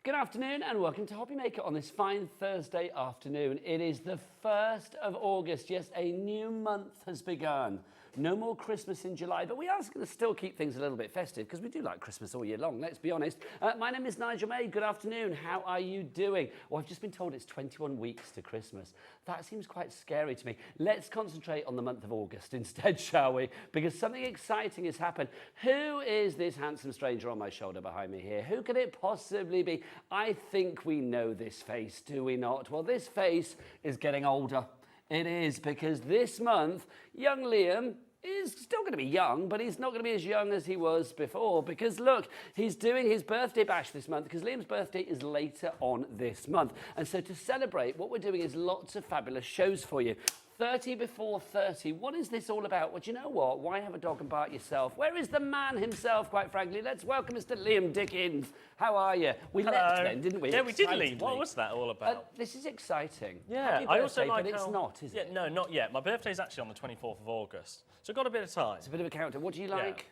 Good afternoon and welcome to Hobby Maker on this fine Thursday afternoon. It is the 1st of August. Yes, a new month has begun. No more Christmas in July, but we are going to still keep things a little bit festive because we do like Christmas all year long, let's be honest. My name is Nigel May. Good afternoon. How are you doing? Well, I've just been told it's 21 weeks to Christmas. That seems quite scary to me. Let's concentrate on the month of August instead, shall we? Because something exciting has happened. Who is this handsome stranger on my shoulder behind me here? Who could it possibly be? I think we know this face, do we not? Well, this face is getting older. It is, because this month, young Liam is still going to be young, but he's not going to be as young as he was before, because look, he's doing his birthday bash this month, because Liam's birthday is later on this month. And so to celebrate, what we're doing is lots of fabulous shows for you. 30 before 30. What is this all about? Well, do you know what? Why have a dog and bark yourself? Where is the man himself, quite frankly? Let's welcome Mr. Liam Dickens. How are you? We left then, didn't we? Yeah, we did leave. What was that all about? This is exciting. Yeah, Happy I also birthday, like but it's not, is it? No, not yet. My birthday's actually on the 24th of August, so I've got a bit of time. It's a bit of a counter. What do you like?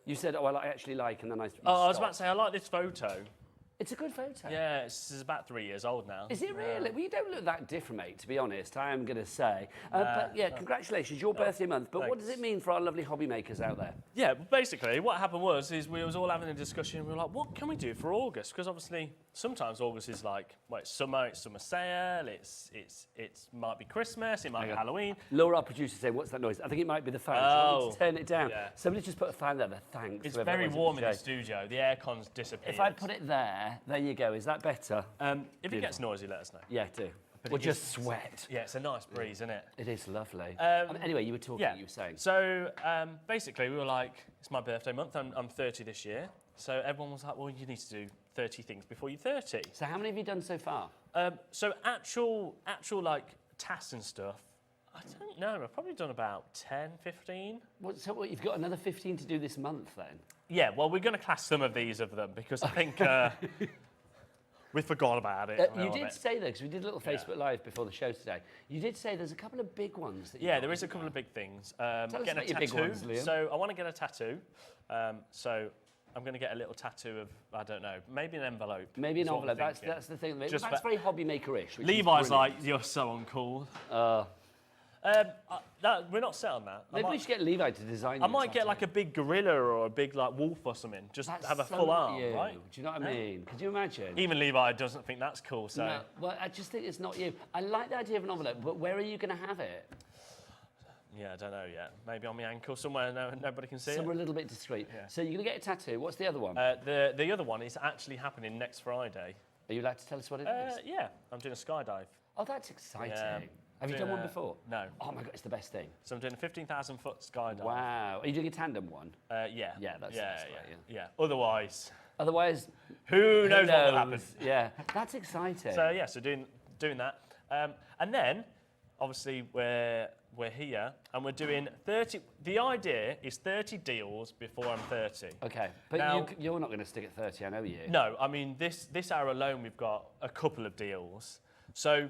You said, oh, I actually like, and then I I was about to say, I like this photo. It's a good photo. Yeah, it's about 3 years old now. Is it really? Well, you don't look that different, mate, to be honest, I am going to say. But yeah, congratulations, your birthday month. But what does it mean for our lovely hobby makers out there? Yeah, basically, what happened was we was all having a discussion. We were like, what can we do for August? Because obviously, sometimes August is like, well, it's summer sale, it might be Christmas, it might be Halloween. Laura, our producer, saying, what's that noise? I think it might be the fan. Oh, so turn it down. Yeah. Somebody just put a fan there. Thanks. It's very warm in the studio. The aircon's disappeared. If I put it there you go. Is that better? If it gets noisy, let us know. Yeah, do. Or just sweat. Yeah, it's a nice breeze, isn't it? It is lovely. Anyway, you were talking, you were saying. So basically, we were like, it's my birthday month. I'm 30 this year. So everyone was like, well, you need to do 30 things before you're 30. So how many have you done so far? So actual like tasks and stuff, I don't know. I've probably done about 10, 15. So what, you've got another 15 to do this month then? Yeah, well, we're going to class some of these of them because I think we forgot about it. You did say, though, because we did a little Facebook Live before the show today, you did say there's a couple of big ones. That there is a couple of big things. Tell us about your big ones, Liam. So I want to get a tattoo. So I'm going to get a little tattoo of, I don't know, maybe an envelope. Maybe an envelope. That's the thing. That's very hobby maker-ish. Levi's like, you're so uncool. We're not set on that. Maybe we should get Levi to design. I might get like a big gorilla or a big like wolf or something. Just have a full arm, right? Do you know what I mean? Could you imagine? Even Levi doesn't think that's cool. So. No, well, I just think it's not you. I like the idea of an envelope, but where are you going to have it? Yeah, I don't know yet. Maybe on my ankle somewhere nobody can see Somewhere a little bit discreet. Yeah. So you're going to get a tattoo. What's the other one? The other one is actually happening next Friday. Are you allowed to tell us what it is? Yeah, I'm doing a skydive. Oh, that's exciting. Yeah. Have you done one before? No. Oh my God, it's the best thing. So I'm doing a 15,000-foot skydive. Wow. Are you doing a tandem one? Yeah. Yeah, that's the best way, yeah. Otherwise, who knows what will happen? Yeah, that's exciting. So yeah, so doing that, and then obviously we're here and we're doing 30. The idea is 30 deals before I'm 30. Okay, but now, you're not going to stick at 30. I know you. No, I mean this hour alone we've got a couple of deals. So.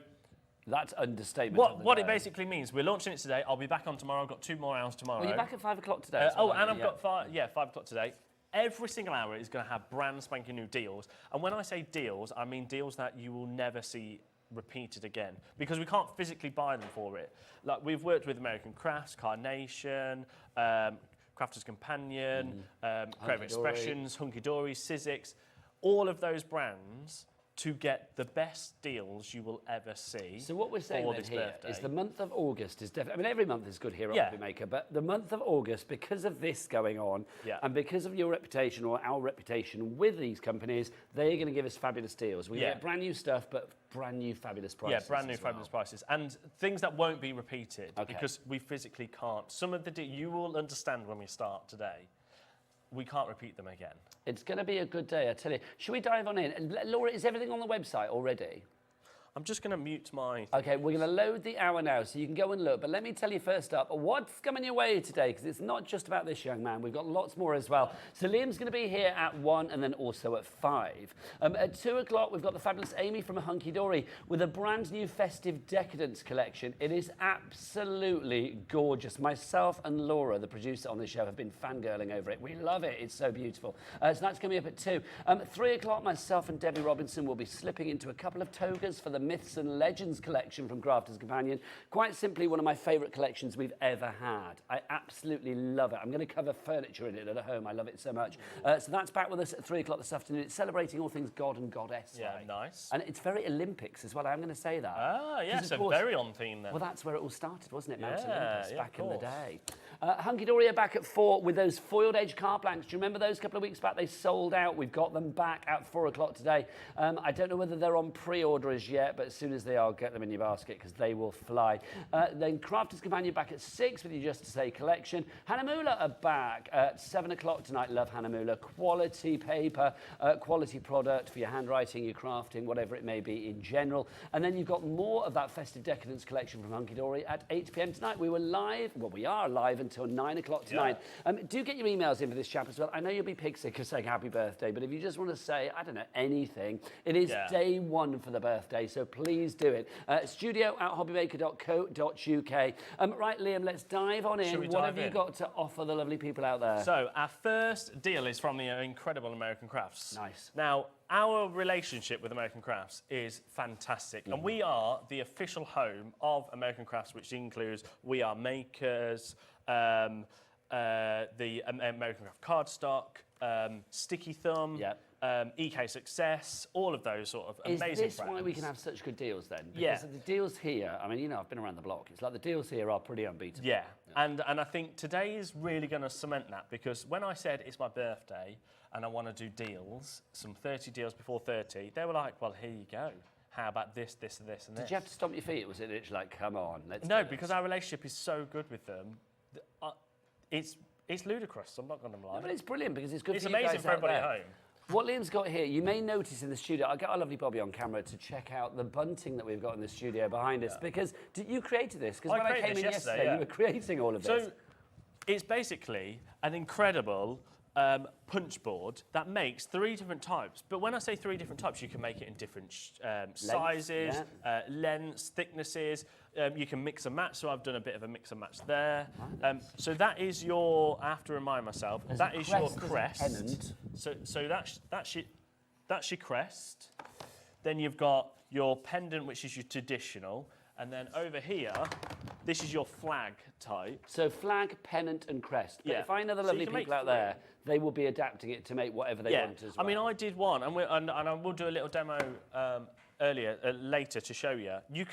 That's understatement. What it basically means, we're launching it today. I'll be back on tomorrow. I've got 2 more hours tomorrow. Well, you're back at 5 o'clock today. And I've got 5 o'clock today. Every single hour is going to have brand spanking new deals. And when I say deals, I mean deals that you will never see repeated again because we can't physically buy them for it. Like we've worked with American Crafts, Carnation, Crafter's Companion, Creative Expressions, Hunkydory, Sizzix, all of those brands to get the best deals you will ever see. So what we're saying then here is the month of August is definitely, I mean, every month is good here at Hobby Maker, but the month of August, because of this going on, and because of your reputation or our reputation with these companies, they're going to give us fabulous deals. We get brand new stuff, but brand new fabulous prices. Yeah, brand new fabulous prices. And things that won't be repeated because we physically can't. Some of the you will understand when we start today. We can't repeat them again. It's going to be a good day, I tell you. Should we dive on in? Laura, is everything on the website already? I'm just going to mute my... Okay, we're going to load the hour now, so you can go and look. But let me tell you first up what's coming your way today, because it's not just about this young man. We've got lots more as well. So Liam's going to be here at 1 and then also at 5. At 2 o'clock, we've got the fabulous Amy from Hunkydory with a brand new Festive Decadence collection. It is absolutely gorgeous. Myself and Laura, the producer on the show, have been fangirling over it. We love it. It's so beautiful. So that's coming up at 2. 3 o'clock, myself and Debbie Robinson will be slipping into a couple of togas for the Myths and Legends collection from Crafter's Companion. Quite simply one of my favourite collections we've ever had. I absolutely love it. I'm going to cover furniture in it at home. I love it so much. So that's back with us at 3 o'clock this afternoon. It's celebrating all things God and Goddess. Yeah, nice. And it's very Olympics as well. I'm going to say that. Ah, yeah, so very on theme then. Well, that's where it all started, wasn't it? Mount Olympus back in the day. Hunkydory are back at 4 with those foiled edge card blanks. Do you remember those a couple of weeks back? They sold out. We've got them back at 4 o'clock today. I don't know whether they're on pre-order as yet, but as soon as they are, get them in your basket because they will fly. Then Crafter's Companion back at 6 with your Just to Say collection. Hahnemühle are back at 7 o'clock tonight. Love Hahnemühle. Quality paper, quality product for your handwriting, your crafting, whatever it may be in general. And then you've got more of that Festive Decadence collection from Hunkydory at 8 p.m. tonight. We were live, well, we are live until 9 o'clock tonight. Do get your emails in for this chap as well. I know you'll be pig sick of saying happy birthday, but if you just want to say, I don't know, anything, it is day 1 for the birthday, so please do it. studio@hobbymaker.co.uk. Right, Liam, let's dive on in. What have you got to offer the lovely people out there? So, our first deal is from the incredible American Crafts. Nice. Now, our relationship with American Crafts is fantastic, and we are the official home of American Crafts, which includes We Are Makers, the American Craft cardstock, Sticky Thumb, EK Success, all of those sort of amazing brands. Is this why we can have such good deals then? Because the deals here, I mean, you know, I've been around the block. It's like the deals here are pretty unbeatable. Yeah. And I think today is really going to cement that, because when I said it's my birthday and I want to do deals, some 30 deals before 30, they were like, well, here you go. How about this, this, and this, and this? Did you have to stomp your feet? Was it literally like, come on, let's No, do because this? our relationship is so good with them. It's ludicrous, I'm not going to lie. No, but it's brilliant because it's good it's for you guys amazing for everybody out at there. home. What Liam's got here, you may notice in the studio, I'll get our lovely Bobby on camera to check out the bunting that we've got in the studio behind us, because you created this, because when I came in yesterday, you were creating all of this. So it's basically an incredible punch board that makes 3 different types. But when I say 3 different types, you can make it in different sizes, lengths, thicknesses. You can mix and match, so I've done a bit of a mix and match there. So that is your, I have to remind myself, that is your crest. Pennant. So that's your crest. Then you've got your pendant, which is your traditional. And then over here, this is your flag type. So flag, pennant and crest. But if I know the So lovely people out there, they will be adapting it to make whatever they want as well. I mean, I did one, and I will do a little demo later to show you. You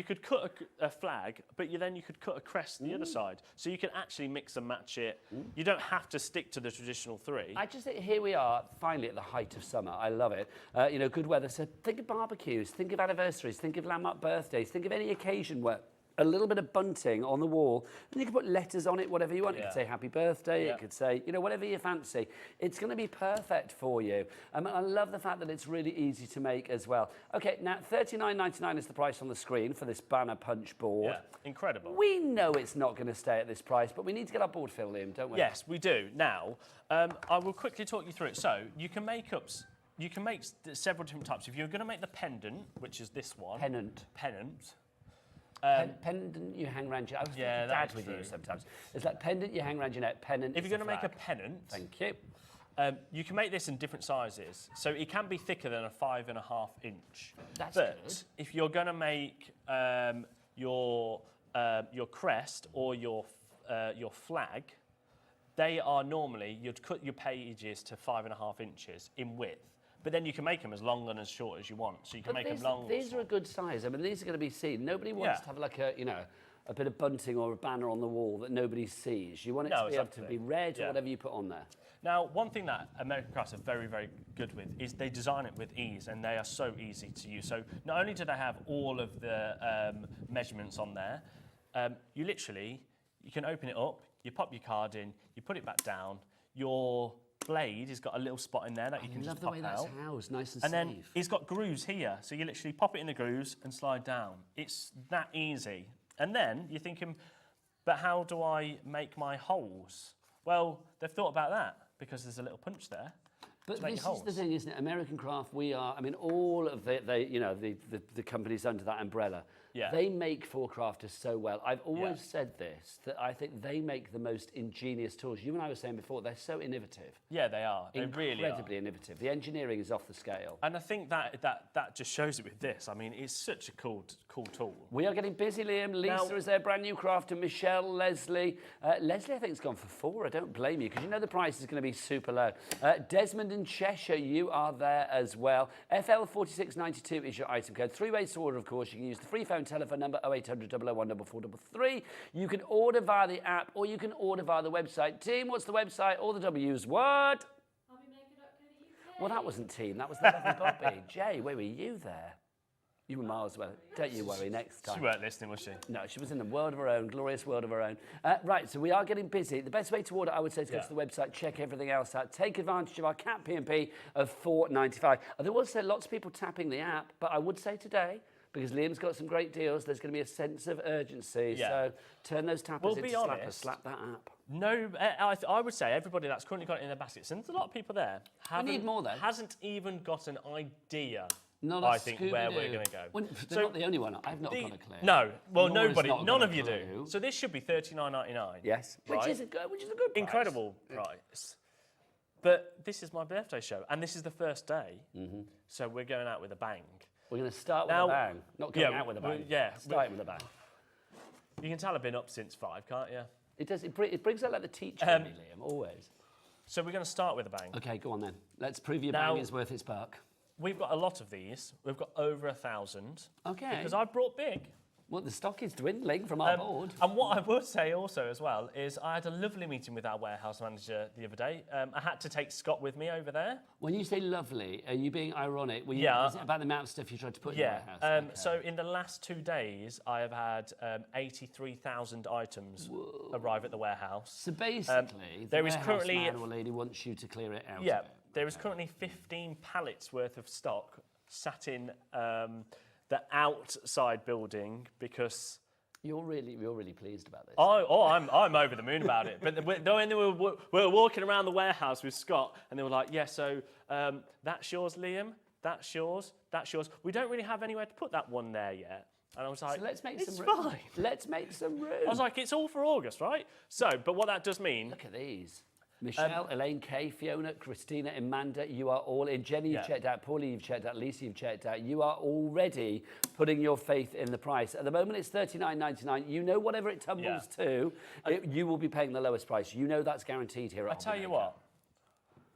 could cut a flag, but then you could cut a crest the other side. So you can actually mix and match it. You don't have to stick to the traditional 3. I just think here we are, finally at the height of summer. I love it. You know, good weather. So think of barbecues, think of anniversaries, think of landmark birthdays, think of any occasion where a little bit of bunting on the wall, and you can put letters on it, whatever you want. It could say happy birthday, it could say, you know, whatever you fancy. It's going to be perfect for you. I love the fact that it's really easy to make as well. Okay, now $39.99 is the price on the screen for this banner punch board. Yeah, incredible. We know it's not going to stay at this price, but we need to get our board filled, Liam, don't we? Yes, we do. Now, I will quickly talk you through it. So you can make several different types. If you're going to make the pendant, which is this one. Pennant. Pendant you hang around your... I was thinking Dad with you sometimes. It's like pendant you hang around your neck, pennant. If you're going to make a pennant... Thank you. You can make this in different sizes. So it can be thicker than a 5.5 inch. That's good. But if you're going to make your crest or your flag, they are normally, you'd cut your pages to 5.5 inches in width. But then you can make them as long and as short as you want. So you can make them long. These are a good size. I mean, these are going to be seen. Nobody wants to have like a, you know, a bit of bunting or a banner on the wall that nobody sees. You want it to be able to be read or whatever you put on there. Now, one thing that American Crafts are very, very good with is they design it with ease, and they are so easy to use. So not only do they have all of the measurements on there, you can open it up, you pop your card in, you put it back down, your blade has got a little spot in there that you can I just love the pop way out. that's housed, nice and And safe. then it's got grooves here, so you literally pop it in the grooves and slide down. It's that easy. And then you're thinking, but how do I make my holes? Well, they've thought about that because there's a little punch there. But this is the thing, isn't it? American craft, we are, I mean, all of the companies under that umbrella, they make for crafters so well. I've always said this, that I think they make the most ingenious tools. You and I were saying before, they're so innovative. Yeah, they are. They really are. Incredibly innovative. The engineering is off the scale. And I think that just shows it with this. I mean, it's such a cool tool. We are getting busy, Liam. Lisa is their brand new crafter. Michelle, Leslie. Leslie, I think, has gone for 4. I don't blame you, because you know the price is going to be super low. Desmond in Cheshire, you are there as well. FL4692 is your item code. 3 ways to order, of course. You can use the free phone telephone number 0800 001 4433. You can order via the app, or you can order via the website. Team, what's the website? All the W's. What? Well, that wasn't Team. That was the lovely Bobby. Jay, where were you there? You were miles away. Don't you worry, next time. She weren't listening, was she? No, she was in a world of her own, glorious world of her own. Right, so we are getting busy. The best way to order, I would say, is go to the website, check everything else out, take advantage of our Cat P&P of $4.95. There was lots of people tapping the app, but I would say today, because Liam's got some great deals, there's going to be a sense of urgency. Yeah. So turn those tappers into slappers. Honest, slap that app. No, I would say everybody that's currently got it in their baskets, and there's a lot of people there, need more, though. hasn't even got an idea. Not I think where we're going to go. Well, they're not the only one. I've not got a clue. No, well, Laura's nobody, not got none a of you clue. do. So this should be $39.99. Yes, right? which is a good price. Incredible price. But this is my birthday show, and this is the first day, so we're going out with a bang. We're going to start with a bang, not going out with a bang. Starting with a bang. You can tell I've been up since 5, can't you? It does. It brings out like the teacher in me, Liam, always. So we're going to start with a bang. Okay, go on then. Let's prove your bang is worth its buck. We've got a lot of these. We've got over 1,000. Okay. Because I brought big. Well, the stock is dwindling from our board. And what I would say also as well is I had a lovely meeting with our warehouse manager the other day. I had to take Scott with me over there. When you say lovely, are you being ironic? Is it about the amount of stuff you tried to put in your warehouse? Okay. So in the last 2 days, I have had 83,000 items arrive at the warehouse. So basically, there is currently man or lady wants you to clear it out. Yeah, there is currently 15 pallets worth of stock sat in the outside building because you're really pleased about this. I'm over the moon about it. But when we were walking around the warehouse with Scott, and they were like, "Yeah, so that's yours, Liam. That's yours. That's yours. We don't really have anywhere to put that one there yet." And I was like, so let's make it's some room. fine. Let's make some room. I was like, it's all for August, right? So, but what that does mean. Look at these. Michelle, Elaine, Kay, Fiona, Christina, Amanda, you are all in. Jenny, you've checked out. Paulie, you've checked out. Lisa, you've checked out. You are already putting your faith in the price. At the moment, it's $39.99. You know, whatever it tumbles to, you will be paying the lowest price. You know that's guaranteed here at I tell you what,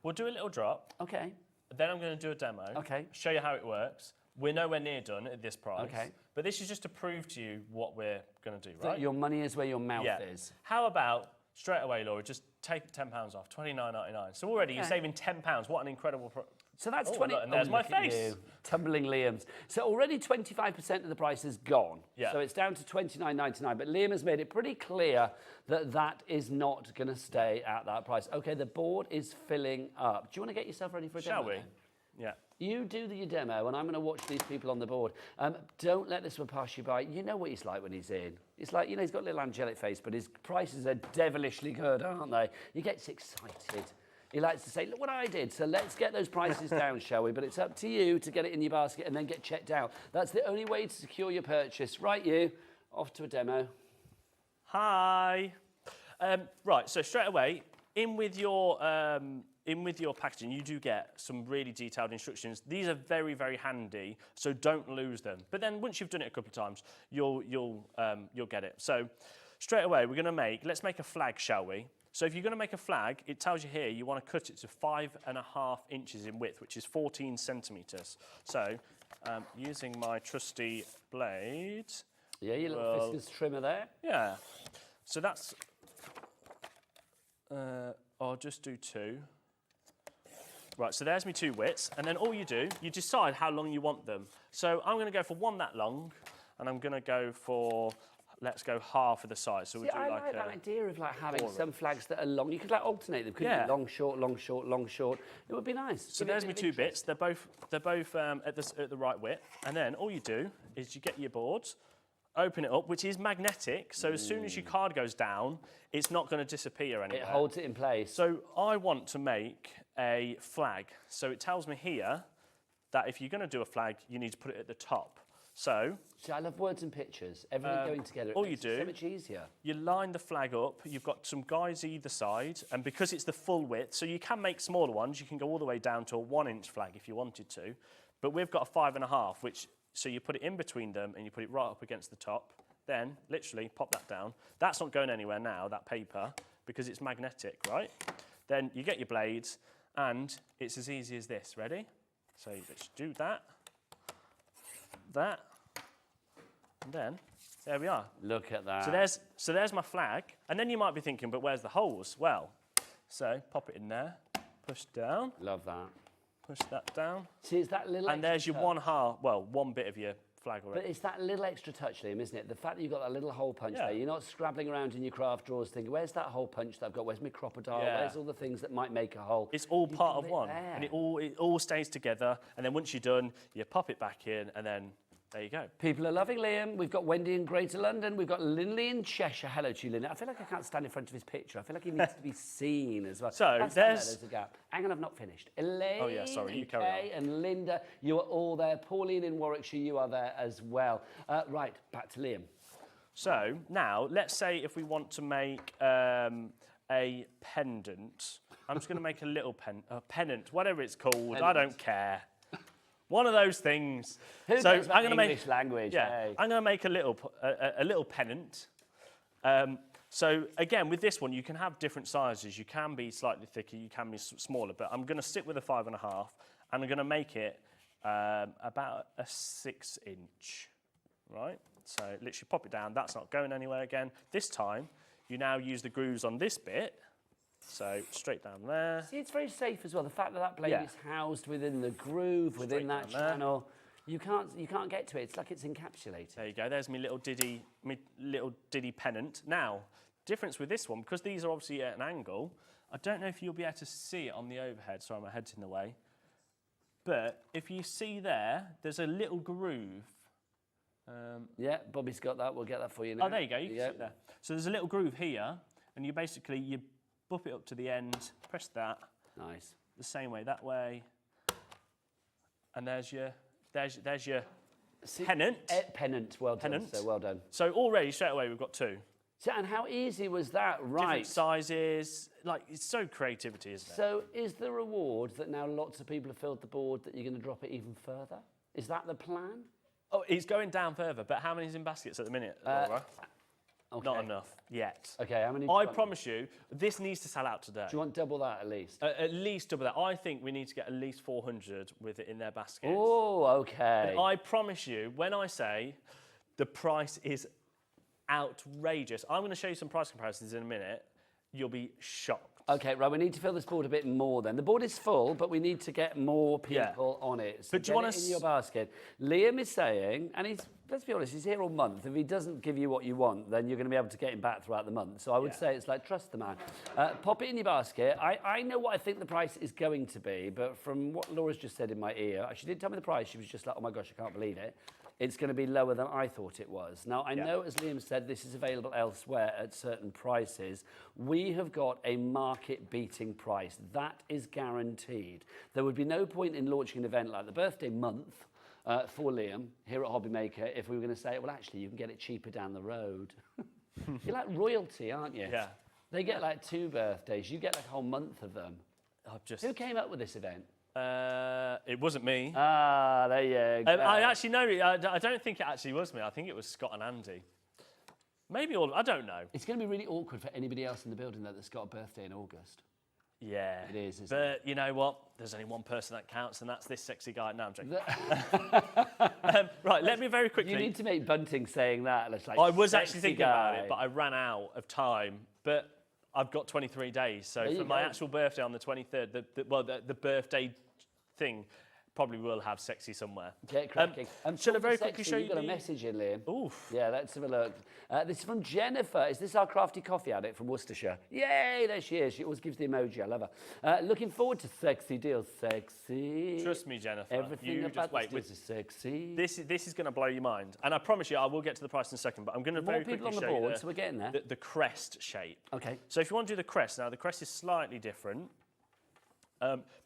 we'll do a little drop. Okay. Then I'm going to do a demo. Okay. Show you how it works. We're nowhere near done at this price. Okay. But this is just to prove to you what we're going to do, right? That your money is where your mouth is. How about straight away, Laura, just take £10 off, $29.99. So already you're saving £10. What an incredible So that's 20. Look, and there's my face. Tumbling Liam's. So already 25% of the price is gone. Yeah. So it's down to $29.99. But Liam has made it pretty clear that that is not going to stay at that price. Okay, the board is filling up. Do you want to get yourself ready for a demo? Shall we? Then? Yeah. You do your demo, and I'm going to watch these people on the board. Don't let this one pass you by. You know what he's like when he's in. It's like, you know, he's got a little angelic face, but his prices are devilishly good, aren't they? He gets excited. He likes to say, look what I did. So let's get those prices down, shall we? But it's up to you to get it in your basket and then get checked out. That's the only way to secure your purchase. Right, you, off to a demo. Hi. Right, so straight away, in with your packaging, you do get some really detailed instructions. These are very, very handy, so don't lose them. But then once you've done it a couple of times, you'll get it. So straight away, let's make a flag, shall we? So if you're going to make a flag, it tells you here you want to cut it to 5.5 inches in width, which is 14 centimetres. So using my trusty blade. Yeah, your little fiscus trimmer there. Yeah. So that's, I'll just do 2. Right, so there's my 2 widths, and then all you do, you decide how long you want them. So I'm going to go for 1 that long, and I'm going to go for let's go half of the size. So See, we'll do I like like that idea of like having some flags that are long. You could like alternate them, couldn't Yeah. you? Long, short, long, short, long, short. It would be nice. So there's my two bits. They're both at the right width. And then all you do is you get your boards, open it up, which is magnetic. So as soon as your card goes down, it's not going to disappear anywhere. It holds it in place. So I want to make a flag. So it tells me here that if you're going to do a flag, you need to put it at the top. So See, I love words and pictures. Everything going together. all It you makes it do- so much easier. you line the flag up, you've got some guys either side, and because it's the full width, so you can make smaller ones, you can go all the way down to a 1-inch flag if you wanted to, but we've got a 5.5, so you put it in between them and you put it right up against the top, then literally pop that down. That's not going anywhere now, that paper, because it's magnetic, right? Then you get your blades, and it's as easy as this, ready? So let's do that, and then there we are. Look at that. So there's my flag, and then you might be thinking, but where's the holes? Well, so pop it in there, push down, Love that. push that down, See, it's that little and there's extra your touch. one bit of your flag already. But it's that little extra touch, Liam, isn't it? The fact that you've got that little hole punch Yeah. there. You're not scrabbling around in your craft drawers thinking, where's that hole punch that I've got? Where's my crocodile? Yeah. Where's all the things that might make a hole? It's all You've part got of it one, there. and it all stays together. And then once you're done, you pop it back in, and then there you go. People are loving Liam. We've got Wendy in Greater London. We've got Linley in Cheshire. Hello to you, Linley. I feel like I can't stand in front of his picture. I feel like he needs to be seen as well. So, There's a gap. Hang on, I've not finished. Elaine, Oh, yeah, sorry, you carry Kay, and Linda, you are all there. Pauline in Warwickshire, you are there as well. Right, back to Liam. So now, let's say if we want to make a pendant, I'm just going to make a little pennant, whatever it's called. I don't care. One of those things. Who So cares about English language? Yeah, Hey. I'm going to make a little pennant. So again, with this one, you can have different sizes. You can be slightly thicker, you can be smaller, but I'm going to stick with a 5.5, and I'm going to make it about a 6-inch, right? So literally pop it down. That's not going anywhere again. This time, you now use the grooves on this bit. So straight down there. See, it's very safe as well. The fact that that blade Yeah. is housed within the groove, within that down there. channel, you can't get to it. It's like it's encapsulated. There you go. There's my little ditty pennant. Now, difference with this one, because these are obviously at an angle, I don't know if you'll be able to see it on the overhead. Sorry, my head's in the way. But if you see there's a little groove. Yeah, Bobby's got that. We'll get that for you now. Oh, there you go. You can see it there. So there's a little groove here, and you buff it up to the end, press that. Nice. The same way that way. And there's your pennant. Pennant. Well done. Pennant. So well done. So already straight away we've got two. So, and how easy was that? Right. Different sizes. Like, it's so creativity, isn't it? So is the reward that now lots of people have filled the board that you're going to drop it even further? Is that the plan? Oh, it's going down further, but how many's in baskets at the minute, Laura? Okay. Not enough yet. Okay, how many? I promise you, this needs to sell out today. Do you want double that at least? At least double that. I think we need to get at least 400 with it in their baskets. Oh, okay. And I promise you, when I say the price is outrageous, I'm going to show you some price comparisons in a minute. You'll be shocked. Okay, right, we need to fill this board a bit more then. The board is full, but we need to get more people on it. So But do you want it to in your basket? Liam is saying, and let's be honest, he's here all month. If he doesn't give you what you want, then you're going to be able to get him back throughout the month. So I would say it's like, trust the man. Pop it in your basket. I know what I think the price is going to be, but from what Laura's just said in my ear, she didn't tell me the price. She was just like, oh my gosh, I can't believe it. It's going to be lower than I thought it was. Now, I know, as Liam said, this is available elsewhere at certain prices. We have got a market-beating price. That is guaranteed. There would be no point in launching an event like the birthday month for Liam here at Hobby Maker if we were going to say, well, actually, you can get it cheaper down the road. You're like royalty, aren't you? Yeah. They get like 2 birthdays. You get like a whole month of them. Who came up with this event? It wasn't me. Ah, there you go. I actually know. I don't think it actually was me. I think it was Scott and Andy. Maybe all. I don't know. It's going to be really awkward for anybody else in the building that's got a birthday in August. Yeah, It is, isn't but you know what? There's only one person that counts, and that's this sexy guy. No, I'm joking. Right, let me very quickly. You need to make Bunting saying that. It's like, I was actually sexy thinking guy. about it, but I ran out of time. But I've got 23 days. So There for you my go. actual birthday on the 23rd, the birthday thing probably will have sexy somewhere. Get cracking. Shall I very quickly show you You've got a the- message in, Liam. Oof. Yeah, let's have a look. This is from Jennifer. Is this our crafty coffee addict from Worcestershire? Yay, there she is. She always gives the emoji. I love her. Looking forward to sexy deals. Sexy. Trust me, Jennifer. Everything you about just wait. this is sexy. This is going to blow your mind, and I promise you, I will get to the price in a second. But I'm going to More very people quickly on the show board, you so we're getting there. the crest shape. Okay. So if you want to do the crest, now the crest is slightly different.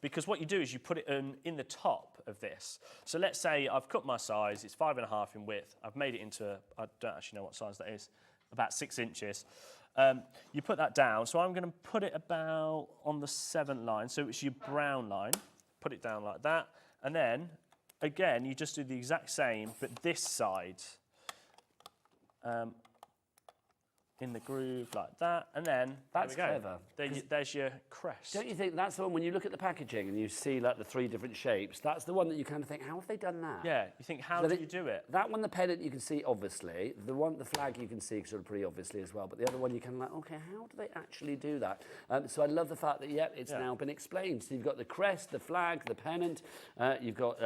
Because what you do is you put it in the top of this. So let's say I've cut my size, it's 5.5 in width. I've made it into, I don't actually know what size that is, about 6 inches. You put that down. So I'm going to put it about on the 7th line. So it's your brown line. Put it down like that. And then, again, you just do the exact same, but this side. In the groove like that, and then That's there we go. clever. There's your crest. Don't you think that's the one, when you look at the packaging and you see like the 3 different shapes, that's the one that you kind of think, how have they done that? Yeah, you think, how So do you do it? That one, the pennant, you can see obviously. The flag you can see sort of pretty obviously as well. But the other one, you can like, okay, how do they actually do that? So I love the fact that, it's now been explained. So you've got the crest, the flag, the pennant, you've got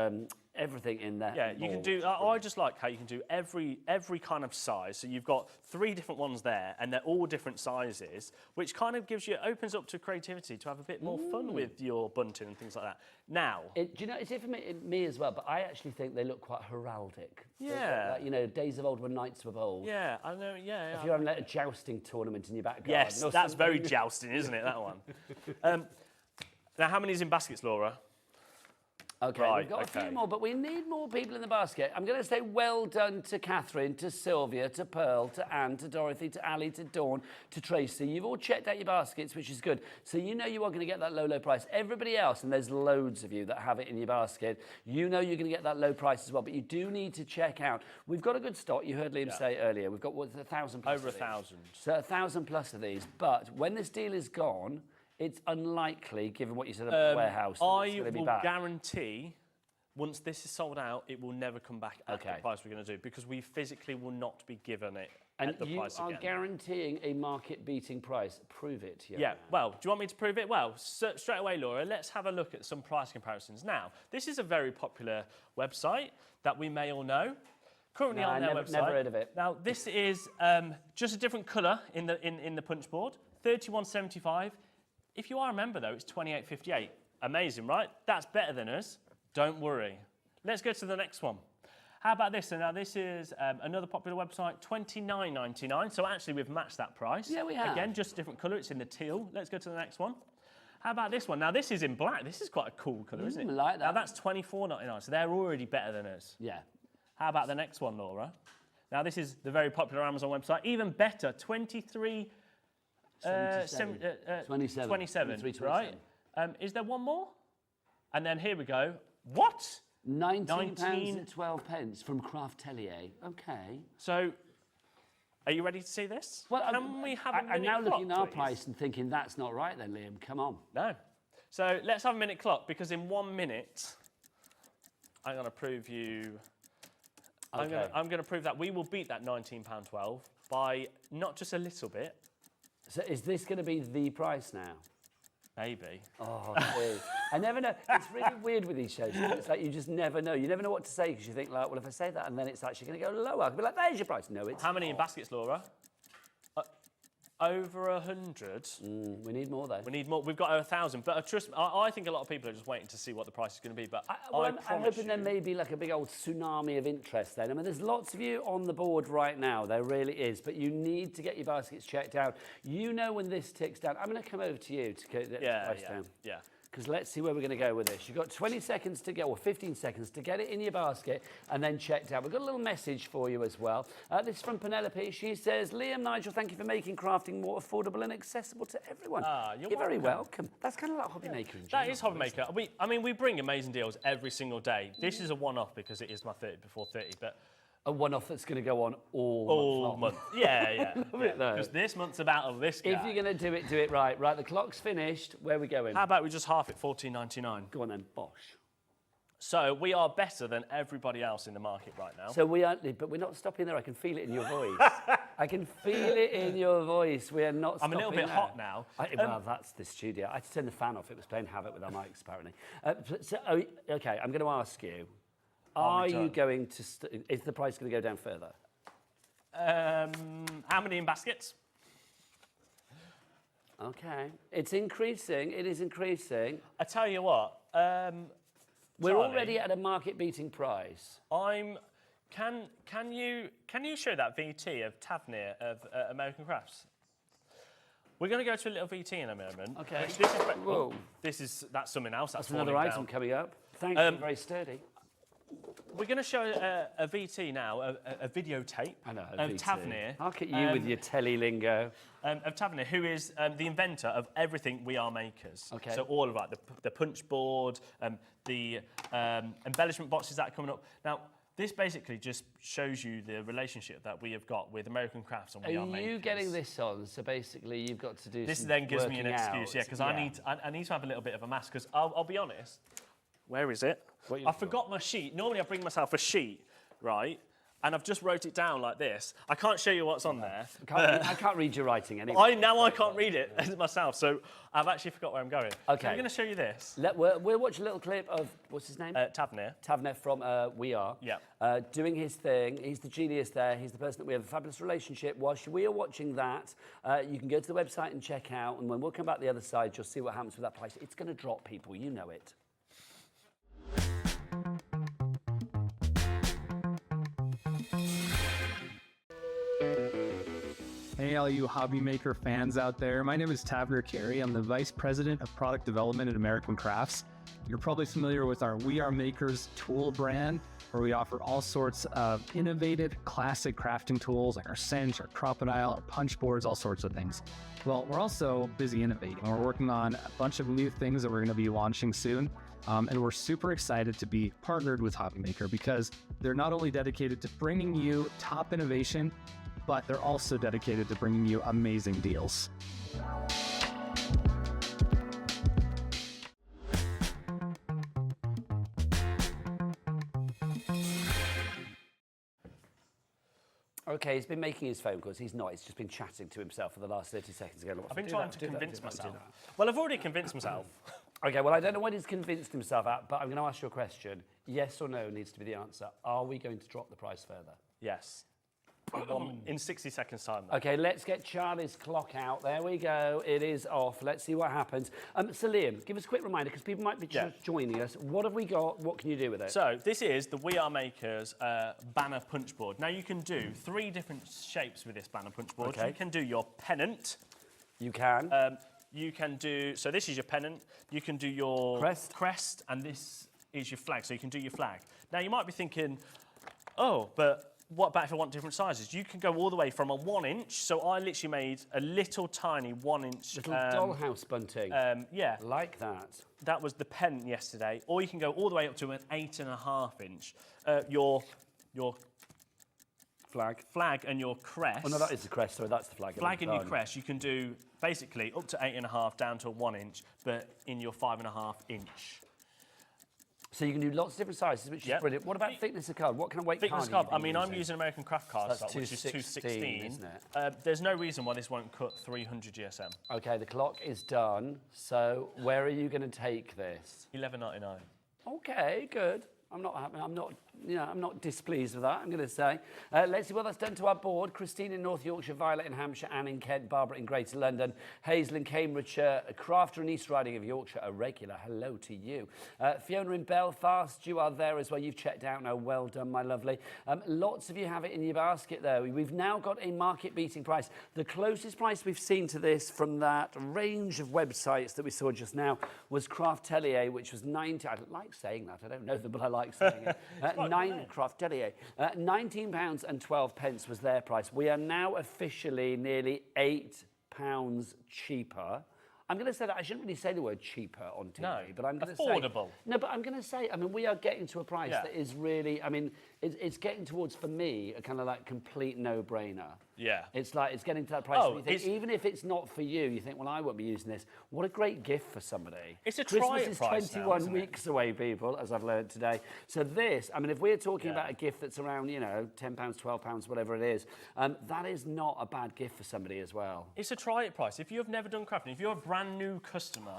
everything in there. Yeah, you can do, I just like how you can do every kind of size. So you've got 3 different ones there, and they're all different sizes, which kind of opens up to creativity to have a bit more fun with your bunting and things like that. Now, do you know, it's it for me as well, but I actually think they look quite heraldic. Yeah. Like, days of old when knights were bold. yeah, I know, yeah. If you're having like a jousting tournament in your back garden. Yes, or that's very something. jousting, isn't it, that one? Now, how many's in baskets, Laura? Okay, Right, we've got a few okay. more, but we need more people in the basket. I'm going to say well done to Catherine, to Sylvia, to Pearl, to Anne, to Dorothy, to Ali, to Dawn, to Tracy. You've all checked out your baskets, which is good. So you know you are going to get that low, low price. Everybody else, and there's loads of you that have it in your basket, you know you're going to get that low price as well, but you do need to check out. We've got a good stock. You heard Liam say earlier. We've got, 1,000 plus Over of these. 1,000. So 1,000 plus of these. But when this deal is gone, it's unlikely, given what you said about the warehouse, that it's I going to be will back. guarantee, once this is sold out, it will never come back at the Okay. price we're going to do, because we physically will not be given it And at the you price are again. guaranteeing a market-beating price. Prove it. Yeah, well, do you want me to prove it? Well, straight away, Laura, let's have a look at some price comparisons. Now, this is a very popular website that we may all know. Currently No, on their never website. heard of it. Now, this is just a different colour in the punch board, 31.75. If you are a member, though, it's 28.58. Amazing, right? That's better than us. Don't worry. Let's go to the next one. How about this? So now this is another popular website, $29.99. So actually we've matched that price. Yeah, we have. Again, just a different colour. It's in the teal. Let's go to the next one. How about this one? Now this is in black. This is quite a cool colour, isn't it? I like that. Now that's $24.99. So they're already better than us. Yeah. How about the next one, Laura? Now this is the very popular Amazon website. Even better, 23. 27. 27, 23, right? Is there one more? And then here we go. What? £19 19 and 12 pence from Craftelier. Okay. So, are you ready to see this? Well, Can we have a minute I'm now clock, looking at our please? price and thinking that's not right then, Liam. Come on. No. So let's have a minute clock, because in 1 minute, I'm going to prove you. Okay. I'm going to prove that we will beat that £19.12 by not just a little bit, So is this going to be the price now? maybe. Oh, dude. I never know. It's really weird with these shows. It's like you just never know. You never know what to say, because you think, like, well, if I say that and then it's actually going to go lower, I'll be like, there's your price. No, it's How many in not. baskets, Laura? Over 100. We need more, though. We need more. We've got 1,000. But trust me, I think a lot of people are just waiting to see what the price is going to be. But I'm promise hoping there may be like a big old tsunami of interest then. I mean, there's lots of you on the board right now. There really is. But you need to get your baskets checked out. You know when this ticks down. I'm going to come over to you to get the price down. Yeah. Because let's see where we're going to go with this. You've got 20 seconds to go, or 15 seconds to get it in your basket and then checked out. We've got a little message for you as well. This is from Penelope. She says, Liam, Nigel, thank you for making crafting more affordable and accessible to everyone. You're very welcome. That's kind of like Hobby Maker in general. That is Hobby Maker. We bring amazing deals every single day. This is a one-off because it is my 30 before 30, but A one-off that's going to go on all month long. month. Yeah. Love it, though. Because this month's about this guy. If you're going to do it right. Right, the clock's finished. Where are we going? How about we just half it, $14.99? Go on then, bosh. So we are better than everybody else in the market right now. So we are, but we're not stopping there. I can feel it in your voice. I can feel it in your voice. We are not I'm stopping a little bit there. hot now. Well, that's the studio. I had to turn the fan off. It was playing havoc with our mics, apparently. Okay, I'm going to ask you, are you going to... is the price going to go down further? How many in baskets? Okay. It's increasing. It is increasing. I tell you what. We're Charlie, already at a market-beating price. Can you show that VT of Tavernier of American Crafts? We're going to go to a little VT in a moment. Okay. Whoa. That's something else. That's another falling item down. coming up. Thank you. Very sturdy. We're going to show a VT now, a videotape of Tavernier. Look at you with your telly lingo. Of Tavernier, who is the inventor of everything we are makers. Okay. So all of like the punch board, the embellishment boxes that are coming up. Now, this basically just shows you the relationship that we have got with American Crafts and we are makers. Are you getting this on? So basically, you've got to do this some then gives me an working excuse, out. yeah, because I need to have a little bit of a mask. Because I'll be honest, where is it? I forgot my sheet. Normally I bring myself a sheet, right? And I've just wrote it down like this. I can't show you what's on there. I can't read your writing anyway. I can't read it myself, so I've actually forgot where I'm going. Okay. So I'm going to show you this. We'll watch a little clip of, what's his name? Tavernier. Tavernier from We Are. Yeah. Doing his thing. He's the genius there. He's the person that we have a fabulous relationship. Whilst we are watching that, you can go to the website and check out. And when we'll come back the other side, you'll see what happens with that price. It's going to drop, people. You know it. Hey, all you hobby maker fans out there. My name is Tavernier Carey. I'm the Vice President of Product Development at American Crafts. You're probably familiar with our We Are Makers tool brand, where we offer all sorts of innovative, classic crafting tools like our cinch, our crocodile, our punch boards, all sorts of things. Well, we're also busy innovating. We're working on a bunch of new things that we're going to be launching soon. And we're super excited to be partnered with Hobby Maker because they're not only dedicated to bringing you top innovation, but they're also dedicated to bringing you amazing deals. Okay, he's been making his phone calls. He's not. He's just been chatting to himself for the last 30 seconds ago. I've been trying to convince myself. Well, I've already convinced myself. Okay, well, I don't know what he's convinced himself at, but I'm going to ask you a question. Yes or no needs to be the answer. Are we going to drop the price further? Yes. In 60 seconds' time. Though. Okay, let's get Charlie's clock out. There we go. It is off. Let's see what happens. So, Liam, give us a quick reminder, because people might be just joining us. What have we got? What can you do with it? So, this is the We Are Makers banner punch board. Now, you can do 3 different shapes with this banner punch board. Okay. You can do your pennant. You can. You can do... So, this is your pennant. You can do your crest, and this is your flag. So, you can do your flag. Now, you might be thinking, oh, but... what about if I want different sizes? You can go all the way from a 1 inch. So I literally made a little tiny 1 inch. Little dollhouse bunting. Yeah. Like that. That was the pen yesterday. Or you can go all the way up to an 8.5 inch. Your flag and your crest. Oh no, that is the crest. Sorry, that's the flag. Flag and your crest. You can do basically up to 8.5 down to a 1 inch, but in your 5.5 inch. So you can do lots of different sizes, which is brilliant. What about thickness of card? What kind of weight thickness card? I mean, I'm using American Craft card stock, which is 216, isn't it? There's no reason why this won't cut 300 GSM. Okay, the clock is done. So where are you going to take this? $11.99. Okay, good. I'm not displeased with that, I'm going to say. Let's see what that's done to our board. Christine in North Yorkshire, Violet in Hampshire, Anne in Kent, Barbara in Greater London, Hazel in Cambridgeshire, Crafter in East Riding of Yorkshire, a regular hello to you. Fiona in Belfast, you are there as well. You've checked out now. Well done, my lovely. Lots of you have it in your basket there. We've now got a market-beating price. The closest price we've seen to this from that range of websites that we saw just now was Craftelier, which was 90. I like saying that. I don't know them, but I like saying it. Craftelier. £19.12 was their price. We are now officially nearly £8 cheaper. I'm going to say that I shouldn't really say the word cheaper on TV, but I'm going to say affordable. No, but I'm going to say. I mean, we are getting to a price that is really. I mean, it's getting towards, for me, a kind of like complete no-brainer. Yeah. It's like, it's getting to that price Oh, where you think, even if it's not for you, you think, well, I won't be using this. What a great gift for somebody. It's a Christmas try-it is price now, 21 isn't it? weeks away, people, as I've learned today. So this, I mean, if we're talking about a gift that's around, you know, £10, £12, whatever it is, that is not a bad gift for somebody as well. It's a try-it price. If you have never done crafting, if you're a brand new customer,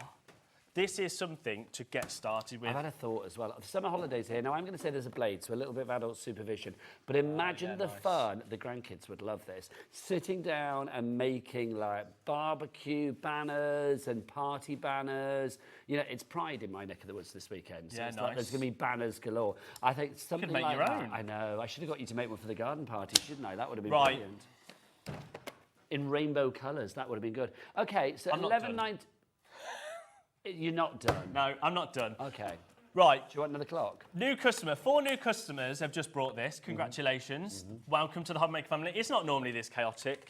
this is something to get started with. I've had a thought as well. Summer holidays here. Now, I'm going to say there's a blade, so a little bit of adult supervision. But imagine the fun. The grandkids would love this. Sitting down and making, like, barbecue banners and party banners. You know, it's Pride in my neck of the woods this weekend. So Yeah, it's like nice. there's going to be banners galore. I think something make like your that. own. I know. I should have got you to make one for the garden party, shouldn't I? That would have been Right. brilliant. In rainbow colours. That would have been good. OK, so I'm not 11:09... You're not done? No, I'm not done. OK. Right. Do you want another clock? New customer. 4 new customers have just brought this. Congratulations. Welcome to the Hobby Maker family. It's not normally this chaotic.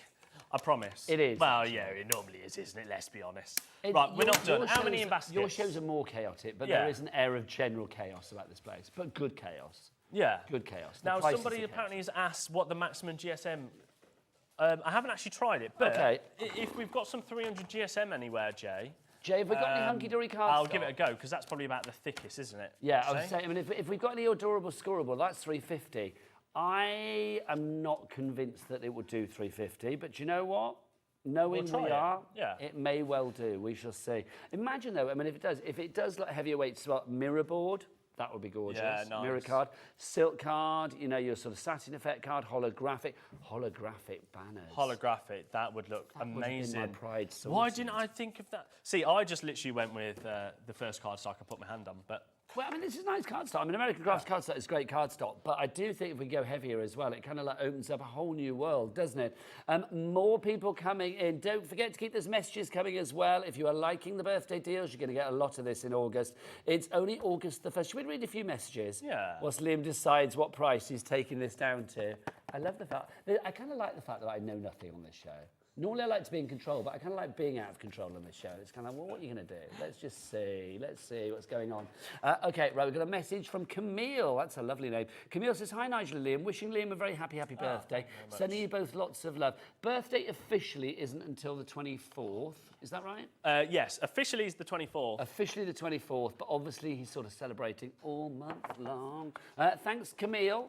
I promise. It is. Well, yeah, it normally is, isn't it? Let's be honest. It- Right, we're your- not done. your How many shows- in baskets? Your shows are more chaotic, but Yeah. there is an air of general chaos about this place. But good chaos. Yeah. Good chaos. The Now, prices somebody are chaos. apparently has asked what the maximum GSM... I haven't actually tried it, but Okay. if we've got some 300 GSM anywhere, Jay... Jay, have we got any hunky-dory cards? I'll give it a go, because that's probably about the thickest, isn't it? Yeah, I Say? would say, I mean, if we've got any adorable scoreable, that's 350. I am not convinced that it would do 350, but do you know what? Knowing We'll try we it. are, Yeah. it may well do. We shall see. Imagine, though, I mean, if it does like heavier weights, well, mirror board, that would be gorgeous. Yeah, nice. Mirror card, silk card, you know, your sort of satin effect card, holographic banners. Holographic, that would look That would have been amazing. my pride Why sorted. didn't I think of that? See, I just literally went with the first card stock I put my hand on, but Well, I mean, this is nice cardstock. I mean, American Crafts cardstock is great cardstock, but I do think if we go heavier as well, it kind of like opens up a whole new world, doesn't it? More people coming in. Don't forget to keep those messages coming as well. If you are liking the birthday deals, you're going to get a lot of this in August. It's only August the 1st. Should we read a few messages? Yeah. Whilst Liam decides what price he's taking this down to. I love the fact, I kind of like the fact that I know nothing on this show. Normally I like to be in control, but I kind of like being out of control on this show. It's kind of, well, what are you going to do? Let's just see. Let's see what's going on. OK, right, we've got a message from Camille. That's a lovely name. Camille says, hi, Nigel and Liam. Wishing Liam a very happy birthday. Sending you both lots of love. Birthday officially isn't until the 24th. Is that right? yes, officially is the 24th. Officially the 24th, but obviously he's sort of celebrating all month long. Thanks, Camille.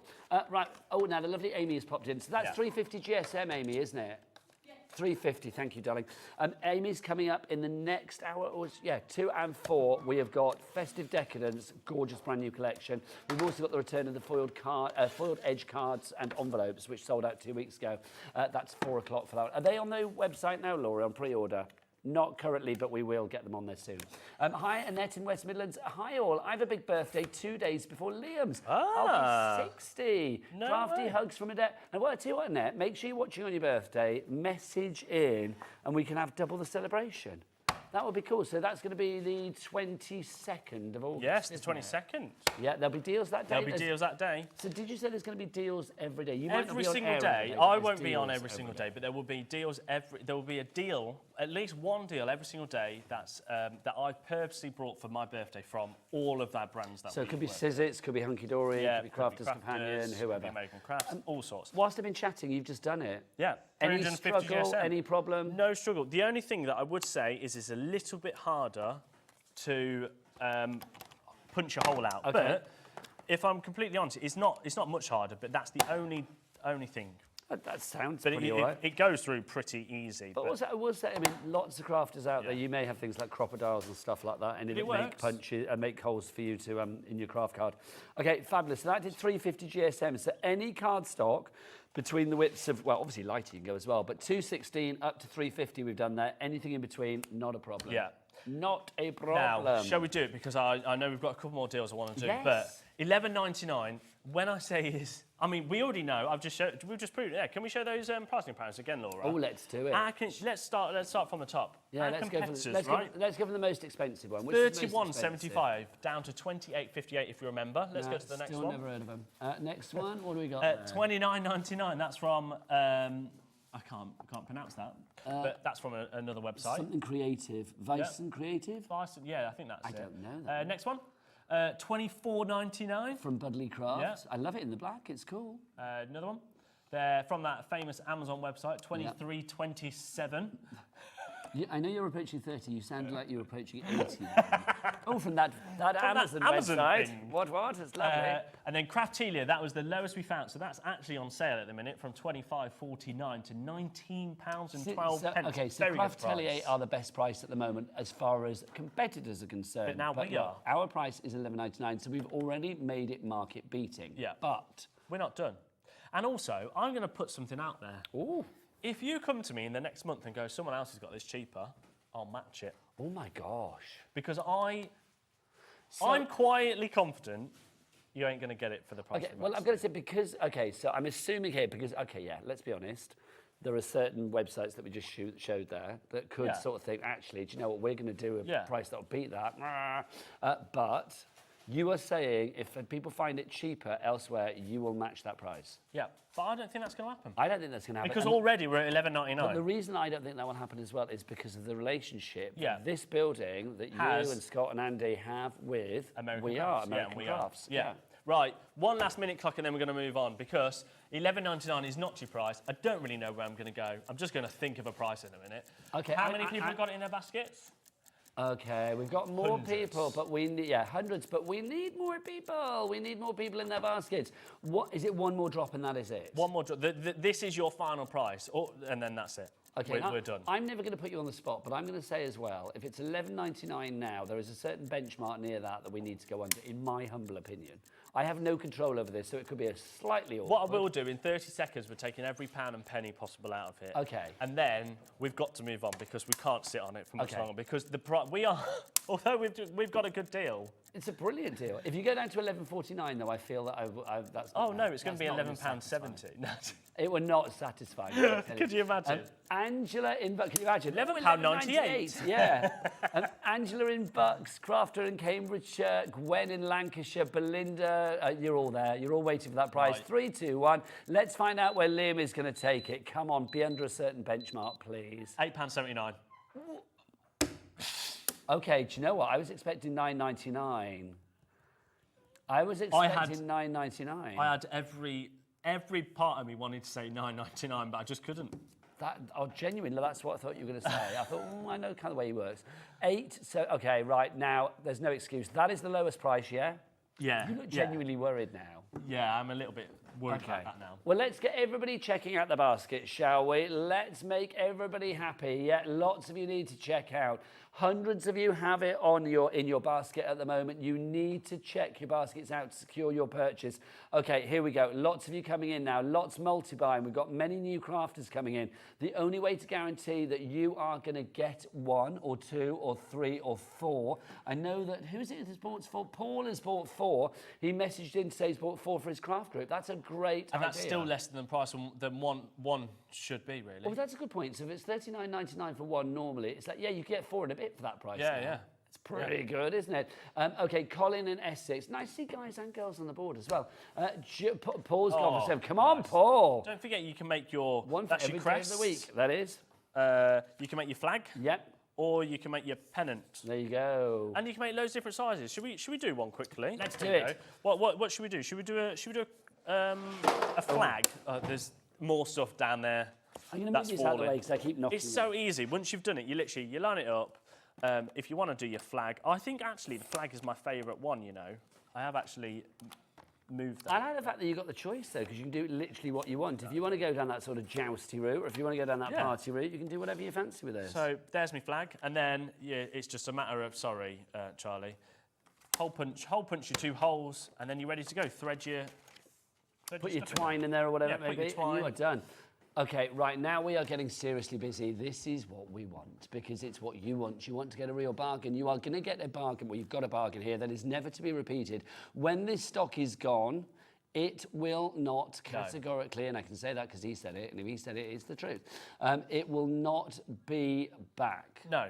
Right, oh, now the lovely Amy has popped in. So that's 350 GSM, Amy, isn't it? 350, thank you, darling. Amy's coming up in the next hour, or 2 and 4. We have got Festive Decadence, gorgeous brand new collection. We've also got the return of the foiled edge cards and envelopes, which sold out 2 weeks ago. That's 4 o'clock for that. Are they on the website now, Laura, on pre-order? Not currently, but we will get them on there soon. Hi, Annette in West Midlands. Hi, all. I have a big birthday 2 days before Liam's. I'll be 60. No Drafty way. hugs from Annette. And what I tell you what, Annette, make sure you're watching on your birthday, message in, and we can have double the celebration. That would be cool. So that's going to be the 22nd of August. Yes, the isn't it? 22nd. Yeah, there'll be deals that day. There'll be deals that day. So did you say there's going to be deals every day? You might not Every be on single air day. every but I there's won't be on deals every single day, but there will be deals there will be a deal, at least one deal every single day that's that I've purposely brought for my birthday from all of that brands that So we it could be work Scissors, it could be Hunkydory, Yeah, it could be Crafters Companion, Crafters, whoever. could be American Crafts, all sorts. Whilst I've been chatting, you've just done it. Yeah. Any 350 struggle, GSM. any problem? No struggle. The only thing that I would say is it's a little bit harder to punch a hole out. Okay. But if I'm completely honest, it's not much harder, but that's the only thing. That sounds But pretty all right. it goes through pretty easy. But also, I will say, I mean, lots of crafters out there, you may have things like crocodiles and stuff like that, and It it make works. punches, make holes for you to in your craft card. Okay, fabulous. So that did 350 GSM. So any card stock between the widths of, well, obviously lighter you can go as well, but 216 up to 350 we've done there. Anything in between, not a problem. Yeah. Not a problem. Now, shall we do it? Because I know we've got a couple more deals I want to do. Yes. But $11.99, when I say is, I mean, we already know. We've just proved it. Yeah. Can we show those pricing patterns again, Laura? Oh, let's do it. Let's start from the top. Yeah, Our let's go for competitors, right? let's go for the most expensive one. Which is the most expensive? $31.75 down to $28.58 if you remember. Let's go to the next still one. never heard of them. Next one, what do we got there? $29.99. That's from I can't pronounce that, but that's from another website. Something creative. Weissen Creative? Yeah, I think that's it. I don't know that. Next one, $24.99. From Budley Crafts. I love it in the black, it's cool. Another one, They're from that famous Amazon website, 2327. I know you're approaching 30. You sound like you're approaching 80. Oh, from that Amazon website. thing. What? It's lovely. And then Craftelia, that was the lowest we found. So that's actually on sale at the minute from £25.49 to £19.12. Okay, so Very good Craftelia price. are the best price at the moment as far as competitors are concerned. But now we are. Our price is £11.99, so we've already made it market beating. Yeah. But We're not done. And also, I'm going to put something out there. ooh, If you come to me in the next month and go, someone else has got this cheaper, I'll match it. oh my gosh. Because I'm quietly confident you ain't going to get it for the price. Okay, of well, most. I'm going to say because, okay, so I'm assuming here, because, okay, yeah, let's be honest. There are certain websites that we just showed there that could sort of think, actually, do you know what, we're going to do a price that'll beat that. But you are saying if people find it cheaper elsewhere, you will match that price. Yeah, but I don't think that's going to happen. I don't think that's going to happen. Because And- already we're at But the £11.99. reason I don't think that will happen as well is because of the relationship Yeah. that this building that Has you and Scott and Andy have with American American Crafts. Crafts. Yeah. Right, one last minute clock and then we're going to move on because £11.99 is not your price. I don't really know where I'm going to go. I'm just going to think of a price in a minute. Okay, How many people have got it in their baskets? Okay, we've got more Hundreds. people, but we need, hundreds, but we need more people. We need more people in their baskets. What is it? One more drop and that is it. One more. This is your final price, and then that's it. Okay, we're done. I'm never going to put you on the spot, but I'm going to say as well, if it's £11.99 now, there is a certain benchmark near that we need to go under, in my humble opinion. I have no control over this, so it could be a slightly awkward. What I will do in 30 seconds, we're taking every pound and penny possible out of it. Okay. And then we've got to move on because we can't sit on it for much Okay. longer because we are, although we've got a good deal. It's a brilliant deal. If you go down to £11.49, though, I feel that that's. Oh no, it's going to be that's not really £11.70. It were not satisfying. Could you imagine? Angela in Bucks, can you imagine? £11.98. Yeah. Angela in Bucks, Crafter in Cambridgeshire, Gwen in Lancashire, Belinda, you're all there. You're all waiting for that price. Right. 3, 2, 1. Let's find out where Liam is going to take it. Come on, be under a certain benchmark, please. £8.79. Okay, do you know what? I was expecting £9.99. I was expecting £9.99. I had every part of me wanted to say £9.99, but I just couldn't. Genuinely, that's what I thought you were going to say. I thought, I know kind of the way he works. 8, so, okay, right, now, there's no excuse. That is the lowest price, yeah? Yeah. You look genuinely worried now. Yeah, I'm a little bit worried about that now. Well, let's get everybody checking out the basket, shall we? Let's make everybody happy. Yeah, lots of you need to check out. Hundreds of you have it in your basket at the moment. You need to check your baskets out to secure your purchase. Okay, here we go. Lots of you coming in now. Lots multi-buying. We've got many new crafters coming in. The only way to guarantee that you are going to get 1 or 2 or 3 or 4. I know that, who is it that's bought 4? Paul has bought 4. He messaged in to say he's bought 4 for his craft group. That's a great idea. And that's still less than the price than one should be, really. Well, that's a good point. So if it's $39.99 for 1 normally, it's like, yeah, you get 4 and a bit for that price. Yeah, now. yeah. It's pretty good, isn't it? Okay, Colin in Essex. Nice to see guys and girls on the board as well. Paul's gone for 7. Come on, Paul. Don't forget you can make your... One for that's every your day of crest. the week. That is. You can make your flag. Yep. Or you can make your pennant. There you go. And you can make loads of different sizes. Should we do one quickly? Let's do There you it. go. What should we do? Should we do a flag? There's more stuff down there. I'm going to move these out of the way because I keep knocking It's so easy. Once you've done it, you line it up. If you want to do your flag, I think actually the flag is my favourite one, you know. I have actually moved that. I like the fact that you've got the choice, though, because you can do literally what you want. If you want to go down that sort of jousty route, or if you want to go down that party route, you can do whatever you fancy with this. So there's my flag, and then it's just a matter of, sorry, Charlie, hole punch your 2 holes, and then you're ready to go. Thread your Put your twine in there or whatever Yeah, it may put your be, twine. and you are done. Okay, right, now we are getting seriously busy. This is what we want, because it's what you want. You want to get a real bargain. You are going to get a bargain. Well, you've got a bargain here that is never to be repeated. When this stock is gone, it will not categorically, and I can say that because he said it, and if he said it, it's the truth. It will not be back. No.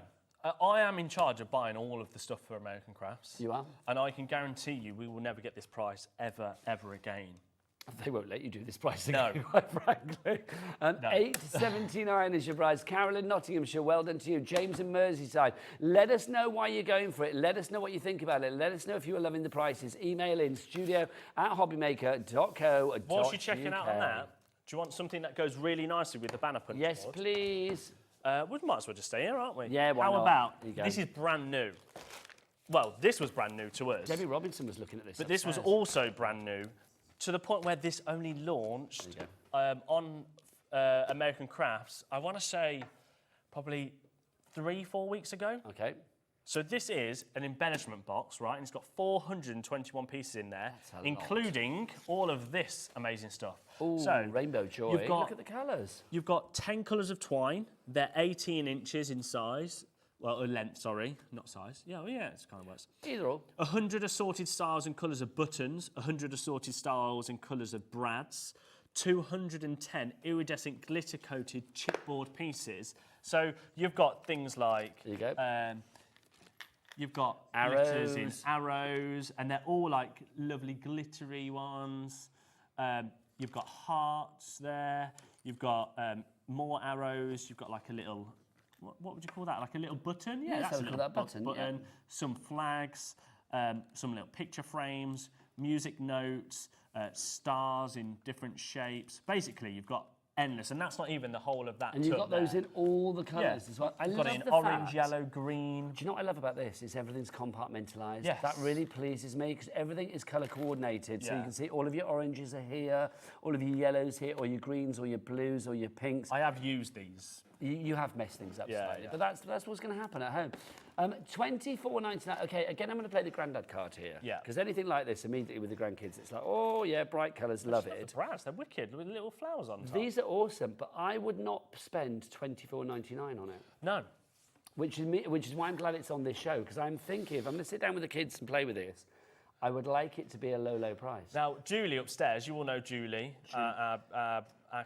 I am in charge of buying all of the stuff for American Crafts. You are? And I can guarantee you we will never get this price ever again. They won't let you do this price No. again, quite frankly. $8.79 is your price. Carol in Nottinghamshire, well done to you. James in Merseyside, let us know why you're going for it. Let us know what you think about it. Let us know if you are loving the prices. Email in studio@hobbymaker.co.uk. Whilst you're checking out on that, Do you want something that goes really nicely with the banner punch Yes, board? please. We might as well just stay here, aren't we? Yeah, why How not? about, There you go. this is brand new. Well, this was brand new to us. Debbie Robinson was looking at this. But this was upstairs. also brand new to the point where this only launched on American Crafts, I want to say probably 3-4 weeks ago. Okay. So this is an embellishment box, right? And it's got 421 pieces in there, That's a including all of this amazing stuff. Ooh, so rainbow joy. you've got- Look at the colours. You've got 10 colours of twine. They're 18 inches in size. Well, length, sorry, not size. Yeah, well, yeah, it's kind of works. Either or. 100 assorted styles and colours of buttons, 100 assorted styles and colours of brads, 210 iridescent glitter-coated chipboard pieces. So you've got things like... There you go. You've got Arrows. glitters in arrows, and they're all like lovely glittery ones. You've got hearts there. You've got more arrows. You've got like a little... What would you call that? Like a little button? Yeah, Yes, that's I a would little call that button, yeah. Some flags, some little picture frames, music notes, stars in different shapes. Basically, you've got endless, and that's not even the whole of that. And you've tub got those there. in all the colours as well. I You've love got it in the orange, fact- yellow, green. Do you know what I love about this? Is everything's compartmentalised. Yes. That really pleases me because everything is colour coordinated. So you Yeah. can see all of your oranges are here, all of your yellows here, or your greens, or your blues, or your pinks. I have used these. You have messed things up Yeah, slightly, yeah. but that's what's going to happen at home. $24.99. Okay, again, I'm going to play the granddad card here. Yeah. Because anything like this, immediately with the grandkids, it's like, oh yeah, bright colours, love it. The brass, they're wicked with little flowers on top. These are awesome, but I would not spend $24.99 on it. No. Which is why I'm glad it's on this show, because I'm thinking if I'm going to sit down with the kids and play with this, I would like it to be a low, low price. Now, Julie upstairs, you all know Julie, our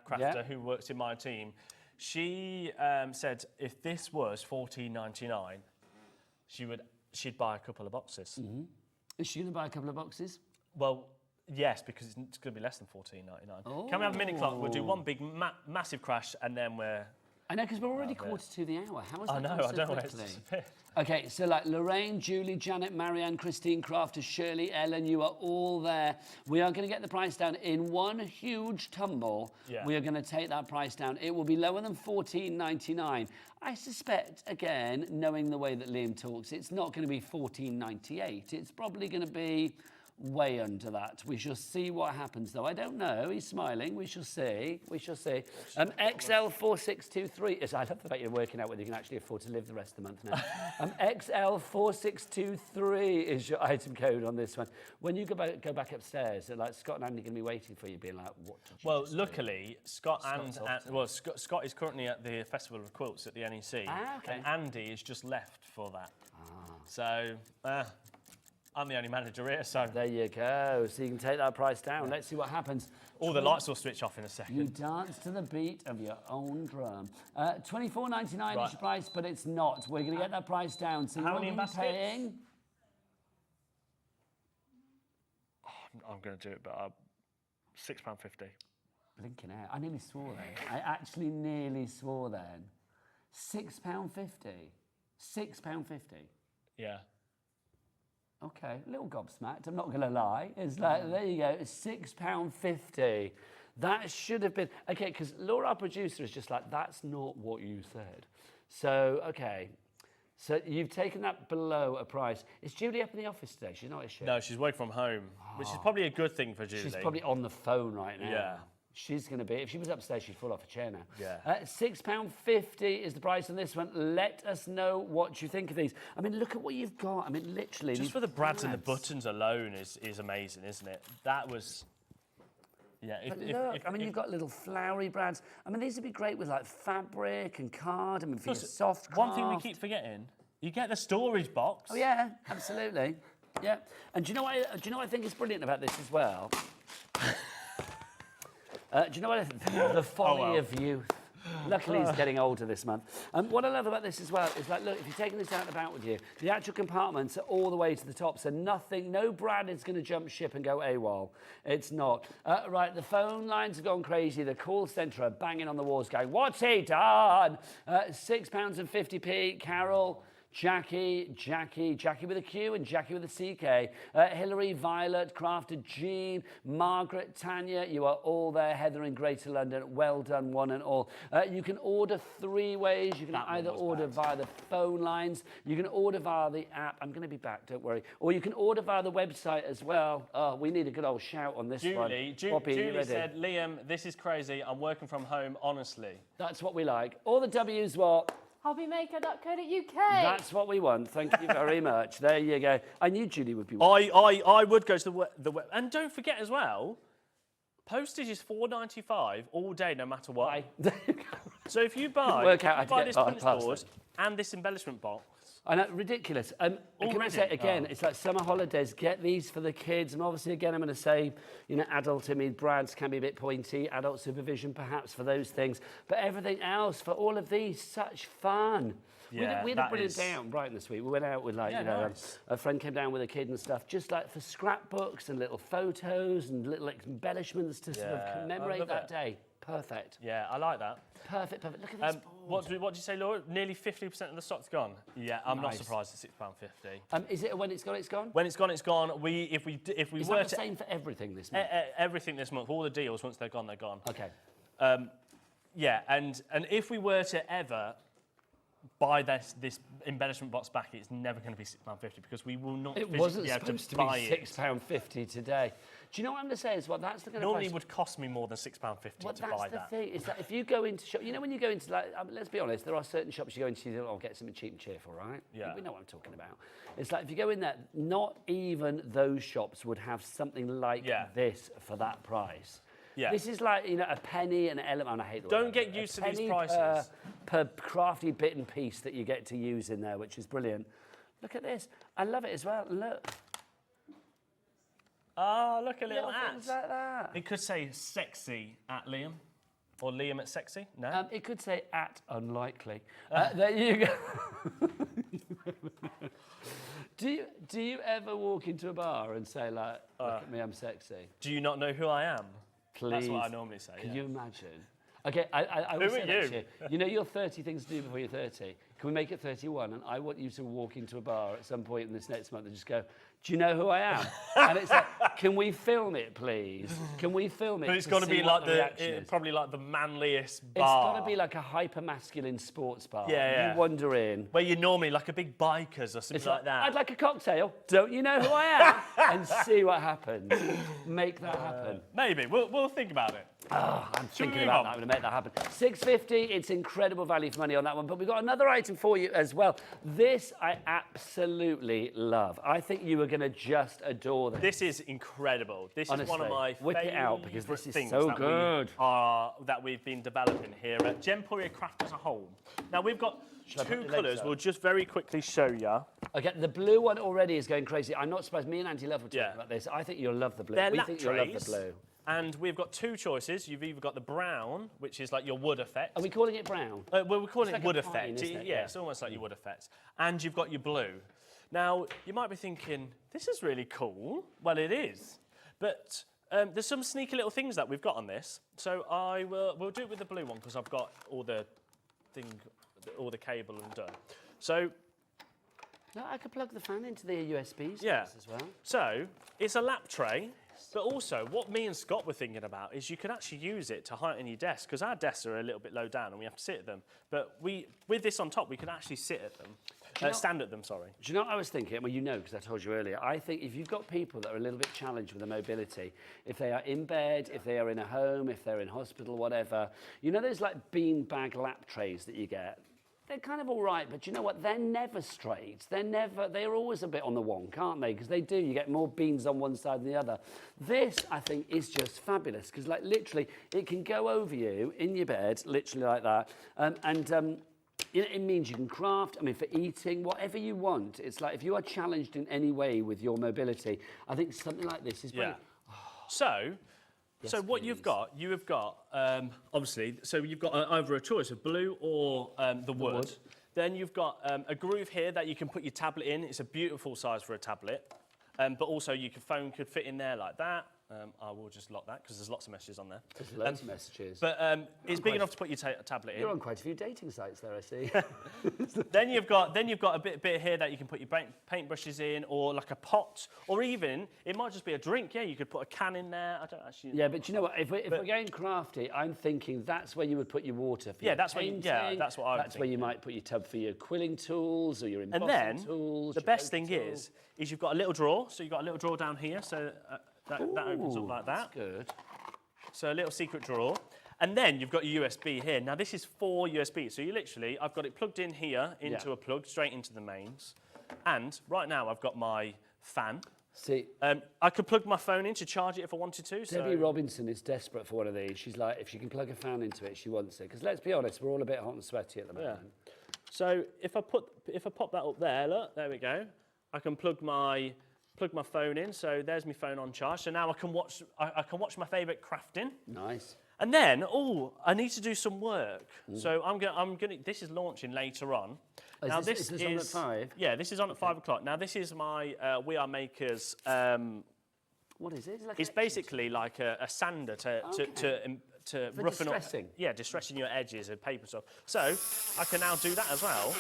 crafter Yeah. who works in my team. She said if this was $14.99, she'd buy a couple of boxes. Mm-hmm. Is she going to buy a couple of boxes? Well, yes, because it's going to be less than $14.99. Can we have a mini clock? We'll do one big, massive crash, and then we're... I know, because we're already quarter to the hour. How has I that know, gone I so don't know where it's quickly? disappeared. Okay, so like Lorraine, Julie, Janet, Marianne, Christine, Crafter, Shirley, Ellen, you are all there. We are going to get the price down in one huge tumble. Yeah. We are going to take that price down. It will be lower than $14.99. I suspect, again, knowing the way that Liam talks, it's not going to be $14.98. It's probably going to be way under that. We shall see what happens, though. I don't know. He's smiling. We shall see. We shall see. XL4623. Yes, I love the fact you're working out whether you can actually afford to live the rest of the month now. XL4623 is your item code on this one. When you go back upstairs, like Scott and Andy are going to be waiting for you, being like, "What did you Well, just do?" luckily, Scott Scott is currently at the Festival of Quilts at the NEC, Ah, okay. and Andy has just left for that. So I'm the only manager here, so There you go. So you can take that price down. Let's see what happens. all the lights will switch off in a second. You dance to the beat of your own drum. $24.99 Right. is your price, but it's not. We're going to get that price down. So How you're many going to be baskets? paying... I'm going to do it, but £6.50. Blinking out. I nearly swore then. I actually nearly swore then. £6.50. £6.50. Yeah. Okay, a little gobsmacked, I'm not going to lie. It's like, there you go, £6.50. That should have been... Okay, because Laura, our producer, is just like, that's not what you said. So, okay. So you've taken that below a price. Is Julie up in the office today? She's not, is she? No, she's away from home, which is probably a good thing for Julie. She's probably on the phone right now. Yeah. She's going to be... If she was upstairs, she'd fall off a chair now. Yeah. £6.50 is the price on this one. Let us know what you think of these. I mean, look at what you've got. I mean, literally... Just these for the brads and the brads. buttons alone is amazing, isn't it? That was... Yeah, But look, I mean, you've got little flowery brads. I mean, these would be great with like fabric and cardamom for your Plus, soft craft. one thing we keep forgetting, you get the storage box. Oh yeah, absolutely. Yeah. And do you know what I think is brilliant about this as well? Do you know what the folly of youth? Luckily, he's getting older this month. What I love about this as well is like, look, if you're taking this out and about with you, the actual compartments are all the way to the top, so no brand is going to jump ship and go AWOL. It's not. Right, the phone lines have gone crazy. The call centre are banging on the walls going, what's he done? £6.50. Carol, Jackie with a Q and Jackie with a CK, Hillary, Violet, Crafted, Jean, Margaret, Tanya, you are all there. Heather in Greater London, well done one and all. You can order 3 ways. You can either order via the phone lines, you can order via the app. I'm going to be back, don't worry. Or you can order via the website as well. Oh, we need a good old shout on this one. Julie said, Liam, this is crazy. I'm working from home, honestly. That's what we like. All the W's what? Hobbymaker.co.uk. That's what we want. Thank you very much. There you go. I knew Julie would be. I would go to the web. And don't forget as well, postage is $4.95 all day, no matter what. So if you buy, this punch board and this embellishment box. I know, ridiculous. Can I say again, it's like summer holidays, get these for the kids. And obviously, again, I'm going to say, you know, adult image brands can be a bit pointy, adult supervision perhaps for those things. But everything else, for all of these, such fun. Yeah, we had a brilliant day out in Brighton this week. We went out with a friend came down with a kid and stuff, just like for scrapbooks and little photos and little embellishments to sort of commemorate that day. Perfect. Yeah, I like that. Perfect. Look at this board. What did you say, Laura? Nearly 50% of the stock's gone. Yeah, I'm not surprised at £6.50. Is it when it's gone, it's gone? When it's gone, it's gone. If we is were that the same for everything this month? Everything this month, all the deals, once they're gone, they're gone. Okay. Yeah, and if we were to ever buy this embellishment box back, it's never going to be £6.50 because we will not. It wasn't be able supposed to to be buy £6.50 today. Do you know what I'm going to say as well? That's the kind Normally of price. would cost me more than £6.50 to buy that. That's the thing. Is that if you go into shop, you know, when you go into let's be honest, there are certain shops you go into, you get something cheap and cheerful, right? Yeah. We know what I'm talking about. It's like if you go in there, not even those shops would have something like this for that price. Yeah. This is like, you know, a penny an element. I hate the Don't get used to these prices. Per crafty bit and piece that you get to use in there, which is brilliant. Look at this. I love it as well. Look. Oh, look, a little at. Things like that. It could say sexy at Liam. Or Liam at sexy. No? It could say at unlikely. There you go. Do you ever walk into a bar and say, like, look at me, I'm sexy? Do you not know who I am? Please. That's what I normally say. Can you imagine? Okay, I will say that to you. You know your 30 things to do before you're 30. Can we make it 31? And I want you to walk into a bar at some point in this next month and just go, do you know who I am? And it's like, can we film it, please? Can we film it? But it's got to be like probably like the manliest bar. It's got to be like a hyper-masculine sports bar. Yeah. You wander in. Where you're normally like a big bikers or something like that. I'd like a cocktail. Don't you know who I am? And see what happens. Make that happen. Maybe. We'll think about it. Oh, I'm thinking about that. I'm going to make that happen. $6.50. It's incredible value for money on that one. But we've got another item for you as well. This I absolutely love. I think you are going to just adore this. This is incredible. This is one of my whip it out because this is things so good. That we've been developing here at Gemporia Craft as a whole. Now we've got two colours. We'll just very quickly show you. Okay, the blue one already is going crazy. I'm not surprised. Me and Auntie Love were talking about this. I think you'll love the blue. They're we think you'll love the blue. And we've got two choices. You've either got the brown, which is like your wood effect. Are we calling it brown? Well, we're calling it like wood pine, effect. isn't it? Yeah, it's almost like your wood effect. And you've got your blue. Now, you might be thinking, this is really cool. Well, it is. But there's some sneaky little things that we've got on this. So we'll do it with the blue one because I've got all the cable and done. So. No, I could plug the fan into the USBs as well. So it's a lap tray. But also, what me and Scott were thinking about is you could actually use it to heighten your desk, because our desks are a little bit low down and we have to sit at them. But with this on top, we can actually sit at them, stand at them, sorry. Do you know what I was thinking? Well, you know, because I told you earlier. I think if you've got people that are a little bit challenged with their mobility, if they are in bed, if they are in a home, if they're in hospital, whatever, you know those like beanbag lap trays that you get? They're kind of all right, but you know what? They're never straight. They're always a bit on the wonk, aren't they? Because they do. You get more beans on one side than the other. This, I think, is just fabulous because, like, literally, it can go over you in your bed, literally like that. It means you can craft, I mean, for eating, whatever you want. It's like if you are challenged in any way with your mobility, I think something like this is brilliant. Yeah. So what you've got, obviously, so you've got either a choice of blue or the wood. Then you've got a groove here that you can put your tablet in. It's a beautiful size for a tablet. But also your phone could fit in there like that. I will just lock that because there's lots of messages on there. There's loads of messages. But it's big enough to put your tablet in. You're on quite a few dating sites there, I see. Then you've got a bit here that you can put your paintbrushes in, or like a pot, or even it might just be a drink. Yeah, you could put a can in there. I don't actually. Yeah, but you know what? If we're going crafty, I'm thinking that's where you would put your water for your that's painting. that's what I would That's where you might put your tub for your quilling tools or your embossing And then tools. the best thing is you've got a little drawer. So you've got a little drawer down here. So that opens up like that. That's good. So a little secret drawer. And then you've got your USB here. Now this is 4 USB. So I've got it plugged in here into a plug straight into the mains. And right now I've got my fan. See, I could plug my phone in to charge it if I wanted to. Debbie Robinson is desperate for one of these. She's like, if she can plug a fan into it, she wants it. Because let's be honest, we're all a bit hot and sweaty at the moment. So if I pop that up there, look, there we go. I can plug my phone in. So there's my phone on charge. So now I can watch my favourite crafting. Nice. And then, I need to do some work. So I'm gonna. This is launching later on. Now Is this on at 5? Yeah, this is on at 5 o'clock. Now this is my We Are Makers. What is it? It's basically like a sander to roughen distressing. up. Yeah, distressing your edges and paper stuff. So I can now do that as well.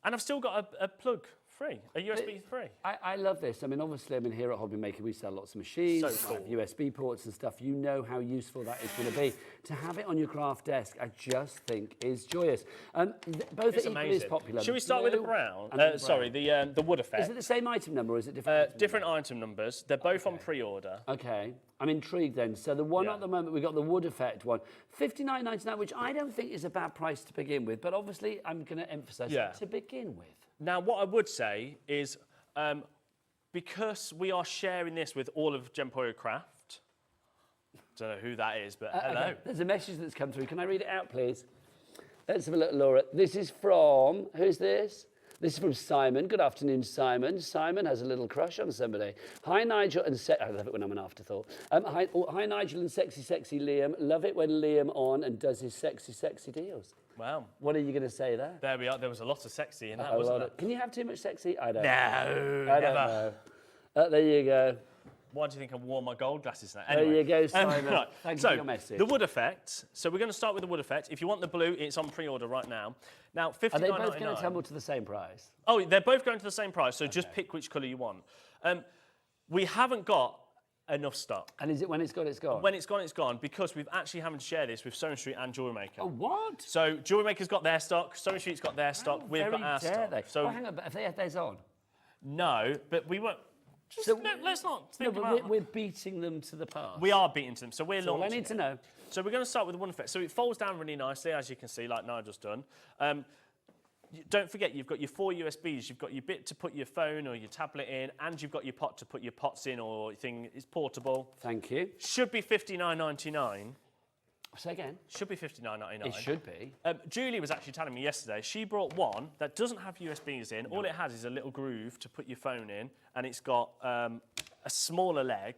And I've still got a plug free, a USB free. I love this. I mean, obviously, here at Hobby Maker, we sell lots of machines, So cool. USB ports and stuff. You know how useful that is going to be. To have it on your craft desk, I just think is joyous. Both It's are equally as amazing. popular. Should we start with the brown? Sorry, the wood effect. Is it the same item number or is it different? Different item numbers. They're both on pre-order. Okay, I'm intrigued then. So the one at the moment, we've got the wood effect one, $59.99, which I don't think is a bad price to begin with, but obviously I'm going to emphasise to begin with. Now, what I would say is, because we are sharing this with all of Gemporio Craft, don't know who that is, but hello. Okay. There's a message that's come through. Can I read it out, please? Let's have a look, Laura. This is from, who's this? This is from Simon. Good afternoon, Simon. Simon has a little crush on somebody. Hi, Nigel and I love it when I'm an afterthought. Hi, Nigel and sexy Liam. Love it when Liam on and does his sexy deals. Wow. What are you going to say there? There we are. There was a lot of sexy in that, wasn't there? Can you have too much sexy? I don't No, know. I don't never. know. There you go. Why do you think I wore my gold glasses now? There you go, Simon. Right. Thank you for your message. The wood effect. So we're going to start with the wood effect. If you want the blue, it's on pre-order right now. Now, $59.99. Are they both going to tumble to the same price? Oh, they're both going to the same price, so just pick which colour you want. We haven't got enough stock. And is it when it's gone, it's gone? When it's gone, it's gone, because we've actually having to share this with Sewing Street and Jewellery Maker. Oh, what? So Jewellery Maker's got their stock, Sewing Street's got their stock, we've got our stock. They? So hang on, but have they had theirs on? no, but we won't. Let's not think about. We're beating them to the past. We are beating them, so we're That's all I launching need to know. So we're going to start with the one effect. So it folds down really nicely, as you can see, like Nigel's done. Don't forget, you've got your 4 USBs. You've got your bit to put your phone or your tablet in, and you've got your pot to put your pots in, or your thing. It's portable. Thank you. Should be $59.99. Say again. Should be $59.99. It should be. Julie was actually telling me yesterday, she brought one that doesn't have USBs in. All it has is a little groove to put your phone in, and it's got a smaller leg,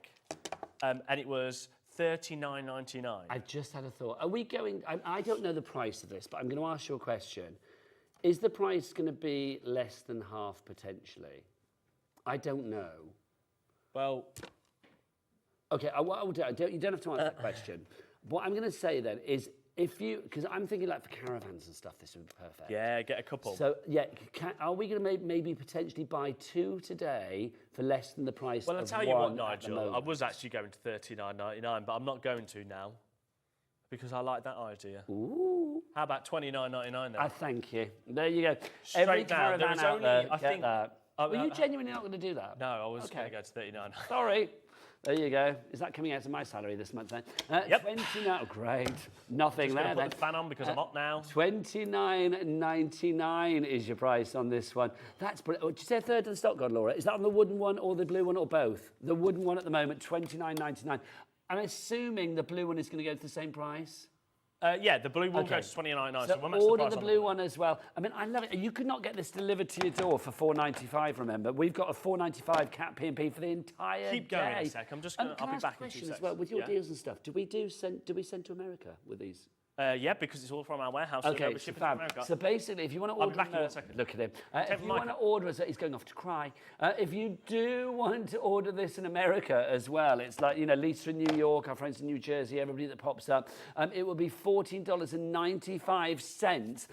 and it was $39.99. I just had a thought. Are we going... I don't know the price of this, but I'm going to ask you a question. Is the price going to be less than half, potentially? I don't know. Well... Okay, you don't have to answer that question. What I'm going to say then is, if you... Because I'm thinking like for caravans and stuff, this would be perfect. Yeah, get a couple. So, yeah, are we going to maybe potentially buy 2 today for less than the price of one? Well, I'll tell you what, Nigel, I was actually going to $39.99, but I'm not going to now because I like that idea. Ooh. How about $29.99 then? Thank you. There you go. Straight Every down. caravan There out is there, only, I get think, that. Were you genuinely not going to do that? No, I was going to go to $39. Sorry. There you go. Is that coming out of my salary this month then? Yep. 29. Oh, great. Nothing Just there going to then. put the fan on because I'm hot now. $29.99 is your price on this one. That's brilliant. Did you say a third of the stock gone, Laura? Is that on the wooden one or the blue one or both? The wooden one at the moment, $29.99. I'm assuming the blue one is going to go to the same price. Yeah, the blue one goes to $29.99. So we'll match the order price the on blue one as well. I mean, I love it. You could not get this delivered to your door for $4.95. Remember, we've got a $4.95 cat P&P for the entire Keep day. going a sec. I'm just going to. I'll be back in 2 seconds. As well with your deals and stuff. Do we send to America with these? Yeah, because it's all from our warehouse. So Okay, we're so shipping to fab. America. So basically, if you want to I'll be order, back in 1 second. look at him. Take If you the mic want to off. order us, he's going off to cry. If you do want to order this in America as well, it's like, you know, Lisa in New York, our friends in New Jersey, everybody that pops up, it will be $14.95,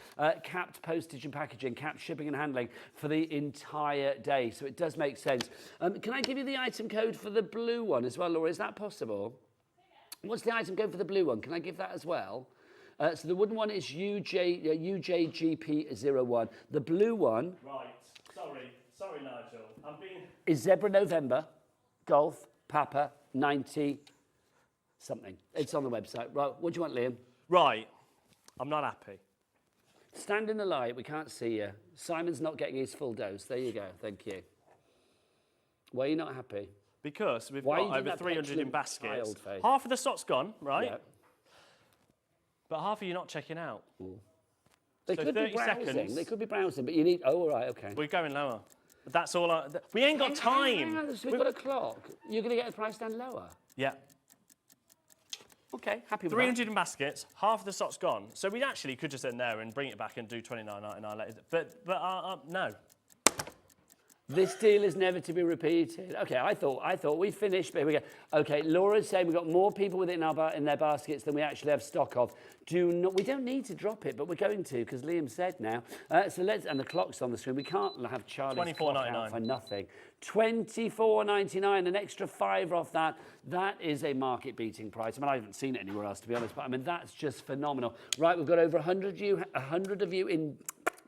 capped postage and packaging, capped shipping and handling for the entire day. So it does make sense. Can I give you the item code for the blue one as well, Laura? Is that possible? What's the item code for the blue one? Can I give that as well? So the wooden one is UJGP01. The blue one Right. Sorry, Nigel. I'm being... is Zebra November, Golf, Papa, 90 something. It's on the website. Right, what do you want, Liam? Right. I'm not happy. Stand in the light, we can't see you. Simon's not getting his full dose. There you go, thank you. Why are you not happy? Because we've Why are you got doing over that 300 in petulant baskets. child face? Half of the stock's gone, right? Yeah. But half of you not checking out. They So could be 30 browsing. seconds. They could be browsing, but you need... Oh, all right, okay. We're going lower. That's all we ain't got Hang time. on, so we've got a clock. You're going to get the price down lower? Yeah. Okay, happy with 300 in baskets, half of the stock's gone. So we actually could just end there and bring it back and do $29.99 later. But no. This deal is never to be repeated. Okay, I thought we finished. But here we go. Okay, Laura's saying we've got more people within in their baskets than we actually have stock of. We don't need to drop it, but we're going to because Liam said now. So let's, and the clock's on the screen. We can't have Charlie's clock out for nothing. $24.99, an extra $5 off that. That is a market-beating price. I mean, I haven't seen it anywhere else, to be honest, but I mean, that's just phenomenal. Right, we've got over 100 of you in...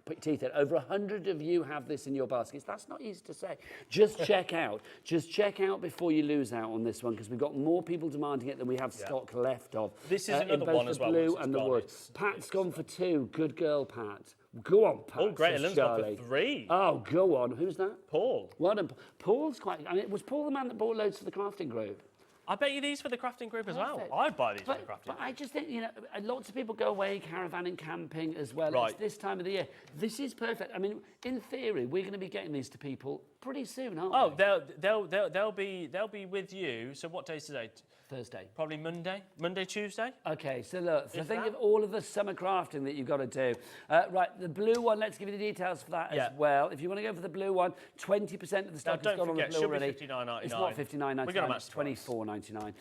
Put your teeth in. Over 100 of you have this in your baskets. That's not easy to say. Just check out. Just check out before you lose out on this one because we've got more people demanding it than we have stock left of. This is another in both one the as well. blue and the wood. Pat's gone for 2. Good girl, Pat. Go on, Pat. Oh, great. says Ellen's gone Charlie. for 3. Oh, go on. Who's that? Paul. Well done. Paul's quite... I mean, was Paul the man that bought loads for the crafting group? I bet you these for the crafting group as well. Perfect. I'd buy these for the crafting But group. I just think, you know, lots of people go away caravanning, camping as well. Right. It's this time of the year. This is perfect. I mean, in theory, we're going to be getting these to people pretty soon, aren't Oh, we? they'll be with you. So what day is today? Thursday. Probably Monday, Tuesday. Okay, so look, so If think that- of all of the summer crafting that you've got to do. Right, the blue one, let's give you the details for that as well. If you want to go for the blue one, 20% of the stock has don't gone on the forget, blue should be already. $59.99. It's not $59.99, We're gonna match it's the price. $24.99.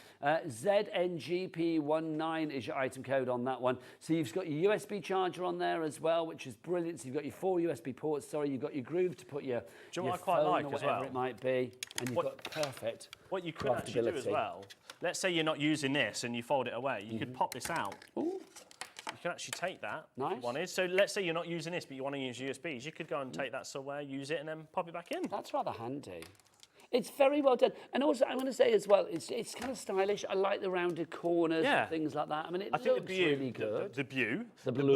ZNGP19 is your item code on that one. So you've got your USB charger on there as well, which is brilliant. So you've got your 4 USB ports, you've got your groove to put your, Do you know your what I quite phone like or as whatever well? it might be, and you've What- got perfect What you could actually do as craftability. well, let's say you're not using this and you fold it away, you could pop this out. Ooh. You can actually take that if Nice. you wanted. So let's say you're not using this, but you want to use USBs. You could go and take that somewhere, use it, and then pop it back in. That's rather handy. It's very well done. And also, I want to say as well, it's kind of stylish. I like the rounded corners Yeah. and things like that. I mean, it I think looks really good. The blue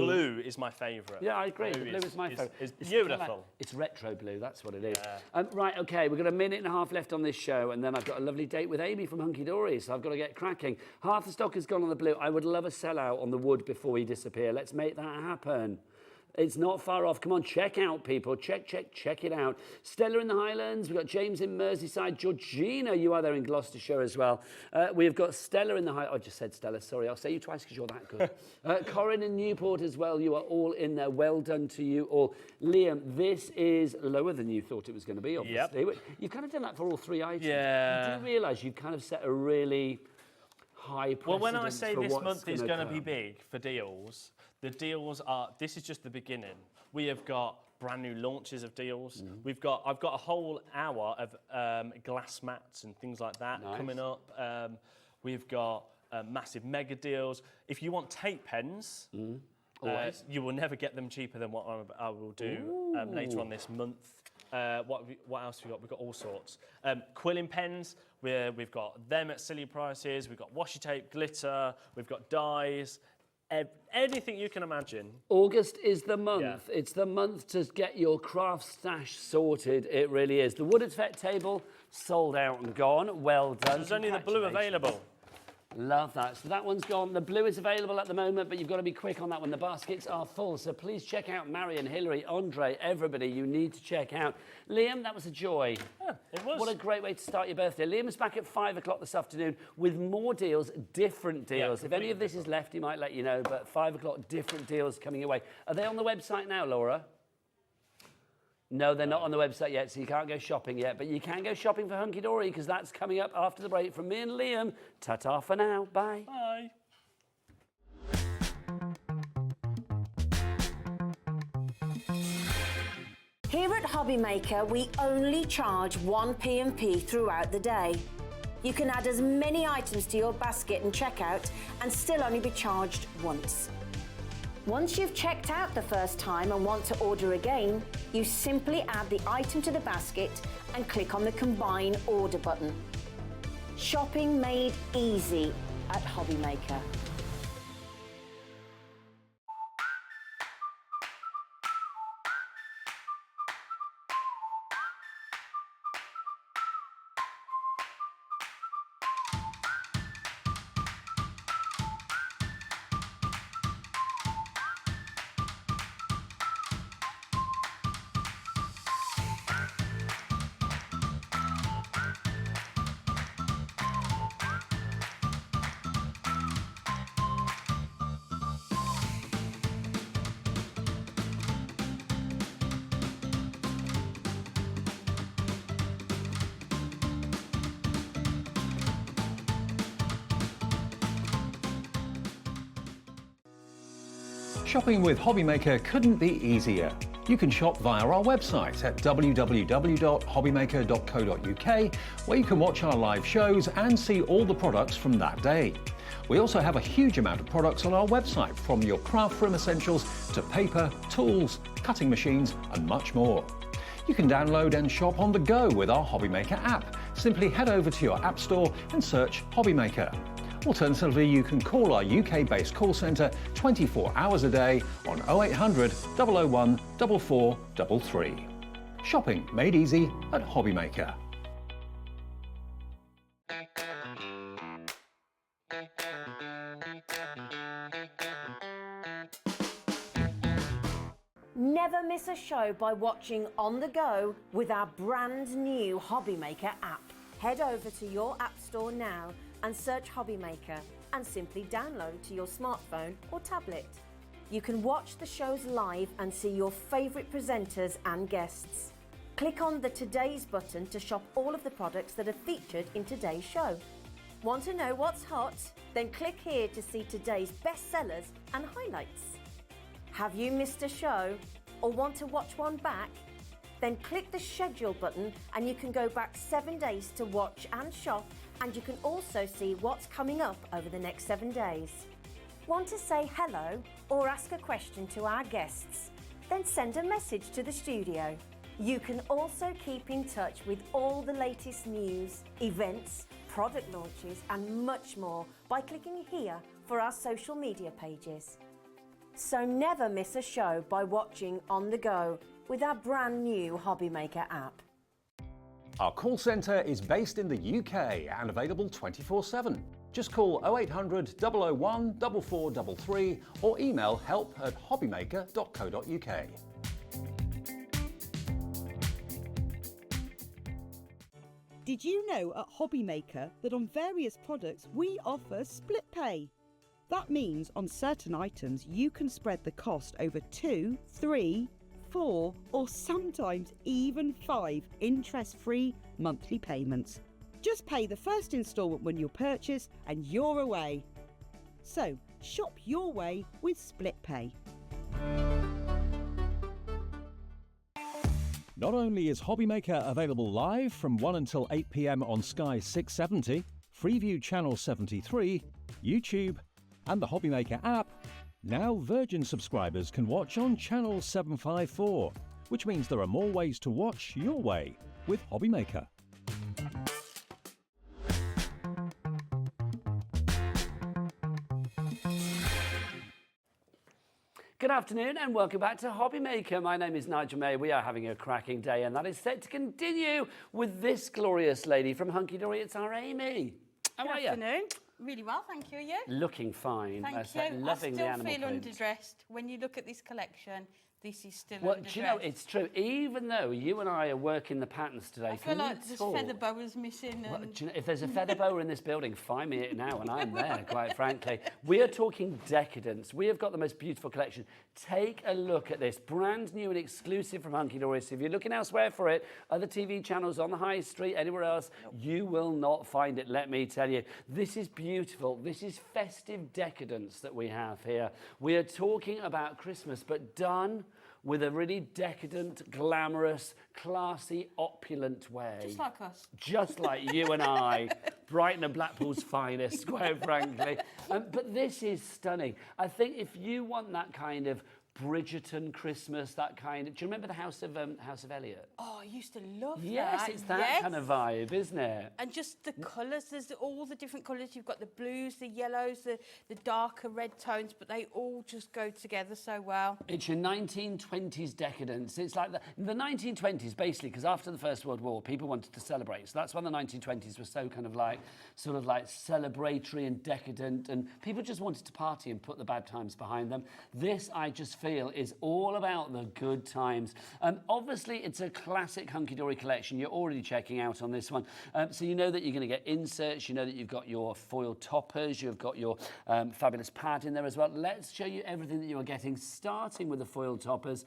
blue. is my favourite. Yeah, I agree. The blue is my favourite. It's kind of beautiful. like- it's retro blue, that's what it is. Yeah. Right, okay, we've got a minute and a half left on this show, and then I've got a lovely date with Amy from Hunkydory, so I've got to get cracking. Half the stock has gone on the blue. I would love a sellout on the wood before we disappear. Let's make that happen. It's not far off. Come on, check out, people. Check it out. Stella in the Highlands. We've got James in Merseyside. Georgina, you are there in Gloucestershire as well. We've got Stella in the Highlands. I just said Stella, sorry. I'll say you twice because you're that good. Corinne in Newport as well. You are all in there. Well done to you all. Liam, this is lower than you thought it was going to be, obviously. You've kind of done that for all 3 items. Yeah. You do realise you've kind of set a really high precedent. Well, when I say for this what's month is gonna going to be come. big for deals, the deals are, this is just the beginning. We have got brand new launches of deals. I've got a whole hour of glass mats and things like that coming up. We've got massive mega deals. If you want tape pens, you will never get them cheaper than what I will do later on this month. What else have we got? We've got all sorts. Quilling pens, we've got them at silly prices. We've got washi tape, glitter. We've got dyes. Anything you can imagine. August is the month. Yeah. It's the month to get your craft stash sorted. It really is. The wooded fet table sold out and gone. Well done. There's only the blue Congratulations. available. Love that. So that one's gone. The blue is available at the moment, but you've got to be quick on that one. The baskets are full. So please check out Marion, Hilary, Andre, everybody you need to check out. Liam, that was a joy. Yeah, it was. What a great way to start your birthday. Liam is back at 5 o'clock this afternoon with more deals, different deals. Yeah, if any of this is left, he might let you know, but 5 o'clock, different deals coming your way. Are they on the website now, Laura? No, they're not on the website yet, so you can't go shopping yet. But you can go shopping for Hunkydory because that's coming up after the break. From me and Liam, ta-ta for now. Bye. Bye. Here at Hobbymaker, we only charge 1 P&P throughout the day. You can add as many items to your basket and checkout and still only be charged once. Once you've checked out the first time and want to order again, you simply add the item to the basket and click on the Combine Order button. Shopping made easy at Hobbymaker. Shopping with Hobbymaker couldn't be easier. You can shop via our website at www.hobbymaker.co.uk, where you can watch our live shows and see all the products from that day. We also have a huge amount of products on our website, from your craft room essentials to paper, tools, cutting machines and much more. You can download and shop on the go with our Hobbymaker app. Simply head over to your app store and search Hobbymaker. Alternatively, you can call our UK-based call centre 24 hours a day on 0800 001 4433. Shopping made easy at Hobbymaker. Never miss a show by watching on the go with our brand new Hobbymaker app. Head over to your app store now and search Hobbymaker and simply download to your smartphone or tablet. You can watch the shows live and see your favourite presenters and guests. Click on the Today's button to shop all of the products that are featured in today's show. Want to know what's hot? Then click here to see today's bestsellers and highlights. Have you missed a show or want to watch one back? Then click the schedule button and you can go back 7 days to watch and shop, and you can also see what's coming up over the next 7 days. Want to say hello or ask a question to our guests? Then send a message to the studio. You can also keep in touch with all the latest news, events, product launches and much more by clicking here for our social media pages. So never miss a show by watching on the go with our brand new Hobbymaker app. Our call centre is based in the UK and available 24/7. Just call 0800 001 4433 or email help@hobbymaker.co.uk. Did you know at Hobbymaker that on various products we offer split pay? That means on certain items you can spread the cost over 2, 3, 4 or sometimes even 5 interest-free monthly payments. Just pay the first instalment when you purchase and you're away. So shop your way with split pay. Not only is Hobbymaker available live from 1 until 8 p.m. on Sky 670, Freeview Channel 73, YouTube and the Hobbymaker app, now Virgin subscribers can watch on Channel 754, which means there are more ways to watch your way with Hobbymaker. Good afternoon and welcome back to Hobbymaker. My name is Nigel May. We are having a cracking day and that is set to continue with this glorious lady from Hunkydory. It's our Amy. How are you? Good afternoon. Really well, thank you. Are you? Looking fine. Thank you. Loving the I animal still feel print. underdressed. When you look at this collection, this is still Well, underdressed. do you know, it's true. Even though you and I are working the patterns today, I feel can like we this talk? feather boa is missing. Well, And... do you know, if there's a feather boa in this building, find me it now and I'm there, quite frankly. We are talking decadence. We have got the most beautiful collection. Take a look at this. Brand new and exclusive from Hunkydory. So if you're looking elsewhere for it, other TV channels on the high street, anywhere else, you will not find it, let me tell you. This is beautiful. This is festive decadence that we have here. We are talking about Christmas, but done with a really decadent, glamorous, classy, opulent way. Just like us. Just like you and I, Brighton and Blackpool's finest, quite frankly. But this is stunning. I think if you want that kind of Bridgerton Christmas, that kind of... Do you remember the House of Elliot? Oh, I used to love that. Yes, it's that kind of vibe, isn't it? And just the colours, there's all the different colours. You've got the blues, the yellows, the darker red tones, but they all just go together so well. It's your 1920s decadence. It's like the 1920s, basically, because after the First World War, people wanted to celebrate. So that's when the 1920s were so kind of like, sort of like celebratory and decadent, and people just wanted to party and put the bad times behind them. This, I just feel, is all about the good times. Obviously, it's a classic Hunkydory collection. You're already checking out on this one. So you know that you're going to get inserts. You know that you've got your foil toppers. You've got your fabulous pad in there as well. Let's show you everything that you are getting, starting with the foil toppers.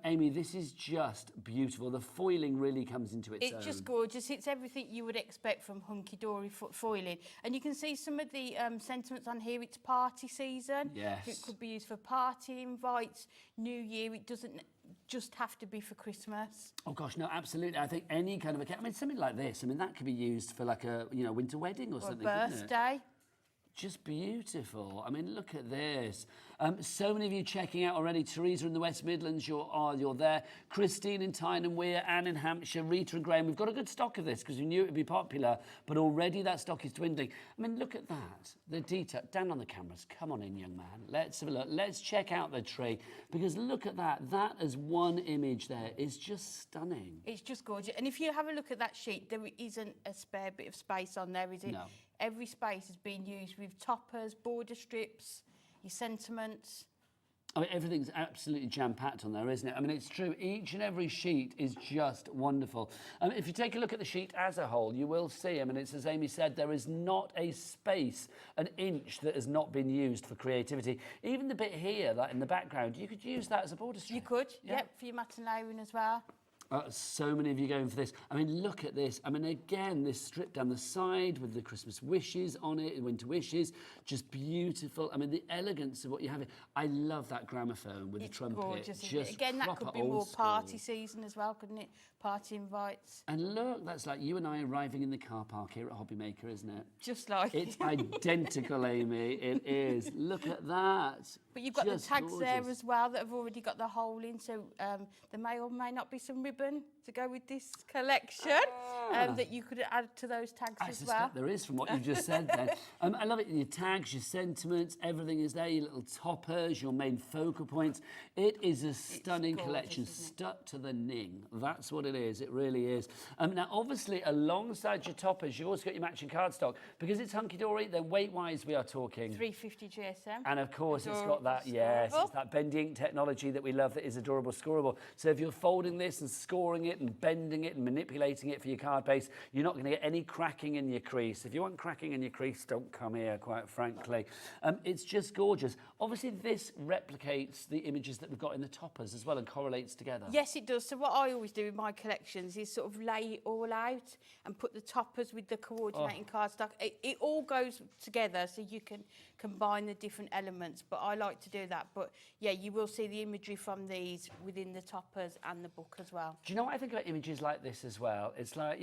Amy, this is just beautiful. The foiling really comes into its own. It's just gorgeous. It's everything you would expect from Hunkydory foiling. And you can see some of the sentiments on here. It's party season. Yes. So it could be used for party invites, New Year. It doesn't just have to be for Christmas. Oh gosh, no, absolutely. I think any kind of I mean, something like this. I mean, that could be used for like a winter wedding or something. A birthday. Just beautiful. I mean, look at this. So many of you checking out already. Teresa in the West Midlands, you're there. Christine in Tyne and Weir, Anne in Hampshire, Rita and Graham. We've got a good stock of this because we knew it would be popular, but already that stock is dwindling. I mean, look at that. The detail. Down on the cameras. Come on in, young man. Let's have a look. Let's check out the tree because look at that. That as one image there is just stunning. It's just gorgeous. And if you have a look at that sheet, there isn't a spare bit of space on there, is it? No. Every space has been used with toppers, border strips, your sentiments. I mean, everything's absolutely jam-packed on there, isn't it? I mean, it's true. Each and every sheet is just wonderful. If you take a look at the sheet as a whole, you will see, I mean, it's as Amy said, there is not a space, an inch that has not been used for creativity. Even the bit here, like in the background, you could use that as a border strip. You could, Yeah. yep, for your matinee as well. So many of you going for this. I mean, look at this. I mean, again, this strip down the side with the Christmas wishes on it, winter wishes, just beautiful. I mean, the elegance of what you have here. I love that gramophone with the trumpet. Gorgeous, isn't Just it? Again, that could proper be more old party school. season as well, couldn't it? Party invites. And look, that's like you and I arriving in the car park here at Hobbymaker, isn't it? Just like It's identical, Amy. It is. Look at that. But you've got Just the tags there gorgeous. as well that have already got the hole in, so there may or may not be some ribbon to go with this collection that you could add to those tags I as suspect well. there is from what you've just said then. I love it. Your tags, your sentiments, everything is there. Your little toppers, your main focal points. It is a stunning gorgeous, collection, isn't it? stuck to the ning. That's what it is. It really is. Now, obviously, alongside your toppers, you've also got your matching cardstock. Because it's Hunkydory, then weight-wise, we are talking 350 GSM. and of course, it's got Adorable, that, yes, scoreable. it's that bendy ink technology that we love that is adorable, scoreable. So if you're folding this and scoring it and bending it and manipulating it for your card base, you're not going to get any cracking in your crease. If you want cracking in your crease, don't come here, quite frankly. It's just gorgeous. Obviously, this replicates the images that we've got in the toppers as well and correlates together. Yes, it does. So what I always do in my collections is sort of lay it all out and put the toppers with the coordinating cardstock. It all goes together so you can combine the different elements, but I like to do that. But yeah, you will see the imagery from these within the toppers and the book as well. Do you know what I think about images like this as well? It's like,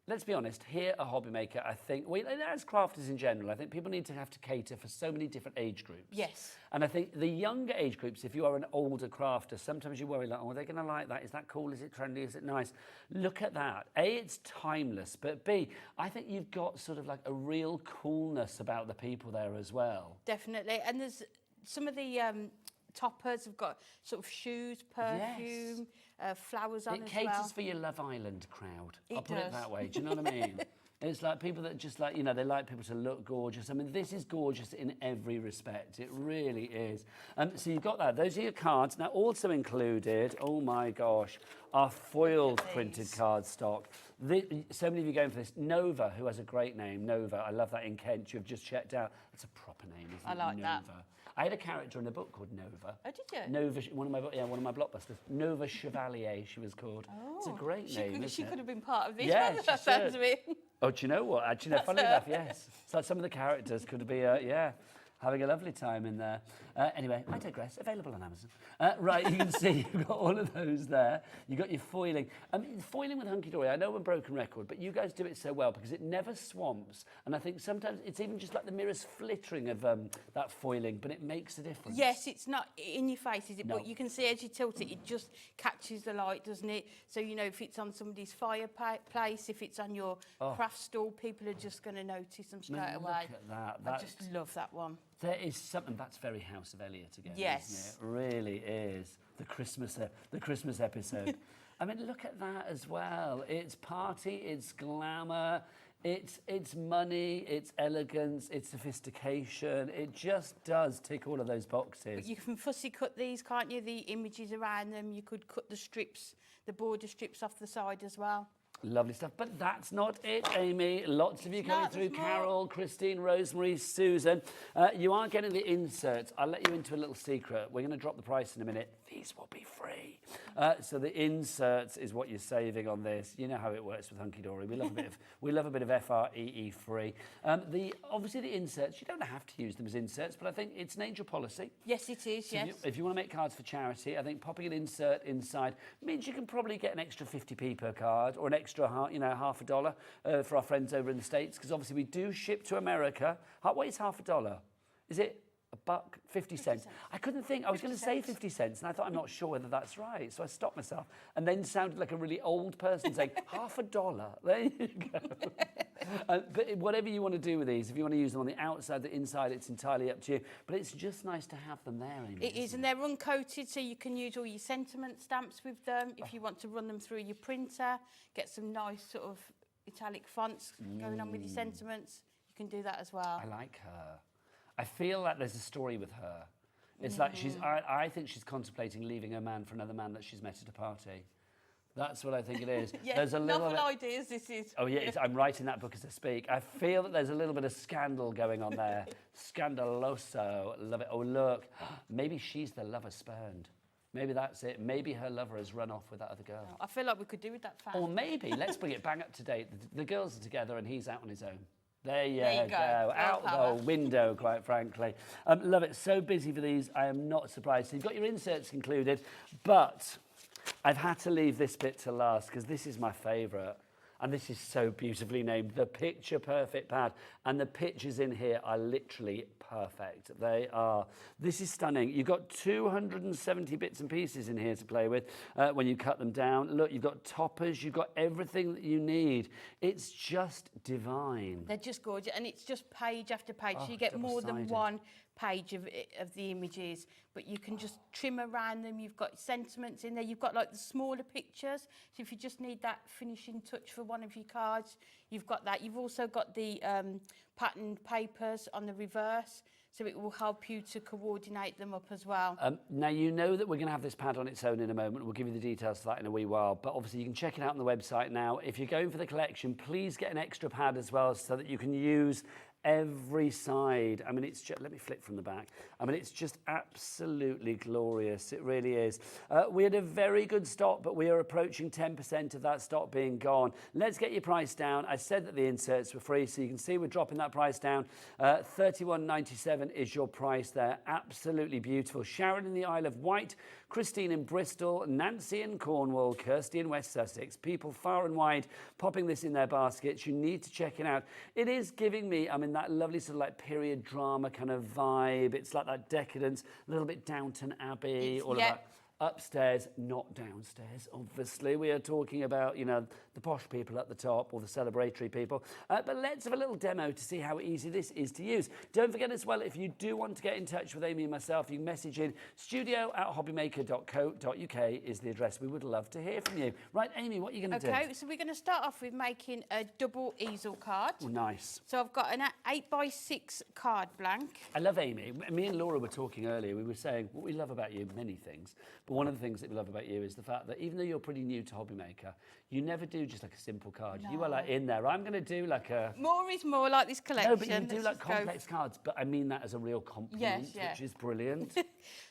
let's be honest, here at Hobbymaker, I think, as crafters in general, I think people need to have to cater for so many different age groups. Yes. And I think the younger age groups, if you are an older crafter, sometimes you worry like, oh, are they going to like that? Is that cool? Is it trendy? Is it nice? Look at that. A, it's timeless, but B, I think you've got sort of like a real coolness about the people there as well. Definitely. And there's some of the toppers have got sort of shoes, perfume, flowers on It as caters well. for your Love Island crowd. I'll It put it does. that way. Do you know what I mean? It's like people that just like, you know, they like people to look gorgeous. I mean, this is gorgeous in every respect. It really is. So you've got that. Those are your cards. Now, also included, oh my gosh, our foiled printed cardstock. So many of you going for this. Nova, who has a great name, Nova. I love that in Kent. You've just checked out. That's a proper name, isn't it? I like that. Nova. I had a character in a book called Nova. Oh, did you? Nova, one of my blockbusters. Nova Chevalier, she was called. It's a great name, She isn't could it? have been part of this Yeah, one, she that sounds should. of it. Oh, do you know what? Actually, no, funny enough, yes. So some of the characters could be, having a lovely time in there. Anyway, I digress. Available on Amazon. Right, you can see you've got all of those there. You've got your foiling. Foiling with Hunkydory, I know we're broken record, but you guys do it so well because it never swamps. And I think sometimes it's even just like the merest flittering of that foiling, but it makes a difference. Yes, it's not in your face, is it? No. But you can see as you tilt it, it just catches the light, doesn't it? So, you know, if it's on somebody's fireplace, if it's on your craft stall, people are just going to notice them straight away. Look at that. I just love that one. There is something that's very House of Elliot again. Yes. Isn't it? It really is. The Christmas episode. I mean, look at that as well. It's party, it's glamour, it's money, it's elegance, it's sophistication. It just does tick all of those boxes. But you can fussy cut these, can't you? The images around them. You could cut the strips, the border strips off the side as well. Lovely stuff. But that's not it, Amy. Lots of you coming No, through. there's more. Carol, Christine, Rosemary, Susan. You are getting the inserts. I'll let you into a little secret. We're going to drop the price in a minute. These will be free. So the inserts is what you're saving on this. You know how it works with Hunkydory. We love a bit of FREE free. Obviously the inserts, you don't have to use them as inserts, but I think it's an angel policy. Yes, it is, So yes. if you want to make cards for charity, I think popping an insert inside means you can probably get an extra 50p per card or an extra half a dollar for our friends over in the States, because obviously we do ship to America. What is half a dollar? Is it $1, 50 cents? I couldn't think. I was going to say 50 cents, and I thought, I'm not sure whether that's right. So I stopped myself and then sounded like a really old person saying, half a dollar. There you go. But whatever you want to do with these, if you want to use them on the outside, the inside, it's entirely up to you. But it's just nice to have them there, Amy. It is, and they're uncoated, so you can use all your sentiment stamps with them. If you want to run them through your printer, get some nice sort of italic fonts going on with your sentiments, you can do that as well. I like her. I feel like there's a story with her. It's like I think she's contemplating leaving her man for another man that she's met at a party. That's what I think it is. Yeah, there's a little novel bit, ideas this is. Oh yeah, I'm writing that book as I speak. I feel that there's a little bit of scandal going on there. Scandaloso, love it. Oh look, maybe she's the lover spurned. Maybe that's it. Maybe her lover has run off with that other girl. I feel like we could do with that fan. Or maybe, let's bring it bang up to date. The girls are together and he's out on his own. There you go. Out Power. the window, quite frankly. Love it. So busy for these. I am not surprised. So you've got your inserts included, but I've had to leave this bit to last because this is my favourite. And this is so beautifully named, the Picture Perfect Pad. And the pictures in here are literally perfect. They are. This is stunning. You've got 270 bits and pieces in here to play with when you cut them down. Look, you've got toppers, you've got everything that you need. It's just divine. They're just gorgeous, and it's just page after page, so you get more than double-sided. one page of the images, but you can just trim around them. You've got sentiments in there. You've got like the smaller pictures, so if you just need that finishing touch for one of your cards, you've got that. You've also got the patterned papers on the reverse, so it will help you to coordinate them up as well. Now, you know that we're going to have this pad on its own in a moment. We'll give you the details for that in a wee while. But obviously, you can check it out on the website now. If you're going for the collection, please get an extra pad as well so that you can use every side. I mean, it's just, let me flip from the back. I mean, it's just absolutely glorious. It really is. We had a very good stock, but we are approaching 10% of that stock being gone. Let's get your price down. I said that the inserts were free, so you can see we're dropping that price down. $31.97 is your price there. Absolutely beautiful. Sharon in the Isle of Wight, Christine in Bristol, Nancy in Cornwall, Kirsty in West Sussex. People far and wide popping this in their baskets. You need to check it out. It is giving me, I mean, that lovely sort of like period drama kind of vibe. It's like that decadence, a little bit Downton Abbey, all of that. upstairs, not downstairs, obviously. We are talking about, you know, the posh people at the top or the celebratory people. But let's have a little demo to see how easy this is to use. Don't forget as well, if you do want to get in touch with Amy and myself, you can message in studio@hobbymaker.co.uk is the address. We would love to hear from you. Right, Amy, what are you going to do? Okay, so we're going to start off with making a double easel card. Oh, nice. So I've got an 8x6 card blank. I love Amy. Me and Laura were talking earlier. We were saying what we love about you, many things. But one of the things that we love about you is the fact that even though you're pretty new to Hobbymaker, you never do just like a simple card. No. You are like in there. I'm going to do like a... More is more, like this collection. No, but you do Let's like just go. complex cards. But I mean that as a real compliment, Yes, yeah. which is brilliant.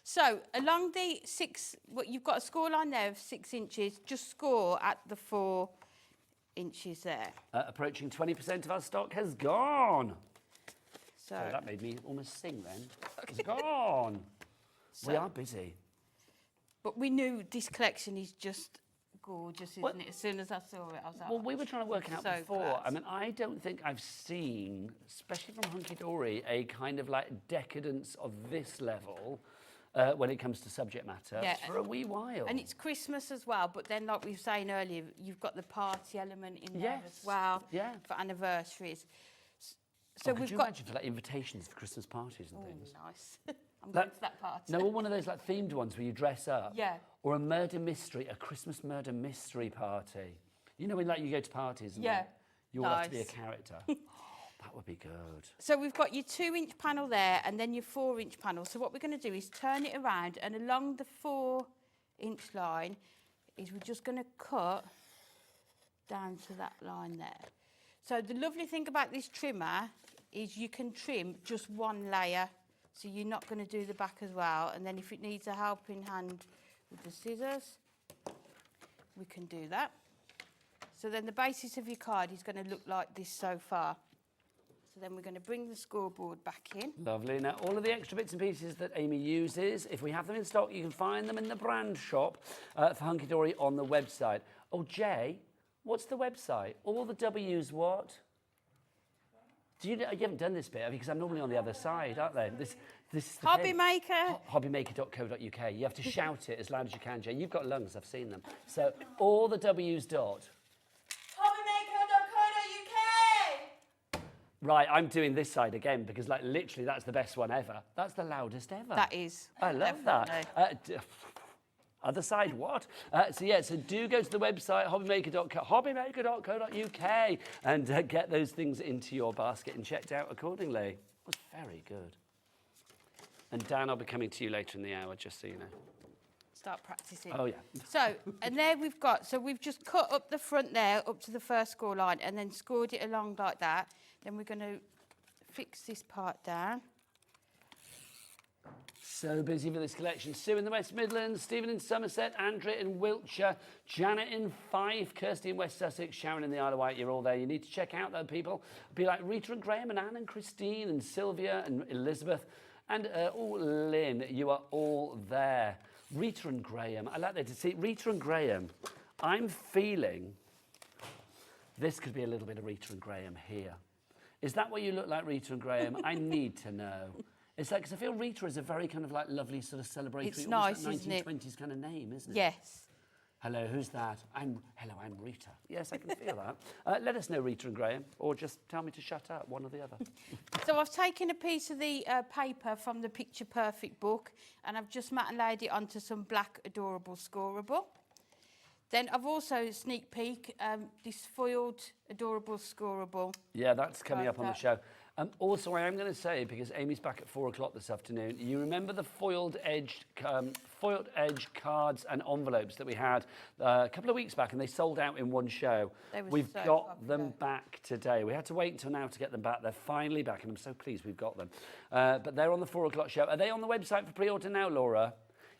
So along the 6, you've got a score line there of 6 inches. Just score at the 4 inches there. Approaching 20% of our stock has gone. So So that made me almost sing then. It's gone. We are busy. But we knew this collection is just gorgeous, isn't it? As soon as I saw it, I was like, Well, we were trying to work it out so before. glad. I mean, I don't think I've seen, especially from Hunkydory, a kind of like decadence of this level when it comes to subject matter for a wee while. And it's Christmas as well, but then, like we were saying earlier, you've got the party element in there as well for anniversaries. So could we've you got imagine for like invitations for Christmas parties and things? nice. I'm going to that party. No, one of those like themed ones where you dress up. Yeah. Or a murder mystery, a Christmas murder mystery party. You know when like you go to parties and you all have to be a character. That would be good. So we've got your 2-inch panel there and then your 4-inch panel. So what we're going to do is turn it around, and along the 4-inch line is we're just going to cut down to that line there. So the lovely thing about this trimmer is you can trim just one layer. So you're not going to do the back as well. And then if it needs a helping hand with the scissors, we can do that. So then the basis of your card is going to look like this so far. So then we're going to bring the scoreboard back in. Lovely. Now, all of the extra bits and pieces that Amy uses, if we have them in stock, you can find them in the brand shop for Hunkydory on the website. Oh, Jay, what's the website? All the W's what? You haven't done this bit, because I'm normally on the other side, aren't they? This is the Hobbymaker. Hobbymaker.co.uk. You have to shout it as loud as you can, Jay. You've got lungs, I've seen them. So, all the W's dot. Hobbymaker.co.uk. Right, I'm doing this side again, because like literally that's the best one ever. That's the loudest ever. That is. I love that. Other side, what? So do go to the website, hobbymaker.co.uk, and get those things into your basket and checked out accordingly. It was very good. And Dan, I'll be coming to you later in the hour, just so you know. Start practicing. Oh, yeah. So, and there we've got, so we've just cut up the front there, up to the first score line, and then scored it along like that. Then we're going to fix this part down. So busy for this collection. Sue in the West Midlands, Stephen in Somerset, Andrea in Wiltshire, Janet in Fife, Kirsty in West Sussex, Sharon in the Isle of Wight. You're all there. You need to check out those people. Be like Rita and Graham and Anne and Christine and Sylvia and Elizabeth and Lynn. You are all there. Rita and Graham. I like that to see. Rita and Graham. I'm feeling this could be a little bit of Rita and Graham here. Is that what you look like, Rita and Graham? I need to know. It's like, because I feel Rita is a very kind of like lovely sort of celebratory, It's nice, like isn't it? 1920s kind of name, isn't it? Yes. Hello, who's that? I'm Rita. Yes, I can feel that. Let us know, Rita and Graham, or just tell me to shut up, one or the other. So I've taken a piece of the paper from the Picture Perfect book, and I've just matte and laid it onto some black adorable scoreable. Then I've also sneak peek this foiled adorable scoreable. Yeah, that's coming up on the show. Also, I am going to say, because Amy's back at 4 o'clock this afternoon, you remember the foiled edge cards and envelopes that we had a couple of weeks back, and they sold out in one show. We've so got them back today. We had to wait until now to get them back. They're finally back, and I'm so pleased we've got them. But they're on the 4 o'clock show. Are they on the website for pre-order now, Laura?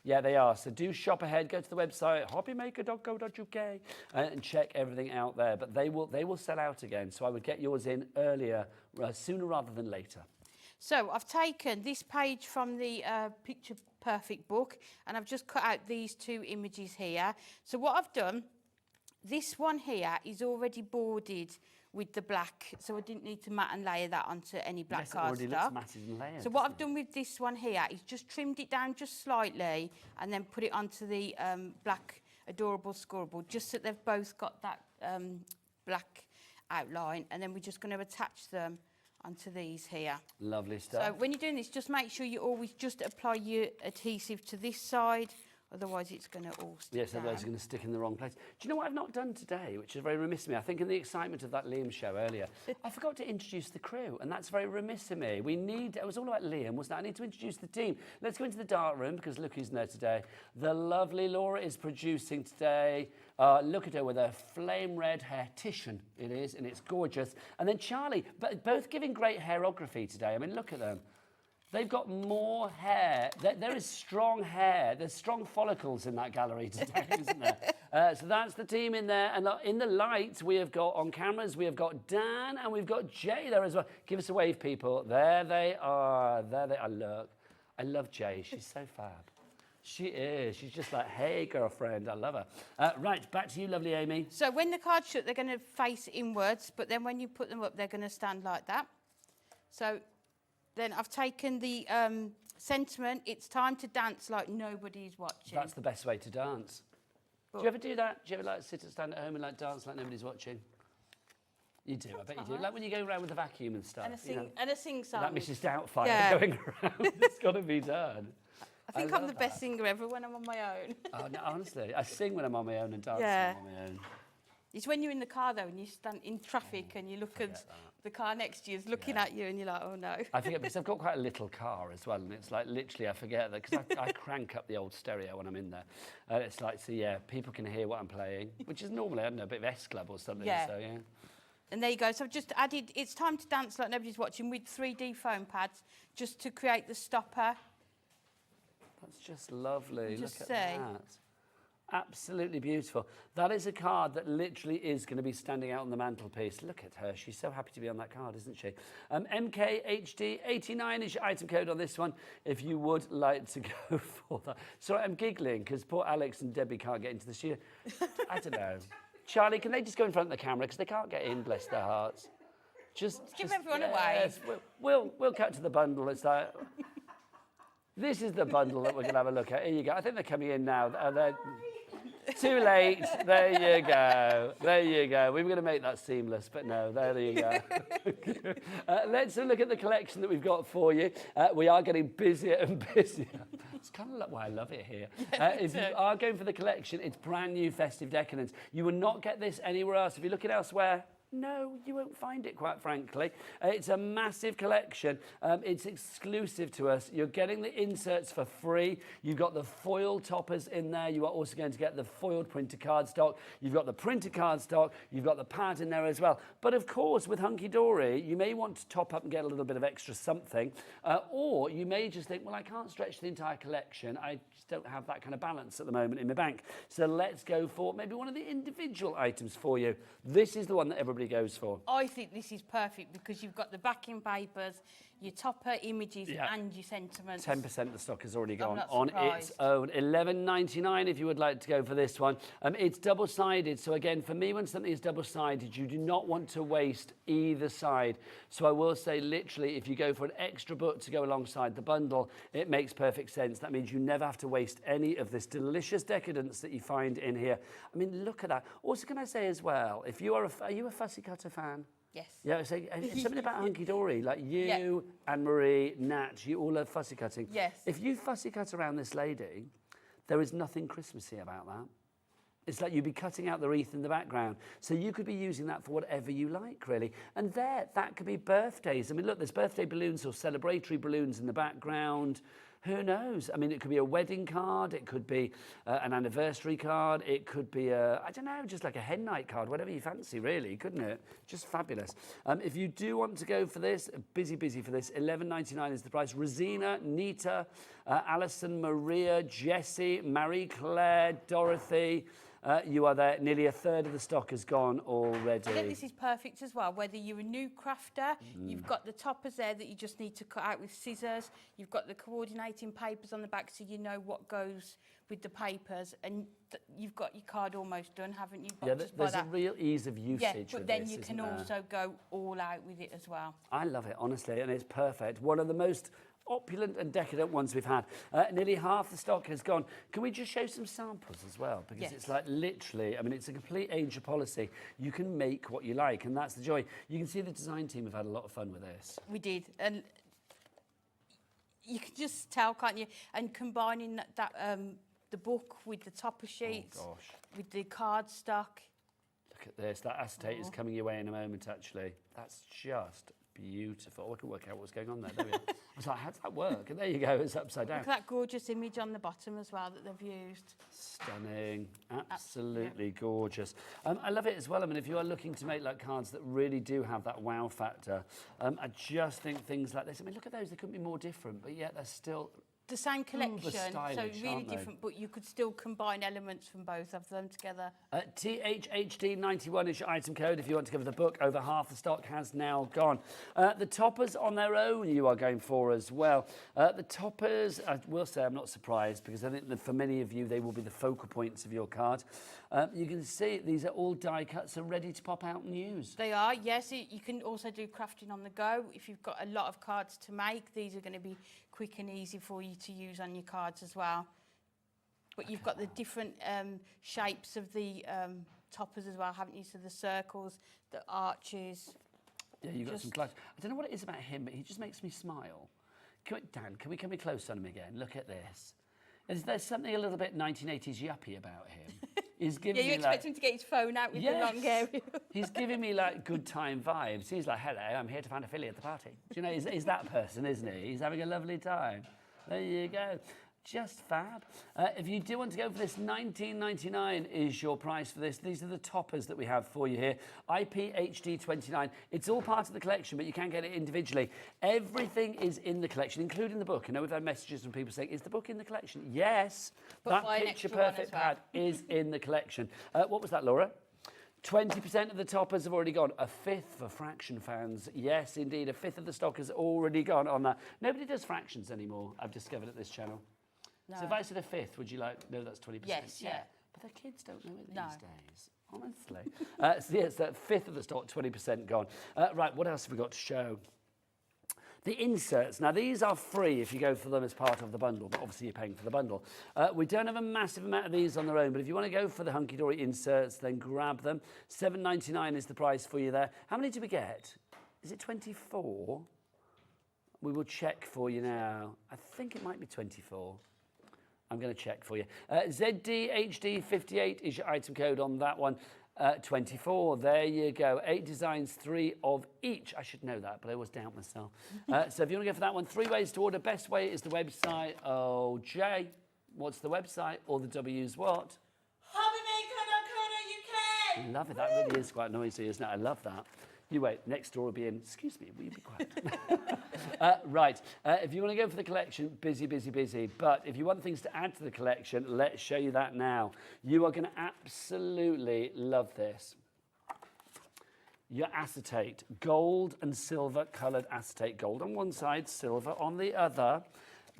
Yeah, they are. So do shop ahead. Go to the website, hobbymaker.co.uk, and check everything out there. But they will sell out again. So I would get yours in earlier, sooner rather than later. So I've taken this page from the Picture Perfect book, and I've just cut out these 2 images here. So what I've done this one here is already boarded with the black, so I didn't need to mat and layer that onto any black Yes, it already looks cardstock. matted and layered, So what doesn't I've done with this one here is just trimmed it down just slightly and then put it onto the black Adorable Scorable, just so they've both got that black outline, and then we're just going to attach them onto these here. Lovely stuff. So when you're doing this, just make sure you always just apply your adhesive to this side, otherwise it's going to all stick Yes, down. otherwise it's going to stick in the wrong place. Do you know what I've not done today, which is very remiss of me? I think in the excitement of that Liam show earlier, I forgot to introduce the crew, and that's very remiss of me. It was all about Liam, wasn't it? I need to introduce the team. Let's go into the dark room, because look who's in there today. The lovely Laura is producing today. Look at her with her flame red hair. Titian it is, and it's gorgeous. And then Charlie, both giving great hairography today. I mean, look at them. They've got more hair. There is strong hair. There's strong follicles in that gallery today, isn't there? So that's the team in there. And in the lights, we have got, on cameras, we have got Dan and we've got Jay there as well. Give us a wave, people. There they are. There they are. Look. I love Jay. She's so fab. She is. She's just like, hey, girlfriend. I love her. Right, back to you, lovely Amy. So when the cards shut, they're going to face inwards, but then when you put them up, they're going to stand like that. So then I've taken the sentiment, it's time to dance like nobody's watching. That's the best way to dance. Do you ever do that? Do you ever like sit and stand at home and like dance like nobody's watching? You do, I bet you do. Like when you go around with the vacuum and stuff. And a sing song. Like Mrs. Doubtfire going around. It's got to be done. I think I'm the best singer ever when I'm on my own. Oh, no, honestly, I sing when I'm on my own and dance when I'm on my own. It's when you're in the car though and you stand in traffic and you look at the car next to you is looking at you and you're like, oh no. I forget because I've got quite a little car as well, and it's like literally I forget that because I crank up the old stereo when I'm in there. It's like, so yeah, people can hear what I'm playing, which is normally, I don't know, a bit of S-Club or something. Yeah. So yeah. And there you go. So I've just added, it's time to dance like nobody's watching with 3D foam pads just to create the stopper. That's just lovely. Just Look at that. Absolutely beautiful. That is a card that literally is going to be standing out on the mantelpiece. Look at her. She's so happy to be on that card, isn't she? MKHD89 is your item code on this one if you would like to go for that. Sorry, I'm giggling because poor Alex and Debbie can't get into the studio. I don't know. Charlie, can they just go in front of the camera because they can't get in, bless their hearts. Just give everyone a wave. We'll cut to the bundle. It's like... This is the bundle that we're going to have a look at. Here you go. I think they're coming in now. They're too late. There you go. There you go. We were going to make that seamless, but no, there you go. Let's have a look at the collection that we've got for you. We are getting busier and busier. It's kind of like why I love it here. If you are going for the collection, it's brand new Festive Decadence. You will not get this anywhere else. If you look at elsewhere, no, you won't find it, quite frankly. It's a massive collection. It's exclusive to us. You're getting the inserts for free. You've got the foil toppers in there. You are also going to get the foiled printed cardstock. You've got the printed cardstock. You've got the pad in there as well. But of course, with Hunkydory, you may want to top up and get a little bit of extra something. Or you may just think, well, I can't stretch the entire collection. I just don't have that kind of balance at the moment in my bank. So let's go for maybe one of the individual items for you. This is the one that everybody goes for. I think this is perfect because you've got the backing papers, your topper images and your sentiments. 10% of the stock has already gone on its own. $11.99 if you would like to go for this one. It's double-sided, so again, for me, when something is double-sided, you do not want to waste either side. So I will say, literally, if you go for an extra book to go alongside the bundle, it makes perfect sense. That means you never have to waste any of this delicious decadence that you find in here. I mean, look at that. Also, can I say as well, if you are you a fussy cutter fan? Yes. Yeah, so it's something about Hunkydory, like you, Anne-Marie, Nat, you all love fussy cutting. Yes. If you fussy cut around this lady, there is nothing Christmassy about that. It's like you'd be cutting out the wreath in the background. So you could be using that for whatever you like, really. And that could be birthdays. I mean, look, there's birthday balloons or celebratory balloons in the background. Who knows? I mean, it could be a wedding card. It could be an anniversary card. It could be I don't know, just like a hen night card, whatever you fancy, really, couldn't it? Just fabulous. If you do want to go for this, busy for this, $11.99 is the price. Rosina, Nita, Alison, Maria, Jessie, Marie Claire, Dorothy, You are there. Nearly a third of the stock has gone already. I think this is perfect as well. Whether you're a new crafter, you've got the toppers there that you just need to cut out with scissors. You've got the coordinating papers on the back so you know what goes with the papers, and you've got your card almost done, haven't you? Yeah, there's a real ease of usage yeah, with but then this, you can isn't there? also go all out with it as well. I love it, honestly, and it's perfect. One of the most opulent and decadent ones we've had. Nearly half the stock has gone. Can we just show some samples as well? Because Yes. it's like literally, I mean, it's a complete age of policy. You can make what you like, and that's the joy. You can see the design team have had a lot of fun with this. We did, and you can just tell, can't you? And combining that the book with the topper sheets, gosh. with the cardstock. Look at this. That acetate is coming your way in a moment, actually. That's just beautiful. I can work out what's going on there, don't we? I was like, how does that work? And there you go, it's upside down. Look at that gorgeous image on the bottom as well that they've used. Stunning, absolutely gorgeous. I love it as well. I mean, if you are looking to make like cards that really do have that wow factor, I just think things like this, I mean, look at those, they couldn't be more different, but yet they're still The same collection, so stylish, really aren't they? different, but you could still combine elements from both of them together. THHD91 is your item code if you want to cover the book. Over half the stock has now gone. The toppers on their own you are going for as well. The toppers, I will say I'm not surprised because I think that for many of you they will be the focal points of your card. You can see these are all die cuts and ready to pop out and use. They are, yes. You can also do crafting on the go. If you've got a lot of cards to make, these are going to be quick and easy for you to use on your cards as well. But you've got the different shapes of the toppers as well, haven't you? So the circles, the arches. Yeah, you've got some class. I don't know what it is about him, but he just makes me smile. Dan, can we come in close on him again? Look at this. Is there something a little bit 1980s yuppie about him? He's giving Yeah, you me expect like, him to get his phone out with the long hair. He's giving me like good time vibes. He's like, hello, I'm here to find a filly at the party. Do you know, he's that person, isn't he? He's having a lovely time. There you go. Just fab. If you do want to go for this, $19.99 is your price for this. These are the toppers that we have for you here. IPHD29. It's all part of the collection, but you can get it individually. Everything is in the collection, including the book. I know we've had messages from people saying, is the book in the collection? Yes. But that picture perfect pad is in the collection. What was that, Laura? 20% of the toppers have already gone. A fifth for fraction fans. Yes, indeed. A fifth of the stock has already gone on that. Nobody does fractions anymore, I've discovered at this channel. No. So if I said a fifth, would you like, no, that's 20%? Yes, yeah. But the kids don't know it these No. days, honestly. So yes, that fifth of the stock, 20% gone. Right, what else have we got to show? The inserts. Now, these are free if you go for them as part of the bundle, but obviously you're paying for the bundle. We don't have a massive amount of these on their own, but if you want to go for the Hunkydory inserts, then grab them. $7.99 is the price for you there. How many do we get? Is it 24? We will check for you now. I think it might be 24. I'm going to check for you. ZDHD58 is your item code on that one. 24, there you go. 8 designs, 3 of each. I should know that, but I always doubt myself. So if you want to go for that one, 3 ways to order. Best way is the website. Oh, Jay, what's the website? Or the W's what? Hobbymaker.co.uk. Love it. That really is quite noisy, isn't it? I love that. You wait, next door will be in. Excuse me, will you be quiet? Right, if you want to go for the collection, busy, busy, busy. But if you want things to add to the collection, let's show you that now. You are going to absolutely love this. Your acetate, gold and silver coloured acetate. Gold on one side, silver on the other.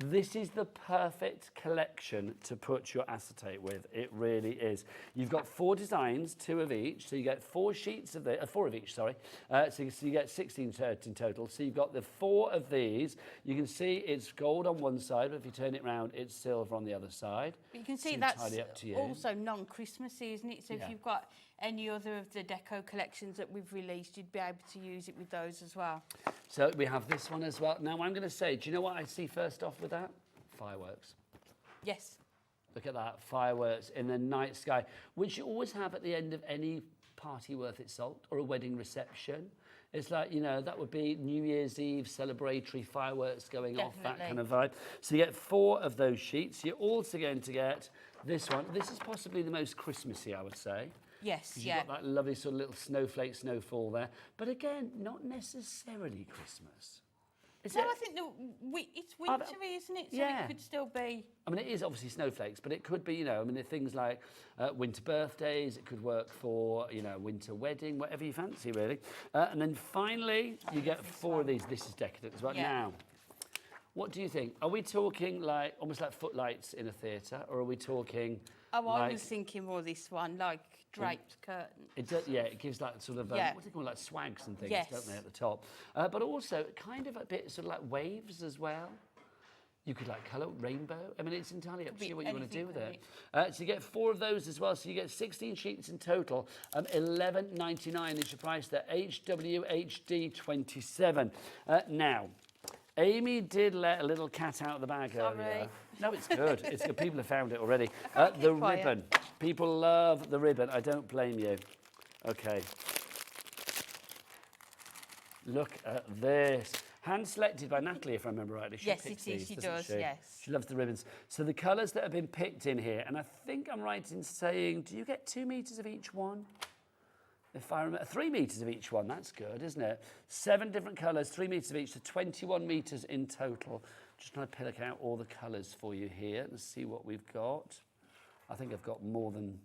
This is the perfect collection to put your acetate with. It really is. You've got 4 designs, 2 of each. So you get 4 sheets of the 4 of each, sorry. So you get 16 in total. So you've got the 4 of these. You can see it's gold on one side, but if you turn it around, it's silver on the other side. But you can It's see that's entirely up to you. also non-Christmassy, isn't it? So Yeah. if you've got any other of the deco collections that we've released, you'd be able to use it with those as well. So we have this one as well. Now I'm going to say, do you know what I see first off with that? Fireworks. Yes. Look at that, fireworks in the night sky, which you always have at the end of any party worth its salt or a wedding reception. It's like, you know, that would be New Year's Eve celebratory fireworks going off, that kind of vibe. So you get 4 of those sheets. You're also going to get this one. This is possibly the most Christmassy, I would say. Yes, You've yeah. got that lovely sort of little snowflake snowfall there. But again, not necessarily Christmas. Is No, it? I think it's wintry, isn't it? So yeah. it could still be. I mean, it is obviously snowflakes, but it could be, you know, I mean, things like winter birthdays. It could work for, you know, winter wedding, whatever you fancy, really. And then finally, you get 4 of these. This is decadent as well. Yeah. Now, what do you think? Are we talking like almost like footlights in a theatre, or are we talking? Oh, I like, was thinking more this one, like draped curtains. It does, yeah, it gives that sort of, Yeah. what do they call it, like swags and things, Yes. don't they, at the top? But also kind of a bit sort of like waves as well. You could like colour rainbow. I mean, it's entirely up to be you what you want to do anything, with it. So you get 4 of those as well. So you get 16 sheets in total. $11.99 is your price there. HWHD 27. Now, Amy did let a little cat out of the bag earlier. No, it's good. It's good. People have found it already. The ribbon. People love the ribbon. I don't blame you. Okay. Look at this. Hand selected by Natalie, if I remember rightly. She Yes, picks it is. these, She doesn't does, she? yes. She loves the ribbons. So the colours that have been picked in here, and I think I'm right in saying, do you get 2 metres of each one? If I remember, 3 metres of each one, that's good, isn't it? 7 different colours, 3 metres of each, so 21 metres in total. Just trying to pick out all the colours for you here and see what we've got. I think I've got more than,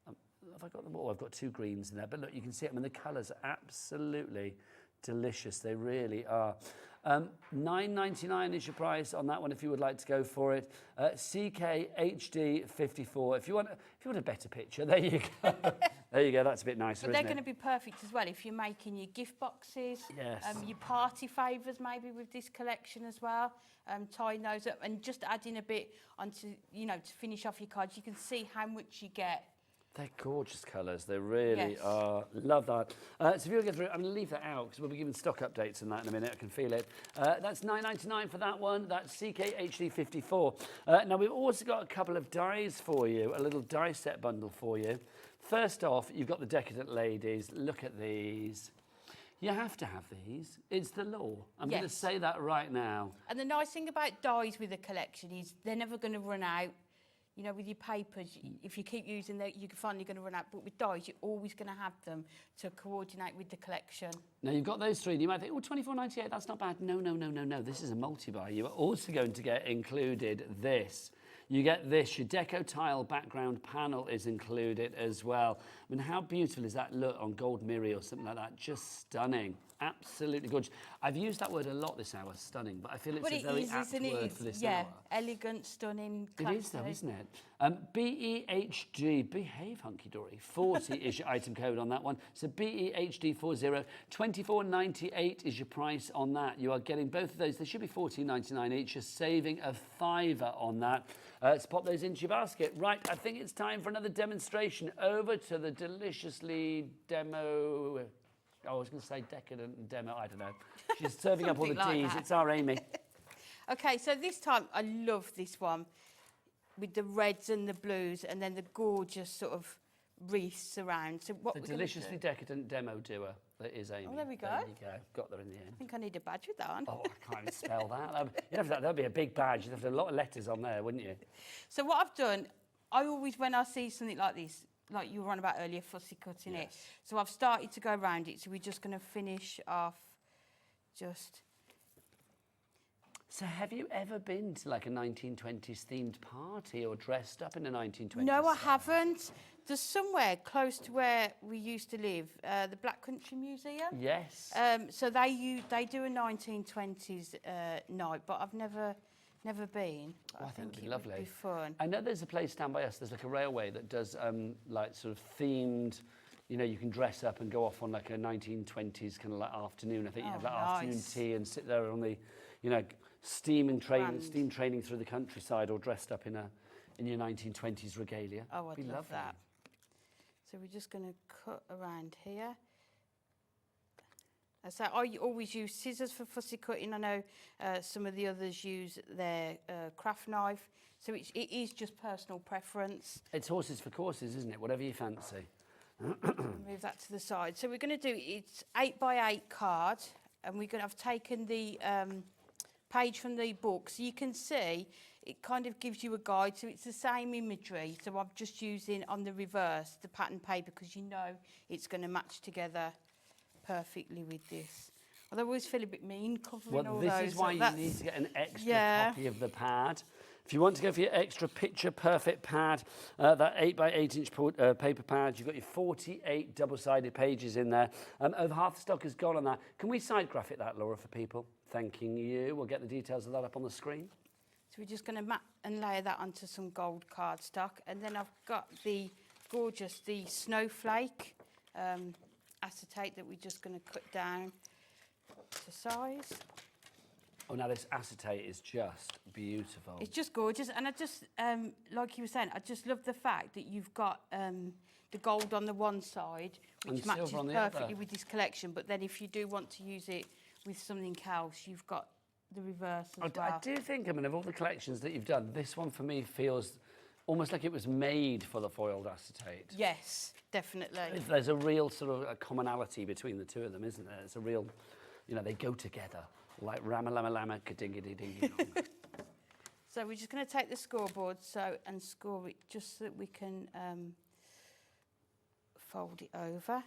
have I got them all? I've got 2 greens in there, but look, you can see it. I mean, the colours are absolutely delicious, they really are. $9.99 is your price on that one if you would like to go for it. CKHD 54. If you want a better picture, there you go. There you go. That's a bit nicer. But they're isn't going it? to be perfect as well if you're making your gift boxes, Yes. your party favours maybe with this collection as well. Tying those up and just adding a bit onto, you know, to finish off your cards. You can see how much you get. They're gorgeous colours. They really Yes. are. Love that. So if you'll get through, I'm going to leave that out because we'll be giving stock updates on that in a minute. I can feel it. That's $9.99 for that one. That's CKHD 54. Now, we've also got a couple of dies for you, a little die set bundle for you. First off, you've got the Decadent Ladies. Look at these. You have to have these. It's the law. I'm going to Yes. say that right now. And the nice thing about dies with a collection is they're never going to run out. You know, with your papers, if you keep using them, you're finally going to run out. But with dies, you're always going to have them to coordinate with the collection. Now, you've got those 3. And you might think, oh, $24.98, that's not bad. No, no, no, no, no. This is a multi-buy. You are also going to get included this. You get this. Your deco tile background panel is included as well. I mean, how beautiful is that look on gold mirror or something like that? Just stunning. Absolutely gorgeous. I've used that word a lot this hour, stunning, but I feel it's a very apt word for this hour. Elegant, stunning, It is though, isn't it? BEHG, behave Hunkydory, 40 is your item code on that one. So BEHG 40, $24.98 is your price on that. You are getting both of those. They should be $14.99 each. You're saving a £5 on that. Let's pop those into your basket. Right, I think it's time for another demonstration. Over to the deliciously demo... I was going to say decadent and demo, I don't know. She's serving up all the Something like Ds. that. It's our Amy. Okay, so this time I love this one with the reds and the blues and then the gorgeous sort of wreaths around. So what The we're gonna deliciously do- decadent demo doer that is Amy. Oh, there we go. There you go. Got there in the end. I think I need a badge with that on. Oh, I can't even spell that. That'd be a big badge. You'd have to have a lot of letters on there, wouldn't you? So what I've done, I always, when I see something like this, like you were on about earlier, fussy cutting it. So I've started to go around it. So we're just going to finish off just... So have you ever been to like a 1920s themed party or dressed up in a 1920s No, I style? haven't. There's somewhere close to where we used to live, the Black Country Museum. Yes. So they do a 1920s night, but I've never been. Oh, I think it'd be it lovely. would be fun. I know there's a place down by us, there's like a railway that does like sort of themed, you know, you can dress up and go off on like a 1920s kind of like afternoon. I think you have that afternoon nice. tea and sit there on the, you know, steam training through the countryside or dressed up in your 1920s regalia. Oh, I'd Be love lovely. that. So we're just going to cut around here. So I always use scissors for fussy cutting. I know some of the others use their craft knife. So it is just personal preference. It's horses for courses, isn't it? Whatever you fancy. Move that to the side. So we're going to do, it's 8x8 card. And I've taken the page from the book. So you can see it kind of gives you a guide. So it's the same imagery. So I'm just using on the reverse, the pattern paper, because you know it's going to match together perfectly with this. I always feel a bit mean covering Well, all this those. is why you That's- need to get an extra Yeah. copy of the pad. If you want to go for your extra picture-perfect pad, that 8x8 inch paper pad, you've got your 48 double-sided pages in there. Over half the stock is gone on that. Can we side graphic that, Laura, for people? Thanking you. We'll get the details of that up on the screen. So we're just going to mat and layer that onto some gold cardstock. And then I've got the gorgeous, the snowflake acetate that we're just going to cut down to size. Oh, now this acetate is just beautiful. It's just gorgeous. And I just, like you were saying, I just love the fact that you've got the gold on the one side, which And matches silver on the perfectly other. with this collection. But then if you do want to use it with something else, you've got the reverse as well. I do think, I mean, of all the collections that you've done, this one for me feels almost like it was made for the foiled acetate. Yes, definitely. There's a real sort of a commonality between the two of them, isn't there? It's a real, you know, they go together like rama lama lama kadingity dingy. So we're just going to take the scoreboard and score it just so that we can fold it over.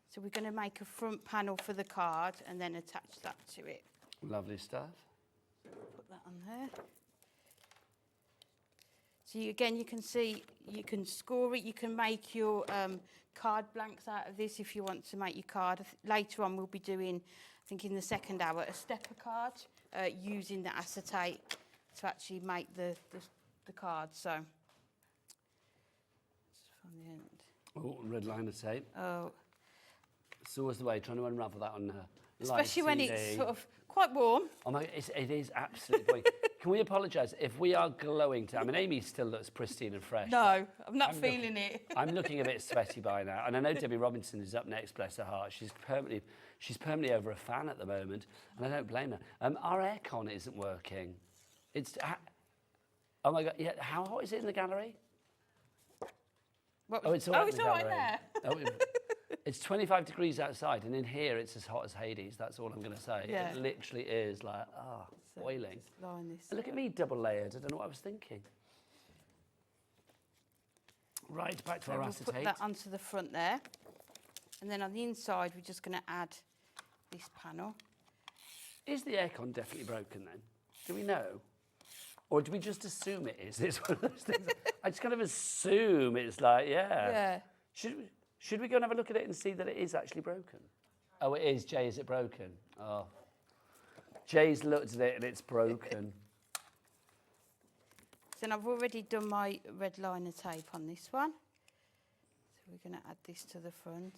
So we're going to make a front panel for the card and then attach that to it. Lovely stuff. Put that on there. So again, you can see, you can score it, you can make your card blanks out of this if you want to make your card. Later on we'll be doing, I think in the second hour, a stepper card using the acetate to actually make the card. So, from the end. Oh, red liner tape. Oh, It's always the way, trying to unravel that on live especially when TV. it's sort of quite warm. Oh my, it is absolutely. Can we apologise if we are glowing? I mean, Amy still looks pristine and fresh. No, I'm not feeling it. I'm looking a bit sweaty by now, and I know Debbie Robinson is up next. Bless her heart. She's permanently over a fan at the moment, and I don't blame her. Our aircon isn't working. It's oh my god! Yeah, how hot is it in the gallery? What, Oh, it's all right, it's in all the right gallery. there. It's 25 degrees outside, and in here it's as hot as Hades. That's all I'm going to say. Yeah. It literally is like, boiling. Line this And look at me, double layered. I don't know what I was thinking. Right, back to So our we'll acetate. put that onto the front there. And then on the inside, we're just going to add this panel. Is the aircon definitely broken then? Do we know? Or do we just assume it is? It's one of those things. I just kind of assume it's like, Yeah. Should we go and have a look at it and see that it is actually broken? Oh, it is. Jay, is it broken? Oh. Jay's looked at it and it's broken. So then I've already done my red liner tape on this one. So we're going to add this to the front.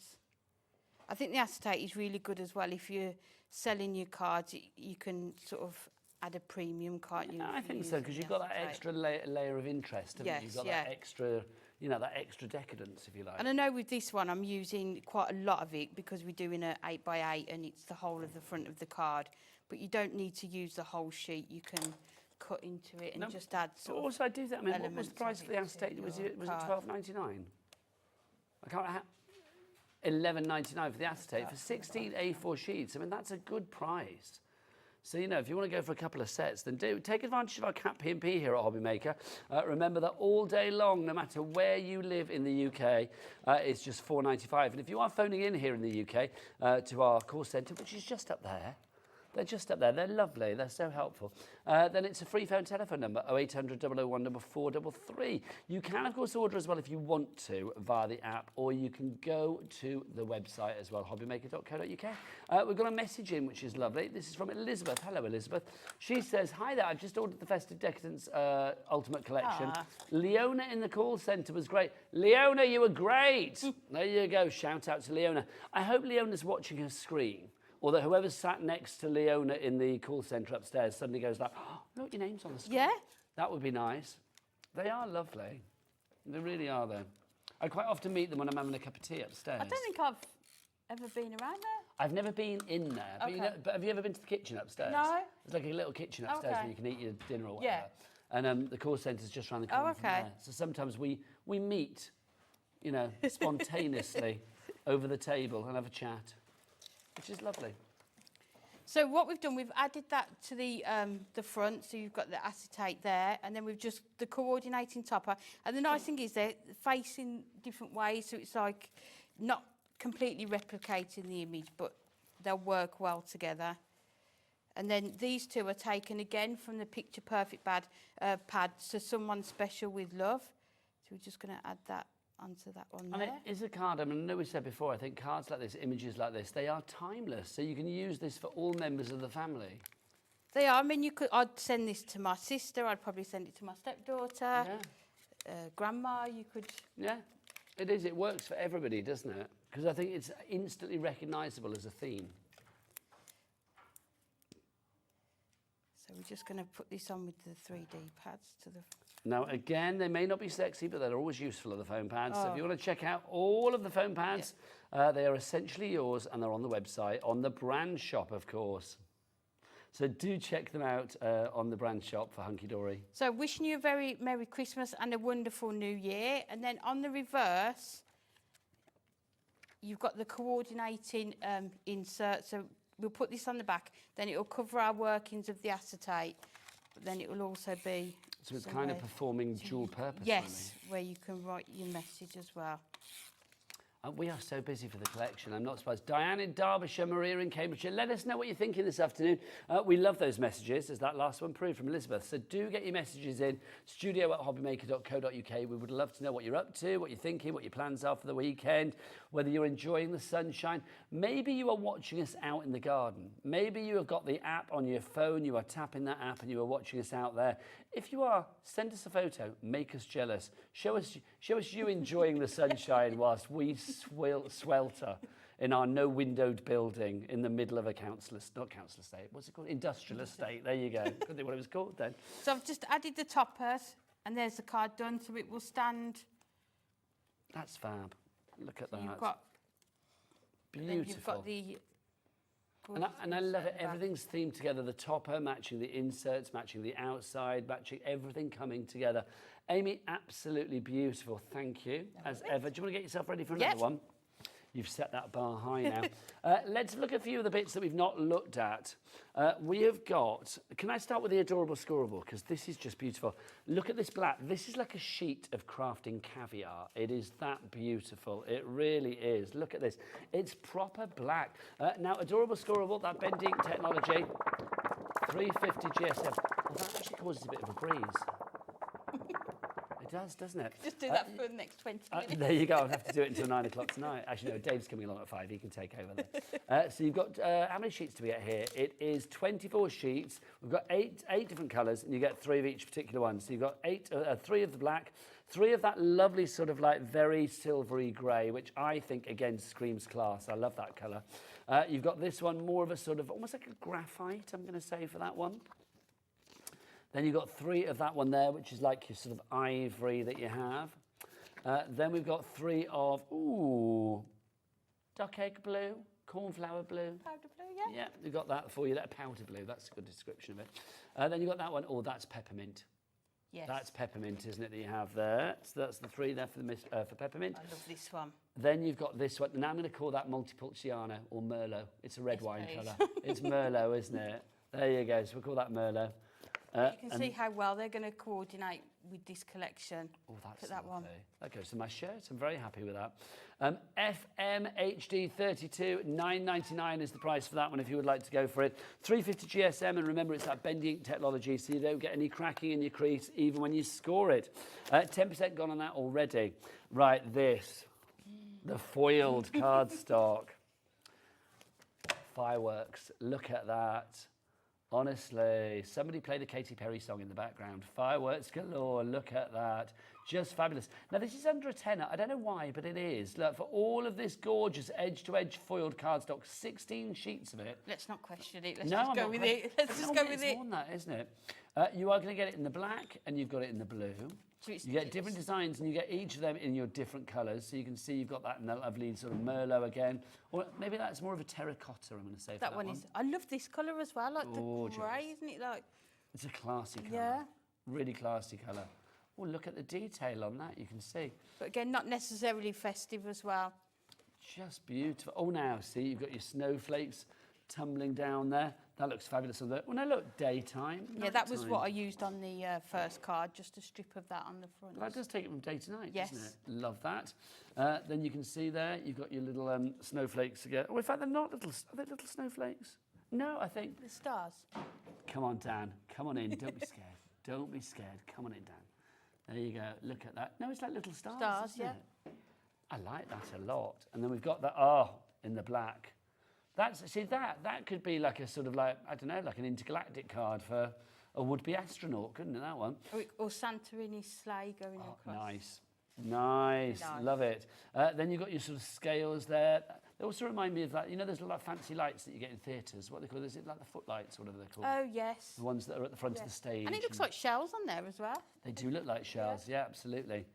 I think the acetate is really good as well. If you're selling your cards, you can sort of add a premium, can't you? I if you're think so, using because the you've got that acetate. extra layer of interest, haven't you? You've got that extra, you know, that extra decadence, if you like. And I know with this one, I'm using quite a lot of it because we're doing a 8x8 and it's the whole of the front of the card. But you don't need to use the whole sheet. You can cut into it and just add But sort of also, I do think, I mean, what was elements the price of for the it to acetate? Was your it card. $12.99? I can't remember. $11.99 for the acetate for 16 A4 sheets. I mean, that's a good price. So, you know, if you want to go for a couple of sets, then take advantage of our Cat P&P here at Hobbymaker. Remember that all day long, no matter where you live in the UK, it's just £4.95. And if you are phoning in here in the UK to our call centre, which is just up there, they're just up there. They're lovely. They're so helpful. Then it's a free phone telephone number, 0800 001 433. You can, of course, order as well if you want to via the app, or you can go to the website as well, hobbymaker.co.uk. We've got a message in, which is lovely. This is from Elizabeth. Hello, Elizabeth. She says, hi there. I've just ordered the Festive Decadence Ultimate Collection. Leona in the call centre was great. Leona, you were great. There you go. Shout out to Leona. I hope Leona's watching her screen. Or that whoever sat next to Leona in the call centre upstairs suddenly goes like, oh, look, your name's on the screen. Yeah. That would be nice. They are lovely. They really are, though. I quite often meet them when I'm having a cup of tea upstairs. I don't think I've ever been around there. I've never been in there. But, you know, but have you ever been to the kitchen upstairs? No. There's like a little kitchen upstairs where you can eat your dinner or whatever. Yeah. And the call centre's just around the corner from there. So sometimes we meet, you know, spontaneously over the table and have a chat, which is lovely. So what we've done, we've added that to the front, so you've got the acetate there, and then we've just the coordinating topper. And the nice thing is they're facing different ways, so it's like not completely replicating the image, but they'll work well together. And then these two are taken again from the Picture Perfect pad, so someone special with love. So we're just going to add that onto that one there. And it is a card, I mean, I know we said before, I think cards like this, images like this, they are timeless. So you can use this for all members of the family. They are. I mean, I'd send this to my sister. I'd probably send it to my stepdaughter. Yeah. Grandma, you could. Yeah, it is. It works for everybody, doesn't it? Because I think it's instantly recognisable as a theme. So we're just going to put this on with the 3D pads to the... Now, again, they may not be sexy, but they're always useful, the foam pads. So if you want to check out all of the foam pads, they are essentially yours, and they're on the website, on the brand shop, of course. So do check them out on the brand shop for Hunkydory. So wishing you a very Merry Christmas and a wonderful New Year. And then on the reverse, you've got the coordinating insert. So we'll put this on the back, then it will cover our workings of the acetate, but then it will also be... So it's kind of performing dual purpose. Yes, where you can write your message as well. We are so busy for the collection, I'm not surprised. Diane in Derbyshire, Maria in Cambridgeshire, let us know what you're thinking this afternoon. We love those messages, as that last one proved from Elizabeth. So do get your messages in, studio@hobbymaker.co.uk. We would love to know what you're up to, what you're thinking, what your plans are for the weekend, whether you're enjoying the sunshine. Maybe you are watching us out in the garden. Maybe you have got the app on your phone, you are tapping that app and you are watching us out there. If you are, send us a photo, make us jealous. Show us you enjoying the sunshine whilst we swelter in our no-windowed building in the middle of a not council estate, what's it called? Industrial estate, there you go. Couldn't think what it was called then. So I've just added the toppers, and there's the card done, so it will stand. That's fab. Look at that. You've got, beautiful. You've got the... And I love it. Everything's themed together. The topper matching the inserts, matching the outside, matching everything coming together. Amy, absolutely beautiful. Thank you, as ever. Do you want to get yourself ready for another one? You've set that bar high now. Let's look at a few of the bits that we've not looked at. We have got, can I start with the adorable scorable? Because this is just beautiful. Look at this black. This is like a sheet of crafting caviar. It is that beautiful. It really is. Look at this. It's proper black. Now, adorable scorable, that bending technology, 350 GSM. Well, that actually causes a bit of a breeze. It does, doesn't it? Just do that for the next 20 minutes. There you go. I'll have to do it until 9 o'clock tonight. Actually, no, Dave's coming along at 5. He can take over then. So you've got, how many sheets do we get here? It is 24 sheets. We've got eight different colours, and you get 3 of each particular one. So you've got 3 of the black, 3 of that lovely sort of like very silvery grey, which I think, again, screams class. I love that colour. You've got this one, more of a sort of, almost like a graphite, I'm going to say, for that one. Then you've got 3 of that one there, which is like your sort of ivory that you have. Then we've got 3 of, duck egg blue, cornflower blue. Powder blue, yeah. Yeah, we've got that for you, that powder blue. That's a good description of it. Then you've got that one. Oh, that's peppermint. Yes. That's peppermint, isn't it, that you have there? So that's the 3 there for peppermint. I love this one. Then you've got this one. Now I'm going to call that Montepulciano or Merlot. It's a red wine please. colour. It's Merlot, isn't it? There you go. So we'll call that Merlot. You can see how well they're going to coordinate with this collection. Oh, that's Look at that one. That goes to my shirt. I'm very happy with that. FMHD32, $9.99 is the price for that one if you would like to go for it. 350 GSM, and remember it's that bending technology, so you don't get any cracking in your crease even when you score it. 10% gone on that already. Right, this, the foiled cardstock. Fireworks. Look at that. Honestly, somebody played a Katy Perry song in the background. Fireworks galore, look at that. Just fabulous. Now, this is under a tenner. I don't know why, but it is. Look, for all of this gorgeous edge-to-edge foiled cardstock, 16 sheets of it. Let's not question it. Let's just go with it. Let's just go with it. It's more than that, isn't it? You are going to get it in the black, and you've got it in the blue. You get different designs, and you get each of them in your different colours. So you can see you've got that in the lovely sort of Merlot again. Or maybe that's more of a terracotta, I'm going to say. That one is. I love this colour as well, like gorgeous. the grey, isn't it? Like. It's a classy colour. Yeah. Really classy colour. Oh, look at the detail on that, you can see. But again, not necessarily festive as well. Just beautiful. Oh, now, see, you've got your snowflakes tumbling down there. That looks fabulous on the, well, no, look, daytime. Yeah, that was nighttime. what I used on the first card, just a strip of that on the front. That does take it from day to night, Yes. doesn't it? Love that. Then you can see there, you've got your little snowflakes again. Oh, in fact, they're not little, are they little snowflakes? No, I think. The stars. Come on, Dan. Come on in. Don't be scared. Don't be scared. Come on in, Dan. There you go. Look at that. No, it's like little stars. Stars, isn't yeah. it? I like that a lot. And then we've got that in the black. That could be like a sort of like, I don't know, like an intergalactic card for a would-be astronaut, couldn't it, that one? Or Santa in his sleigh going across. Nice. Nice. Love it. Then you've got your sort of scales there. They also remind me of that, you know, there's a lot of fancy lights that you get in theatres. What they call, is it like the footlights, whatever they're called? Oh, yes. The ones that are at the front of the stage. And it looks like shells on there as well. They do look like shells, yeah, absolutely.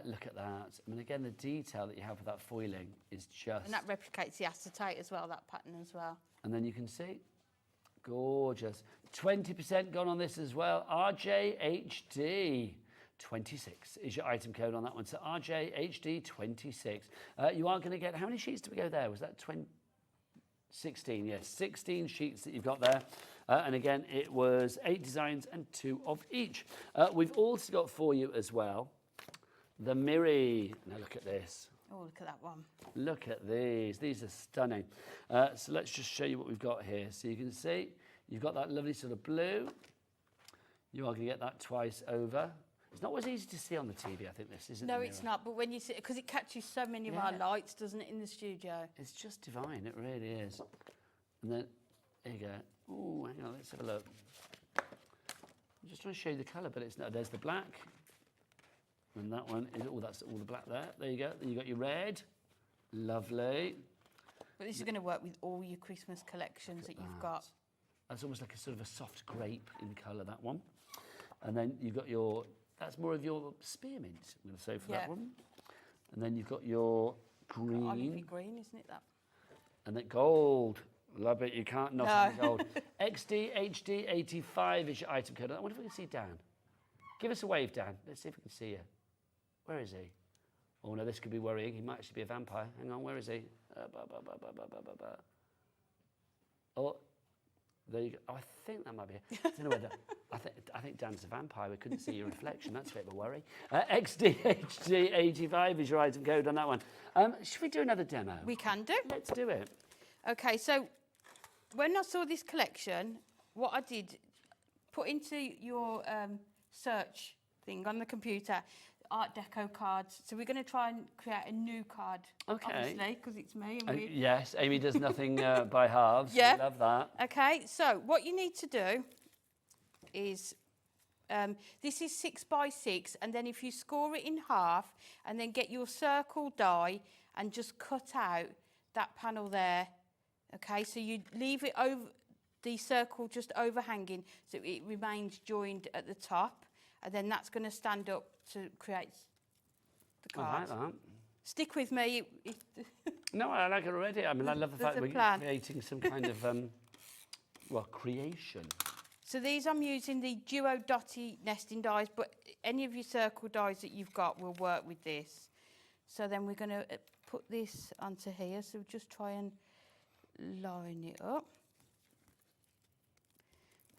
Look at that. I mean, again, the detail that you have with that foiling is just... And that replicates the acetate as well, that pattern as well. And then you can see, gorgeous. 20% gone on this as well. RJHD 26 is your item code on that one. So RJHD 26. You are going to get, how many sheets do we go there? Was that 16? Yes, 16 sheets that you've got there. And again, it was 8 designs and 2 of each. We've also got for you as well the Miri. Now look at this. Oh, look at that one. Look at these. These are stunning. So let's just show you what we've got here. So you can see you've got that lovely sort of blue. You are going to get that twice over. It's not always easy to see on the TV, I think, this, is it? No, it's not. But when you see, because it catches so many of our lights, doesn't it, in the studio? It's just divine. It really is. And then, there you go. Oh, hang on. Let's have a look. I'm just trying to show you the colour, but it's not. There's the black. And that one is, oh, that's all the black there. There you go. Then you got your red. Lovely. But this is going to work with all your Christmas collections that you've got. That's almost like a sort of a soft grape in colour, that one. And then you've got your, that's more of your spearmint, I'm going to say, for that one. And then you've got your green. Olivey green, isn't it, that? And then gold. Love it. You can't knock on the gold. XDHD85 is your item code. I wonder if we can see Dan. Give us a wave, Dan. Let's see if we can see you. Where is he? Oh, no, this could be worrying. He might actually be a vampire. Hang on, where is he? Oh, there you go. Oh, I think that might be it. I don't know whether... I think Dan's a vampire. We couldn't see your reflection. That's a bit of a worry. XDHD85 is your item code on that one. Should we do another demo? We can do. Let's do it. Okay, so when I saw this collection, what I did, put into your search thing on the computer, Art Deco cards. So we're going to try and create a new card, obviously, because it's me. And yes, Amy does nothing by halves. Yeah. Love that. Okay, so what you need to do is, this is 6 by 6, and then if you score it in half, and then get your circle die and just cut out that panel there. Okay, so you leave it over, the circle just overhanging, so it remains joined at the top, and then that's going to stand up to create the card. I like that. Stick with me. No, I like it already. I mean, I love the fact that we're creating some kind of, well, creation. So these I'm using the Duo Dotty nesting dies, but any of your circle dies that you've got will work with this. So then we're going to put this onto here. So we'll just try and line it up.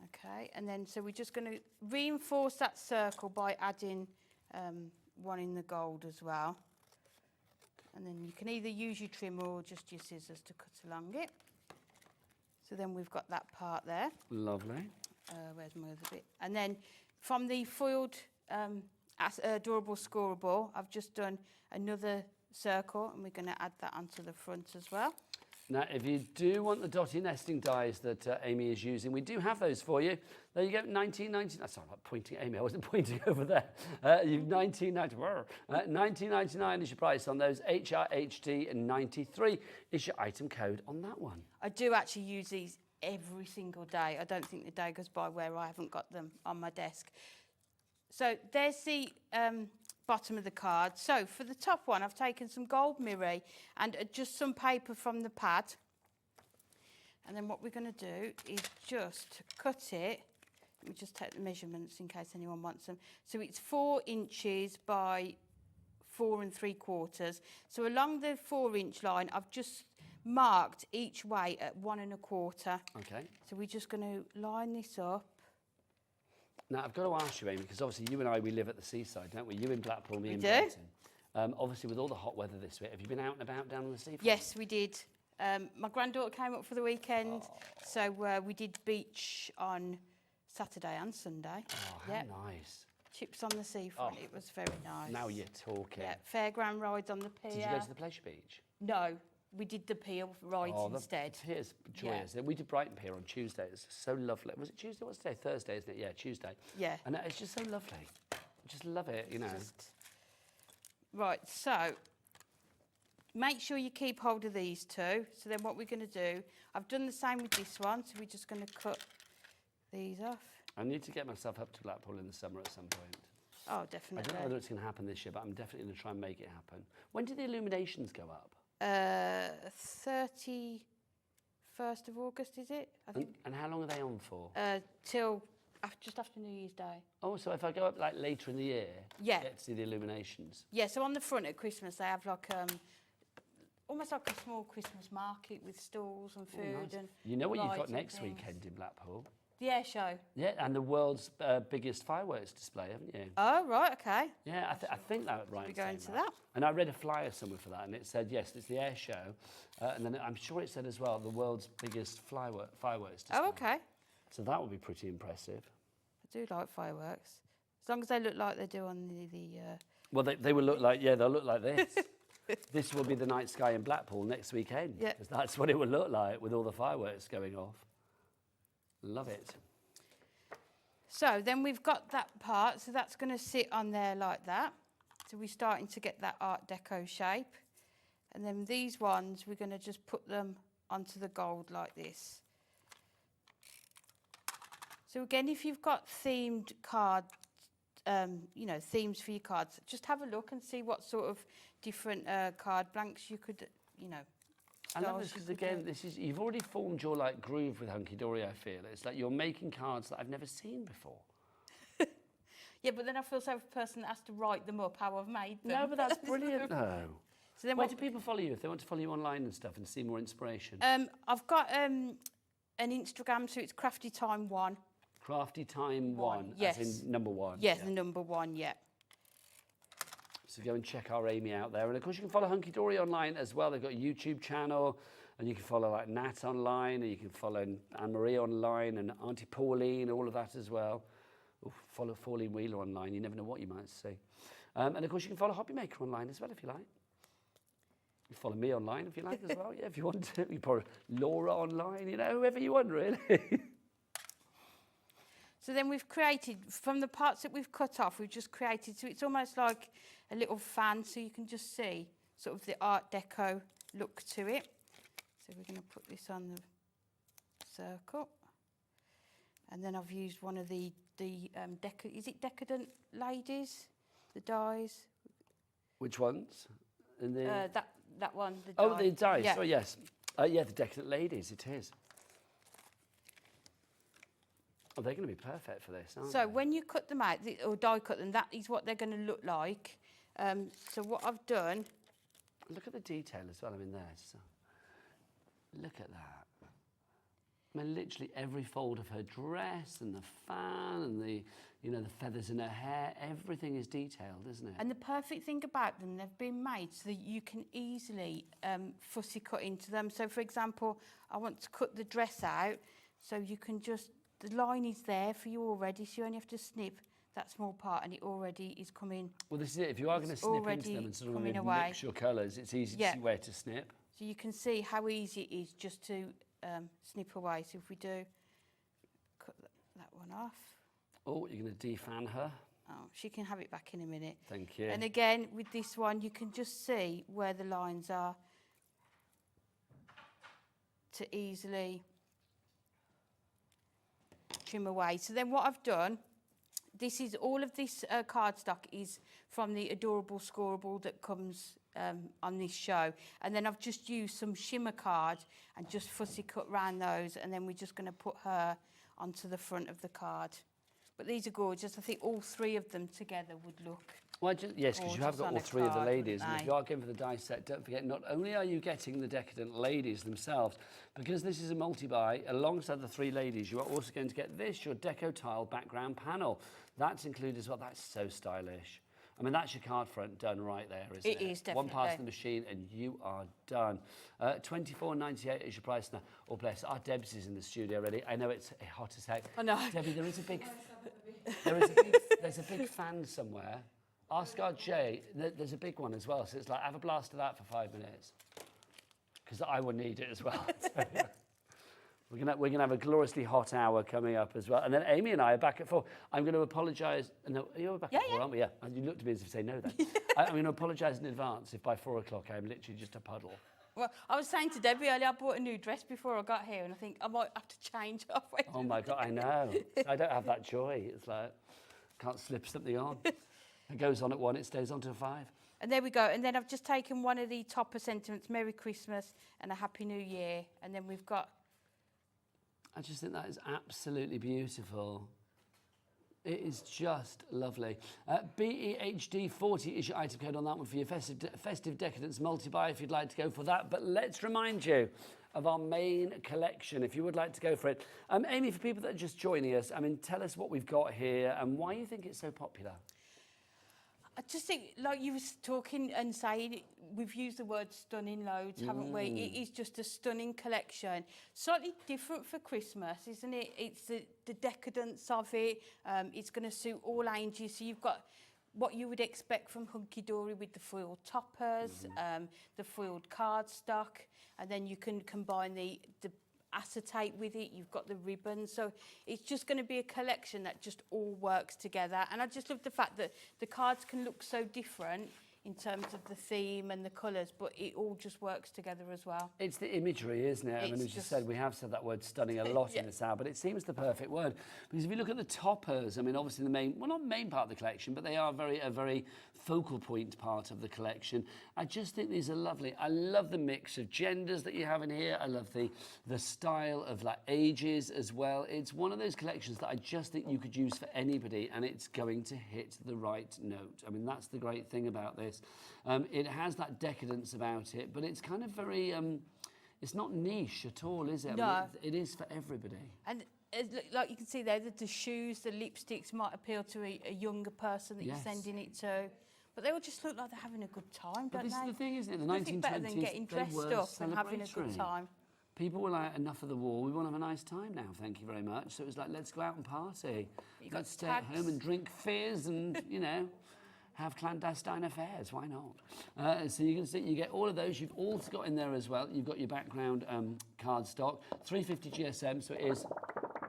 Okay, and then so we're just going to reinforce that circle by adding one in the gold as well. And then you can either use your trimmer or just your scissors to cut along it. So then we've got that part there. Lovely. Where's my other bit? And then from the foiled durable scoreable, I've just done another circle, and we're going to add that onto the front as well. Now, if you do want the dotty nesting dies that Amy is using, we do have those for you. There you go, 19.99. Sorry, I'm not pointing at Amy. I wasn't pointing over there. You've 19.99 is your price on those. HRHD and 93 is your item code on that one. I do actually use these every single day. I don't think the day goes by where I haven't got them on my desk. So there's the bottom of the card. So for the top one, I've taken some gold mirror and just some paper from the pad. And then what we're going to do is just cut it. Let me just take the measurements in case anyone wants them. So it's 4 inches by 4 3/4. So along the 4-inch line, I've just marked each way at 1 1/4. Okay. So we're just going to line this up. Now, I've got to ask you, Amy, because obviously you and I, we live at the seaside, don't we? You in Blackpool, me in do. Brighton. Obviously, with all the hot weather this week, have you been out and about down on the seafront? Yes, we did. My granddaughter came up for the weekend, so we did beach on Saturday and Sunday. Oh, how nice. Chips on the seafront, it was very nice. Now you're talking. Yeah, fairground rides on the pier. Did you go to the Pleasure Beach? No, we did the pier rides instead. The pier's joyous. We did Brighton Pier on Tuesday. It's so lovely. Was it Tuesday? What's today? Thursday, isn't it? Yeah, Tuesday. Yeah. And it's just so lovely. I just love it, you know. Right, so make sure you keep hold of these two. So then what we're going to do, I've done the same with this one, so we're just going to cut these off. I need to get myself up to Blackpool in the summer at some point. Oh, I definitely. don't know whether it's going to happen this year, but I'm definitely going to try and make it happen. When do the illuminations go up? 31st of August, is it? I think. And how long are they on for? Till just after New Year's Day. Oh, so if I go up like later in the year, Yeah. I get to see the illuminations. Yeah, so on the front at Christmas they have like almost like a small Christmas market with stalls and food and You know what you've got rides and next things. weekend in Blackpool? The air show. Yeah, and the world's biggest fireworks display, haven't you? Oh, right, okay. Yeah, I think that right. we go into saying that? And I read a flyer somewhere for that, and it said, yes, it's the air show. And then I'm sure it said as well, the world's biggest fireworks display. Oh, okay. So that would be pretty impressive. I do like fireworks. As long as they look like they do on the Well, they will look like, they'll look like this. This will be the night sky in Blackpool next weekend. Yeah. 'Cause that's what it will look like with all the fireworks going off. Love it. So then we've got that part, so that's going to sit on there like that. So we're starting to get that Art Deco shape. And then these ones, we're going to just put them onto the gold like this. So again, if you've got themed cards, themes for your cards, just have a look and see what sort of different card blanks you could, I love this because, again, you've already formed your groove with Hunkydory, I feel. It's like you're making cards that I've never seen before. Yeah, but then I feel so for the person that has to write them up how I've made them. No, but that's brilliant. No. So then Where do people follow you if they want to follow you online and stuff and see more inspiration? I've got an Instagram, so it's Crafty Time 1. Crafty Time 1, yes. as in number 1. Yes, the number 1, yeah. So go and check our Amy out there. And of course, you can follow Hunkydory online as well. They've got a YouTube channel, and you can follow Nat online, and you can follow Anne-Marie online, and Auntie Pauline, all of that as well. Or follow Pauline Wheeler online. You never know what you might see. And of course, you can follow Hobbymaker online as well if you like. You follow me online if you like as well. Yeah, if you want to. You follow Laura online. Whoever you want really. So then we've created, from the parts that we've cut off, we've just created, so it's almost like a little fan, so you can just see sort of the Art Deco look to it. So we're going to put this on the circle. And then I've used one of is it Decadent Ladies? The dies? Which ones? In the... that one, the die. Oh, the dies. Yeah. Oh, yes. The Decadent Ladies, it is. Oh, they're going to be perfect for this, aren't they? So when you cut them out, or die cut them, that is what they're going to look like. So what I've done... Look at the detail as well, there. So, look at that. Literally every fold of her dress and the fan and the feathers in her hair, everything is detailed, isn't it? And the perfect thing about them, they've been made so that you can easily fussy cut into them. So, for example, I want to cut the dress out, so you can just... The line is there for you already, so you only have to snip that small part and it already is coming. Well, this is it. If you are going to snip into them and sort of mix your colours, it's easy to see where to snip. So you can see how easy it is just to snip away. So if we do cut that one off. Oh, you're going to defan her. Oh, she can have it back in a minute. Thank you. And again, with this one, you can just see where the lines are to easily trim away. So then what I've done, all of this cardstock is from the adorable scoreable that comes on this show. And then I've just used some shimmer card and just fussy cut around those. And then we're just going to put her onto the front of the card. But these are gorgeous. I think all three of them together would look Well, yes, because you have Gorgeous got on all a three of the card, ladies. wouldn't And if they? you are going for the die set, don't forget, not only are you getting the Decadent ladies themselves, because this is a multi-buy, alongside the three ladies, you are also going to get this, your Deco Tile background panel. That's included as well. That's so stylish. I mean, that's your card front done right there, isn't it? It is, One pass definitely. the machine and you are done. $24.98 is your price now. Oh, bless. Our Debs is in the studio already. I know it's hot as heck. I know. Debbie, there's a big fan somewhere. Ask our Jay, there's a big one as well. So it's like, have a blast of that for 5 minutes. Because I will need it as well. We're gonna have a gloriously hot hour coming up as well. And then Amy and I are back at 4. I'm going to apologise. No, you're back at 4, aren't we? Yeah. You looked at me as if to say no then. I'm going to apologise in advance if by 4 o'clock I'm literally just a puddle. Well, I was saying to Debbie earlier, I bought a new dress before I got here, and I think I might have to change halfway through. Oh my God, I know. I don't have that joy. It's like, can't slip something on. It goes on at 1, it stays on till 5. And there we go. And then I've just taken one of the topper sentiments, Merry Christmas and a Happy New Year. And then we've got... I just think that is absolutely beautiful. It is just lovely. BEHD40 is your item code on that one for your Festive Decadence multi-buy if you'd like to go for that. But let's remind you of our main collection if you would like to go for it. Amy, for people that are just joining us, I mean, tell us what we've got here and why you think it's so popular. I just think, like you was talking and saying, we've used the word stunning loads, haven't we? It is just a stunning collection. Slightly different for Christmas, isn't it? It's the decadence of it. It's going to suit all ages. So you've got what you would expect from Hunkydory with the foiled toppers, the foiled cardstock, and then you can combine the acetate with it, you've got the ribbon, so it's just going to be a collection that just all works together. And I just love the fact that the cards can look so different in terms of the theme and the colours, but it all just works together as well. It's the imagery, isn't it? I mean, as you said, we have said that word stunning a lot in this hour, but it seems the perfect word. Because if you look at the toppers, I mean, obviously the main, well, not main part of the collection, but they are a very focal point part of the collection. I just think these are lovely. I love the mix of genders that you have in here. I love the style of like ages as well. It's one of those collections that I just think you could use for anybody and it's going to hit the right note. I mean, that's the great thing about this. It has that decadence about it, but it's kind of very, it's not niche at all, is it? No. I mean, it is for everybody. And like you can see there, the shoes, the lipsticks might appeal to a younger person that you're sending it to. But they all just look like they're having a good time, don't they? But this is the thing, isn't it? The Nothing 1920s, better than getting they dressed were up and having a good celebratory. time. People were like, enough of the war, we want to have a nice time now, thank you very much. So it was like, let's go out and party. Let's stay at home and drink fizz and, you know, have clandestine affairs, why not? So you can see, you get all of those. You've also got in there as well, you've got your background cardstock, 350 GSM, so it is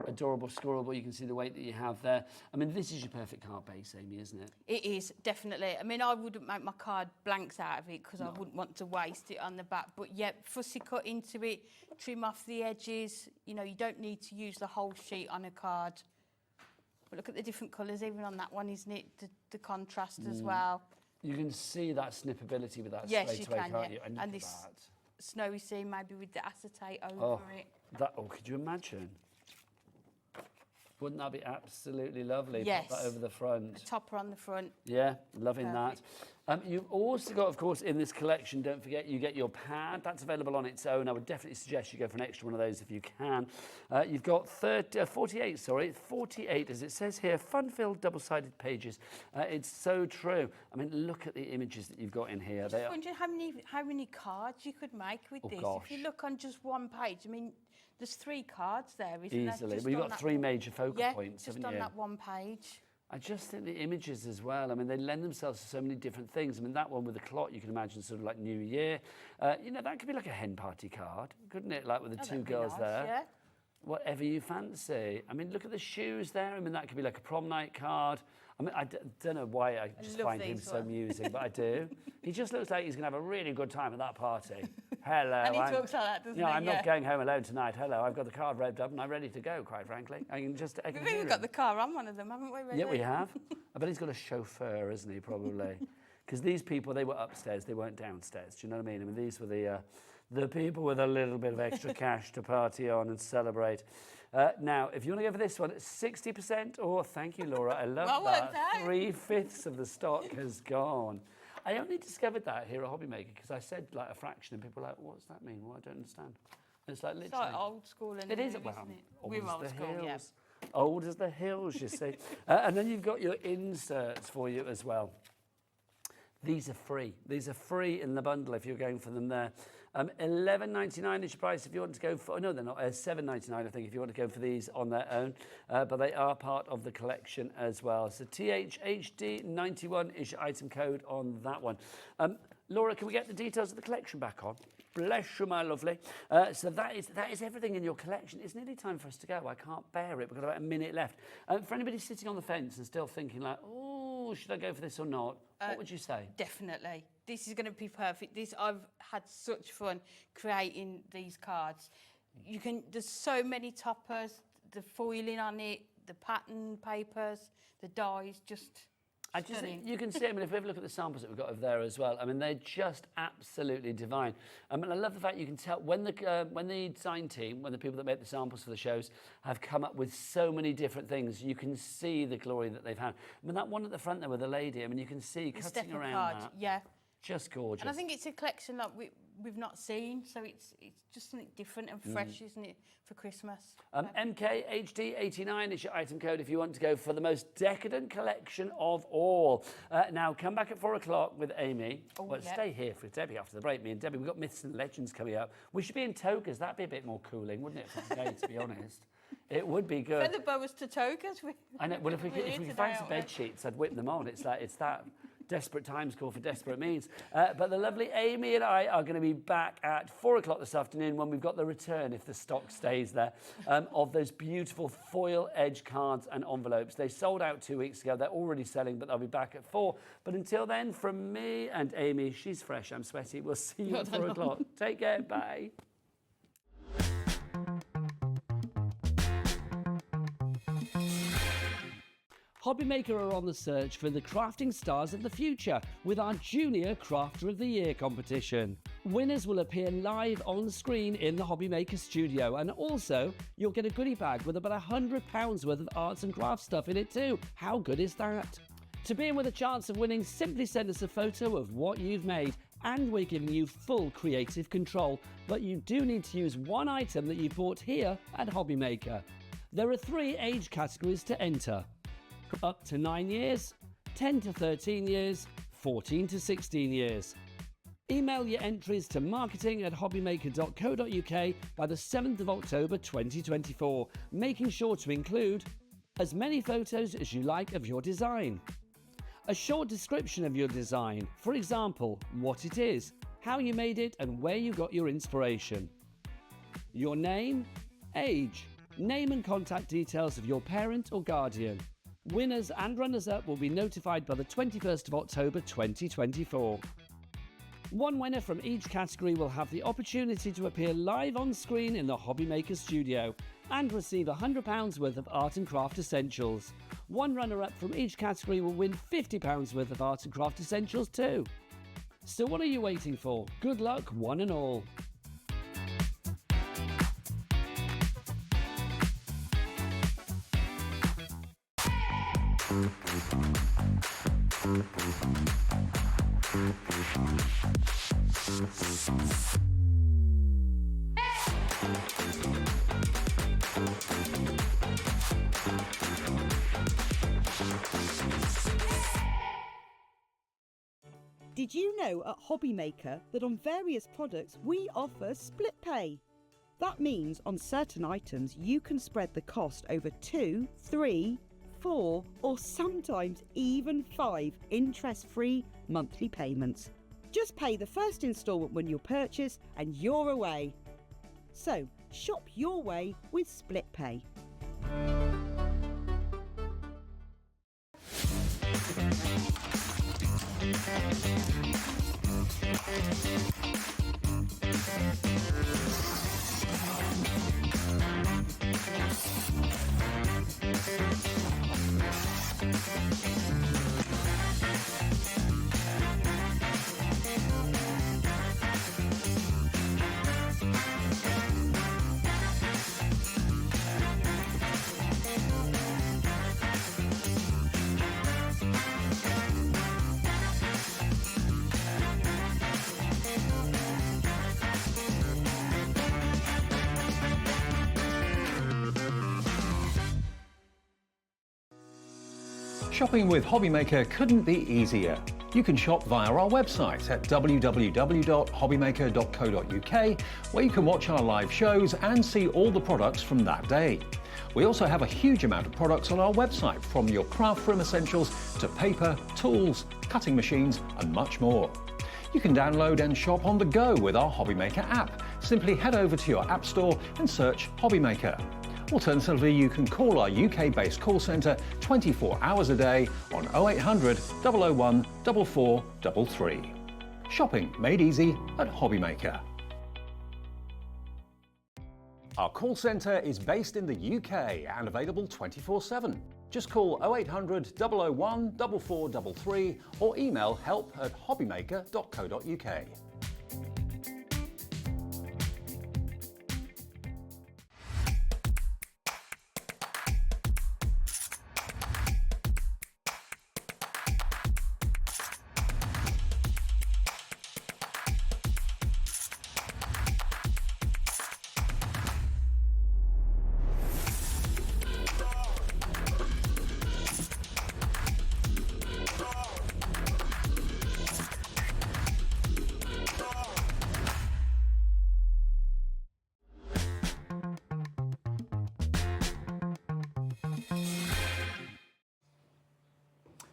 adorable, scorable. You can see the weight that you have there. I mean, this is your perfect card base, Amy, isn't it? It is, definitely. I mean, I wouldn't make my card blanks out of it because I wouldn't want to waste it on the back. But yeah, fussy cut into it, trim off the edges. You know, you don't need to use the whole sheet on a card. But look at the different colours, even on that one, isn't it? The contrast as well. You can see that snippability with that Yes, straight you away, can, can't yeah. you? And, And look this at that. snowy scene, maybe with the acetate over it. Could you imagine? Wouldn't that be absolutely lovely? Yes. Pop that over the front. Topper on the front. Yeah, loving Perfect. that. You've also got, of course, in this collection, don't forget, you get your pad. That's available on its own. I would definitely suggest you go for an extra one of those if you can. You've got 48, as it says here, fun-filled double-sided pages. It's so true. I mean, look at the images that you've got in here. I'm just wondering how many cards you could make with this. Gosh. If you look on just one page, I mean, there's 3 cards there, isn't there? Easily. Just Well, you've on got that 3 major focal points, just haven't on you? that one page. I just think the images as well, I mean, they lend themselves to so many different things. I mean, that one with the clock, you can imagine sort of like New Year. You know, that could be like a hen party card, couldn't it? Like with the 2 that'd be girls nice, there. yeah. Whatever you fancy. I mean, look at the shoes there. I mean, that could be like a prom night card. I mean, I don't know why I just love find him these so ones. amusing, but I do. He just looks like he's going to have a really good time at that party. Hello. And he talks like that, doesn't you know, he? I'm not going home alone tonight. Hello, I've got the card revved up and I'm ready to go, quite frankly. I can We've hear even him. got the car on one of them, haven't we? Really? Yeah, we have. I bet he's got a chauffeur, isn't he, probably? Because these people, they were upstairs, they weren't downstairs. Do you know what I mean? I mean, these were the the people with a little bit of extra cash to party on and celebrate. Now, if you want to go for this one, 60%, oh, thank you, Laura. I love Well that. worked out. 3/5 of the stock has gone. I only discovered that here at Hobby Maker because I said like a fraction and people were like, what does that mean? Well, I don't understand. And it's like literally. It's like old school and It is, new, well, isn't it? old We're as old the school, yeah. hills. Old as the hills, you see. And then you've got your inserts for you as well. These are free. These are free in the bundle if you're going for them there. $11.99 is your price if you want to go for, no, they're not, $7.99 I think if you want to go for these on their own, but they are part of the collection as well. So THHD91 is your item code on that one. Laura, can we get the details of the collection back on? Bless you, my lovely. So that is everything in your collection. It's nearly time for us to go. I can't bear it. We've got about a minute left. For anybody sitting on the fence and still thinking like, oh, should I go for this or not? What would you say? Definitely. This is going to be perfect. I've had such fun creating these cards. There's so many toppers, the foiling on it, the pattern papers, the dies, just I just think stunning. you can see, I mean, if we have a look at the samples that we've got over there as well, I mean, they're just absolutely divine. And I love the fact you can tell when the design team, when the people that make the samples for the shows have come up with so many different things, you can see the glory that they've had. I mean, that one at the front there with the lady, I mean, you can see The cutting stepper around card, that. yeah. Just gorgeous. And I think it's a collection that we've not seen, so it's just something different and fresh, isn't it, for Christmas? MKHD89 is your item code if you want to go for the most decadent collection of all. Now, come back at 4 o'clock with Amy. Well, yeah. stay here for Debbie after the break. Me and Debbie, we've got Myths and Legends coming up. We should be in togas. That'd be a bit more cooling, wouldn't it, for today, to be honest? It would be good. Feather boas to togas. I know. Well, if we could find some bed sheets, I'd whip them on. It's that desperate times call for desperate means. But the lovely Amy and I are going to be back at 4 o'clock this afternoon when we've got the return, if the stock stays there, of those beautiful foil edge cards and envelopes. They sold out 2 weeks ago. They're already selling, but they'll be back at 4. But until then, from me and Amy, she's fresh, I'm sweaty. We'll see you at 4 o'clock. Take care. Bye. Hobby Maker are on the search for the crafting stars of the future with our Junior Crafter of the Year competition. Winners will appear live on screen in the Hobby Maker studio, and also you'll get a goodie bag with about £100 worth of arts and crafts stuff in it too. How good is that? To be in with a chance of winning, simply send us a photo of what you've made, and we're giving you full creative control, but you do need to use one item that you bought here at Hobby Maker. There are 3 age categories to enter. Up to 9 years, 10 to 13 years, 14 to 16 years. Email your entries to marketing@hobbymaker.co.uk by the 7th of October 2024, making sure to include as many photos as you like of your design, a short description of your design, for example, what it is, how you made it and where you got your inspiration, your name, age, name and contact details of your parent or guardian. Winners and runners-up will be notified by the 21st of October 2024. One winner from each category will have the opportunity to appear live on screen in the Hobby Maker studio and receive £100 worth of art and craft essentials. One runner-up from each category will win £50 worth of art and craft essentials too. So what are you waiting for? Good luck, one and all. Did you know at Hobby Maker that on various products we offer split pay? That means on certain items you can spread the cost over 2, 3, 4 or sometimes even 5 interest-free monthly payments. Just pay the first instalment when you purchase and you're away. So shop your way with split pay. Shopping with Hobbymaker couldn't be easier. You can shop via our website at www.hobbymaker.co.uk, where you can watch our live shows and see all the products from that day. We also have a huge amount of products on our website, from your craft room essentials to paper, tools, cutting machines and much more. You can download and shop on the go with our Hobbymaker app. Simply head over to your app store and search Hobbymaker. Alternatively, you can call our UK-based call centre 24 hours a day on 0800 001 4433. Shopping made easy at Hobbymaker. Our call centre is based in the UK and available 24/7. Just call 0800 001 4433 or email help@hobbymaker.co.uk.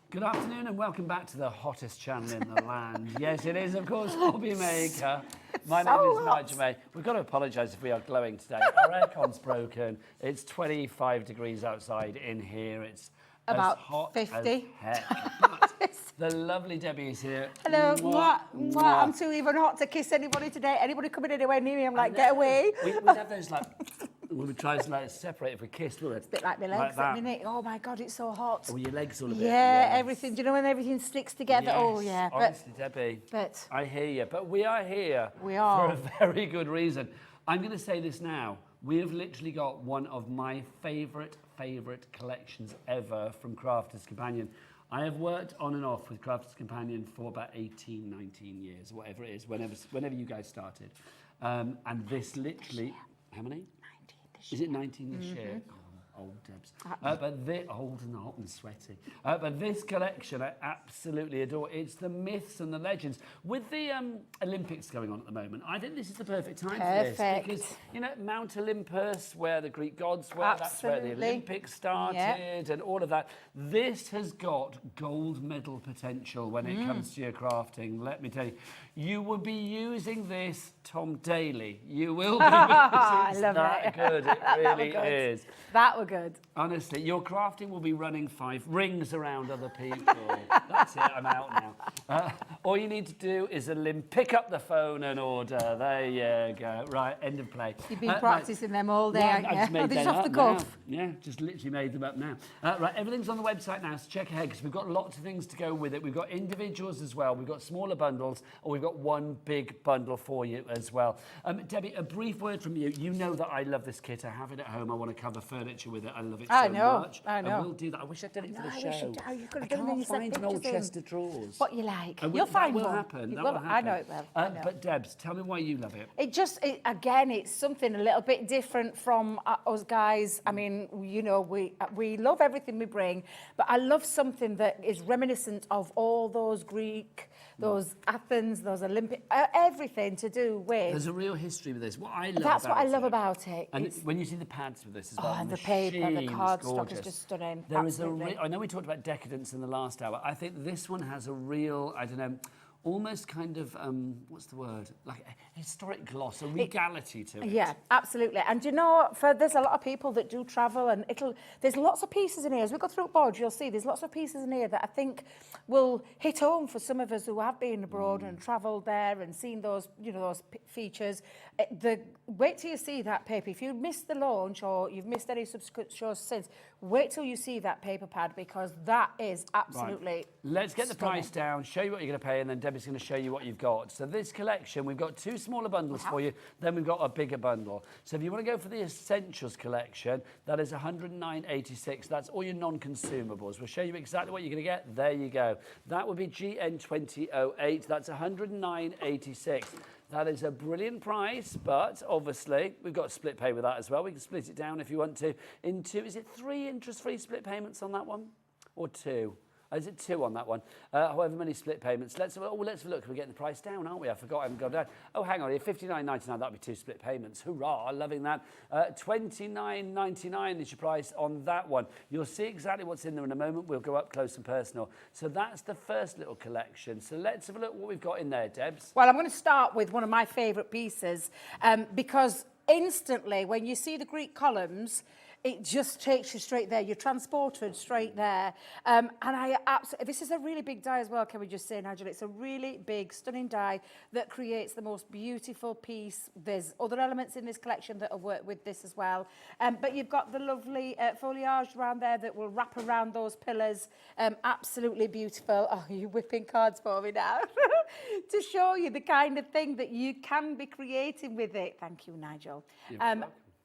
Good afternoon and welcome back to the hottest channel in the land. Yes, it is, of course, Hobbymaker. My name is Nigel May. We've got to apologise if we are glowing today. Our aircon's broken. It's 25 degrees outside. In here, it's about as hot 50. as heck. The lovely Debbie is here. Hello. Mwah, Mwah. I'm too even hot to kiss anybody today. Anybody coming anywhere near me, I'm like, get away. We'd have those like... We would try to like separate if we kissed, wouldn't it? It's a bit like my legs at the minute. Oh my God, it's so hot. Oh, your legs all a bit. Yeah, everything. Do you know when everything sticks together? Yes, Oh yeah. honestly, Debbie. But I hear you. But we are here. We are. For a very good reason. I'm going to say this now. We have literally got one of my favourite collections ever from Crafters Companion. I have worked on and off with Crafters Companion for about 18, 19 years, whatever it is, whenever you guys started. And this literally, how many? Is it 19 this year? Oh, old Debs. But this, old and hot and sweaty. But this collection I absolutely adore. It's the myths and the legends. With the Olympics going on at the moment, I think this is the perfect time for this. Because, you know, Mount Olympus, where the Greek gods were, that's where the Olympics started and all of that. This has got gold medal potential when it comes to your crafting, let me tell you. You will be using this, Tom, daily. You will be using I love that good. It really is. That were good. Honestly, your crafting will be running 5 rings around other people. That's it, I'm out now. All you need to do is pick up the phone and order. There you go. Right, end of play. You've been practicing them all day, haven't you? I've just made This them off up the cuff. now. Yeah, just literally made them up now. Right, everything's on the website now, so check ahead because we've got lots of things to go with it. We've got individuals as well. We've got smaller bundles, or we've got one big bundle for you as well. Debbie, a brief word from you. You know that I love this kit. I have it at home. I want to cover furniture with it. I love it so much. I know. I will do that. I wish I'd done it for the show. You could I have done it can't you sent find an old pictures in. chest of drawers. What you like. You'll You'll find one. one. That will happen. I know it will. I know. But Debs, tell me why you love it. Again, it's something a little bit different from us guys. I mean, you know, we love everything we bring, but I love something that is reminiscent of all those Greek, those Athens, those Olympic, everything to do with. There's a real history with this. That's what I love about it. And when you see the pads with this as well, and the paper, the cardstock is just stunning. There is I know we talked about decadence in the last hour. I think this one has a real, I don't know, almost kind of, what's the word? Like a historic gloss, a regality to it. Yeah, absolutely. And you know, there's a lot of people that do travel, and there's lots of pieces in here. As we go through boards, you'll see there's lots of pieces in here that I think will hit home for some of us who have been abroad and travelled there and seen those, you know, those features. Wait till you see that paper. If you missed the launch or you've missed any subsequent shows since, wait till you see that paper pad, because that is absolutely right. Let's get the stunning. price down, show you what you're going to pay, and then Debbie's going to show you what you've got. So this collection, we've got 2 smaller bundles for you, then we've got a bigger bundle. So if you want to go for the Essentials collection, that is $109.86. That's all your non-consumables. We'll show you exactly what you're going to get. There you go. That would be GN2008. That's $109.86. That is a brilliant price, but obviously we've got split pay with that as well. We can split it down if you want to into, is it 3 interest-free split payments on that one? or 2? Is it 2 on that one? However many split payments. Let's have a look. We're getting the price down, aren't we? I forgot I haven't gone down. Oh, hang on here. $59.99. That'll be 2 split payments. Hurrah! Loving that. $29.99 is your price on that one. You'll see exactly what's in there in a moment. We'll go up close and personal. So that's the first little collection. So let's have a look what we've got in there, Debs. Well, I'm going to start with one of my favourite pieces because instantly when you see the Greek columns, it just takes you straight there. You're transported straight there. And I absolutely, this is a really big die as well, can we just say, Nigel? It's a really big, stunning die that creates the most beautiful piece. There's other elements in this collection that will work with this as well. But you've got the lovely foliage around there that will wrap around those pillars. Absolutely beautiful. Oh, you're whipping cards for me now. To show you the kind of thing that you can be creating with it. Thank you, Nigel.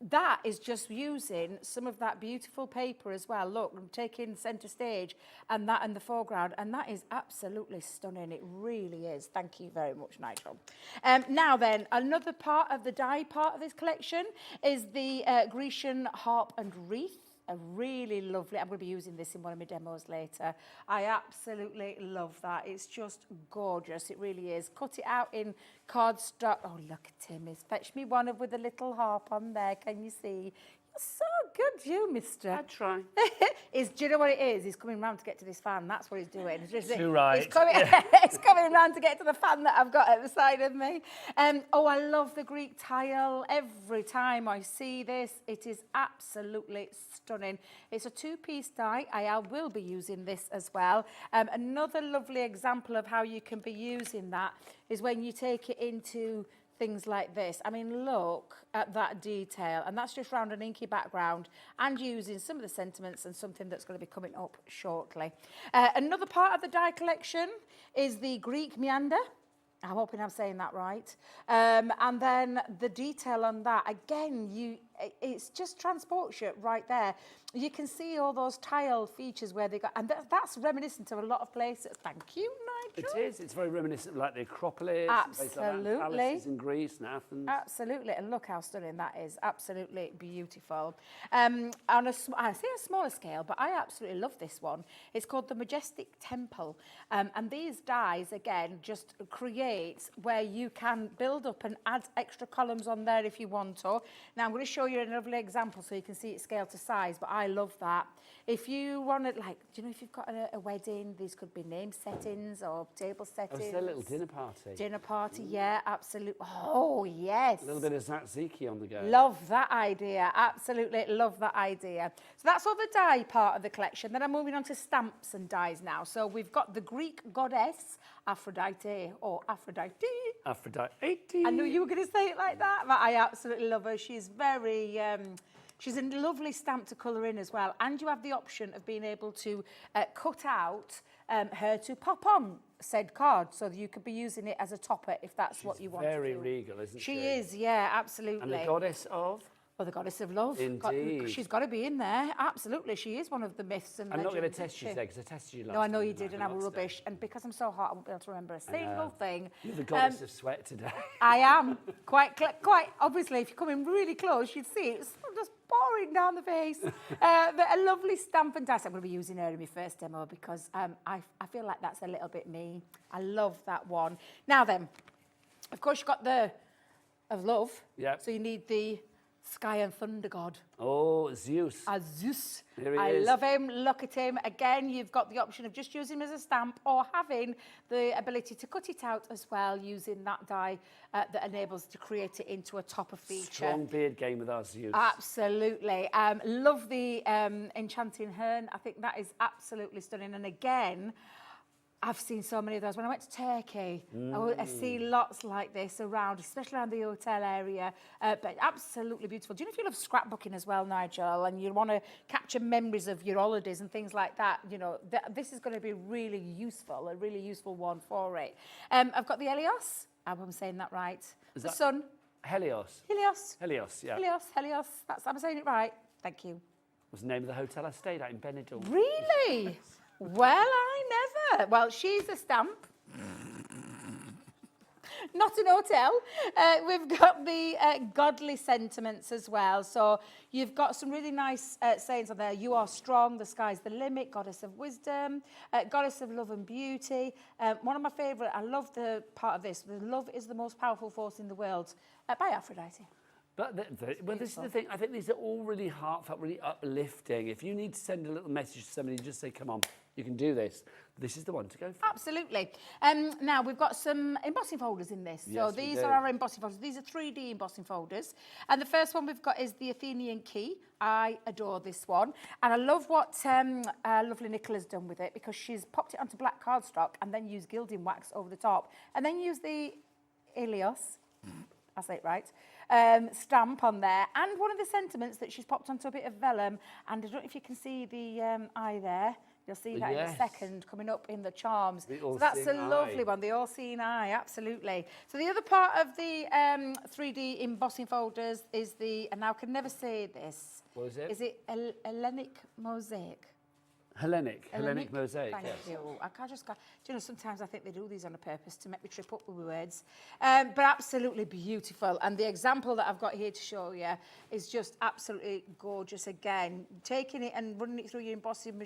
That is just using some of that beautiful paper as well. Look, I'm taking centre stage and that in the foreground, and that is absolutely stunning. It really is. Thank you very much, Nigel. Now then, another part of the die part of this collection is the Grecian harp and wreath. A really lovely, I'm going to be using this in one of my demos later. I absolutely love that. It's just gorgeous. It really is. Cut it out in cardstock. Oh, look at him. He's fetched me one with a little harp on there. Can you see? You're so good, you, mister. I try. Do you know what it is? He's coming round to get to this fan. That's what he's doing. Too right. It's coming round to get to the fan that I've got at the side of me. Oh, I love the Greek tile. Every time I see this, it is absolutely stunning. It's a 2-piece die. I will be using this as well. Another lovely example of how you can be using that is when you take it into things like this. I mean, look at that detail, and that's just round an inky background and using some of the sentiments and something that's going to be coming up shortly. Another part of the die collection is the Greek meander. I'm hoping I'm saying that right. And then the detail on that, again, it's just transports you right there. You can see all those tile features where they got, and that's reminiscent of a lot of places. Thank you, Nigel. It is. It's very reminiscent of like the Acropolis. Absolutely. Palaces in Greece and Athens. Absolutely. And look how stunning that is. Absolutely beautiful. On I say a smaller scale, but I absolutely love this one. It's called the Majestic Temple. And these dies, again, just create where you can build up and add extra columns on there if you want to. Now, I'm going to show you a lovely example so you can see it scale to size, but I love that. If you want to, like, do you know if you've got a wedding, these could be name settings or table settings. Oh, it's a little dinner party. Dinner party, yeah, absolutely. Oh, yes. A little bit of tzatziki on the go. Love that idea. Absolutely love that idea. So that's all the die part of the collection. Then I'm moving on to stamps and dies now. So we've got the Greek goddess, Aphrodite, or Aphrodite. Aphrodite. I knew you were going to say it like that, but I absolutely love her. She's very... she's a lovely stamp to colour in as well. And you have the option of being able to cut out her to pop on said card, so that you could be using it as a topper if that's what you want to do. Very regal, isn't she? She is, yeah, absolutely. And the goddess of? Well, the goddess of love. Indeed. She's got to be in there. Absolutely. She is one of the myths and I'm not going to legends, test you isn't today she? because I tested you last No, I know time, you did, and I was rubbish. And because I'm so hot, I won't be able to remember a single thing. You're the goddess of sweat today. I am. Quite obviously, if you're coming really close, you'd see it's just pouring down the face. But a lovely stamp and dice. I'm going to be using her in my first demo because I feel like that's a little bit me. I love that one. Now then, of course, you've got the of love. Yeah. So you need the sky and thunder god. Oh, Zeus. Zeus. There he I is. love him. Look at him. Again, you've got the option of just using him as a stamp or having the ability to cut it out as well using that die that enables to create it into a topper feature. Strong beard game with our Zeus. Absolutely. Love the enchanting hern. I think that is absolutely stunning. And again, I've seen so many of those. When I went to Turkey, I see lots like this around, especially around the hotel area, but absolutely beautiful. Do you know if you love scrapbooking as well, Nigel, and you want to capture memories of your holidays and things like that, you know, this is going to be really useful, a really useful one for it. I've got the Helios. I hope I'm saying that right. Is the that sun. Helios. Helios. Helios, yeah. Helios. I'm saying it right. Thank you. Was the name of the hotel I stayed at in Benidorm. Really? Well, I never. Well, she's a stamp. not an hotel. We've got the godly sentiments as well. So you've got some really nice sayings on there. You are strong, the sky's the limit, goddess of wisdom, goddess of love and beauty. One of my favourite, I love the part of this, the love is the most powerful force in the world, by Aphrodite. But well, this is the thing. I think these are all really heartfelt, really uplifting. If you need to send a little message to somebody, just say, come on, you can do this. This is the one to go for. Absolutely. Now, we've got some embossing folders in this. Yes, so these are our embossing folders. These are 3D embossing folders. And the first one we've got is the Athenian key. I adore this one. And I love what lovely Nicola's done with it, because she's popped it onto black cardstock and then used gilding wax over the top. And then used the Ilios, I say it right, stamp on there, and one of the sentiments that she's popped onto a bit of vellum, and I don't know if you can see the eye there. You'll see that in a second coming up in the charms. So that's a lovely one, the all-seeing eye, absolutely. So the other part of the 3D embossing folders is the, and now I can never say this. What is it? Is it Hellenic mosaic? Hellenic mosaic, Thank yes. you. I can't just go, do you know, sometimes I think they do these on a purpose to make me trip up with words. But absolutely beautiful. And the example that I've got here to show you is just absolutely gorgeous again. Taking it and running it through your embossing,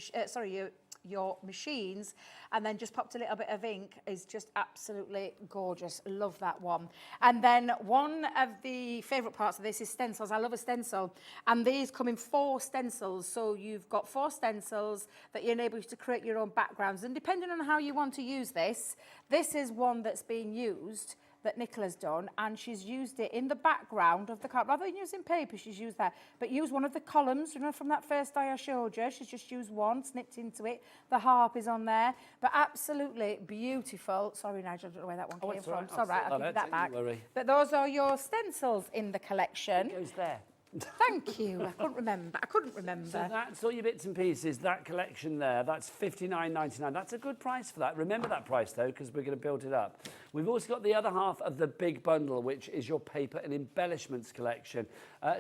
your machines, and then just popped a little bit of ink is just absolutely gorgeous. Love that one. And then one of the favourite parts of this is stencils. I love a stencil, and these come in 4 stencils. So you've got 4 stencils that enable you to create your own backgrounds, and depending on how you want to use this, this is one that's being used that Nicola's done, and she's used it in the background of the card. Rather than using paper, she's used that. But use one of the columns, you know, from that first die I showed you. She's just used one, snipped into it. The harp is on there. But absolutely beautiful. Sorry, Nigel, I don't know where that one came from. It's all right, I'll give you that back. But those are your stencils in the collection. It goes there. Thank you. I couldn't remember. So that's all your bits and pieces, that collection there. That's $59.99. That's a good price for that. Remember that price, though, because we're going to build it up. We've also got the other half of the big bundle, which is your paper and embellishments collection.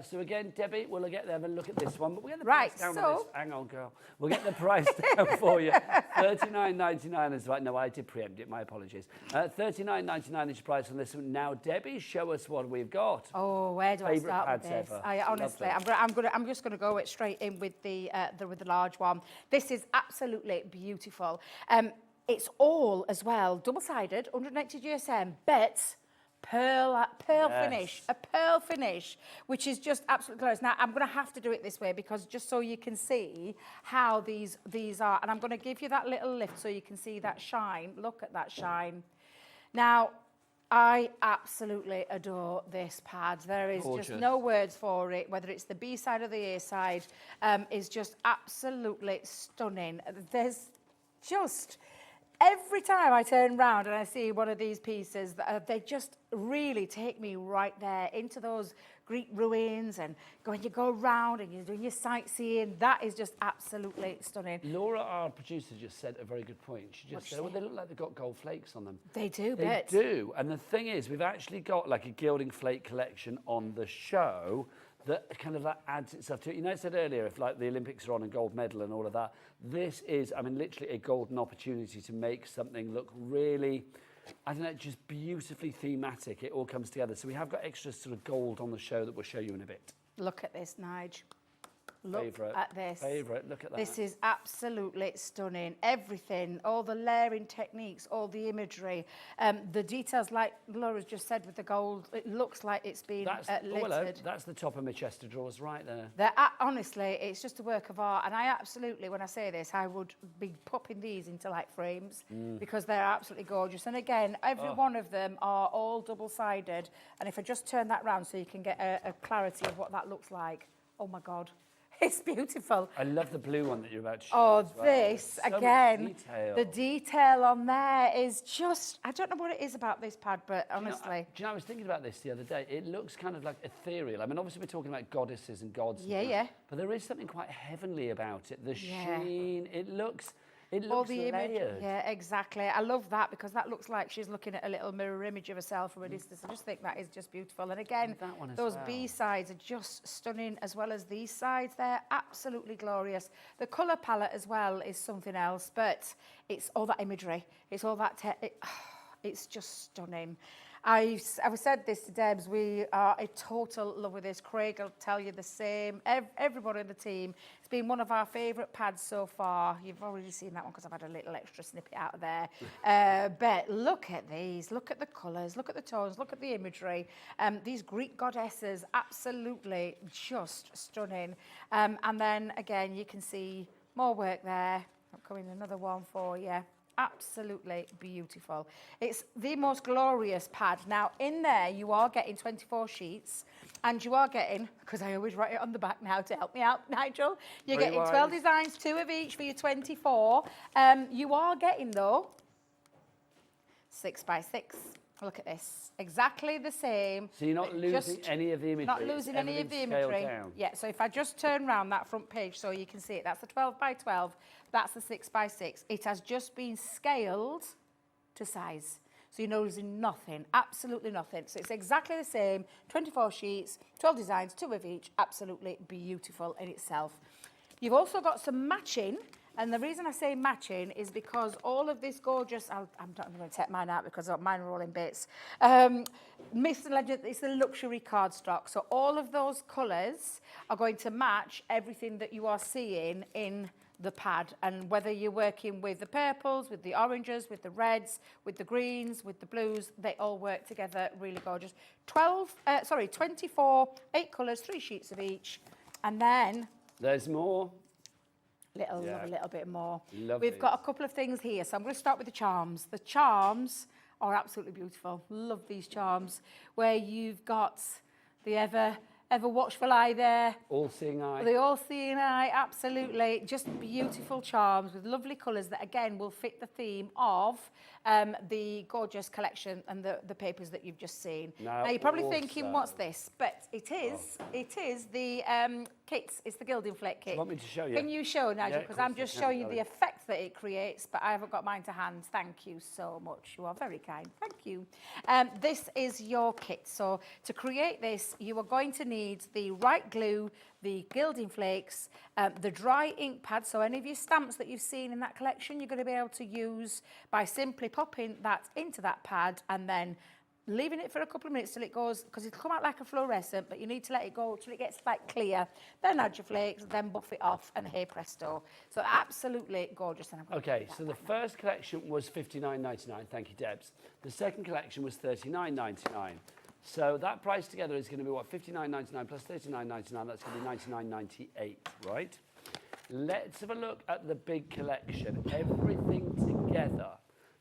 So again, Debbie, we'll have a look at this one, but we'll get the price down on this. Hang on, girl. We'll get the price down for you. $39.99 is right. No, I did preempt it. My apologies. $39.99 is your price on this one. Now, Debbie, show us what we've got. Oh, where do I start with this? Ever. Honestly, I'm just going to go straight in with the large one. This is absolutely beautiful. It's all as well double-sided, 180 GSM, but pearl finish, a pearl finish, which is just absolutely glorious. Now, I'm going to have to do it this way, because just so you can see how these are, and I'm going to give you that little lift so you can see that shine. Look at that shine. Now, I absolutely adore this pad. There is just no words for it, whether it's the B side or the A side, is just absolutely stunning. There's just, every time I turn round and I see one of these pieces, they just really take me right there into those Greek ruins, and when you go round and you're doing your sightseeing, that is just absolutely stunning. Laura, our producer, just said a very good point. She just said, well, they look like they've got gold flakes on them. They do, They do. And the thing is, we've actually got like a gilding flake collection on the show that kind of like adds itself to it. You know, I said earlier, if like the Olympics are on, a gold medal and all of that, this is, I mean, literally a golden opportunity to make something look really, I don't know, just beautifully thematic. It all comes together. So we have got extra sort of gold on the show that we'll show you in a bit. Look at this, Nige. Look Favourite. at this. Favourite, look at that. This is absolutely stunning. Everything, all the layering techniques, all the imagery, the details, like Laura's just said with the gold, it looks like it's been littered. That's the top of my chest of drawers right there. Honestly, it's just a work of art. And I absolutely, when I say this, I would be popping these into like frames because they're absolutely gorgeous. And again, every one of them are all double-sided. And if I just turn that round so you can get a clarity of what that looks like, oh my God. It's beautiful. I love the blue one that you're about to show. Oh, as well. this, So again, much detail. the detail on there is just, I don't know what it is about this pad, but honestly. Do you know, I was thinking about this the other day. It looks kind of like ethereal. I mean, obviously we're talking about goddesses and gods. Yeah. But there is something quite heavenly about it. The sheen, it looks all the layered. image. Yeah, exactly. I love that because that looks like she's looking at a little mirror image of herself from a distance. I just think that is just beautiful. And again, that one as those well. B sides are just stunning, as well as these sides. They're absolutely glorious. The colour palette as well is something else, but it's all that imagery. It's all that, it's just stunning. I said this to Debs, we are a total love with this. Craig will tell you the same. Everybody on the team. It's been one of our favourite pads so far. You've already seen that one because I've had a little extra snippet out of there. But look at these. Look at the colours. Look at the tones. Look at the imagery. These Greek goddesses, absolutely just stunning. And then, again, you can see more work there. I'll come in another one for you. Absolutely beautiful. It's the most glorious pad. Now, in there, you are getting 24 sheets, and you are getting, because I always write it on the back now to help me out, Nigel, you're getting 12 designs, 2 of each for your 24. You are getting, though, 6 by 6. Look at this. Exactly the same. So you're not losing any of the imagery? Not losing any of the imagery. Yeah, so if I just turn around that front page so you can see it, that's the 12 by 12, that's the 6 by 6. It has just been scaled to size. So you're losing nothing, absolutely nothing. So it's exactly the same, 24 sheets, 12 designs, 2 of each, absolutely beautiful in itself. You've also got some matching. And the reason I say matching is because all of this gorgeous, I'm not going to take mine out because mine are all in bits. Myths and Legends, it's the luxury cardstock. So all of those colours are going to match everything that you are seeing in the pad. And whether you're working with the purples, with the oranges, with the reds, with the greens, with the blues, they all work together really gorgeous. 24, 8 colours, 3 sheets of each. And then... There's more. Love a little bit more. Lovely. We've got a couple of things here. So I'm going to start with the charms. The charms are absolutely beautiful. Love these charms. Where you've got the ever watchful eye there. All-seeing eye. The all-seeing eye, absolutely. Just beautiful charms with lovely colours that, again, will fit the theme of the gorgeous collection and the papers that you've just seen. Now, you're probably thinking, what's this? But it is the kits. It's the gilding flake kit. Do you want me to show you? Can you show, Nigel? Because I'm just showing you the effect that it creates, but I haven't got mine to hand. Thank you so much. You are very kind. Thank you. This is your kit. So to create this, you are going to need the right glue, the gilding flakes, the dry ink pad. So any of your stamps that you've seen in that collection, you're going to be able to use by simply popping that into that pad and then leaving it for a couple of minutes till it goes, because it'll come out like a fluorescent, but you need to let it go till it gets like clear. Then add your flakes, then buff it off, and hey presto. So absolutely gorgeous. And okay, so the first collection was $59.99. Thank you, Debs. The second collection was $39.99. So that price together is going to be what? $59.99 plus $39.99. That's going to be $99.98, right? Let's have a look at the big collection. Everything together.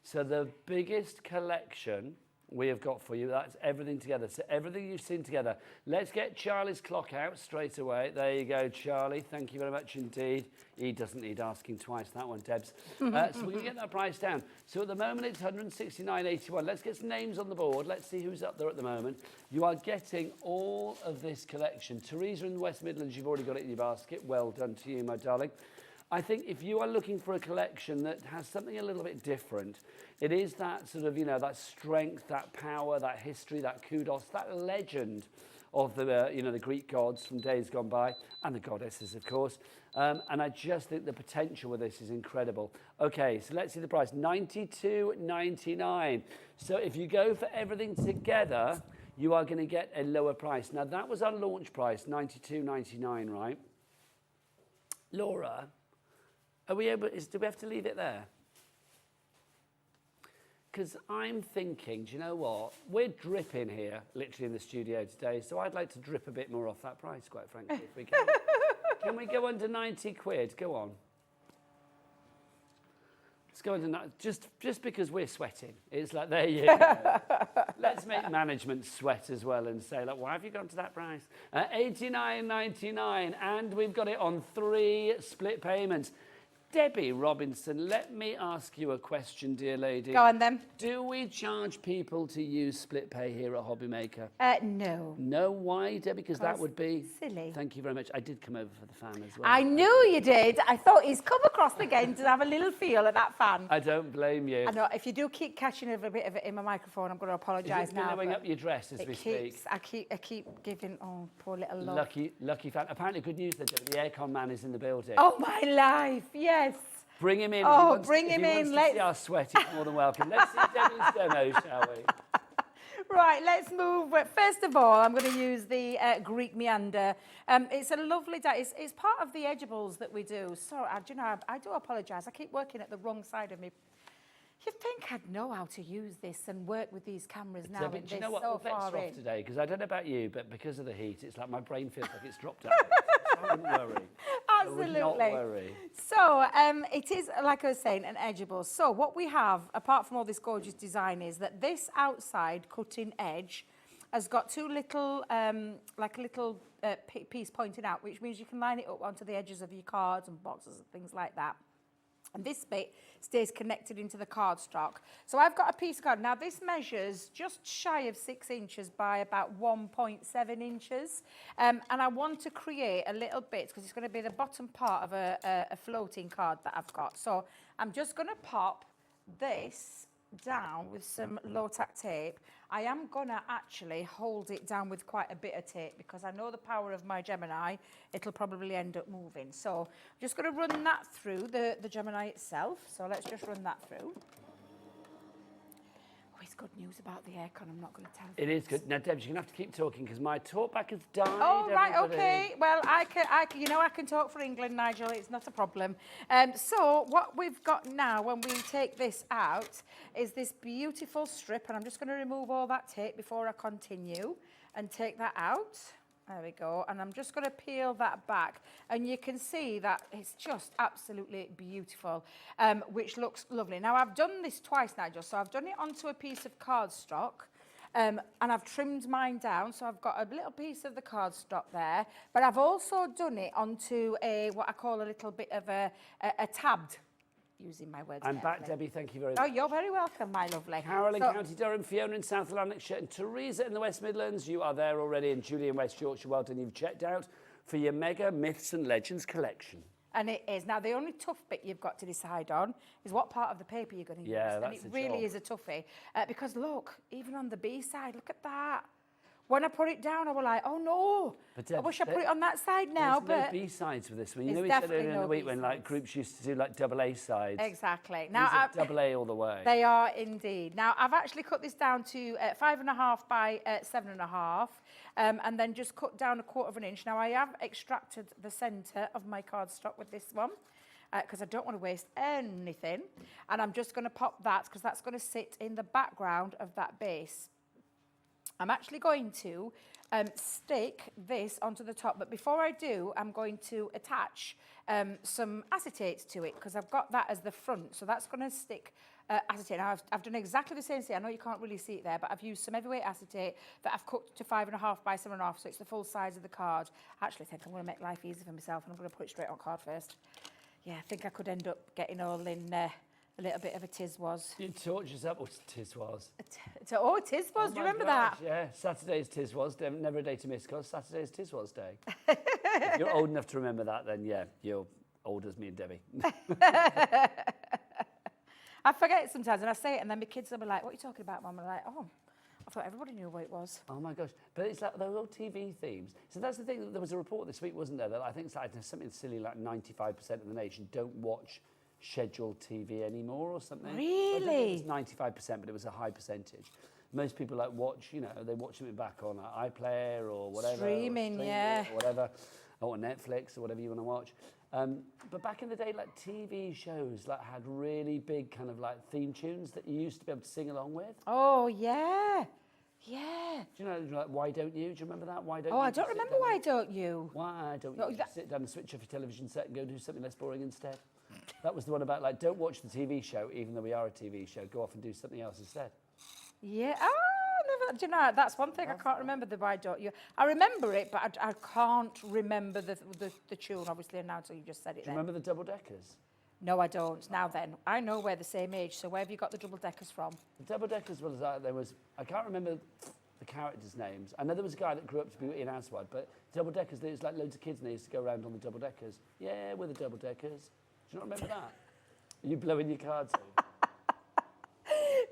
So the biggest collection we have got for you, that's everything together. So everything you've seen together. Let's get Charlie's clock out straight away. There you go, Charlie. Thank you very much indeed. He doesn't need asking twice, that one, Debs. So we're going to get that price down. So at the moment, it's $169.81. Let's get some names on the board. Let's see who's up there at the moment. You are getting all of this collection. Teresa in the West Midlands, you've already got it in your basket. Well done to you, my darling. I think if you are looking for a collection that has something a little bit different, it is that sort of, that strength, that power, that history, that kudos, that legend of the, the Greek gods from days gone by, and the goddesses, of course. And I just think the potential with this is incredible. Okay, so let's see the price, $92.99. So if you go for everything together, you are going to get a lower price. Now, that was our launch price, $92.99, right? Laura, are we able, do we have to leave it there? Because I'm thinking, do you know what? We're dripping here, literally in the studio today, so I'd like to drip a bit more off that price, quite frankly, if we can. Can we go under 90 quid? Go on. Let's go under, just because we're sweating. It's like, there you go. Let's make management sweat as well and say, like, why have you gone to that price? $89.99, and we've got it on 3 split payments. Debbie Robinson, let me ask you a question, dear lady. Go on then. Do we charge people to use split pay here at Hobbymaker? No. No, why, Debbie? Because that would be... silly. Thank you very much. I did come over for the fan as well. I knew you did. I thought he's come across again to have a little feel at that fan. I don't blame you. I know, if you do keep catching a bit of it in my microphone, I'm going to apologise now. Is it billowing up your dress as we speak? I keep giving, oh, poor little love. Lucky fan. Apparently good news there, Debbie. The aircon man is in the building. Oh, my life, yes. Bring him in. Oh, bring him in. Let's see our sweat. He's more than welcome. Let's see Debbie's demo, shall we? Right, let's move. First of all, I'm going to use the Greek meander. It's a lovely dye. It's part of the edibles that we do. So, do you know, I do apologise. I keep working at the wrong side of me. You'd think I'd know how to use this and work with these cameras now. But do you know so what? All bets far are off in. today, because I don't know about you, but because of the heat, it's like my brain feels like it's dropped out. I wouldn't worry. Absolutely. I would not worry. So it is, like I was saying, an edible. So what we have, apart from all this gorgeous design, is that this outside cutting edge has got two little, like a little piece pointing out, which means you can line it up onto the edges of your cards and boxes and things like that. And this bit stays connected into the cardstock. So I've got a piece of card. Now this measures just shy of 6 inches by about 1.7 inches. And I want to create a little bit, because it's going to be the bottom part of a floating card that I've got. So I'm just going to pop this down with some low-tack tape. I am going to actually hold it down with quite a bit of tape, because I know the power of my Gemini, it'll probably end up moving. So I'm just going to run that through the Gemini itself. So let's just run that through. Oh, it's good news about the aircon. I'm not going to tell you. It is good. Now, Debs, you're going to have to keep talking, because my talkback has died. Oh, right, everybody. okay. Well, I can talk for England, Nigel. It's not a problem. So what we've got now, when we take this out, is this beautiful strip, and I'm just going to remove all that tape before I continue and take that out. There we go. And I'm just going to peel that back, and you can see that it's just absolutely beautiful, which looks lovely. Now, I've done this twice, Nigel. So I've done it onto a piece of cardstock. And I've trimmed mine down, so I've got a little piece of the cardstock there. But I've also done it onto what I call a little bit of a tabbed, using my words I'm back, carefully. Debbie. Thank you very Oh, much. you're very welcome, my lovely. Carol in County Durham, Fiona in South Lanarkshire, and Teresa in the West Midlands. You are there already, and Julie in West Yorkshire. Well done. You've checked out for your Mega Myths and Legends collection. And it is. Now, the only tough bit you've got to decide on is what part of the paper you're going to use. Yeah, and that's it the really job. is a toughie. Because look, even on the B side, look at that. When I put it down, I was like, oh no, But, I wish I put it on that side now. There's But no B-sides for this one. You There's know, we said definitely earlier in no the week when like B-sides. groups used to do like double A sides. exactly. These Now, are double A all the way. they are indeed. Now, I've actually cut this down to 5.5 by 7.5, and then just cut down 1/4 of an inch. Now, I have extracted the centre of my cardstock with this one, because I don't want to waste anything. And I'm just going to pop that, because that's going to sit in the background of that base. I'm actually going to stick this onto the top, but before I do, I'm going to attach some acetate to it, because I've got that as the front, so that's going to stick acetate. Now, I've done exactly the same thing. I know you can't really see it there, but I've used some heavyweight acetate that I've cut to 5.5 by 7.5, so it's the full size of the card. I actually think I'm going to make life easy for myself, and I'm going to put it straight on card first. Yeah, I think I could end up getting all in a little bit of a tiz-was. You torch us up. What's tiz-was? Oh, tiz-was, do you remember that? Yeah, Saturday's tiz-was, never a day to miss, because Saturday's tiz-was day. If you're old enough to remember that, then yeah, you're old as me and Debbie. I forget it sometimes, and I say it, and then my kids will be like, what are you talking about, Mum? I'm like, oh, I thought everybody knew what it was. Oh my gosh, but it's like those old TV themes. So that's the thing, there was a report this week, wasn't there, that I think it's like something silly like 95% of the nation don't watch scheduled TV anymore or something. Really? It was 95%, but it was a high percentage. Most people like watch, you know, they watch something back on iPlayer or whatever. Streaming, yeah. Or whatever, or Netflix or whatever you want to watch. But back in the day, like TV shows like had really big kind of like theme tunes that you used to be able to sing along with. Oh, yeah. Yeah. Do you know, like, Why Don't You? Do you remember that? Why Don't Oh, You? I don't remember Why Don't You? Why don't No, you that- just sit down and switch off your television set and go do something less boring instead? That was the one about, like, don't watch the TV show, even though we are a TV show. Go off and do something else instead. Yeah. Never, do you know, that's one thing I can't remember, the Why Don't You. I remember it, but I can't remember the tune, obviously, now until you just said it Do you then. remember the double-deckers? No, I don't. Now then, I know we're the same age, so where have you got the double-deckers from? The double-deckers was, I can't remember the characters' names. I know there was a guy that grew up to be in Aswad, but double-deckers, there's like loads of kids and they used to go around on the double-deckers. Yeah, we're the double-deckers. Do you not remember that? Are you blowing your cards in?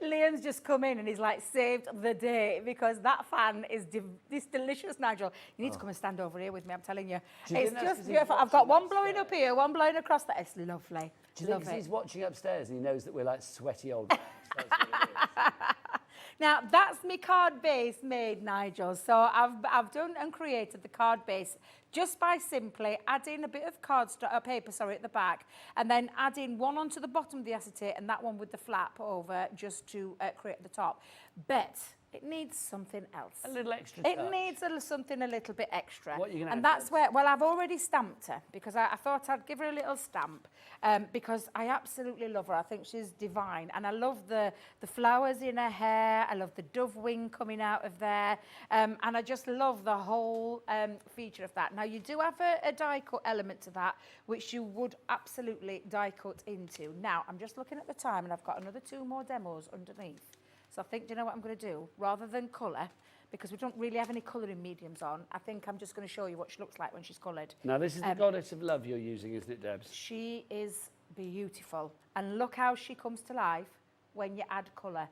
Liam's just come in and he's like saved the day, because that fan is this delicious, Nigel. You need to come and stand over here with me, I'm telling you. Do you It's think that's just 'cause he's beautiful. I've got watching one blowing up here, one blowing across that. It's lovely. Do you think 'cause he's watching upstairs and he knows that we're like sweaty old guys? That's what it is. Now, that's my card base made, Nigel. So I've done and created the card base just by simply adding a bit of paper, at the back, and then adding one onto the bottom of the acetate and that one with the flap over just to create the top. But it needs something else. A little extra It touch. needs something a little bit extra. What are you gonna And add that's where, well, I've already stamped her because I thought I'd give her a little stamp because I absolutely love her. I think she's divine. And I love the flowers in her hair. I love the dove wing coming out of there. And I just love the whole feature of that. Now, you do have a die cut element to that, which you would absolutely die cut into. Now, I'm just looking at the time and I've got another 2 more demos underneath. So I think, do you know what I'm going to do? Rather than colour, because we don't really have any colouring mediums on, I think I'm just going to show you what she looks like when she's coloured. Now, this is the goddess of love you're using, isn't it, Debs? She is beautiful. And look how she comes to life when you add colour.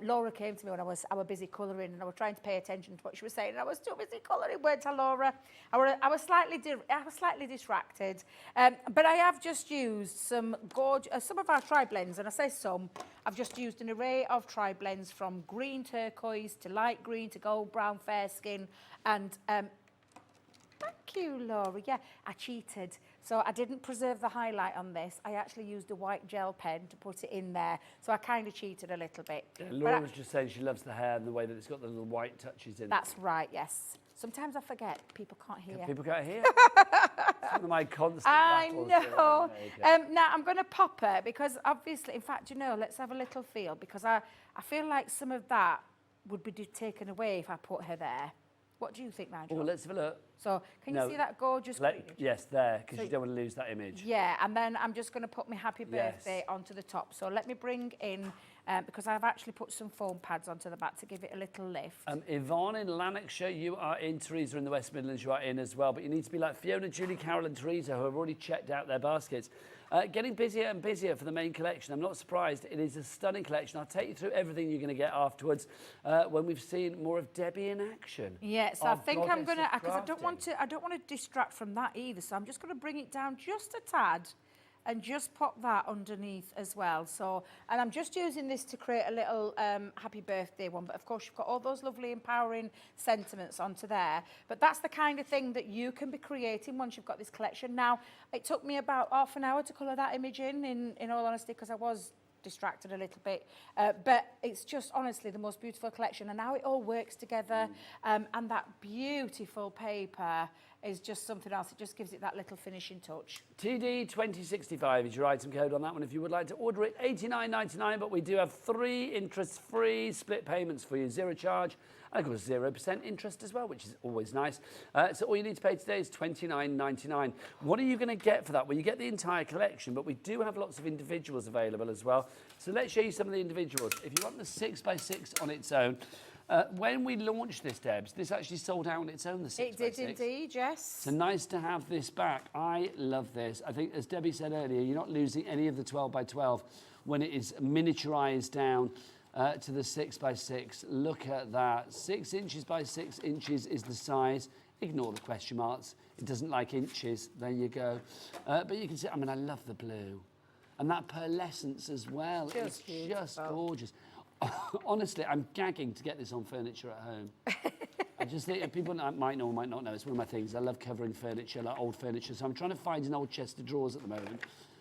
Laura came to me when I was busy colouring and I was trying to pay attention to what she was saying and I was too busy colouring. Word to Laura. I was slightly distracted. But I have just used some of our tri-blends, and I say some. I've just used an array of tri-blends from green turquoise to light green to gold brown fair skin, and thank you, Laura. Yeah, I cheated. So I didn't preserve the highlight on this. I actually used a white gel pen to put it in there. So I kind of cheated a little bit. Yeah, Laura was just saying she loves the hair and the way that it's got the little white touches in it. That's right, yes. Sometimes I forget. People can't hear. People can't hear? It's one of my constant I battles. know. Okay. Now, I'm going to pop her because obviously, in fact, you know, let's have a little feel because I feel like some of that would be taken away if I put her there. What do you think, Nigel? Oh, let's have a look. So, can you see that gorgeous green? Yes, there, because you don't want to lose that image. Yeah, and then I'm just going to put my happy birthday onto the top. So let me bring in, because I've actually put some foam pads onto the back to give it a little lift. Yvonne in Lanarkshire, you are in. Teresa in the West Midlands, you are in as well. But you need to be like Fiona, Julie, Carol and Teresa, who have already checked out their baskets. Getting busier and busier for the main collection. I'm not surprised. It is a stunning collection. I'll take you through everything you're going to get afterwards when we've seen more of Debbie in action. Yeah, so I think I'm going to, because I don't want to distract from that either. So I'm just going to bring it down just a tad and just pop that underneath as well. So, and I'm just using this to create a little happy birthday one. But of course, you've got all those lovely empowering sentiments onto there. But that's the kind of thing that you can be creating once you've got this collection. Now, it took me about half an hour to colour that image in all honesty, because I was distracted a little bit, but it's just honestly the most beautiful collection, and how it all works together, and that beautiful paper is just something else. It just gives it that little finishing touch. TD 2065 is your item code on that one if you would like to order it. $89.99, but we do have 3 interest-free split payments for you, 0 charge, and of course 0% interest as well, which is always nice. So all you need to pay today is $29.99. What are you going to get for that? Well, you get the entire collection, but we do have lots of individuals available as well. So let's show you some of the individuals. If you want the 6x6 on its own, when we launched this, Debs, this actually sold out on its own, the 6x6. It did indeed, yes. So nice to have this back. I love this. I think, as Debbie said earlier, you're not losing any of the 12x12 when it is miniaturized down to the 6x6. Look at that. 6 inches by 6 inches is the size. Ignore the question marks. It doesn't like inches. There you go. But you can see, I mean, I love the blue. And that pearlescence as well. It's just gorgeous. Honestly, I'm gagging to get this on furniture at home. I just think people might know or might not know. It's one of my things. I love covering furniture, like old furniture. So I'm trying to find an old chest of drawers at the moment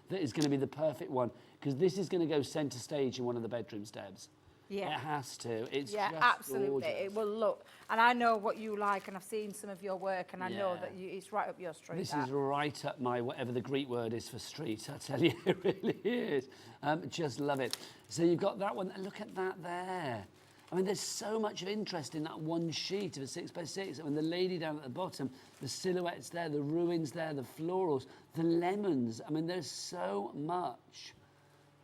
that is going to be the perfect one, because this is going to go centre stage in one of the bedrooms, Debs. Yeah. It has to. It's just absolutely. gorgeous. It will look. And I know what you like, and I've seen some of your work, and I know that it's right up your street. This is right up my, whatever the Greek word is for street, I tell you, it really is. Just love it. So you've got that one. Look at that there. I mean, there's so much of interest in that one sheet of a 6x6. I mean, the lady down at the bottom, the silhouettes there, the ruins there, the florals, the lemons. I mean, there's so much.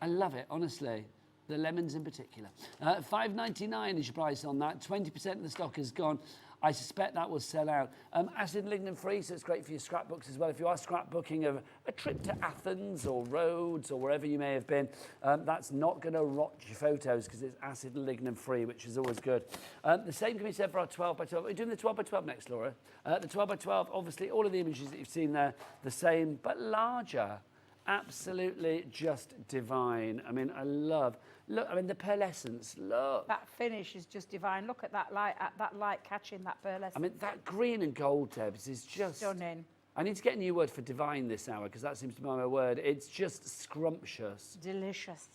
I love it, honestly. The lemons in particular. $5.99 is your price on that. 20% of the stock is gone. I suspect that will sell out. Acid and lignin free, so it's great for your scrapbooks as well. If you are scrapbooking of a trip to Athens or Rhodes or wherever you may have been, that's not going to rot your photos because it's acid and lignin free, which is always good. The same can be said for our 12x12. We're doing the 12x12 next, Laura. The 12x12, obviously, all of the images that you've seen there, the same, but larger. Absolutely just divine. I mean, I love Look, I mean, the pearlescence, look. That finish is just divine. Look at that light catching that pearlescence. I mean, that green and gold, Debs, is just... Stunning. I need to get a new word for divine this hour, because that seems to be my word. It's just scrumptious. Delicious.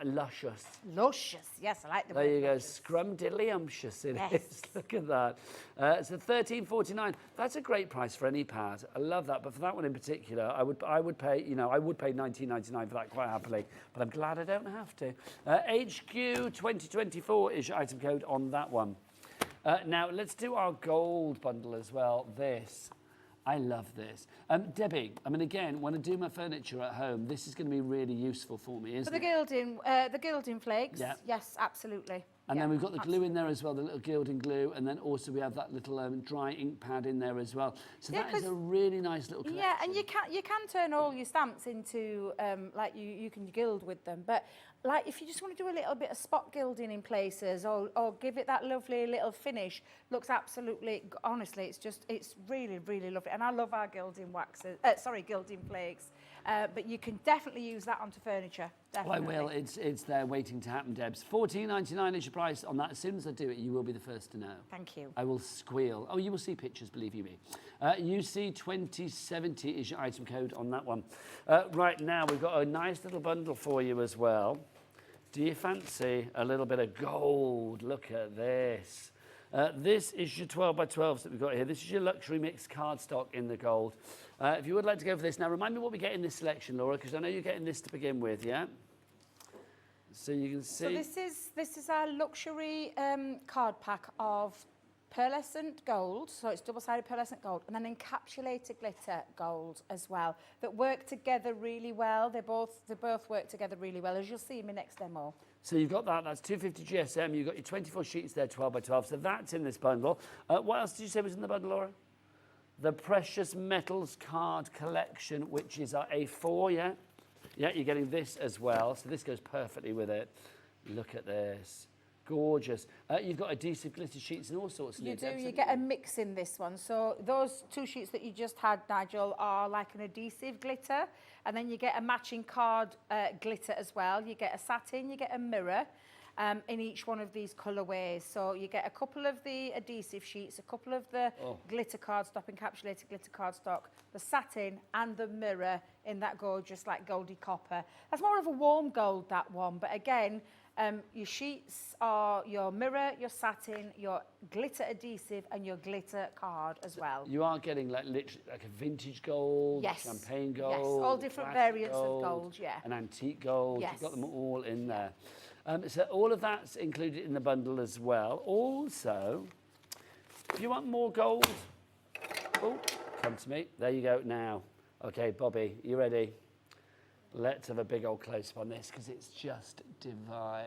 Luscious. Luscious. Yes, I like the There word you go, luscious. scrumdiddlyumptious it Yes. is. Look at that. So $13.49. That's a great price for any pad. I love that, but for that one in particular, I would pay, you know, I would pay $19.99 for that quite happily. But I'm glad I don't have to. HQ 2024 is your item code on that one. Now let's do our gold bundle as well. This. I love this. Debbie, I mean, again, when I do my furniture at home, this is going to be really useful for me, isn't For the gilding flakes, Yeah. yes, absolutely. And Yeah, then we've got the glue absolutely. in there as well, the little gilding glue, and then also we have that little dry ink pad in there as well. So Yeah, that is 'cause- a really nice little collection. Yeah, and you can turn all your stamps into like you can gild with them, but like if you just want to do a little bit of spot gilding in places or give it that lovely little finish, looks absolutely, honestly, it's really, really lovely. And I love our gilding waxes, gilding flakes, but you can definitely use that onto furniture. Well, I Definitely. will. It's there waiting to happen, Debs. $14.99 is your price on that. As soon as I do it, you will be the first to know. Thank you. I will squeal. Oh, you will see pictures, believe you me. UC 2070 is your item code on that one. Right now, we've got a nice little bundle for you as well. Do you fancy a little bit of gold? Look at this. This is your 12 by 12s that we've got here. This is your luxury mixed cardstock in the gold. If you would like to go for this. Now, remind me what we get in this selection, Laura, because I know you're getting this to begin with, yeah? So you can see... So this is our luxury card pack of pearlescent gold, so it's double-sided pearlescent gold, and then encapsulated glitter gold as well, that work together really well. They both work together really well, as you'll see in my next demo. So you've got that, that's 250 GSM, you've got your 24 sheets there, 12 by 12, so that's in this bundle. What else did you say was in the bundle, Laura? The Precious Metals Card Collection, which is our A4, yeah? Yeah, you're getting this as well, so this goes perfectly with it. Look at this. Gorgeous. You've got adhesive glitter sheets and all sorts of You neat do, tabs, you haven't get a mix in this one. So those two sheets that you just had, Nigel, are like an adhesive glitter, and then you get a matching card glitter as well. You get a satin, you get a mirror in each one of these colourways. So you get a couple of the adhesive sheets, a couple of the glitter cardstock, encapsulated glitter cardstock, the satin and the mirror in that gorgeous like goldy copper. That's more of a warm gold, that one, but again, your sheets are your mirror, your satin, your glitter adhesive, and your glitter card as well. You are getting like literally like a vintage gold, Yes. champagne gold, Yes, all different classic variants of gold, yeah. an antique gold. Yes. You've got them all in there. So all of that's included in the bundle as well. Also, if you want more gold, oh, come to me. There you go now. Okay, Bobby, you ready? Let's have a big old close-up on this because it's just divine.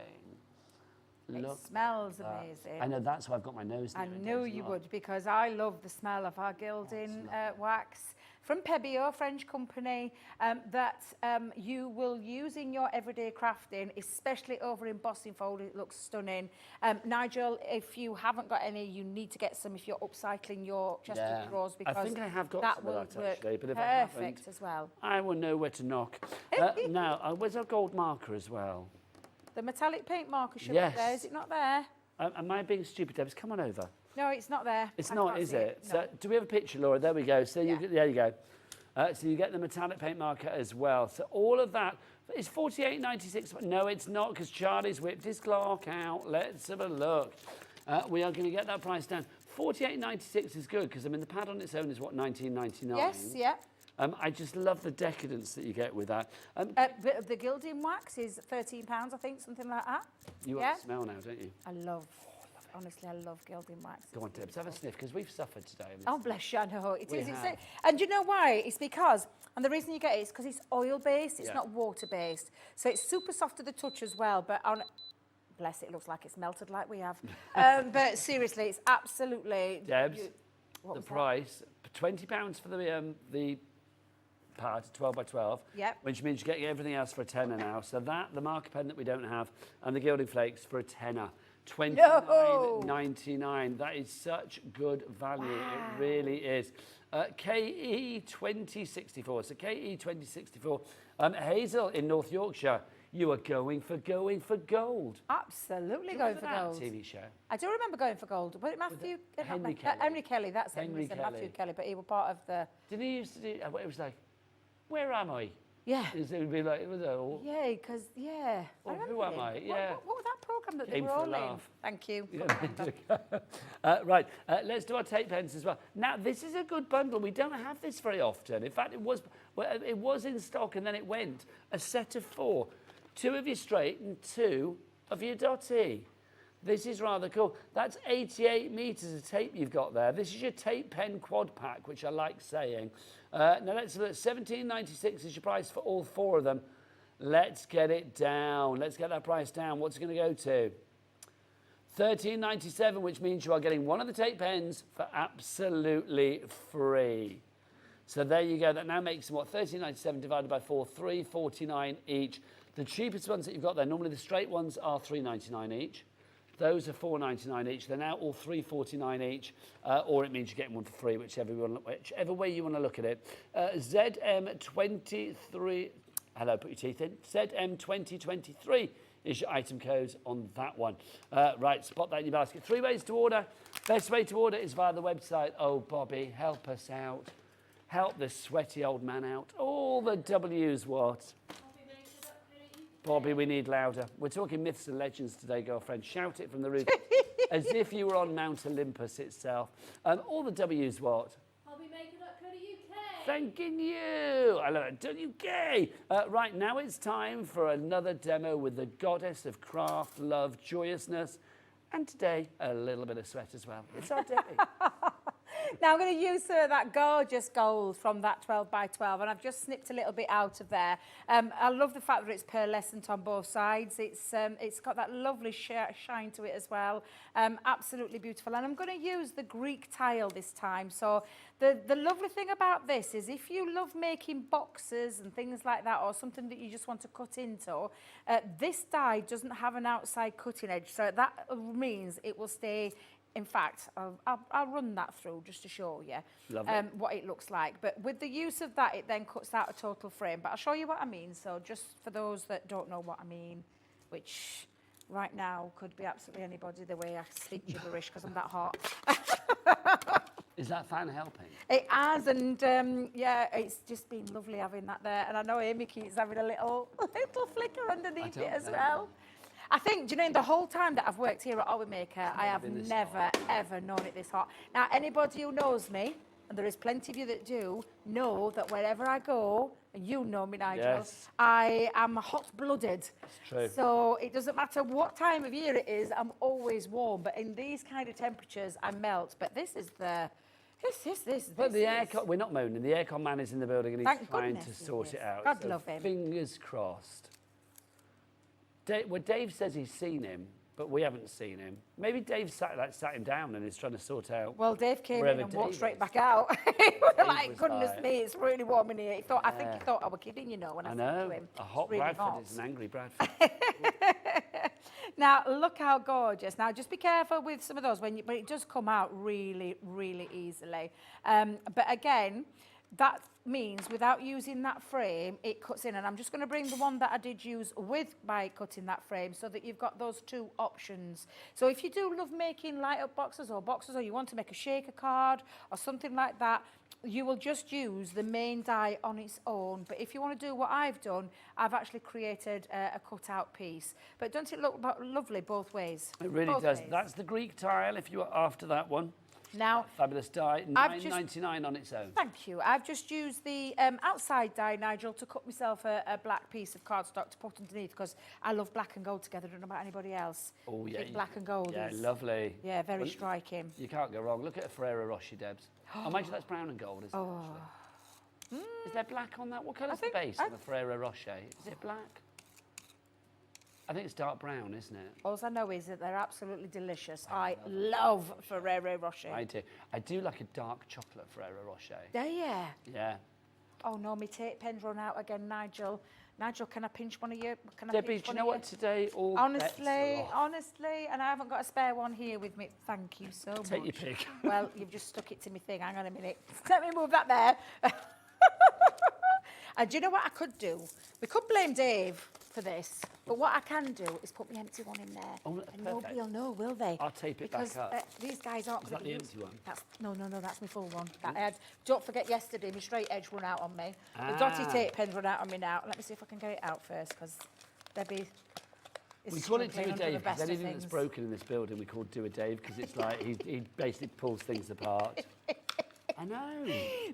It Look smells at that. amazing. I know, that's why I've got my nose near I it, knew Debs, you not. would, because I love the smell of our gilding wax from Pebio, French company, that you will use in your everyday crafting, especially over embossing fold. It looks stunning. Nigel, if you haven't got any, you need to get some if you're upcycling your chest of drawers, because I think I have got that some will of that work actually, but if I perfect haven't, as well. I will know where to knock. Now, where's our gold marker as well? The metallic paint marker should Yes. be there. Is it not there? Am I being stupid, Debs? Come on over. No, it's not there. It's I not, can't is see it? No. So, do we have a picture, Laura? There we go. So Yeah. there you go. So you get the metallic paint marker as well. So all of that is $48.96. No, it's not, because Charlie's whipped his clock out. Let's have a look. We are going to get that price down. $48.96 is good, because I mean the pad on its own is what, $19.99. Yes, yeah. I just love the decadence that you get with that. But the gilding wax is £13, I think, something like that. You yeah. want to smell now, don't you? Honestly, I love gilding wax. Go on, Debs, have a sniff, because we've suffered today. Oh, bless you, I know. It We is. have. And you know why? It's because, and the reason you get it is because it's oil-based, it's Yeah. not water-based. So it's super soft to the touch as well, but on... Bless it, looks like it's melted like we have. But seriously, it's absolutely... Debs, what the was that? price, £20 for the pad, 12 by 12, Yep. which means you're getting everything else for a tenner now. So that, the marker pen that we don't have, and the gilding flakes for a tenner. $29.99. That is such good value. It really is. KE 2064. So KE 2064. Hazel in North Yorkshire. You are going for gold. Absolutely Do you going remember for that gold. TV show? I do remember going for gold. Was it Matthew? Henry Kelly. Henry Kelly, that's it. Henry Listen, Kelly. Matthew Kelly, but he was part of the... Didn't he used to do? It was like, where am I? Yeah. It would be like, it was all. Yeah, because, yeah. Or I who remember am him. I? Yeah. What was that programme that Game they were for a all in? laugh. Thank you. Right, let's do our tape pens as well. Now, this is a good bundle. We don't have this very often. In fact, it was in stock and then it went. A set of 4. 2 of your straight and 2 of your dotty. This is rather cool. That's 88 metres of tape you've got there. This is your tape pen quad pack, which I like saying. Now, let's look. $17.96 is your price for all 4 of them. Let's get it down. Let's get that price down. What's it going to go to? $13.97, which means you are getting one of the tape pens for absolutely free. So there you go. That now makes them, what, $13.97 divided by 4, $3.49 each. The cheapest ones that you've got there, normally the straight ones are $3.99 each. Those are $4.99 each. They're now all $3.49 each, or it means you're getting one for free, whichever way you want to look at it. ZM23, hello, put your teeth in. ZM2023 is your item code on that one. Right, spot that in your basket. 3 ways to order. Best way to order is via the website. Oh, Bobby, help us out. Help this sweaty old man out. All the W's what? Bobby, we need louder. We're talking myths and legends today, girlfriend. Shout it from the roof as if you were on Mount Olympus itself. All the W's what? Hobbymaker.co.uk. Thanking you. I love it. .uk. Right, now it's time for another demo with the goddess of craft, love, joyousness, and today a little bit of sweat as well. It's our day. Now I'm going to use that gorgeous gold from that 12 by 12, and I've just snipped a little bit out of there. I love the fact that it's pearlescent on both sides. It's got that lovely shine to it as well. Absolutely beautiful. And I'm going to use the Greek tile this time. So the lovely thing about this is if you love making boxes and things like that, or something that you just want to cut into, this die doesn't have an outside cutting edge. So that means it will stay. In fact, I'll run that through just to show you what it looks like. But with the use of that, it then cuts out a total frame. But I'll show you what I mean. So just for those that don't know what I mean, which right now could be absolutely anybody the way I speak gibberish because I'm that hot. Is that fan helping? It has, and yeah, it's just been lovely having that there. And I know Amy keeps having a little flicker underneath it as well. I think, do you know, in the whole time that I've worked here at Hobbymaker, I have never, ever known it this hot. Now, anybody who knows me, and there is plenty of you that do, know that wherever I go, and you know me, Nigel, yes. I am hot-blooded. It's true. So it doesn't matter what time of year it is, I'm always warm. But in these kind of temperatures, I melt. But this is the... But the aircon, we're not moaning. The aircon man is in the building and he's trying to sort it out. God love him. Fingers crossed. Well, Dave says he's seen him, but we haven't seen him. Maybe Dave sat him down and is trying to sort out. Well, Dave came in and walked straight back out. He was like, goodness me, it's really warm in here. I think he thought I was kidding, you know, when I said to him. A hot really Bradford hot. is an angry Bradford. Now, look how gorgeous. Now, just be careful with some of those, but it does come out really, really easily. But again, that means without using that frame, it cuts in. And I'm just going to bring the one that I did use by cutting that frame so that you've got those 2 options. So if you do love making light-up boxes, or you want to make a shaker card or something like that, you will just use the main die on its own. But if you want to do what I've done, I've actually created a cut-out piece. But don't it look lovely both ways? It really does. That's the Greek tile if you are after that one. Now, fabulous die, $9.99 on its own. Thank you. I've just used the outside die, Nigel, to cut myself a black piece of cardstock to put underneath because I love black and gold together. I don't know about anybody else. Oh, yeah. Black and gold is lovely. Yeah, very striking. You can't go wrong. Look at a Ferrero Rocher, Debs. Oh, mind you, that's brown and gold, isn't it? Is there black on that? What colour's the base on the Ferrero Rocher? Is it black? I think it's dark brown, isn't it? All I know is that they're absolutely delicious. I love Ferrero Rocher. I do. I do like a dark chocolate Ferrero Rocher. Do you? Yeah. Oh no, my tape pen's run out again, Nigel. Nigel, can I pinch one of you? Debbie, do you know what today all honestly, and I haven't got a spare one here with me. Thank you so much. Take your pick. Well, you've just stuck it to me thing. Hang on a minute. Let me move that there. And do you know what I could do? We could blame Dave. for this. But what I can do is put my empty one in there. Oh, that's and perfect. nobody will know, will they? I'll tape it because, back up. these guys aren't Is going that to the empty one? That's, no, that's my full one. That I had, don't forget yesterday, my straight edge run out on me. The Ah. dotty tape pens run out on me now. Let me see if I can get it out first, because Debbie is We call it Do a struggling under the Dave because best of anything that's things. broken in this building we call Do a Dave because it's like he basically pulls things apart. I know.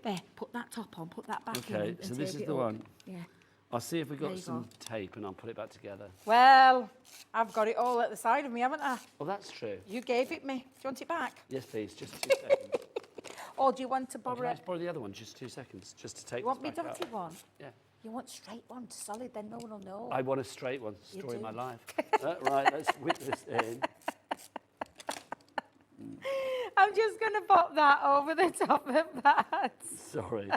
There, put that top on, put that back in. Okay, and so this tape is it the up. one. Yeah. I'll see if we've There got you some go. tape and I'll put it back together. Well, I've got it all at the side of me, haven't I? Well, that's true. You gave it me. Do you want it back? Yes, please. Just 2 seconds. Or do you want to Oh, borrow can I it? just borrow the other one? Just 2 seconds, just to take You want me this back dotted up. one? Yeah. You want straight one, solid, then no one will know. I want a straight one. You Story of do. my life. Right, let's whip this in. I'm just going to pop that over the top of that. Sorry.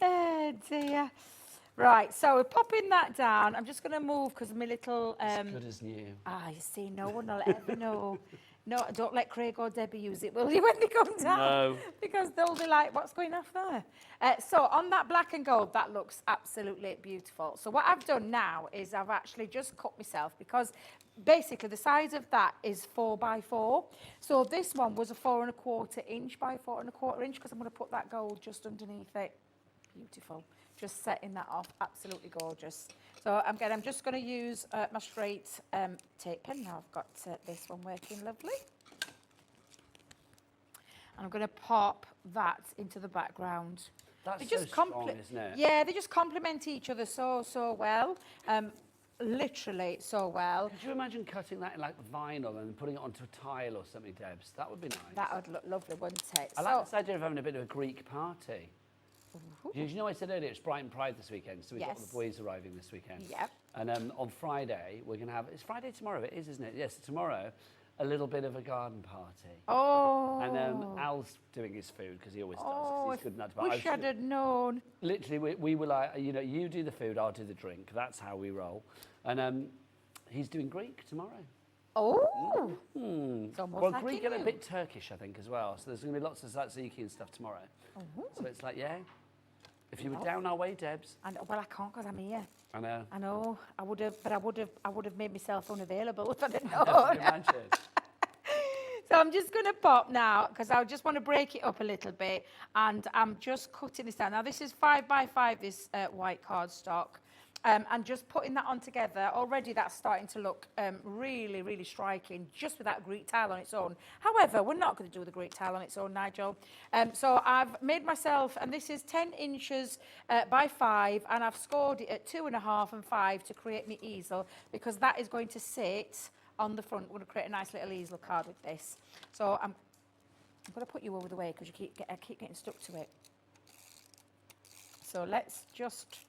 Oh dear. Right, so we're popping that down. I'm just going to move because my little... As good as new. You see, no one will ever know. No, don't let Craig or Debbie use it, will you, when they come down? No. Because they'll be like, what's going off there? So on that black and gold, that looks absolutely beautiful. So what I've done now is I've actually just cut myself because basically the size of that is 4 by 4. So this one was a 4 1/4 inch by 4 1/4 inch because I'm going to put that gold just underneath it. Beautiful. Just setting that off, absolutely gorgeous. So again, I'm just going to use my straight tape pen. Now I've got this one working lovely. And I'm going to pop that into the background. That's They so just strong, isn't it? Yeah, they just complement each other so well. Literally so well. Could you imagine cutting that in like vinyl and putting it onto a tile or something, Debs? That would be nice. That would look lovely, wouldn't it? I like this idea of having a bit of a Greek party. Did you know I said earlier it's Brighton Pride this weekend, so we've got Yes. the boys arriving this weekend. Yep. And on Friday, we're going to have, it's Friday tomorrow, it is, isn't it? Yes, tomorrow, a little bit of a garden party. Oh. And Al's doing his food, because he always does, 'cause Oh, he's good enough. wish I'd have known. Literally, we were like, you know, you do the food, I'll do the drink. That's how we roll. And he's doing Greek tomorrow. Oh. It's almost Well, like Greek you and a knew. bit Turkish, I think, as well. So there's going to be lots of tzatziki and stuff tomorrow. So it's like, yeah. If you were down our way, Debs. Well, I can't because I'm here. I know. I know. I would have made myself unavailable if I didn't I know. can imagine. So I'm just going to pop now because I just want to break it up a little bit, and I'm just cutting this down. Now this is 5 by 5. This white cardstock. And just putting that on together, already that's starting to look really striking just with that Greek tile on its own. However, we're not going to do the Greek tile on its own, Nigel. So I've made myself, and this is 10 inches by 5, and I've scored it at 2.5 and 5 to create my easel, because that is going to sit on the front. We're going to create a nice little easel card with this. So I'm going to put you over the way because I keep getting stuck to it. So let's just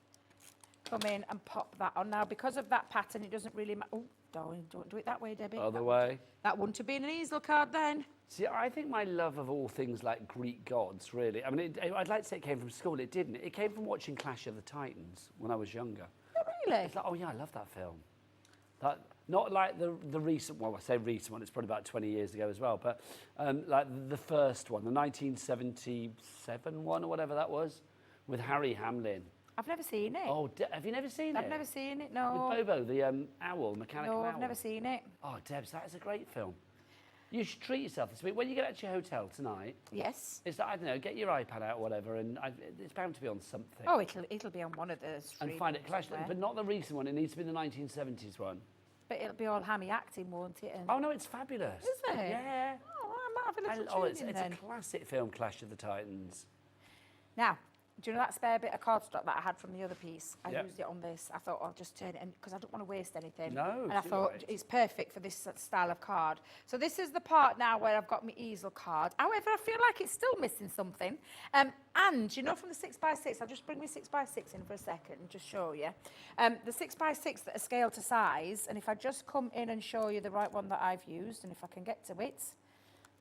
come in and pop that on. Now, because of that pattern, it doesn't really matter. Oh, darling, don't do it that way, Debbie. Other way. That wouldn't have been an easel card then. See, I think my love of all things like Greek gods, really, I mean, I'd like to say it came from school. It didn't. It came from watching Clash of the Titans when I was younger. Oh, really? It's like, oh yeah, I love that film. That, not like the recent one. Well, I say recent one, it's probably about 20 years ago as well, but like the first one, the 1977 one or whatever that was, with Harry Hamlin. I've never seen it. Oh, have you never seen it? I've never seen it, no. With Bobo, the owl, mechanical No, owl. I've never seen it. Oh, Debs, that is a great film. You should treat yourself this week. When you get out to your hotel tonight, Yes. it's like, I don't know, get your iPad out or whatever, and it's bound to be on something. Oh, it'll be on one of the streams. and find it. Clash, somewhere. but not the recent one. It needs to be the 1970s one. But it'll be all hammy acting, won't it? And Oh no, it's fabulous. Is it? Yeah. Oh, I might have a little Oh, it's tune in a then. classic film, Clash of the Titans. Now, do you know that spare bit of cardstock that I had from the other piece? I Yep. used it on this. I thought I'll just turn it in because I don't want to waste anything. No, And I too thought right. it's perfect for this style of card. So this is the part now where I've got my easel card. However, I feel like it's still missing something. And you know, from the 6x6, I'll just bring my 6x6 in for a second and just show you. The 6x6 that are scaled to size, and if I just come in and show you the right one that I've used, and if I can get to it,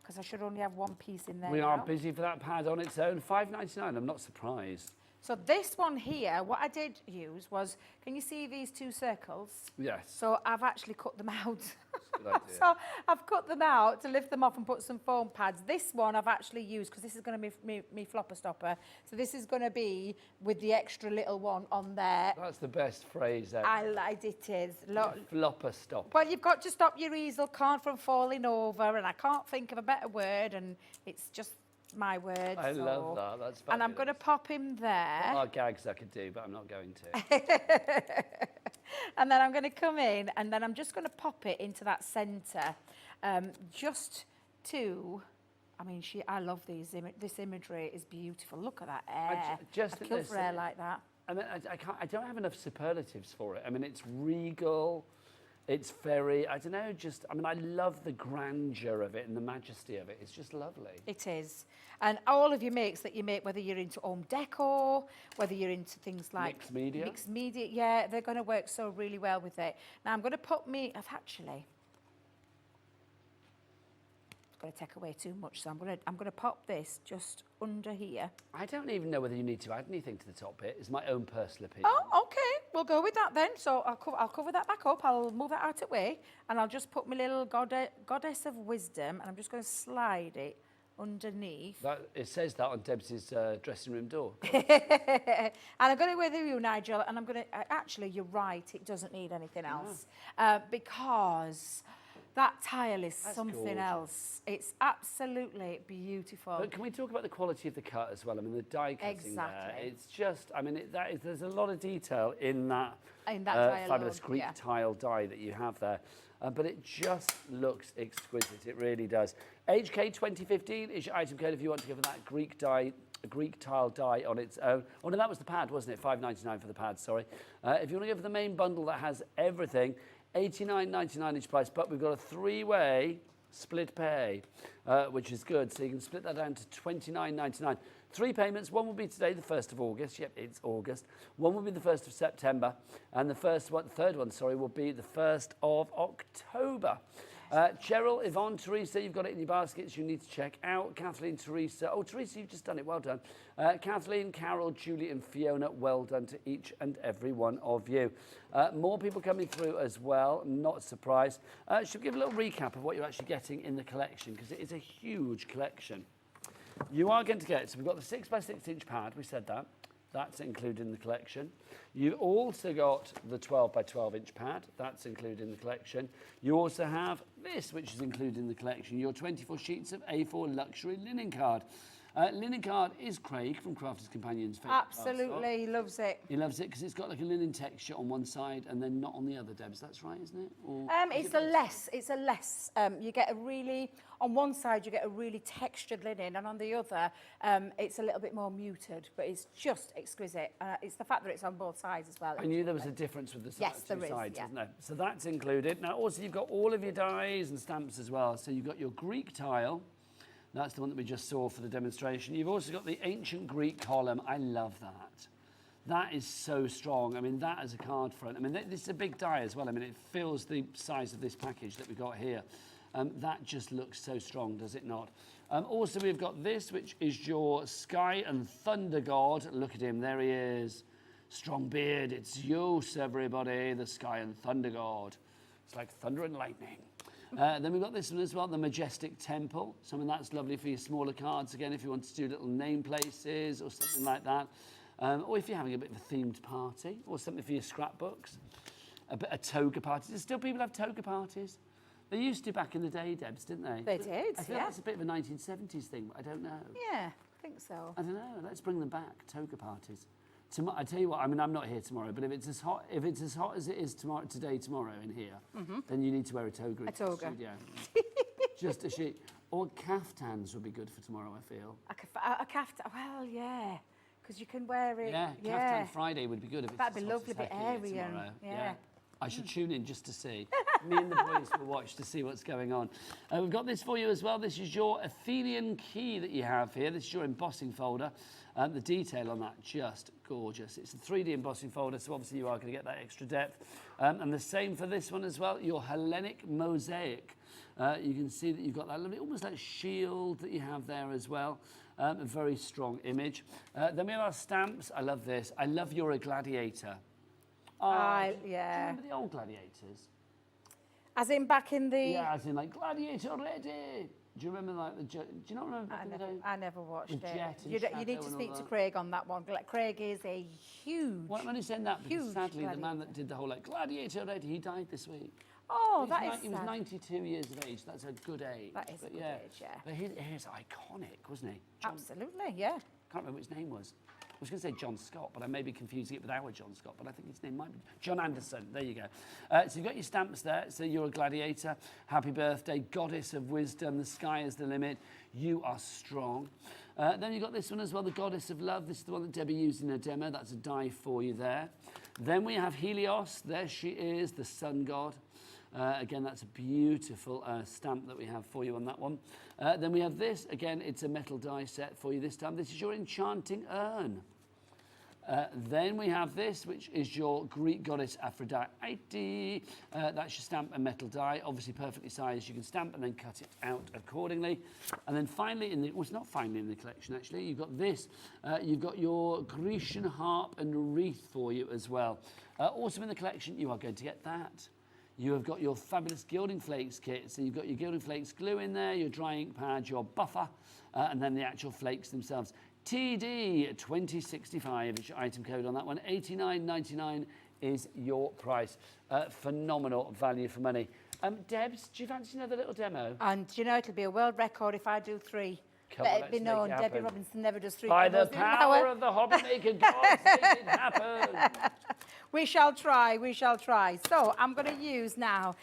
because I should only have one piece in there We now. are busy for that pad on its own. $5.99. I'm not surprised. So this one here, what I did use was, can you see these two circles? Yes. So I've actually cut them out. Good idea. So I've cut them out to lift them off and put some foam pads. This one I've actually used, because this is going to be me flopper stopper. So this is going to be with the extra little one on there. That's the best phrase ever. I lied, it is. Flopper stop. Well, you've got to stop your easel card from falling over, and I can't think of a better word, and it's just my word. I love that. That's fabulous. And I'm going to pop him there. There are gags I could do, but I'm not going to. And then I'm going to come in, and then I'm just going to pop it into that centre, just to. I mean, I love these. This imagery is beautiful. Look at that air. I kill for air like that. I mean, I don't have enough superlatives for it. I mean, it's regal. It's very, I don't know, just, I mean, I love the grandeur of it and the majesty of it. It's just lovely. It is. And all of your makes that you make, whether you're into home decor, whether you're into things like mixed media, yeah, they're going to work so really well with it. Now I'm going to put I've actually going to take away too much, so I'm going to pop this just under here. I don't even know whether you need to add anything to the top bit. It's my own personal opinion. Oh, okay. We'll go with that then. So I'll cover that back up. I'll move that out of the way, and I'll just put my little goddess of wisdom, and I'm just going to slide it underneath. It says that on Deb's dressing room door. And I'm going to go with you, Nigel, and I'm going to... actually, you're right. It doesn't need anything else. because... that tile is something gorgeous. Else. It's absolutely beautiful. But can we talk about the quality of the cut as well? I mean, the die cutting there, it's just, I mean, there's a lot of detail in that fabulous Greek tile die that you have there. But it just looks exquisite, it really does. HK 2015 is your item code if you want to go for that Greek tile die on its own. Oh no, that was the pad, wasn't it? $5.99 for the pad, sorry. If you want to go for the main bundle that has everything, $89.99 each price, but we've got a three-way split pay, which is good. So you can split that down to $29.99. 3 payments. One will be today, the 1st of August. Yep, it's August. One will be the 1st of September. And the third one, will be the 1st of October. Cheryl, Yvonne, Teresa, you've got it in your baskets. You need to check out. Kathleen, Teresa. Oh, Teresa, you've just done it. Well done. Kathleen, Carol, Julie, and Fiona. Well done to each and every one of you. More people coming through as well. Not surprised. Should we give a little recap of what you're actually getting in the collection? Because it is a huge collection. You are going to get, so we've got the 6x6 inch pad. We said that. That's included in the collection. You've also got the 12x12 inch pad. That's included in the collection. You also have this, which is included in the collection. Your 24 sheets of A4 luxury linen card. Linen card is Craig from Crafters Companion's favourite. Absolutely, he loves it. He loves it because it's got like a linen texture on one side and then not on the other, Debs. That's right, isn't it? Or it's a less. You get a really, on one side you get a really textured linen, and on the other it's a little bit more muted, but it's just exquisite. It's the fact that it's on both sides as well. I knew there was a difference with the yes, two there is, sides, yeah. isn't there? So that's included. Now also you've got all of your dies and stamps as well. So you've got your Greek tile. That's the one that we just saw for the demonstration. You've also got the ancient Greek column. I love that. That is so strong. I mean, that as a card front. I mean, this is a big die as well. I mean, it fills the size of this package that we got here. That just looks so strong, does it not? Also, we've got this, which is your Sky and Thunder God. Look at him. There he is. Strong beard. It's Zeus, everybody. The Sky and Thunder God. It's like thunder and lightning. Then we've got this one as well, the Majestic Temple. Something that's lovely for your smaller cards, again, if you want to do little name places or something like that. Or if you're having a bit of a themed party or something for your scrapbooks. A toga party. Do still people have toga parties? They used to back in the day, Debs, didn't they? They did, I feel that's a bit of a 1970s thing, but I don't know. Yeah, I think so. I don't know. Let's bring them back, toga parties. I tell you what, I mean, I'm not here tomorrow, but if it's as hot as it is tomorrow in here, then you need to wear a toga. A toga. Studio. Just a sheet. Or caftans would be good for tomorrow, I feel. A caftan, well, yeah, because you can wear it. Yeah, caftan Friday would be good if it's that'd be as hot lovely, as bit heck here airy tomorrow. yeah. I should tune in just to see. Me and the boys will watch to see what's going on. We've got this for you as well. This is your Athenian key that you have here. This is your embossing folder. The detail on that, just gorgeous. It's a 3D embossing folder, so obviously you are going to get that extra depth. And the same for this one as well, your Hellenic mosaic. You can see that you've got that lovely, almost like shield that you have there as well. A very strong image. Then we have our stamps. I love this. I love You're a Gladiator. Yeah. Do you remember the old gladiators? As in back in the... Yeah, as in like gladiator ready. Do you remember like the? Do you not remember? I never watched With it. Jet and You Shadow need to and speak all to that. Craig on that one. Craig is a huge... Well, I'm only saying that because huge sadly the man gladiator. that did the whole like gladiator ready, he died this week. Oh, that is He was sad. 92 years of age. That's a good age. That is a good age, yeah. But he is iconic, wasn't he? Absolutely, yeah. Can't remember what his name was. I was going to say John Scott, but I may be confusing it with our John Scott, but I think his name might be John Anderson. There you go. So you've got your stamps there. So You're a Gladiator. Happy birthday. Goddess of Wisdom. The sky is the limit. You are strong. Then you've got this one as well, the Goddess of Love. This is the one that Debbie used in her demo. That's a die for you there. Then we have Helios. There she is, the sun god. Again, that's a beautiful stamp that we have for you on that one. Then we have this. Again, it's a metal die set for you this time. This is your enchanting urn. Then we have this, which is your Greek goddess Aphrodite. That's your stamp and metal die, obviously perfectly sized. You can stamp and then cut it out accordingly. And then finally, well, it's not finally in the collection actually, you've got this. You've got your Grecian harp and wreath for you as well. Also in the collection, you are going to get that. You have got your fabulous gilding flakes kit. So you've got your gilding flakes glue in there, your dry ink pad, your buffer, and then the actual flakes themselves. TD 2065 is your item code on that one. $89.99 is your price. Phenomenal value for money. Debs, do you fancy another little demo? And you know, it'll be a world record if I do 3. Come on, Let it be let's make known, it Debbie happen. Robinson never does 3 By the demos in an power hour. of the hobby maker gods, make it happen. We shall try, we shall try. So I'm going to use now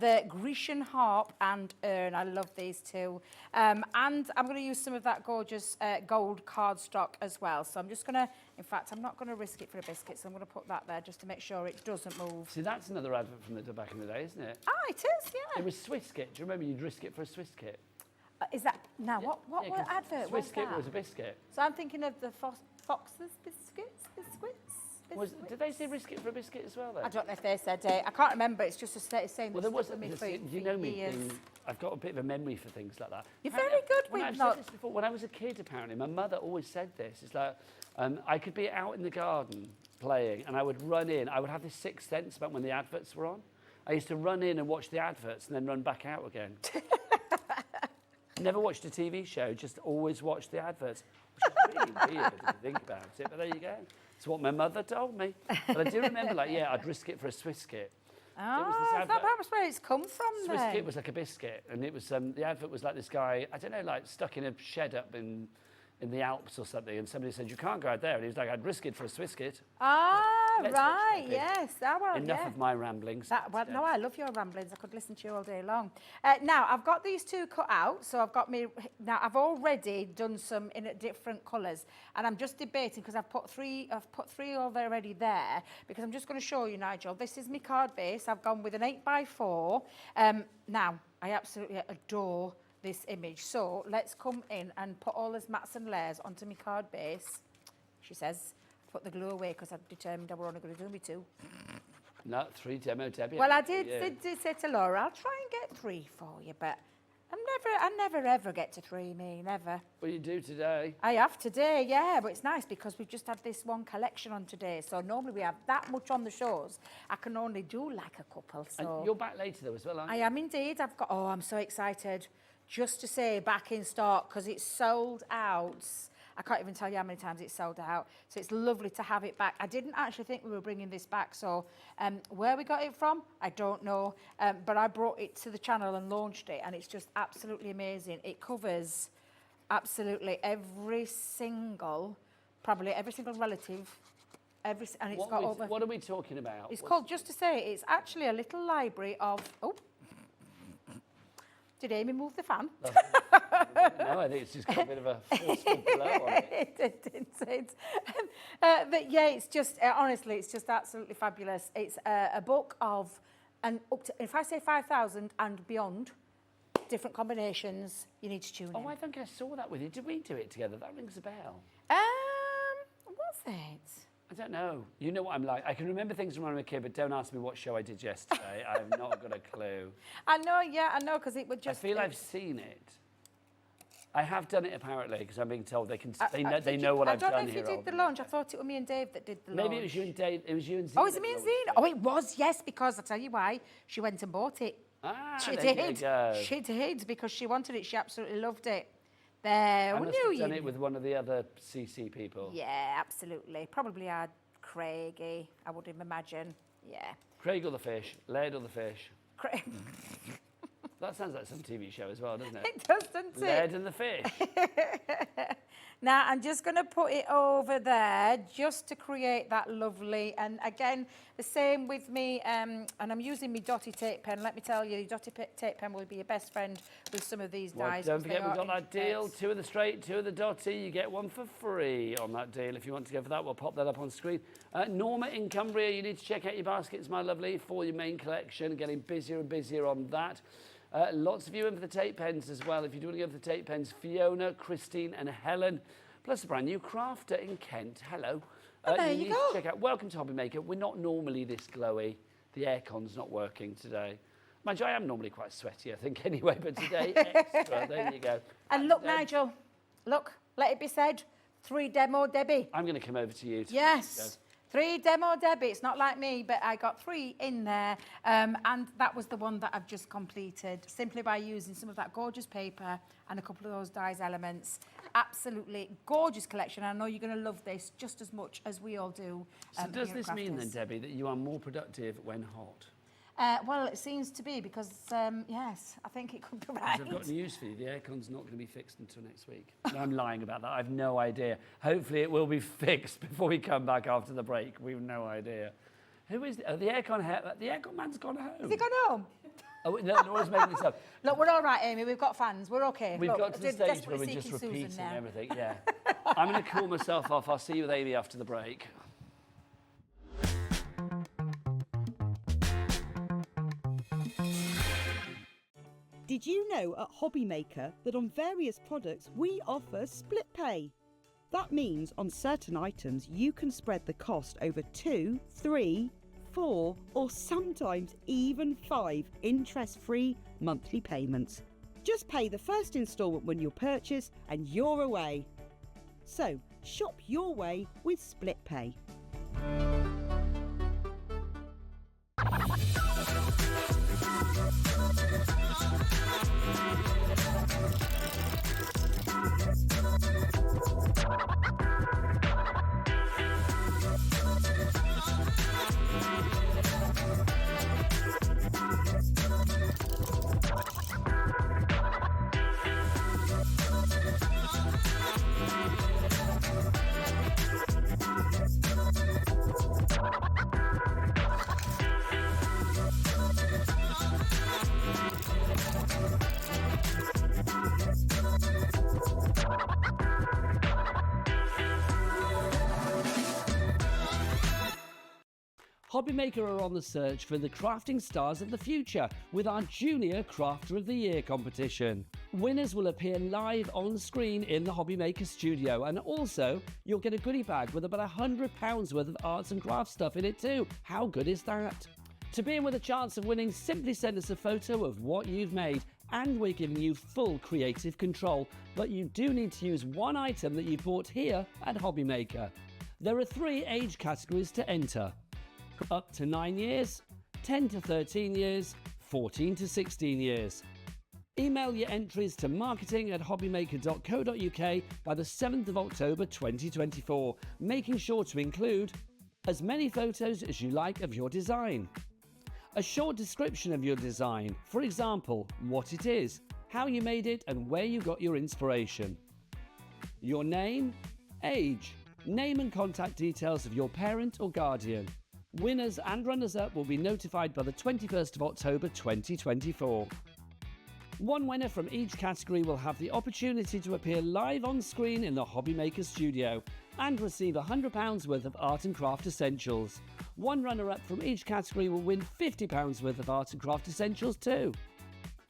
the Grecian harp and urn. I love these two. And I'm going to use some of that gorgeous gold cardstock as well. So I'm just going to, in fact, I'm not going to risk it for a biscuit, so I'm going to put that there just to make sure it doesn't move. See, that's another advert from the back in the day, isn't it? Ah, it is, yeah. It was Swiss kit. Do you remember you'd risk it for a Swiss kit? Is that, now, what Yeah, what 'cause advert Swiss was kit that? was a biscuit. So I'm thinking of the Fox's biscuits. Did they say risk it for a biscuit as well then? I don't know if they said it. I can't remember. It's just a saying. Well, there was with me for you know me, years. I've got a bit of a memory for things like that. You're very good When with I've not... said this before, when I was a kid, apparently, my mother always said this. It's like, I could be out in the garden playing, and I would run in. I would have this sixth sense about when the adverts were on. I used to run in and watch the adverts and then run back out again. Never watched a TV show, just always watched the adverts, which is really weird if you think about it, but there you go. It's what my mother told me. But I do remember, like, yeah, I'd risk it for a Swiss kit. Oh, is that perhaps where it's come from Swiss then? kit was like a biscuit, and it was the advert was like this guy, I don't know, like stuck in a shed up in the Alps or something, and somebody said, you can't go out there, and he was like, I'd risk it for a Swiss kit. Ah, Let's watch right, that bit. yes. That one, Enough yeah. of my ramblings. Well, no, I love your ramblings. I could listen to you all day long. Now, I've got these two cut out, so I've got me... Now, I've already done some in different colours, and I'm just debating, because I've put three already there, because I'm just going to show you, Nigel. This is my card base. I've gone with an 8x4. Now, I absolutely adore this image. So, let's come in and put all those mats and layers onto my card base. She says... Put the glue away because I've determined I were only going to do me 2. No, 3 demo, Debbie. Well, I did say to Laura, I'll try and get 3 for you, but I never ever get to 3, me, never. Well, you do today. I have today, yeah, but it's nice because we've just had this one collection on today. So normally we have that much on the shows. I can only do like a couple. So And you're back later though as well, aren't you? I am indeed. I'm so excited. Just to say, back in stock because it's sold out. I can't even tell you how many times it's sold out. So it's lovely to have it back. I didn't actually think we were bringing this back. So where we got it from, I don't know. But I brought it to the channel and launched it. And it's just absolutely amazing. It covers absolutely every single relative. And it's got over... What are we talking about? It's called, just to say, it's actually a little library of... Oh. Did Amy move the fan? No, I think it's just got a bit of a forceful blow on it. But yeah, it's just, honestly, it's just absolutely fabulous. It's a book of, and up to, if I say 5,000 and beyond, different combinations, you need to tune in. Oh, I think I saw that with you. Did we do it together? That rings a bell. Was it? I don't know. You know what I'm like. I can remember things from when I was a kid, but don't ask me what show I did yesterday. I've not got a clue. I know, because it would just... I feel I've seen it. I have done it apparently because I'm being told they can. They know what I I've don't done know if you here. did the launch. I thought it was me and Dave that did the launch. Maybe it was you and Dave. It was you and Zena. Oh, is it me and Zena? Oh, it was, yes, because I'll tell you why. She went and bought it. Ah, She there did. you go. She did because she wanted it. She absolutely loved it. There, I we must knew have you. done it with one of the other CC people. Yeah, absolutely. Probably had Craigie, I would imagine. Yeah. Craig or the fish, Laird or the fish. Craig. That sounds like some TV show as well, doesn't it? It does, doesn't it? Laird and the fish. Now, I'm just going to put it over there just to create that lovely, and again, the same with me, and I'm using my dotty tape pen. Let me tell you, your dotty tape pen will be your best friend with some of these Well, dies. don't 'cause they forget, we've are got that deal. intricate. 2 of the straight, 2 of the dotty. You get 1 for free on that deal. If you want to go for that, we'll pop that up on screen. Norma in Cumbria, you need to check out your baskets, my lovely, for your main collection. Getting busier and busier on that. Lots of you in for the tape pens as well. If you do want to go for the tape pens, Fiona, Christine and Helen. Plus a brand new crafter in Kent. Hello. There you you need go. to check out Welcome to Hobby Maker. We're not normally this glowy. The aircon's not working today. Mind you, I am normally quite sweaty, I think, anyway, but today, extra. There you go. And look, Nigel, look, let it be said, 3 demo Debbie. I'm going to come over to you. Yes. 3 demo Debbie. It's not like me, but I got 3 in there. And that was the one that I've just completed simply by using some of that gorgeous paper and a couple of those dyes elements. Absolutely gorgeous collection. I know you're going to love this just as much as we all do. So does here at this mean then, Crafters. Debbie, that you are more productive when hot? Well, it seems to be because, yes, I think it could be 'Cause right. I've got news for you. The aircon's not going to be fixed until next week. No, I'm lying about that. I've no idea. Hopefully it will be fixed before we come back after the break. We've no idea. Who is the aircon? The aircon man's gone home. Has he gone home? Oh, no, Nora's making this up. Look, we're all right, Amy. We've got fans. We're okay. We've Look, got to the stage where we're desperately just seeking Susan repeating now. everything. Yeah. I'm going to cool myself off. I'll see you with Amy after the break. Did you know at Hobby Maker that on various products we offer split pay? That means on certain items you can spread the cost over 2, 3, 4 or sometimes even 5 interest-free monthly payments. Just pay the first instalment when you purchase and you're away. So shop your way with split pay. Hobby Maker are on the search for the crafting stars of the future with our Junior Crafter of the Year competition. Winners will appear live on screen in the Hobby Maker studio, and also you'll get a goodie bag with about £100 worth of arts and crafts stuff in it too. How good is that? To be in with a chance of winning, simply send us a photo of what you've made, and we're giving you full creative control, but you do need to use one item that you bought here at Hobby Maker. There are 3 age categories to enter: up to 9 years, 10 to 13 years, 14 to 16 years. Email your entries to marketing@hobbymaker.co.uk by the 7th of October 2024, making sure to include as many photos as you like of your design, a short description of your design, for example, what it is, how you made it and where you got your inspiration, your name, age, name and contact details of your parent or guardian. Winners and runners-up will be notified by the 21st of October 2024. One winner from each category will have the opportunity to appear live on screen in the Hobby Maker studio and receive £100 worth of art and craft essentials. One runner-up from each category will win £50 worth of art and craft essentials too.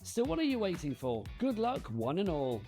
So what are you waiting for? Good luck, one and all.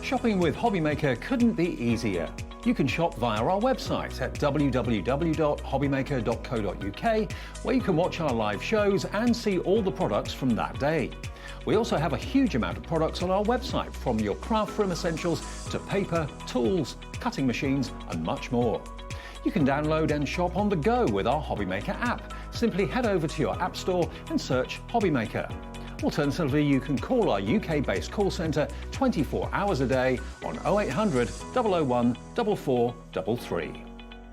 Shopping with Hobbymaker couldn't be easier. You can shop via our website at www.hobbymaker.co.uk, where you can watch our live shows and see all the products from that day. We also have a huge amount of products on our website, from your craft room essentials to paper, tools, cutting machines and much more. You can download and shop on the go with our Hobbymaker app. Simply head over to your app store and search Hobbymaker. Alternatively, you can call our UK-based call centre 24 hours a day on 0800 001 4433.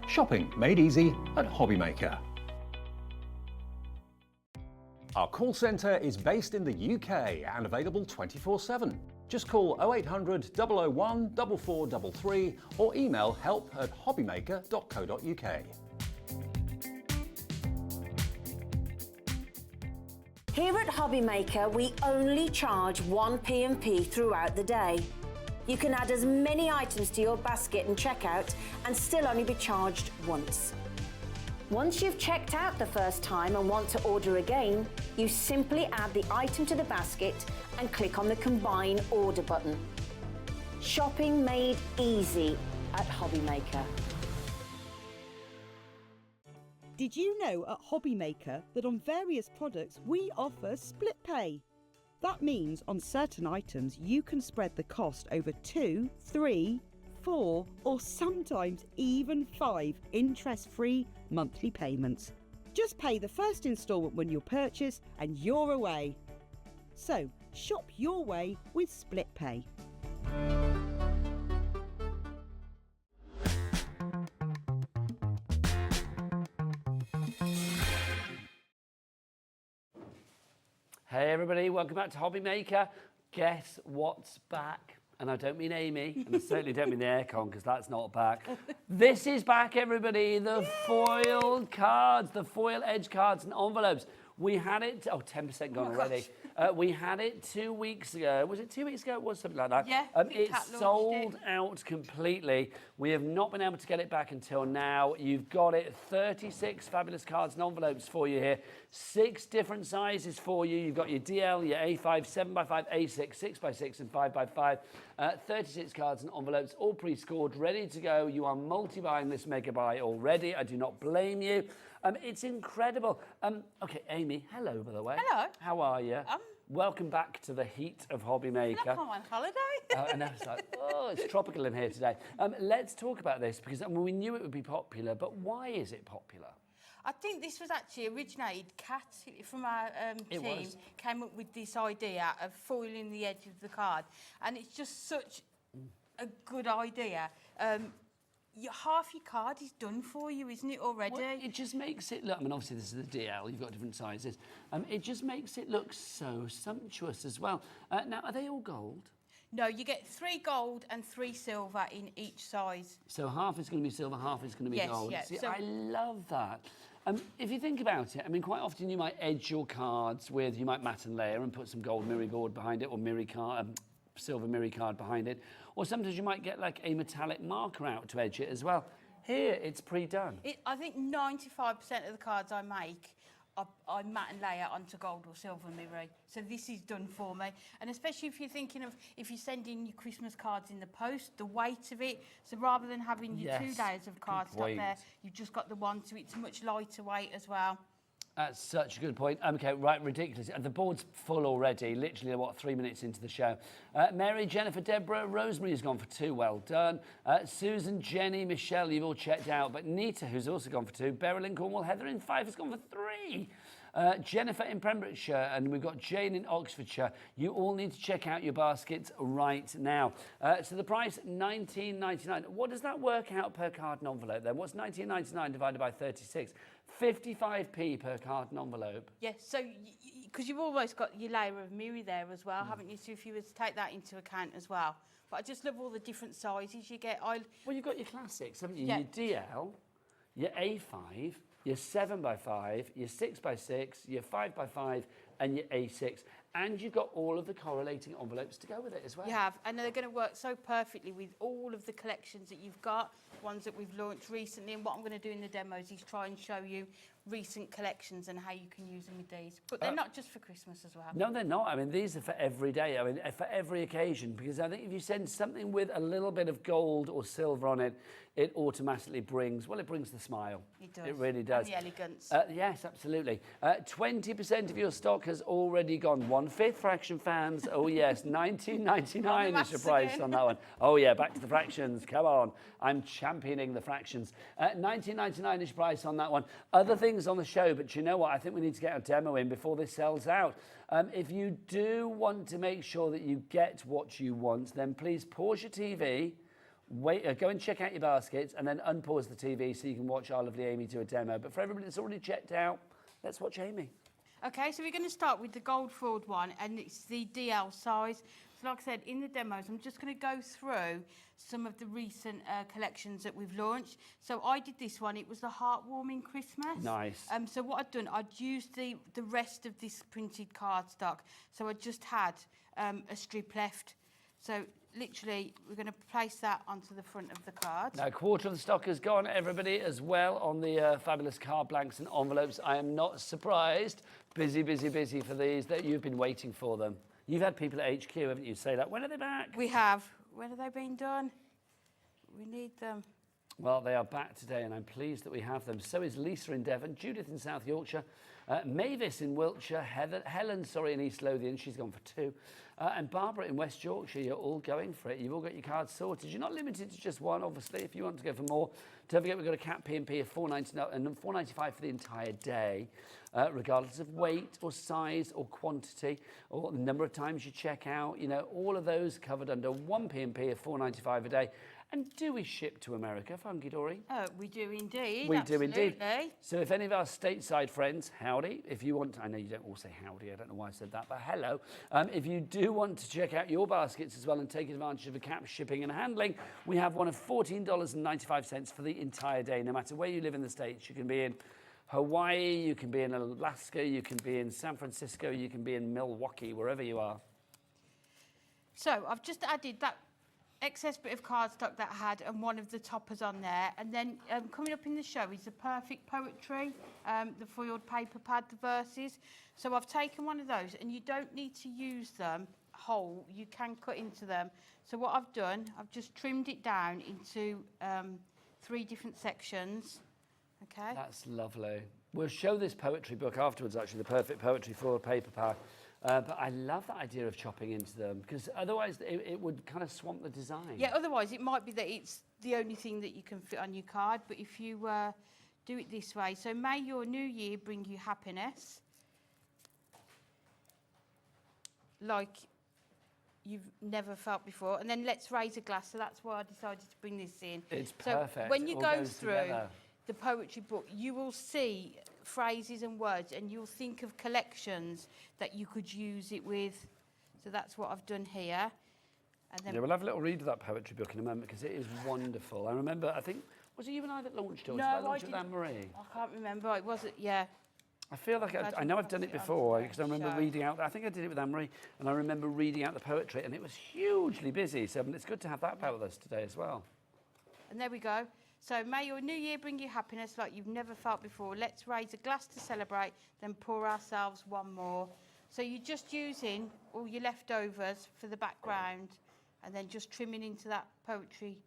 Shopping made easy at Hobbymaker. Our call centre is based in the UK and available 24/7. Just call 0800 001 4433 or email help@hobbymaker.co.uk. Here at Hobbymaker, we only charge one P&P throughout the day. You can add as many items to your basket and checkout and still only be charged once. Once you've checked out the first time and want to order again, you simply add the item to the basket and click on the Combine Order button. Shopping made easy at Hobbymaker. Did you know at Hobbymaker that on various products we offer split pay? That means on certain items you can spread the cost over 2, 3, 4 or sometimes even 5 interest-free monthly payments. Just pay the first instalment when you purchase and you're away. So shop your way with split pay. Hey everybody, welcome back to Hobbymaker. Guess what's back? And I don't mean Amy, and I certainly don't mean the aircon, because that's not back. This is back, everybody, the foiled cards, the foil edge cards and envelopes. We had it, 10% gone already. We had it 2 weeks ago. Was it 2 weeks ago? It was something like that. Yeah, it sold out completely. We have not been able to get it back until now. You've got it, 36 fabulous cards and envelopes for you here. 6 different sizes for you. You've got your DL, your A5, 7x5, A6, 6x6 and 5x5. 36 cards and envelopes, all pre-scored, ready to go. You are multi-buying this mega buy already. I do not blame you. It's incredible. Okay, Amy, hello, by the way. Hello. How are you? Welcome back to the heat of Hobbymaker. Like I'm on holiday. And I was like, oh, it's tropical in here today. Let's talk about this, because we knew it would be popular, but why is it popular? I think this was actually originated, Kat from our team came up with this idea of foiling the edge of the card, and it's just such a good idea. Half your card is done for you, isn't it, already? Well, it just makes it look, I mean, obviously this is the DL, you've got different sizes. It just makes it look so sumptuous as well. Now, are they all gold? No, you get 3 gold and 3 silver in each size. So half is going to be silver, half is going to be gold. Yes, See, so I love that. If you think about it, I mean, quite often you might edge your cards with, you might mat and layer and put some gold mirror board behind it, or silver mirror card behind it. Or sometimes you might get like a metallic marker out to edge it as well. Here, it's pre-done. I think 95% of the cards I make, I mat and layer onto gold or silver mirror. So this is done for me. And especially if you're thinking of, if you're sending your Christmas cards in the post, the weight of it. So rather than having your 2 days of card stock there, you've just got the one, so it's much lighter weight as well. That's such a good point. Okay, right, ridiculous. The board's full already, literally, 3 minutes into the show. Mary, Jennifer, Deborah, Rosemary's gone for 2, well done. Susan, Jenny, Michelle, you've all checked out. But Nita, who's also gone for 2. Beryl in Cornwall, Heather in 5 has gone for 3. Jennifer in Pembrokeshire, and we've got Jane in Oxfordshire. You all need to check out your baskets right now. So the price, $19.99. What does that work out per card and envelope then? What's $19.99 divided by 36? 55p per card and envelope. Yes, so because you've almost got your layer of mirror there as well, haven't you? So if you were to take that into account as well. But I just love all the different sizes you get. Well, you've got your classics, haven't you? Yeah. Your DL, your A5, your 7x5, your 6x6, your 5x5, and your A6. And you've got all of the correlating envelopes to go with it as well. You have, and they're going to work so perfectly with all of the collections that you've got, ones that we've launched recently. And what I'm going to do in the demos is try and show you recent collections and how you can use them with these. But they're not just for Christmas as well. No, they're not. I mean, these are for every day. I mean, for every occasion, because I think if you send something with a little bit of gold or silver on it, it automatically brings, well, it brings the smile. It does. It really does. And the elegance. Yes, absolutely. 20% of your stock has already gone. 1/5 fraction fans. Oh, yes. $19.99 is your price on that one. Oh, yeah. Back to the fractions. Come on. I'm championing the fractions. $19.99 is your price on that one. Other things on the show, but you know what? I think we need to get a demo in before this sells out. If you do want to make sure that you get what you want, then please pause your TV. Wait, go and check out your baskets and then unpause the TV so you can watch our lovely Amy do a demo. But for everybody that's already checked out, let's watch Amy. Okay, so we're going to start with the gold foiled one, and it's the DL size. So like I said, in the demos, I'm just going to go through some of the recent collections that we've launched. So I did this one. It was the Heartwarming Christmas. Nice. So what I'd done, I'd used the rest of this printed cardstock. So I just had a strip left. So literally, we're going to place that onto the front of the card. Now, a quarter of the stock has gone, everybody, as well on the fabulous card blanks and envelopes. I am not surprised. Busy, busy, busy for these, that you've been waiting for them. You've had people at HQ, haven't you, say that? When are they back? We have. When have they been done? We need them. Well, they are back today, and I'm pleased that we have them. So is Lisa in Devon, Judith in South Yorkshire, Mavis in Wiltshire, Helen, in East Lothian, she's gone for 2, and Barbara in West Yorkshire. You're all going for it. You've all got your cards sorted. You're not limited to just one, obviously. If you want to go for more, don't forget we've got a cap P&P of $4.99 and $4.95 for the entire day, regardless of weight or size or quantity or the number of times you check out. You know, all of those covered under one P&P of $4.95 a day. And do we ship to America for Hunkydory? We do indeed. We do indeed. Absolutely. So if any of our stateside friends, howdy, if you want, I know you don't all say howdy, I don't know why I said that, but hello. If you do want to check out your baskets as well and take advantage of the cap shipping and handling, we have one of $14.95 for the entire day. No matter where you live in the States, you can be in Hawaii, you can be in Alaska, you can be in San Francisco, you can be in Milwaukee, wherever you are. So I've just added that excess bit of cardstock that I had and one of the toppers on there, and then coming up in the show is the Perfect Poetry, the foiled paper pad, the verses. So I've taken one of those, and you don't need to use them whole, you can cut into them. So what I've done, I've just trimmed it down into 3 different sections. Okay, that's lovely. We'll show this poetry book afterwards, actually, the Perfect Poetry foiled paper pad. But I love that idea of chopping into them, because otherwise it would kind of swamp the design. Yeah, otherwise it might be that it's the only thing that you can fit on your card, but if you do it this way, so may your new year bring you happiness, like you've never felt before, and then let's raise a glass, so that's why I decided to bring this in. It's perfect. So when you All go goes through together. the poetry book, you will see phrases and words, and you'll think of collections that you could use it with. So that's what I've done here. And then we'll have a little read of that poetry book in a moment, because it is wonderful. I remember, I think, was it you and I that launched it? Or No, did I I launch it with didn't. Anne-Marie? I can't remember. It wasn't. Yeah. I feel like I know I've done it before, because I remember reading out, I think I did it with Anne-Marie, and I remember reading out the poetry, and it was hugely busy. So it's good to have that out with us today as well. And there we go. So may your new year bring you happiness like you've never felt before. Let's raise a glass to celebrate, then pour ourselves one more. So you're just using all your leftovers for the background, and then just trimming into that poetry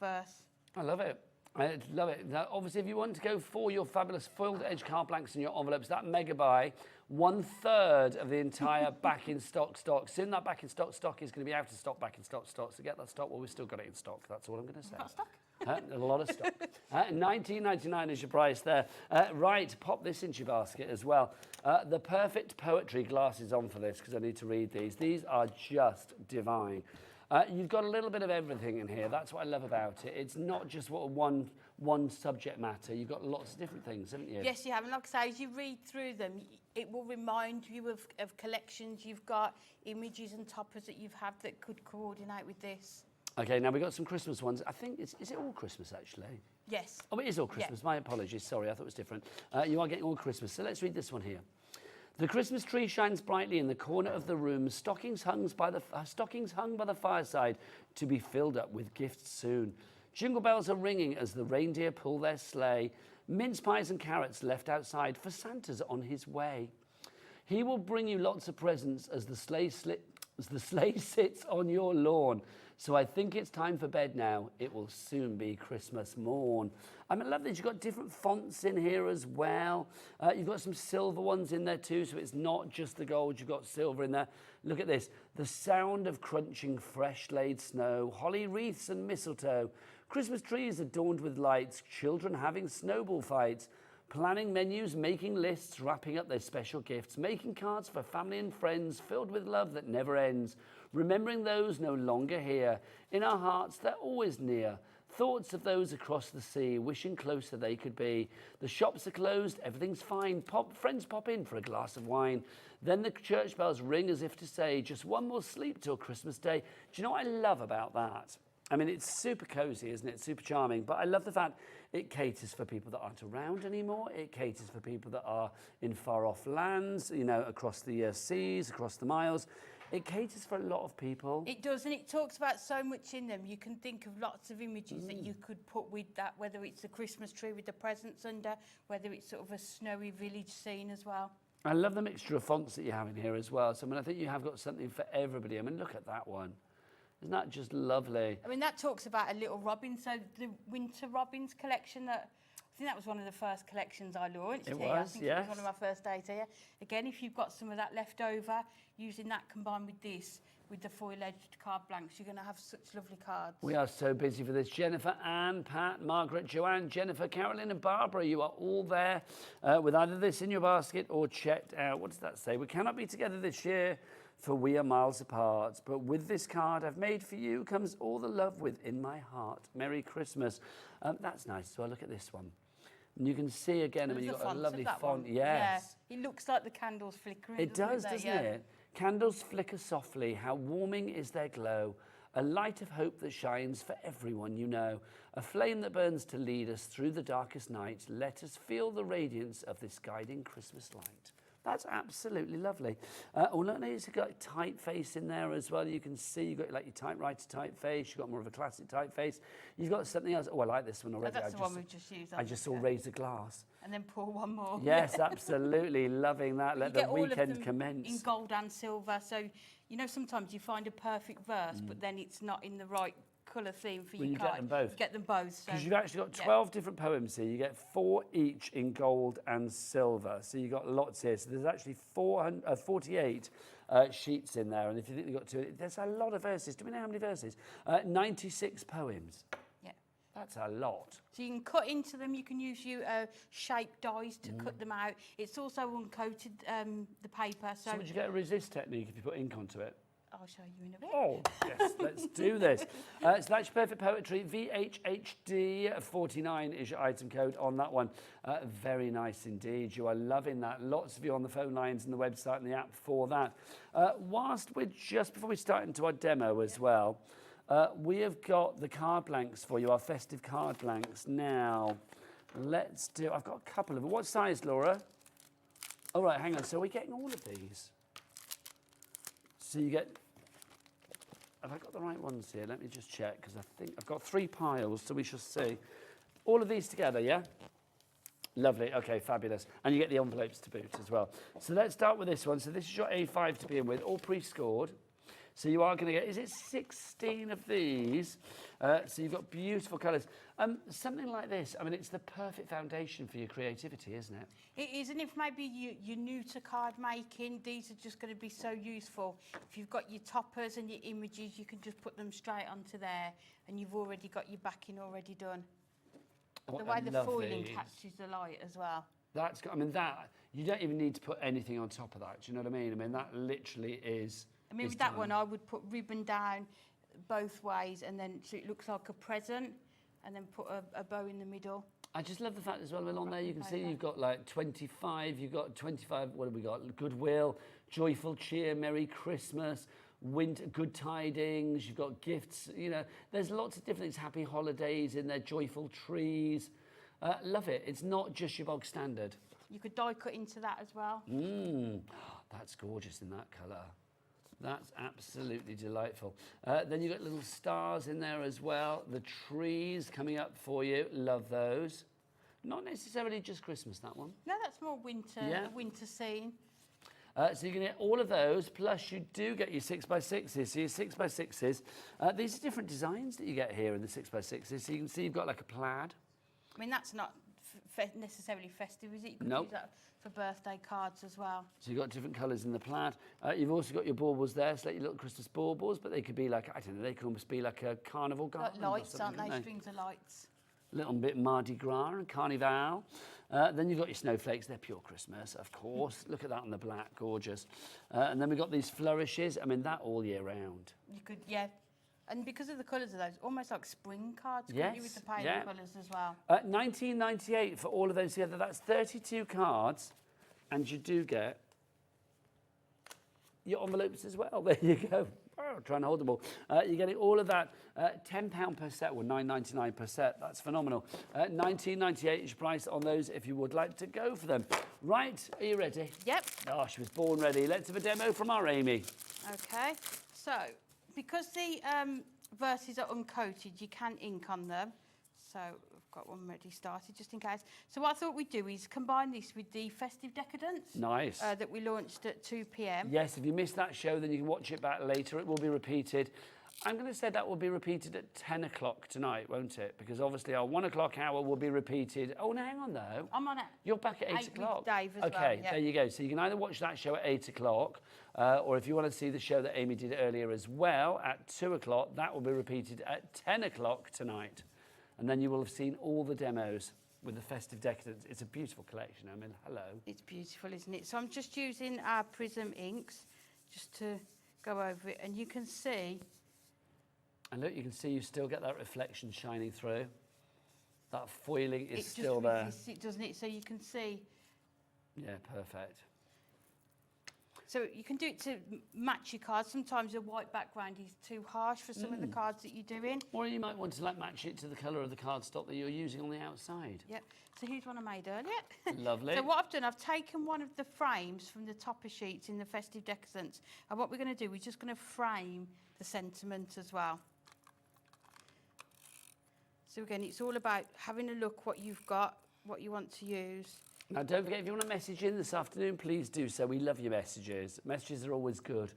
verse. I love it. I love it. Now, obviously, if you want to go for your fabulous foiled edge card blanks and your envelopes, that mega buy, 1/3 of the entire back in stock. Soon that back in stock is going to be out of stock, back in stock. So get that stock. Well, we've still got it in stock. That's all I'm going to say. Got stock? A lot of stock. $19.99 is your price there. Right, pop this into your basket as well. The Perfect Poetry glasses on for this, because I need to read these. These are just divine. You've got a little bit of everything in here. That's what I love about it. It's not just one subject matter. You've got lots of different things, haven't you? Yes, you have. And like I say, as you read through them, it will remind you of collections you've got, images and toppers that you've had that could coordinate with this. Okay, now we've got some Christmas ones. I think, is it all Christmas, actually? Yes. Oh, it is all Christmas. Yeah. My apologies. Sorry, I thought it was different. You are getting all Christmas. So let's read this one here. The Christmas tree shines brightly in the corner of the room, stockings hung by the fireside to be filled up with gifts soon. Jingle bells are ringing as the reindeer pull their sleigh. Mince pies and carrots left outside for Santa's on his way. He will bring you lots of presents as the sleigh sits on your lawn. So I think it's time for bed now. It will soon be Christmas morn. I love this. You've got different fonts in here as well. You've got some silver ones in there too, so it's not just the gold. You've got silver in there. Look at this. The sound of crunching fresh laid snow, holly wreaths and mistletoe, Christmas trees adorned with lights, children having snowball fights, planning menus, making lists, wrapping up their special gifts, making cards for family and friends filled with love that never ends, remembering those no longer here. In our hearts, they're always near. Thoughts of those across the sea, wishing closer they could be. The shops are closed, everything's fine. Friends pop in for a glass of wine. Then the church bells ring as if to say, just one more sleep till Christmas Day. Do you know what I love about that? I mean, it's super cozy, isn't it? Super charming. But I love the fact it caters for people that aren't around anymore. It caters for people that are in far off lands, you know, across the seas, across the miles. It caters for a lot of people. It does, and it talks about so much in them. You can think of lots of images that you could put with that, whether it's a Christmas tree with the presents under, whether it's sort of a snowy village scene as well. I love the mixture of fonts that you have in here as well. So, I mean, I think you have got something for everybody. I mean, look at that one. Isn't that just lovely? I mean, that talks about a little robin. So the winter robins collection, that I think that was one of the first collections I launched here. I think it was one of my first days here. Again, if you've got some of that left over, using that combined with this, with the foil-edged card blanks, you're going to have such lovely cards. We are so busy for this. Jennifer, Anne, Pat, Margaret, Joanne, Jennifer, Carolyn and Barbara, you are all there with either this in your basket or checked out. What does that say? We cannot be together this year, for we are miles apart. But with this card I've made for you comes all the love within my heart. Merry Christmas. That's nice. So I look at this one. And you can see again, I mean, you've got a lovely font. Yes. Yeah. It looks like the candles flickering. It does, doesn't it? Candles flicker softly. How warming is their glow. A light of hope that shines for everyone you know. A flame that burns to lead us through the darkest night. Let us feel the radiance of this guiding Christmas light. That's absolutely lovely. Oh, look, it's got typeface in there as well. You can see you've got like your typewriter typeface. You've got more of a classic typeface. You've got something else. Oh, I like this one already. That's the one we've just used. I just saw Raise the Glass. And then pour one more. Yes, absolutely. Loving that. Let the weekend commence. In gold and silver. So, you know, sometimes you find a perfect verse, but then it's not in the right colour theme for your card. You get them both. You get them both. Because you've actually got 12 different poems here. You get 4 each in gold and silver. So you've got lots here. So there's actually 48 sheets in there. And if you think you've got 2, there's a lot of verses. Do we know how many verses? 96 poems. Yeah. That's a lot. So you can cut into them. You can use your shape dies to cut them out. It's also uncoated, the paper. So would you get a resist technique if you put ink onto it? I'll show you in a bit. Oh, yes, let's do this. So that's your Perfect Poetry. VHHD 49 is your item code on that one. Very nice indeed. You are loving that. Lots of you on the phone lines and the website and the app for that. Whilst we're just before we start into our demo as well, we have got the card blanks for you, our festive card blanks. Now, let's do, I've got a couple of them. What size, Laura? All right, hang on. So we're getting all of these. So you get, have I got the right ones here? Let me just check, because I think I've got 3 piles, so we shall see. All of these together, yeah? Lovely, okay, fabulous. And you get the envelopes to boot as well. So let's start with this one. So this is your A5 to begin with, all pre-scored. So you are going to get, is it 16 of these? So you've got beautiful colours. Something like this, I mean, it's the perfect foundation for your creativity, isn't it? It is, and if maybe you're new to card making, these are just going to be so useful. If you've got your toppers and your images, you can just put them straight onto there, and you've already got your backing already done. The way the foiling catches the light as well. That's, I mean, that, you don't even need to put anything on top of that, do you know what I mean? I mean, that literally is... I mean, with that one, I would put ribbon down both ways, and then so it looks like a present, and then put a bow in the middle. I just love the fact as well, on there you can see you've got like 25, you've got 25, what have we got? Goodwill, joyful cheer, Merry Christmas, winter, good tidings, you've got gifts, you know, there's lots of different things, happy holidays in there, joyful trees. Love it. It's not just your bog standard. You could die cut into that as well. That's gorgeous in that colour. That's absolutely delightful. Then you've got little stars in there as well. The trees coming up for you. Love those. Not necessarily just Christmas, that one. No, that's more winter, Yeah. winter scene. So you can get all of those, plus you do get your 6x6s. So your 6x6s, these are different designs that you get here in the 6x6s. So you can see you've got like a plaid. I mean, that's not necessarily festive, is it? You could Nope. use that for birthday cards as well. So you've got different colours in the plaid. You've also got your baubles there, so like your little Christmas baubles, but they could be like, I don't know, they could almost be like a carnival garland. Like or lights, something, aren't they? couldn't Strings of lights. A little bit Mardi Gras and Carnival. Then you've got your snowflakes, they're pure Christmas, of course. Look at that on the black, gorgeous. And then we've got these flourishes, I mean, that all year round. You could, yeah. And because of the colours of those, almost like spring cards, couldn't you, with the paper colours as well? $19.98 for all of those together. That's 32 cards, and you do get your envelopes as well. There you go. Oh, trying to hold them all. You're getting all of that. £10 per set, or $9.99 per set. That's phenomenal. $19.98 is your price on those if you would like to go for them. Right, are you ready? Yep. Oh, she was born ready. Let's have a demo from our Amy. Okay. So, because the verses are uncoated, you can ink on them. So I've got one ready started, just in case. So what I thought we'd do is combine this with the Festive Decadence. Nice. That we launched at 2 p.m. Yes, if you missed that show, then you can watch it back later. It will be repeated. I'm going to say that will be repeated at 10 o'clock tonight, won't it? Because obviously our 1 o'clock hour will be repeated. Oh, no, hang on, though. I'm on it. You're back at 8 with o'clock. Dave as well, Okay, yeah. there you go. So you can either watch that show at 8 o'clock, or if you want to see the show that Amy did earlier as well at 2 o'clock, that will be repeated at 10 o'clock tonight. And then you will have seen all the demos with the Festive Decadence. It's a beautiful collection. I mean, hello. It's beautiful, isn't it? So I'm just using our Prism inks just to go over it, and you can see. And look, you can see you still get that reflection shining through. That foiling is It still just there. resists it, doesn't it? So you can see. Yeah, perfect. So you can do it to match your cards. Sometimes a white background is too harsh for some of the cards that you're doing. Or you might want to like match it to the colour of the cardstock that you're using on the outside. Yep. So here's one I made earlier. Lovely. So what I've done, I've taken one of the frames from the topper sheets in the Festive Decadence, and what we're going to do, we're just going to frame the sentiment as well. So again, it's all about having a look what you've got, what you want to use. Now, don't forget, if you want to message in this afternoon, please do so. We love your messages. Messages are always good.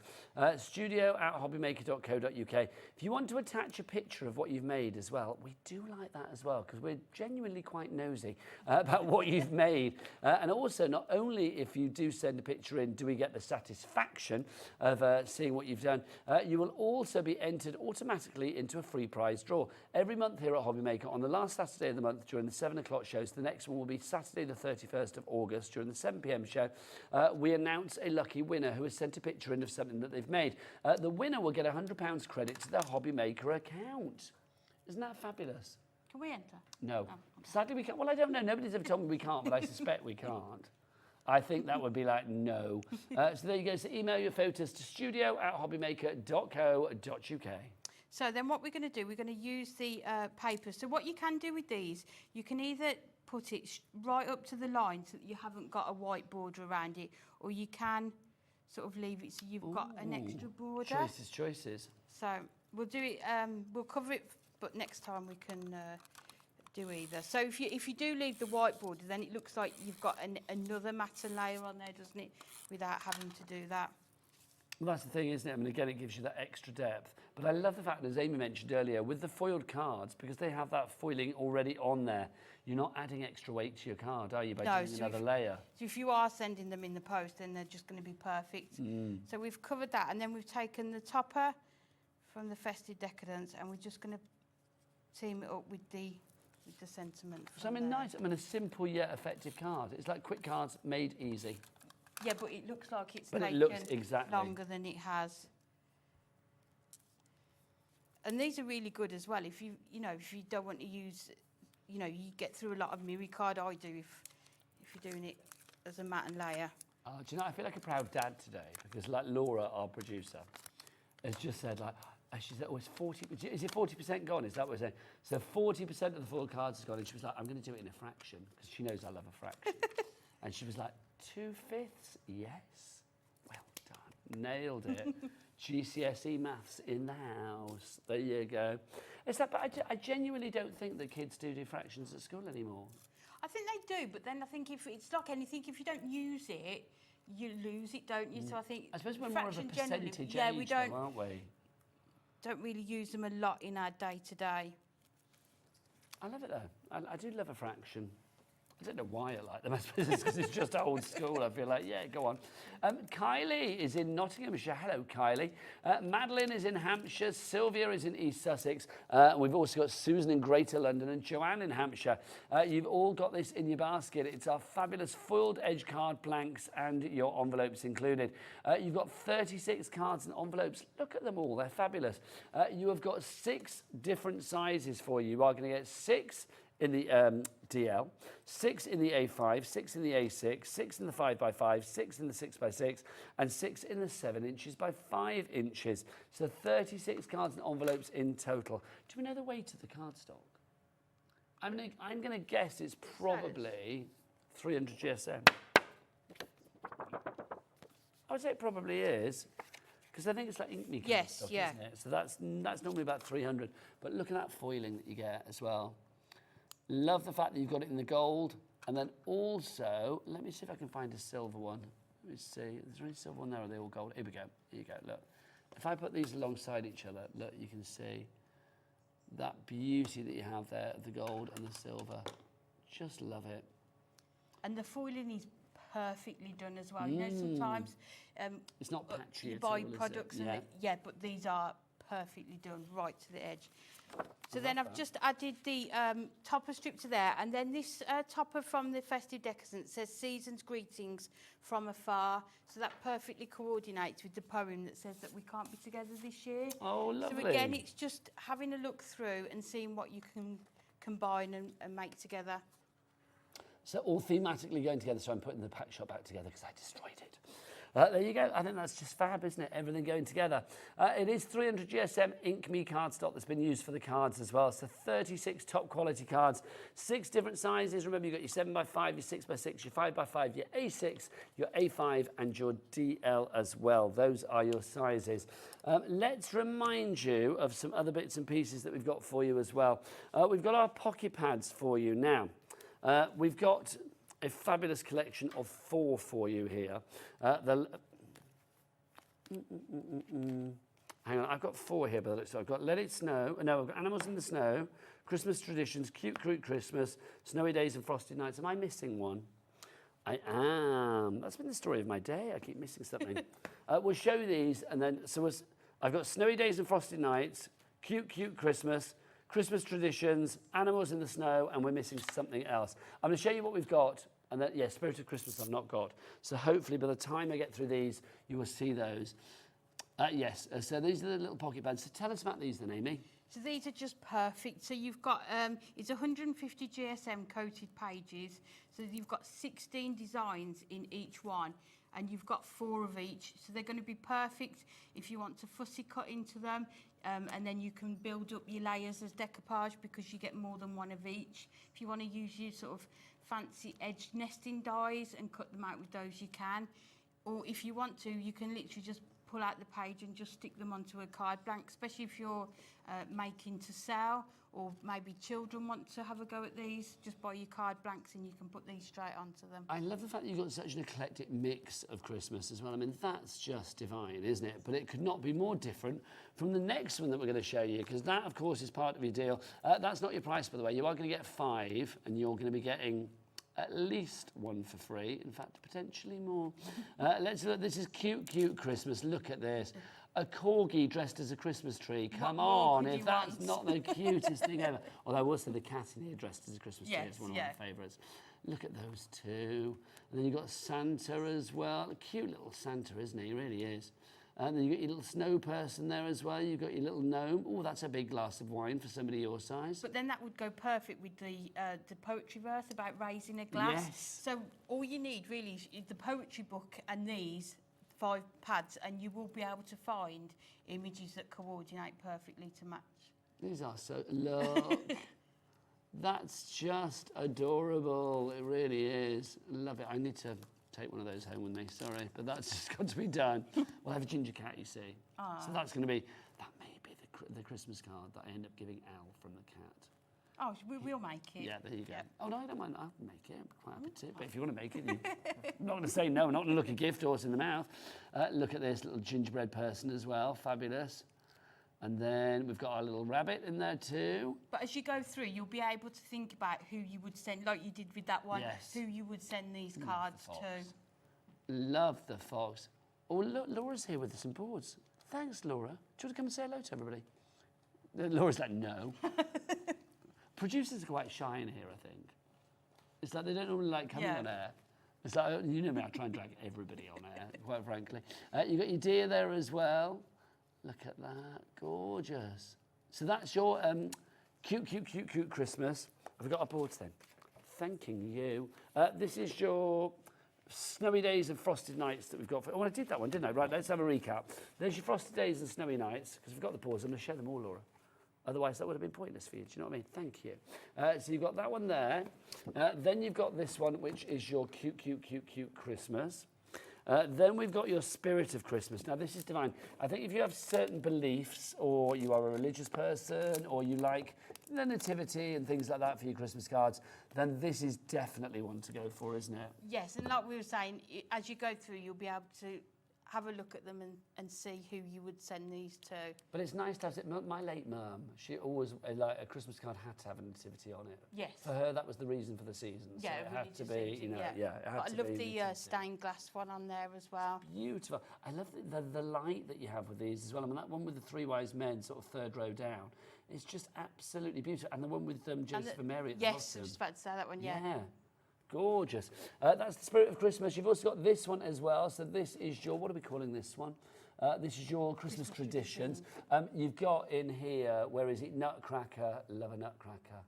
studio@hobbymaker.co.uk. If you want to attach a picture of what you've made as well, we do like that as well, because we're genuinely quite nosy about what you've made. And also, not only if you do send a picture in, do we get the satisfaction of seeing what you've done, you will also be entered automatically into a free prize draw. Every month here at Hobbymaker, on the last Saturday of the month during the 7 o'clock shows, the next one will be Saturday the 31st of August during the 7 p.m. show, we announce a lucky winner who has sent a picture in of something that they've made. The winner will get £100 credit to their Hobbymaker account. Isn't that fabulous? Can we enter? No. Sadly, we can't. Well, I don't know. Nobody's ever told me we can't, but I suspect we can't. I think that would be like no. So there you go. So email your photos to studio@hobbymaker.co.uk. So then what we're going to do, we're going to use the paper. So what you can do with these, you can either put it right up to the line so that you haven't got a white border around it, or you can sort of leave it so you've got an extra border. Choices, choices. So we'll do it, we'll cover it, but next time we can do either. So if you do leave the white border, then it looks like you've got another matte layer on there, doesn't it, without having to do that. Well, that's the thing, isn't it? I mean, again, it gives you that extra depth. But I love the fact, as Amy mentioned earlier, with the foiled cards, because they have that foiling already on there, you're not adding extra weight to your card, are you, by doing another layer? So if you are sending them in the post, then they're just going to be perfect. So we've covered that, and then we've taken the topper from the Festive Decadence, and we're just going to team it up with the sentiment. So I mean, nice. I mean, a simple yet effective card. It's like quick cards made easy. Yeah, but it looks like it's But it taken looks exactly longer than it has. And these are really good as well. If you don't want to use, you get through a lot of mirror card. I do if you're doing it as a matte and layer. Oh, do you know, I feel like a proud dad today, because like Laura, our producer, has just said like, she said, oh, it's 40, is it 40% gone? Is that what we're saying? So 40% of the full cards is gone, and she was like, I'm going to do it in a fraction, because she knows I love a fraction. And she was like, 2/5? Yes. Well done. Nailed it. GCSE maths in the house. There you go. It's that, but I genuinely don't think that kids do fractions at school anymore. I think they do, but then I think if it's like anything, if you don't use it, you lose it, don't you? So I think I suppose we're more of a fraction generally, percentage yeah, age, we don't though, aren't we? really use them a lot in our day to day. I love it though. I do love a fraction. I don't know why I like them. I suppose it's because it's just old school. I feel like, yeah, go on. Kylie is in Nottinghamshire. Hello, Kylie. Madeline is in Hampshire. Sylvia is in East Sussex. We've also got Susan in Greater London and Joanne in Hampshire. You've all got this in your basket. It's our fabulous foiled edge card blanks and your envelopes included. You've got 36 cards and envelopes. Look at them all. They're fabulous. You have got 6 different sizes for you. You are going to get 6 in the DL, 6 in the A5, 6 in the A6, 6 in the 5x5, 6 in the 6x6, and 6 in the 7 inches by 5 inches. So 36 cards and envelopes in total. Do we know the weight of the cardstock? I'm going to guess it's probably 300 GSM. I would say it probably is, because I think it's like ink making stuff, isn't it? So that's normally about 300. But look at that foiling that you get as well. Love the fact that you've got it in the gold. And then also, let me see if I can find a silver one. Let me see. Is there any silver one there? Are they all gold? Here we go. Here you go. Look. If I put these alongside each other, look, you can see that beauty that you have there of the gold and the silver. Just love it. And the foiling is perfectly done as well. You know, sometimes it's not patchy. You buy products, and but these are perfectly done right to the edge. So then I've just added the topper strip to there, and then this topper from the Festive Decadence says Season's Greetings from Afar, so that perfectly coordinates with the poem that says that we can't be together this year. Oh, lovely. So again, it's just having a look through and seeing what you can combine and make together. So all thematically going together, so I'm putting the pack shop back together because I destroyed it. There you go. I think that's just fab, isn't it? Everything going together. It is 300 GSM Ink Me cardstock that's been used for the cards as well. So 36 top quality cards, 6 different sizes. Remember, you've got your 7x5, your 6x6, your 5x5, your A6, your A5, and your DL as well. Those are your sizes. Let's remind you of some other bits and pieces that we've got for you as well. We've got our pocket pads for you now. We've got a fabulous collection of 4 for you here. Hang on, I've got 4 here, but so I've got Let It Snow. No, I've got Animals in the Snow, Christmas Traditions, Cute Crude Christmas, Snowy Days and Frosty Nights. Am I missing one? I am. That's been the story of my day. I keep missing something. We'll show you these, and then I've got Snowy Days and Frosty Nights, Cute Christmas, Christmas Traditions, Animals in the Snow, and we're missing something else. I'm going to show you what we've got, and then, yeah, Spirit of Christmas I've not got. So hopefully by the time I get through these, you will see those. Yes, so these are the little pocket bands. So tell us about these then, Amy. So these are just perfect. So you've got, it's 150 GSM coated pages. So you've got 16 designs in each one, and you've got 4 of each. So they're going to be perfect if you want to fussy cut into them. And then you can build up your layers as decoupage because you get more than one of each. If you want to use your sort of fancy edged nesting dies and cut them out with those, you can. Or if you want to, you can literally just pull out the page and just stick them onto a card blank, especially if you're making to sell, or maybe children want to have a go at these. Just buy your card blanks and you can put these straight onto them. I love the fact that you've got such an eclectic mix of Christmas as well. I mean, that's just divine, isn't it? But it could not be more different from the next one that we're going to show you, because that, of course, is part of your deal. That's not your price, by the way. You are going to get 5, and you're going to be getting at least 1 for free. In fact, potentially more. Let's look. This is Cute Christmas. Look at this. A corgi dressed as a Christmas tree. Come on, if that's not the cutest thing ever. Although I will say the cat in here dressed as a Christmas tree is one of my favourites. Look at those 2. And then you've got Santa as well. A cute little Santa, isn't he? He really is. And then you've got your little snow person there as well. You've got your little gnome. Oh, that's a big glass of wine for somebody your size. But then that would go perfect with the poetry verse about raising a glass. Yes. So all you need really is the poetry book and these 5 pads, and you will be able to find images that coordinate perfectly to match. These are so... Look. That's just adorable. It really is. Love it. I need to take one of those home with me. Sorry, but that's just got to be done. We'll have a ginger cat, you see. So that's going to be... That may be the Christmas card that I end up giving Al from the cat. Oh, we'll make it. Yeah, there you go. Yeah. Oh, no, I don't mind. I'll make it. I'm quite happy to. But if you want to make it, I'm not going to say no. I'm not going to look a gift horse in the mouth. Look at this little gingerbread person as well. Fabulous. And then we've got our little rabbit in there too. But as you go through, you'll be able to think about who you would send, like you did with that one, Yes. who you would send these cards to. Love the fox. Oh, look, Laura's here with some boards. Thanks, Laura. Do you want to come and say hello to everybody? Laura's like, no. Producers are quite shy in here, I think. It's like they don't normally like coming on air. It's like, you know me, I try and drag everybody on air, quite frankly. You got your deer there as well. Look at that, gorgeous. So that's your cute Christmas. Have we got our boards then? Thanking you. This is your snowy days and frosted nights that we've got. Oh, I did that one, didn't I? Right, let's have a recap. There's your frosted days and snowy nights, because we've got the boards. I'm going to share them all, Laura. Otherwise, that would have been pointless for you. Do you know what I mean? Thank you. So you've got that one there. Then you've got this one, which is your cute Christmas. Then we've got your spirit of Christmas. Now, this is divine. I think if you have certain beliefs, or you are a religious person, or you like the nativity and things like that for your Christmas cards, then this is definitely one to go for, isn't it? Yes, and like we were saying, as you go through, you'll be able to have a look at them and see who you would send these to. But it's nice to have it. My late mum, she always, like, a Christmas card had to have a nativity on it. Yes. For her, that was the reason for the season. Yeah, so it had to be, you know, it had I to love be the stained glass one on there as well. Beautiful. I love the light that you have with these as well. I mean, that one with the three wise men, sort of third row down, it's just absolutely beautiful. And the one with Joseph and Mary at the bottom. Yes, I was about to say that one, yeah. Gorgeous. That's the spirit of Christmas. You've also got this one as well. So this is your, what are we calling this one? This is your Christmas traditions. You've got in here, where is it? Nutcracker. Love a nutcracker.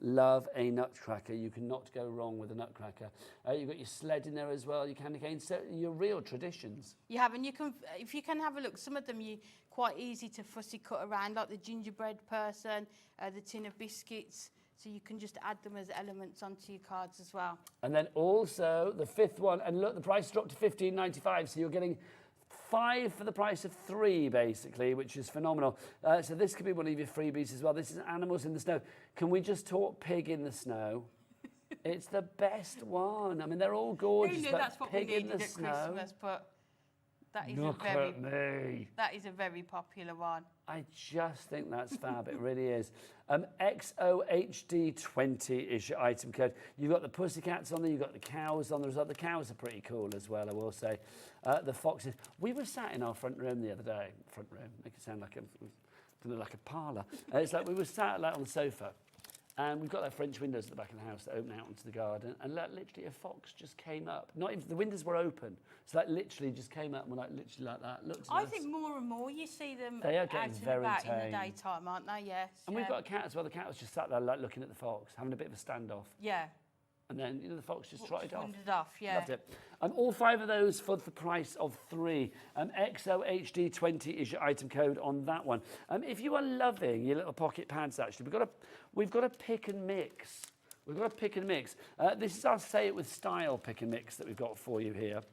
Love a nutcracker. You cannot go wrong with a nutcracker. You've got your sled in there as well, your candy cane. So your real traditions. You have, and you can, if you can have a look, some of them you quite easy to fussy cut around, like the gingerbread person, the tin of biscuits. So you can just add them as elements onto your cards as well. And then also the fifth one, and look, the price dropped to $15.95, so you're getting 5 for the price of 3, basically, which is phenomenal. So this could be one of your freebies as well. This is Animals in the Snow. Can we just talk Pig in the Snow? It's the best one. I mean, they're all gorgeous. Who knew but that's what we Pig in needed the at Snow. Christmas, but that is Look at me. That is a very popular one. I just think that's fab. It really is. XOHD20 is your item code. You've got the pussycats on there. You've got the cows on there as well. The cows are pretty cool as well, I will say. The foxes. We were sat in our front room the other day. Front room, make it sound like a parlour. It's like we were sat like on the sofa. And we've got our French windows at the back of the house that open out onto the garden. And like, literally a fox just came up. Not even, the windows were open. So like literally just came up and were like literally like that. Looked at I us. think more and more you see them They are out getting and very about in tame. the daytime, aren't they? Yes. And we've got a cat as well. The cat was just sat there like looking at the fox, having a bit of a standoff. Yeah. And then, you know, the fox just trotted off. Wandered off, yeah. Loved it. All 5 of those for the price of 3. XOHD20 is your item code on that one. If you are loving your little pocket pads, actually, we've got a pick and mix. We've got a pick and mix. This is our Say It With Style pick and mix that we've got for you here.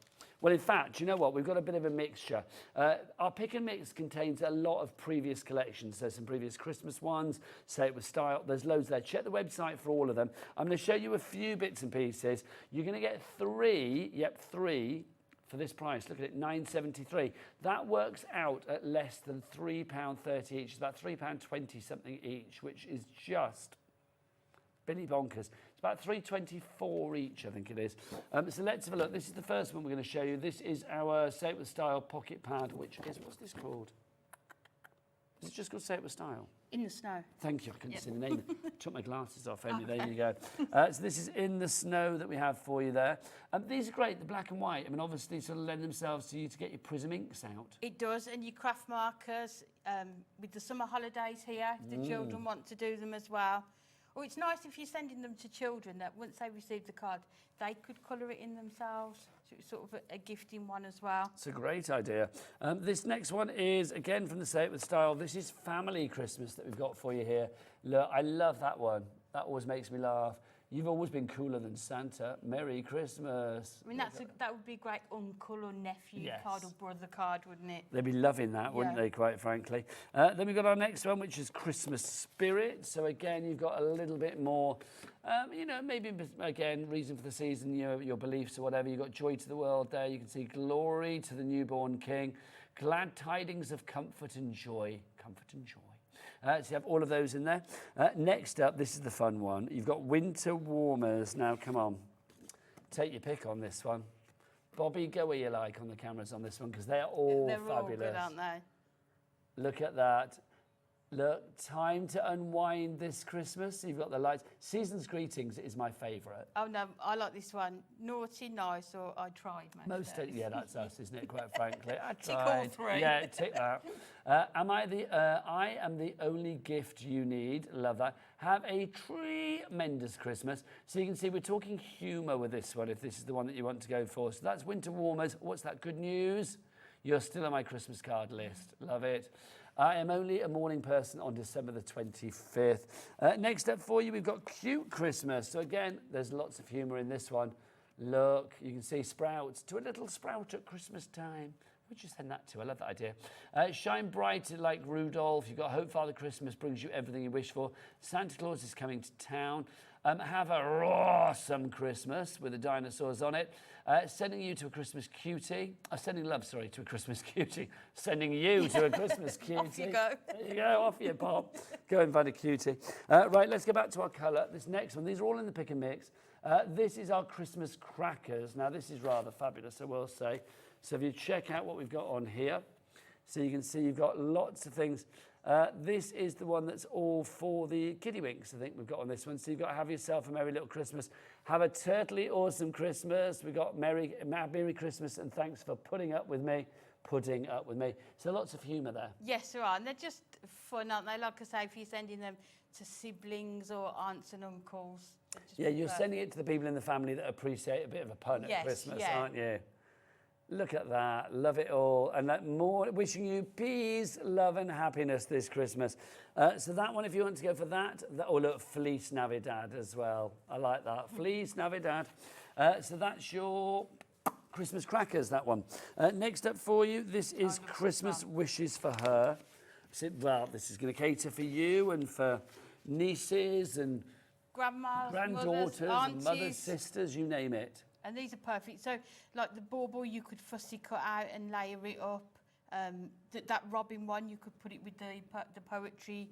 Well, in fact, you know what? We've got a bit of a mixture. Our pick and mix contains a lot of previous collections. There's some previous Christmas ones, Say It With Style. There's loads there. Check the website for all of them. I'm going to show you a few bits and pieces. You're going to get 3, for this price. Look at it, £9.73. That works out at less than £3.30 each. It's about £3.20 something each, which is just Billy bonkers. It's about $3.24 each, I think it is. So let's have a look. This is the first one we're going to show you. This is our Say It With Style pocket pad, which is, what's this called? Is it just called Say It With Style? In the Snow. Thank you. I couldn't see the name. Took my glasses off, Amy. There you go. So this is In the Snow that we have for you there. These are great, the black and white. I mean, obviously, sort of lend themselves to you to get your prism inks out. It does, and your craft markers with the summer holidays here, if the children want to do them as well. Or it's nice if you're sending them to children that once they receive the card, they could colour it in themselves. So it's sort of a gifting one as well. It's a great idea. This next one is, again, from the Say It With Style. This is Family Christmas that we've got for you here. Look, I love that one. That always makes me laugh. You've always been cooler than Santa. Merry Christmas. I mean, that would be a great uncle or nephew card or brother card, wouldn't it? They'd be loving that, wouldn't they, quite frankly? Then we've got our next one, which is Christmas spirit. So again, you've got a little bit more, you know, maybe, again, reason for the season, your beliefs or whatever. You've got joy to the world there. You can see glory to the newborn king. Glad tidings of comfort and joy. Comfort and joy. So you have all of those in there. Next up, this is the fun one. You've got winter warmers. Now, come on. Take your pick on this one. Bobby, go where you like on the cameras on this one, because they're all fabulous. They're all good, aren't they? Look at that. Look, time to unwind this Christmas. You've got the lights. Season's Greetings is my favourite. Oh, no, I like this one. Naughty, nice, or I tried, most days. Yeah, that's us, isn't it, quite frankly? I tried. Tick all three. Yeah, tick that. I am the only gift you need. Love that. Have a tremendous Christmas. So you can see we're talking humour with this one, if this is the one that you want to go for. So that's winter warmers. What's that? Good news? You're still on my Christmas card list. Love it. I am only a morning person on December the 25th. Next up for you, we've got Cute Christmas. So again, there's lots of humour in this one. Look, you can see sprouts. To a little sprout at Christmas time. Who'd you send that to? I love that idea. Shine bright like Rudolph. You've got Hope Father Christmas brings you everything you wish for. Santa Claus is coming to town. Have a awesome Christmas with the dinosaurs on it. Sending you to a Christmas cutie. Sending love, sorry, to a Christmas cutie. Sending you to a Christmas cutie. Off you go. There you go, off you pop. Go and find a cutie. Right, let's go back to our colour. This next one, these are all in the pick and mix. This is our Christmas crackers. Now, this is rather fabulous, I will say. So if you check out what we've got on here, so you can see you've got lots of things. This is the one that's all for the kiddywinks, I think we've got on this one. So you've got Have Yourself a Merry Little Christmas. Have a totally awesome Christmas. We've got Merry Christmas and thanks for putting up with me. So lots of humour there. Yes, there are. And they're just fun, aren't they? Like I say, if you're sending them to siblings or aunts and uncles. Yeah, you're sending it to the people in the family that appreciate a bit of a pun at Christmas, aren't you? Look at that, love it all. And that more, wishing you peace, love and happiness this Christmas. So that one, if you want to go for that, oh look, Feliz Navidad as well. I like that, Feliz Navidad. So that's your Christmas crackers, that one. Next up for you, this is Christmas wishes for her. So, well, this is going to cater for you and for nieces and grandmas, granddaughters, and mothers, sisters, you name it. And these are perfect. So, like the bauble, you could fussy cut out and layer it up. That robin one, you could put it with the poetry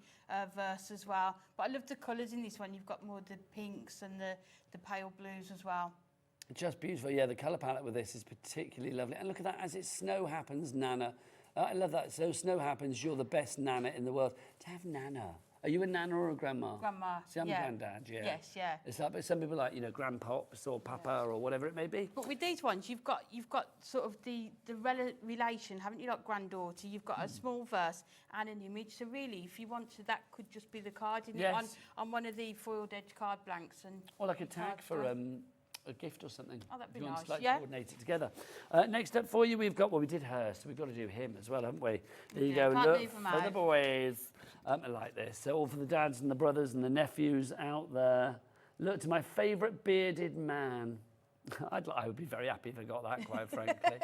verse as well. But I love the colours in this one. You've got more the pinks and the pale blues as well. Just beautiful. Yeah, the colour palette with this is particularly lovely. And look at that, as it snow happens, Nana. I love that. So snow happens, you're the best Nana in the world. To have Nana. Are you a Nana or a grandma? Grandma. See, I'm a granddad, yeah. Yes, yeah. It's like, but some people like, grandpops or papa or whatever it may be. But with these ones, you've got sort of the relation, haven't you? Like granddaughter, you've got a small verse and an image. So really, if you want to, that could just be the card on one of the foiled edge card blanks. Or like a tag for a gift or something. Oh, that'd be if you nice. Want to coordinate it together. Next up for you, we've got, we did her, so we've got to do him as well, haven't we? There you go. Look for the boys. Like this. So all for the dads and the brothers and the nephews out there. Look to my favourite bearded man. I would be very happy if I got that, quite frankly.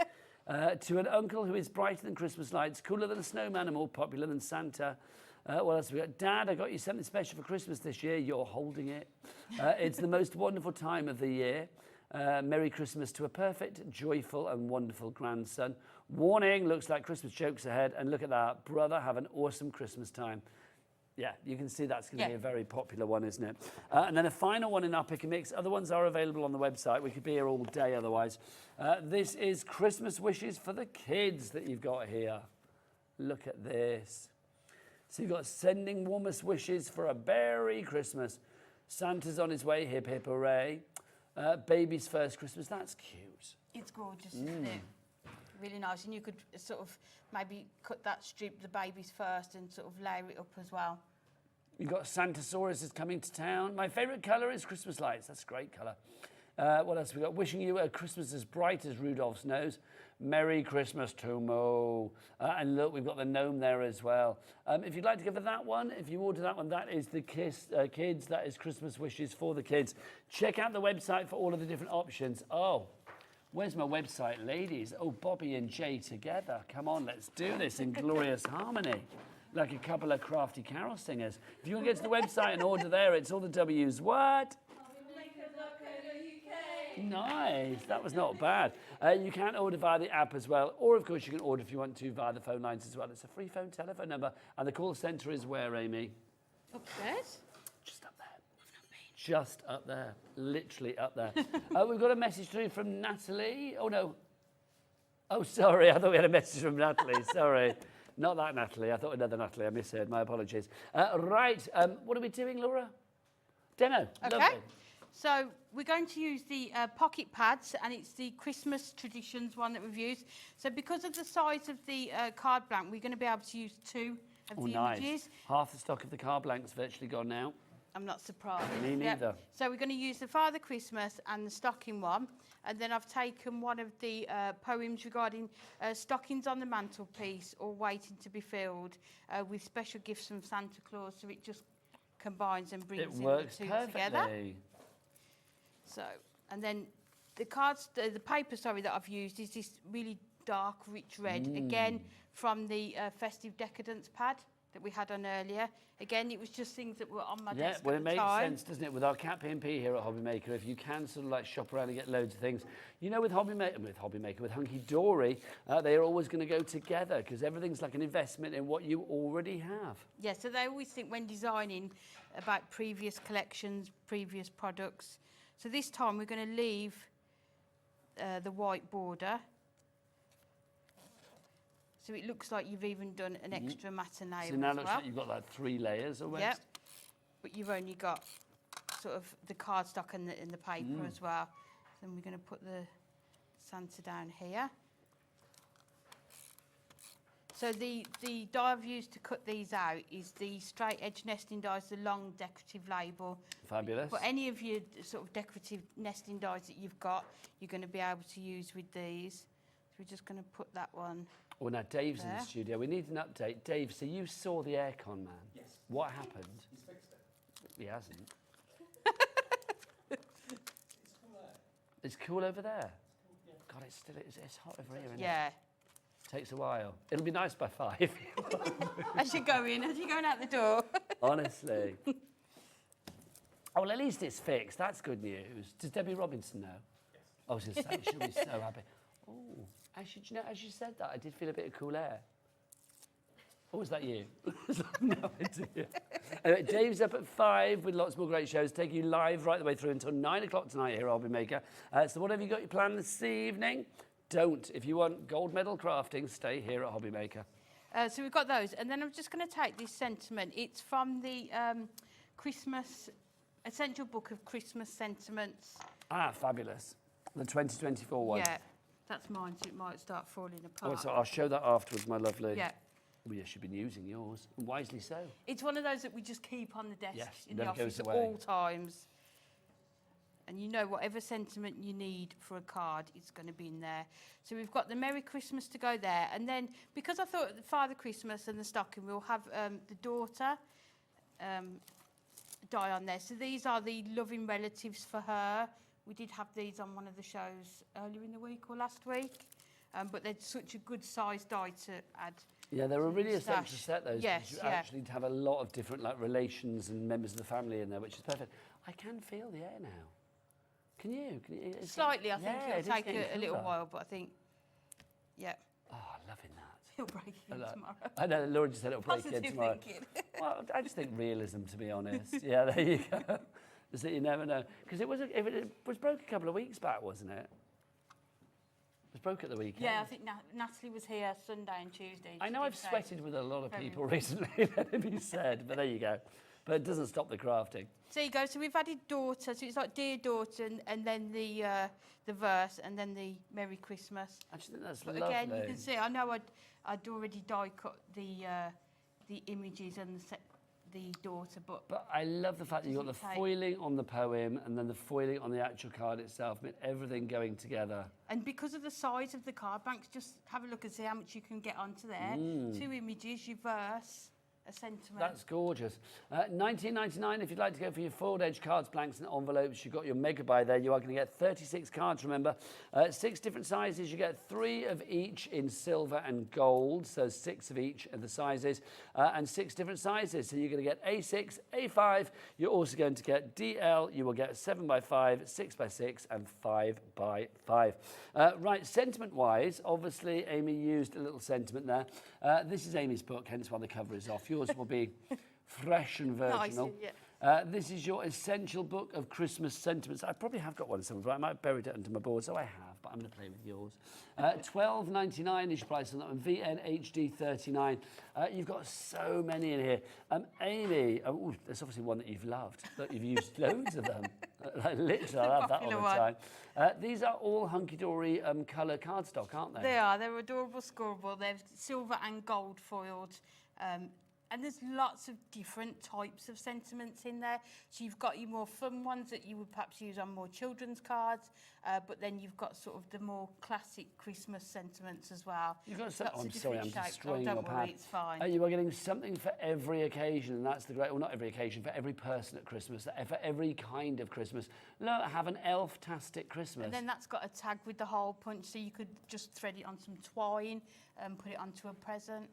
To an uncle who is brighter than Christmas lights, cooler than a snowman and more popular than Santa. What else have we got? Dad, I got you something special for Christmas this year. You're holding it. It's the most wonderful time of the year. Merry Christmas to a perfect, joyful and wonderful grandson. Warning, looks like Christmas jokes ahead. And look at that. Brother, have an awesome Christmas time. Yeah, you can see that's going to be a very popular one, isn't it? And then a final one in our pick and mix. Other ones are available on the website. We could be here all day otherwise. This is Christmas wishes for the kids that you've got here. Look at this. So you've got sending warmest wishes for a merry Christmas. Santa's on his way, hip hip hooray. Baby's first Christmas, that's cute. It's gorgeous, isn't it? Really nice. And you could sort of maybe cut that strip, the baby's first, and sort of layer it up as well. You've got Santasaurus is coming to town. My favourite colour is Christmas lights. That's a great colour. What else have we got? Wishing you a Christmas as bright as Rudolph's nose. Merry Christmas to Mo. And look, we've got the gnome there as well. If you'd like to go for that one, if you order that one, that is the kids. That is Christmas wishes for the kids. Check out the website for all of the different options. Oh, where's my website, ladies? Oh, Bobby and Jay together. Come on, let's do this in glorious harmony. Like a couple of crafty carol singers. If you want to get to the website and order there, it's all the W's. What? Nice, that was not bad. You can order via the app as well, or of course you can order if you want to via the phone lines as well. It's a free phone telephone number, and the call centre is where, Amy? Upstairs? Just up there. Just up there, literally up there. We've got a message through from Natalie. Oh no. Oh, sorry, I thought we had a message from Natalie, sorry. Not that Natalie, I thought another Natalie, I misheard, my apologies. Right, what are we doing, Laura? Demo, okay. Lovely. So we're going to use the pocket pads, and it's the Christmas Traditions one that we've used. So because of the size of the card blank, we're going to be able to use 2 of the images. Half the stock of the card blank's virtually gone now. I'm not surprised. Me neither. Yep. So we're going to use the Father Christmas and the stocking one. And then I've taken one of the poems regarding stockings on the mantelpiece or waiting to be filled with special gifts from Santa Claus. So it just combines and brings It works the two perfectly. together. So, and then the paper, that I've used is this really dark, rich red. Again, from the Festive Decadence pad that we had on earlier. Again, it was just things that were on my desk Well, at it the makes time. sense, doesn't it? With our Cat P&P here at Hobbymaker, if you can sort of like shop around and get loads of things. You know, with Hunkydory, they are always going to go together because everything's like an investment in what you already have. Yeah, so they always think when designing about previous collections, previous products. So this time we're going to leave the white border. So it looks like you've even done an extra matinee. So now it looks like you've got like 3 layers almost. Yep, but you've only got sort of the cardstock and the paper as well. Then we're going to put the Santa down here. So the die I've used to cut these out is the straight edge nesting dies, the long decorative label. Fabulous. But any of your sort of decorative nesting dies that you've got, you're going to be able to use with these. So we're just going to put that one. Oh, now Dave's in there. the studio. We need an update. Dave, so you saw the aircon man. Yes. What happened? He's fixed it. He hasn't. It's cool there. It's cool over there? Yeah. God, it's hot over here, isn't it? Takes a while. It'll be nice by 5. As you're going out the door. Honestly. Oh, well, at least it's fixed. That's good news. Does Debbie Robinson know? Yes. I was going to say, she'll be so happy. Oh, actually, do you know, as you said that, I did feel a bit of cool air. Or was that you? No idea. Anyway, Dave's up at 5 with lots more great shows, taking you live right the way through until 9 o'clock tonight here at Hobbymaker. So what have you got your plan this evening? Don't. If you want gold medal crafting, stay here at Hobbymaker. So we've got those. And then I'm just going to take this sentiment. It's from the Essential Book of Christmas Sentiments. Ah, fabulous. The 2024 one. Yeah, that's mine, so it might start falling apart. Oh, so I'll show that afterwards, my lovely. Yeah. Oh, yes, you've been using yours, and wisely so. It's one of those that we just keep on the desk in the never office goes at away. all times. And you know, whatever sentiment you need for a card, it's going to be in there. So we've got the Merry Christmas to go there. And then, because I thought the Father Christmas and the stocking, we'll have the daughter die on there. So these are the loving relatives for her. We did have these on one of the shows earlier in the week or last week. But they're such a good size die to add. Yeah, they're a really stash. essential set, those. Yes, because you actually have a lot of different like relations and members of the family in there, which is perfect. I can feel the air now. Can you? Slightly, I think it it'll take is a little cooler. while, but I think, yeah. Oh, loving that. It'll break in tomorrow. I know, Laura just said it'll break in Positive tomorrow. thinking. Well, I just think realism, to be honest. Yeah, there you go. Is that you never know. Because it was broke a couple of weeks back, wasn't it? It was broke at the weekend. Yeah, I think Natalie was here Sunday and Tuesday. I know I've sweated with a lot of people recently, let it be said, but there you go. But it doesn't stop the crafting. So there you go. So we've added daughter. So it's like Dear Daughter and then the verse and then the Merry Christmas. I just think that's but lovely. again, you can see, I know I'd already die cut the images and the daughter, but I love the fact that you've got the Doesn't take- foiling on the poem and then the foiling on the actual card itself. I mean, everything going together. and because of the size of the card blanks, just have a look and see how much you can get onto there. 2 images, reverse, a sentiment. That's gorgeous. $19.99 if you'd like to go for your foiled edge cards, blanks and envelopes. You've got your mega buy there. You are going to get 36 cards, remember. 6 different sizes. You get 3 of each in silver and gold. So 6 of each of the sizes. And 6 different sizes. So you're going to get A6, A5. You're also going to get DL. You will get 7x5, 6x6 and 5x5. Right, sentiment-wise, obviously Amy used a little sentiment there. This is Amy's book, hence why the cover is off. Yours will be fresh and virginal. Nice, yeah. This is your essential book of Christmas sentiments. I probably have got one somewhere, but I might have buried it under my board, so I have, but I'm going to play with yours. $12.99 is your price on that one, VNHD 39. You've got so many in here. Amy, there's obviously one that you've loved. Look, you've used loads of them. Like, literally, I love that all the time. These are all Hunkydory colour cardstock, aren't they? They are. They're adorable, scoreable. They're silver and gold foiled. And there's lots of different types of sentiments in there. So you've got your more fun ones that you would perhaps use on more children's cards, but then you've got sort of the more classic Christmas sentiments as well. You've got some, Lots I'm of sorry, I'm different shapes. destroying your Don't pad. worry, it's fine. You are getting something for every occasion, and that's the great, well, not every occasion, for every person at Christmas, for every kind of Christmas. Look, have an elf-tastic Christmas. And then that's got a tag with the hole punch, so you could just thread it on some twine and put it onto a present.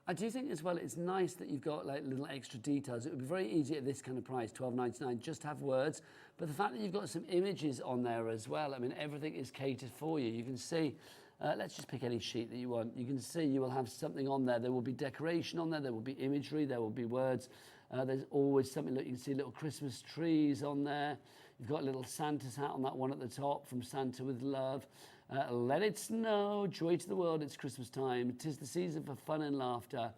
I do think as well it's nice that you've got like little extra details. It would be very easy at this kind of price, $12.99, just have words. But the fact that you've got some images on there as well, I mean, everything is catered for you. You can see, let's just pick any sheet that you want. You can see you will have something on there. There will be decoration on there. There will be imagery. There will be words. There's always something, look, you can see little Christmas trees on there. You've got a little Santa's hat on that one at the top, from Santa with love. Let it snow, joy to the world, it's Christmas time. 'Tis the season for fun and laughter.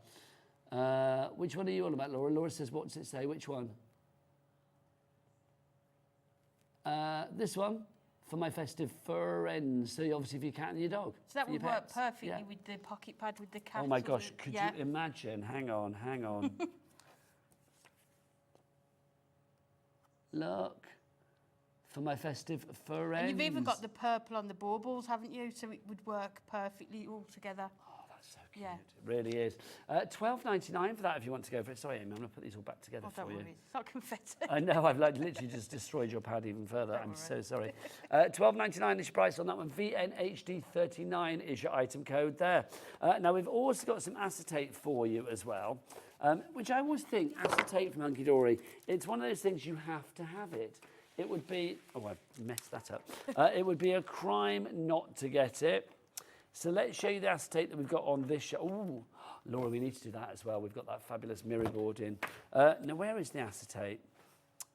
Which one are you on about, Laura? Laura says, what does it say? Which one? This one, for my festive friends. So obviously for your cat and your dog. So that for would your work pets. perfectly Yeah. with the pocket pad with the cat. Oh my or gosh, the- could yeah. you imagine? Hang on. Look, for my festive friends. And you've even got the purple on the baubles, haven't you? So it would work perfectly all together. Oh, that's so cute. Yeah. It really is. $12.99 for that if you want to go for it. Sorry, Amy, I'm going to put these all back together Oh, for don't you. worry, it's not confetti. I know, I've like literally just destroyed your pad even further. I'm so sorry. $12.99 is your price on that one. VNHD39 is your item code there. Now, we've also got some acetate for you as well, which I always think, acetate from Hunkydory, it's one of those things you have to have it. It would be, oh, I messed that up. It would be a crime not to get it. So let's show you the acetate that we've got on this show. Ooh, Laura, we need to do that as well. We've got that fabulous mirror board in. Now, where is the acetate?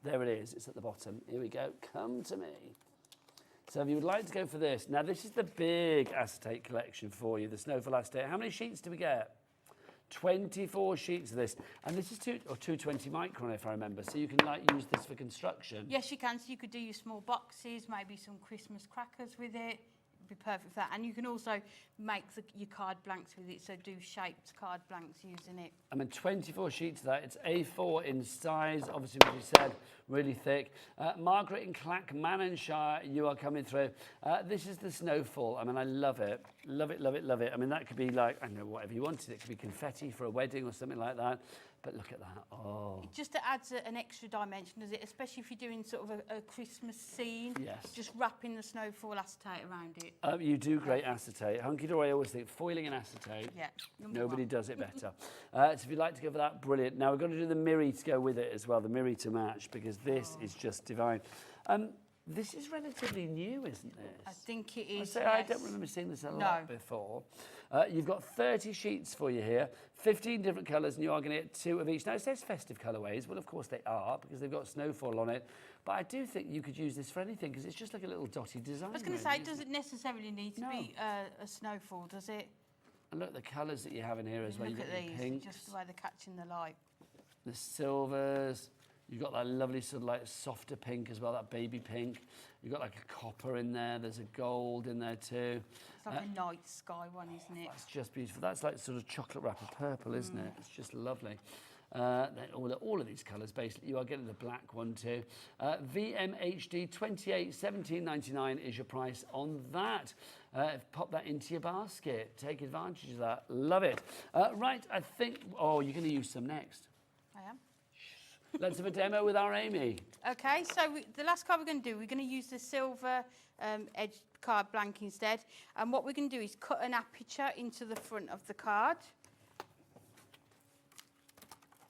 There it is. It's at the bottom. Here we go. Come to me. So if you would like to go for this. Now, this is the big acetate collection for you, the Snowfall acetate. How many sheets do we get? 24 sheets of this. And this is 220 micron, if I remember. So you can like use this for construction. Yes, you can. So you could do your small boxes, maybe some Christmas crackers with it. It'd be perfect for that. And you can also make your card blanks with it. So do shaped card blanks using it. I mean, 24 sheets of that. It's A4 in size, obviously, as you said, really thick. Margaret in Clackmannanshire, you are coming through. This is the Snowfall. I mean, I love it. Love it, love it, love it. I mean, that could be like, I don't know, whatever you wanted. It could be confetti for a wedding or something like that. But look at that. Oh. It just adds an extra dimension, does it? Especially if you're doing sort of a Christmas scene. Yes. Just wrapping the Snowfall acetate around it. You do great acetate. Hunkydory, I always think foiling and acetate. Yeah. Nobody does it better. So if you'd like to go for that, brilliant. Now we've got to do the mirror to go with it as well, the mirror to match, because this is just divine. This is relatively new, isn't this? I think it is. I don't remember seeing this a lot before. You've got 30 sheets for you here, 15 different colours, and you are going to get 2 of each. Now, it says festive colourways. Well, of course they are, because they've got Snowfall on it. But I do think you could use this for anything, because it's just like a little dotty design. I was going to say, it doesn't necessarily need to be a Snowfall, does it? And look, the colours that you have in here as well. Look You've at got these, the pinks, just the way they're catching the light. the silvers. You've got that lovely sort of like softer pink as well, that baby pink. You've got like a copper in there. There's a gold in there too. It's like a night sky one, isn't it? That's just beautiful. That's like sort of chocolate wrapper purple, isn't it? It's just lovely. Then all of these colours, basically. You are getting the black one too. VMHD 28, 17.99 is your price on that. Pop that into your basket. Take advantage of that. Love it. Right, I think... Oh, you're going to use some next. I am. Let's have a demo with our Amy. Okay, so the last card we're going to do, we're going to use the silver edge card blank instead. And what we're going to do is cut an aperture into the front of the card.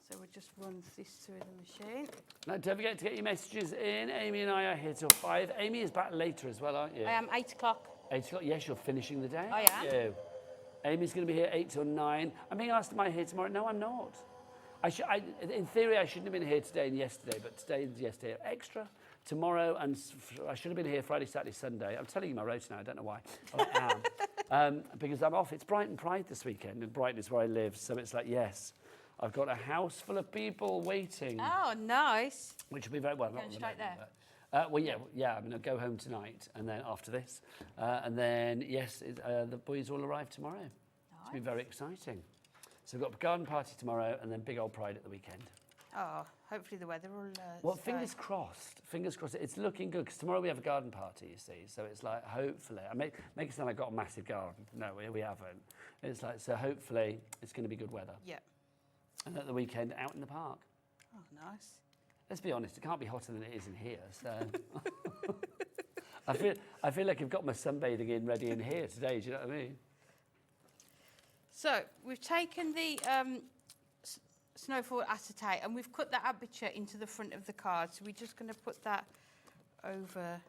So we'll just run this through the machine. Now, don't forget to get your messages in. Amy and I are here till 5. Amy is back later as well, aren't you? I am, 8 o'clock. 8 o'clock? Yes, you're finishing the day. I am. You? Amy's going to be here 8 till 9. I'm being asked, am I here tomorrow? No, I'm not. In theory, I shouldn't have been here today and yesterday, but today and yesterday are extra. Tomorrow, and I should have been here Friday, Saturday, Sunday. I'm telling you my rota now, I don't know why. I am. Because I'm off. It's Brighton Pride this weekend, and Brighton is where I live, so it's like, yes, I've got a house full of people waiting. Oh, nice. Which will be very well. Going straight there. Well, yeah. I'm going to go home tonight, and then after this, and then yes, the boys all arrive tomorrow. Nice. It's be very exciting. So we've got a garden party tomorrow, and then big old Pride at the weekend. Oh, hopefully the weather will. Well, fingers crossed. Fingers crossed. It's looking good because tomorrow we have a garden party. You see, so it's like hopefully I make it sound like I've got a massive garden. No, we haven't. It's like so. Hopefully it's going to be good weather. Yeah. And at the weekend, out in the park. Oh, nice. Let's be honest, it can't be hotter than it is in here, so... I feel like I've got my sunbathing in ready in here today, do you know what I mean? So, we've taken the snowfall acetate and we've cut the aperture into the front of the card. So we're just going to put that over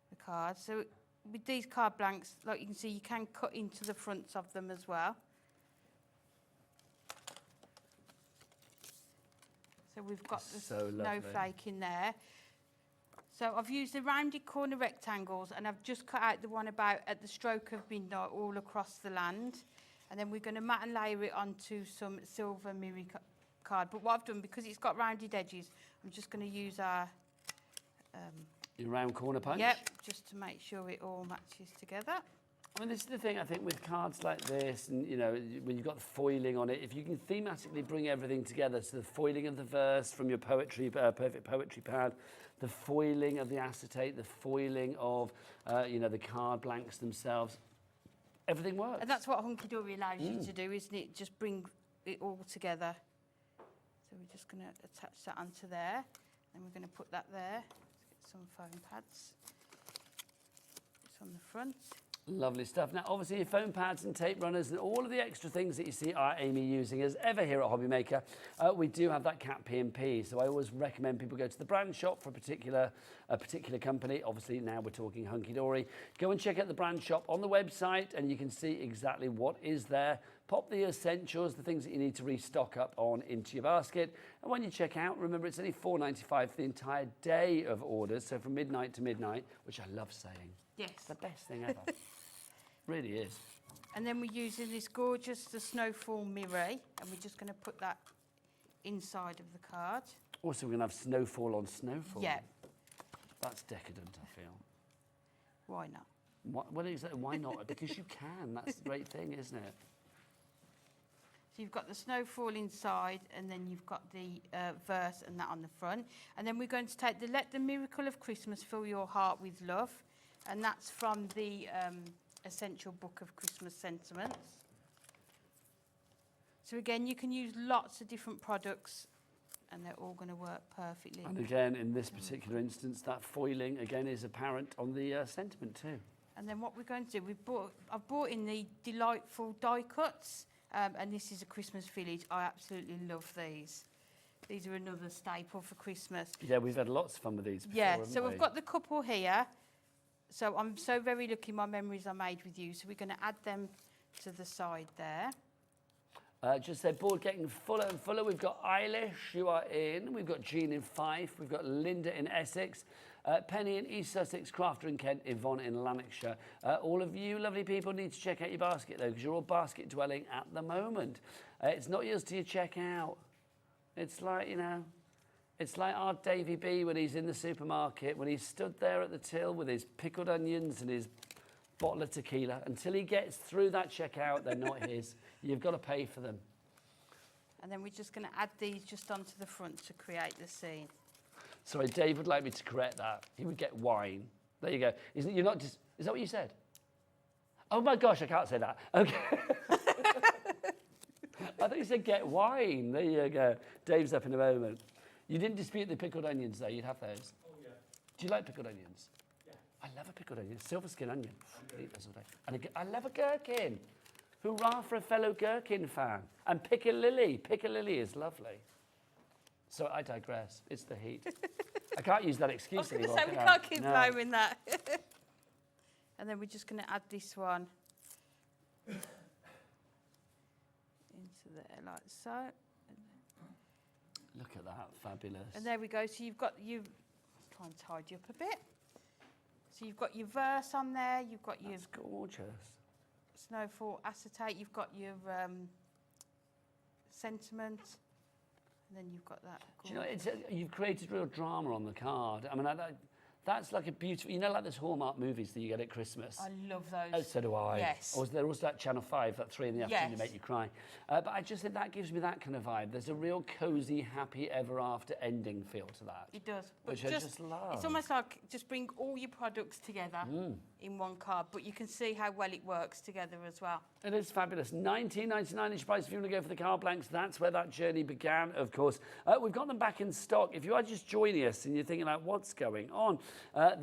the card. So with these card blanks, like you can see, you can cut into the fronts of them as well. So we've got the snowflake in there. So I've used the rounded corner rectangles and I've just cut out the one about at the stroke of midnight all across the land. And then we're going to mat and layer it onto some silver mirror card. But what I've done, because it's got rounded edges, I'm just going to use our... your round corner punch? Yep, just to make sure it all matches together. I mean, this is the thing, I think, with cards like this, and, you know, when you've got the foiling on it, if you can thematically bring everything together, so the foiling of the verse from your poetry, perfect poetry pad, the foiling of the acetate, the foiling of, you know, the card blanks themselves, everything works. And that's what Hunkydory allows you to do, isn't it? Just bring it all together. So we're just going to attach that onto there, and we're going to put that there. Let's get some foam pads. It's on the front. Lovely stuff. Now, obviously, your foam pads and tape runners and all of the extra things that you see our Amy using as ever here at Hobby Maker, we do have that cat P&P. So I always recommend people go to the brand shop for a particular company. Obviously, now we're talking Hunkydory. Go and check out the brand shop on the website, and you can see exactly what is there. Pop the essentials, the things that you need to restock up on into your basket. And when you check out, remember, it's only $4.95 for the entire day of orders. So from midnight to midnight, which I love saying. Yes. It's the best thing ever. Really is. And then we're using this gorgeous, the snowfall mirror, and we're just going to put that inside of the card. Also, we're going to have snowfall on snowfall. Yeah. That's decadent, I feel. Why not? Why not? Because you can. That's the great thing, isn't it? So you've got the snowfall inside, and then you've got the verse and that on the front. And then we're going to take the Let the Miracle of Christmas Fill Your Heart with Love. And that's from the Essential Book of Christmas Sentiments. So again, you can use lots of different products and they're all going to work perfectly. And again, in this particular instance, that foiling, again, is apparent on the sentiment too. And then what we're going to do, I've brought in the delightful die cuts, and this is a Christmas village. I absolutely love these. These are another staple for Christmas. Yeah, we've had lots of fun with these before, yeah, haven't so we? we've got the couple here. So I'm so very lucky my memories are made with you. So we're going to add them to the side there. Just their board getting fuller and fuller. We've got Eilish, you are in. We've got Jean in Fife. We've got Linda in Essex. Penny in East Sussex, Crafter in Kent, Yvonne in Lanarkshire. All of you lovely people need to check out your basket, though, because you're all basket dwelling at the moment. It's not yours till you check out. It's like, you know, it's like our Davy B when he's in the supermarket, when he's stood there at the till with his pickled onions and his bottle of tequila. Until he gets through that checkout, they're not his. You've got to pay for them. And then we're just going to add these just onto the front to create the scene. Sorry, Dave would like me to correct that. He would get wine. There you go. You're not just, is that what you said? Oh my gosh, I can't say that. Okay. I thought you said get wine. There you go. Dave's up in a moment. You didn't dispute the pickled onions, though. You'd have those. Oh, yeah. Do you like pickled onions? Yeah. I love a pickled onion. Silver skin onion. I eat those all day. And I love a gherkin. Hurrah for a fellow gherkin fan. And piccalilli. Piccalilli is lovely. So I digress. It's the heat. I can't use that excuse anymore. I was going to say, we can't keep blaming that. And then we're just going to add this one into there like so. Look at that, fabulous. And there we go. So you've got try and tidy up a bit. So you've got your verse on there. You've got your gorgeous snowfall acetate. You've got your sentiment, and then you've got that. Do you know, you've created real drama on the card. I mean, that's like a beautiful, you know, like those Hallmark movies that you get at Christmas. I love those. Oh, so do I. Yes. Or there was that Channel 5 at 3 in the afternoon to Yes. make you cry. But I just think that gives me that kind of vibe. There's a real cosy, happy ever after ending feel to that. It does. Which I just love. It's almost like just bring all your products together in one card, but you can see how well it works together as well. It is fabulous. $19.99 each price if you want to go for the card blanks. That's where that journey began, of course. We've got them back in stock. If you are just joining us and you're thinking, like, what's going on?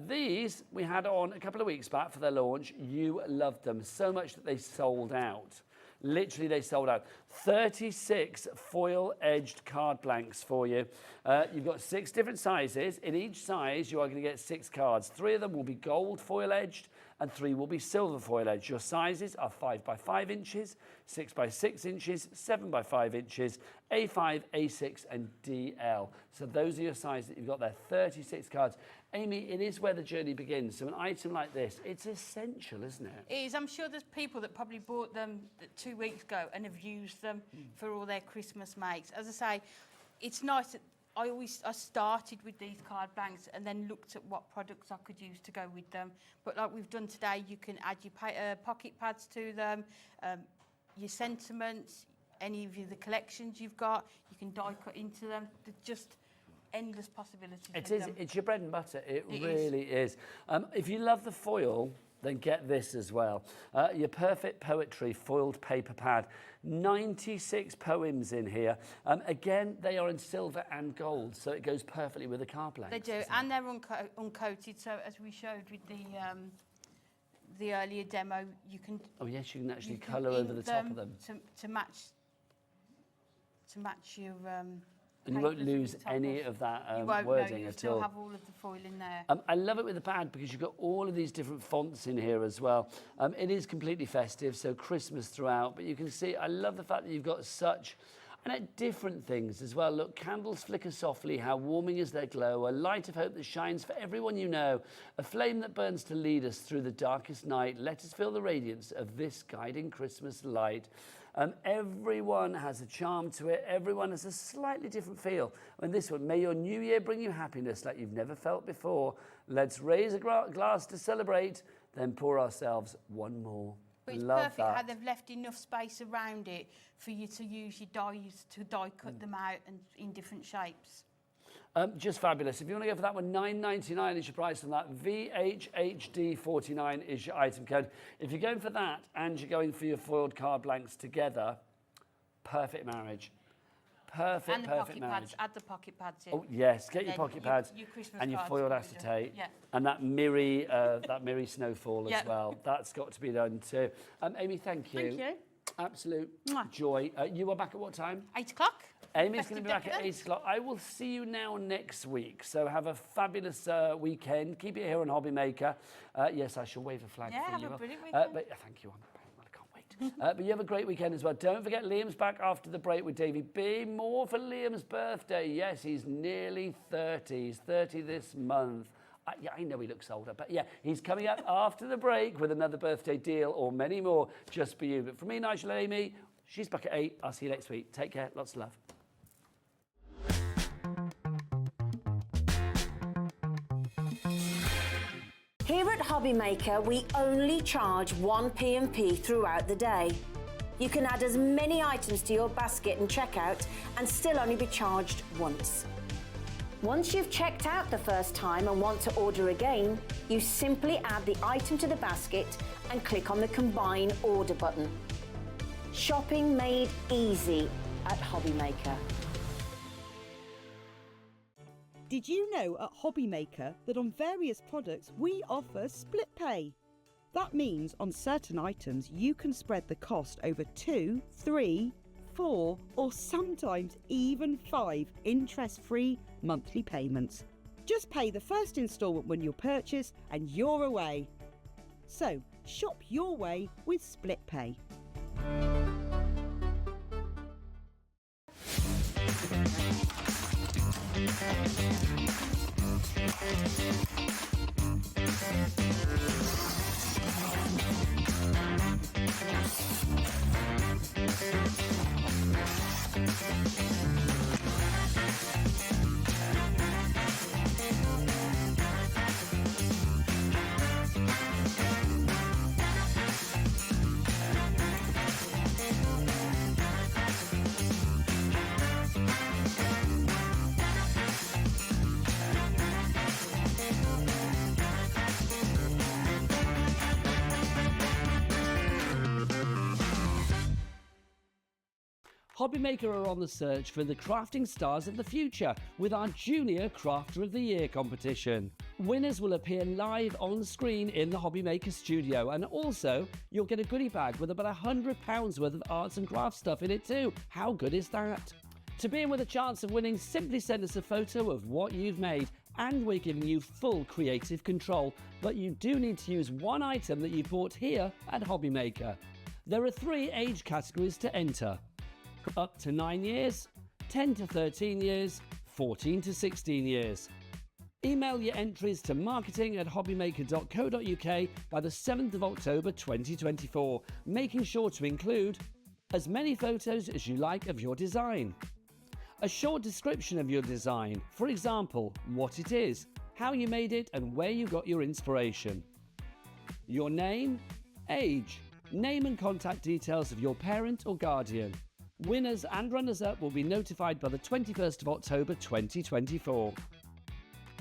These we had on a couple of weeks back for their launch. You loved them so much that they sold out. Literally, they sold out. 36 foil-edged card blanks for you. You've got 6 different sizes. In each size, you are going to get 6 cards. 3 of them will be gold foil-edged, and 3 will be silver foil-edged. Your sizes are 5 by 5 inches, 6 by 6 inches, 7 by 5 inches, A5, A6, and DL. So those are your sizes that you've got there. 36 cards. Amy, it is where the journey begins. So an item like this, it's essential, isn't it? It is. I'm sure there's people that probably bought them 2 weeks ago and have used them for all their Christmas makes. As I say, it's nice that I started with these card blanks and then looked at what products I could use to go with them. But like we've done today, you can add your pocket pads to them, your sentiments, any of the collections you've got, you can die cut into them. They're just endless possibilities. It is. It's your bread and butter. It really is. If you love the foil, then get this as well. Your Perfect Poetry foiled paper pad. 96 poems in here. Again, they are in silver and gold, so it goes perfectly with the card blanks. They do, and they're uncoated. So as we showed with the earlier demo, you can. Oh yes, you can actually colour over the top of them to match your. And you won't lose any of that wording you at still all. have all of the foil in there. I love it with the pad because you've got all of these different fonts in here as well. It is completely festive, so Christmas throughout. But you can see, I love the fact that you've got such different things as well. Look, candles flicker softly, how warming is their glow, a light of hope that shines for everyone you know, a flame that burns to lead us through the darkest night. Let us feel the radiance of this guiding Christmas light. Everyone has a charm to it. Everyone has a slightly different feel. And this one, may your new year bring you happiness like you've never felt before. Let's raise a glass to celebrate, then pour ourselves one more. But it's Love perfect that. how they've left enough space around it for you to use your dies to die cut them out and in different shapes. Just fabulous. If you want to go for that one, $9.99 is your price on that. VHHD49 is your item code. If you're going for that and you're going for your foiled card blanks together, perfect marriage. Perfect, And the perfect pocket marriage. pads. Add the pocket pads in. Oh yes, get your Then pocket pads your Christmas and your cards foiled will be done. acetate Yeah. and that mirror snowfall as well. That's got to be done too. Amy, thank you. Thank you. Absolute Mwah. joy. You are back at what time? 8 o'clock. Amy's going to Festive be back at 8 Decadence. o'clock. I will see you now next week. So have a fabulous weekend. Keep it here on Hobby Maker. Yes, I shall wave a flag Yeah, for have you. a brilliant weekend. Thank you. I can't wait. But you have a great weekend as well. Don't forget, Liam's back after the break with Davey B. More for Liam's birthday. Yes, he's nearly 30. He's 30 this month. Yeah, I know he looks older, but yeah, he's coming up after the break with another birthday deal or many more just for you. But for me, Nigel and Amy, she's back at 8. I'll see you next week. Take care. Lots of love. Here at Hobby Maker, we only charge one P&P throughout the day. You can add as many items to your basket and checkout and still only be charged once. Once you've checked out the first time and want to order again, you simply add the item to the basket and click on the Combine Order button. Shopping made easy at Hobbymaker. Did you know at Hobbymaker that on various products we offer split pay? That means on certain items you can spread the cost over 2, 3, 4 or sometimes even 5 interest-free monthly payments. Just pay the first instalment when you purchase and you're away. So shop your way with split pay. Hobbymaker are on the search for the crafting stars of the future with our Junior Crafter of the Year competition. Winners will appear live on screen in the Hobbymaker studio, and also you'll get a goodie bag with about £100 worth of arts and crafts stuff in it too. How good is that? To be in with a chance of winning, simply send us a photo of what you've made, and we're giving you full creative control, but you do need to use one item that you bought here at Hobbymaker. There are 3 age categories to enter: up to 9 years, 10 to 13 years, 14 to 16 years. Email your entries to marketing@hobbymaker.co.uk by the 7th of October 2024, making sure to include as many photos as you like of your design, a short description of your design, for example, what it is, how you made it and where you got your inspiration, your name, age, name and contact details of your parent or guardian. Winners and runners-up will be notified by the 21st of October 2024.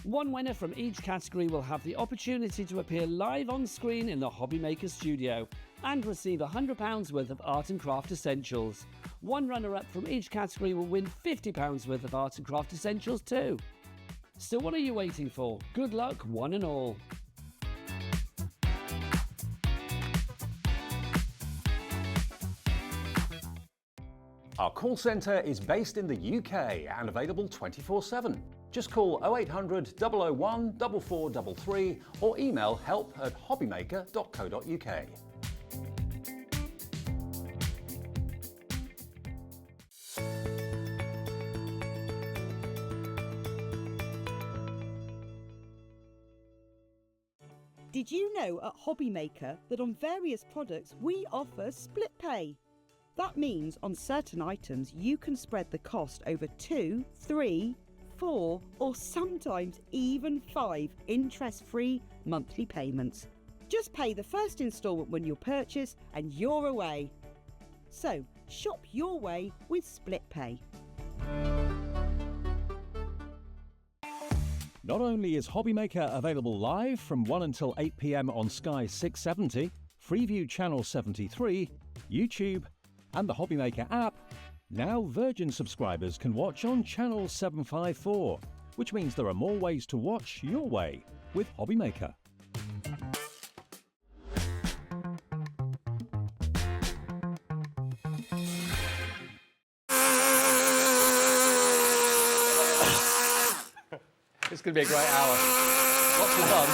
One winner from each category will have the opportunity to appear live on screen in the Hobbymaker studio and receive £100 worth of art and craft essentials. One runner-up from each category will win £50 worth of art and craft essentials too. So what are you waiting for? Good luck, one and all. Our call centre is based in the UK and available 24/7. Just call 0800 001 4433 or email help@hobbymaker.co.uk. Did you know at Hobbymaker that on various products we offer split pay? That means on certain items you can spread the cost over 2, 3, 4 or sometimes even 5 interest-free monthly payments. Just pay the first instalment when you purchase and you're away. So shop your way with split pay. Not only is Hobbymaker available live from 1 until 8 p.m. on Sky 670, Freeview Channel 73, YouTube, and the Hobbymaker app, now Virgin subscribers can watch on Channel 754, which means there are more ways to watch your way with Hobbymaker. It's going to be a great hour. Lots of fun.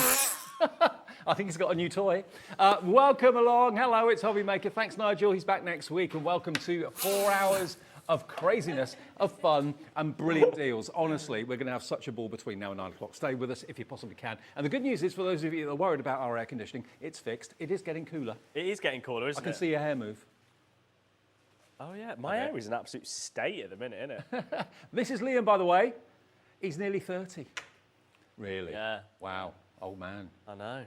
I think he's got a new toy. Welcome along. Hello, it's Hobbymaker. Thanks, Nigel. He's back next week. And welcome to 4 hours of craziness, of fun, and brilliant deals. Honestly, we're going to have such a ball between now and 9 o'clock. Stay with us if you possibly can. And the good news is, for those of you that are worried about our air conditioning, it's fixed. It is getting cooler. It is getting cooler, isn't it? I can see your hair move. Oh, yeah. My hair is an absolute state at the minute, isn't it? This is Liam, by the way. He's nearly 30. Really? Yeah. Wow. Old man. I know.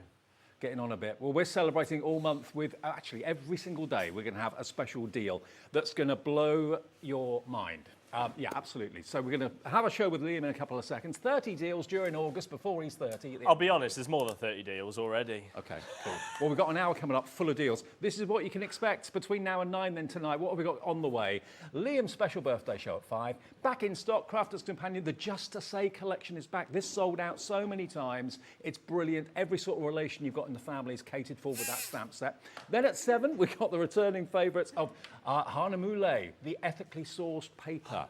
getting on a bit. Well, we're celebrating all month with, actually every single day, we're going to have a special deal that's going to blow your mind. Yeah, absolutely. So we're going to have a show with Liam in a couple of seconds. 30 deals during August before he's 30. I'll be honest, there's more than 30 deals already. Okay, cool. Well, we've got an hour coming up full of deals. This is what you can expect between now and 9 then tonight. What have we got on the way? Liam's special birthday show at 5. Back in stock, Crafter's Companion. The Just to Say collection is back. This sold out so many times. It's brilliant. Every sort of relation you've got in the family is catered for with that stamp set. Then at 7, we've got the returning favourites of Hahnemühle, the ethically sourced paper.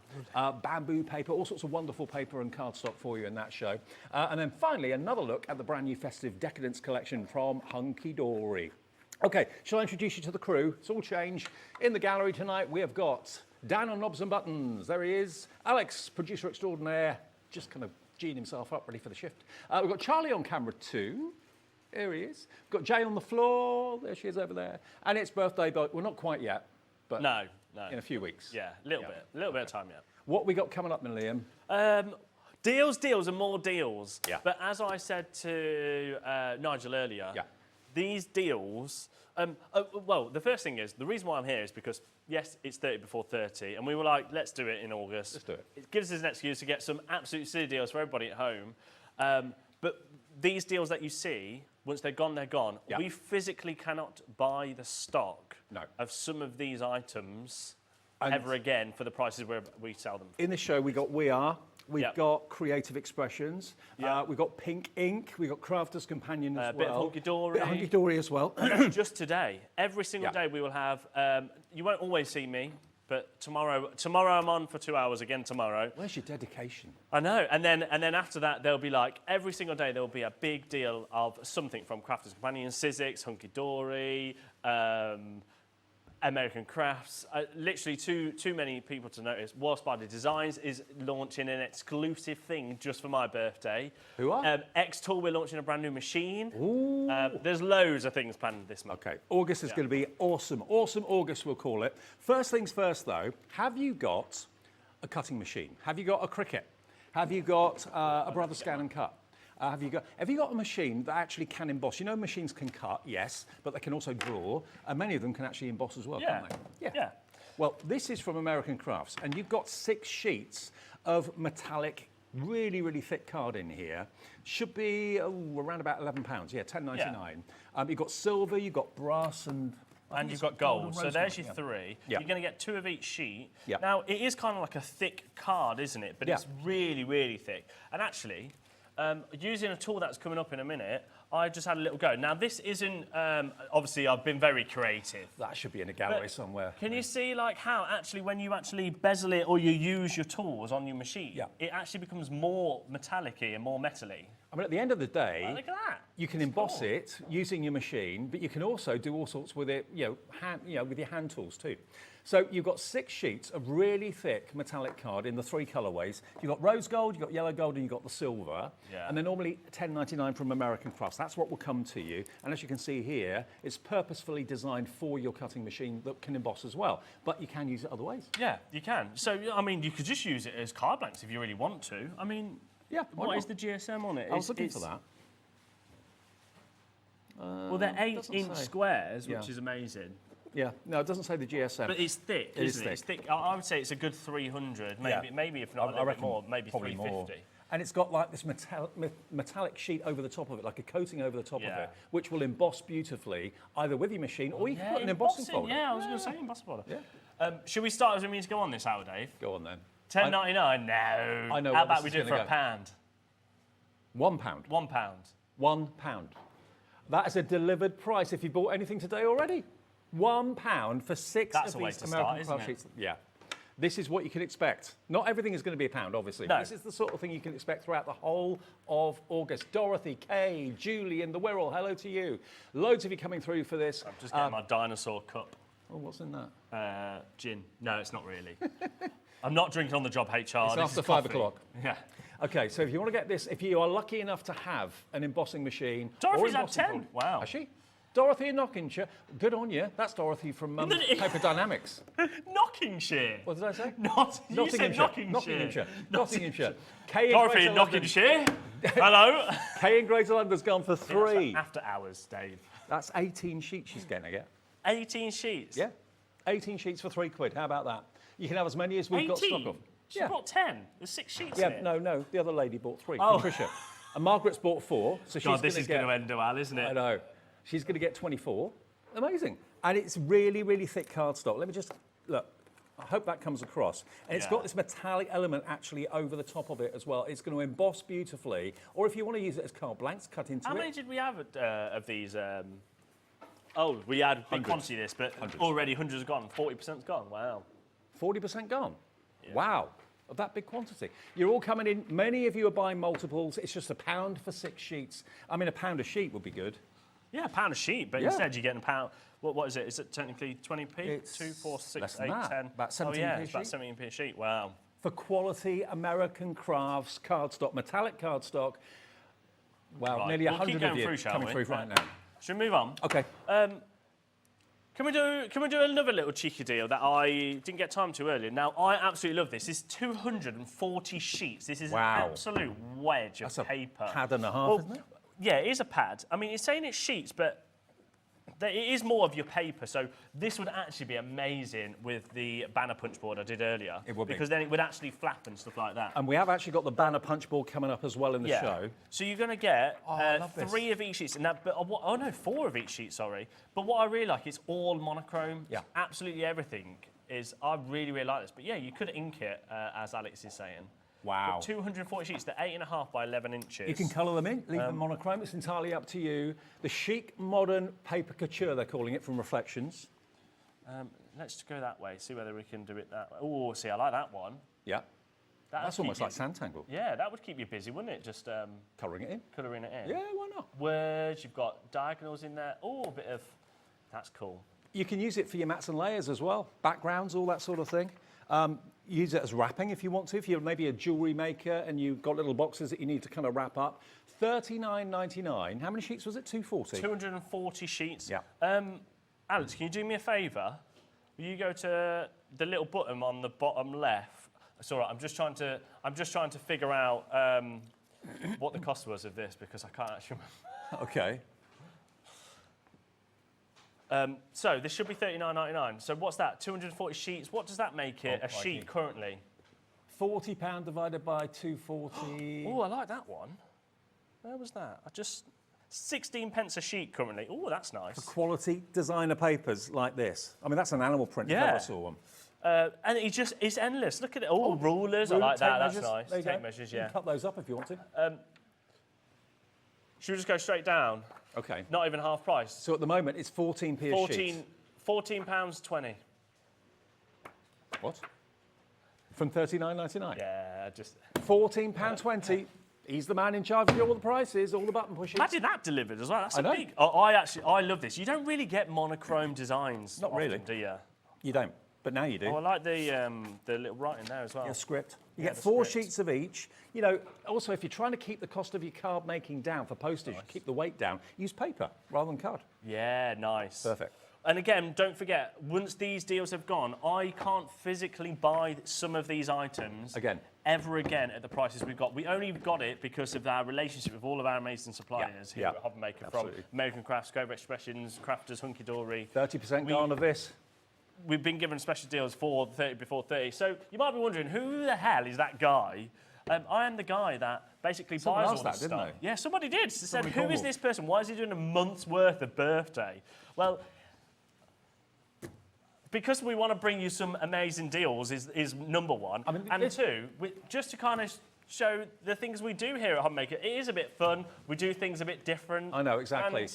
Bamboo paper, all sorts of wonderful paper and cardstock for you in that show. And then finally, another look at the brand new Festive Decadence collection from Hunkydory. Okay, shall I introduce you to the crew? It's all changed. In the gallery tonight, we have got Dan on knobs and buttons. There he is. Alex, producer extraordinaire, just kind of geeing himself up, ready for the shift. We've got Charlie on camera too. There he is. We've got Jay on the floor. There she is over there. And it's birthday, but we're not quite yet. But No. in a few weeks. Yeah, a little bit of time, yeah. What we got coming up, then, Liam? Deals, and more deals. Yeah. But as I said to Nigel earlier, these deals. Well, the first thing is the reason why I'm here is because yes, it's 30 before 30, and we were like, let's do it in August. Let's do it. It gives us an excuse to get some absolute silly deals for everybody at home. But these deals that you see, once they're gone, they're gone. Yeah. We physically cannot buy the stock No. of some of these items ever again for the prices where we sell them. In the show, we got We Are. We've Yep. got Creative Expressions. Yep. We've got Pink Ink. We've got Crafter's Companion as bit of well. Hunkydory. Bit of Hunkydory as well. Just today, every single day we will have. You won't always see me, but tomorrow I'm on for 2 hours again tomorrow. Where's your dedication? I know, and then after that there'll be like every single day there'll be a big deal of something from Crafter's Companion, Sizzix, Hunkydory, American Crafts. Literally too many people to notice. War Spider Designs is launching an exclusive thing just for my birthday. Who are? X-Tool, we're launching a brand new machine. Ooh. There's loads of things planned this month. Okay, August is going to be awesome. Awesome August, we'll call it. First things first, though, have you got a cutting machine? Have you got a Cricut? Have you got a Brother Scan and Cut? Have you got a machine that actually can emboss? You know, machines can cut, yes, but they can also draw, and many of them can actually emboss as well, can't they? Yeah. Well, this is from American Crafts, and you've got 6 sheets of metallic, really, really thick card in here. Should be around about £11. Yeah, $10.99. You've got silver, you've got brass, and you've got gold. So rose there's gold, your 3. Yeah. You're going to get 2 of each sheet. Yeah. Now, it is kind of like a thick card, isn't it? But it's really, really thick. And actually, using a tool that's coming up in a minute, I just had a little go. Now, this isn't, obviously, I've been very creative. That should be in a gallery somewhere. Can you see, like, how actually when you actually bezel it or you use your tools on your machine, it actually becomes more metallic-y and more metal-y? I mean, at the end of the day, look at that. You can emboss it using your machine, but you can also do all sorts with it, with your hand tools too. So you've got 6 sheets of really thick metallic card in the 3 colourways. You've got rose gold, you've got yellow gold, and you've got the silver. Yeah. And they're normally $10.99 from American Crafts. That's what will come to you. And as you can see here, it's purposefully designed for your cutting machine that can emboss as well. But you can use it other ways. Yeah, you can. So, I mean, you could just use it as card blanks if you really want to. I mean, yeah, what is the GSM on it? I was looking for that. Well, they're 8-inch squares, which is amazing. Yeah, no, it doesn't say the GSM. But it's thick, isn't it? It's thick. I would say it's a good 300, maybe if not a little bit more, maybe 350. More. And it's got like this metallic sheet over the top of it, like a coating over the top of it, which will emboss beautifully, either with your machine or you can put an embossing folder. Yeah, I was going to say embossing folder. Yeah. Should we start as we mean to go on this hour, Dave? Go on then. $10.99? No. I know. How about we do it for £1? £1. £1. £1. That is a delivered price if you bought anything today already. £1 for 6 That's of a way these to American start, Craft isn't sheets. Yeah. This is what you can expect. Not everything is going to be £1, obviously. No. This is the sort of thing you can expect throughout the whole of August. Dorothy, Kay, Julie in the Wirral, hello to you. Loads of you coming through for this. I'm just getting my dinosaur cup. Oh, what's in that? Gin. No, it's not really. I'm not drinking on the job, HR. It's after 5 o'clock. Yeah. Okay, so if you want to get this, if you are lucky enough to have an embossing machine... Dorothy's had 10. Wow. Has she? Dorothy in Knockingshire. Good on you. That's Dorothy from Paper Dynamics. Knockingshire. What did I say? You said Knockingshire. Nottinghamshire. Dorothy in Knockingshire. Hello. Kay in Greater London's gone for 3. After hours, Dave. That's 18 sheets she's going to get. 18 sheets? Yeah. 18 sheets for £3. How about that? You can have as many as we've got stock of. She bought 10. There's 6 sheets Yeah, in it. no. The other lady bought 3. Oh. Patricia. And Margaret's bought 4. So God, she's this is going to end well, isn't it? I know. She's going to get 24. Amazing. And it's really, really thick cardstock. Let me just look. I hope that comes across. And it's got this metallic element actually over the top of it as well. It's going to emboss beautifully. Or if you want to use it as card blanks, cut into it. How many did we have of these? Oh, we had a big quantity of this, but already hundreds have gone. 40%'s gone. Wow. 40% gone? Yeah. Wow. Of that big quantity. You're all coming in. Many of you are buying multiples. It's just £1 for 6 sheets. I mean, £1 a sheet would be good. Yeah, £1 a sheet, but instead you're getting £1. What is it? Is it technically 20p? It's 2, 4, 6, less 8, than that. 10. About 17p Oh yeah, a it's about sheet. 17p a sheet. Wow. For quality American crafts cardstock, metallic cardstock. Wow, Right. nearly We'll 100 keep going of you through, shall coming we? through right now. Should we move on? Okay. Can we do another little cheeky deal that I didn't get time to earlier? Now, I absolutely love this. This is 240 sheets. This is an absolute wedge of paper. A pad and a half, isn't it? Yeah, it is a pad. I mean, it's saying it's sheets, but it is more of your paper. So this would actually be amazing with the banner punch board I did earlier. It would be. Because then it would actually flap and stuff like that. And we have actually got the banner punch board coming up as well in the show. So you're going to get I love this. 3 of each sheet. And that, but, oh no, 4 of each sheet, sorry. But what I really like is all monochrome. Yeah. Absolutely everything is, I really, really like this. But yeah, you could ink it, as Alex is saying. Wow. But 240 sheets, they're 8.5 by 11 inches. You can colour them in, leave them monochrome. It's entirely up to you. The chic, modern paper couture, they're calling it, from Reflections. Let's go that way, see whether we can do it that way. Oh, see, I like that one. Yeah. That's almost like Sanntangle. Yeah, that would keep you busy, wouldn't it? Just colouring it in. Colouring it in. Yeah, why not? Words, you've got diagonals in there. Oh, a bit of, that's cool. You can use it for your mats and layers as well, backgrounds, all that sort of thing. Use it as wrapping if you want to. If you're maybe a jewellery maker and you've got little boxes that you need to kind of wrap up. $39.99. How many sheets was it? 240? 240 sheets. Yeah. Alex, can you do me a favour? Will you go to the little button on the bottom left? It's all right. I'm just trying to figure out what the cost was of this because I can't actually remember. Okay. So this should be $39.99. So what's that? 240 sheets. What does that make it? A sheet currently? £40 divided by 240. Oh, I like that one. Where was that? 16 pence a sheet currently. Oh, that's nice. For quality designer papers like this. I mean, that's an animal print if I ever saw one. And it's endless. Look at it. Oh, rulers. I like that. That's nice. Tape measures, yeah. You can cut those up if you want to. Should we just go straight down? Okay. Not even half price. So at the moment, it's 14p a sheet. £14.20. What? From $39.99? Yeah, just... £14.20. He's the man in charge of all the prices, all the button pushes. Imagine that delivered as well. That's I know. big... I love this. You don't really get monochrome designs. Not really. Do you? You don't, but now you do. Oh, I like the little writing there as well. Yeah, script. You get 4 sheets of each. You know, also, if you're trying to keep the cost of your card making down for postage, keep the weight down, use paper rather than card. Yeah, nice. Perfect. And again, don't forget, once these deals have gone, I can't physically buy some of these items ever again at the prices we've got. We only got it because of our relationship with all of our amazing suppliers here at Hobbymaker, from American Crafts, Go Expressions, Crafters, Hunkydory. 30% gone of this. We've been given special deals for 30 before 30. So you might be wondering, who the hell is that guy? I am the guy that basically buys all this stuff. Yeah, somebody did. They said, who is this person? Why is he doing a month's worth of birthday? Well, because we want to bring you some amazing deals is number one. I mean, and two, just to kind of show the things we do here at Hobbymaker. It is a bit fun. We do things a bit different. I know, exactly.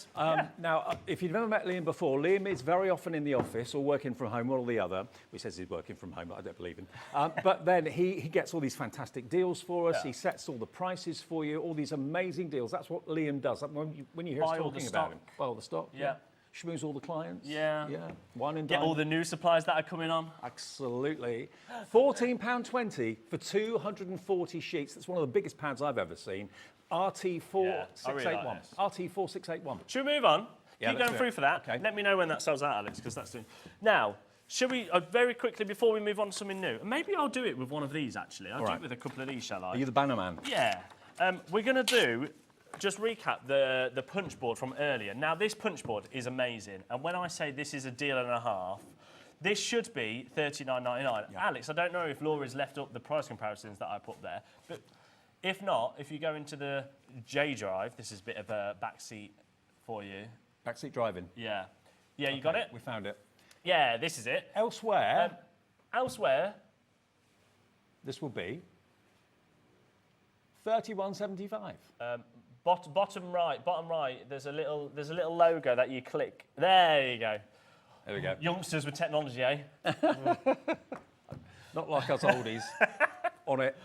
Now, if you've never met Liam before, Liam is very often in the office or working from home, one or the other. He says he's working from home, but I don't believe him. But then he gets all these fantastic deals for us. He sets all the prices for you, all these amazing deals. That's what Liam does. When you hear us talking about him. Buy all the stock. Yeah. Schmooze all the clients. Yeah. Wine and get all the new supplies that are coming on. Absolutely. £14.20 for 240 sheets. That's one of the biggest pads I've ever seen. RT4681. RT4681. Should we move on? Yeah, Keep going through for that. Okay. Let me know when that sells out, Alex, because that's doing... Now, should we, very quickly, before we move on to something new, maybe I'll do it with one of these, actually. I'll do it with a couple of these, shall I? Are you the banner man? Yeah. We're going to do, just recap the punch board from earlier. Now, this punch board is amazing. And when I say this is a deal and a half, this should be $39.99. Yeah. Alex, I don't know if Laura's left up the price comparisons that I put there, but if not, if you go into the J drive, this is a bit of a backseat for you. Backseat driving. Yeah. Yeah, you got it? We found it. Yeah, this is it. Elsewhere, Elsewhere, this will be $31.75. bottom right, there's a little logo that you click. There you go. There we go. Youngsters with technology, eh? Not like us oldies on it.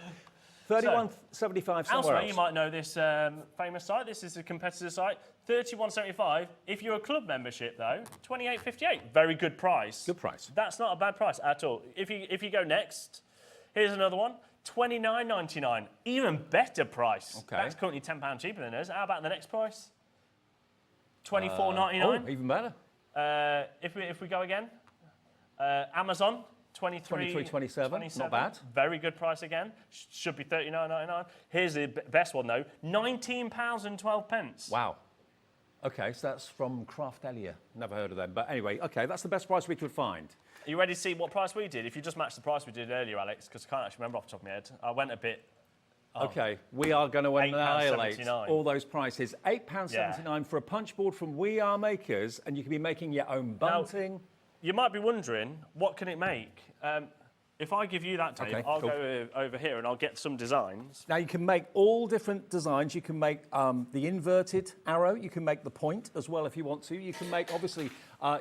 $31.75 somewhere Elsewhere, else. you might know this famous site. This is a competitor site. $31.75. If you're a club membership, though, $28.58. Very good price. Good price. That's not a bad price at all. If you go next, here's another one. $29.99. Even better price. Okay. That's currently £10 cheaper than us. How about the next price? $24.99. Oh, even better. If we go again, Amazon. 23.27, not bad. Very good price again. Should be $39.99. Here's the best one though, £19.12. Wow. Okay, so that's from Craft Elia. Never heard of them. But anyway, okay, that's the best price we could find. Are you ready to see what price we did? If you just match the price we did earlier, Alex, because I can't actually remember off the top of my head. I went a bit... Okay, we are going to annihilate £8.79. all those prices. £8.79 for a punch board from We Are Makers, and you can be making your own bunting. You might be wondering, what can it make? If I give you that, Dave, Okay, I'll cool. go over here and I'll get some designs. Now, you can make all different designs. You can make the inverted arrow. You can make the point as well if you want to. You can make, obviously,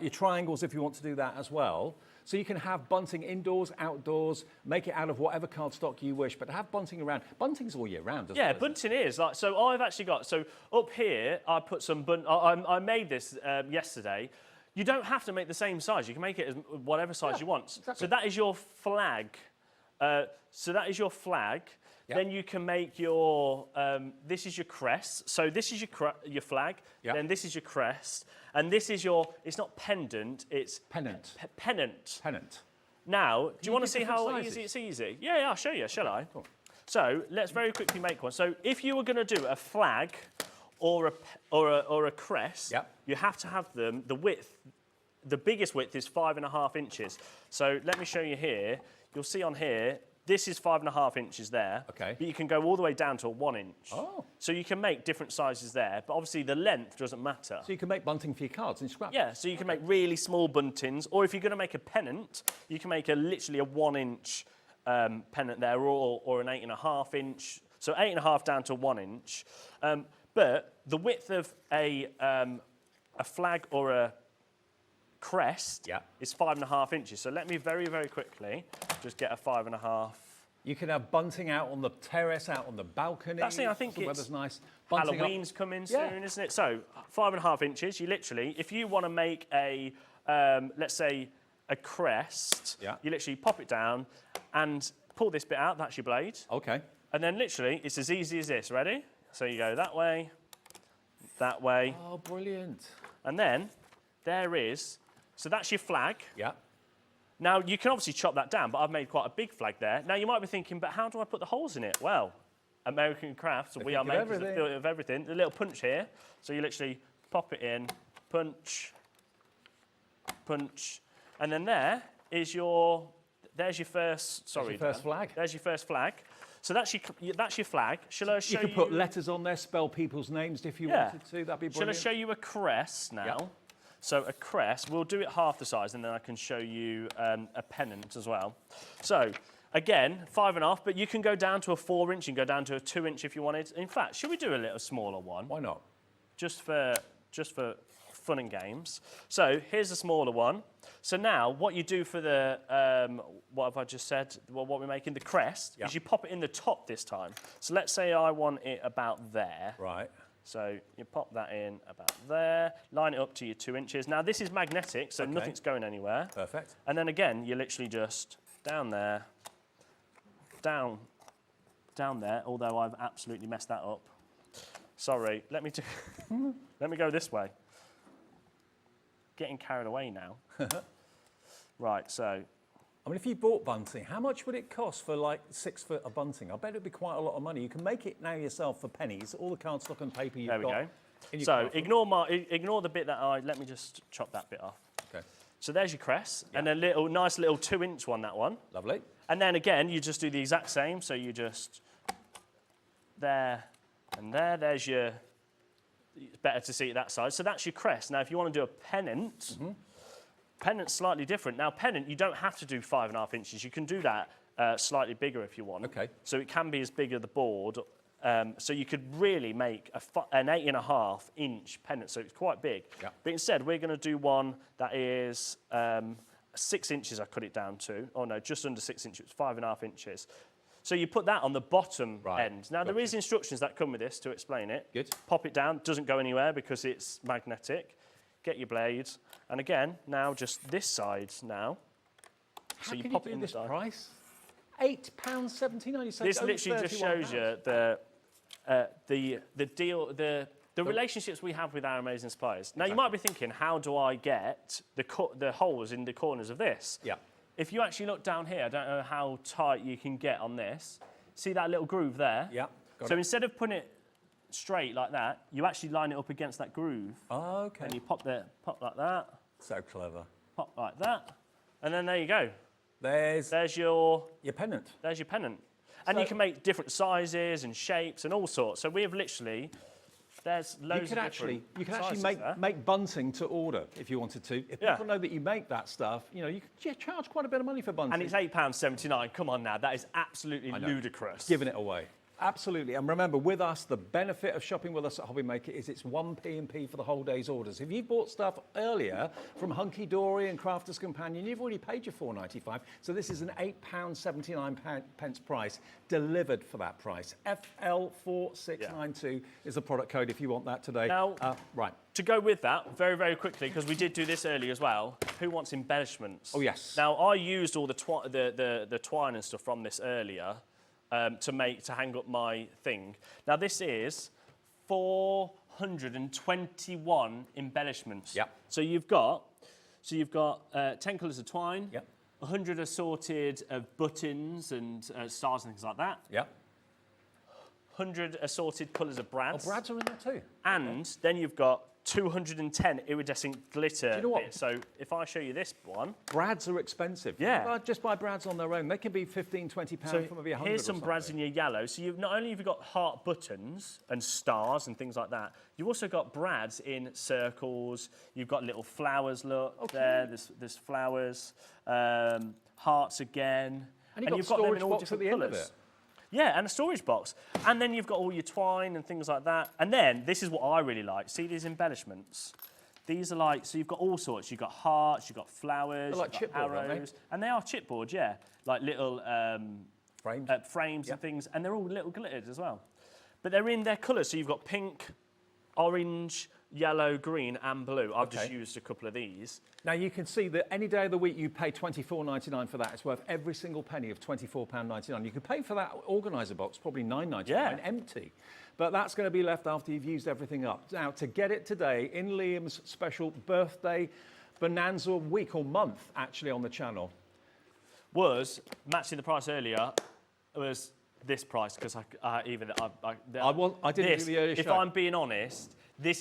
your triangles if you want to do that as well. So you can have bunting indoors, outdoors, make it out of whatever cardstock you wish, but have bunting around. Bunting's all year round, doesn't it? Yeah, bunting is. Like, so I've actually got, so up here, I put some, I made this yesterday. You don't have to make the same size. You can make it as whatever size you want. Exactly. So that is your flag. Yep. Then you can make your, this is your crest. So this is your flag. Yep. Then this is your crest. And this is your, it's not pendant, it's... Pennant. Pennant. Pennant. Now, do you want to get see how different easy sizes? it's easy? Yeah, I'll show you, shall I? Cool. So let's very quickly make one. So if you were going to do a flag or a crest, Yep. you have to have them, the width, the biggest width is 5.5 inches. So let me show you here. You'll see on here, this is 5.5 inches there. Okay. But you can go all the way down to a 1 inch. Oh. So you can make different sizes there, but obviously the length doesn't matter. So you can make bunting for your cards in scrap. Yeah, so you can make really small buntings, or if you're going to make a pennant, you can make literally a 1 inch pennant there, or an 8.5 inch. So 8.5 down to 1 inch. But the width of a flag or a crest is 5.5 inches. So let me very, very quickly just get a 5.5. You can have bunting out on the terrace, out on the balcony. That's it, I think the it's weather's nice. Bunting Halloween's coming Yeah. soon, isn't it? So 5.5 inches, you literally, if you want to make a, let's say, a crest, you literally pop it down and pull this bit out, that's your blade. Okay. And then literally, it's as easy as this, ready? So you go that way, that way. Oh, brilliant. And then there is, so that's your flag. Yeah. Now, you can obviously chop that down, but I've made quite a big flag there. Now, you might be thinking, but how do I put the holes in it? Well, American Crafts, We Are Makers of everything. The little punch here. So you literally pop it in, punch, punch. And then there's your first, sorry. There's your first flag. There's your first flag. So that's your flag. Shall I show you? You can put letters on there, spell people's names if you wanted to. That'd be brilliant. Shall I show you a crest now? Yep. So a crest, we'll do it half the size, and then I can show you a pennant as well. So again, 5.5, but you can go down to a 4 inch, you can go down to a 2 inch if you wanted. In fact, should we do a little smaller one? Why not? Just for fun and games. So here's a smaller one. So now what you do for the, what have I just said? Well, what we're making, the crest, is you pop it in the top this time. So let's say I want it about there. Right. So you pop that in about there, line it up to your 2 inches. Now this is magnetic, so nothing's going anywhere. Perfect. And then again, you literally just down there, down there, although I've absolutely messed that up. Sorry, let me go this way. Getting carried away now. Right, so I mean, if you bought bunting, how much would it cost for like 6 foot of bunting? I bet it'd be quite a lot of money. You can make it now yourself for pennies, all the cardstock and paper you've got. There we go. in your So craft ignore the bit that let me just chop that bit off. Okay. So there's your crest, Yeah. and a nice little 2-inch one, that one. Lovely. And then again, you just do the exact same. So you just, there and there, there's your, it's better to see it that side. So that's your crest. Now, if you want to do a pennant, pennant's slightly different. Now, pennant, you don't have to do 5.5 inches. You can do that slightly bigger if you want. Okay. So it can be as big as the board. So you could really make an 8.5 inch pennant. So it's quite big. Yeah. But instead, we're going to do one that is 6 inches, I cut it down to. Oh, no, just under 6 inches. It's 5.5 inches. So you put that on the bottom end. Now, there is instructions that come with this to explain it. Good. Pop it down. Doesn't go anywhere because it's magnetic. Get your blades. And again, now just this side now. How so you can pop you it do in this the side. price? £8.79. You say This it's only literally just 31 shows you the deal, the relationships we have with our amazing suppliers. Now, you might be thinking, how do I get the holes in the corners of this? Yeah. If you actually look down here, I don't know how tight you can get on this. See that little groove there? Yeah. So instead of putting it straight like that, you actually line it up against that groove. Oh, okay. And you pop like that, So clever. pop like that, and then there you go. There's your pennant. There's your pennant. And you can make different sizes and shapes and all sorts. So we have literally, there's loads of different You can sizes actually there. make bunting to order if you wanted to. If people know that you make that stuff, you know, you can charge quite a bit of money for bunting. And it's £8.79. Come on now, that is absolutely ludicrous. Giving it away. Absolutely. And remember, with us, the benefit of shopping with us at Hobbymaker is it's 1 P&P for the whole day's orders. If you bought stuff earlier from Hunkydory and Crafter's Companion, you've already paid your £4.95. So this is an £8.79 pence price delivered for that price. FL4692 is the product code if you want that today. Now, right. To go with that, very, very quickly, because we did do this earlier as well, who wants embellishments? Oh, yes. Now, I used all the twine and stuff from this earlier to hang up my thing. Now, this is 421 embellishments. Yep. So you've got 10 colours of twine. Yep. 100 assorted of buttons and stars and things like that. Yeah. 100 assorted colours of brads. Oh, brads are in there too. And then you've got 210 iridescent glitter. Do you know what? bits. So if I show you this one. Brads are expensive. Yeah. Just buy brads on their own. They can be £15, £20 So for maybe 100 here's some brads in your yellow. So you've not only have you got heart buttons and stars and things like that, you've also got brads in circles. You've got little flowers, look there. There's flowers, hearts again. And you've got them storage in all box at different the end of colours. it. Yeah, and a storage box. And then you've got all your twine and things like that. And then, this is what I really like. See these embellishments? These are like, so you've got all sorts. You've got hearts, you've got flowers, They're like you've got chipboard, aren't they? arrows. And they are chipboard, yeah. Like little frames Yep. and things. And they're all little glittered as well. But they're in their colours. So you've got pink, orange, yellow, green and blue. I've just used a couple of these. Now you can see that any day of the week you pay £24.99 for that. It's worth every single penny of £24.99. You could pay for that organiser box probably £9.99 empty. But that's going to be left after you've used everything up. Now to get it today in Liam's special birthday bonanza week or month actually on the channel. Was, matching the price earlier, was this price because I didn't do the earlier show. If I'm being honest, this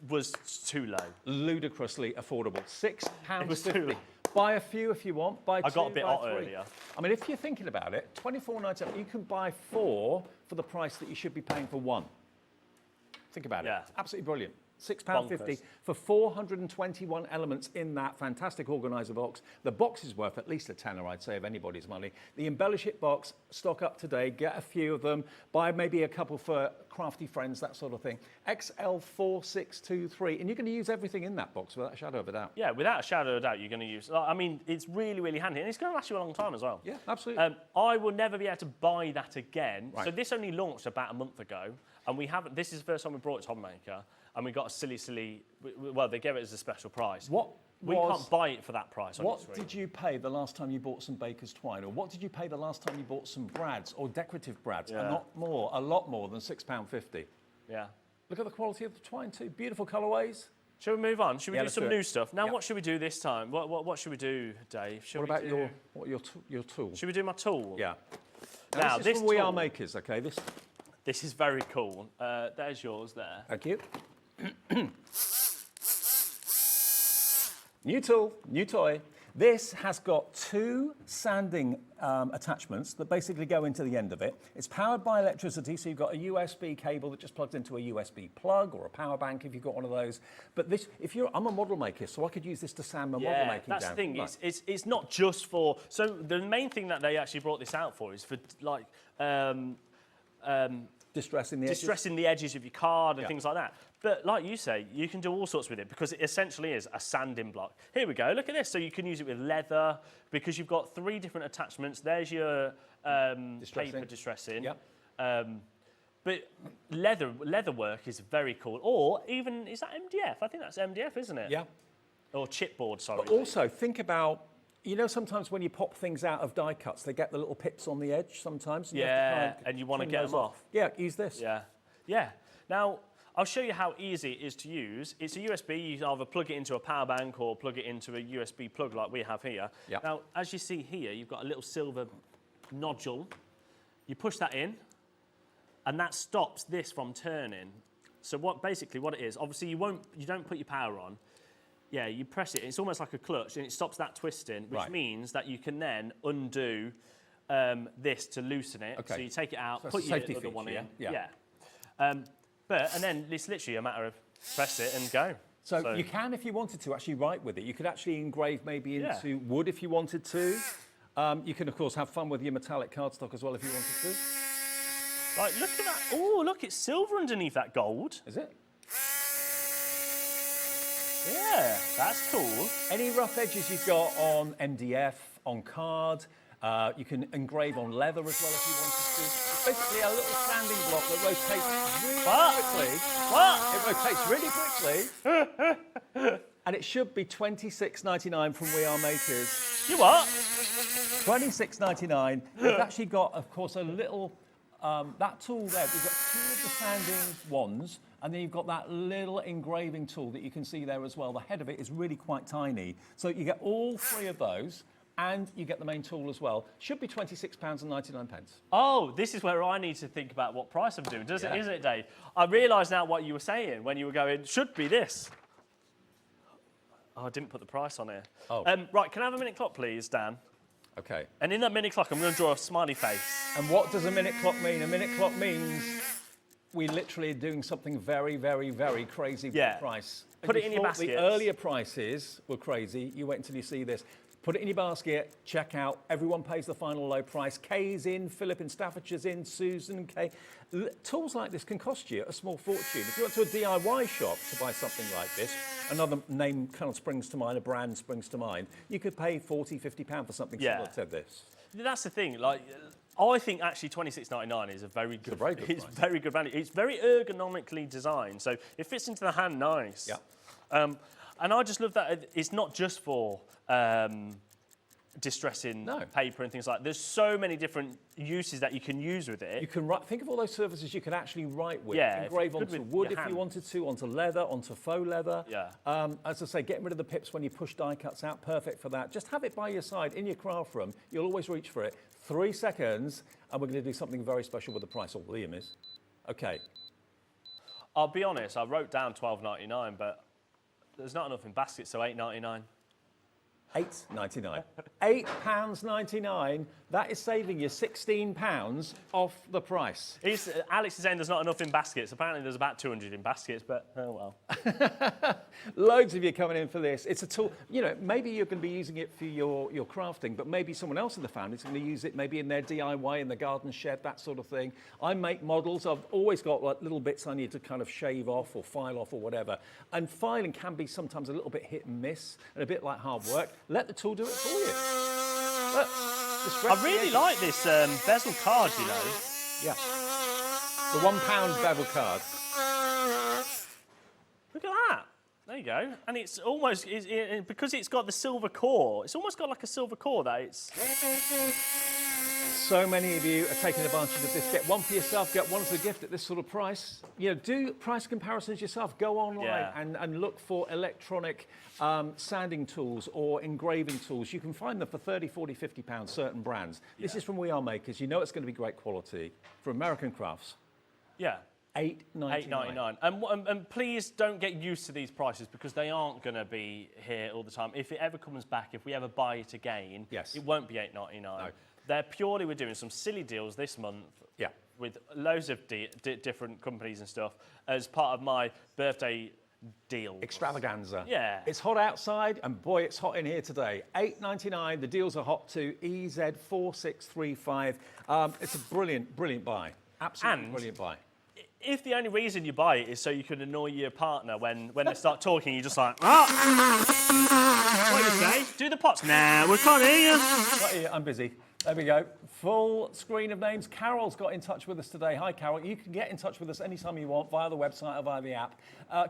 was too low. Ludicrously affordable. £6.50. Buy a few if you want. Buy two, I got a bit buy hot three. earlier. I mean, if you're thinking about it, £24.97, you can buy 4 for the price that you should be paying for 1. Think about it. It's absolutely brilliant. £6.50 for 421 elements in that fantastic organiser box. The box is worth at least a tenner, I'd say, of anybody's money. The Embellish It box, stock up today, get a few of them, buy maybe a couple for crafty friends, that sort of thing. XL4623, and you're going to use everything in that box without a shadow of a doubt. Yeah, without a shadow of a doubt, you're going to use. I mean, it's really, really handy, and it's going to last you a long time as well. Yeah, absolutely. I will never be able to buy that again. Right. So this only launched about a month ago, and we haven't. This is the first time we brought it to Hobbymaker, and we got a silly. Well, they gave it as a special price. We can't buy it for that price. What did you pay the last time you bought some baker's twine? Or what did you pay the last time you bought some brads or decorative brads? Yeah. A lot more than £6.50. Yeah. Look at the quality of the twine too. Beautiful colourways. Shall we move on? Should we do let's some do it. new stuff? Now, Yeah. what should we do this time? What should we do, Dave? Shall What we about do... your tool? Should we do my tool? Yeah. Now, this is from We Are tool- Makers, okay? This is very cool. There's yours there. Thank you. New tool, new toy. This has got 2 sanding attachments that basically go into the end of it. It's powered by electricity, so you've got a USB cable that just plugs into a USB plug or a power bank if you've got one of those. But this, I'm a model maker, so I could use this to sand my model making down. That's the thing. Right. It's not just for. So the main thing that they actually brought this out for is for like. Distressing the edges. Distressing the edges of your card and things like that. But like you say, you can do all sorts with it because it essentially is a sanding block. Here we go, look at this. So you can use it with leather because you've got 3 different attachments. There's your paper distressing. Yep. But leather work is very cool. Or even, is that MDF? I think that's MDF, isn't it? Yeah. Or chipboard, sorry. But also, think about, you know, sometimes when you pop things out of die cuts, they get the little pips on the edge sometimes. And And you want to clean get those them off. Yeah, use this. Yeah. Now, I'll show you how easy it is to use. It's a USB. You either plug it into a power bank or plug it into a USB plug like we have here. Yep. Now, as you see here, you've got a little silver nodule. You push that in, and that stops this from turning. So basically what it is, obviously you don't put your power on. Yeah, you press it. It's almost like a clutch, and it stops that twisting, which means that you can then undo this to loosen it. Okay. So you take it out, So put it's a your safety other one feature, in. yeah? And then it's literally a matter of press it and go. So you can, if you wanted to, actually write with it. You could actually engrave maybe into Yeah. wood if you wanted to. You can, of course, have fun with your metallic cardstock as well if you wanted to. Like, look at that. Oh, look, it's silver underneath that gold. Is it? Yeah, that's cool. Any rough edges you've got on MDF, on card, you can engrave on leather as well if you wanted to. It's basically a little sanding block that rotates really quickly. It rotates really quickly. And it should be $26.99 from We Are Makers. You what? $26.99. We've actually got, of course, a little, that tool there. We've got 2 of the sanding wands, and then you've got that little engraving tool that you can see there as well. The head of it is really quite tiny. So you get all 3 of those, and you get the main tool as well. Should be £26.99. Oh, this is where I need to think about what price I'm doing, isn't it, Dave? I realise now what you were saying when you were going, should be this. Oh, I didn't put the price on here. Oh. Right, can I have a minute clock, please, Dan? Okay. And in that minute clock, I'm going to draw a smiley face. And what does a minute clock mean? A minute clock means we literally are doing something very, very, very crazy with the price. Put If it in you your thought the baskets. earlier prices were crazy. You wait until you see this. Put it in your basket, check out. Everyone pays the final low price. Kay's in, Philip in Staffordshire's in, Susan, Kay. Tools like this can cost you a small fortune. If you went to a DIY shop to buy something like this, another name kind of springs to mind, a brand springs to mind, you could pay £40, £50 for something similar to this. That's the thing. Like, I think actually $26.99 is a very good. It's very good value. It's very ergonomically designed, so it fits into the hand nice. Yeah. And I just love that it's not just for distressing paper and things like that. There's so many different uses that you can use with it. You can write, think of all those surfaces you could actually write with. Yeah, engrave onto wood if hand. you wanted to, onto leather, onto faux leather. Yeah. As I say, getting rid of the pips when you push die cuts out, perfect for that. Just have it by your side in your craft room. You'll always reach for it. 3 seconds, and we're going to do something very special with the price. Or Liam is. Okay. I'll be honest, I wrote down $12.99, but there's not enough in baskets, so $8.99. £8.99. £8.99. That is saving you £16 off the price. Alex is saying there's not enough in baskets. Apparently there's about 200 in baskets, but oh well. Loads of you coming in for this. It's a tool, you know, maybe you're going to be using it for your crafting, but maybe someone else in the family is going to use it maybe in their DIY, in the garden shed, that sort of thing. I make models. I've always got like little bits I need to kind of shave off or file off or whatever. And filing can be sometimes a little bit hit and miss and a bit like hard work. Let the tool do it for you. Look, I really like this bezel card, you know. Yeah. The £1 bevel card. Look at that. There you go. And it's almost, because it's got the silver core, it's almost got like a silver core that it's... So many of you are taking advantage of this. Get one for yourself, get one as a gift at this sort of price. You know, do price comparisons yourself. Go online and look for electronic sanding tools or engraving tools. You can find them for 30, 40, 50 pounds, certain brands. This is from We Are Makers. You know it's going to be great quality. For American Crafts. Yeah. $8.99. And please don't get used to these prices because they aren't going to be here all the time. If it ever comes back, if we ever buy it again, it won't be $8.99. No. They're purely, we're doing some silly deals this month with loads of different companies and stuff as part of my birthday deal. Extravaganza. Yeah. It's hot outside and boy, it's hot in here today. $8.99. The deals are hot too. EZ4635. It's a brilliant buy. Absolutely brilliant buy. If the only reason you buy it is so you can annoy your partner when they start talking, you're just like, oh. What do you say? Do the pots. Nah, we can't hear you. Can't hear you. I'm busy. There we go. Full screen of names. Carol's got in touch with us today. Hi, Carol. You can get in touch with us anytime you want via the website or via the app.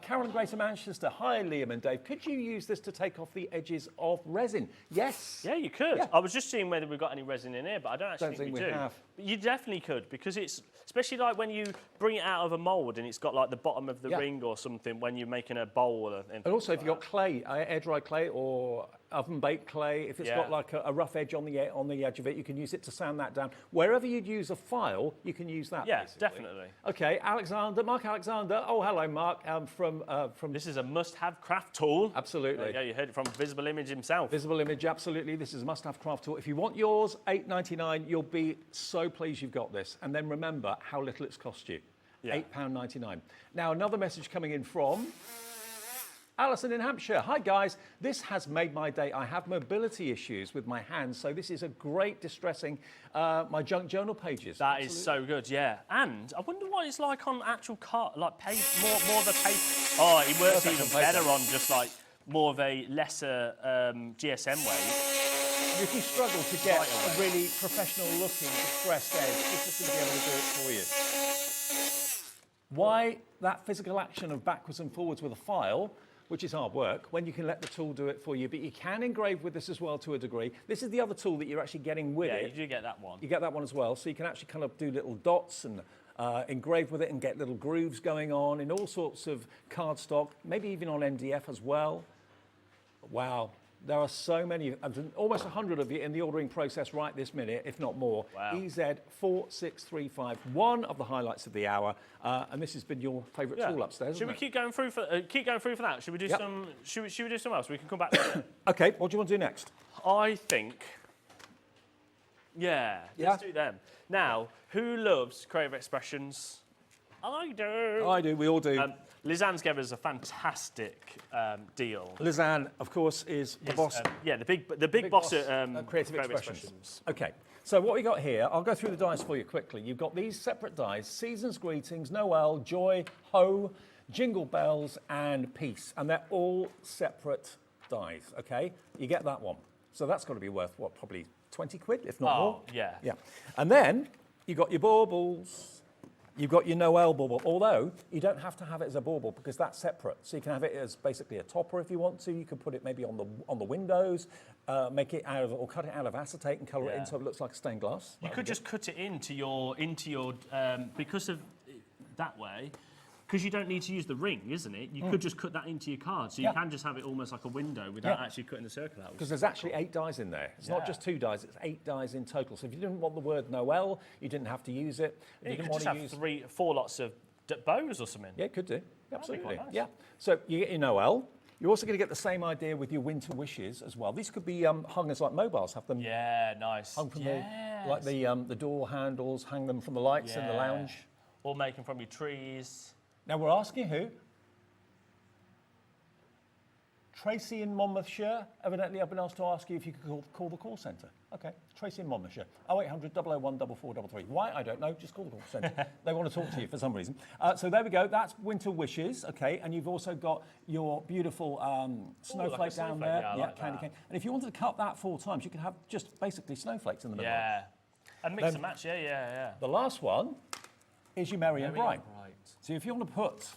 Carol in Greater Manchester. Hi, Liam and Dave. Could you use this to take off the edges of resin? Yes. Yeah, you could. Yeah. I was just seeing whether we've got any resin in here, but I don't actually think we do. have. But you definitely could because it's, especially like when you bring it out of a mould and it's got like the bottom of the ring or something when you're making a bowl. And also if you've got clay, air-dry clay or oven-baked clay, if it's got like a rough edge on the edge of it, you can use it to sand that down. Wherever you'd use a file, you can use that. Yeah, basically. definitely. Okay, Mark Alexander. Oh, hello, Mark. From. This is a must-have craft tool. Absolutely. Yeah, you heard it from Visible Image himself. Visible Image, absolutely. This is a must-have craft tool. If you want yours, $8.99. You'll be so pleased you've got this. And then remember how little it's cost you. Yeah. £8.99. Now another message coming in from Alison in Hampshire. Hi guys, this has made my day. I have mobility issues with my hands, so this is a great distressing my junk journal pages. That is so good, yeah. And I wonder what it's like on actual like more of a paper. Oh, it works even better on just like more of a lesser GSM weight. If you struggle to get a really professional looking distressed edge, it's just going to be able to do it for you. Why that physical action of backwards and forwards with a file, which is hard work, when you can let the tool do it for you, but you can engrave with this as well to a degree. This is the other tool that you're actually getting with it. Yeah, you do get that one. You get that one as well, so you can actually kind of do little dots and engrave with it and get little grooves going on in all sorts of cardstock, maybe even on MDF as well. Wow. There are so many, almost 100 of you in the ordering process right this minute, if not more. Wow. EZ4635, one of the highlights of the hour, and this has been your favourite tool upstairs. Should we keep going through for that? Should we do some? Should we do something else? We can come back to it. Okay, what do you want to do next? I think. Let's do them. Now, who loves creative expressions? I do. I do. We all do. Lisanne's gave us a fantastic deal. Lisanne, of course, is the boss. The big boss at Creative Expressions. Okay, so what we got here, I'll go through the dies for you quickly. You've got these separate dies: Season's Greetings, Noel, Joy, Ho, Jingle Bells, and Peace, and they're all separate dies. Okay, you get that one. So that's got to be worth what, probably 20 quid, if not more. Yeah. And then you got your baubles. You've got your Noel bauble, although you don't have to have it as a bauble because that's separate. So you can have it as basically a topper if you want to. You can put it maybe on the windows, make it out of, or cut it out of acetate and colour it in so it looks like stained glass. You could just cut it into your because of that way. Because you don't need to use the ring, isn't it? You could just cut that into your card. So you can just have it almost like a window without actually cutting the circle out. Because there's actually 8 dies in there. It's not just 2 dies, it's 8 dies in total. So if you didn't want the word Noel, you didn't have to use it. You could just have 3-4 lots of bows or something. Yeah, could do. Absolutely. Nice. Yeah. So you get your Noel. You're also going to get the same idea with your winter wishes as well. These could be hung as like mobiles. Have them nice. hung from the door handles, hang them from the lights in the lounge. Or make them from your trees. Now we're asking who? Tracy in Monmouthshire. Evidently, I've been asked to ask you if you could call the call centre. Okay, Tracy in Monmouthshire. 0800 001 4433. Why? I don't know. Just call the call centre. They want to talk to you for some reason. So there we go. That's Winter Wishes. Okay, and you've also got your beautiful snowflake like down snowflake. there. Yeah, like candy that. cane. And if you wanted to cut that 4 times, you could have just basically snowflakes in the middle. Yeah, and mix and match. Yeah. The last one is your Merry and Bright. So if you want to put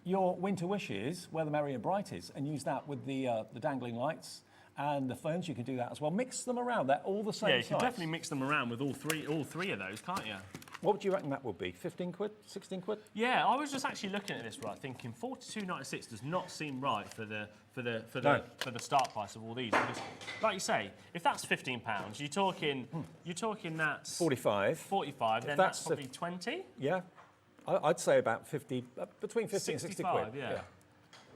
your winter wishes where the Merry and Bright is and use that with the dangling lights And the phones, you can do that as well. Mix them around. They're all the same Yeah, you size. can definitely mix them around with all three of those, can't you? What would you reckon that would be? 15 quid? 16 quid? Yeah, I was just actually looking at this, right, thinking 42.96 does not seem right for the start price of all these. Because, like you say, if that's £15, you're talking that's 45. 45. Then that's probably 20. Yeah, I'd say about 50, between 50 and 60 quid. Yeah.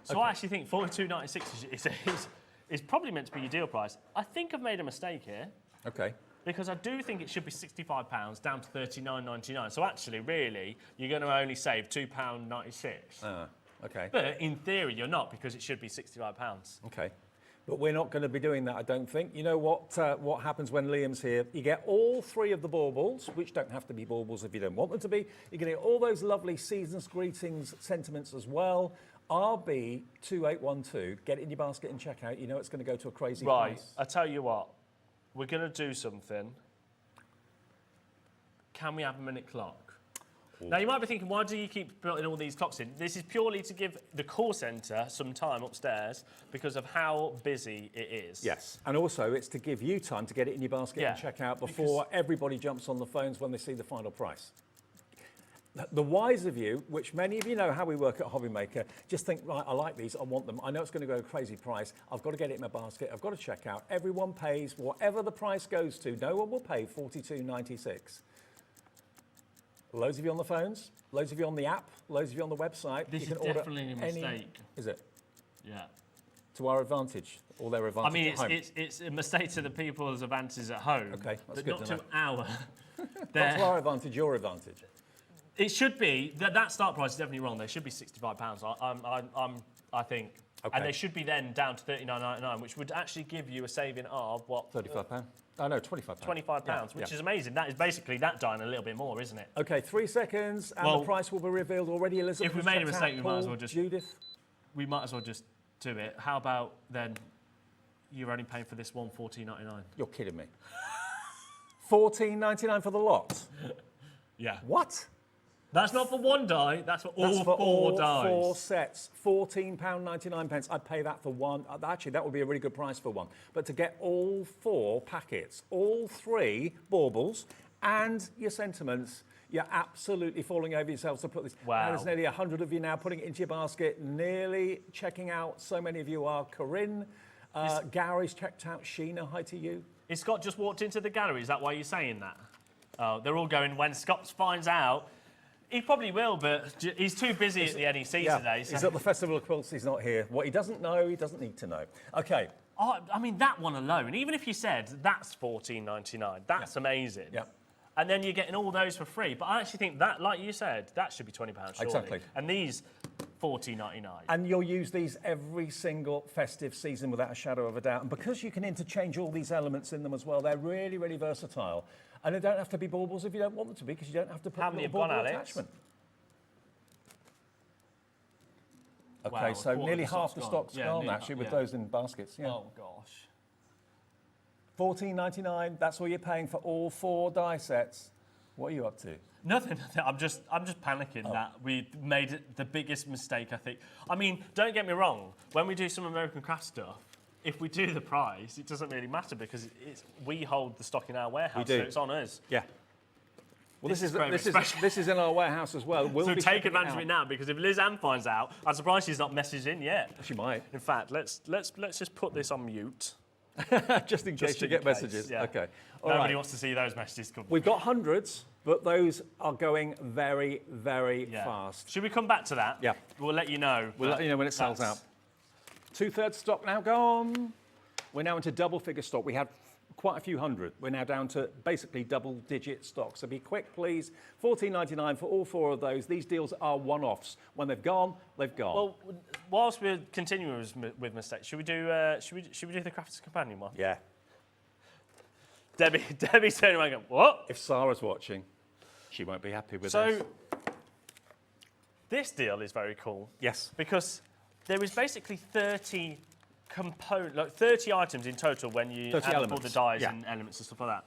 So I actually think 42.96 is probably meant to be your deal price. I think I've made a mistake here. Okay. Because I do think it should be £65 down to $39.99. So actually, really, you're going to only save £2.96. Okay. But in theory, you're not, because it should be £65. Okay. But we're not going to be doing that, I don't think. You know what happens when Liam's here? You get all 3 of the baubles, which don't have to be baubles if you don't want them to be. You're going to get all those lovely season's greetings sentiments as well. RB2812, get it in your basket and check out. You know it's going to go to a crazy price. Right, I tell you what. We're going to do something. Can we have a minute clock? Ooh. Now, you might be thinking, why do you keep putting all these clocks in? This is purely to give the call centre some time upstairs because of how busy it is. Yes, and also it's to give you time to get it in your basket and check out before everybody jumps on the phones when they see the final price. The wise of you, which many of you know how we work at Hobby Maker, just think, right, I like these, I want them. I know it's going to go a crazy price. I've got to get it in my basket. I've got to check out. Everyone pays whatever the price goes to. No one will pay $42.96. Loads of you on the phones, loads of you on the app, loads of you on the website. This you is can definitely a mistake. Is it? Yeah. To our advantage, or their advantage I mean, at home? it's a mistake to the people's advantage at home. Okay, that's but good not to to our. Not to our advantage, your advantage. It should be that start price is definitely wrong. They should be £65. I think, and they should be then down to $39.99, which would actually give you a saving of what? £35. Oh no, £25. £25, which is amazing. That is basically that dying a little bit more, isn't it? Okay, 3 seconds, and the price will be revealed already. Elizabeth, if we made a mistake, we might as well just. Judith, we might as well just do it. How about then? You're only paying for this one $14.99. You're kidding me. $14.99 for the lot. Yeah. What? That's not for one die. That's for all 4 dies. 4 sets. £14.99. I'd pay that for one. Actually, that would be a really good price for one. But to get all 4 packets, all 3 baubles, and your sentiments, you're absolutely falling over yourselves to put this. Wow. There's nearly 100 of you now putting it into your basket, nearly checking out. So many of you are. Corinne, Gary's checked out. Sheena, hi to you. Is Scott just walked into the gallery? Is that why you're saying that? Oh, they're all going, when Scott finds out. He probably will, but he's too busy at the NEC today. So. He's at the Festival of Quilts, he's not here. What he doesn't know, he doesn't need to know. Okay. Oh, I mean, that one alone, even if you said that's $14.99, that's amazing. Yeah. And then you're getting all those for free. But I actually think that, like you said, that should be £20, surely. Exactly. And these, $14.99. And you'll use these every single festive season without a shadow of a doubt. And because you can interchange all these elements in them as well, they're really, really versatile. And they don't have to be baubles if you don't want them to be, because you don't have to put a little bauble attachment. Okay, Wow, so nearly half the stock's gone, actually, with those in baskets. Yeah. Oh, gosh. $14.99, that's all you're paying for all 4 die sets. What are you up to? Nothing. I'm just panicking that we made the biggest mistake, I think. I mean, don't get me wrong. When we do some American craft stuff, if we do the price, it doesn't really matter because we hold the stock in our warehouse, so it's on us. Yeah. Well, this is in our warehouse as well. So take advantage of it now, because if Liz Ann finds out, I'm surprised she's not messaged in yet. She might. In fact, let's just put this on mute. just in case you get messages. Yeah. Okay. Nobody wants to see those messages come. We've got hundreds, but those are going very, very fast. Should we come back to that? Yeah. We'll let you know. We'll let you know when it sells out. 2/3 stock now gone. We're now into double-figure stock. We had quite a few hundred. We're now down to basically double-digit stock. So be quick, please. $14.99 for all 4 of those. These deals are one-offs. When they've gone, they've gone. Well, whilst we're continuing with mistakes, should we do the Crafter's Companion one? Yeah. Debbie's turning around and going, what? If Sarah's watching, she won't be happy with this. So this deal is very cool. Yes. Because there is basically 30 items in total when you add all the dies and elements and stuff like that.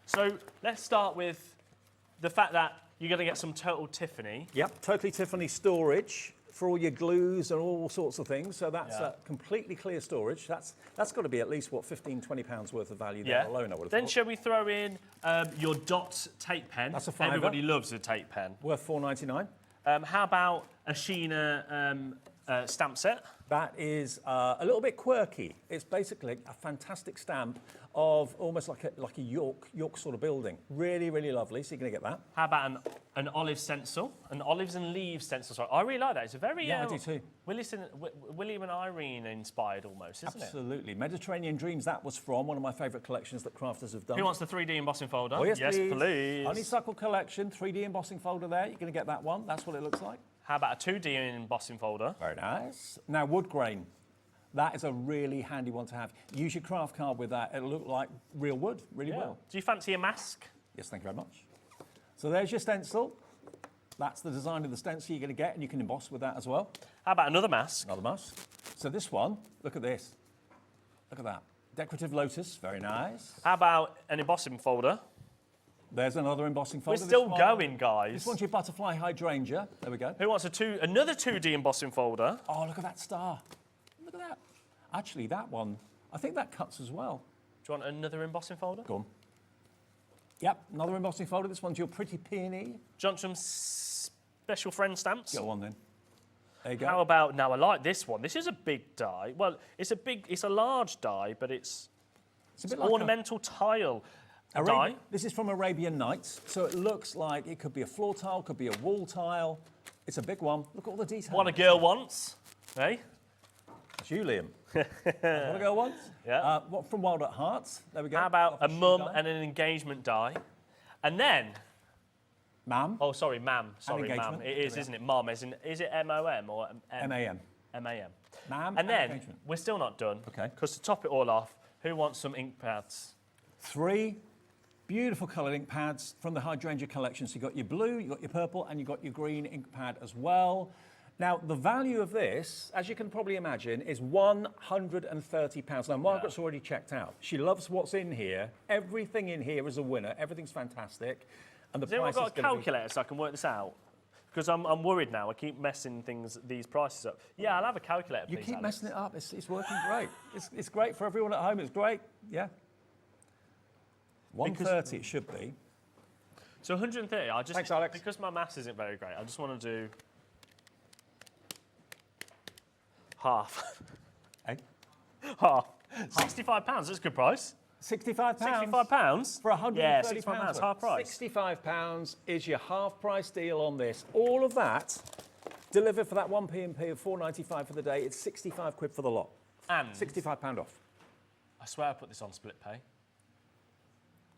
So let's start with the fact that you're going to get some total Tiffany. Yep, totally Tiffany storage. for all your glues and all sorts of things. So that's completely clear storage. That's got to be at least, what, 15, 20 pounds worth of value there alone, I would have Then thought. shall we throw in your Dot tape pen? That's a £5. Everybody loves a tape pen. Worth £4.99. How about a Sheena stamp set? That is a little bit quirky. It's basically a fantastic stamp of almost like a York sort of building. Really, really lovely. So you're going to get that. How about an olive stencil? An olives and leaves stencil. Sorry, I really like that. It's a very I do too. William and Irene inspired almost, isn't it? Absolutely. Mediterranean Dreams, that was from one of my favourite collections that crafters have done. Who wants the 3D embossing folder? Oh, yes, please. Honeysuckle collection, 3D embossing folder there. You're going to get that one. That's what it looks like. How about a 2D embossing folder? Very nice. Now, wood grain. That is a really handy one to have. Use your craft card with that. It'll look like real wood really well. Do you fancy a mask? Yes, thank you very much. So there's your stencil. That's the design of the stencil you're going to get, and you can emboss with that as well. How about another mask? Another mask. So this one, look at this. Look at that. Decorative lotus, very nice. How about an embossing folder? There's another embossing folder. We're still going, guys. This one's your butterfly hydrangea. There we go. Who wants another 2D embossing folder? Oh, look at that star. Look at that. Actually, that one, I think that cuts as well. Do you want another embossing folder? Go on. Yep, another embossing folder. This one's your pretty peony. Do you want some special friend stamps? Go on then. There you go. How about, now I like this one. This is a big die. Well, it's a large die, but it's a bit like ornamental tile die. This is from Arabian Nights, so it looks like it could be a floor tile, could be a wall tile. It's a big one. Look at all the details. What a girl wants, eh? It's you, Liam. What a girl wants. Yeah. What from Wild at Hearts? There we go. How about a mum and an engagement die? And then... Ma'am? Oh, sorry, ma'am. Sorry, ma'am. engagement. It is, isn't it? Mum, is it M-O-M or M-A-M. M-A-M. Ma'am And then, engagement. we're still not done. Okay. Because to top it all off, who wants some ink pads? 3 beautiful coloured ink pads from the Hydrangea collection. So you've got your blue, you've got your purple, and you've got your green ink pad as well. Now, the value of this, as you can probably imagine, is £130. Now, Margaret's already checked out. She loves what's in here. Everything in here is a winner. Everything's fantastic. And the Has anyone price got a calculator so I can work this out? Because I'm worried now. I keep messing these prices up. Yeah, I'll have a calculator, please, You keep Alex. messing it up. It's working great. It's great for everyone at home. It's great. Yeah. 130 it should be. So 130, Thanks, Alex. Because my maths isn't very great, I just want to do half. Eh? Half. £65, that's a good price. £65? £65? For £130? Yeah, £65, half price. £65 is your half price deal on this. All of that delivered for that 1 P&P of £4.95 for the day. It's 65 quid for the lot. And £65 off. I swear I put this on split pay.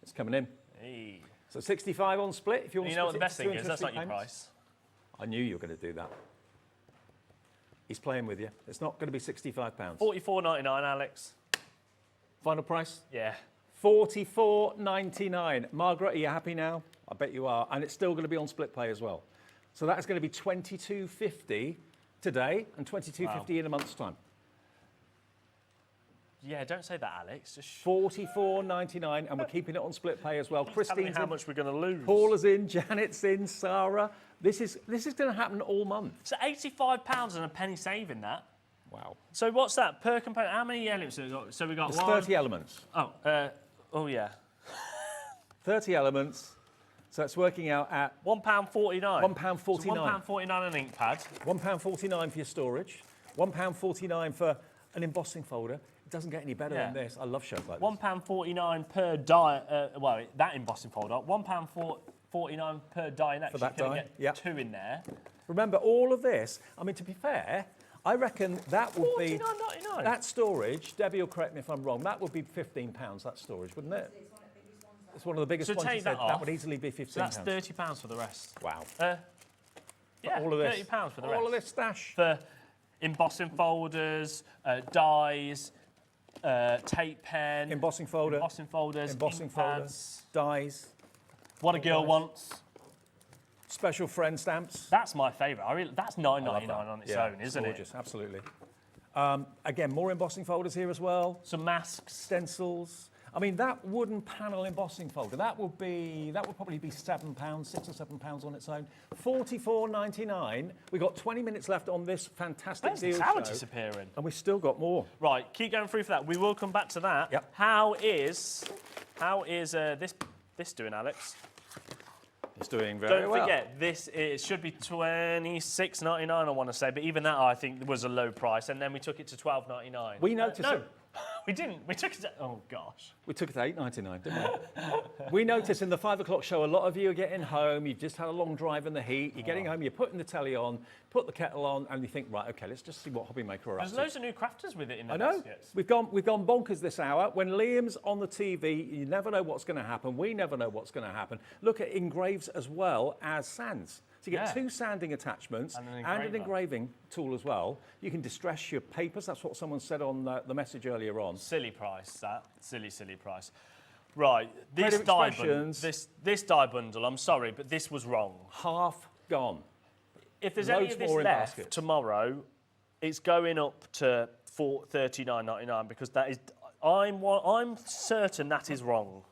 It's coming in. Hey. So 65 on split. If you want You to know what the split best it thing into is? That's 2 not your payments. price. I knew you were going to do that. He's playing with you. It's not going to be £65. $44.99, Alex. Final price? Yeah. $44.99. Margaret, are you happy now? I bet you are. And it's still going to be on split pay as well. So that is going to be $22.50 today and $22.50 in a month's time. Yeah, don't say that, Alex. Just $44.99, and we're keeping it on split pay as well. tell me Christine's how in, much we're going to lose. Paula's in, Janet's in, Sarah. This is going to happen all month. So £85 and a penny saving that. Wow. So what's that per component? How many elements have we got? So we got It's one. 30 elements. Oh yeah. 30 elements. So it's working out at £1.49. £1.49. So £1.49 an ink pad. £1.49 for your storage. £1.49 for an embossing folder. It doesn't get any better Yeah. than this. I love shows like this. £1.49 per die. Well, that embossing folder. £1.49 per die. And For that actually, die, get yep. 2 in there. Remember, all of this, I mean, to be fair, I reckon that would be... £49.99. That storage, Debbie will correct me if I'm wrong, that would be £15, that storage, wouldn't it? It's one of the biggest So ones. take You said. that off. That would easily be £15. So that's £30 for the rest. Wow. Yeah, all of this. £30 for the rest. All of this stash. For embossing folders, dies, tape pen, Embossing folder. embossing folders, Embossing ink folder. pads. Dies. What a girl dies. wants. Special friend stamps. That's my favourite. That's $9.99 on its own, isn't gorgeous, it? absolutely. Again, more embossing folders here as well. Some masks. Stencils. I mean, that wooden panel embossing folder, that would probably be £7, £6 or £7 on its own. $44.99. We've got 20 minutes left on this fantastic Where's deal the tower show, disappearing? and we've still got more. Right, keep going through for that. We will come back to that. Yep. How is this doing, Alex? It's doing very well. Don't forget, it should be $26.99, I want to say, but even that I think was a low price, and then we took it to $12.99. We noticed no, it. we didn't. We took it to, oh gosh. We took it to $8.99, didn't we? We noticed in the 5 o'clock show, a lot of you are getting home, you've just had a long drive in the heat, you're getting home, you're putting the telly on, put the kettle on, and you think, right, okay, let's just see what Hobby Maker are up There's to. loads of new crafters with it in the I know. baskets. We've gone bonkers this hour. When Liam's on the TV, you never know what's going to happen. We never know what's going to happen. Look at engraves as well as sands. So you get 2 sanding attachments and an engraving tool as well. You can distress your papers. That's what someone said on the message earlier on. Silly price, that. Silly price. Right, this die bundle, I'm sorry, but this was wrong. Half gone. If there's Loads any of this more in left baskets. tomorrow, it's going up to $39.99 because that is. I'm certain that is wrong.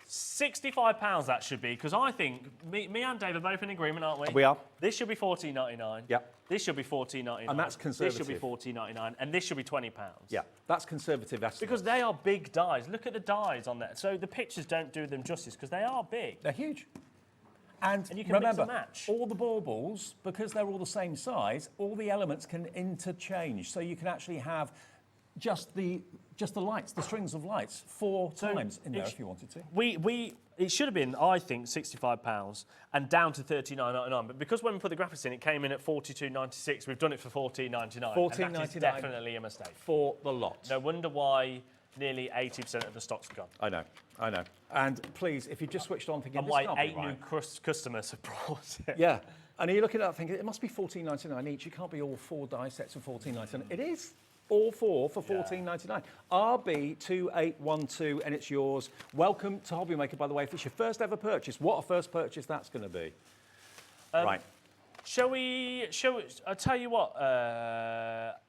£65 that should be, because I think me and Dave are both in agreement, aren't we? We are. This should be $14.99. Yep. This should be $14.99. And that's conservative. This should be $14.99, and this should be £20. Yeah, that's conservative. That's because they are big dies. Look at the dies on there. So the pictures don't do them justice because they are big. They're huge. And you can remember, mix and match. all the baubles, because they're all the same size, all the elements can interchange. So you can actually have just the lights, the strings of lights, 4 times in there if you wanted to. It should have been, I think, £65 and down to $39.99. But because when we put the graphics in, it came in at $42.96. We've done it for $14.99. $14.99 And that is definitely a mistake. For the lot. No wonder why nearly 80% of the stock's gone. I know. And please, if you just switched on thinking, And this why can't be 8 right. new customers have brought it. Yeah. And you're looking at that thinking, it must be $14.99 each. It can't be all 4 die sets for $14.99. It is. All 4 for $14.99. RB2812, and it's yours. Welcome to Hobby Maker, by the way. If it's your first ever purchase, what a first purchase that's going to be. Right. Shall we? I'll tell you what,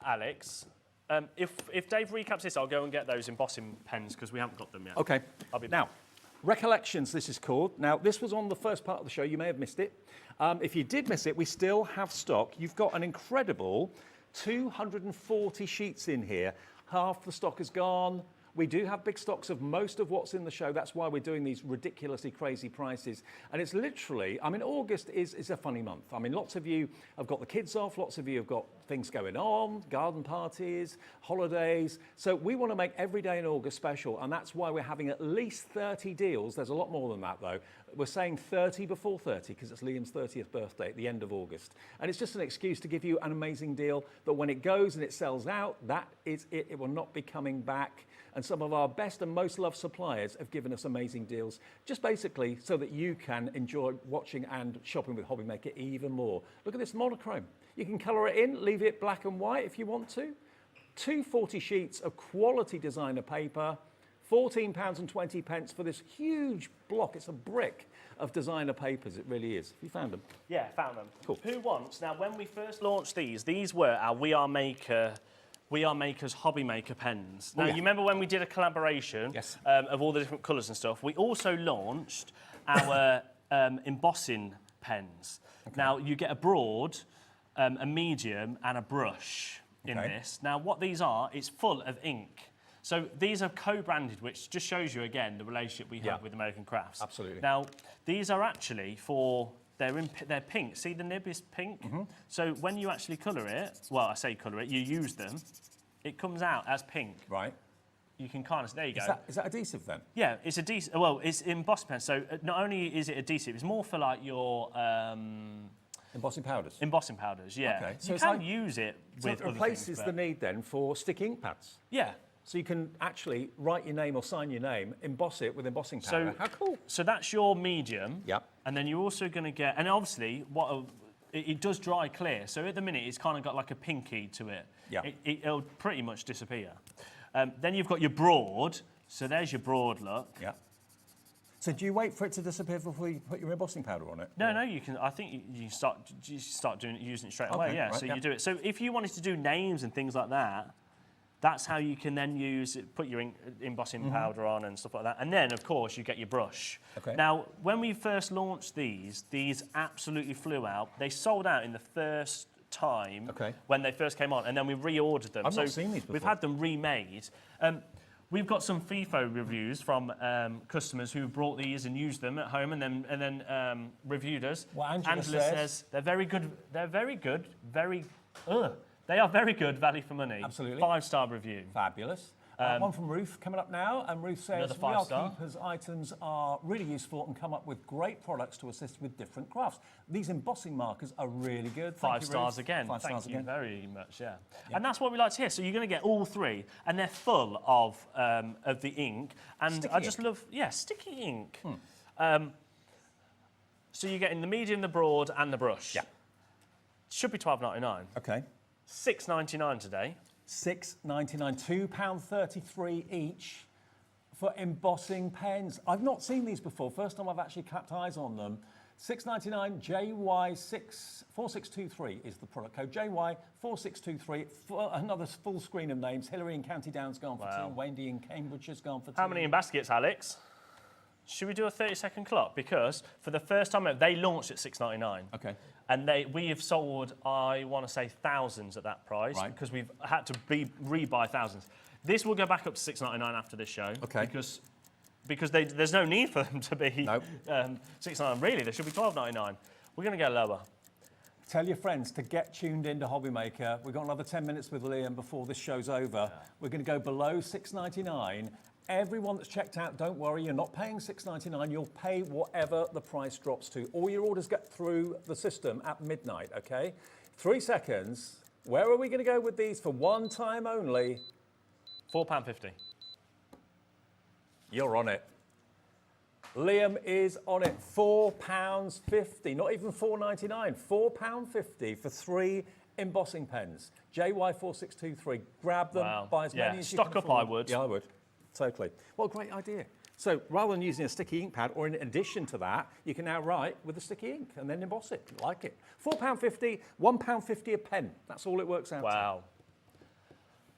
Alex. If Dave recaps this, I'll go and get those embossing pens because we haven't got them yet. Okay. I'll be now, Recollections, this is called. Now, this was on the first part of the show. You may have missed it. If you did miss it, we still have stock. You've got an incredible 240 sheets in here. Half the stock is gone. We do have big stocks of most of what's in the show. That's why we're doing these ridiculously crazy prices. And it's literally, I mean, August is a funny month. I mean, lots of you have got the kids off. Lots of you have got things going on, garden parties, holidays. So we want to make every day in August special. And that's why we're having at least 30 deals. There's a lot more than that, though. We're saying 30 before 30 because it's Liam's 30th birthday at the end of August. And it's just an excuse to give you an amazing deal that when it goes and it sells out, that is it. It will not be coming back. And some of our best and most loved suppliers have given us amazing deals, just basically so that you can enjoy watching and shopping with Hobby Maker even more. Look at this monochrome. You can colour it in, leave it black and white if you want to. 240 sheets of quality designer paper, £14.20 for this huge block. It's a brick of designer papers, it really is. Have you found them? Yeah, found them. Cool. Who wants? Now, when we first launched these were our We Are Maker's Hobby Maker pens. Now, you remember when we did a collaboration of all the different colours and stuff? We also launched our embossing pens. Okay. Now, you get a broad, a medium and a brush in this. Now, what these are, it's full of ink. So these are co-branded, which just shows you, again, the relationship we have with American Crafts. Absolutely. Now, these are actually for... They're pink. See the nib is pink? Mm-hmm. So when you actually colour it, well, I say colour it, you use them, it comes out as pink. Right. You can kind of, there you go. Is that adhesive then? Yeah, it's adhesive. Well, it's embossing pen. So not only is it adhesive, it's more for like your... embossing powders? Embossing powders, yeah. Okay. So you can use it with it replaces the need then for stick ink pads? Yeah. So you can actually write your name or sign your name, emboss it with embossing powder. So, how cool. So that's your medium. Yep. And then you're also going to get, and obviously, it does dry clear. So at the minute, it's kind of got like a pinky to it. Yeah. It'll pretty much disappear. Then you've got your broad. So there's your broad look. Yeah. So do you wait for it to disappear before you put your embossing powder on it? No, you can. I think you start using it straight away. Yeah. Right, So you do it. So if you wanted to do names and things like that, That's how you can then put your embossing powder on and stuff like that. And then, of course, you get your brush. Okay. Now, when we first launched these absolutely flew out. They sold out in the first time when they first came on, and then we reordered them. I've not seen these before. We've had them remade. We've got some FIFO reviews from customers who brought these and used them at home and then reviewed us. Well, Angela says they're very good. They are very good value for money. Absolutely. 5-star review. Fabulous. One from Ruth coming up now, and Ruth says, Another 5-star. Keepers items are really useful and come up with great products to assist with different crafts. These embossing markers are really good. Thank 5 you, stars Ruth. again. 5 stars Thank you again. very much, yeah. And that's what we like to hear. So you're going to get all 3, and they're full of the ink. And Sticky I just ink. love, sticky ink. So you're getting the medium, the broad, and the brush. Yeah. Should be £12.99. Okay. £6.99 today. £6.99, £2.33 each for embossing pens. I've not seen these before. First time I've actually clapped eyes on them. £6.99, JY4623 is the product code. JY4623. Another full screen of names. Hillary in County Down's gone for 2. Wendy in Cambridgeshire's gone for 2. How many in baskets, Alex? Should we do a 30-second clock? Because for the first time ever, they launched at £6.99. Okay. And we have sold, I want to say, thousands at that price. Right. Because we've had to rebuy thousands. This will go back up to £6.99 after this show. Okay. Because there's no need for them to be £6.99. Really, they should be £12.99. We're going to go lower. Tell your friends to get tuned into Hobbymaker. We've got another 10 minutes with Liam before this show's over. Yeah. We're going to go below £6.99. Everyone that's checked out, don't worry, you're not paying £6.99. You'll pay whatever the price drops to. All your orders get through the system at midnight, okay? 3 seconds. Where are we going to go with these for one time only? £4.50. You're on it. Liam is on it. £4.50, not even £4.99. £4.50 for 3 embossing pens. JY4623. Grab them, buy as many as you can Stock up, afford. I would. Yeah, I would. Totally. What a great idea. So rather than using a sticky ink pad, or in addition to that, you can now write with a sticky ink and then emboss it. Like it. £4.50, £1.50 a pen. That's all it works out to. Wow.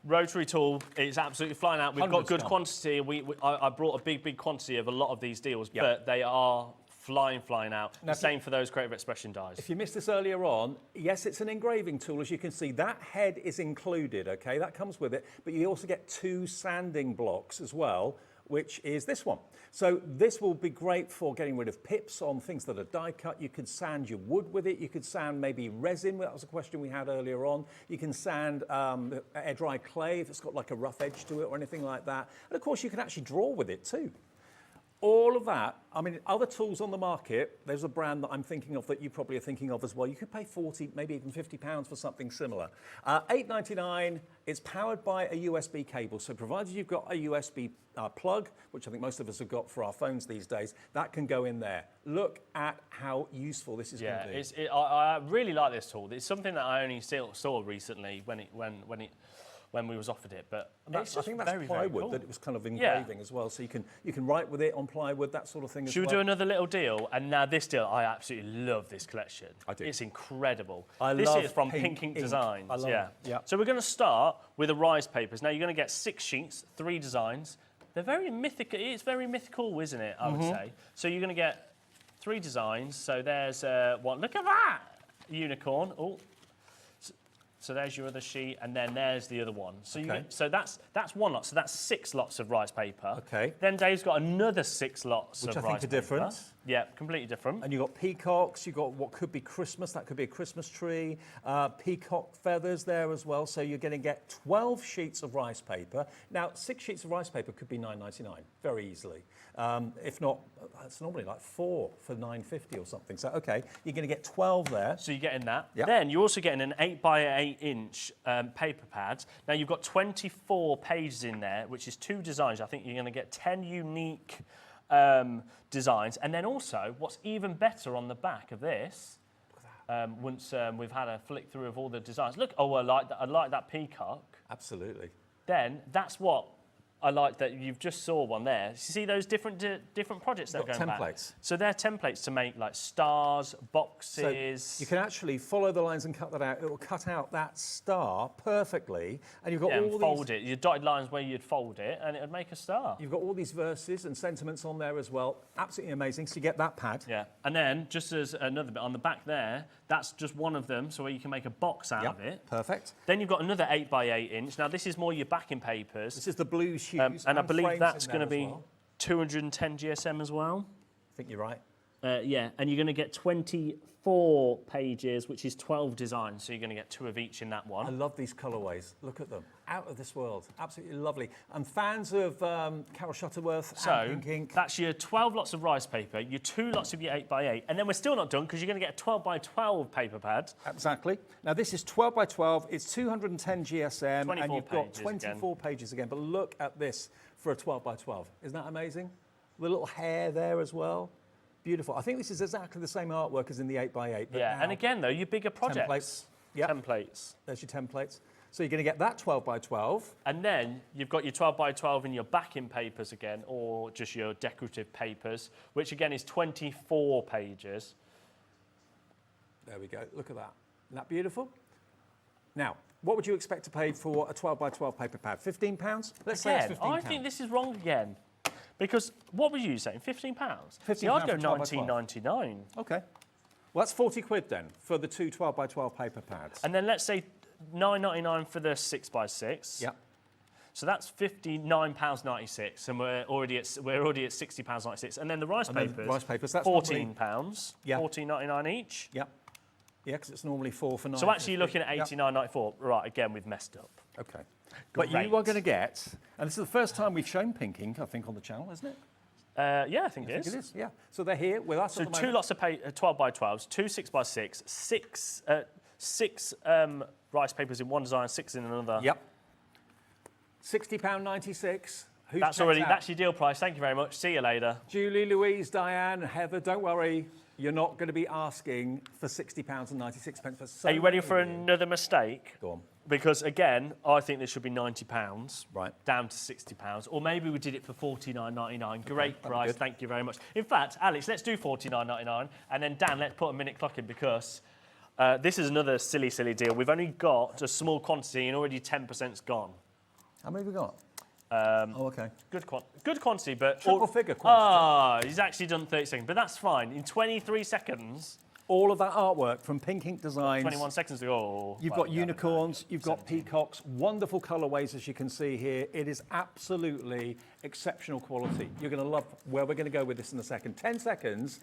Rotary tool, it's absolutely flying out. We've got good quantity. I brought a big quantity of a lot of these deals, but they are flying out. Now, the same for those creative expression dies. If you missed this earlier on, yes, it's an engraving tool. As you can see, that head is included, okay? That comes with it. But you also get 2 sanding blocks as well, which is this one. So this will be great for getting rid of pips on things that are die cut. You could sand your wood with it. You could sand maybe resin. That was a question we had earlier on. You can sand air dry clay if it's got like a rough edge to it or anything like that. And of course, you can actually draw with it too. All of that, I mean, other tools on the market, there's a brand that I'm thinking of that you probably are thinking of as well. You could pay 40, maybe even £50 for something similar. $8.99, it's powered by a USB cable. So provided you've got a USB plug, which I think most of us have got for our phones these days, that can go in there. Look at how useful this is going to be. I really like this tool. It's something that I only saw recently when we was offered it, but I think that's plywood cool. that it was kind of engraving as well. So you can write with it on plywood, that sort of thing. Should we do another little deal? And now this deal, I absolutely love this collection. I do. It's incredible. This is from Pink Ink Designs. I love it. Yeah. So we're going to start with the rise papers. Now you're going to get 6 sheets, 3 designs. They're very mythical. It's very mythical, isn't it? I would say. So you're going to get 3 designs. So there's one. Look at that unicorn. Oh. So there's your other sheet, and then there's the other one. So so that's one lot. So that's 6 lots of rice paper. Okay. Then Dave's got another 6 lots Which of I rice think are paper. different. Yeah, completely different. And you've got peacocks, you've got what could be Christmas, that could be a Christmas tree, peacock feathers there as well. So you're going to get 12 sheets of rice paper. Now, 6 sheets of rice paper could be £9.99 very easily. If not, it's normally like 4 for £9.50 or something. So, okay, you're going to get 12 there. So you're getting that. Yep. Then you're also getting an 8x8 inch paper pad. Now you've got 24 pages in there, which is 2 designs. I think you're going to get 10 unique designs. And then also, what's even better on the back of this, once we've had a flick through of all the designs. Look, I like that peacock. Absolutely. Then that's what I like that you've just saw one there. You see those different projects that are going back? Templates. So they're templates to make like stars, boxes. So you can actually follow the lines and cut that out. It will cut out that star perfectly, and you've got all and these... fold it. Your dotted lines where you'd fold it, and it would make a star. You've got all these verses and sentiments on there as well. Absolutely amazing. So you get that pad. Yeah, and then just as another bit on the back there, that's just one of them, so where you can make a box out of it. Perfect. Then you've got another 8x8 inch. Now this is more your backing papers. This is the blues hues. And I believe frames that's in going to there as be well. 210 GSM as well. I think you're right. Yeah, and you're going to get 24 pages, which is 12 designs, so you're going to get 2 of each in that I one. love these colourways. Look at them. Out of this world. Absolutely lovely. And fans of Carol Shuttleworth and So Pink Ink. that's your 12 lots of rice paper, your 2 lots of your 8x8, and then we're still not done because you're going to get a 12x12 paper pad. Exactly. Now this is 12 by 12. It's 210 GSM, 24 and you've got pages 24 pages again. But look at this for a 12 by 12. Isn't that amazing? The little hair there as well. Beautiful. I think this is exactly the same artwork as in the 8x8. But Yeah, now and again though, your bigger projects. templates. Yep. Templates. There's your templates. So you're going to get that 12 by 12. And then you've got your 12 by 12 in your backing papers again, or just your decorative papers, which again is 24 pages. There we go. Look at that. Isn't that beautiful? Now, what would you expect to pay for a 12 by 12 paper pad? £15? Let's say it's Again, £15. I think this is wrong again. Because what were you saying? £15? £15 See, I'd go for 12 by 12. £19.99. Okay. Well, that's 40 quid then for the two 12 by 12 paper pads. And then let's say £9.99 for the 6x6. Yep. So that's £59.96, and we're already at £60.96. And then the rice And then papers, rice papers, that's £14, Yeah. £14.99 each. Yep. Yeah, because it's normally 4 for 9. So actually you're looking at £89.94. Right, again, we've messed up. Okay. But you are going to get, and this is the first time we've shown Pink Ink, I think, on the channel, isn't it? Yeah, I think I it think is. it is, yeah. So they're here with us So at the 2 moment. lots of 12 by 12s, 2 6x6, six rice papers in one design, 6 in another. Yep. £60.96. Who's That's checked out? that's your deal price. Thank you very much. See you later. Julie, Louise, Diane, Heather, don't worry. You're not going to be asking for £60.96 for so Are you ready for many. another mistake? Go on. Because again, I think this should be £90, Right. down to £60, or maybe we did it for £49.99. Great price, good. thank you very much. In fact, Alex, let's do £49.99, and then Dan, let's put a minute clock in because this is another silly deal. We've only got a small quantity, and already 10%'s gone. How many have we got? Okay. Good quantity, but Triple figure quantity. he's actually done 30 seconds, but that's fine. In 23 seconds, All of that artwork from Pink Ink Designs. 21 seconds ago. You've got unicorns, you've got peacocks, wonderful colourways as you can see here. It is absolutely exceptional quality. You're going to love where we're going to go with this in a second. 10 seconds.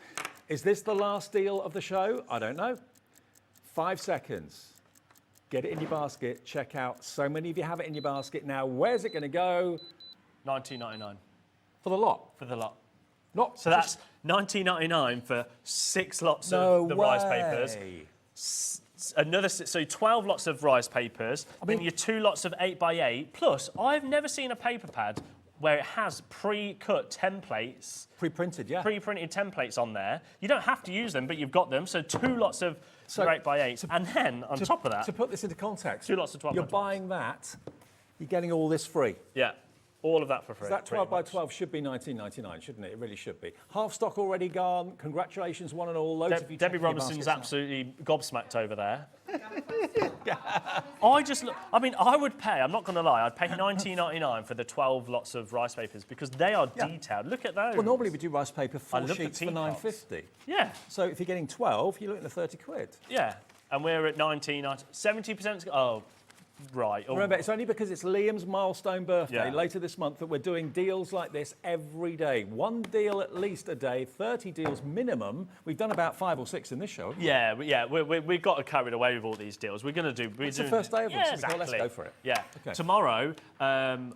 Is this the last deal of the show? I don't know. 5 seconds. Get it in your basket, check out. So many of you have it in your basket now. Where's it going to go? $19.99 For the lot. for the lot. Not So that's $19.99 for 6 lots no of the way. rice papers. So 12 lots of rice papers, then your 2 lots of 8x8. Plus, I've never seen a paper pad where it has pre-cut templates, Pre-printed, yeah. pre-printed templates on there. You don't have to use them, but you've got them. So 2 lots of 8x8s, and then on top of that, To put this into context, 2 lots of 12 you're by 12. buying that, you're getting all this free. Yeah, all of that for free. So that pretty 12 by much. 12 should be $19.99, shouldn't it? It really should be. Half stock already gone. Congratulations, one and all. Loads of you Debbie checking your Robinson's baskets out. absolutely gobsmacked over there. I would pay, I'm not going to lie, I'd pay $19.99 for the 12 lots of rice papers because they are detailed. Look at those. Well, normally we do rice paper I 4 love the sheets for teapots. $9.50. Yeah, So if you're getting 12, you're looking at 30 quid. yeah. And we're at 70%. Oh, right. Oh. Remember, it's only because it's Liam's milestone birthday Yeah. later this month that we're doing deals like this every day. One deal at least a day, 30 deals minimum. We've done about 5 or 6 in this show. Yeah, we got carried away with all these deals. We're going to do... It's the first day of them, Yeah, so we thought, exactly. let's go for it. Yeah. Okay. Tomorrow, I'm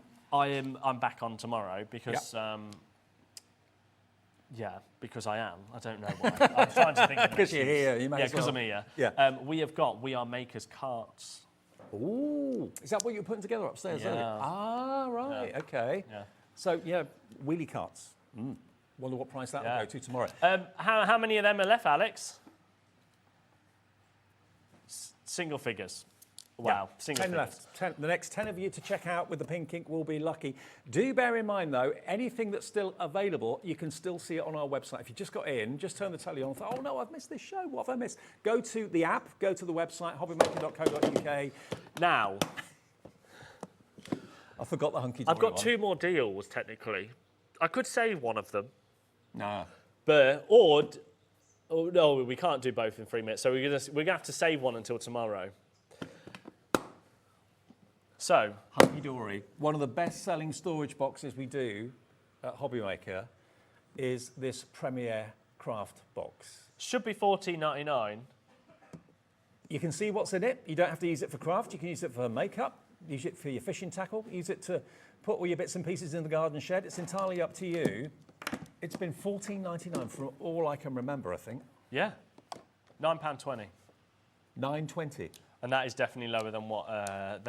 back on tomorrow because... Yeah, because I am. I don't know why. I'm trying to think of Because you're here, you may Yeah, as because well. I'm here. Yeah. We are makers carts. Ooh, is that what you're putting together upstairs? Yeah. earlier? Ah, right, Yeah. okay. Yeah. So, yeah, wheelie carts. Wonder what price that will Yeah. go to tomorrow. How many of them are left, Alex? Single figures. Wow, Yeah, single 10 figures. left. The next 10 of you to check out with the pink ink will be lucky. Do bear in mind, though, anything that's still available, you can still see it on our website. If you just got in, just turn the telly on and thought, oh, no, I've missed this show. What have I missed? Go to the app, go to the website, hobbymaker.co.uk. Now, I forgot the Hunkydory I've got one. 2 more deals, technically. I could save one of them. Nah. But, no, we can't do both in 3 minutes. So we're gonna have to save one until tomorrow. So, Hunkydory, one of the best-selling storage boxes we do at Hobbymaker is this Premier Craft box. should be $14.99. You can see what's in it. You don't have to use it for craft. You can use it for makeup, use it for your fishing tackle, use it to put all your bits and pieces in the garden shed. It's entirely up to you. It's been $14.99 from all I can remember, I think. Yeah, £9.20. $9.20. And that is definitely lower than what Hunkydory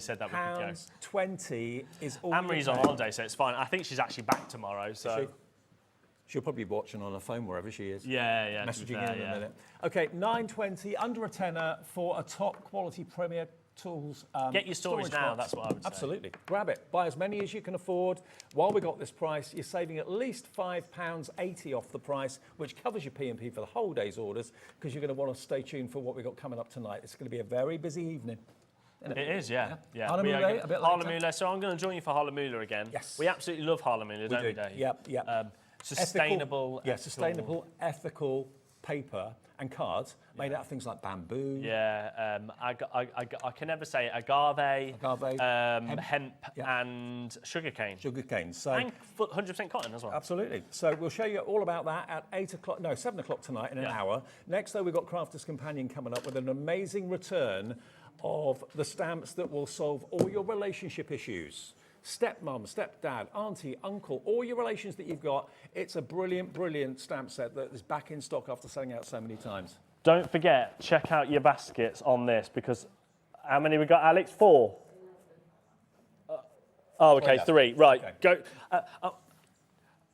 said that we could go. £9.20 is all. Anne-Marie's on holiday, so it's fine. I think she's actually back tomorrow, so... She'll probably be watching on her phone wherever she is. Yeah, Messaging in a minute. Okay, $9.20, under a tenner for a top quality Premier Tools. Get your storage now, box. that's what I would say. Absolutely. Grab it. Buy as many as you can afford. While we got this price, you're saving at least £5.80 off the price, which covers your P&P for the whole day's orders, because you're going to want to stay tuned for what we've got coming up tonight. It's going to be a very busy evening. It is, yeah. Hahnemühle, a bit later. Hahnemühle, so I'm going to join you for Hahnemühle again. Yes. We absolutely love Hahnemühle, don't we, Dave? Yep. Sustainable. Sustainable, ethical paper and cards made out of things like bamboo. Yeah, I can never say it. Agave, hemp and sugarcane. Sugarcane. So and 100% cotton as well. Absolutely. So we'll show you all about that at 7 o'clock tonight in an hour. Next, though, we've got Crafter's Companion coming up with an amazing return of the stamps that will solve all your relationship issues. Stepmom, stepdad, auntie, uncle, all your relations that you've got. It's a brilliant, brilliant stamp set that is back in stock after selling out so many times. Don't forget, check out your baskets on this, because how many we got, Alex? 4? Okay, 3. Right, okay. Go.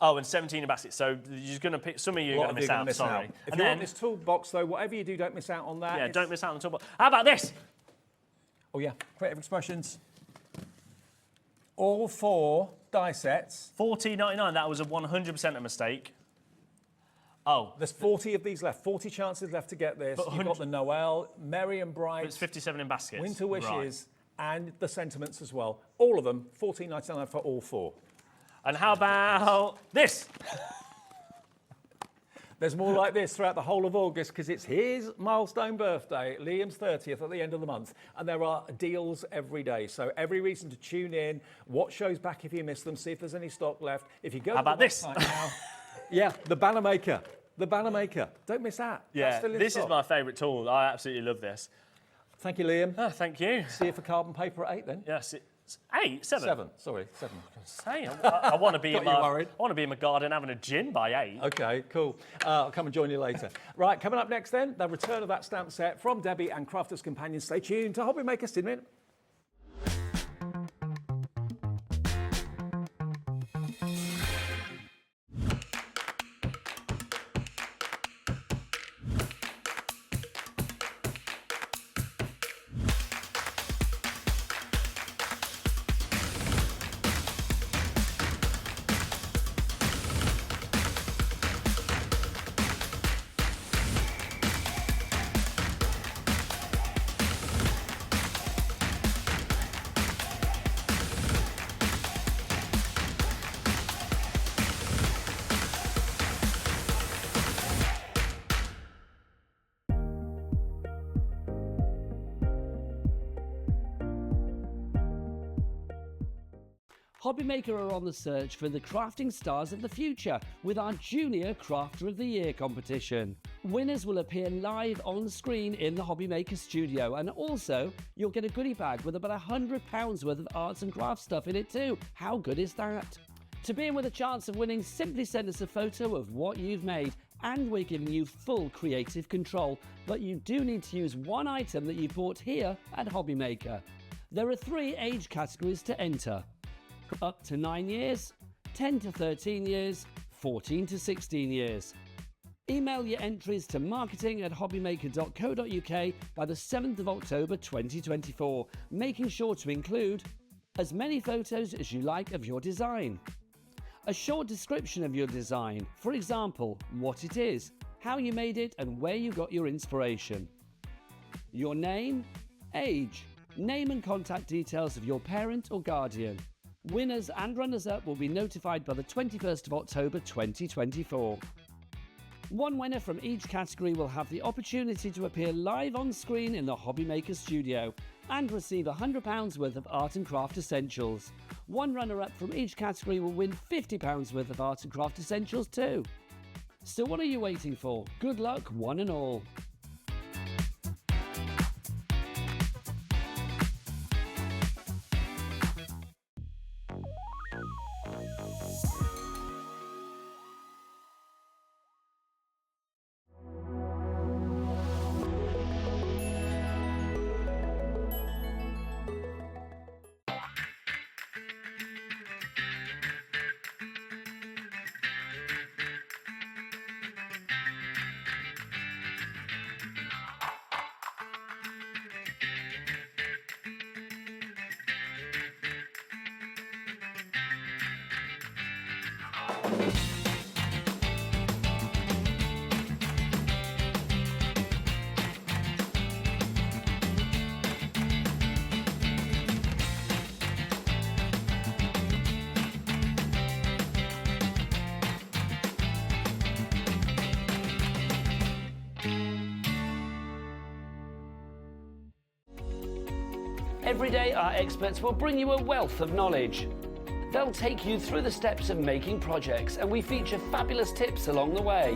And 17 in baskets. So you're going to pick, some of you are going to miss out, sorry. If you want this toolbox, though, whatever you do, don't miss out on that. Yeah, don't miss out on the toolbox. How about this? Oh, yeah, Creative Expressions. All 4 die sets. $14.99. That was a 100% a mistake. Oh, there's 40 of these left. 40 chances left to get this. You've got the Noel, Merry and Bright. It's 57 in baskets. Winter Wishes, and the Sentiments as well. All of them, $14.99 for all 4. And how about this? There's more like this throughout the whole of August, because it's his milestone birthday, Liam's 30th at the end of the month, and there are deals every day. So every reason to tune in, watch shows back if you miss them, see if there's any stock left. If you go How to about the this? website now, yeah, the banner maker. The banner maker. Don't miss that. Yeah, this is my favourite tool. I absolutely love this. Thank you, Liam. Oh, thank you. See you for carbon paper at 8 then. Yes, it's 8, 7. 7. Sorry, 7. Say, I want to be in I want to be in my garden having a gin by 8. Okay, cool. I'll come and join you later. Right, coming up next then, the return of that stamp set from Debbie and Crafter's Companion. Stay tuned to Hobbymaker Stinmin. Hobbymaker are on the search for the crafting stars of the future with our Junior Crafter of the Year competition. Winners will appear live on screen in the Hobbymaker studio, and also you'll get a goodie bag with about £100 worth of arts and crafts stuff in it too. How good is that? To be in with a chance of winning, simply send us a photo of what you've made, and we're giving you full creative control, but you do need to use one item that you bought here at Hobbymaker. There are 3 age categories to enter: up to 9 years, 10 to 13 years, 14 to 16 years. Email your entries to marketing@hobbymaker.co.uk by the 7th of October 2024, making sure to include as many photos as you like of your design, a short description of your design, for example, what it is, how you made it and where you got your inspiration, your name, age, name and contact details of your parent or guardian. Winners and runners-up will be notified by the 21st of October 2024. One winner from each category will have the opportunity to appear live on screen in the Hobby Maker studio and receive £100 worth of art and craft essentials. One runner-up from each category will win £50 worth of art and craft essentials too. So what are you waiting for? Good luck, one and all. Every day, our experts will bring you a wealth of knowledge. They'll take you through the steps of making projects, and we feature fabulous tips along the way.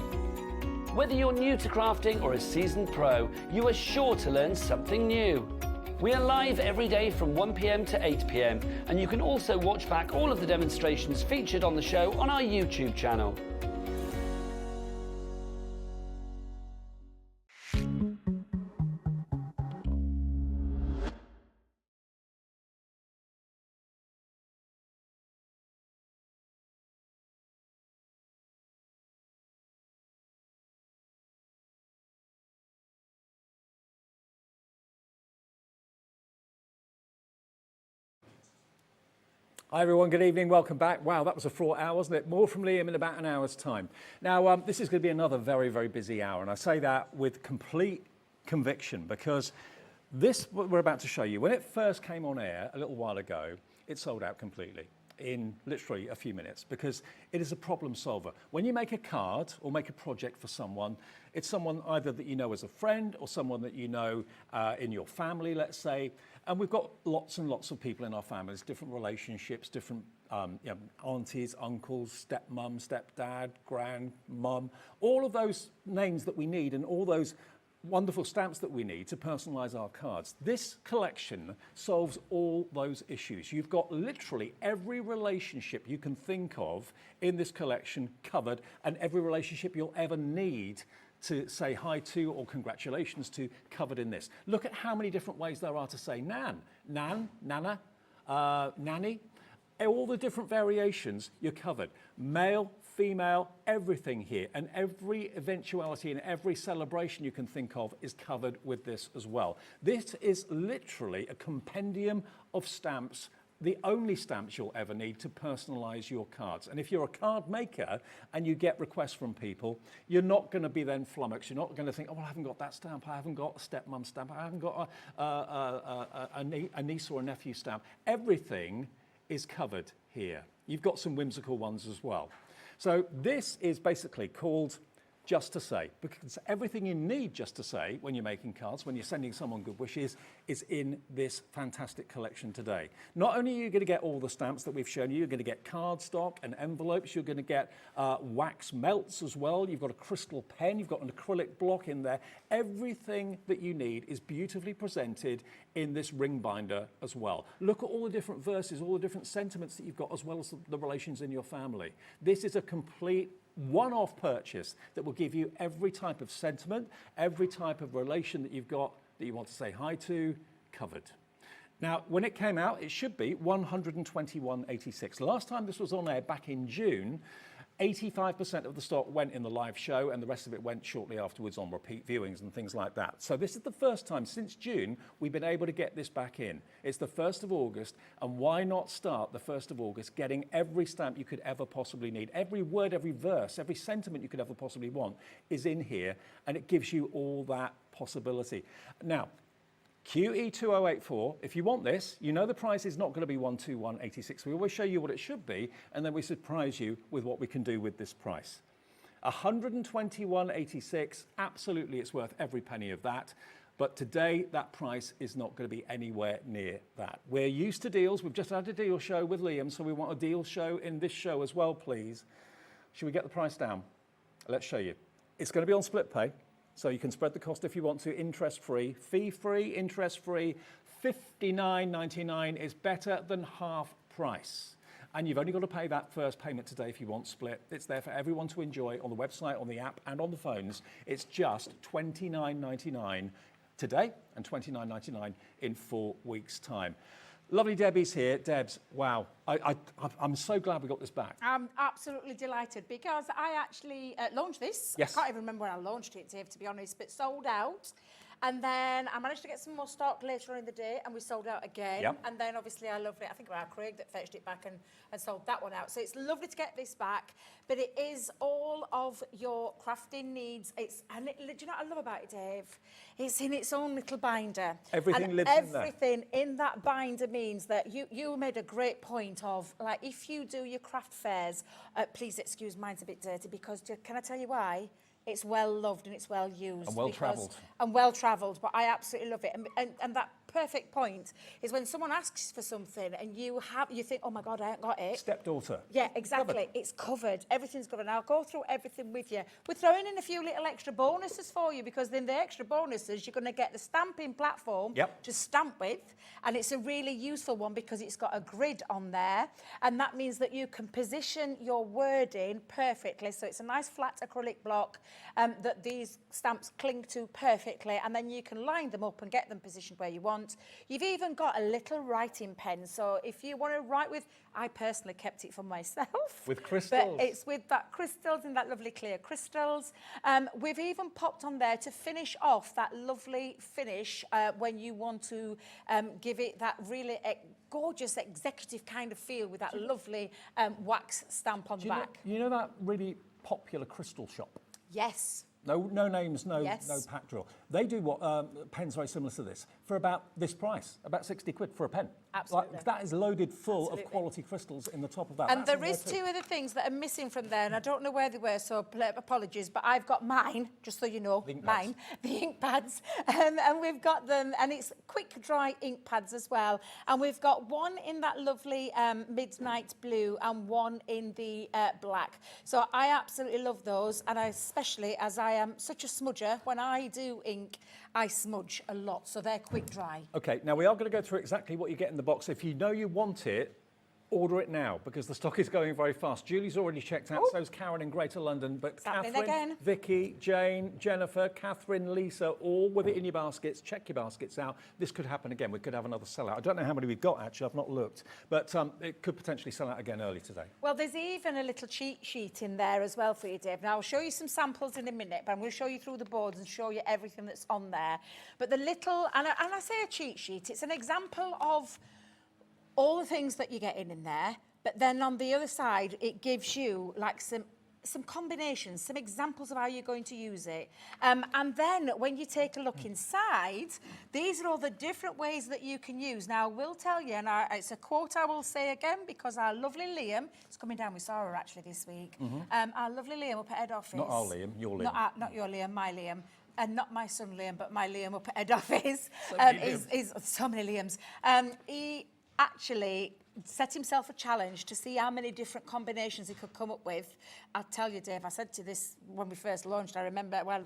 Whether you're new to crafting or a seasoned pro, you are sure to learn something new. We are live every day from 1 p.m. to 8 p.m, and you can also watch back all of the demonstrations featured on the show on our YouTube channel. Hi everyone, good evening, welcome back. Wow, that was a fraught hour, wasn't it? More from Liam in about an hour's time. Now, this is going to be another very, very busy hour, and I say that with complete conviction because this, what we're about to show you, when it first came on air a little while ago, it sold out completely in literally a few minutes because it is a problem solver. When you make a card or make a project for someone, it's someone either that you know as a friend or someone that you know in your family, let's say. And we've got lots and lots of people in our families, different relationships, different aunties, uncles, stepmom, stepdad, grandmum, all of those names that we need and all those wonderful stamps that we need to personalize our cards. This collection solves all those issues. You've got literally every relationship you can think of in this collection covered, and every relationship you'll ever need to say hi to or congratulations to covered in this. Look at how many different ways there are to say nan, nana, nanny. All the different variations you're covered. Male, female, everything here, and every eventuality and every celebration you can think of is covered with this as well. This is literally a compendium of stamps, the only stamps you'll ever need to personalize your cards. And if you're a card maker and you get requests from people, you're not going to be then flummoxed. You're not going to think, oh, well, I haven't got that stamp, I haven't got a stepmom stamp, I haven't got a niece or a nephew stamp. Everything is covered here. You've got some whimsical ones as well. So this is basically called Just to Say, because everything you need just to say when you're making cards, when you're sending someone good wishes, is in this fantastic collection today. Not only are you going to get all the stamps that we've shown you, you're going to get cardstock and envelopes, you're going to get wax melts as well, you've got a crystal pen, you've got an acrylic block in there. Everything that you need is beautifully presented in this ring binder as well. Look at all the different verses, all the different sentiments that you've got, as well as the relations in your family. This is a complete one-off purchase that will give you every type of sentiment, every type of relation that you've got that you want to say hi to, covered. Now, when it came out, it should be 121.86. Last time this was on air back in June, 85% of the stock went in the live show and the rest of it went shortly afterwards on repeat viewings and things like that. So this is the first time since June we've been able to get this back in. It's the 1st of August, and why not start the 1st of August getting every stamp you could ever possibly need? Every word, every verse, every sentiment you could ever possibly want is in here, and it gives you all that possibility. Now, QE2084, if you want this, you know the price is not going to be 121.86. We always show you what it should be, and then we surprise you with what we can do with this price. 121.86, absolutely it's worth every penny of that. But today, that price is not going to be anywhere near that. We're used to deals. We've just had a deal show with Liam, so we want a deal show in this show as well, please. Should we get the price down? Let's show you. It's going to be on split pay. So you can spread the cost if you want to, interest-free, fee-free, interest-free. $59.99 is better than half price. And you've only got to pay that first payment today if you want split. It's there for everyone to enjoy on the website, on the app, and on the phones. It's just $29.99 today and $29.99 in 4 weeks' time. Lovely Debbie's here. Debs, wow. I'm so glad we got this back. I'm absolutely delighted because I actually launched this. Yes. I can't even remember when I launched it, Dave, to be honest, but sold out. And then I managed to get some more stock later on in the day, and we sold out again. Yep. And then obviously I loved it. I think it was Craig that fetched it back and sold that one out. So it's lovely to get this back, but it is all of your crafting needs. Do you know what I love about it, Dave? It's in its own little binder. Everything lives in there. Everything in that binder means that you made a great point of, like, if you do your craft fairs, please excuse mine's a bit dirty because, can I tell you why? It's well loved and it's well used. And well travelled. And well travelled, but I absolutely love it. And that perfect point is when someone asks for something and you think, oh my God, I ain't got it. Stepdaughter. Yeah, exactly. Covered. It's covered. Everything's covered. And I'll go through everything with you. We're throwing in a few little extra bonuses for you because in the extra bonuses, you're going to get the stamping platform to stamp with. And it's a really useful one because it's got a grid on there. And that means that you can position your wording perfectly. So it's a nice flat acrylic block that these stamps cling to perfectly. And then you can line them up and get them positioned where you want. You've even got a little writing pen. So if you want to write with, I personally kept it for myself. With crystals. But it's with that crystals in that lovely clear crystals. We've even popped on there to finish off that lovely finish when you want to give it that really gorgeous executive kind of feel with that lovely wax stamp on the back. You know that really popular crystal shop? Yes. No names, no pack drill. They do what pens very similar to this for about this price, about 60 quid for a pen. Absolutely. Like, that is loaded full of quality crystals in the top of that. And there is two other things that are missing from there, and I don't know where they were, so apologies, but I've got mine, just so you know, the ink pads, and we've got them, and it's quick dry ink pads as well, and we've got one in that lovely midnight blue and one in the black. So I absolutely love those, and I especially, as I am such a smudger, when I do ink, I smudge a lot, so they're quick dry. Okay, now we are going to go through exactly what you get in the box. If you know you want it, order it now because the stock is going very fast. Julie's already checked out, so's Karen in Greater London, but Catherine, Vicky, Jane, Jennifer, Catherine, Lisa, all with it in your baskets. Check your baskets out. This could happen again. We could have another sellout. I don't know how many we've got, actually. I've not looked, but it could potentially sell out again early today. Well, there's even a little cheat sheet in there as well for you, Dave. Now, I'll show you some samples in a minute, but I'm going to show you through the boards and show you everything that's on there. But the little, and I say a cheat sheet, it's an example of all the things that you're getting in there, but then on the other side, it gives you like some combinations, some examples of how you're going to use it. And then when you take a look inside, these are all the different ways that you can use. Now, I will tell you, and it's a quote I will say again, because our lovely Liam, it's coming down with Sarah actually this week, our lovely Liam up at head office. Not our Liam, your Liam. Not your Liam, my Liam. And not my son Liam, but my Liam up at head office. Is so many Liams. He actually set himself a challenge to see how many different combinations he could come up with. I'll tell you, Dave, I said to this when we first launched, I remember, well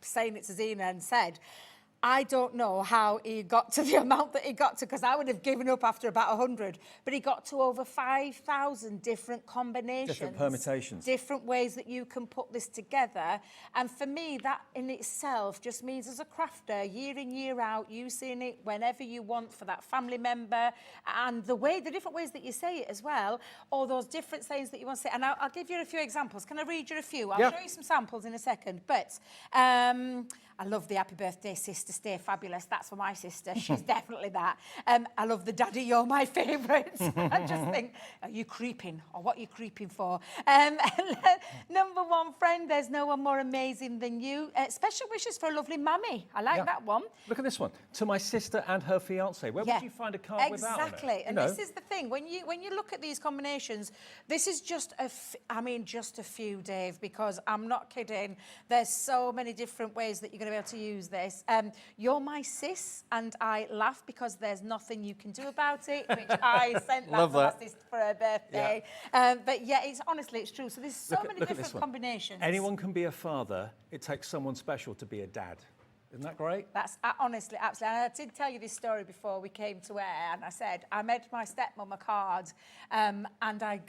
saying it to Zena and said, I don't know how he got to the amount that he got to, because I would have given up after about 100. But he got to over 5,000 different combinations. Different permutations. Different ways that you can put this together. And for me, that in itself just means as a crafter, year in, year out, using it whenever you want for that family member. And the different ways that you say it as well, or those different sayings that you want to say. And I'll give you a few examples. Can I read you a few? I'll show you some samples in a second. But I love the happy birthday, sister, stay fabulous. That's for my sister. She's definitely that. I love the daddy, you're my favourite. I just think, are you creeping? Or what are you creeping for? Number one, friend, there's no one more amazing than you. Special wishes for a lovely mummy. I like that one. Look at this one. To my sister and her fiancé. Where would you find a card without it? Exactly. And this is the thing. When you look at these combinations, this is just just a few, Dave, because I'm not kidding. There's so many different ways that you're going to be able to use this. You're my sis, and I laugh because there's nothing you can do about it, which I sent that to my sister for her birthday. But yeah, it's true. So there's so many different combinations. Anyone can be a father. It takes someone special to be a dad. Isn't that great? That's honestly, absolutely. And I did tell you this story before we came to air, and I said I made my stepmom a card, and I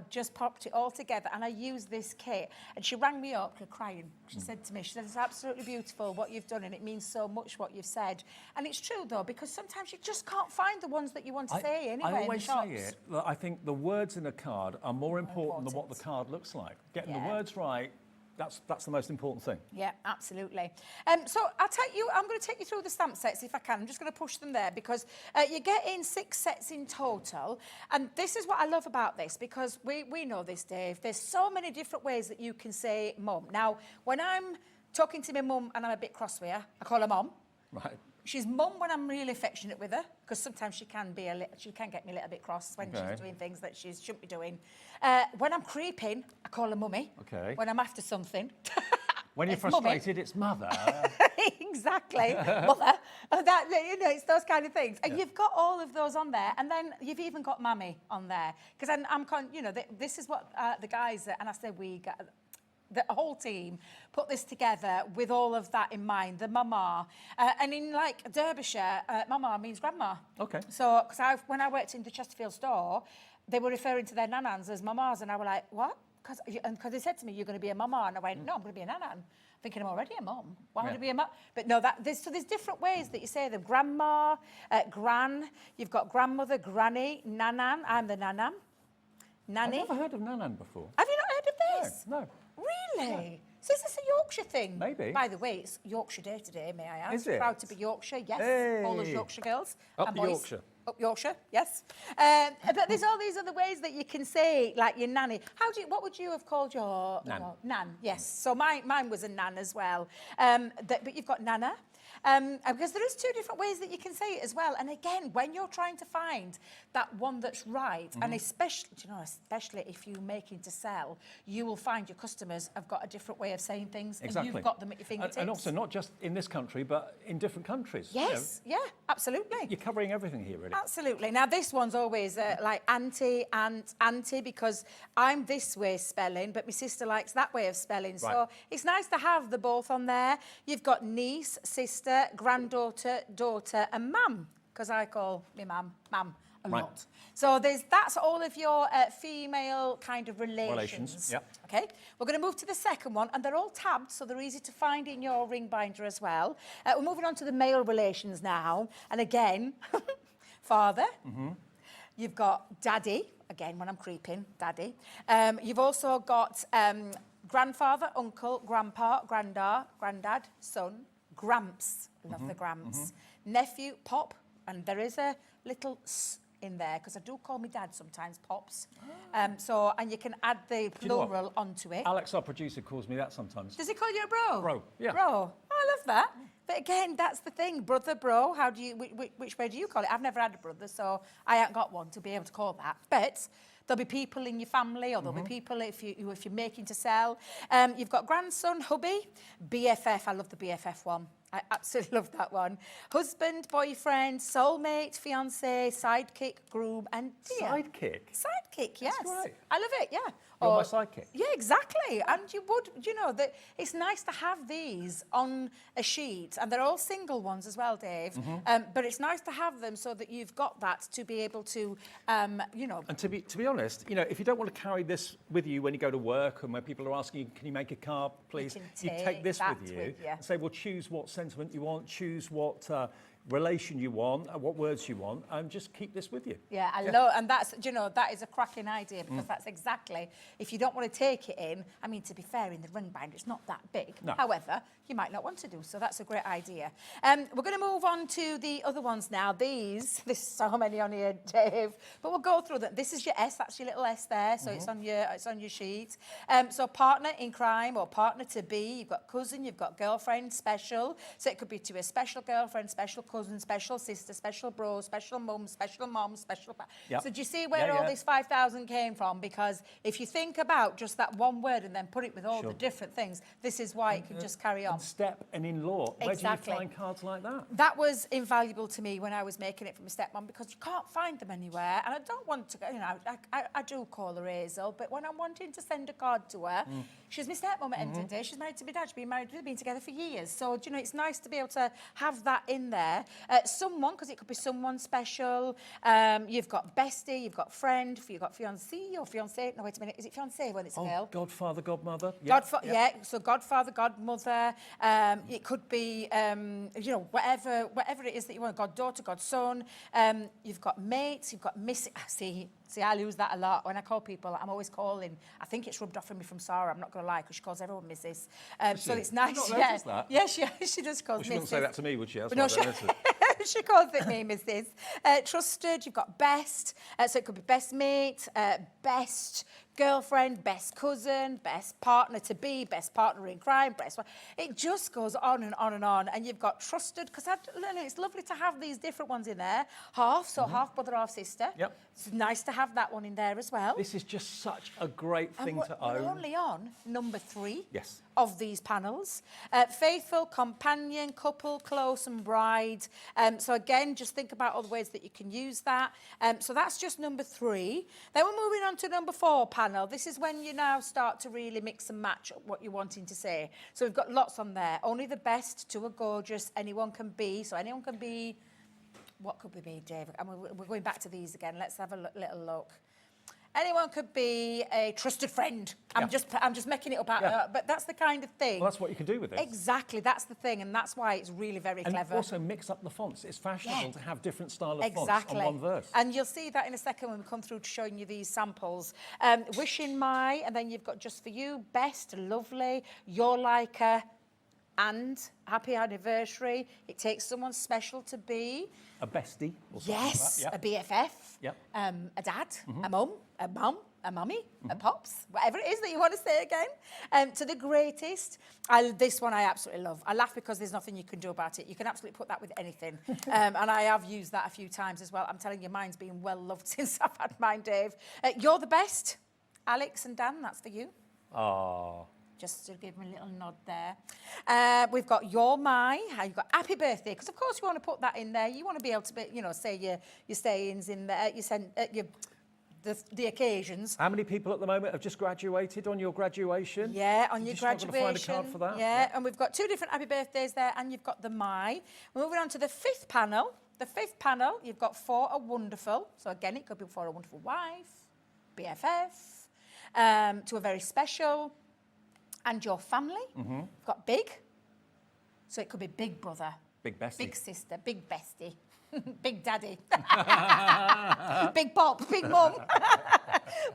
just popped it all together, and I used this kit. And she rang me up, crying. She said to me, she said, it's absolutely beautiful what you've done, and it means so much what you've said. And it's true though, because sometimes you just can't find the ones that you want to say anyway. I always say it. Look, I think the words in a card are more important than what the card looks like. Getting the words right. That's the most important thing. Yeah, absolutely. So I'm going to take you through the stamp sets if I can. I'm just going to push them there because you get in 6 sets in total. And this is what I love about this, because we know this, Dave. There's so many different ways that you can say mum. Now, when I'm talking to my mum and I'm a bit cross with her, I call her mum. Right. She's mum when I'm really affectionate with her, because sometimes she can get me a little bit cross when she's doing things that she shouldn't be doing. When I'm creeping, I call her mummy. Okay. When I'm after something. When you're frustrated, it's mother. Exactly. Mother. It's those kind of things. And you've got all of those on there. And then you've even got mammy on there. Because this is what the guys, and I say the whole team put this together with all of that in mind, the mama. And in Derbyshire, mama means grandma. Okay. So, because when I worked in the Chesterfield store, they were referring to their nanans as mamas, and I was like, what? Because they said to me, you're going to be a mama, and I went, no, I'm going to be a nanan. Thinking I'm already a mum. Why would I be a mum? But no, there's different ways that you say them. Grandma, gran, you've got grandmother, granny, nanan. I'm the nanan. Nanny. I've never heard of nanan before. Have you not heard of this? No. Really? No. So is this a Yorkshire thing? Maybe. By the way, it's Yorkshire Day today, may I ask? Is it? Proud to be Yorkshire, yes. Hey. All those Yorkshire girls. Up and boys. Yorkshire. Up Yorkshire, yes. But there's all these other ways that you can say, like your nanny. What would you have called your... Nan. Nan, yes. So mine was a nan as well. But you've got nana. Because there is 2 different ways that you can say it as well. And again, when you're trying to find that one that's right, and especially if you're making to sell, you will find your customers have got a different way of saying things, Exactly. and you've got them at your fingertips. And also not just in this country, but in different countries. Yes, yeah, absolutely. You're covering everything here, really. Absolutely. Now, this one's always like auntie, because I'm this way spelling, but my sister likes that way of spelling. Right. So it's nice to have the both on there. You've got niece, sister, granddaughter, daughter, and mum, because I call my mum a lot. So that's all of your female kind of relations. Yep. Okay, we're going to move to the second one, and they're all tabbed, so they're easy to find in your ring binder as well. We're moving on to the male relations now, and again, father. You've got daddy, again when I'm creeping, daddy. You've also got grandfather, uncle, grandpa, granddad, son, gramps, love the gramps, nephew, pop, and there is a little s in there, because I do call my dad sometimes pops. And you can add the plural onto it. Alex, our producer, calls me that sometimes. Does he call you a bro? Bro, yeah. Bro. Oh, I love that. But again, that's the thing, brother, bro. How do you? Which way do you call it? I've never had a brother, so I ain't got one to be able to call that. But there'll be people in your family, or there'll be people if you're making to sell. You've got grandson, hubby, BFF. I love the BFF one. I absolutely love that one. Husband, boyfriend, soulmate, fiancé, sidekick, groom, and dear. Sidekick? Sidekick, yes. That's right. I love it, yeah. You're my sidekick. Yeah, exactly. And you would, you know, that it's nice to have these on a sheet, and they're all single ones as well, Dave. But it's nice to have them so that you've got that to be able to, you know. And to be honest, you know, if you don't want to carry this with you when you go to work and when people are asking you, can you make a card, please? You take this with you and say, well, choose what sentiment you want, choose what relation you want, what words you want, and just keep this with you. Yeah, I love, and that's, you know, that is a cracking idea, because that's exactly, if you don't want to take it in, I mean, to be fair, in the ring binder, it's not that big. No. However, you might not want to do, so that's a great idea. We're going to move on to the other ones now. There's so many on here, Dave, but we'll go through them. This is your S, that's your little S there, so it's on your sheet. So partner in crime or partner to be, you've got cousin, you've got girlfriend, special, so it could be to a special girlfriend, special cousin, special sister, special bro, special mum, special mom, special... Yep. So do you see where all this 5,000 came from? Because if you think about just that one word and then put it with all the different things, this is why it can just carry on. And step and in-law. Exactly. Where do you find cards like that? That was invaluable to me when I was making it for my stepmom, because you can't find them anywhere, and I don't want to go, you know, I do call her Hazel, but when I'm wanting to send a card to her, she's my stepmom at end of the day, she's married to my dad, we've been together for years, so, you know, it's nice to be able to have that in there. Someone, because it could be someone special, you've got bestie, you've got friend, you've got fiancé or fiancé, no, wait a minute, is it fiancé when it's a girl? Godfather, godmother. Yeah, so godfather, godmother, it could be, you know, whatever it is that you want, goddaughter, godson, you've got mates, you've got See, I lose that a lot. When I call people, I'm always calling. I think it's rubbed off on me from Sarah, I'm not going to lie, because she calls everyone Mrs. So it's nice. Yeah, she does call Mrs. She wouldn't say that to me, would she? That's No, she calls it me Mrs. Trusted, you've got best. So it could be best mate, best girlfriend, best cousin, best partner to be, best partner in crime, best... It just goes on and on and on. And you've got trusted, because it's lovely to have these different ones in there. Half, so half brother, half sister. Yep. It's nice to have that one in there as well. This is just such a great thing to own. We're only on number 3 Yes. of these panels. Faithful, companion, couple, close and bride. So again, just think about all the ways that you can use that. So that's just number 3. Then we're moving on to number 4 panel. This is when you now start to really mix and match what you're wanting to say. So we've got lots on there. Only the best to a gorgeous, anyone can be. So anyone can be... What could we be, Dave? And we're going back to these again. Let's have a little look. Anyone could be a trusted friend. I'm just making it up, but that's the kind of thing. Well, that's what you can do with it. Exactly, that's the thing, and that's why it's really very clever. And also mix up the fonts. It's fashionable to have different style of fonts on one verse. And you'll see that in a second when we come through to showing you these samples. Wishing my, and then you've got just for you, best, lovely, you're like a, and happy anniversary. It takes someone special to be. A bestie. Or Yes, like that. a BFF, Yep. a dad, a mum, a mummy, a pops, whatever it is that you want to say again. To the greatest. This one I absolutely love. I laugh because there's nothing you can do about it. You can absolutely put that with anything. And I have used that a few times as well. I'm telling you, mine's been well loved since I've had mine, Dave. You're the best. Alex and Dan, that's for you. Oh. Just to give me a little nod there. We've got You're My, you've got Happy Birthday, because of course you want to put that in there. You want to be able to, you know, say your sayings in there, the occasions. How many people at the moment have just graduated on your graduation? Yeah, on your graduation. Find a card for that? Yeah, and we've got 2 different happy birthdays there, and you've got the My. We're moving on to the 5th panel. The 5th panel, you've got For a Wonderful. So again, it could be for a wonderful wife, BFF, to a very special, and your family. You've got Big. So it could be Big Brother. Big bestie. Big sister, Big bestie. Big daddy, big pop, big mum.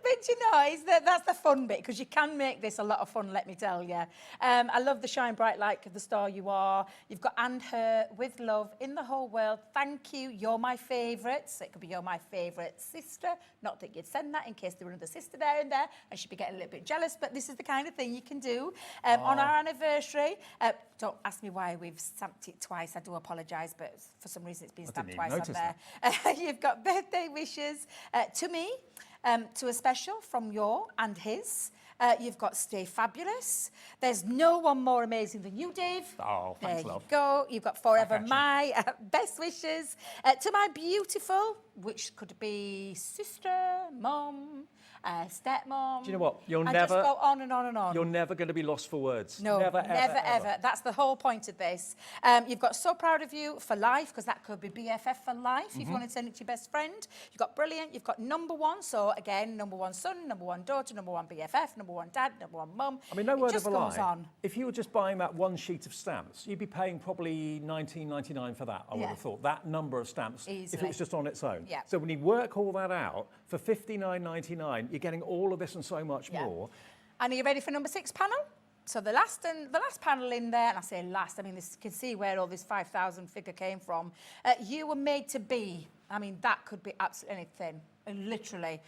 But you know, that's the fun bit, because you can make this a lot of fun, let me tell you. I love the shine bright light of the star you are. You've got and her, with love, in the whole world, thank you, you're my favourite. So it could be you're my favourite sister. Not that you'd send that in case there were another sister there and there, and she'd be getting a little bit jealous, but this is the kind of thing you can do. On our anniversary, don't ask me why we've stamped it twice, I do apologise, but for some reason it's been stamped twice on there. You've got birthday wishes to me, to a special from your and his. You've got Stay Fabulous. There's no one more amazing than you, Dave. Oh, thanks, love. There you go. You've got Forever My, best wishes. To my beautiful, which could be sister, mum, stepmom. Do you know what? You'll I never just go on and on and on. You're never going to be lost for words. No, never, ever. That's the whole point of this. You've got So Proud of You for life, because that could be BFF for life if you want to send it to your best friend. You've got Brilliant. You've got number one. So again, number one son, number one daughter, number one BFF, number one dad, number one mum. I mean, no word of a lie. It just goes on. If you were just buying that one sheet of stamps, you'd be paying probably $19.99 for that, I would have thought. That number of stamps, if it was just on its own. Yeah. So when you work all that out, for $59.99, you're getting all of this and so much more. And are you ready for number 6 panel? So the last panel in there, and I say last, I mean, this, you can see where all this 5,000 figure came from. You were made to be. I mean, that could be absolutely anything, literally.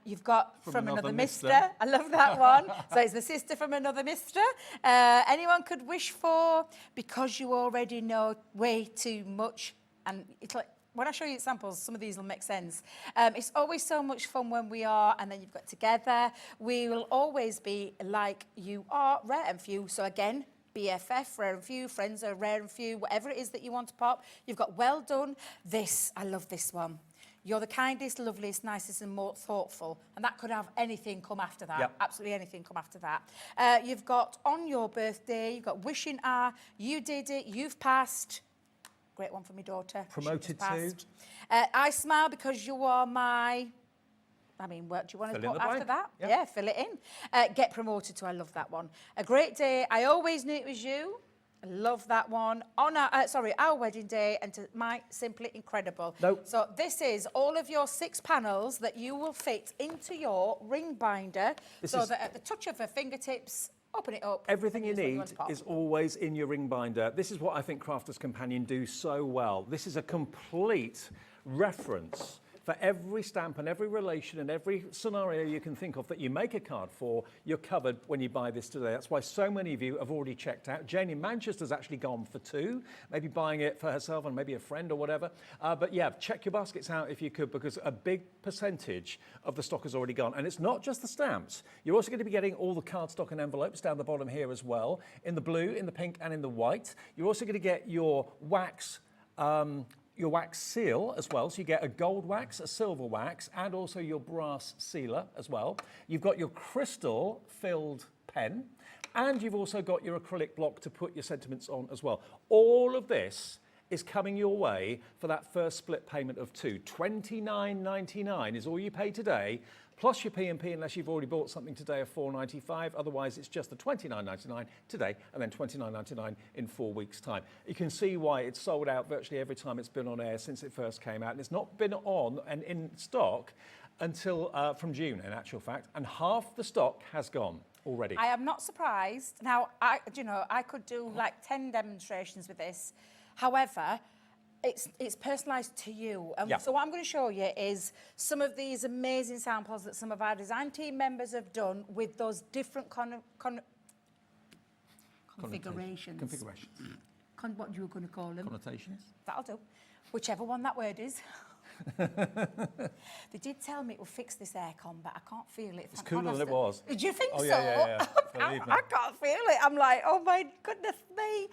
You've got From Another Mister. I love that one. So it's the sister from another mister. Anyone could wish for, because you already know way too much. And it's like, when I show you examples, some of these will make sense. It's always so much fun when we are, and then you've got Together. We will always be like you are, rare and few. So again, BFF, rare and few, friends are rare and few, whatever it is that you want to pop. You've got Well Done. This, I love this one. You're the kindest, loveliest, nicest and more thoughtful. And that could have anything come after that. Yep. Absolutely anything come after that. You've got On Your Birthday. You've got Wishing Are. You Did It. You've Passed. Great one for my daughter. Promoted to? I Smile Because You Are My... I mean, what do you want to put after that? Yep. Yeah, fill it in. Get Promoted To, I love that one. A Great Day, I Always Knew It Was You. I love that one. On our wedding day, and to my Simply Incredible. Nope. So this is all of your 6 panels that you will fit into your ring binder, that at the touch of your fingertips, open it up. Everything you and use what need want to pop. is always in your ring binder. This is what I think Crafter's Companion do so well. This is a complete reference for every stamp and every relation and every scenario you can think of that you make a card for. You're covered when you buy this today. That's why so many of you have already checked out. Jane in Manchester's actually gone for 2, maybe buying it for herself and maybe a friend or whatever. But yeah, check your baskets out if you could, because a big percentage of the stock has already gone. And it's not just the stamps. You're also going to be getting all the cardstock and envelopes down the bottom here as well, in the blue, in the pink and in the white. You're also going to get your wax seal as well. So you get a gold wax, a silver wax, and also your brass sealer as well. You've got your crystal filled pen, and you've also got your acrylic block to put your sentiments on as well. All of this is coming your way for that first split payment of 2. $29.99 is all you pay today, plus your P&P unless you've already bought something today of $4.95. Otherwise, it's just the $29.99 today and then $29.99 in 4 weeks' time. You can see why it's sold out virtually every time it's been on air since it first came out. And it's not been on and in stock until from June, in actual fact, and half the stock has gone already. I am not surprised. Now, I could do like 10 demonstrations with this. However, it's personalised to you. So what I'm going to show you is some of these amazing samples that some of our design team members have done with those different configurations. What you were going to call them? Connotations. That'll do. Whichever one that word is. They did tell me it will fix this aircon, but I can't feel it. It's cooler than it was. Did you think so? Yeah. I can't feel it. I'm like, oh my goodness me.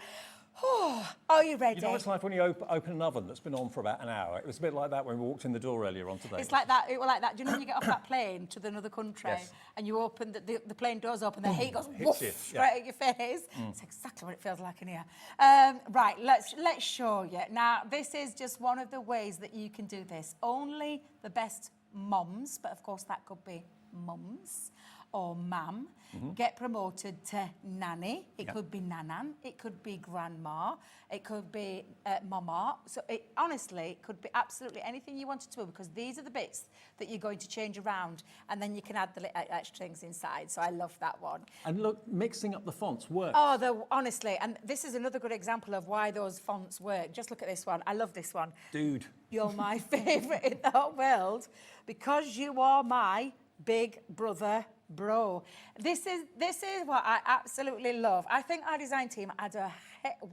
Oh, are you ready? You know what it's like when you open an oven that's been on for about an hour? It was a bit like that when we walked in the door earlier on today. It's like that. It was like that. Do you know when you get off that plane to another country and you open the plane doors open, the heat goes woof, straight at your face? It's exactly what it feels like in here. Right, let's show you. Now, this is just one of the ways that you can do this. Only the best mums, but of course that could be mums or mam, get promoted to nanny. It could be nanan, it could be grandma, it could be mama. So honestly, it could be absolutely anything you wanted to do, because these are the bits that you're going to change around, and then you can add the extra things inside. So I love that one. And look, mixing up the fonts works. Oh, honestly, and this is another good example of why those fonts work. Just look at this one. I love this one. Dude. You're my favourite in the whole world, because you are my big brother bro. This is what I absolutely love. I think our design team had a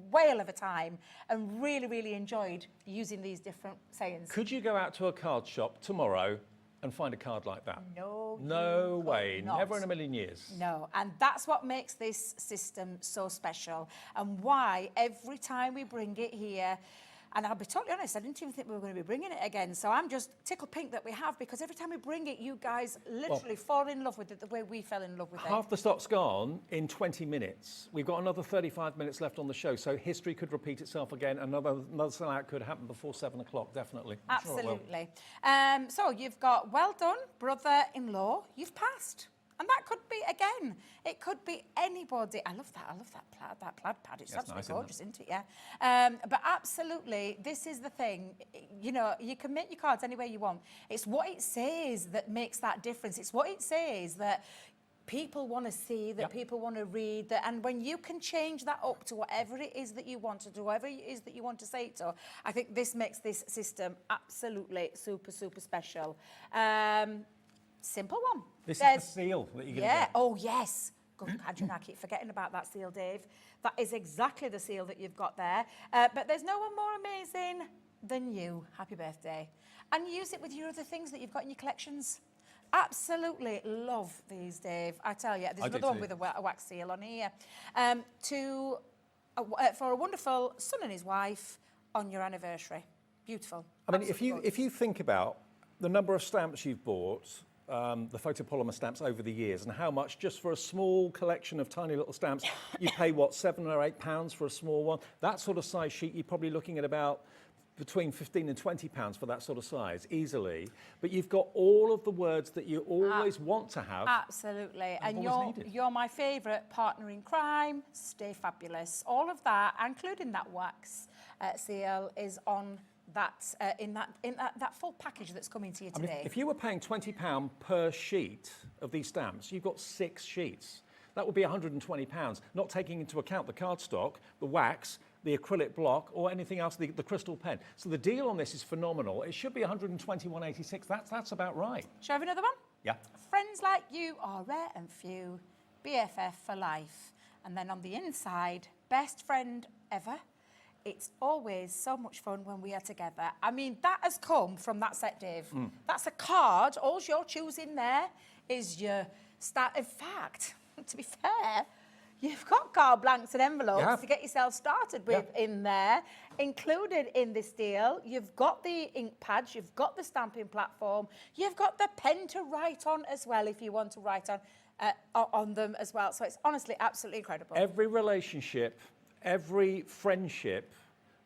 whale of a time and really, really enjoyed using these different sayings. Could you go out to a card shop tomorrow and find a card like that? No way. Not. Never in a million years. No, and that's what makes this system so special, and why every time we bring it here, And I'll be totally honest, I didn't even think we were going to be bringing it again. So I'm just tickled pink that we have, because every time we bring it, you guys literally fall in love with it the way we fell in love with it. Half the stock's gone in 20 minutes. We've got another 35 minutes left on the show, so history could repeat itself again. Another sellout could happen before 7 o'clock, definitely. I'm sure it will. Absolutely. So you've got well done, brother-in-law. You've passed. And that could be, again, it could be anybody. I love that plaid pad. It's absolutely nice, gorgeous, isn't it? Yeah. But absolutely, this is the thing. You know, you can make your cards any way you want. It's what it says that makes that difference. It's what it says that people want to see, that people want to read, and when you can change that up to whatever it is that you want to do, whatever it is that you want to say it to, I think this makes this system absolutely super, super special. Simple one. This is the seal that you're going to get. Oh, yes. God, I keep forgetting about that seal, Dave. That is exactly the seal that you've got there. But there's no one more amazing than you. Happy birthday. And use it with your other things that you've got in your collections. Absolutely love these, Dave. I tell you, there's another one with a wax seal on here. For a wonderful son and his wife on your anniversary. Beautiful. I mean, if you think about the number of stamps you've bought, the photopolymer stamps over the years, and how much just for a small collection of tiny little stamps, you pay what, £7 or £8 for a small one? That sort of size sheet, you're probably looking at about between £15 and £20 for that sort of size, easily. But you've got all of the words that you always want to have. Absolutely. And needed. you're my favourite partner in crime. Stay fabulous. All of that, including that wax seal, is on that in that full package that's coming to you today. I mean, if you were paying £20 per sheet of these stamps, you've got 6 sheets. That would be £120, not taking into account the cardstock, the wax, the acrylic block, or anything else, the crystal pen. So the deal on this is phenomenal. It should be £121.86. That's about right. Shall I have another one? Yeah. Friends like you are rare and few, BFF for life. And then on the inside, best friend ever. It's always so much fun when we are together. I mean, that has come from that set, Dave. That's a card. All you're choosing there is your start. In fact, to be fair, you've got card blanks and envelopes to get yourself started with in there. Included in this deal, you've got the ink pads, you've got the stamping platform, you've got the pen to write on as well if you want to write on them as well. So it's honestly absolutely incredible. Every relationship, every friendship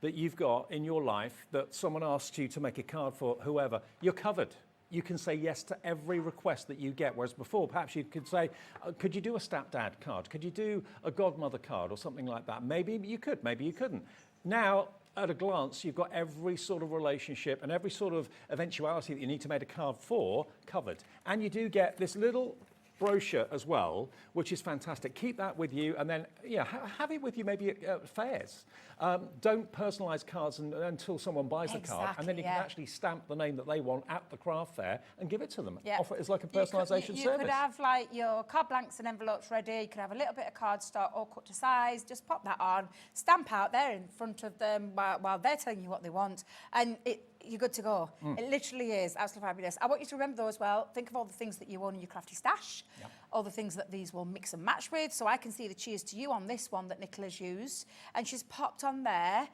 that you've got in your life that someone asks you to make a card for whoever, you're covered. You can say yes to every request that you get, whereas before perhaps you could say, could you do a stepdad card? Could you do a godmother card or something like that? Maybe you could, maybe you couldn't. Now, at a glance, you've got every sort of relationship and every sort of eventuality that you need to make a card for covered. And you do get this little brochure as well, which is fantastic. Keep that with you, and then have it with you maybe at fairs. Don't personalise cards until someone buys the card, and then you can actually stamp the name that they want at the craft fair and give it to them. Offer it as like a personalisation service. You could have like your card blanks and envelopes ready. You could have a little bit of cardstock all cut to size. Just pop that on, stamp out there in front of them while they're telling you what they want, and you're good to go. It literally is absolutely fabulous. I want you to remember though as well, think of all the things that you own in your crafty stash, all the things that these will mix and match with. So I can see the cheers to you on this one that Nicola's used, and she's popped on there,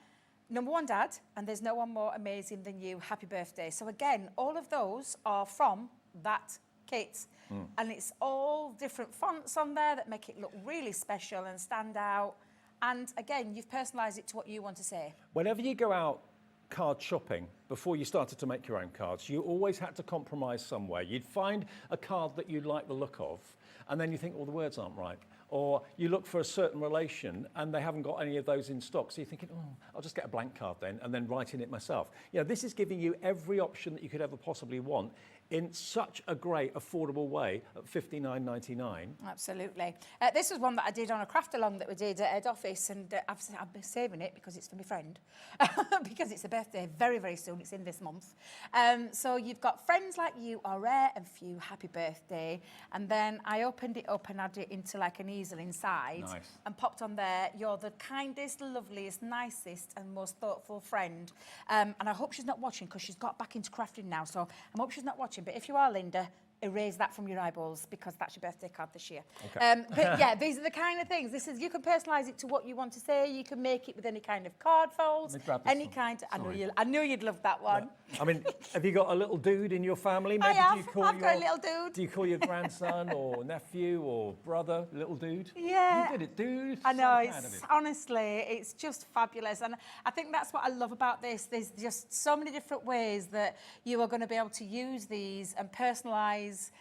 number one, Dad, and there's no one more amazing than you, happy birthday. So again, all of those are from that kit, and it's all different fonts on there that make it look really special and stand out. And again, you've personalised it to what you want to say. Whenever you go out card shopping, before you started to make your own cards, you always had to compromise somewhere. You'd find a card that you like the look of, and then you think, well, the words aren't right. Or you look for a certain relation and they haven't got any of those in stock. So you're thinking, I'll just get a blank card then and then write in it myself. You know, this is giving you every option that you could ever possibly want in such a great, affordable way at $59.99. Absolutely. This was one that I did on a craft along that we did at head office, and I've been saving it because it's for my friend, because it's a birthday very, very soon. It's in this month. So you've got friends like you are rare and few, happy birthday. And then I opened it up and added it into like an easel inside and popped on there, you're the kindest, loveliest, nicest and most thoughtful friend. And I hope she's not watching because she's got back into crafting now. So I hope she's not watching. But if you are, Linda, erase that from your eyeballs because that's your birthday card this year. Okay. But yeah, these are the kind of things. This is, you can personalise it to what you want to say. You can make it with any kind of card folds, Let me grab this any one. kind. I knew you'd love that one. I mean, have you got a little dude in your family? I Maybe have. do you call I've got a little dude. Do you call your grandson or nephew or brother little dude? Yeah. You did it, dude. I know, So proud of it's you. honestly, it's just fabulous. And I think that's what I love about this. There's just so many different ways that you are going to be able to use these and personalise.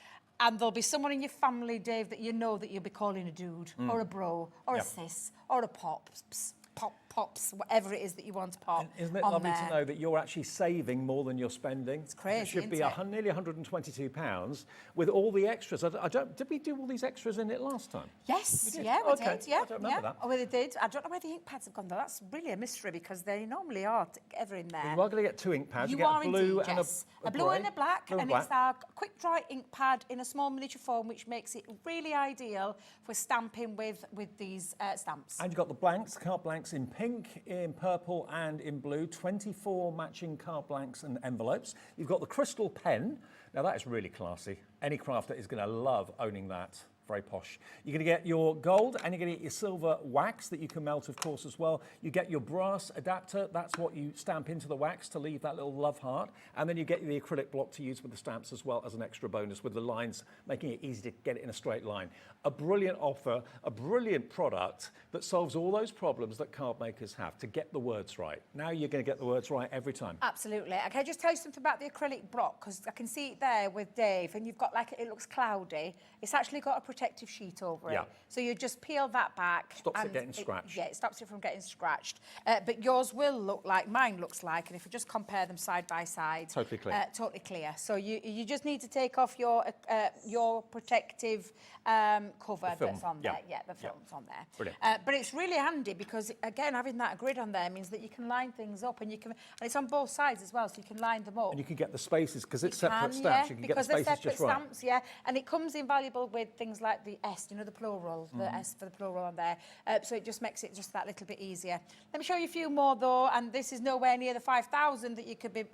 And there'll be someone in your family, Dave, that you know that you'll be calling a dude or a bro or a sis or a pops, whatever it is that you want to pop. And isn't it on lovely there. to know that you're actually saving more than you're spending? It's crazy, It should be isn't it? nearly £122 with all the extras. I don't. Did we do all these extras in it last time? Yes, We did? yeah, we Okay. did. Yeah, I don't remember that. Oh, well, they did. I don't know where the ink pads have gone though. That's really a mystery because they normally are together in there. You are going to get 2 ink pads. You get are a blue indeed, and yes. a blue grey. and a black, Blue and black. it's our quick dry ink pad in a small miniature form, which makes it really ideal for stamping with these stamps. And you've got the blanks, card blanks in pink, in purple and in blue, 24 matching card blanks and envelopes. You've got the crystal pen. Now that is really classy. Any crafter is going to love owning that. Very posh. You're going to get your gold and you're going to get your silver wax that you can melt, of course, as well. You get your brass adapter. That's what you stamp into the wax to leave that little love heart. And then you get the acrylic block to use with the stamps as well as an extra bonus with the lines, making it easy to get it in a straight line. A brilliant offer, a brilliant product that solves all those problems that card makers have to get the words right. Now you're going to get the words right every time. Absolutely. And can I just tell you something about the acrylic block? Because I can see it there with Dave, and you've got like, it looks cloudy. It's actually got a protective sheet over Yeah. it. So you just peel that back. Stops it and getting scratched. Yeah, it stops it from getting scratched. But yours will look like mine looks like, and if you just compare them side by side. Totally clear. Totally clear. So you just need to take off your protective cover film, that's on yeah. there. Yeah, the film's on there. Brilliant. But it's really handy because, again, having that grid on there means that you can line things up, and it's on both sides as well, so you can line them up. And you can get the spaces, because it's You separate can, stamps, yeah, you can get the because they're spaces separate just right. stamps, yeah. And it comes invaluable with things like the S, you know, the plural, the S for the plural on there. So it just makes it just that little bit easier. Let me show you a few more though, and this is nowhere near the 5,000 that you could be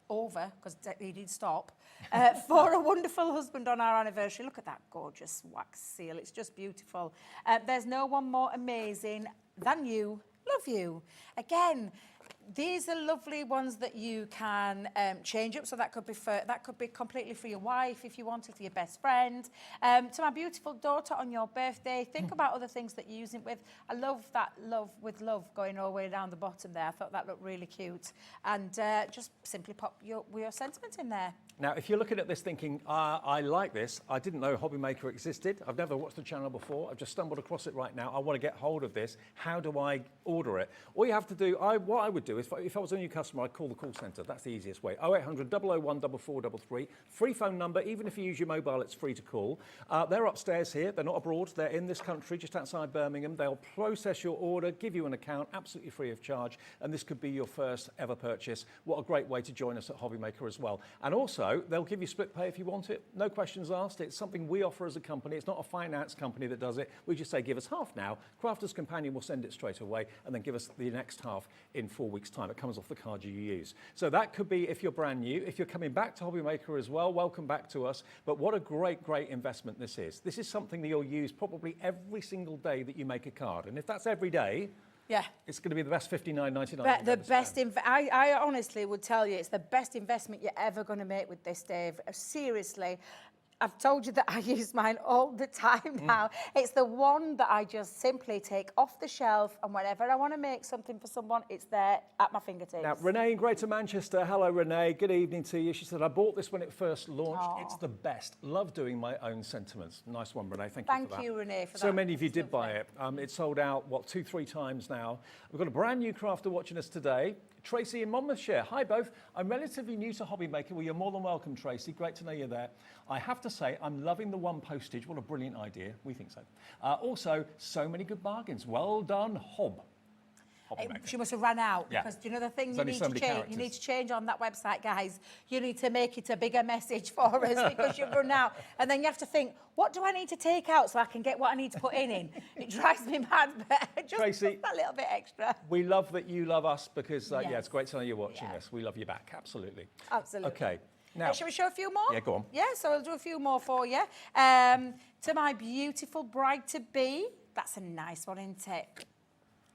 over, because he did stop, for a wonderful husband on our anniversary. Look at that gorgeous wax seal. It's just beautiful. There's no one more amazing than you. Love you. Again, these are lovely ones that you can change up. So that could be completely for your wife if you wanted, for your best friend. To my beautiful daughter on your birthday, think about other things that you're using it with. I love that love with love going all the way down the bottom there. I thought that looked really cute. And just simply pop your sentiment in there. Now, if you're looking at this thinking, I like this, I didn't know Hobby Maker existed, I've never watched the channel before, I've just stumbled across it right now, I want to get hold of this, how do I order it? All you have to do, what I would do is, if I was a new customer, I'd call the call centre, that's the easiest way, 0800 001 4433, free phone number, even if you use your mobile, it's free to call. They're upstairs here, they're not abroad, they're in this country, just outside Birmingham, they'll process your order, give you an account, absolutely free of charge, and this could be your first ever purchase. What a great way to join us at Hobby Maker as well. And also, they'll give you split pay if you want it. No questions asked. It's something we offer as a company. It's not a finance company that does it. We just say, give us half now. Crafter's Companion will send it straight away and then give us the next half in 4 weeks' time. It comes off the card you use. So that could be if you're brand new. If you're coming back to Hobby Maker as well, welcome back to us. But what a great, great investment this is. This is something that you'll use probably every single day that you make a card. And if that's every day, yeah, it's going to be the best $59.99. But the best, I honestly would tell you, it's the best investment you're ever going to make with this, Dave. Seriously. I've told you that I use mine all the time now. It's the one that I just simply take off the shelf, and whenever I want to make something for someone, it's there at my fingertips. Now, Renee in Greater Manchester. Hello, Renee. Good evening to you. She said, I bought this when it first launched. Aww. It's the best. Love doing my own sentiments. Nice one, Renee. Thank you for that. Thank you, Renee, for that. So many of you did buy it. It's sold out, 2-3 times now. We've got a brand new crafter watching us today. Tracy in Monmouthshire. Hi, both. I'm relatively new to Hobby Maker. Well, you're more than welcome, Tracy. Great to know you're there. I have to say, I'm loving the one postage. What a brilliant idea. We think so. Also, so many good bargains. Well done, Hobby Maker. She must have run out, Yeah. because do you know the thing There's you only need so to many change? characters. You need to change on that website, guys. You need to make it a bigger message for us because you've run out. And then you have to think, what do I need to take out so I can get what I need to put in? It drives me mad, but just Tracy, a little bit extra. We love that you love us because, yeah, Yes. it's great to know you're watching Yeah. us. We love you back, absolutely. Absolutely. Okay, Now, shall we show a few more? Yeah, go on. Yeah, so I'll do a few more for you. To my beautiful bride-to-be. That's a nice one, isn't it?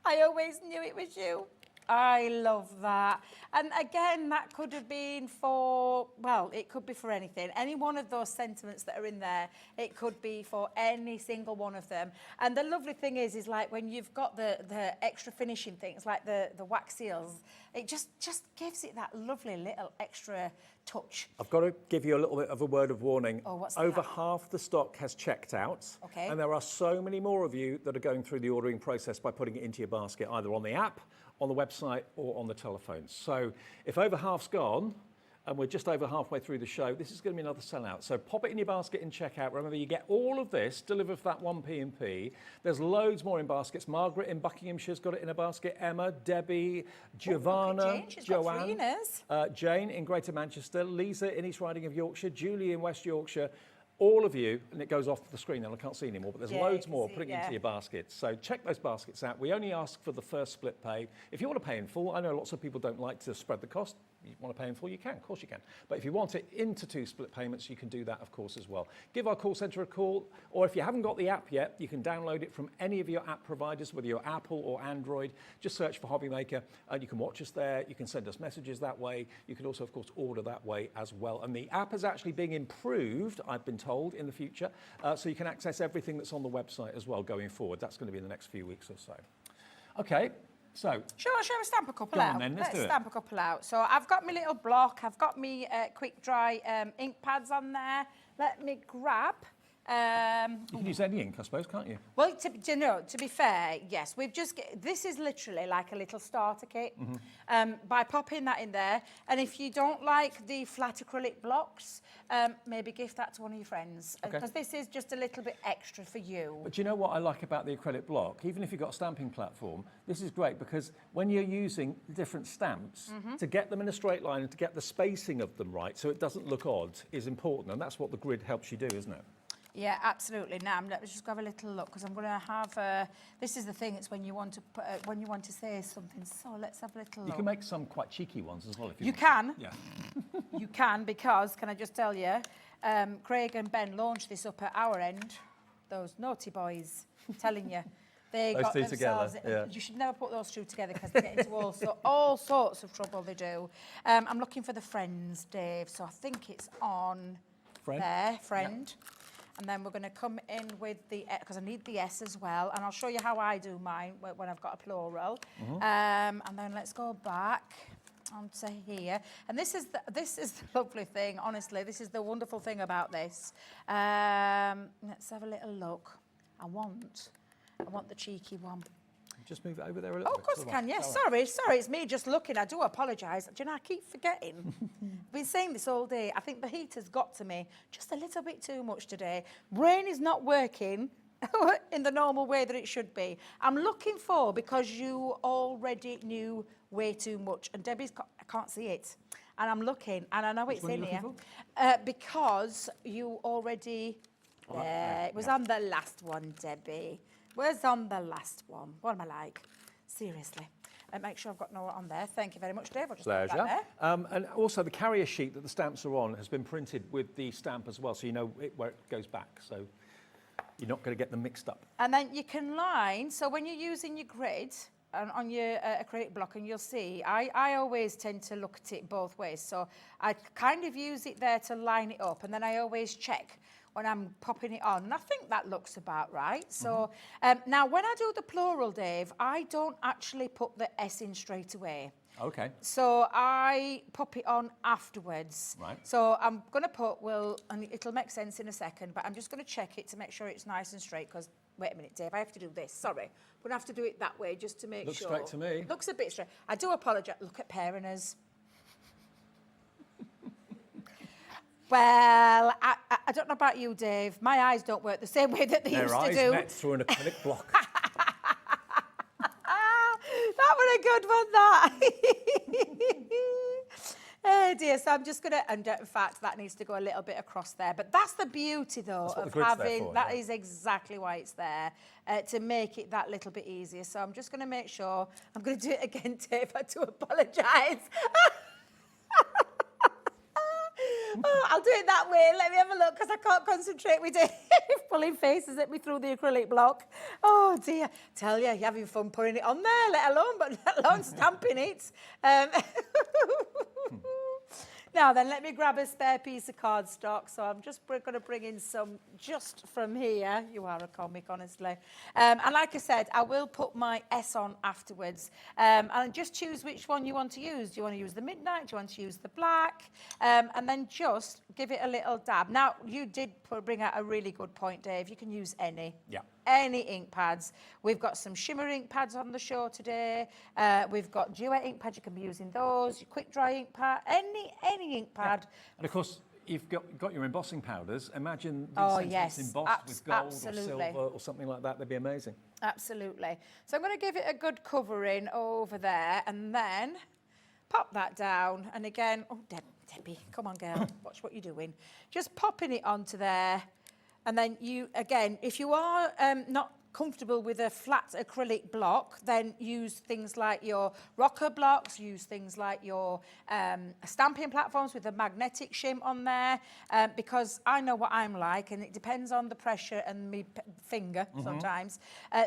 I always knew it was you. I love that. And again, that could have been for, well, it could be for anything. Any one of those sentiments that are in there, it could be for any single one of them. And the lovely thing is like when you've got the extra finishing things, like the wax seals, it just gives it that lovely little extra touch. I've got to give you a little bit of a word of warning. Oh, what's Over that? half the stock has checked out. Okay. And there are so many more of you that are going through the ordering process by putting it into your basket, either on the app, on the website, or on the telephone. So if over half's gone, and we're just over halfway through the show, this is going to be another sellout. So pop it in your basket and check out. Remember, you get all of this delivered for that 1p&p. There's loads more in baskets. Margaret in Buckinghamshire's got it in a basket. Emma, Debbie, Giovanna, Joanne, Jane in Greater Manchester, Lisa in East Riding of Yorkshire, Julie in West Yorkshire. All of you, and it goes off the screen and I can't see anymore, but there's loads more putting it into your baskets. So check those baskets out. We only ask for the first split pay. If you want to pay in full, I know lots of people don't like to spread the cost. You want to pay in full, you can, of course you can. But if you want it into 2 split payments, you can do that, of course, as well. Give our call centre a call, or if you haven't got the app yet, you can download it from any of your app providers, whether you're Apple or Android. Just search for Hobby Maker, and you can watch us there. You can send us messages that way. You can also, of course, order that way as well. And the app is actually being improved, I've been told, in the future, so you can access everything that's on the website as well going forward. That's going to be in the next few weeks or so. Okay. So, shall we stamp a couple out? Then, let's do stamp a couple out. So I've got my little block. I've got me quick dry ink pads on there. Let me grab. You can use any ink, I suppose, can't you? Well, to be fair, yes. This is literally like a little starter kit. By popping that in there, and if you don't like the flat acrylic blocks, maybe gift that to one of your friends, because this is just a little bit extra for you. But do you know what I like about the acrylic block? Even if you've got a stamping platform, this is great because when you're using different stamps, to get them in a straight line and to get the spacing of them right so it doesn't look odd is important, and that's what the grid helps you do, isn't it? Yeah, absolutely. Now let's just have a little look because I'm going to have. This is the thing. It's when you want to put, when you want to say something. So let's have a little look. You can make some quite cheeky ones as well if you. You can. Yeah. You can, because can I just tell you, Craig and Ben launched this up at our end. Those naughty boys, I'm telling you. They those got two themselves. together. Yeah. You should never put those two together because they get into all sorts of trouble. They do. I'm looking for the Friends, Dave. So I think it's on there, Friend. Yep. And then we're going to come in with the, because I need the S as well. And I'll show you how I do mine when I've got a plural. And then let's go back onto here. And this is the lovely thing, honestly. This is the wonderful thing about this. Let's have a little look. I want the cheeky one. Just move it over there a little bit. Oh, of course I can, yes. Sorry, it's me just looking. I do apologise. Do you know, I keep forgetting. I've been saying this all day. I think the heat has got to me just a little bit too much today. Brain is not working in the normal way that it should be. I'm looking for, because you already knew way too much. And Debbie's got, I can't see it. And I'm looking, and I know it's in here. Because you already, it was on the last one, Debbie. Where's on the last one? What am I like? Seriously. Make sure I've got no on there. Thank you very much, Dave. I'll just put that there. And also the carrier sheet that the stamps are on has been printed with the stamp as well, so you know where it goes back. So you're not going to get them mixed up. And then you can line. So when you're using your grid on your acrylic block, and you'll see, I always tend to look at it both ways. So I kind of use it there to line it up, and then I always check when I'm popping it on, and I think that looks about right. So now when I do the plural, Dave, I don't actually put the S in straight away. Okay. So I pop it on afterwards. Right. So I'm going to put, and it'll make sense in a second, but I'm just going to check it to make sure it's nice and straight, because, wait a minute, Dave, I have to do this. Sorry. I'm going to have to do it that way just to make sure. Looks straight to me. Looks a bit straight. I do apologise. Look at pairing us. Well, I don't know about you, Dave. My eyes don't work the same way that they used to do. Their eyes met through an acrylic block. That was a good one, that. Oh dear, so I'm just going to, and in fact, that needs to go a little bit across there. But that's the beauty, though, of having, that is exactly why it's there, to make it that little bit easier. So I'm just going to make sure, I'm going to do it again, Dave. I do apologise. I'll do it that way. Let me have a look because I can't concentrate with it. Pulling faces at me through the acrylic block. Oh dear. Tell you, you're having fun putting it on there, let alone stamping it. Now then, let me grab a spare piece of cardstock. So I'm just going to bring in some just from here. You are a comic, honestly. And like I said, I will put my S on afterwards. And just choose which one you want to use. Do you want to use the midnight? Do you want to use the black? And then just give it a little dab. Now, you did bring out a really good point, Dave. You can use any. Yeah. Any ink pads. We've got some shimmer ink pads on the show today. We've got duet ink pads. You can be using those. Your quick dry ink pad. Any ink pad. Yeah. And of course, you've got your embossing powders. Imagine these sentiments embossed with gold or silver or something like that. They'd be amazing. Absolutely. So I'm going to give it a good covering over there and then pop that down. And again, oh, Debbie, come on, girl. Watch what you're doing. Just popping it onto there. And then you, again, if you are not comfortable with a flat acrylic block, then use things like your rocker blocks, use things like your stamping platforms with a magnetic shim on there, because I know what I'm like, and it depends on the pressure and my finger sometimes.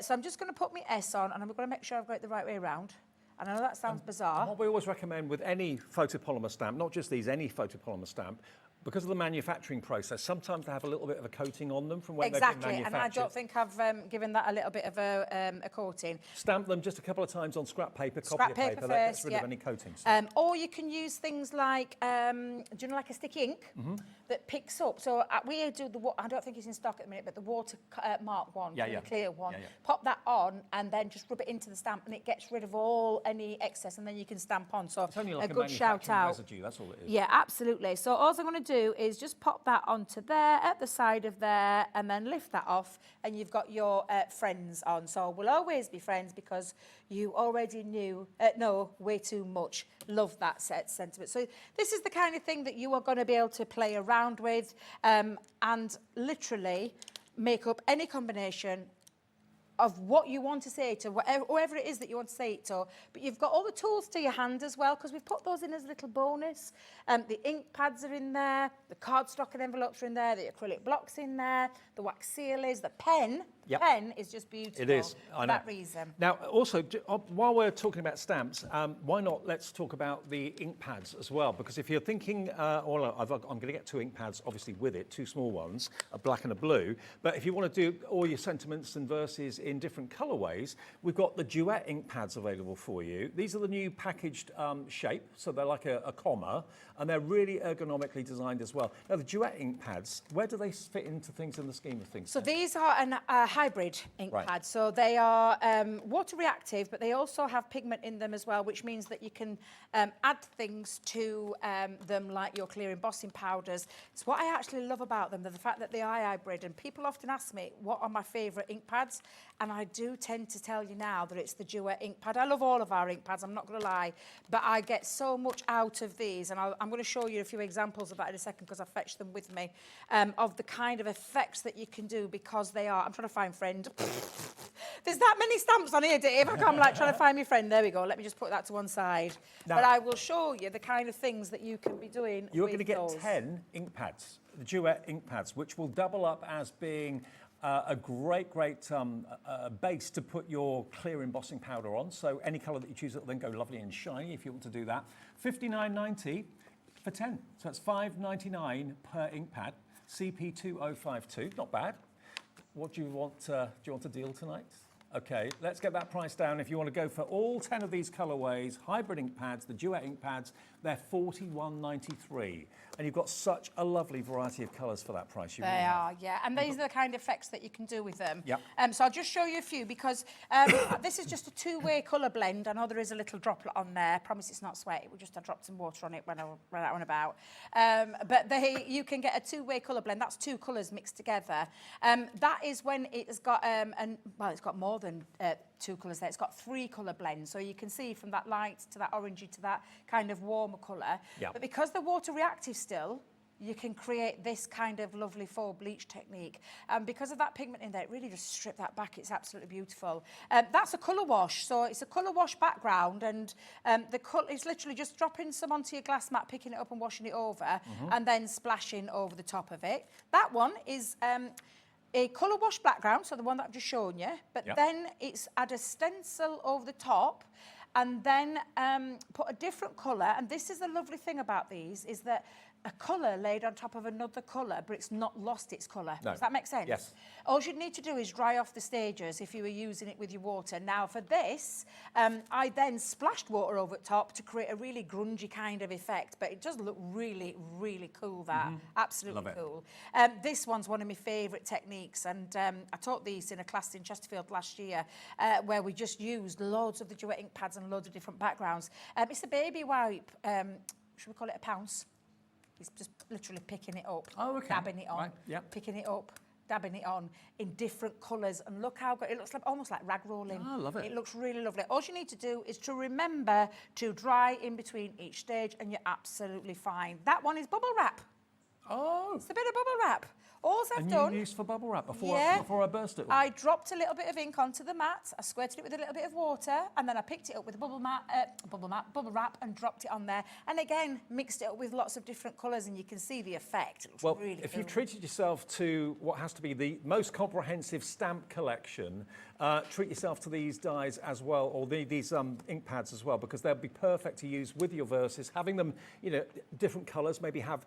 So I'm just going to put my S on, and I'm going to make sure I've got it the right way around. And I know that sounds bizarre. What we always recommend with any photopolymer stamp, not just these, any photopolymer stamp, because of the manufacturing process, sometimes they have a little bit of a coating on them from when they've been manufactured. And I don't think I've given that a little bit of a coating. Stamp them just a couple of times on scrap paper, Scrap copy of paper, that gets rid of any coatings. Or you can use things like, do you know, like a sticky ink that picks up. So we do I don't think it's in stock at the minute, but the water mark one, the clear one. Pop that on and then just rub it into the stamp, and it gets rid of any excess, and then you can stamp on. So it's only like a good shout out. Residue, that's all it is. Yeah, absolutely. So all I'm going to do is just pop that onto there, at the side of there, and then lift that off, and you've got your friends on. So we'll always be friends because you already know way too much. Love that sentiment. So this is the kind of thing that you are going to be able to play around with and literally make up any combination of what you want to say to whoever it is that you want to say it to. But you've got all the tools to your hand as well, because we've put those in as a little bonus. The ink pads are in there, the cardstock and envelopes are in there, the acrylic blocks in there, the wax seal is, the pen. Pen is just beautiful. It is, for that reason. Now, also, while we're talking about stamps, why not let's talk about the ink pads as well? Because if you're thinking, I'm going to get 2 ink pads, obviously with it, 2 small ones, a black and a blue. But if you want to do all your sentiments and verses in different colourways, we've got the duet ink pads available for you. These are the new packaged shape, so they're like a comma, and they're really ergonomically designed as well. Now, the duet ink pads, where do they fit into things in the scheme of things? So these are a hybrid ink pad. So they are water reactive, but they also have pigment in them as well, which means that you can add things to them, like your clear embossing powders. It's what I actually love about them, the fact that they are hybrid. And people often ask me, what are my favourite ink pads? And I do tend to tell you now that it's the duet ink pad. I love all of our ink pads, I'm not going to lie, but I get so much out of these, and I'm going to show you a few examples of that in a second because I fetched them with me, of the kind of effects that you can do because they are. I'm trying to find friend. There's that many stamps on here, Dave. I'm like trying to find my friend. There we go. Let me just put that to one side. Now, but I will show you the kind of things that you can be doing. You're going to get 10 ink pads, the duet ink pads, which will double up as being a great base to put your clear embossing powder on. So any colour that you choose, it'll then go lovely and shiny if you want to do that. $59.90 for 10. So that's $5.99 per ink pad. CP2052, not bad. What do you want? Do you want a deal tonight? Okay, let's get that price down. If you want to go for all 10 of these colourways, hybrid ink pads, the duet ink pads, they're $41.93. And you've got such a lovely variety of colours for that price. They are, yeah. And these are the kind of effects that you can do with them. Yep. So I'll just show you a few because this is just a 2-way colour blend. I know there is a little droplet on there. I promise it's not sweat. I dropped some water on it when I ran out and about. But you can get a 2-way colour blend. That's 2 colours mixed together. That is when it's got, it's got more than 2 colours there. It's got 3 colour blends. So you can see from that light to that orangey to that kind of warmer colour. Yep. But because they're water reactive still, you can create this kind of lovely faux bleach technique. And because of that pigment in there, it really just strips that back. It's absolutely beautiful. That's a colour wash. So it's a colour wash background, and the colour is literally just dropping some onto your glass mat, picking it up and washing it over, and then splashing over the top of it. That one is a colour wash background, so the one that I've just shown you, but then it's add a stencil over the top, and then put a different colour. And this is the lovely thing about these, is that a colour laid on top of another colour, but it's not lost its colour. No. Does that make sense? Yes. All you need to do is dry off the stages if you were using it with your water. Now for this, I then splashed water over the top to create a really grungy kind of effect, but it does look really, really cool, that. Absolutely Love it. cool. This one's one of my favourite techniques, and I taught these in a class in Chesterfield last year, where we just used loads of the duet ink pads and loads of different backgrounds. It's a baby wipe, should we call it a pounce? It's just literally picking it up, dabbing it on, Right, yep. picking it up, dabbing it on in different colours, and look how good it looks, like almost like rag rolling. Oh, I love it. It looks really lovely. All you need to do is to remember to dry in between each stage, and you're absolutely fine. That one is bubble wrap. Oh. It's a bit of bubble wrap. All I've A done. new use for bubble wrap before I burst it all. I dropped a little bit of ink onto the mat. I squirted it with a little bit of water, and then I picked it up with a bubble wrap, and dropped it on there. And again, mixed it up with lots of different colours, and you can see the effect. It looks Well, really if cool. you've treated yourself to what has to be the most comprehensive stamp collection, treat yourself to these dies as well, or these ink pads as well, because they'll be perfect to use with your verses. Having them, different colours, maybe have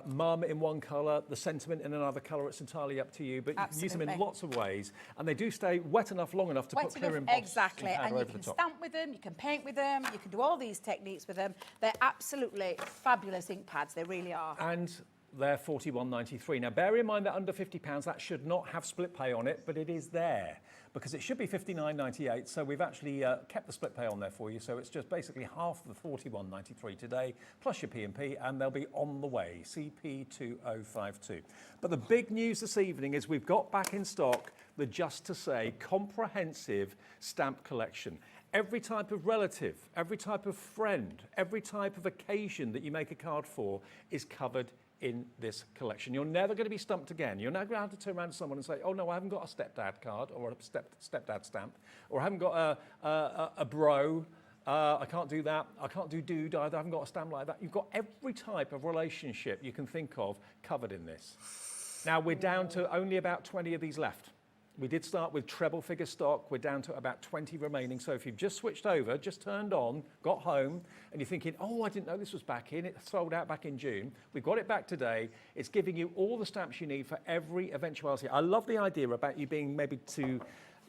Mum in one colour, the Sentiment in another colour. It's entirely up to you, but you can use them in lots of ways, and they do stay wet enough long enough to put clear embossed exactly, and you over the can top. stamp with them, you can paint with them, you can do all these techniques with them. They're absolutely fabulous ink pads, they really are. And they're £41.93. Now, bear in mind that under £50, that should not have split pay on it, but it is there because it should be £59.98. So we've actually kept the split pay on there for you. So it's just basically half the £41.93 today, plus your P&P, and they'll be on the way, CP2052. But the big news this evening is we've got back in stock the Just to Say comprehensive stamp collection. Every type of relative, every type of friend, every type of occasion that you make a card for is covered in this collection. You're never going to be stumped again. You're never going to have to turn around to someone and say, oh no, I haven't got a stepdad card or a stepdad stamp, or I haven't got a bro, I can't do that, I can't do dude either, I haven't got a stamp like that. You've got every type of relationship you can think of covered in this. Now we're down to only about 20 of these left. We did start with treble figure stock. We're down to about 20 remaining. So if you've just switched over, just turned on, got home, and you're thinking, oh, I didn't know this was back in. It sold out back in June. We've got it back today. It's giving you all the stamps you need for every eventuality. I love the idea about you being maybe to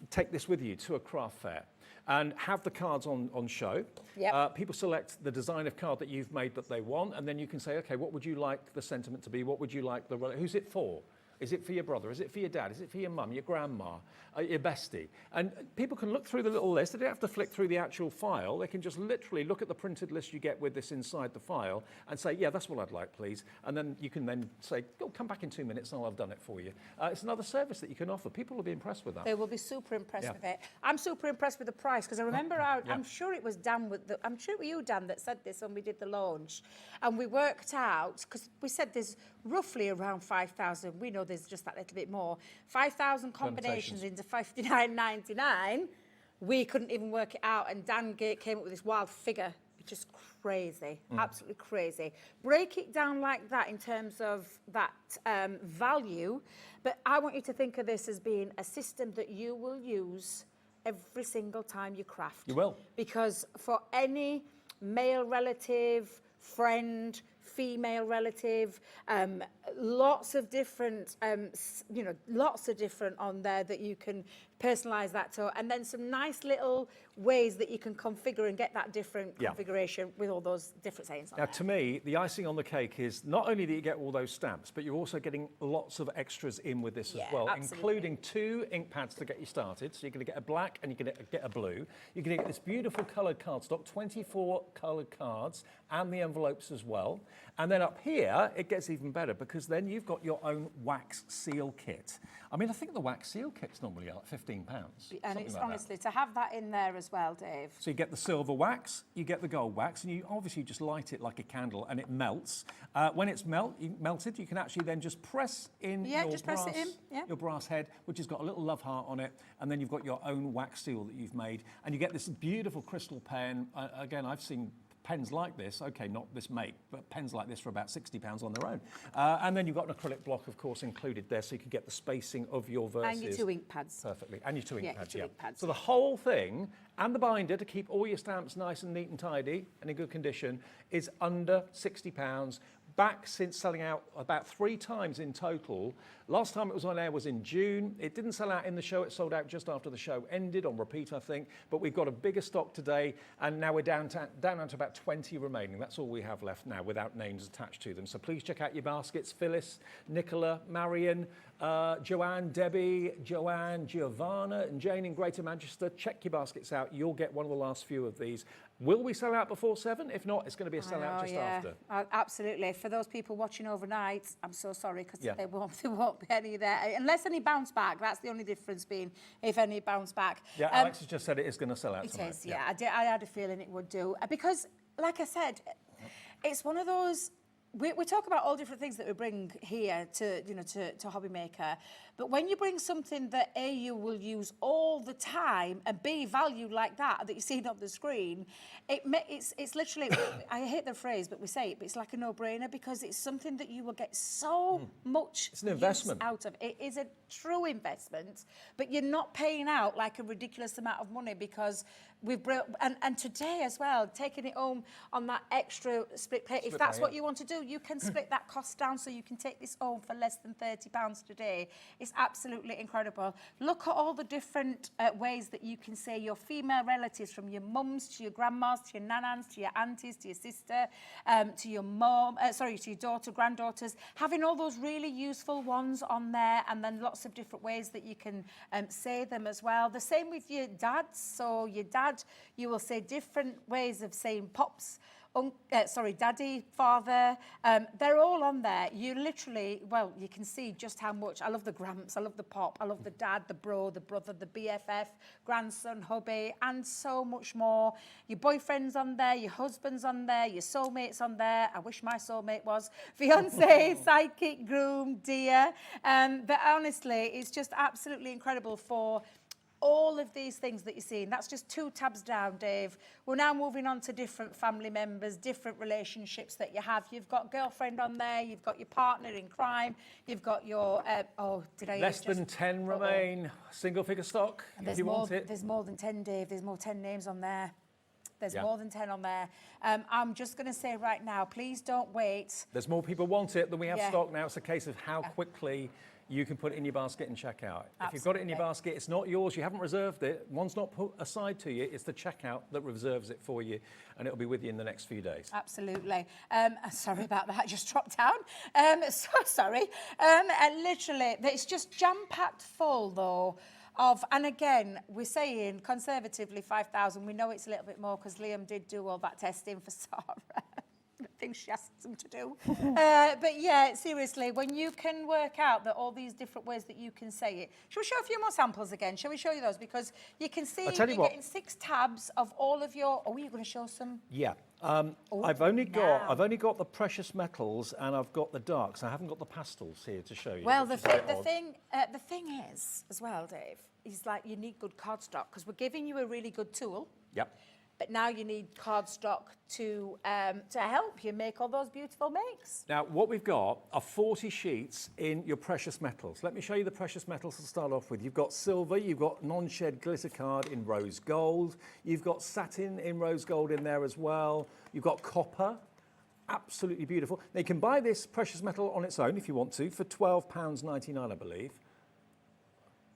take this with you to a craft fair and have the cards on show. Yep. People select the design of card that you've made that they want, and then you can say, okay, what would you like the sentiment to be? What would you like who's it for? Is it for your brother? Is it for your dad? Is it for your mum, your grandma, your bestie? And people can look through the little list. They don't have to flick through the actual file. They can just literally look at the printed list you get with this inside the file and say, yeah, that's what I'd like, please. And then you can then say, oh, come back in 2 minutes and I've done it for you. It's another service that you can offer. People will be impressed with that. They will be super impressed with it. I'm super impressed with the price, because I remember, I'm sure it was Dan I'm sure it was you, Dan, that said this when we did the launch. And we worked out, because we said there's roughly around 5,000. We know there's just that little bit more. 5,000 combinations into $59.99. We couldn't even work it out, and Dan came up with this wild figure. It's just crazy, absolutely crazy. Break it down like that in terms of that value, but I want you to think of this as being a system that you will use every single time you craft. You will. Because for any male relative, friend, female relative, lots of different, lots of different on there that you can personalize that to, and then some nice little ways that you can configure and get that different configuration with all those different sayings on Now, there. to me, the icing on the cake is not only that you get all those stamps, but you're also getting lots of extras in with this as well, including 2 ink pads to get you started. So you're going to get a black and you're going to get a blue. You're going to get this beautiful coloured cardstock, 24 coloured cards, and the envelopes as well. And then up here, it gets even better, because then you've got your own wax seal kit. I mean, I think the wax seal kit's normally like £15. £15. And it's like honestly, to have that in there as well, Dave. So you get the silver wax, you get the gold wax, and you obviously just light it like a candle and it melts. When it's melted, you can actually then just press in your brass head, which has got a little love heart on it, and then you've got your own wax seal that you've made, and you get this beautiful crystal pen. Again, I've seen pens like this, okay, not this make, but pens like this for about £60 on their own. And then you've got an acrylic block, of course, included there, so you can get the spacing of your verses. And your 2 ink pads. Perfectly, and your 2 ink pads, ink pads. So the whole thing, and the binder to keep all your stamps nice and neat and tidy and in good condition, is under £60. Back since selling out about 3 times in total. Last time it was on air was in June. It didn't sell out in the show. It sold out just after the show ended, on repeat, I think. But we've got a bigger stock today, and now we're down to about 20 remaining. That's all we have left now, without names attached to them. So please check out your baskets. Phyllis, Nicola, Marion, Joanne, Debbie, Joanne, Giovanna, and Jane in Greater Manchester. Check your baskets out. You'll get one of the last few of these. Will we sell out before 7? If not, it's going to be a sellout just after. Absolutely. For those people watching overnight, I'm so sorry, because there won't be any there. Unless any bounce back, that's the only difference being if any bounce back. Yeah, Alex has just said it is going to sell out tonight. It is, yeah. I had a feeling it would do. Because, like I said, it's one of those... We talk about all different things that we bring here to Hobby Maker, but when you bring something that A, you will use all the time, and B, value like that you're seeing on the screen, it's literally, I hate the phrase, but we say it, but it's like a no-brainer, because it's something that you will get so much it's an investment out of. It is a true investment, but you're not paying out like a ridiculous amount of money, because we've brought, and today as well, taking it home on that extra split plate, if that's what you want to do, you can split that cost down, so you can take this home for less than £30 today. It's absolutely incredible. Look at all the different ways that you can say your female relatives, from your mums to your grandmas to your nanas to your aunties to your sister, to your mom, to your daughter, granddaughters, having all those really useful ones on there, and then lots of different ways that you can say them as well. The same with your dads. So your dad, you will say different ways of saying pops, daddy, father, they're all on there. You literally, you can see just how much. I love the gramps, I love the pop, I love the dad, the bro, the brother, the BFF, grandson, hubby, and so much more. Your boyfriend's on there, your husband's on there, your soulmate's on there. I wish my soulmate was. Fiance, sidekick, groom, dear. But honestly, it's just absolutely incredible for all of these things that you're seeing. That's just 2 tabs down, Dave. We're now moving on to different family members, different relationships that you have. You've got girlfriend on there, you've got your partner in crime, you've got your, less than 10 remain, single figure stock, if you want it. There's more than 10, Dave. There's more 10 names on there. There's more than 10 on there. I'm just going to say right now, please don't wait. There's more people want it than we have stock now. It's a case of how quickly you can put it in your basket and check out. Absolutely. If you've got it in your basket, it's not yours, you haven't reserved it, one's not put aside to you, it's the checkout that reserves it for you, and it'll be with you in the next few days. Absolutely. Sorry about that, just dropped down. So sorry. Literally, it's just jam-packed full, though, of, and again, we're saying conservatively 5,000. We know it's a little bit more because Liam did do all that testing for Sarah. Things she asked them to do. But yeah, seriously, when you can work out that all these different ways that you can say it. Shall we show a few more samples again? Shall we show you those? Because you can see you're getting 6 tabs of all of your... Oh, you're going to show some? Yeah. I've only got the precious metals and I've got the darks. I haven't got the pastels here to show you. Well, the thing is, as well, Dave, is like you need good cardstock, because we're giving you a really good tool. Yep. But now you need cardstock to help you make all those beautiful makes. Now, what we've got are 40 sheets in your precious metals. Let me show you the precious metals to start off with. You've got silver, you've got non-shed glitter card in rose gold, you've got satin in rose gold in there as well, you've got copper, absolutely beautiful. Now, you can buy this precious metal on its own if you want to for £12.99, I believe.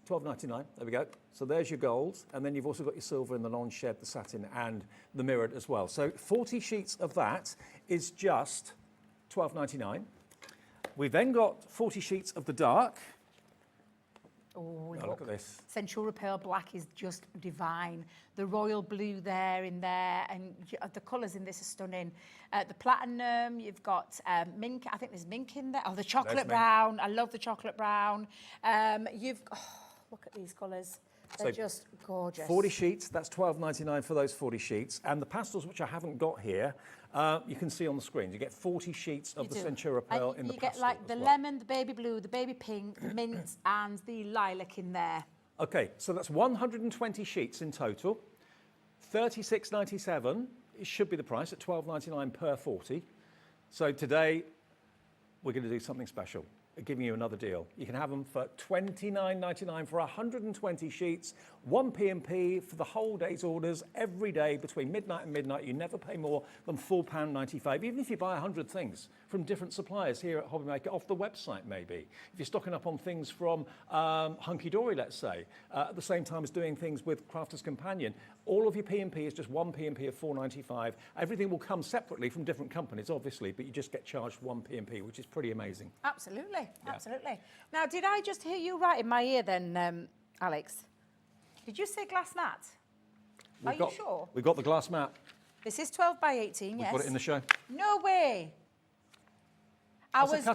£12.99, there we go. So there's your gold, and then you've also got your silver and the non-shed, the satin, and the mirrored as well. So 40 sheets of that is just £12.99. We've then got 40 sheets of the dark. Oh, look at this. Centura Pearl Black is just divine. The royal blue there in there, and the colours in this are stunning. The platinum, you've got mink, I think there's mink in there. Oh, the chocolate brown, I love the chocolate brown. Look at these colours. They're just gorgeous. 40 sheets, that's £12.99 for those 40 sheets. And the pastels, which I haven't got here, you can see on the screen. You get 40 sheets of the Centura Pearl in the pastel. You get like the lemon, the baby blue, the baby pink, the mint and the lilac in there. Okay, so that's 120 sheets in total. $36.97 should be the price at £12.99 per 40. So today, we're going to do something special. Giving you another deal. You can have them for $29.99 for 120 sheets, 1 P&P for the whole day's orders every day between midnight and midnight. You never pay more than £4.95, even if you buy 100 things from different suppliers here at Hobbymaker off the website maybe. If you're stocking up on things from Hunkydory, let's say, at the same time as doing things with Crafter's Companion, all of your P&P is just 1 P&P of $4.95. Everything will come separately from different companies, obviously, but you just get charged 1 P&P, which is pretty amazing. Absolutely, absolutely. Now, did I just hear you right in my ear then, Alex? Did you say glass mat? Are you sure? We've got the glass mat. This is 12 by 18, yes. We've got it in the show. No way. I was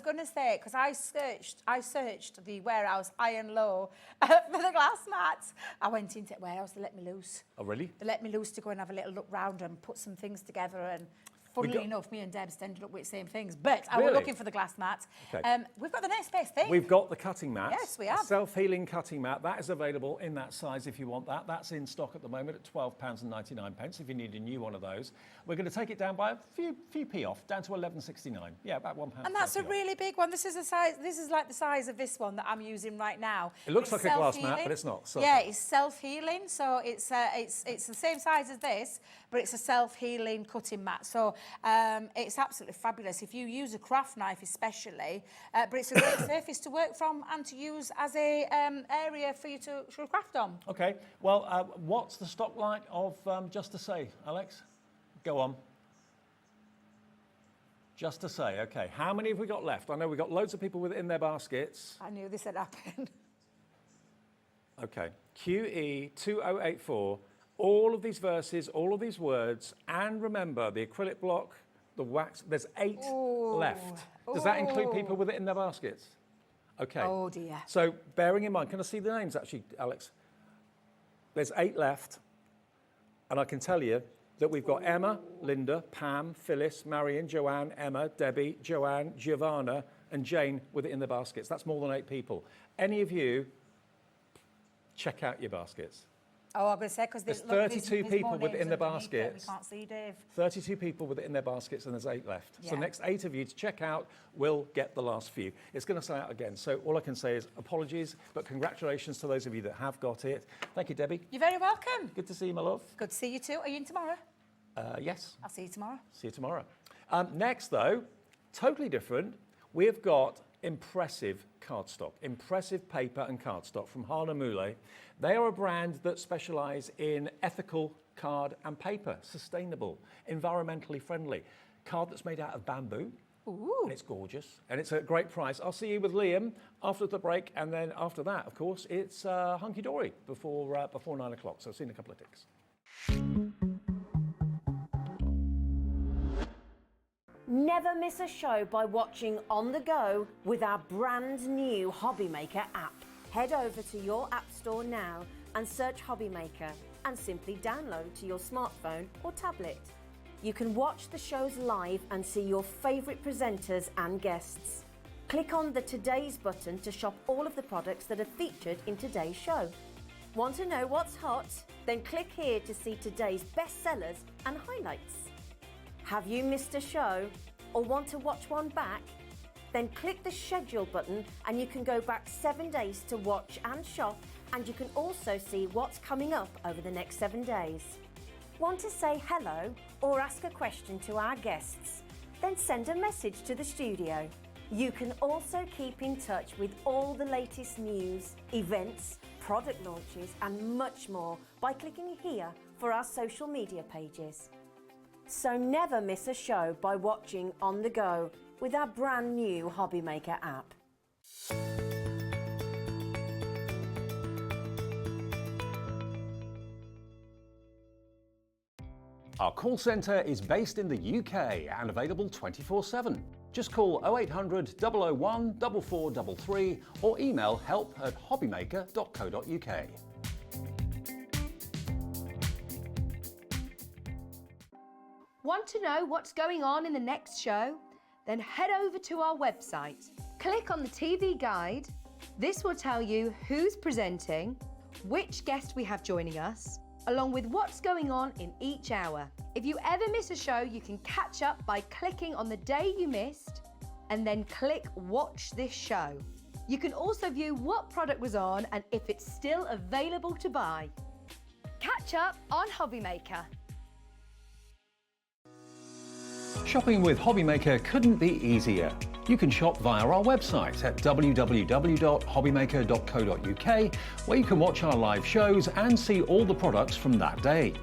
going to say, because I searched the warehouse high and low for the glass mats. I went into the warehouse, they let me loose. Oh, really? They let me loose to go and have a little look round and put some things together. And funnily enough, me and Debs ended up with the same things. But I was looking for the glass mat. Okay. We've got the next best thing. We've got the cutting mat. Yes, we have. Self-healing cutting mat. That is available in that size if you want that. That's in stock at the moment at £12.99 if you need a new one of those. We're going to take it down by a few p off, down to £11.69. Yeah, about £1. And that's a really big one. This is like the size of this one that I'm using right now. It looks like a glass mat, but it's not. Yeah, it's self-healing, so it's the same size as this, but it's a self-healing cutting mat. So it's absolutely fabulous if you use a craft knife, especially. But it's a great surface to work from and to use as a area for you to craft on. Okay. Well, what's the stock like of Just to Say, Alex? Go on. Just to Say, okay. How many have we got left? I know we've got loads of people with it in their baskets. I knew this had happened. Okay. QE2084. All of these verses, all of these words, and remember the acrylic block, the wax. There's 8 left. Does that include people with it in their baskets? Okay. Oh dear. So bearing in mind, can I see the names actually, Alex? There's 8 left, and I can tell you that we've got Emma, Linda, Pam, Phyllis, Marion, Joanne, Emma, Debbie, Joanne, Giovanna, and Jane with it in their baskets. That's more than 8 people. Any of you, check out your baskets. Oh, I'm going to say, because there's 32 people with it in their baskets. We can't see Dave. 32 people with it in their baskets, and there's 8 left. Yeah. So the next 8 of you to check out will get the last few. It's going to sell out again. So all I can say is apologies, but congratulations to those of you that have got it. Thank you, Debbie. You're very welcome. Good to see you, my love. Good to see you too. Are you in tomorrow? Yes. I'll see you tomorrow. See you tomorrow. Next, though, totally different. We have got impressive cardstock, impressive paper and cardstock from Hahnemühle. They are a brand that specialise in ethical card and paper, sustainable, environmentally friendly. Card that's made out of bamboo. Ooh. And it's gorgeous, and it's a great price. I'll see you with Liam after the break, and then after that, of course, it's Hunkydory before 9 o'clock. So I'll see you in a couple of ticks. Never miss a show by watching on the go with our brand new Hobbymaker app. Head over to your app store now and search Hobbymaker and simply download to your smartphone or tablet. You can watch the shows live and see your favourite presenters and guests. Click on the Today's button to shop all of the products that are featured in today's show. Want to know what's hot? Then click here to see today's bestsellers and highlights. Have you missed a show or want to watch one back? Then click the schedule button and you can go back 7 days to watch and shop, and you can also see what's coming up over the next 7 days. Want to say hello or ask a question to our guests? Then send a message to the studio. You can also keep in touch with all the latest news, events, product launches and much more by clicking here for our social media pages. So never miss a show by watching on the go with our brand new Hobbymaker app. Our call centre is based in the UK and available 24/7. Just call 0800 001 4433 or email help@hobbymaker.co.uk. Want to know what's going on in the next show? Then head over to our website. Click on the TV guide. This will tell you who's presenting, which guest we have joining us, along with what's going on in each hour. If you ever miss a show, you can catch up by clicking on the day you missed and then click Watch This Show. You can also view what product was on and if it's still available to buy. Catch up on Hobbymaker. Shopping with Hobbymaker couldn't be easier. You can shop via our website at www.hobbymaker.co.uk, where you can watch our live shows and see all the products from that day.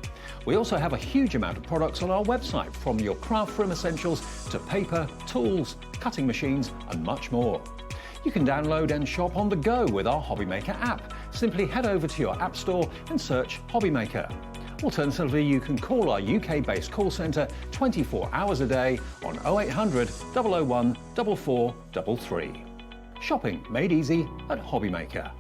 We also have a huge amount of products on our website, from your craft room essentials to paper, tools, cutting machines and much more. You can download and shop on the go with our Hobbymaker app. Simply head over to your app store and search Hobbymaker. Alternatively, you can call our UK-based call centre 24 hours a day on 0800 001 4433. Shopping made easy at Hobbymaker.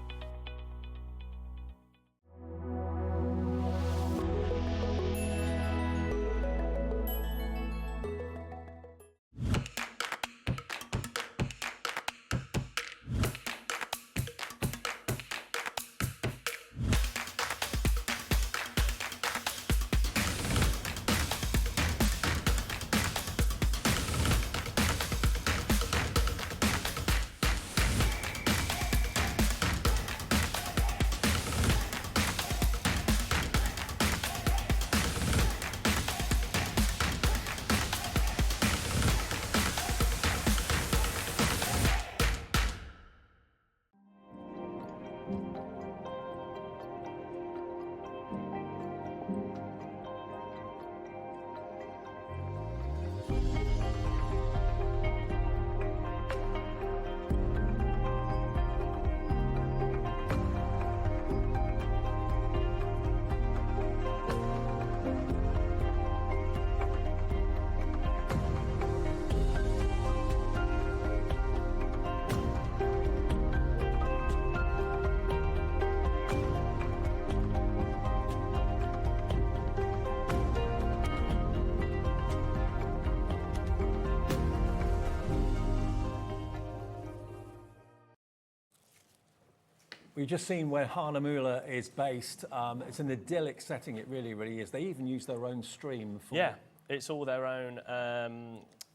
We've just seen where Hahnemühle is based. It's an idyllic setting, it really, really is. They even use their own stream for... Yeah, it's all their own,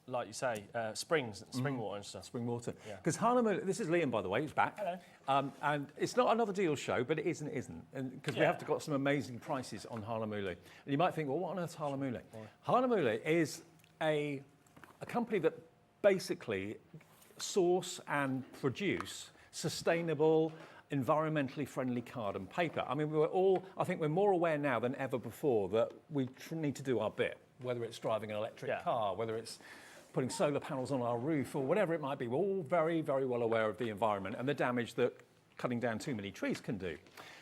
like you say, spring water and stuff. Spring water. Yeah. Because Hahnemühle, this is Liam, by the way, he's back. Hello. And it's not another deal show, but it is and it isn't. Because we have got some amazing prices on Hahnemühle. And you might think, well, what on earth's Hahnemühle? Yeah. Hahnemühle is a company that basically source and produce sustainable, environmentally friendly card and paper. I mean, I think we're more aware now than ever before that we need to do our bit, whether it's driving an electric car, whether it's putting solar panels on our roof or whatever it might be. We're all very, very well aware of the environment and the damage that cutting down too many trees can do.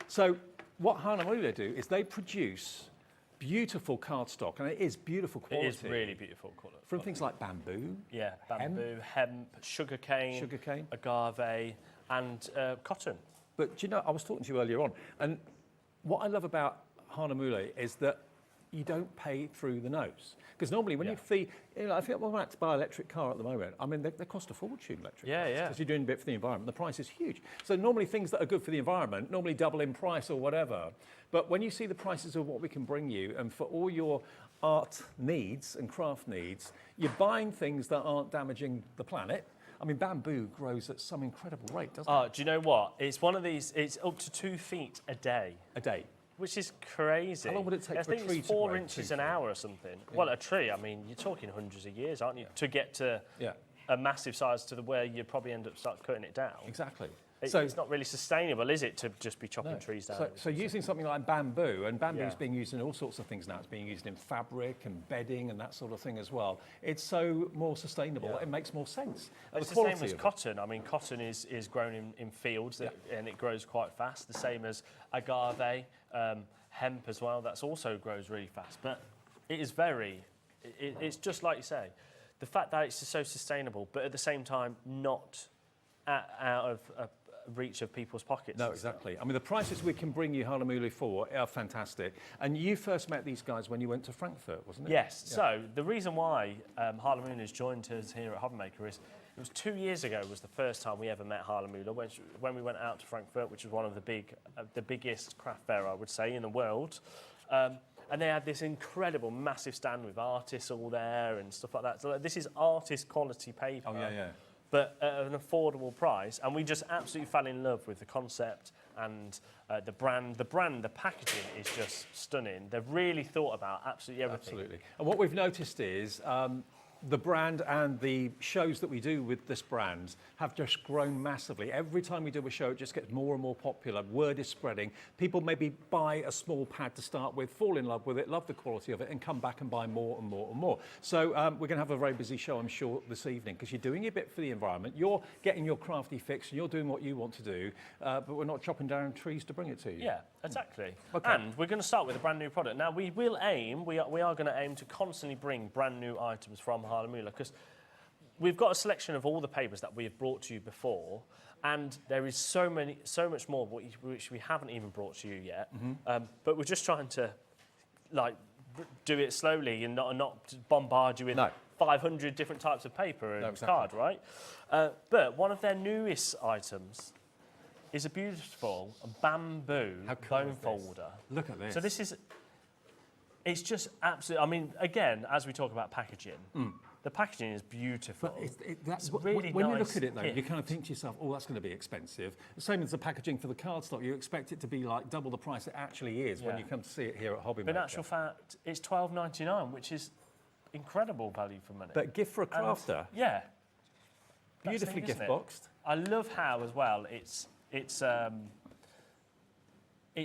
So what Hahnemühle do is they produce beautiful cardstock, and it is beautiful quality. It is really beautiful quality. From things like bamboo. Yeah, bamboo, hemp, sugarcane, agave, and cotton. But you know, I was talking to you earlier on, and what I love about Hahnemühle is that you don't pay through the nose. Because normally when you see, I think I'm about to buy an electric car at the moment, I mean, they cost a fortune, electric cars. Because you're doing a bit for the environment. The price is huge. So normally things that are good for the environment normally double in price or whatever. But when you see the prices of what we can bring you, and for all your art needs and craft needs, you're buying things that aren't damaging the planet. I mean, bamboo grows at some incredible rate, doesn't it? Do you know what? It's one of these, it's up to 2 feet a day. A day. Which is crazy. How long would it take for a tree to grow? I think it's 4 inches an hour or something. Yeah. Well, a tree, I mean, you're talking hundreds of years, aren't you? To get to a massive size to where you'd probably end up start cutting it down. Exactly. So it's not really sustainable, is it, to just be chopping trees down? So using something like bamboo, and bamboo is being used in all sorts of things now. It's being used in fabric and bedding and that sort of thing as well. It's so more sustainable. It makes more sense. It's the same as cotton. I mean, cotton is grown in fields and it grows quite fast. The same as agave, hemp as well. That's also grows really fast. But it is it's just like you say. the fact that it's just so sustainable, but at the same time not out of reach of people's pockets. No, exactly. I mean, the prices we can bring you Hahnemühle for are fantastic. And you first met these guys when you went to Frankfurt, wasn't it? Yes. Yeah. So the reason why Hahnemühle has joined us here at Hobbymaker is it was 2 years ago was the first time we ever met Hahnemühle when we went out to Frankfurt, which was one of the biggest craft fair, I would say, in the world. And they had this incredible, massive stand with artists all there and stuff like that. So this is artist quality paper. Oh, yeah. But at an affordable price, and we just absolutely fell in love with the concept and the brand. The packaging is just stunning. They've really thought about absolutely everything. Absolutely. And what we've noticed is the brand and the shows that we do with this brand have just grown massively. Every time we do a show, it just gets more and more popular. Word is spreading. People maybe buy a small pad to start with, fall in love with it, love the quality of it, and come back and buy more and more and more. So we're going to have a very busy show, I'm sure, this evening, because you're doing a bit for the environment. You're getting your crafty fix, and you're doing what you want to do, but we're not chopping down trees to bring it to you. Yeah, exactly. Okay. And we're going to start with a brand new product. Now, we are going to aim to constantly bring brand new items from Hahnemühle, because we've got a selection of all the papers that we have brought to you before, and there is so much more which we haven't even brought to you yet. But we're just trying to do it slowly and not bombard you with 500 different types of paper and card, right? But one of their newest items is a beautiful bamboo bone folder. Look at this. So it's just absolutely, I mean, again, as we talk about packaging, the packaging is beautiful. But that's really when nice you look at it, though, gift. you kind of think to yourself, oh, that's going to be expensive. The same as the packaging for the cardstock. You expect it to be like double the price it actually is when you come to see it here at Hobbymaker. But in actual fact, it's $12.99, which is incredible value for money. But gift for a crafter. Yeah. Beautifully gift boxed. I love how, as well, it's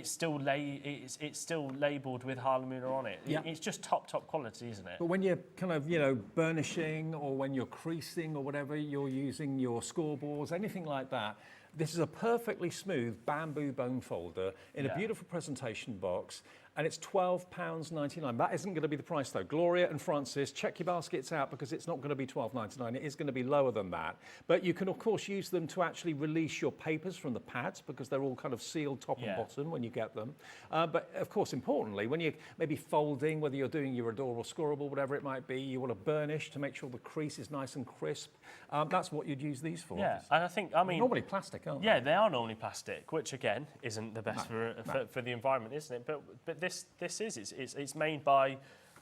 still labelled with Hahnemühle on it. Yeah. It's just top quality, isn't it? But when you're kind of, burnishing or when you're creasing or whatever, you're using your scoreboards, anything like that, this is a perfectly smooth bamboo bone folder in a beautiful presentation box, and it's £12.99. That isn't going to be the price, though. Gloria and Francis, check your baskets out, because it's not going to be $12.99. It is going to be lower than that. But you can, of course, use them to actually release your papers from the pads, because they're all kind of sealed top and bottom when you get them. But, of course, importantly, when you're maybe folding, whether you're doing your adorable scorable, whatever it might be, you want to burnish to make sure the crease is nice and crisp. That's what you'd use these for. Yeah, and I mean... Normally plastic, aren't they? Yeah, they are normally plastic, which, again, isn't the best for the environment, isn't it? But this is it's made by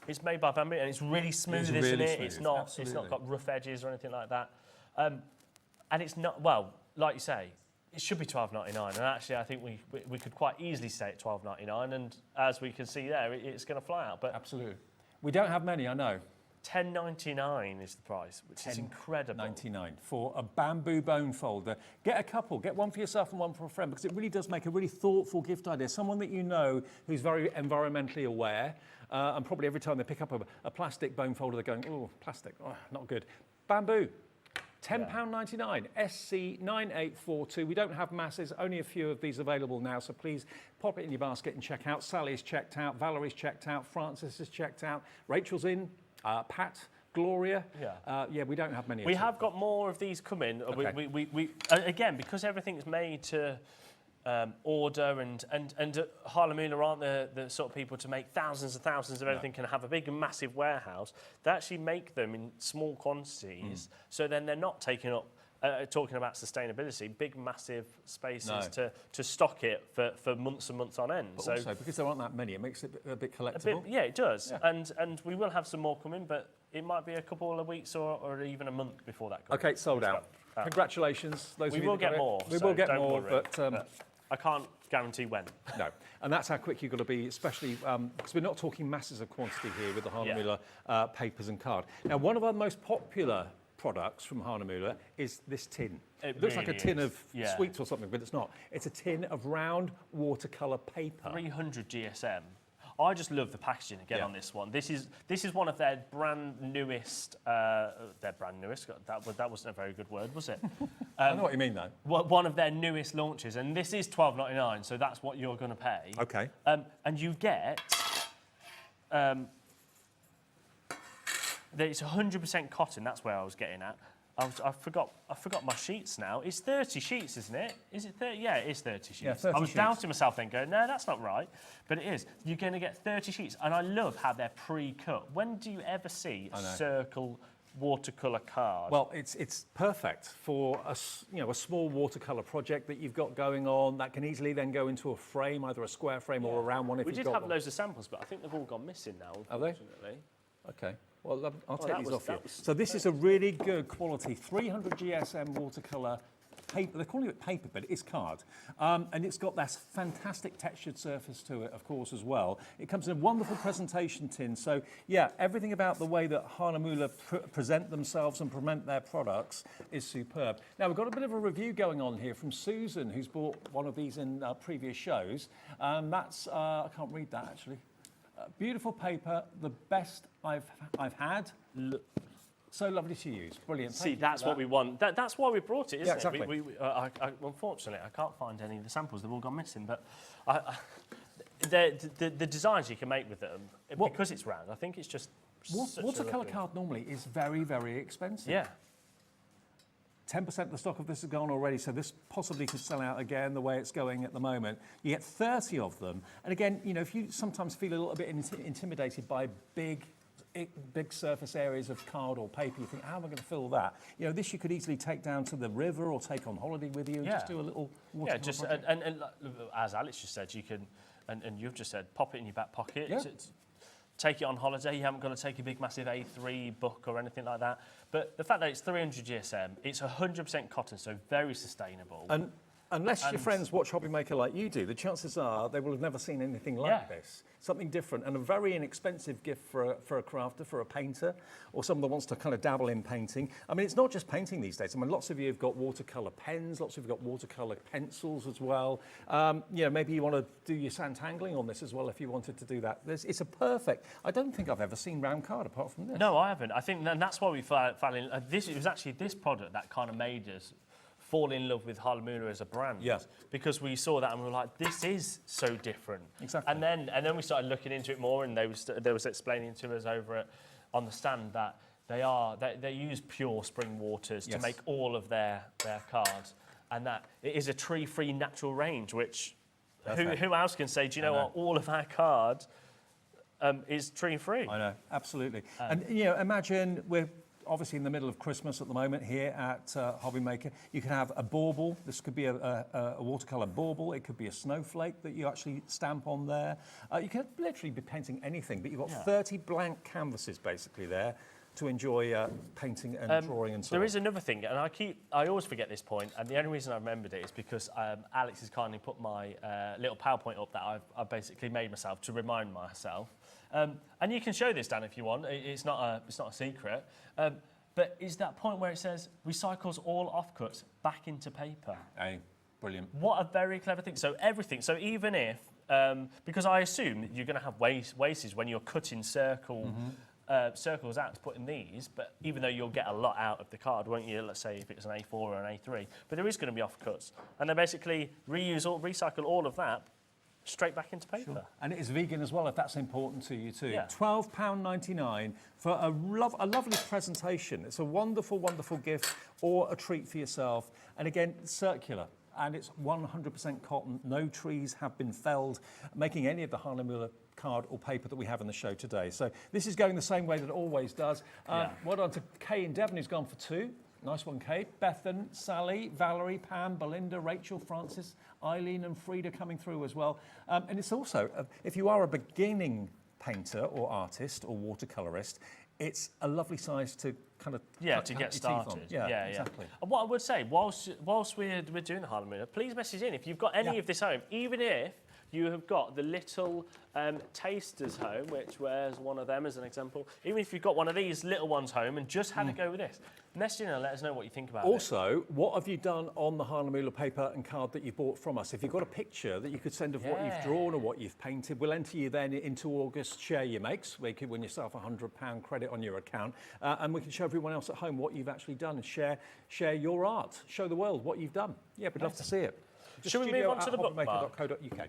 bamboo, and it's really smooth, isn't it? It's not got rough edges or anything like that, and it's not, well, like you say, it should be $12.99, and actually I think we could quite easily stay at $12.99, and as we can see there, it's going to fly out. But absolutely, we don't have many, I know. $10.99 is the price, which is incredible. $10.99 for a bamboo bone folder. Get a couple, get one for yourself and one for a friend, because it really does make a really thoughtful gift idea. Someone that you know who's very environmentally aware, and probably every time they pick up a plastic bone folder, they're going, oh, plastic, oh, not good. Bamboo. £10.99, SC9842. We don't have masses, only a few of these available now, so please pop it in your basket and check out. Sally's checked out, Valerie's checked out, Francis is checked out, Rachel's in, Pat, Gloria. We don't have many. We have got more of these coming. Okay. We again, because everything's made to order, and Hahnemühle aren't the sort of people to make thousands and thousands of everything and have a big massive warehouse. They actually make them in small quantities, so then they're not taking up. Talking about sustainability, big massive spaces to stock it for months and months on end. But so also, because there aren't that many, it makes it a bit collectible. Yeah, it does. Yeah. And we will have some more coming, but it might be a couple of weeks or even a month before that comes. Okay, sold out. Congratulations. We will get more. We will get more, but I can't guarantee when. No, and that's how quick you've got to be, especially because we're not talking masses of quantity here with the Hahnemühle papers and card. Now, one of our most popular products from Hahnemühle is this tin. It looks really like a tin of Yeah. sweets or something, but it's not. It's a tin of round watercolour paper. 300 GSM. I just love the packaging again on this one. This is one of their brand newest. That wasn't a very good word, was it? I know what you mean, though. One of their newest launches, and this is $12.99, so that's what you're going to pay. Okay. And you get that it's 100% cotton. That's where I was getting at. I forgot my sheets now. It's 30 sheets, isn't it? Is it 30? Yeah, it is 30 sheets. Yeah, 30 I was sheets. doubting myself then, going, no, that's not right. But it is. You're going to get 30 sheets, and I love how they're pre-cut. When do you ever see a circle watercolour card? Well, it's perfect for a small watercolour project that you've got going on that can easily then go into a frame, either a square frame or a round one if you've got one. We did have loads of samples, but I think they've all gone missing now, unfortunately. Okay. Well, I'll take these off you. was So this is a really good quality 300 GSM watercolour paper. They're calling it paper, but it is card. And it's got that fantastic textured surface to it, of course, as well. It comes in a wonderful presentation tin. So, yeah, everything about the way that Hahnemühle present themselves and present their products is superb. Now, we've got a bit of a review going on here from Susan, who's bought one of these in previous shows. That's, I can't read that, actually. Beautiful paper, the best I've had. So lovely to use. Brilliant. See, that's what we want. That's why we brought it, isn't exactly. it? Unfortunately, I can't find any of the samples. They've all gone missing. But the designs you can make with them, because it's round, I think it's just watercolour card normally is very, very expensive. Yeah. 10% of the stock of this is gone already, so this possibly could sell out again the way it's going at the moment. You get 30 of them. And again, if you sometimes feel a little bit intimidated by big surface areas of card or paper, you think, how am I going to fill that? This you could easily take down to the river or take on holiday with you and just do a little watercolor project. And as Alex just said, you can, and you've just said, pop it in your back pocket. Yeah. Take it on holiday. You haven't got to take a big, massive A3 book or anything like that. But the fact that it's 300 GSM, it's 100% cotton, so very sustainable. And unless your friends watch Hobby Maker like you do, the chances are they will have never seen anything like this. Something different and a very inexpensive gift for a crafter, for a painter, or someone that wants to kind of dabble in painting. I mean, it's not just painting these days. I mean, lots of you have got watercolour pens, lots of you have got watercolour pencils as well. Maybe you want to do your sandtangling on this as well if you wanted to do that. It's a perfect. I don't think I've ever seen round card apart from this. No, I haven't. I think that's why we fell in. It was actually this product that kind of made us fall in love with Hahnemühle as a brand. Yes. Because we saw that and we were like, this is so different. Exactly. And then we started looking into it more, and they was explaining to us over on the stand that they use pure spring waters to make all of their cards, and that it is a tree-free natural range, which who else can say, do you know what, all of our cards is tree-free. I know, absolutely. And imagine we're obviously in the middle of Christmas at the moment here at Hobby Maker. You can have a bauble. This could be a watercolour bauble. It could be a snowflake that you actually stamp on there. You can literally be painting anything, but you've got 30 blank canvases basically there to enjoy painting and drawing and so on. There is another thing, and I always forget this point, and the only reason I remembered it is because Alex has kindly put my little PowerPoint up that I've basically made myself to remind myself. And you can show this, Dan, if you want. It's not a secret. But is that point where it says recycles all offcuts back into paper? Hey, brilliant. What a very clever thing. So everything. So even if, because I assume that you're going to have wastes when you're cutting circles out to put in these, but even though you'll get a lot out of the card, won't you? Let's say if it's an A4 or an A3, but there is going to be offcuts, and they basically recycle all of that straight back into paper. Sure. And it is vegan as well, if that's important to you too. Yeah. £12.99 for a lovely presentation. It's a wonderful, wonderful gift or a treat for yourself. And again, circular. And it's 100% cotton. No trees have been felled, making any of the Hahnemühle card or paper that we have in the show today. So this is going the same way that it always does. Well done to Kay in Devon, who's gone for 2. Nice one, Kate. Bethan, Sally, Valerie, Pam, Belinda, Rachel, Francis, Eileen and Frida coming through as well. And it's also, if you are a beginning painter or artist or watercolourist, it's a lovely size to kind of to get started. Yeah, exactly. And what I would say, whilst we're doing the Hahnemühle, please message in if you've got any of this home, even if you have got the little tasters home, which where's one of them as an example. Even if you've got one of these little ones home and just had a go with this, message in and let us know what you think about it. Also, what have you done on the Hahnemühle paper and card that you bought from us? If you've got a picture that you could send of what you've drawn or what you've painted, we'll enter you then into August Share Your Makes, where you could win yourself £100 credit on your account, and we can show everyone else at home what you've actually done and share your art, show the world what you've done. Yeah, we'd love to see it. Should we move on to the bookmark? Hobbymaker.co.uk.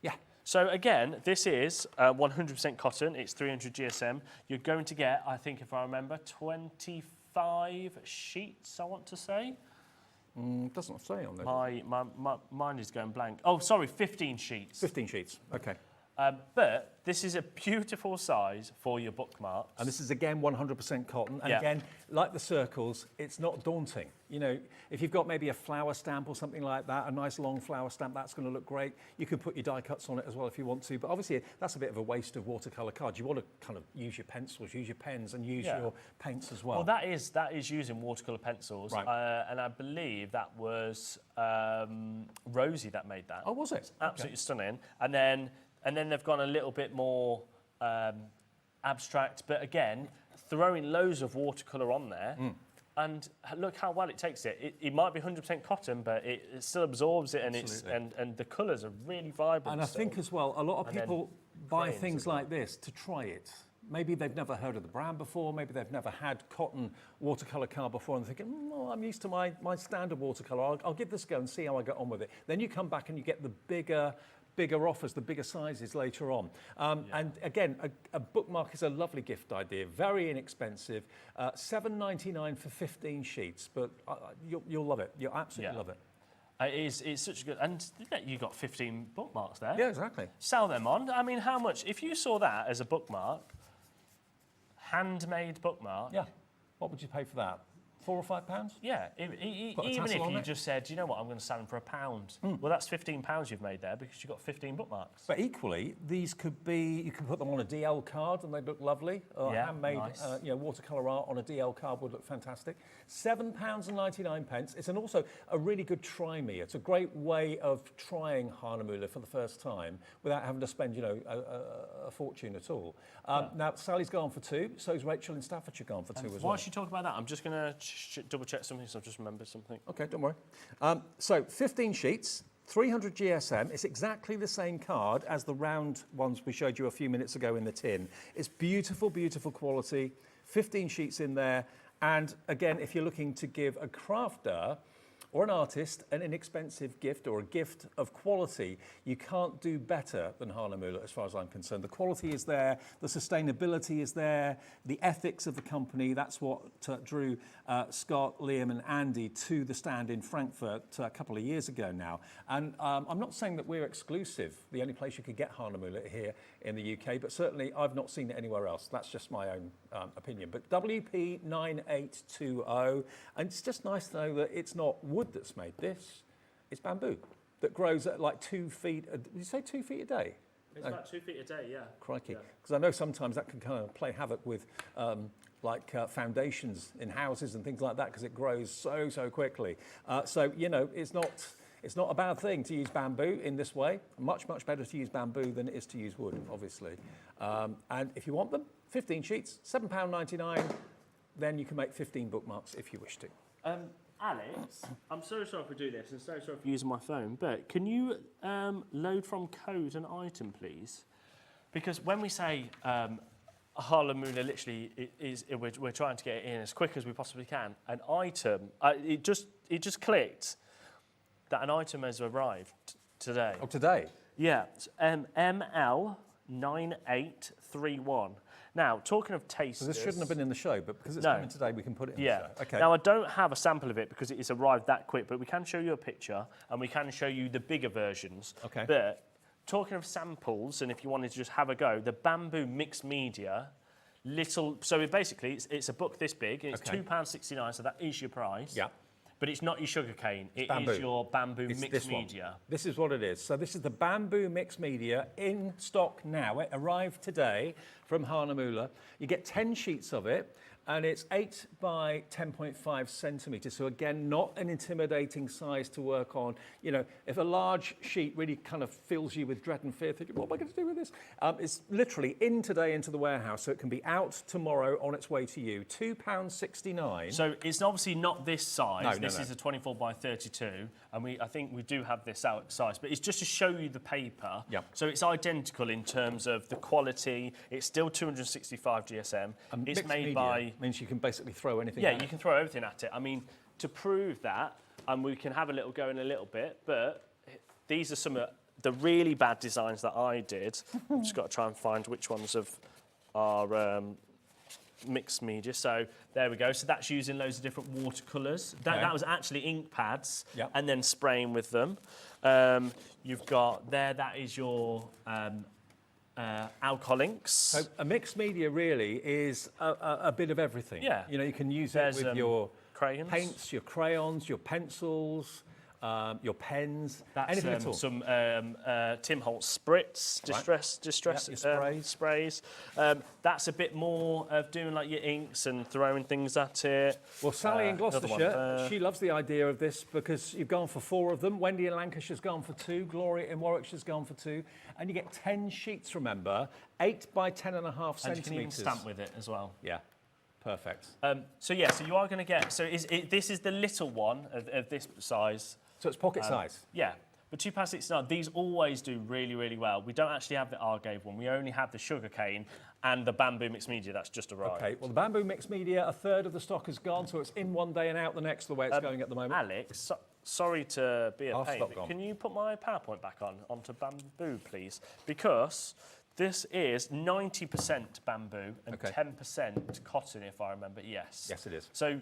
Yeah. So again, this is 100% cotton. It's 300 GSM. You're going to get, I think, if I remember, 25 sheets, I want to say. Doesn't say on there. My mind is going blank. Oh, sorry, 15 sheets. 15 sheets, okay. But this is a beautiful size for your bookmarks. And this is, again, 100% cotton. And Yeah. again, like the circles, it's not daunting. You know, if you've got maybe a flower stamp or something like that, a nice long flower stamp, that's going to look great. You can put your die cuts on it as well if you want to. But obviously, that's a bit of a waste of watercolour cards. You want to kind of use your pencils, use your pens, and use your paints as well. Well, that is using watercolour pencils. Right. And I believe that was Rosie that made that. Oh, was it? It's absolutely stunning. And then they've gone a little bit more abstract, but again, throwing loads of watercolour on there. And look how well it takes it. It might be 100% cotton, but it still absorbs it, and the colours are really vibrant. And I think as well, a lot of And then people buy frames things as well. like this to try it. Maybe they've never heard of the brand before, maybe they've never had cotton watercolour card before, and they're thinking, well, I'm used to my standard watercolour, I'll give this a go and see how I get on with it. Then you come back and you get the bigger offers, the bigger sizes later on. And again, a bookmark is a lovely gift idea, very inexpensive, $7.99 for 15 sheets, but you'll love it. You'll absolutely love it. It's such a good, and you got 15 bookmarks there. Yeah, exactly. Sell them on. I mean, how much? If you saw that as a bookmark, handmade bookmark. Yeah. What would you pay for that? £4 or £5? Yeah, Got a even tassel if on you it? just said, you know what, I'm going to sell them for £1. Well, that's £15 you've made there because you've got 15 bookmarks. But equally, these could be, you could put them on a DL card and they'd look lovely. Handmade nice. watercolour art on a DL card would look fantastic. £7.99. It's also a really good try me. It's a great way of trying Hahnemühle for the first time without having to spend, a fortune at all. Now, Sally's gone for 2, so is Rachel in Staffordshire gone for 2 as well. Whilst you talk about that, I'm just going to double check something, so I've just remembered something. Okay, don't worry. So 15 sheets, 300 GSM. It's exactly the same card as the round ones we showed you a few minutes ago in the tin. It's beautiful, beautiful quality. 15 sheets in there. And again, if you're looking to give a crafter or an artist an inexpensive gift or a gift of quality, you can't do better than Hahnemühle as far as I'm concerned. The quality is there, the sustainability is there, the ethics of the company, that's what drew Scott, Liam and Andy to the stand in Frankfurt a couple of years ago now. And I'm not saying that we're exclusive, the only place you could get Hahnemühle here in the UK, but certainly I've not seen it anywhere else. That's just my own opinion. But WP9820, and it's just nice to know that it's not wood that's made this, it's bamboo that grows at like 2 feet, did you say 2 feet a day? It's about 2 feet a day, yeah. Crikey. Because I know sometimes that can kind of play havoc with foundations in houses and things like that because it grows so quickly. So, it's not a bad thing to use bamboo in this way. Much better to use bamboo than it is to use wood, obviously. And if you want them, 15 sheets, £7.99, then you can make 15 bookmarks if you wish to. Alex, I'm so sorry for doing this and so sorry for using my phone, but can you load from code an item, please? Because when we say Hahnemühle, literally, we're trying to get it in as quick as we possibly can. An item, it just clicked that an item has arrived today. Oh, today? Yeah, it's ML9831. Now, talking of tasters... So this shouldn't have been in the show, but because it's coming today, we can put it in the show. Okay. Now, I don't have a sample of it because it's arrived that quick, but we can show you a picture and we can show you the bigger versions. Okay. But talking of samples, and if you wanted to just have a go, the bamboo mixed media, so basically, it's a book this big, and it's £2.69, so that is your price. Yeah. But it's not your sugar cane, it bamboo. is your bamboo It's mixed this one. media. This is what it is. So this is the bamboo mixed media in stock now. It arrived today from Hahnemühle. You get 10 sheets of it, and it's 8 by 10.5 centimetres. So again, not an intimidating size to work on. If a large sheet really kind of fills you with dread and fear, thinking, what am I going to do with this? It's literally in today into the warehouse, so it can be out tomorrow on its way to you. £2.69. So it's obviously not this size. No, this is a 24 by 32, and I think we do have this out size, but it's just to show you the paper. Yep. So it's identical in terms of the quality. It's still 265 GSM. It's made by... means you can basically throw anything at it. Yeah, you can throw everything at it. I mean, to prove that, and we can have a little go in a little bit, but these are some the really bad designs that I did, I've just got to try and find which ones of our mixed media. So there we go. So that's using loads of different watercolours. That was actually ink pads and then spraying with them. You've got there, that is your alcohol inks. So a mixed media really is a bit of everything. Yeah. You know, you can use it with your crayons, paints, your crayons, your pencils, your pens, anything at all. Some Tim Holtz spritz, distress sprays. That's a bit more of doing like your inks and throwing things at it. Well, Sally in Gloucestershire, she loves the idea of this because you've gone for 4 of them. Wendy in Lancashire's gone for 2. Gloria in Warwickshire's gone for 2. And you get 10 sheets, remember, 8 by 10.5 centimetres. And you can even stamp with it as well. Yeah. Perfect. So you are going to get, this is the little one of this size. So it's pocket size? Yeah, but £2.69, these always do really, really well. We don't actually have the Argave one. We only have the sugarcane and the bamboo mixed media that's just arrived. Okay, well, the bamboo mixed media, a third of the stock is gone, so it's in one day and out the next, the way it's going at the moment. Alex, sorry to be a pain, stop but gone. can you put my PowerPoint back onto bamboo, please? Because this is 90% bamboo and 10% cotton, if I remember. Yes. Yes, it is. So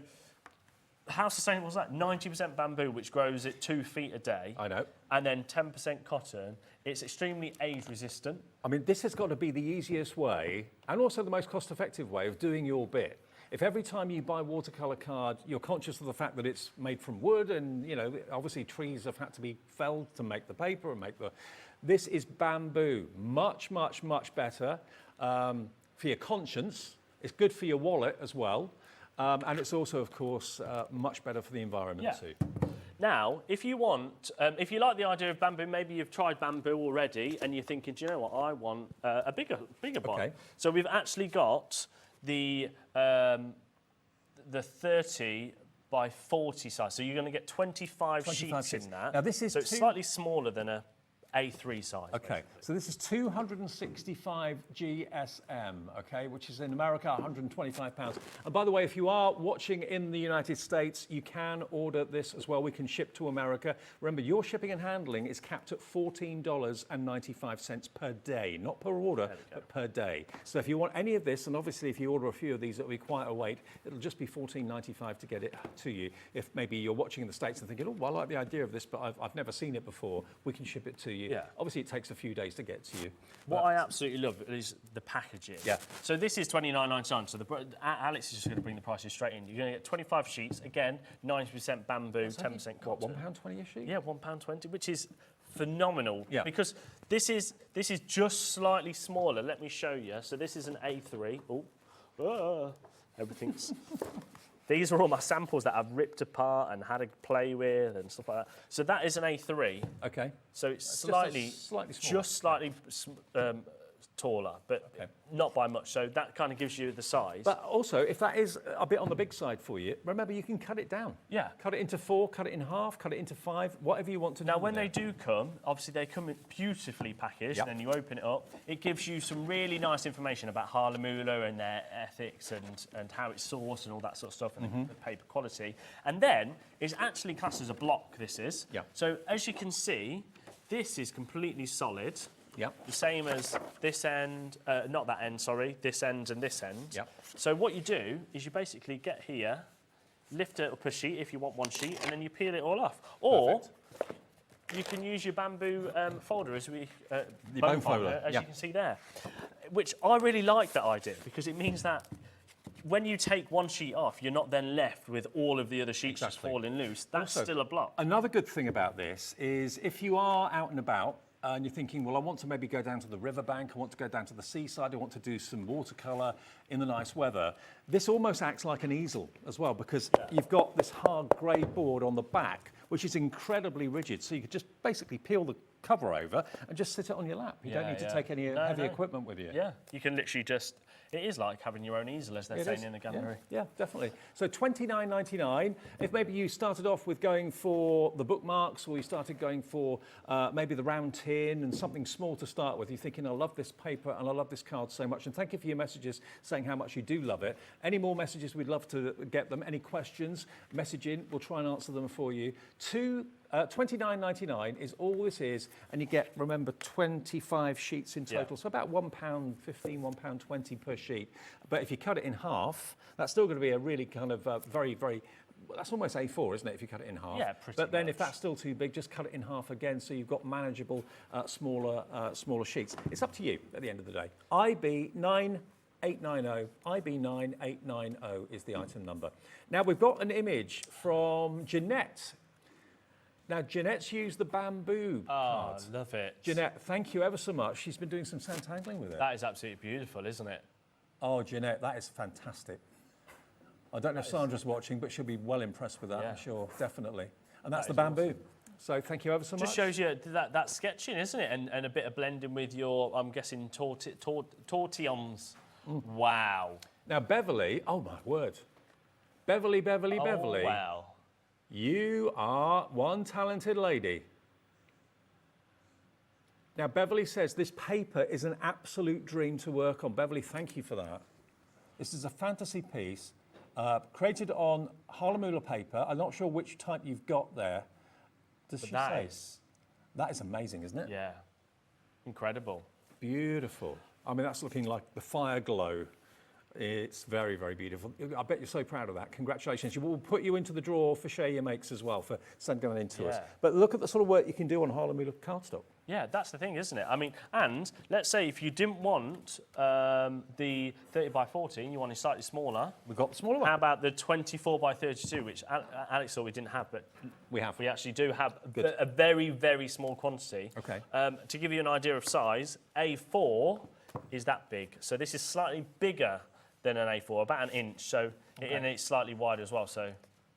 how sustainable is that? 90% bamboo, which grows at 2 feet a day. I know. And then 10% cotton. It's extremely age resistant. I mean, this has got to be the easiest way and also the most cost-effective way of doing your bit. If every time you buy watercolour card, you're conscious of the fact that it's made from wood and, you know, obviously trees have had to be felled to make the paper and make the... This is bamboo. Much, much, much better for your conscience. It's good for your wallet as well. And it's also, of course, much better for the environment too. Now, if you want, if you like the idea of bamboo, maybe you've tried bamboo already and you're thinking, do you know what, I want a bigger one. So we've actually got the 30 by 40 size. So you're going to get 25 sheets in that. Now this is so it's slightly smaller than a A3 size. Okay, so this is 265 GSM, okay, which is in America £125. And by the way, if you are watching in the United States, you can order this as well. We can ship to America. Remember, your shipping and handling is capped at $14.95 per day, not per order, but per day. So if you want any of this, and obviously if you order a few of these, it'll be quite a wait. It'll just be $14.95 to get it to you. If maybe you're watching in the States and thinking, oh, well, I like the idea of this, but I've never seen it before, we can ship it to you. Yeah. Obviously, it takes a few days to get to you. What I absolutely love is the packaging. Yeah. So this is $29.99. So Alex is just going to bring the prices straight in. You're going to get 25 sheets. Again, 90% bamboo, 10% cotton. What, £1.20 a sheet? Yeah, £1.20, which is phenomenal. Yeah. Because this is just slightly smaller. Let me show you. So this is an A3. Everything's... These are all my samples that I've ripped apart and had to play with and stuff like that. So that is an A3. Okay. So it's slightly smaller. just slightly taller, but not by much. So that kind of gives you the size. But also, if that is a bit on the big side for you, remember you can cut it down. Yeah. Cut it into 4, cut it in half, cut it into 5, whatever you want to do. Now, when they do come, obviously they come beautifully packaged, and then you open it up. It gives you some really nice information about Hahnemühle and their ethics and how it's sourced and all that sort of stuff, and the paper quality. And then it's actually classed as a block, this is. Yeah. So as you can see, this is completely solid. Yeah. The same as this end, not that end, sorry, this end and this end. Yeah. So what you do is you basically get here, lift it up a sheet if you want one sheet, and then you peel it all off. Or you can use your bamboo folder as bone folder, as you can see there. Which I really like that idea because it means that when you take one sheet off, you're not then left with all of the other sheets just falling loose. That's also, still a block. Another good thing about this is if you are out and about, and you're thinking, well, I want to maybe go down to the riverbank, I want to go down to the seaside, I want to do some watercolour in the nice weather. This almost acts like an easel as well because you've got this hard grey board on the back, which is incredibly rigid. So you could just basically peel the cover over and just sit it on your lap. You don't need to take any heavy equipment with you. Yeah, you can literally just... It is like having your own easel, as they're saying in the gallery. Yeah, definitely. So $29.99. If maybe you started off with going for the bookmarks or you started going for maybe the round tin and something small to start with, you're thinking, I love this paper and I love this card so much. And thank you for your messages saying how much you do love it. Any more messages, we'd love to get them. Any questions, message in. We'll try and answer them for you. 2 £29.99 is all this is, and you get, remember, 25 sheets in total, so about £1.15, £1.20 per sheet. But if you cut it in half, that's still going to be a really kind of very, very, that's almost A4, isn't it, if you cut it in half? Yeah, pretty But then much. if that's still too big, just cut it in half again, so you've got manageable, smaller sheets. It's up to you at the end of the day. IB9890, IB9890 is the item number. Now, we've got an image from Jeanette. Now, Jeanette's used the bamboo card. I love it. Jeanette, thank you ever so much. She's been doing some sandtangling with it. That is absolutely beautiful, isn't it? Oh, Jeanette, that is fantastic. I don't know if Sandra's watching, but she'll be well impressed with that, I'm sure, definitely. And that's the bamboo. Awesome. So thank you ever so much. Just shows you that sketching, isn't it? And a bit of blending with your, I'm guessing, tortillons. Wow. Now, Beverly, oh my word. Beverly. Oh, wow. You are one talented lady. Now, Beverly says this paper is an absolute dream to work on. Beverly, thank you for that. This is a fantasy piece created on Hahnemühle paper. I'm not sure which type you've got there. Does she say? That is amazing, isn't it? Yeah. Incredible. Beautiful. I mean, that's looking like the fire glow. It's very, very beautiful. I bet you're so proud of that. Congratulations. We'll put you into the draw for Share Your Makes as well for sending them in to us. But look at the sort of work you can do on Hahnemühle cardstock. Yeah, that's the thing, isn't it? I mean, and let's say if you didn't want the 30 by 14, you wanted slightly smaller. We've got the smaller one. How about the 24 by 32, which Alex thought we didn't have, but we have. We actually do have a very, very small quantity. Okay. To give you an idea of size, A4 is that big. So this is slightly bigger than an A4, about an inch. So and it's slightly wider as well. So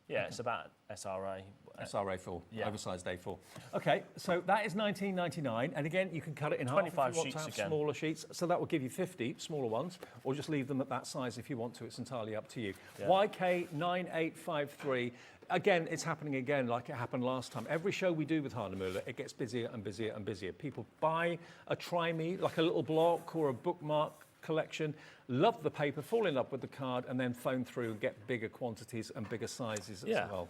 yeah, it's about SRA. SRA4, oversized A4. Okay, so that is $19.99, and again, you can cut it in half if you want sheets to have again. smaller sheets. So that will give you 50 smaller ones, or just leave them at that size if you want to. It's entirely up to you. Yeah. YK9853. Again, it's happening again like it happened last time. Every show we do with Hahnemühle, it gets busier and busier and busier. People buy a Try Me, like a little block or a bookmark collection, love the paper, fall in love with the card, and then phone through and get bigger quantities and bigger sizes as well.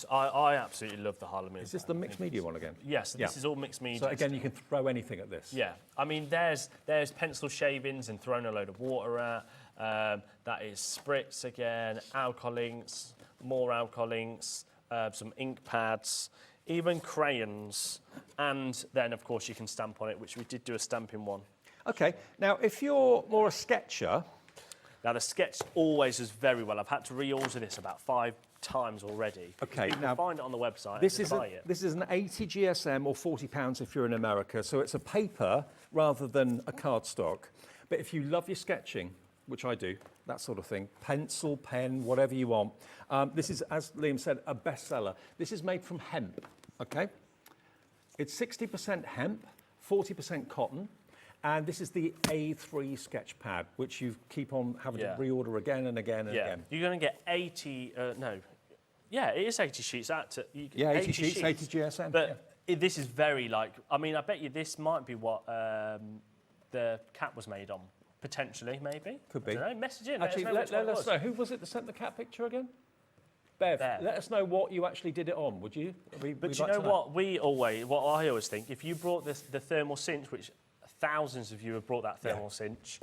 I absolutely love the Hahnemühle. Is this the mixed media one again? Yes, this is all mixed media. So again, you can throw anything at this. Yeah, I mean, there's pencil shavings and thrown a load of water at. That is spritz again, alcohol inks, more alcohol inks, some ink pads, even crayons, and then of course you can stamp on it, which we did do a stamping one. Okay, now if you're more a sketcher. Now the sketch always does very well. I've had to reorder this about 5 times already. Okay, you can find it on the website. This is an 80 GSM or £40 if you're in America, so it's a paper rather than a cardstock. But if you love your sketching, which I do, that sort of thing, pencil, pen, whatever you want. This is, as Liam said, a bestseller. This is made from hemp, okay? It's 60% hemp, 40% cotton. And this is the A3 sketch pad, which you keep on having to reorder again and again and again. You're going to get 80, it is 80 sheets. 80 sheets, 80 GSM. But this is very I mean, I bet you this might be what the cat was made on. Potentially, maybe. Could be. I don't know, message in. Actually, let us know. Who was it that sent the cat picture again? Bev. Let us know what you actually did it on, would you? But you know what? What I always think, if you brought the thermal cinch, which thousands of you have brought that thermal cinch.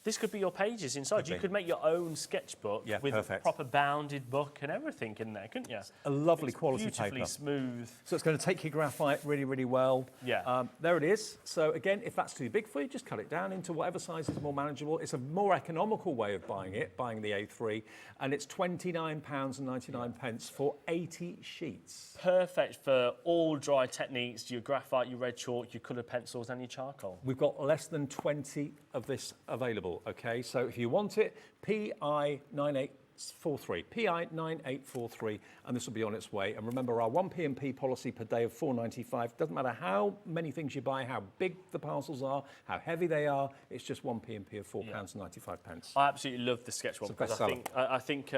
This could be your pages inside. You could make your own sketchbook with a proper bounded book and everything in there, couldn't you? A lovely quality beautifully paper. Smooth. So it's going to take your graphite really, really well. Yeah. There it is. So again, if that's too big for you, just cut it down into whatever size is more manageable. It's a more economical way of buying the A3, and it's £29.99 for 80 sheets. Perfect for all dry techniques, your graphite, your red chalk, your coloured pencils and your charcoal. We've got less than 20 of this available, okay? So if you want it, PI9843, and this will be on its way. And remember, our 1p&p policy per day of $4.95. Doesn't matter how many things you buy, how big the parcels are, how heavy they are, it's just 1p&p of £4.95. I absolutely love the sketchbook because I think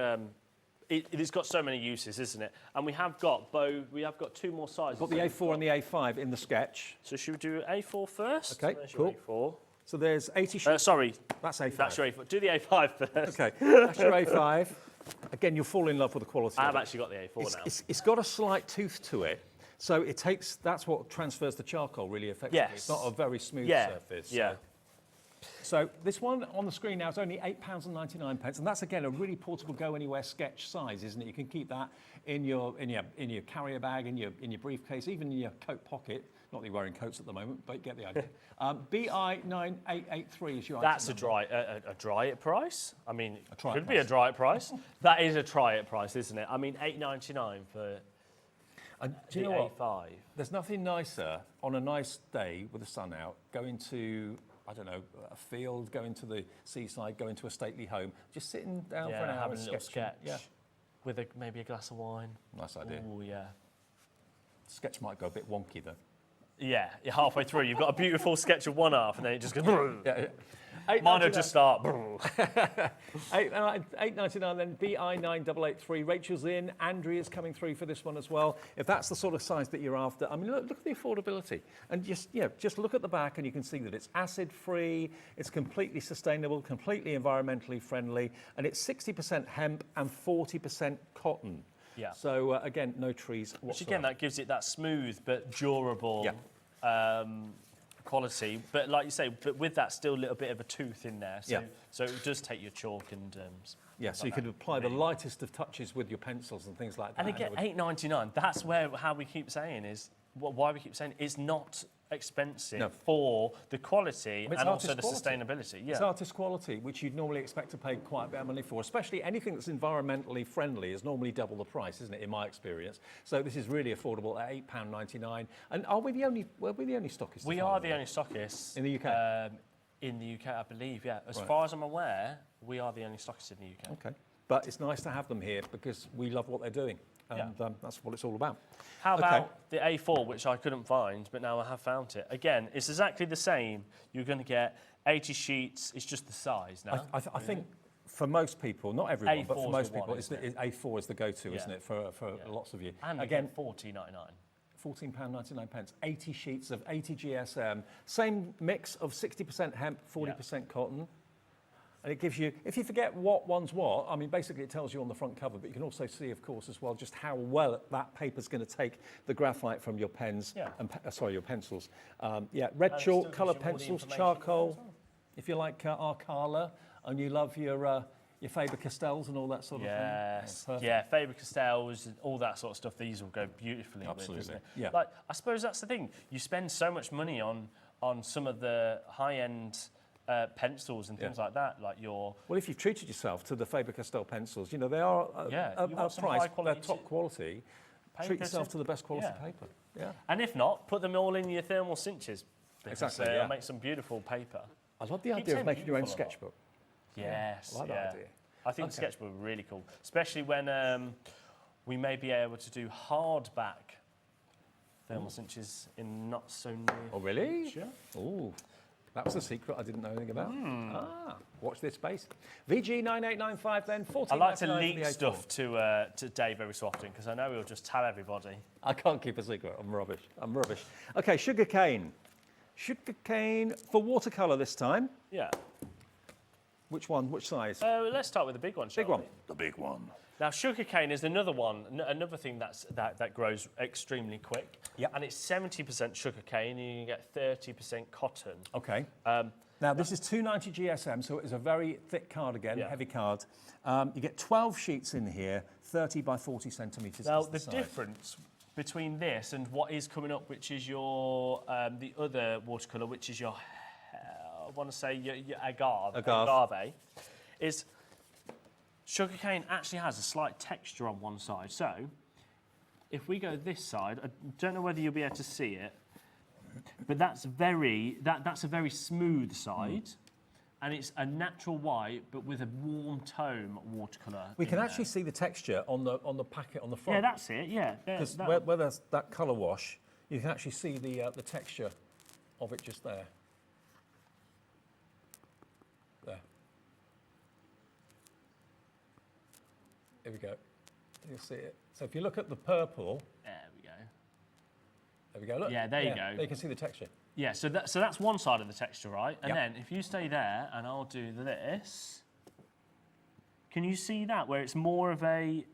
it's got so many uses, isn't it? And we have got 2 more sizes. We've got the A4 and the A5 in the sketch. So should we do A4 first? Okay, cool. A4. So there's 80 sheets. Sorry. That's A5. That's your A4. Do the A5 first. Okay, that's your A5. again, you'll fall in love with the quality. I've of it. actually got the A4 now. It's got a slight tooth to it, so that's what transfers the charcoal really effectively. Yes. It's not a very smooth Yeah, surface. yeah. So this one on the screen now is only £8.99, and that's again a really portable, go anywhere sketch size, isn't it? You can keep that in your carrier bag, in your briefcase, even in your coat pocket. Not that you're wearing coats at the moment, but you get the idea. BI9883 is your That's item a dry it price. I mean, it try it could be a dry it price. That is a try it price, isn't it? I mean, £8.99 for And do the you know what? A5. There's nothing nicer on a nice day with the sun out, going to, I don't know, a field, going to the seaside, going to a stately home, just sitting down for an hour having and a little sketching. sketch with maybe a glass of wine. Nice idea. Oh yeah. Sketch might go a bit wonky though. Yeah, you're halfway through. You've got a beautiful sketch of one half, and then it just goes. Yeah. Mine will just start. £8.99 then, BI9883. Rachel's in. Andrea's coming through for this one as well. If that's the sort of size that you're after, I mean, look at the affordability. And just look at the back and you can see that it's acid-free, it's completely sustainable, completely environmentally friendly, and it's 60% hemp and 40% cotton. Yeah. So, again, no trees whatsoever. Which, again, that gives it that smooth but durable quality. But like you say, but with that still a little bit of a tooth in there. So, so it does take your chalk and... so you could apply the lightest of touches with your pencils and things like that. And again, £8.99, that's how we keep saying is, why we keep saying it's not expensive for the quality and also the sustainability. Yeah. It's artist quality, which you'd normally expect to pay quite a bit of money for, especially anything that's environmentally friendly is normally double the price, isn't it, in my experience? So this is really affordable at £8.99. And are we the only stockists? We are the only stockists. In the UK? In the UK, I believe, yeah. As far as I'm aware, we are the only stockists in the UK. Okay. But it's nice to have them here because we love what they're doing. And that's what it's all about. How about the A4, which I couldn't find, but now I have found it. Again, it's exactly the same. You're going to get 80 sheets. It's just the size now. I think for most people, not everyone, but for most people, A4 is the go-to, isn't it, for lots of you. And again, £14.99. £14.99, 80 sheets of 80 GSM. Same mix of 60% hemp, 40% cotton. And it gives you, if you forget what one's what, I mean, basically it tells you on the front cover, but you can also see, of course, as well, just how well that paper's going to take the graphite from your pens, and your pencils. Red chalk, colour pencils, charcoal. If you like Arcala and you love your Faber-Castells and all that sort of thing. Yes, Faber-Castells and all that sort of stuff, these will go beautifully with, isn't it? Yeah. Like, I suppose that's the thing. You spend so much money on some of the high-end pencils and things like that, like your... Well, if you've treated yourself to the Faber-Castell pencils, you know, they are a price, they're top quality. Treat yourself to the best quality paper. Yeah. And if not, put them all in your thermal cinches. Exactly, make some beautiful paper. I love the idea of making your own sketchbook. Yes, I like that idea. I think the sketchbook would be really cool, especially when we may be able to do hardback thermal cinches in not so near... Oh, really? Future. Oh. That was a secret I didn't know anything about. Watch this space. VG9895 then, 14. I like to leak stuff to Dave every so often because I know he'll just tell everybody. I can't keep a secret. I'm rubbish. Okay, sugarcane. Sugarcane for watercolour this time. Yeah. Which one? Which size? Let's start with the big one, shall we? The big one. Now, sugarcane is another one, another thing that grows extremely quick. Yeah. And it's 70% sugarcane, and you get 30% cotton. Okay. Now, this is 290 GSM, so it's a very thick card again, heavy card. You get 12 sheets in here, 30 by 40 centimetres. Now, the difference between this and what is coming up, which is your the other watercolour, which is your, I want to say your agave, is sugarcane actually has a slight texture on one side. So, if we go this side, I don't know whether you'll be able to see it, but that's a very smooth side, and it's a natural white, but with a warm tone watercolour. We can actually see the texture on the packet on the front. Yeah, that's it. Yeah, because where there's that colour wash, you can actually see the texture of it just there. There. Here we go. You'll see it. So if you look at the purple. There we go. There we go. Look. Yeah, there you go. There you can see the texture. Yeah, so that's one side of the texture, right? And then if you stay there, and I'll do this. Can you see that, where it's more of a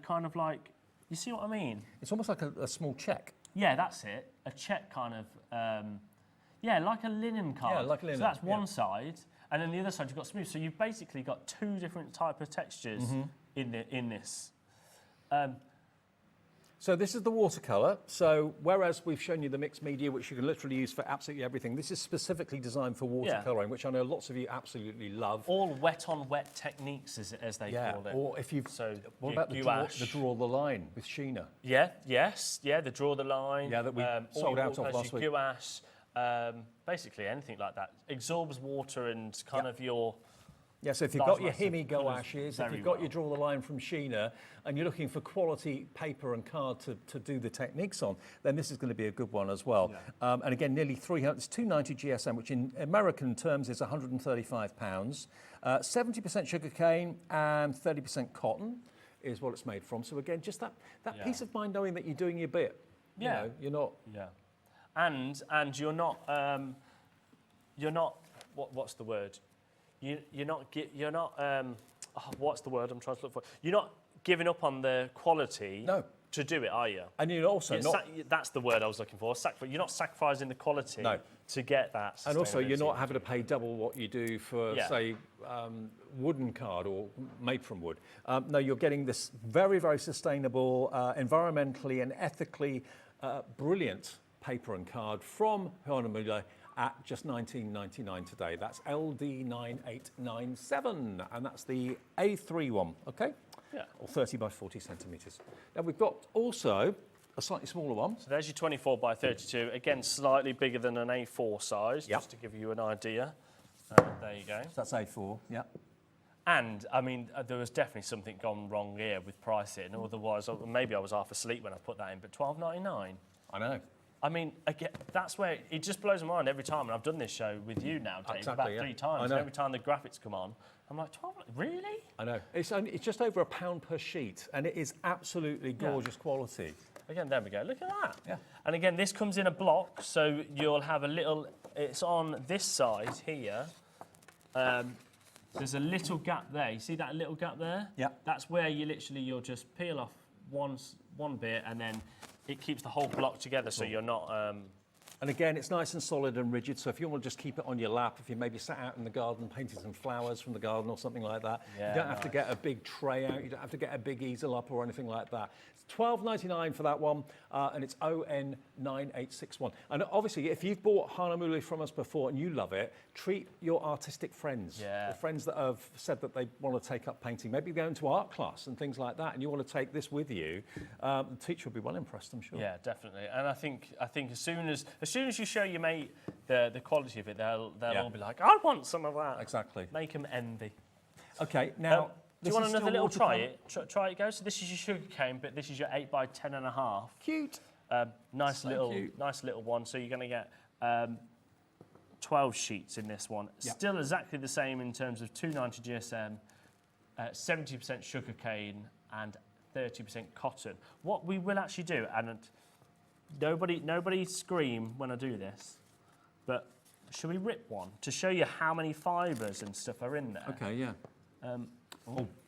kind of like, you see what I mean? It's almost like a small check. Yeah, that's it. A check kind of, yeah, like a linen card. Yeah, like a linen, So that's one side, and then the other side you've got smooth. So you've basically got two different type of textures in this. So this is the watercolour. So whereas we've shown you the mixed media, which you can literally use for absolutely everything, this is specifically designed for watercolouring, which I know lots of you absolutely love. All wet-on-wet techniques, as they call it. Or if you've... So what about the draw the line with Sheena? Yeah, the draw the line. Yeah, that we sold out of last week. Gouache, basically anything like that. Absorbs water and kind of your... Yeah, so if you've got your Himi gouaches, if you've got your draw the line from Sheena, and you're looking for quality paper and card to do the techniques on, then this is going to be a good one as well. Yeah. And again, nearly 300, it's 290 GSM, which in American terms is £135. 70% sugarcane and 30% cotton is what it's made from. So again, just that peace of mind knowing that you're doing your bit. Yeah. You know, you're not... Yeah. And you're not, what's the word? You're not what's the word I'm trying to look for? You're not giving up on the quality to do it, are you? And you're also not... that's the word I was looking for. You're not sacrificing the quality to get that. And also, you're not having to pay double what you do for, say, wooden card or made from wood. No, you're getting this very, very sustainable, environmentally and ethically brilliant paper and card from Hahnemühle at just $19.99 today. That's LD9897, and that's the A3 one, okay? Yeah. Or 30 by 40 centimetres. Now we've got also a slightly smaller one. So there's your 24 by 32, again slightly bigger than an A4 size, just to give you an idea. There you go. So that's A4, yeah. And, I mean, there was definitely something gone wrong here with pricing, otherwise, maybe I was half asleep when I put that in, but $12.99. I know. I mean, again, that's where it just blows my mind every time, and I've done this show with you now, Dave, about 3 times, and every time the graphics come on, I'm like, 12, really? I know. It's just over £1 per sheet, and it is absolutely gorgeous quality. Again, there we go. Look at that. Yeah. And again, this comes in a block, so you'll have a little... It's on this side here. There's a little gap there. You see that little gap there? Yeah. That's where you'll just peel off one bit, and then it keeps the whole block together, so you're not... And again, it's nice and solid and rigid, so if you want to just keep it on your lap, if you maybe sat out in the garden, painted some flowers from the garden or something like that, you don't have to get a big tray out, you don't have to get a big easel up or anything like that. It's $12.99 for that one, and it's ON9861. And obviously, if you've bought Hahnemühle from us before and you love it, treat your artistic friends, or friends that have said that they want to take up painting. Maybe go into art class and things like that, and you want to take this with you. The teacher will be well impressed, I'm sure. Yeah, definitely. And I think as soon as you show your mate the quality of it, they'll all be like, I want some of that. Exactly. Make them envy. Okay, now... do you want another little try it? Try it, go. So this is your sugar cane, but this is your 8 by 10.5. Cute. Nice little one. So you're going to get 12 sheets in this one. Yep. Still exactly the same in terms of 290 GSM, 70% sugar cane, and 30% cotton. What we will actually do, and nobody scream when I do this, but should we rip one to show you how many fibres and stuff are in there? Okay, yeah.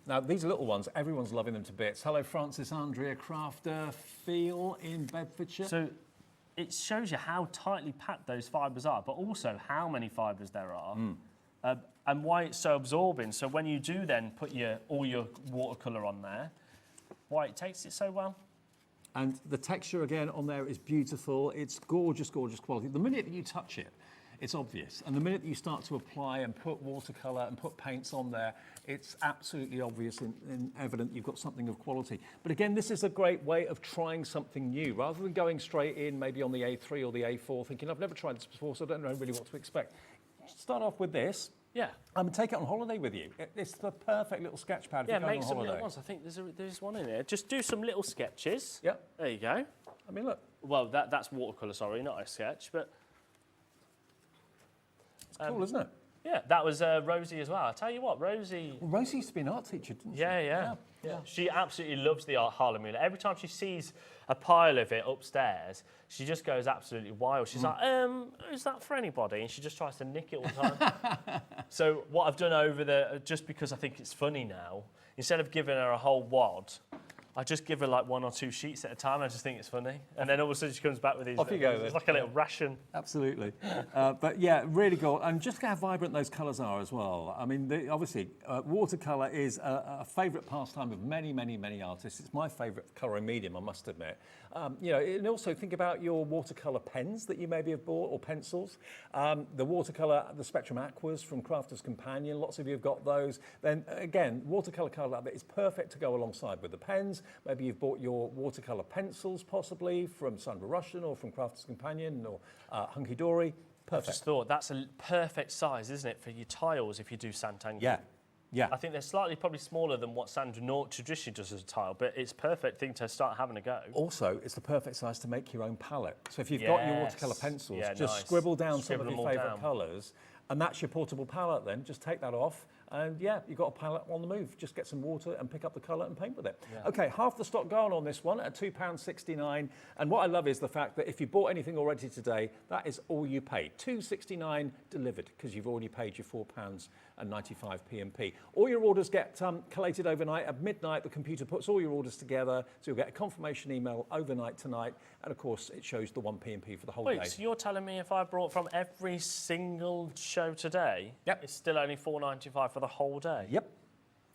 Now, these little ones, everyone's loving them to bits. Hello, Francis Andrea Crafter, Feel in Bedfordshire. So it shows you how tightly packed those fibres are, but also how many fibres there are, and why it's so absorbing. So when you do then put all your watercolour on there, why it takes it so well. And the texture, again, on there is beautiful. It's gorgeous, gorgeous quality. The minute that you touch it, it's obvious. And the minute that you start to apply and put watercolour and put paints on there, it's absolutely obvious and evident you've got something of quality. But again, this is a great way of trying something new. Rather than going straight in, maybe on the A3 or the A4, thinking, I've never tried this before, so I don't know really what to expect. Start off with this. Yeah. And take it on holiday with you. It's the perfect little sketch pad for going on holiday. Yeah, make some little ones. I think there's one in there. Just do some little sketches. Yep. There you go. I mean, look. Well, that's watercolour, sorry, not a sketch, but... It's cool, isn't it? Yeah, that was Rosie as well. I tell you what, Rosie... Well, Rosie used to be an art teacher, didn't she? Yeah. She absolutely loves the art Hahnemühle. Every time she sees a pile of it upstairs, she just goes absolutely wild. She's like, is that for anybody? And she just tries to nick it all the time. So what I've done just because I think it's funny now, instead of giving her a whole wad, I just give her like 1 or 2 sheets at a time. I just think it's funny. And then all of a sudden she comes back with these. Off you go It's then. like a little ration. Absolutely. But yeah, really cool. And just how vibrant those colours are as well. I mean, obviously, watercolour is a favourite pastime of many, many, many artists. It's my favourite colouring medium, I must admit. You know, and also think about your watercolour pens that you maybe have bought, or pencils. The watercolour, the Spectrum Aquas from Crafter's Companion, lots of you have got those. Then again, watercolour colour like that is perfect to go alongside with the pens. Maybe you've bought your watercolour pencils, possibly from Sandra Rushton or from Crafter's Companion or Hunkydory. I Perfect. just thought that's a perfect size, isn't it, for your tiles if you do Sant'Angelo? Yeah. Yeah. I think they're slightly probably smaller than what Sandra traditionally does as a tile, but it's a perfect thing to start having a go. Also, it's the perfect size to make your own palette. So if you've got your watercolour pencils, just scribble down some of your favourite colours, and that's your portable palette then. Just take that off, and yeah, you've got a palette on the move. Just get some water and pick up the colour and paint with it. Yeah. Okay, half the stock gone on this one at £2.69. And what I love is the fact that if you bought anything already today, that is all you pay. £2.69 delivered, because you've already paid your £4.95 P&P. All your orders get collated overnight. At midnight, the computer puts all your orders together, so you'll get a confirmation email overnight tonight, and of course, it shows the 1 P&P for the whole day. Wait, so you're telling me if I brought from every single show today, it's still only £4.95 for the whole day? Yep.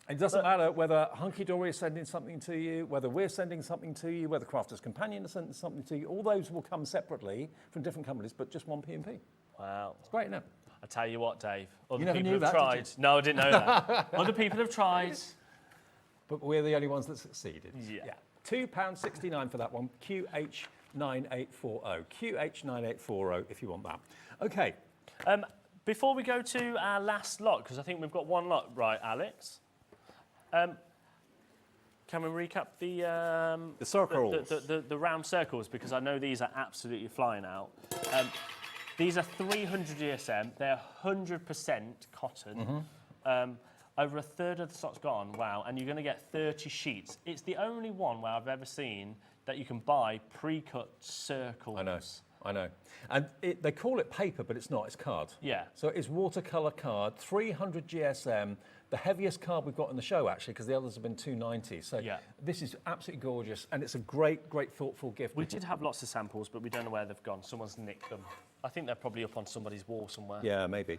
It doesn't matter whether Hunkydory is sending something to you, whether we're sending something to you, whether Crafter's Companion is sending something to you. All those will come separately from different companies, but just 1 P&P. Wow. It's great, isn't it? I tell you what, Dave. Other You never people knew have that, tried. did you? No, I didn't know that. Other people have tried. But we're the only ones that succeeded. Yeah. £2.69 for that one. QH9840. QH9840 if you want that. Okay. Before we go to our last lot, because I think we've got one lot, right, Alex? Can we recap the circles? The round circles, because I know these are absolutely flying out. These are 300 GSM. They're 100% cotton. Over a third of the stock's gone. Wow! And you're going to get 30 sheets. It's the only one where I've ever seen that you can buy pre-cut circles. I know. And they call it paper, but it's not. It's card. Yeah. So it's watercolour card, 300 GSM, the heaviest card we've got in the show, actually, because the others have been 290. So this is absolutely gorgeous, and it's a great, great, thoughtful gift. We did have lots of samples, but we don't know where they've gone. Someone's nicked them. I think they're probably up on somebody's wall somewhere. Yeah, maybe.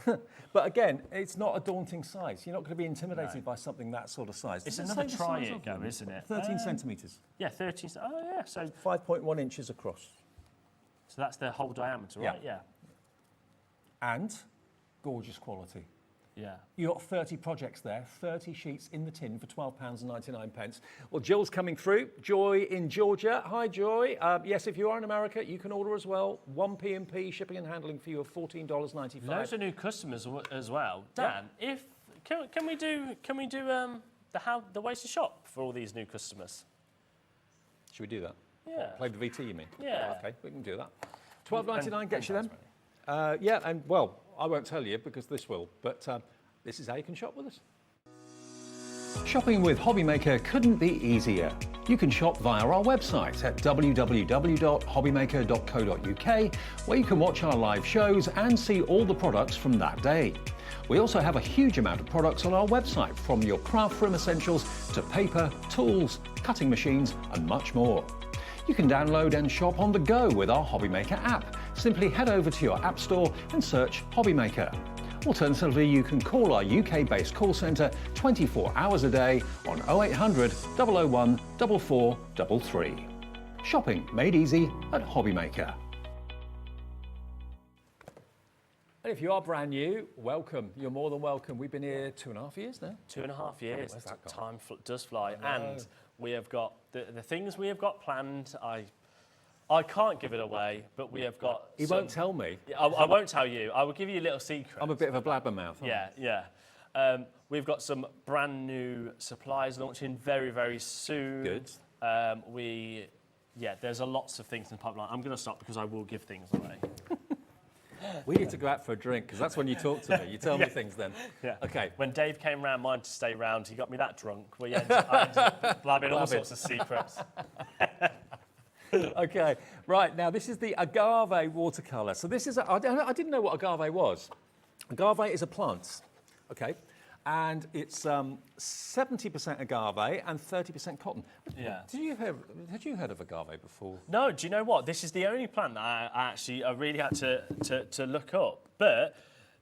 But again, it's not a daunting size. You're not going to be intimidated by something that sort of size. It's another try it go, isn't it? 13 centimetres. Yeah, 13. Oh, yeah. So 5.1 inches across. So that's the whole diameter, right? Yeah. And gorgeous quality. Yeah. You got 30 projects there, 30 sheets in the tin for £12.99. Well, Jill's coming through. Joy in Georgia. Hi, Joy. Yes, if you are in America, you can order as well. 1 P&P shipping and handling for you of $14.95. Loads of new customers as well. Dan, can we do the ways to shop for all these new customers? Should we do that? Yeah. Play the VT, you mean? Yeah. Okay, we can do that. $12.99 gets you them. Yeah, and well, I won't tell you because this will, but this is how you can shop with us. Shopping with Hobbymaker couldn't be easier. You can shop via our website at www.hobbymaker.co.uk, where you can watch our live shows and see all the products from that day. We also have a huge amount of products on our website, from your craft room essentials to paper, tools, cutting machines and much more. You can download and shop on the go with our Hobbymaker app. Simply head over to your app store and search Hobbymaker. Alternatively, you can call our UK-based call centre 24 hours a day on 0800 001 4433. Shopping made easy at Hobbymaker. And if you are brand new, welcome. You're more than welcome. We've been here 2.5 years now. 2.5 years. Where's that Time gone? does fly. And we have got the things we have got planned. I can't give it away, but we have got. He won't tell me. I won't tell you. I will give you a little secret. I'm a bit of a blabbermouth. Yeah. We've got some brand new supplies launching very, very soon. Good. There's lots of things in the pipeline. I'm going to stop because I will give things away. We need to go out for a drink, because that's when you talk to me. You tell me things then. Yeah. Okay. When Dave came round mine to stay round, he got me that drunk. I ended up blabbing all sorts of secrets. Okay, right, now this is the agave watercolour. So this is, I didn't know what agave was. Agave is a plant, okay? And it's 70% agave and 30% cotton. Yeah. Had you heard of agave before? No, do you know what? This is the only plant that I really had to look up. But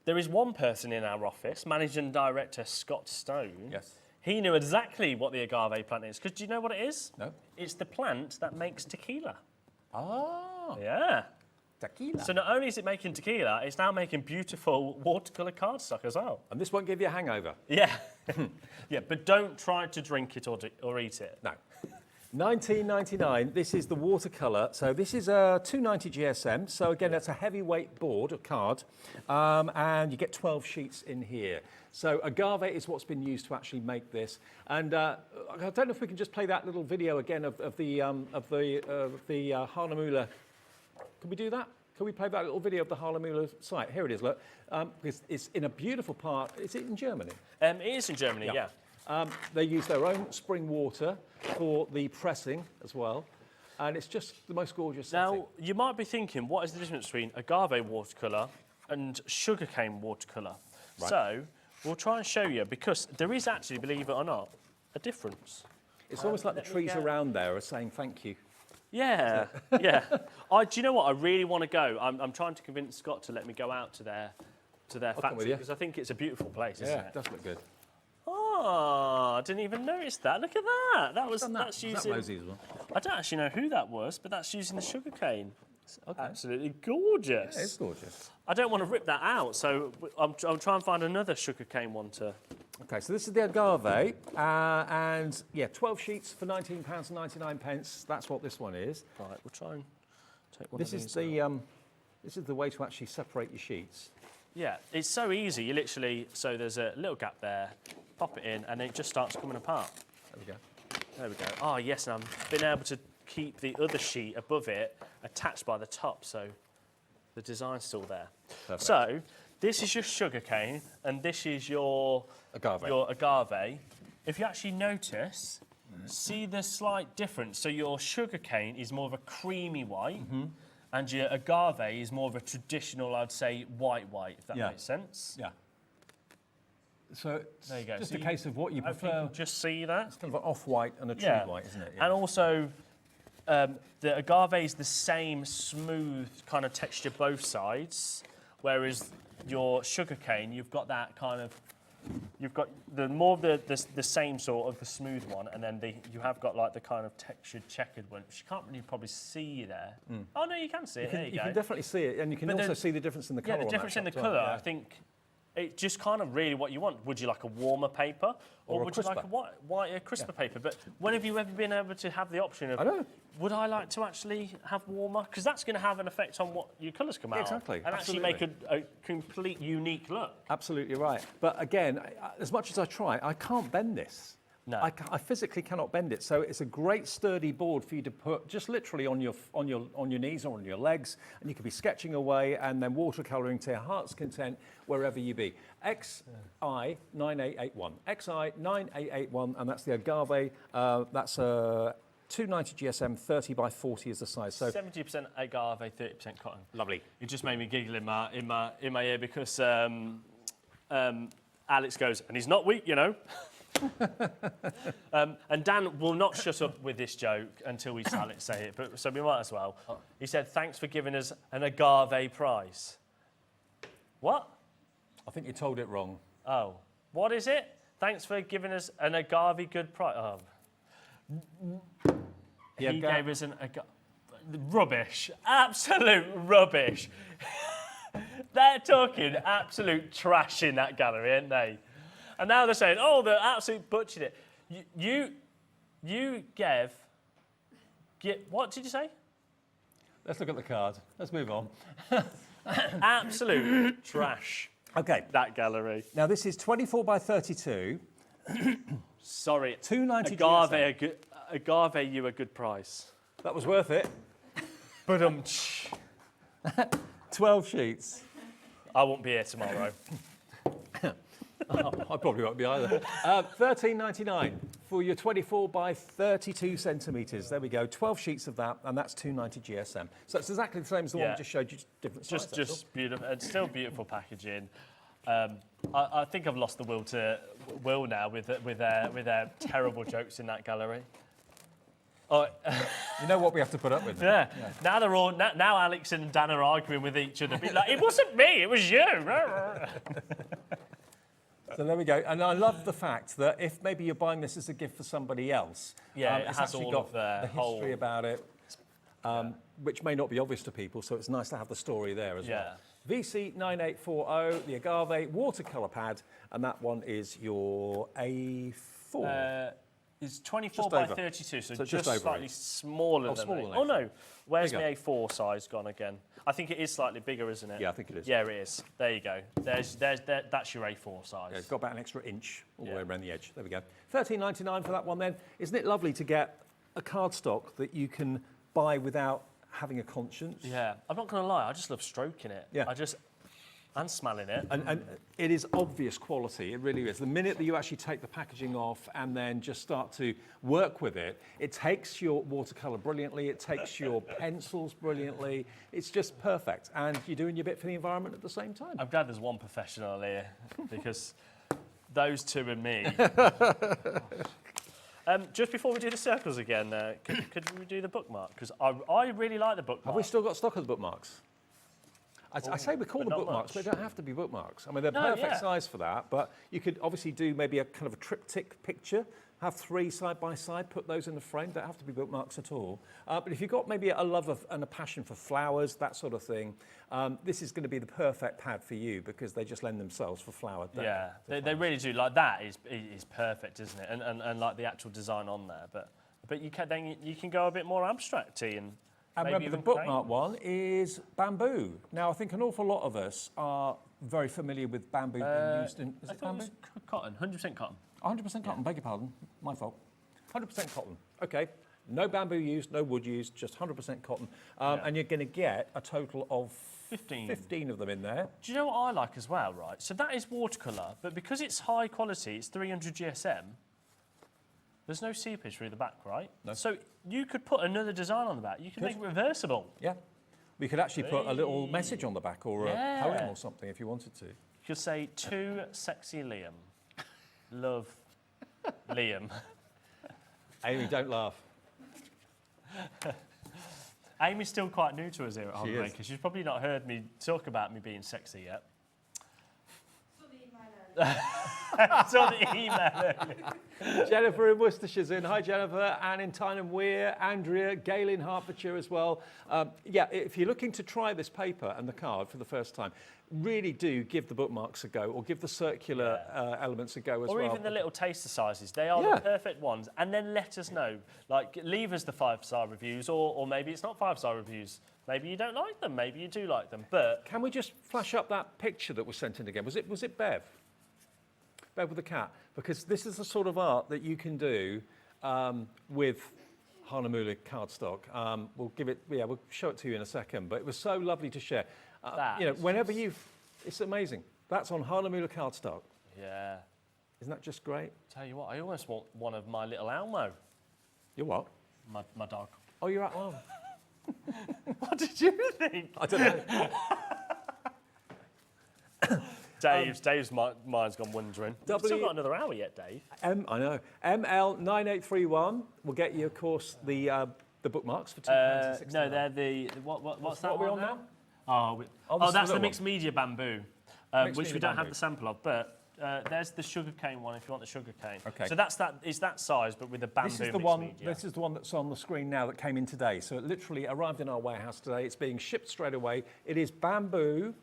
there is one person in our office, Managing Director Scott Stone. Yes. He knew exactly what the agave plant is. Because do you know what it is? No. It's the plant that makes tequila. Ah. Yeah. Tequila. So not only is it making tequila, it's now making beautiful watercolour cardstock as well. And this won't give you a hangover? Yeah. Yeah, but don't try to drink it or eat it. No. 19.99. This is the watercolour. So this is a 290 GSM. So again, that's a heavyweight board, a card, and you get 12 sheets in here. So agave is what's been used to actually make this. And I don't know if we can just play that little video again of the Hahnemühle. Can we do that? Can we play that little video of the Hahnemühle site? Here it is, look. It's in a beautiful part. Is it in Germany? It is in Germany, yeah. They use their own spring water for the pressing as well. And it's just the most gorgeous setting. Now, you might be thinking, what is the difference between agave watercolour and sugarcane watercolour? Right. So, we'll try and show you, because there is actually, believe it or not, a difference. It's almost like the trees around there are saying thank you. Yeah, yeah. Do you know what? I really want to go. I'm trying to convince Scott to let me go out to their factory, because I think it's a beautiful place, isn't it? It does look good. Oh, I didn't even notice that. Look at that. That's using. That Rosie as well? I don't actually know who that was, but that's using the sugarcane. It's absolutely gorgeous. Yeah, it's gorgeous. I don't want to rip that out, so I'm trying to find another sugarcane one to. Okay, so this is the agave, and yeah, 12 sheets for £19.99. That's what this one is. Right, we'll try and take one. This is the way to actually separate your sheets. Yeah, it's so easy. You literally, so there's a little gap there, pop it in, and then it just starts coming apart. There we go. There we go. Oh yes, and I've been able to keep the other sheet above it attached by the top, so the design's still there. Perfect. So this is your sugarcane, and this is your agave. If you actually notice, see the slight difference. So your sugarcane is more of a creamy white, and your agave is more of a traditional, I'd say, white, if that makes sense. Yeah. So it's there you go. just So a case of what you prefer. You can just see that. It's kind of an off-white and a true white, isn't it? Yeah. And also, the agave is the same smooth kind of texture both sides, whereas your sugarcane, you've got that kind of, you've got the same sort of the smooth one, and then you have got like the kind of textured checkered one, which you can't really probably see there. Oh no, you can see it. There you go. You can definitely see it, and you can also see the difference in the colour. Yeah, the difference in the colour. I think it's just kind of really what you want. Would you like a warmer paper, or would you like a crisper paper? But when have you ever been able to have the option of? Would I like to actually have warmer? Because that's going to have an effect on what your colours come out. Exactly. And actually make a complete unique look. Absolutely right. But again, as much as I try, I can't bend this. No. I physically cannot bend it. So it's a great sturdy board for you to put just literally on your knees or on your legs, and you can be sketching away and then watercolouring to your heart's content wherever you be. XI9881. XI9881, and that's the agave. That's a 290 GSM, 30 by 40 is the size. So 70% agave, 30% cotton. Lovely. It just made me giggle in my ear because Alex goes, and he's not weak, you know. And Dan will not shut up with this joke until we Alex say it, but so we might as well. He said, "Thanks for giving us an agave prize." What? I think you told it wrong. Oh, what is it? Thanks for giving us an agave good price. Oh. He gave us an rubbish, absolute rubbish. They're talking absolute trash in that gallery, aren't they? And now they're saying, "Oh, they're absolute butchered it." You gave. What did you say? Let's look at the card. Let's move on. Absolute trash. Okay. That gallery. Now this is 24 by 32. Sorry. 290 agave, you a good price. That was worth it. But 12 sheets. I won't be here tomorrow. I probably won't be either. $13.99 for your 24 by 32 centimetres. There we go. 12 sheets of that, and that's 290 GSM. So it's exactly the same as the one we just showed you, different size. Just beautiful. It's still beautiful packaging. I think I've lost the will now with their terrible jokes in that gallery. Oh, You know what we have to put up with. yeah. Now they're all now Alex and Dan are arguing with each other. Be like, it wasn't me, it was you. So there we go. And I love the fact that if maybe you're buying this as a gift for somebody else, Yeah, it it's has actually all got of the history whole- about it, which may not be obvious to people, so it's nice to have the story there as well. VC9840, the Agave watercolour pad, and that one is your A4. It's 24 Just by over. 32, so just just over slightly eight. smaller than smaller eight. than Oh eight. no, where's my Bigger. A4 size gone again? I think it is slightly bigger, isn't it? Yeah, I think it is. Yeah, it is. There you go. That's your A4 size. Yeah, it's got about an extra inch all the Yeah. way around the edge. There we go. $13.99 for that one then. Isn't it lovely to get a cardstock that you can buy without having a conscience? Yeah, I'm not going to lie, I just love stroking it. Yeah. And smelling it. And it is obvious quality, it really is. The minute that you actually take the packaging off and then just start to work with it, it takes your watercolour brilliantly, it takes your pencils brilliantly. It's just perfect. And you're doing your bit for the environment at the same time. I'm glad there's one professional here, because those two and me. Just before we do the circles again, could we do the bookmark? Because I really like the bookmark. Have we still got stock of the bookmarks? I say we call but them not bookmarks, but much. they don't have to be bookmarks. I mean, they're No, perfect yeah. size for that, but you could obviously do maybe a kind of a triptych picture, have 3 side by side, put those in the frame. Don't have to be bookmarks at all. But if you've got maybe a love of and a passion for flowers, that sort of thing, this is going to be the perfect pad for you because they just lend themselves for flower. Yeah, they really do. Like that is perfect, isn't it? And like the actual design on there, but you can go a bit more abstracty and. And maybe remember, the even bookmark one is bamboo. Now, I think an awful lot of us are very familiar with bamboo being used in... Is I it thought bamboo? it was cotton, 100% cotton. 100% cotton, beg your pardon, my fault. 100% cotton, okay. No bamboo used, no wood used, just 100% cotton. And you're going to get a total of 15 of them in there. Do you know what I like as well, right? So that is watercolour, but because it's high quality, it's 300 GSM, there's no seepage through the back, right? No. So you could put another design on the back. You could make it reversible. Yeah. We could actually put a little message on the back or a poem or something if you wanted to. You could say, to sexy Liam. Love, Liam. Amy, don't laugh. Amy's still quite new to us here at She Hahnemühle is. because she's probably not heard me talk about me being sexy yet. Saw the email earlier. Jennifer in Worcestershire's in. Hi, Jennifer. Anne in Tyneham Weir. Andrea. Gail in Hertfordshire as well. Yeah, if you're looking to try this paper and the card for the first time, really do give the bookmarks a go or give the circular elements a go as well. Or even the little taster sizes. They are the perfect ones. And then let us know. Like, leave us the 5-star reviews or maybe it's not 5-star reviews. Maybe you don't like them. Maybe you do like them. But can we just flash up that picture that was sent in again? Was it Bev? Bev with the cat, because this is the sort of art that you can do with Hahnemühle cardstock. We'll show it to you in a second, but it was so lovely to share. Whenever it's amazing. That's on Hahnemühle cardstock. yeah, Isn't that just great? tell you what, I almost want one of my little Elmo, You're what? my dog. Oh, you're at one. What did you think? I don't know. Dave's mind's gone wandering. We've still got another hour yet, Dave. I know. ML9831 will get you, of course, the bookmarks for £2.69. No, they're the what's that What are we one on now? this Oh, is that's the the little mixed media bamboo, Mixed which media we don't have bamboo. the sample of, but there's the sugarcane one if you want the sugarcane. Okay. So is that size, but with the bamboo This is the mixed one. media. This is the one that's on the screen now that came in today. So it literally arrived in our warehouse today. It's being shipped straight away. It is bamboo,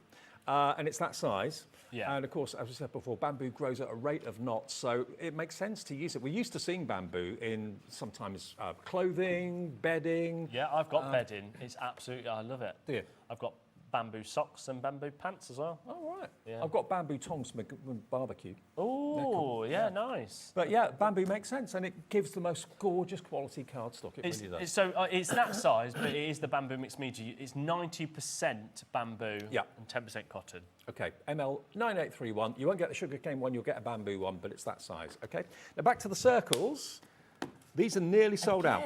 and it's that size. Yeah. And of course, as we said before, bamboo grows at a rate of knots, so it makes sense to use it. We're used to seeing bamboo in sometimes clothing, bedding. Yeah, I've got bedding. It's absolutely, I love it. Do you? I've got bamboo socks and bamboo pants as well. Oh right. Yeah. I've got bamboo tongs from barbecue. Oh, yeah, nice. But yeah, bamboo makes sense, and it gives the most gorgeous quality cardstock. It really does. It's that size, but it is the bamboo mixed media. It's 90% bamboo and 10% cotton. Okay, ML9831. You won't get the sugarcane one, you'll get a bamboo one, but it's that size, okay? Now back to the circles. These are nearly sold out.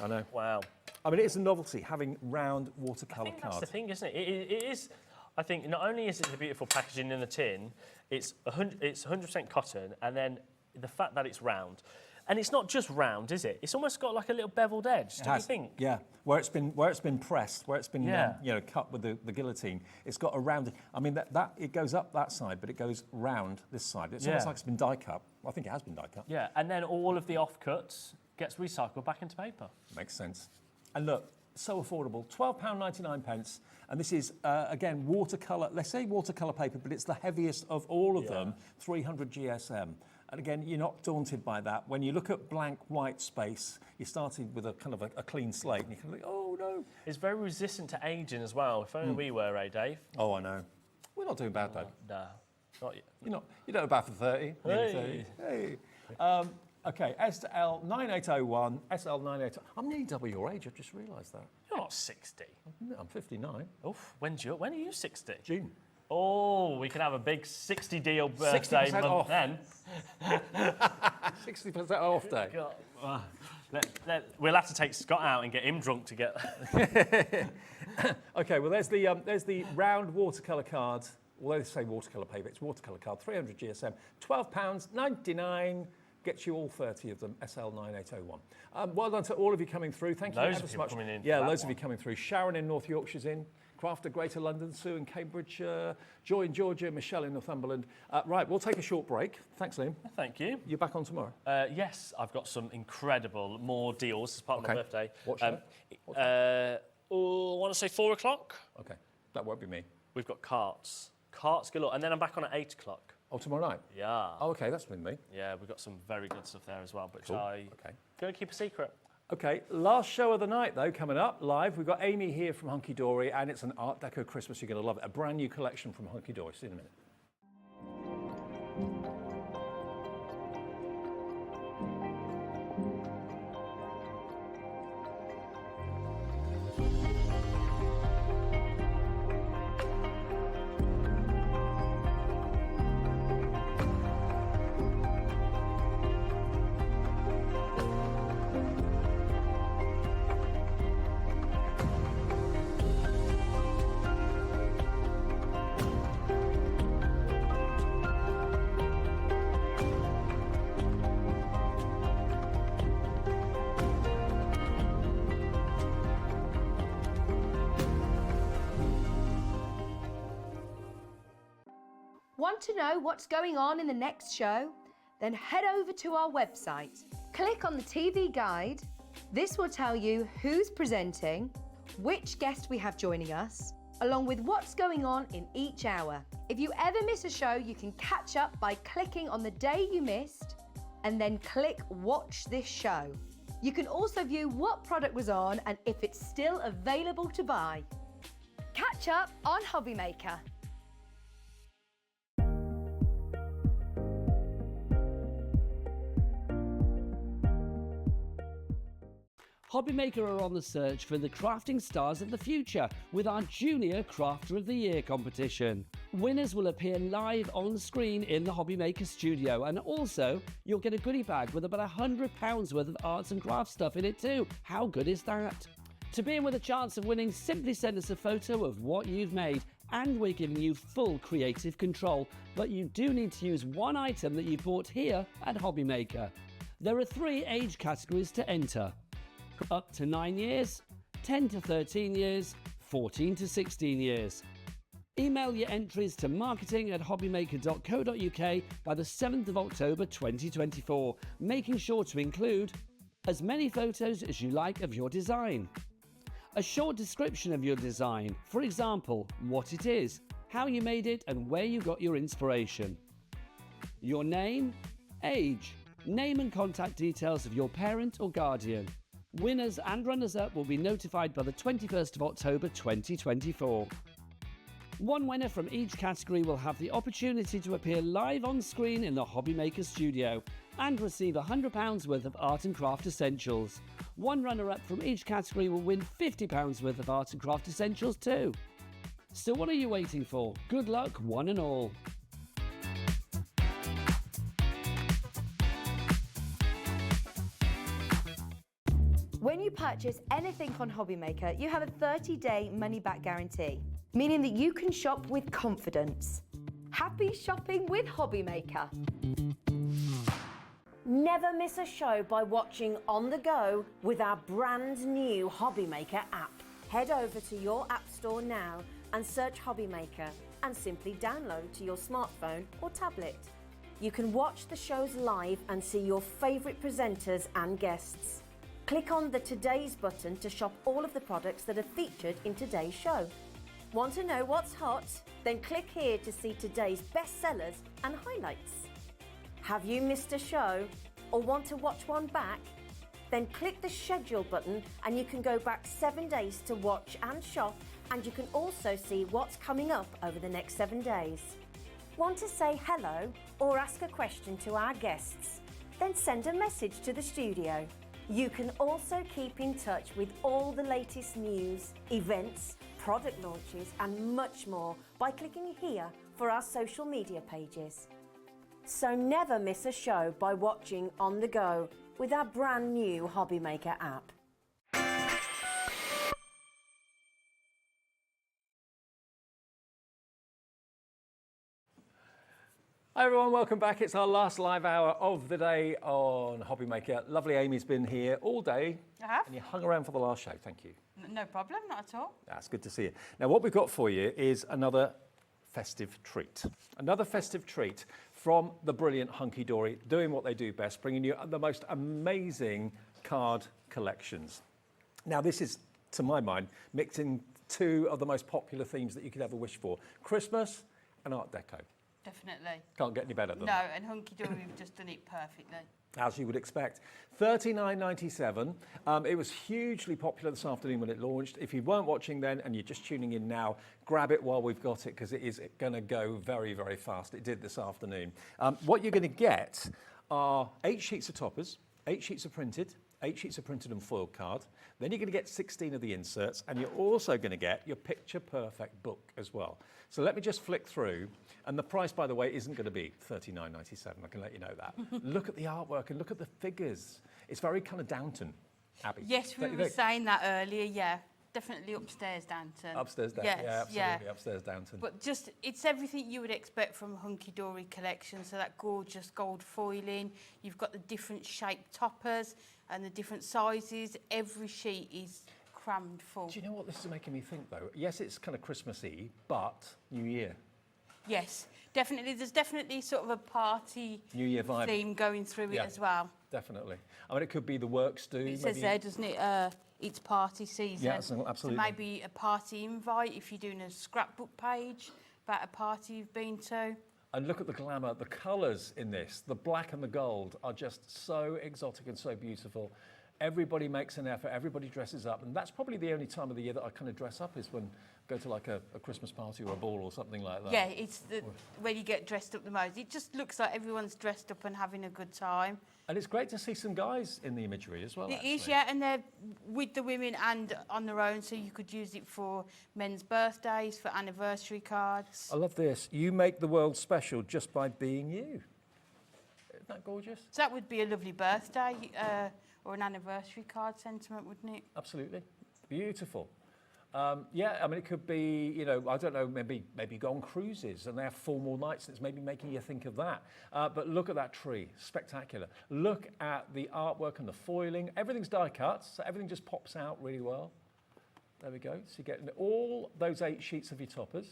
I know. Wow. I mean, it is a novelty having round watercolour I think that's cards. the thing, isn't it? It is. I think not only is it the beautiful packaging in the tin, it's 100% cotton, and then the fact that it's round. And it's not just round, is it? It's almost got like a little beveled edge, don't you think? Yeah, where it's been pressed, where it's been cut with the guillotine. It's got a rounded. I mean, that it goes up that side, but it goes round this side. It's almost like it's been die cut. Well, I think it has been die cut. Yeah, and then all of the offcuts gets recycled back into paper. Makes sense. And look, so affordable, £12.99, and this is again watercolour. Let's say watercolour paper, but it's the heaviest of all of them, 300 GSM. And again, you're not daunted by that. When you look at blank white space, you started with a kind of a clean slate, and you can think, oh no. It's very resistant to aging as well. If only we were, eh, Dave? Oh, I know. We're not doing bad though. No, not yet. You're not bad for 30. Hey. 30. Hey. Okay, SL9801, SL982. I'm nearly double your age. I've just realised that. You're not 60. I'm 59. Oof. When are you 60? June. Oh, we can have a big 60 deal birthday 60% month off. then. 60% off day. We'll have to take Scott out and get him drunk to get. Okay, well there's the round watercolour card. Well, they say watercolour paper. It's watercolour card, 300 GSM, £12.99. Gets you all 30 of them, SL9801. Well done to all of you coming through. Thank you Loads ever of so people much. coming in for Yeah, that loads of one. you coming through. Sharon in North Yorkshire's in. Crafter, Greater London, Sue in Cambridge, Joy in Georgia, Michelle in Northumberland. Right, we'll take a short break. Thanks, Liam. Thank you. You're back on tomorrow. Yes, I've got some incredible more deals as part of my birthday. What show? I want to say 4 o'clock. Okay, that won't be me. We've got carts galore, and then I'm back on at 8 o'clock. Oh, tomorrow night? Yeah. Oh, okay, that's with me. Yeah, we've got some very good stuff there as well, but Cool. I'm going to keep a secret. Okay, last show of the night, though, coming up live. We've got Amy here from Hunkydory, and it's an Art Deco Christmas. You're going to love it. A brand new collection from Hunkydory. See you in a minute. Want to know what's going on in the next show? Then head over to our website. Click on the TV guide. This will tell you who's presenting, which guest we have joining us, along with what's going on in each hour. If you ever miss a show, you can catch up by clicking on the day you missed and then click Watch This Show. You can also view what product was on and if it's still available to buy. Catch up on Hobby Maker. Hobbymaker are on the search for the crafting stars of the future with our Junior Crafter of the Year competition. Winners will appear live on screen in the Hobbymaker studio, and also you'll get a goodie bag with about £100 worth of arts and crafts stuff in it too. How good is that? To be in with a chance of winning, simply send us a photo of what you've made, and we're giving you full creative control, but you do need to use one item that you bought here at Hobbymaker. There are 3 age categories to enter. Up to 9 years, 10 to 13 years, 14 to 16 years. Email your entries to marketing@hobbymaker.co.uk by the 7th of October 2024, making sure to include as many photos as you like of your design, a short description of your design, for example, what it is, how you made it and where you got your inspiration, your name, age, name and contact details of your parent or guardian. Winners and runners-up will be notified by the 21st of October 2024. One winner from each category will have the opportunity to appear live on screen in the Hobbymaker studio and receive £100 worth of art and craft essentials. One runner-up from each category will win £50 worth of art and craft essentials too. So what are you waiting for? Good luck, one and all. When you purchase anything on Hobbymaker, you have a 30-day money-back guarantee. meaning that you can shop with confidence. Happy shopping with Hobbymaker. Never miss a show by watching on the go with our brand new Hobbymaker app. Head over to your app store now and search Hobbymaker and simply download to your smartphone or tablet. You can watch the shows live and see your favourite presenters and guests. Click on the Today's button to shop all of the products that are featured in today's show. Want to know what's hot? Then click here to see today's bestsellers and highlights. Have you missed a show or want to watch one back? Then click the schedule button and you can go back 7 days to watch and shop, and you can also see what's coming up over the next 7 days. Want to say hello or ask a question to our guests? Then send a message to the studio. You can also keep in touch with all the latest news, events, product launches and much more by clicking here for our social media pages. So never miss a show by watching on the go with our brand new Hobbymaker app. Hi everyone, welcome back. It's our last live hour of the day on Hobbymaker. Lovely Amy's been here all day. I have. And you hung around for the last show, thank you. No problem, not at all. That's good to see you. Now what we've got for you is another festive treat. Another festive treat from the brilliant Hunkydory, doing what they do best, bringing you the most amazing card collections. Now this is, to my mind, mixing two of the most popular themes that you could ever wish for. Christmas and Art Deco. Definitely. Can't get any better than No, that. and Hunkydory, we've just done it perfectly. As you would expect. $39.97. It was hugely popular this afternoon when it launched. If you weren't watching then and you're just tuning in now, grab it while we've got it because it is going to go very, very fast. It did this afternoon. What you're going to get are 8 sheets of toppers, 8 sheets of printed, 8 sheets of printed and foiled card. Then you're going to get 16 of the inserts, and you're also going to get your picture perfect book as well. So let me just flick through, and the price, by the way, isn't going to be $39.97. I can let you know that. Look at the artwork and look at the figures. It's very kind of Downton Abbey. Yes, we were saying that earlier, yeah. Definitely upstairs Downton. Upstairs Downton, yes, yeah, absolutely, upstairs Downton. But just, it's everything you would expect from a Hunkydory collection. So that gorgeous gold foiling, you've got the different shaped toppers and the different sizes. Every sheet is crammed full. Do you know what this is making me think though? Yes, it's kind of Christmassy, but New Year. Yes, definitely. There's definitely sort of a party New Year vibe theme going through it as well. Definitely. I mean, it could be the works do. It says there, doesn't it? It's party season. Yeah, absolutely. So maybe a party invite if you're doing a scrapbook page about a party you've been to. And look at the glamour, the colours in this. The black and the gold are just so exotic and so beautiful. Everybody makes an effort, everybody dresses up, and that's probably the only time of the year that I kind of dress up is when I go to like a Christmas party or a ball or something like that. Yeah, it's when you get dressed up the most. It just looks like everyone's dressed up and having a good time. And it's great to see some guys in the imagery as well. It is, yeah, and they're with the women and on their own, so you could use it for men's birthdays, for anniversary cards. I love this. You make the world special just by being you. Isn't that gorgeous? So that would be a lovely birthday or an anniversary card sentiment, wouldn't it? Absolutely. Beautiful. Yeah, I mean, it could be, you know, I don't know, maybe go on cruises and they have formal nights, and it's maybe making you think of that. But look at that tree, spectacular. Look at the artwork and the foiling. Everything's die cut, so everything just pops out really well. There we go. So you get all those 8 sheets of your toppers.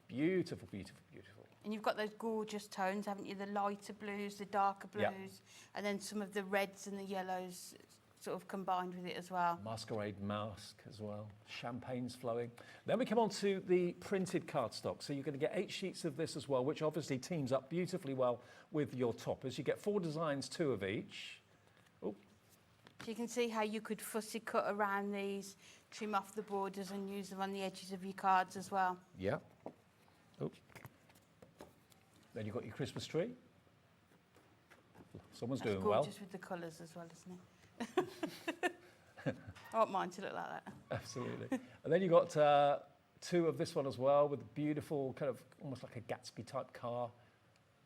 Beautiful, beautiful, beautiful. And you've got those gorgeous tones, haven't you? The lighter blues, the darker blues, and then some of the reds and the yellows sort of combined with it as well. Masquerade mask as well. Champagne's flowing. Then we come on to the printed cardstock. So you're going to get 8 sheets of this as well, which obviously teams up beautifully well with your toppers. You get 4 designs, 2 of each. Oh. So you can see how you could fussy cut around these, trim off the borders and use them on the edges of your cards as well. Yeah. Oh. Then you've got your Christmas tree. Someone's doing well. Gorgeous with the colours as well, isn't it? I want mine to look like that. Absolutely. And then you've got 2 of this one as well with a beautiful kind of almost like a Gatsby type car.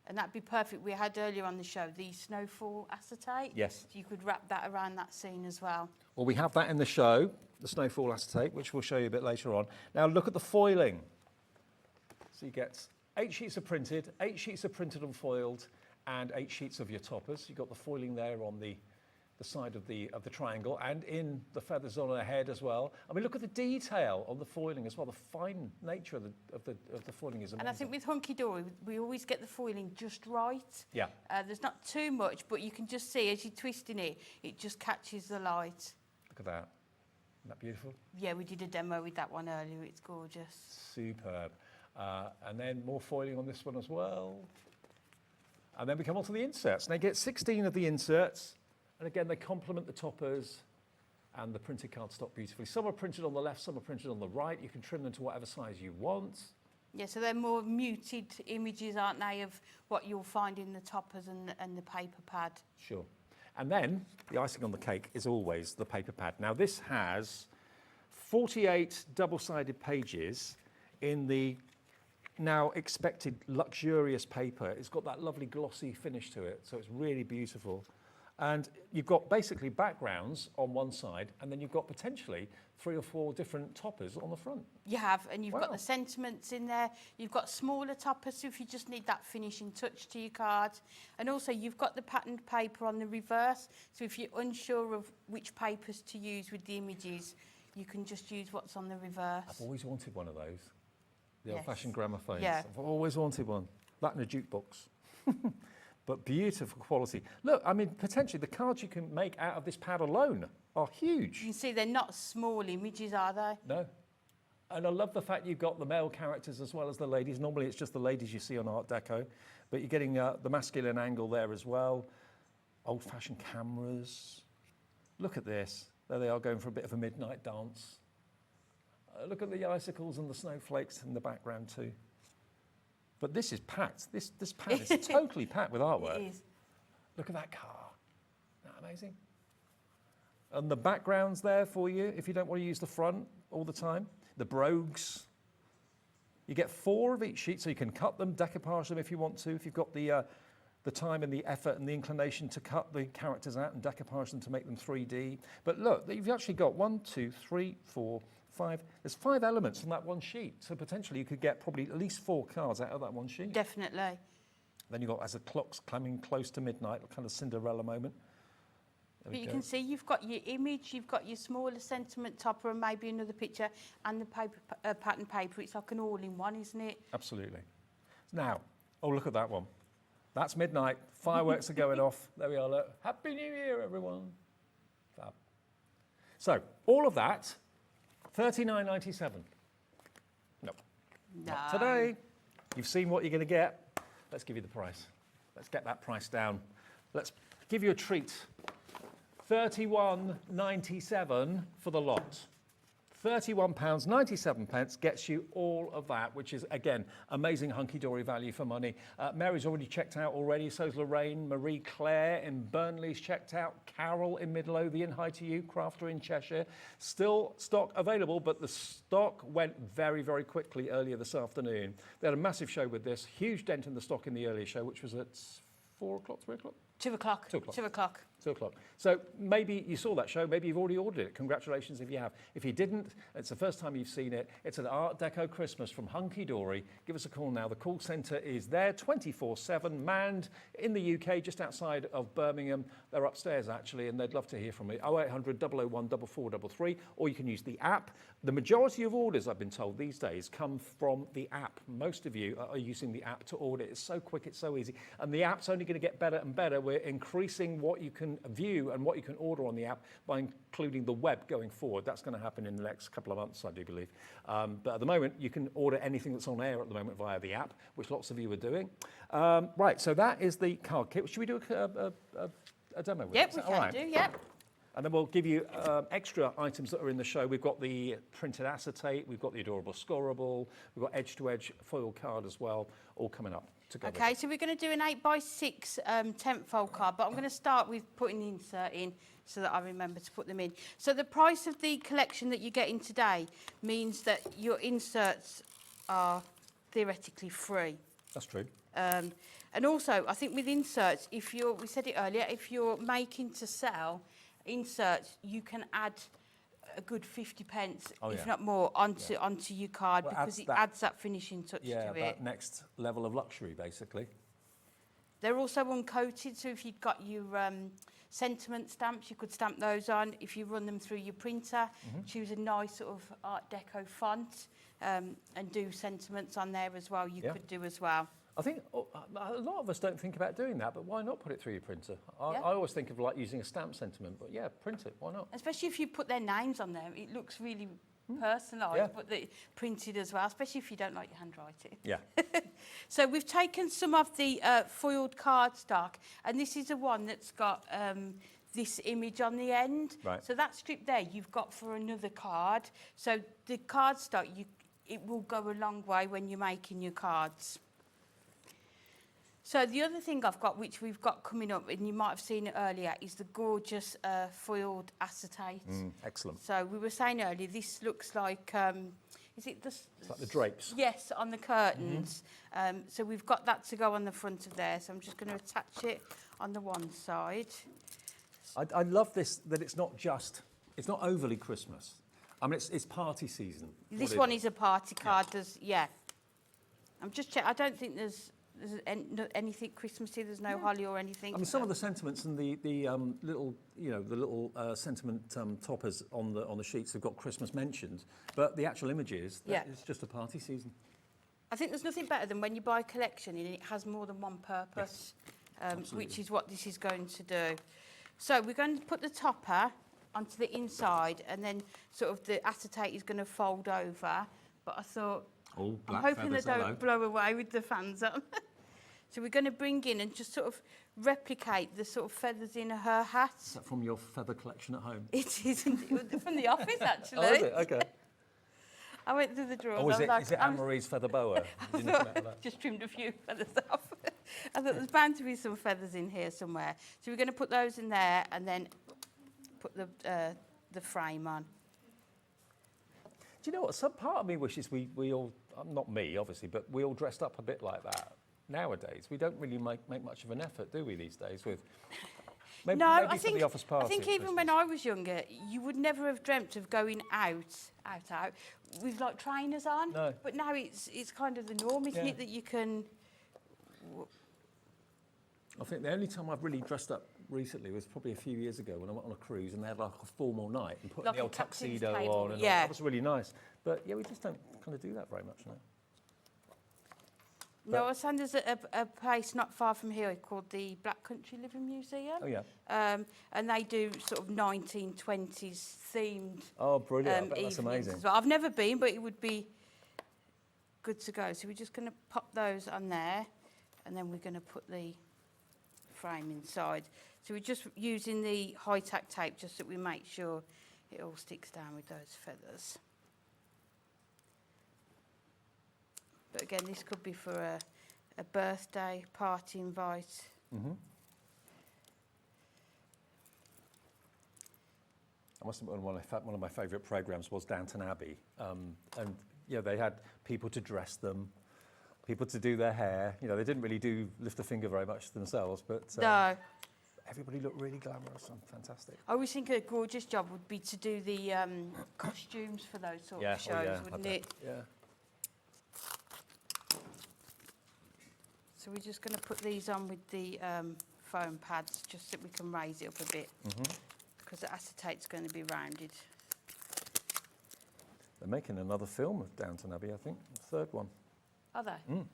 And that'd be perfect. We had earlier on the show the snowfall acetate. Yes. So you could wrap that around that scene as well. Well, we have that in the show, the snowfall acetate, which we'll show you a bit later on. Now look at the foiling. So you get 8 sheets of printed, 8 sheets of printed and foiled, and 8 sheets of your toppers. You've got the foiling there on the side of the triangle, and in the feathers on her head as well. I mean, look at the detail on the foiling as well. The fine nature of the foiling is amazing. And I think with Hunkydory, we always get the foiling just right. Yeah. There's not too much, but you can just see as you're twisting it, it just catches the light. Look at that. Isn't that beautiful? Yeah, we did a demo with that one earlier. It's gorgeous. Superb. And then more foiling on this one as well. And then we come on to the inserts. Now you get 16 of the inserts. And again, they complement the toppers and the printed cardstock beautifully. Some are printed on the left, some are printed on the right. You can trim them to whatever size you want. Yeah, so they're more muted images, aren't they, of what you'll find in the toppers and the paper pad. Sure. And then the icing on the cake is always the paper pad. Now this has 48 double-sided pages in the now expected luxurious paper. It's got that lovely glossy finish to it, so it's really beautiful. And you've got basically backgrounds on one side, and then you've got potentially 3 or 4 different toppers on the front. You have, and you've got Wow. the sentiments in there. You've got smaller toppers, so if you just need that finishing touch to your card. And also, you've got the patterned paper on the reverse, so if you're unsure of which papers to use with the images, you can just use what's on the reverse. I've always wanted one of those. The Yes. old-fashioned gramophones. Yeah. I've always wanted one. That and a jukebox. But beautiful quality. Look, I mean, potentially the cards you can make out of this pad alone are huge. You can see they're not small images, are they? No. And I love the fact you've got the male characters as well as the ladies. Normally it's just the ladies you see on Art Deco, but you're getting the masculine angle there as well. Old-fashioned cameras. Look at this. There they are going for a bit of a midnight dance. Look at the icicles and the snowflakes in the background too. But this is packed. This pad is totally packed with artwork. It is. Look at that car. Isn't that amazing? And the background's there for you if you don't want to use the front all the time. The brogues. You get 4 of each sheet, so you can cut them, decoupage them if you want to, if you've got the time and the effort and the inclination to cut the characters out and decoupage them to make them 3D. But look, you've actually got 1, 2, 3, 4, 5. There's 5 elements on that one sheet, so potentially you could get probably at least 4 cards out of that one sheet. Definitely. Then you've got, as the clock's coming close to midnight, a kind of Cinderella moment. There But we you go. can see you've got your image, you've got your smaller sentiment topper and maybe another picture and the paper, pattern paper. It's like an all-in-one, isn't it? Absolutely. Now, oh, look at that one. That's midnight. Fireworks are going off. There we are. Look. Happy New Year, everyone. Fab. So, all of that, $39.97. No. Not today. You've seen what you're going to get. Let's give you the price. Let's get that price down. Let's give you a treat. $31.97 for the lot. £31.97 gets you all of that, which is, again, amazing hunky-dory value for money. Mary's already checked out already, so's Lorraine. Marie Claire in Burnley's checked out. Carol in Midlothian, hi to you. Crafter in Cheshire. Still stock available, but the stock went very, very quickly earlier this afternoon. They had a massive show with this, huge dent in the stock in the earlier show, which was at 4 o'clock, 3 o'clock? 2 o'clock. 2 o'clock. 2 o'clock. 2 o'clock. So maybe you saw that show, maybe you've already ordered it. Congratulations if you have. If you didn't, it's the first time you've seen it. It's an Art Deco Christmas from Hunkydory. Give us a call now. The call centre is there 24/7, manned in the UK, just outside of Birmingham. They're upstairs actually, and they'd love to hear from you. 0800 001 4433, or you can use the app. The majority of orders, I've been told these days, come from the app. Most of you are using the app to order. It's so quick, it's so easy. And the app's only going to get better and better. We're increasing what you can view and what you can order on the app by including the web going forward. That's going to happen in the next couple of months, I do believe. But at the moment, you can order anything that's on air at the moment via the app, which lots of you are doing. Right, so that is the card kit. Should we do a demo with it? Yep, Is we that all can right? do, yep. And then we'll give you extra items that are in the show. We've got the printed acetate, we've got the adorable scorable, we've got edge-to-edge foil card as well, all coming up together. Okay, so we're going to do an 8x6 tent fold card, but I'm going to start with putting the insert in so that I remember to put them in. So the price of the collection that you're getting today means that your inserts are theoretically free. That's true. And also, I think with inserts, we said it earlier, if you're making to sell inserts, you can add a good 50 pence, if not more, onto your card, because it adds that finishing touch to it. Yeah, that next level of luxury, basically. They're also uncoated, so if you've got your sentiment stamps, you could stamp those on. If you run them through your printer, choose a nice sort of Art Deco font and do sentiments on there as well, you could do as well. I think a lot of us don't think about doing that, but why not put it through your printer? I always think of like using a stamp sentiment, but yeah, print it, why not? Especially if you put their names on there, it looks really personalised, but printed as well, especially if you don't like your handwriting. Yeah. So we've taken some of the foiled cardstock, and this is the one that's got this image on the end. Right. So that strip there you've got for another card. So the cardstock, it will go a long way when you're making your cards. So the other thing I've got, which we've got coming up, and you might have seen it earlier, is the gorgeous foiled acetate. Excellent. So we were saying earlier, this looks like, is it the... It's like the drapes. Yes, on the curtains. So we've got that to go on the front of there. So I'm just going to attach it on the one side. I love this, that it's not overly Christmas. I mean, it's party season. This one is a party card. I'm just checking. I don't think there's anything Christmassy. There's no holly or anything. I mean, some of the sentiments and the little, the little sentiment toppers on the sheets have got Christmas mentioned, but the actual images, it's just a party season. I think there's nothing better than when you buy a collection and it has more than one purpose, which is what this is going to do. So we're going to put the topper onto the inside, and then sort of the acetate is going to fold over. But I thought, I'm hoping they don't blow away with the fans on. So we're going to bring in and just sort of replicate the sort of feathers in her hat. Is that from your feather collection at home? It is from the office, actually. Oh, is it? Okay. I went through the drawers. Oh, is it Anne-Marie's feather boa? Just trimmed a few feathers off. I thought there's bound to be some feathers in here somewhere. So we're going to put those in there and then put the frame on. Do you know what? Some part of me wishes we all, not me obviously, but we all dressed up a bit like that. Nowadays, we don't really make much of an effort, do we, these days? With maybe I for the office party. I think even when I was younger, you would never have dreamt of going out with like trainers on. No. But now it's kind of the norm, isn't it, that you can. I think the only time I've really dressed up recently was probably a few years ago when I went on a cruise and they had like a formal night and put like the old tuxedo table. on. And that was really nice. But yeah, we just don't kind of do that very much now. No, I was saying there's a place not far from here called the Black Country Living Museum. Oh, yeah. And they do sort of 1920s themed. Oh, brilliant. I bet that's amazing. Well. I've never been, but it would be good to go. So we're just going to pop those on there, and then we're going to put the frame inside. So we're just using the high-tack tape just so we make sure it all sticks down with those feathers. But again, this could be for a birthday party invite. I must admit, one of my favourite programmes was Downton Abbey, and they had people to dress them, people to do their hair. They didn't really lift a finger very much themselves, but no. Everybody looked really glamorous and fantastic. I always think a gorgeous job would be to do the costumes for those sort of shows, wouldn't it? Yeah. So we're just going to put these on with the foam pads just so we can raise it up a bit because the acetate's going to be rounded. They're making another film of Downton Abbey, I think, the third one. Are they?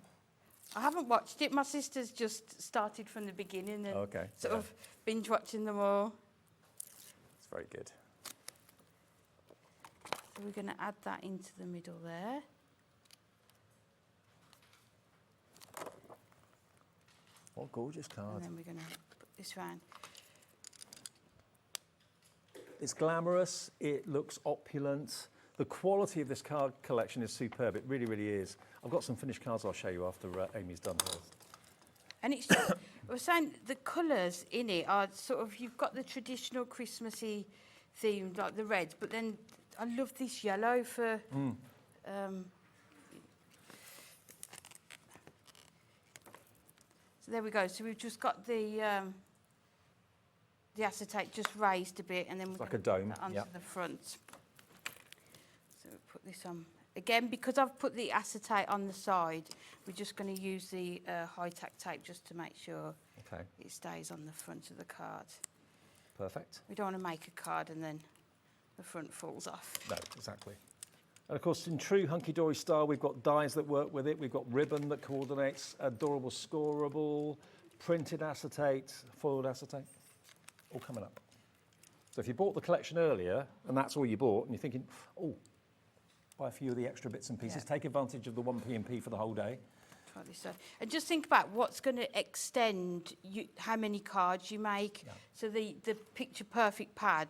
I haven't watched it. My sister's just started from the beginning and sort of binge watching them all. It's very good. So we're going to add that into the middle there. What a gorgeous card. And then we're going to put this round. It's glamorous, it looks opulent. The quality of this card collection is superb, it really, really is. I've got some finished cards I'll show you after Amy's done hers. And it's just, I was saying, the colours in it are sort of, you've got the traditional Christmassy theme, like the reds, but then I love this yellow for... So So there we go. So we've just got the acetate just raised a bit, and then we're like a gonna put dome, that onto yep. the front. So we'll put this on. Again, because I've put the acetate on the side, we're just going to use the high-tack tape just to make sure Okay, it stays on the front of the card. perfect. We don't want to make a card and then the front falls off. No, exactly. And of course, in true Hunkydory style, we've got dies that work with it. We've got ribbon that coordinates, adorable scoreable, printed acetate, foiled acetate, all coming up. So if you bought the collection earlier and that's all you bought and you're thinking, oh, buy a few of the extra bits and pieces, take advantage of the 1p&p for the whole day. Try this side. And just think about what's going to extend how many cards you make. Yeah. So the picture perfect pad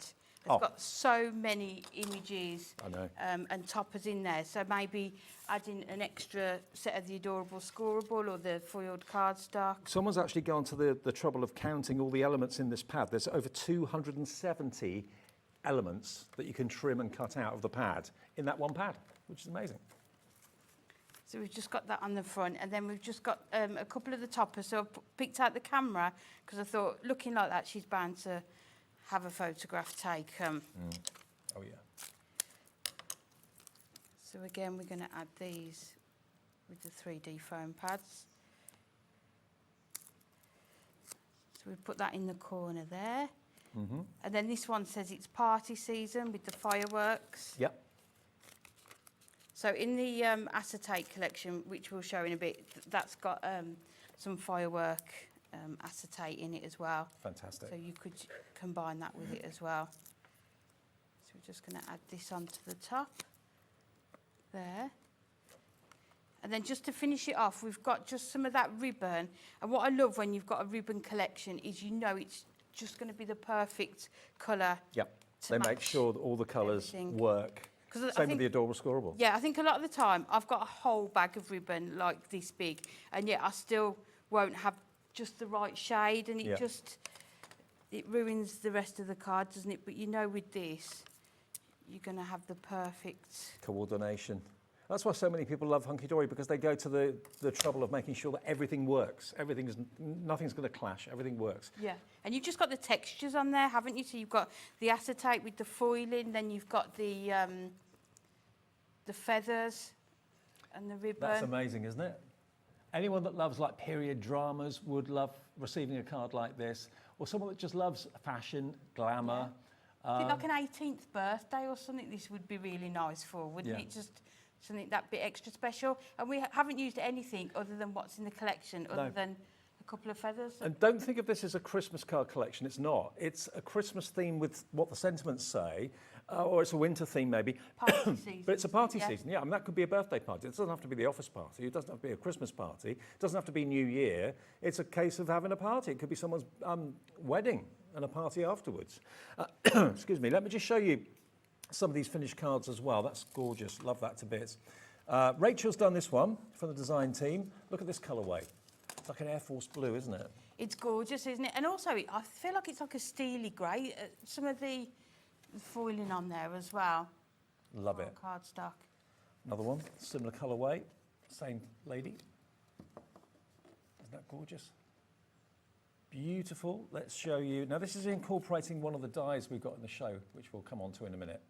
has got so many images I know. and toppers in there. So maybe adding an extra set of the adorable scoreable or the foiled cardstock. Someone's actually gone to the trouble of counting all the elements in this pad. There's over 270 elements that you can trim and cut out of the pad in that one pad, which is amazing. So we've just got that on the front, and then we've just got a couple of the toppers. So I've picked out the camera because I thought, looking like that, she's bound to have a photograph taken. Oh yeah. So again, we're going to add these with the 3D foam pads. So we put that in the corner there. And then this one says it's party season with the fireworks. Yep. So in the acetate collection, which we'll show in a bit, that's got some firework acetate in it as well. Fantastic. So you could combine that with it as well. So we're just going to add this onto the top there. And then just to finish it off, we've got just some of that ribbon. And what I love when you've got a ribbon collection is you know it's just going to be the perfect colour. Yep. To They make match sure that all the colours everything. work. 'Cause I Same with think- the adorable scoreable. Yeah, I think a lot of the time I've got a whole bag of ribbon like this big, and yet I still won't have just the right shade, and Yeah. it ruins the rest of the card, doesn't it? But you know, with this, you're going to have the perfect. Coordination. That's why so many people love Hunkydory, because they go to the trouble of making sure that everything works. Nothing's going to clash. Everything works. Yeah, and you've just got the textures on there, haven't you? So you've got the acetate with the foiling, then you've got the feathers and the ribbon. That's amazing, isn't it? Anyone that loves like period dramas would love receiving a card like this, or someone that just loves fashion, glamour. I think like an 18th birthday or something, this would be really nice for, wouldn't Yeah. it? Just something that bit extra special. And we haven't used anything other than what's in the collection, other than a couple of feathers. And don't think of this as a Christmas card collection. It's not. It's a Christmas theme with what the sentiments say, or it's a winter theme maybe. Party season. But it's a party season, yeah. I mean, that could be a birthday party. It doesn't have to be the office party. It doesn't have to be a Christmas party. It doesn't have to be New Year. It's a case of having a party. It could be someone's wedding and a party afterwards. Excuse me. Let me just show you some of these finished cards as well. That's gorgeous. Love that to bits. Rachel's done this one for the design team. Look at this colourway. It's like an Air Force blue, isn't it? It's gorgeous, isn't it? And also, I feel like it's like a steely grey. Some of the foiling on there as well. Love it. Cardstock. Another one, similar colourway, same lady. Isn't that gorgeous? Beautiful. Let's show you. Now, this is incorporating one of the dies we've got in the show, which we'll come on to in a minute.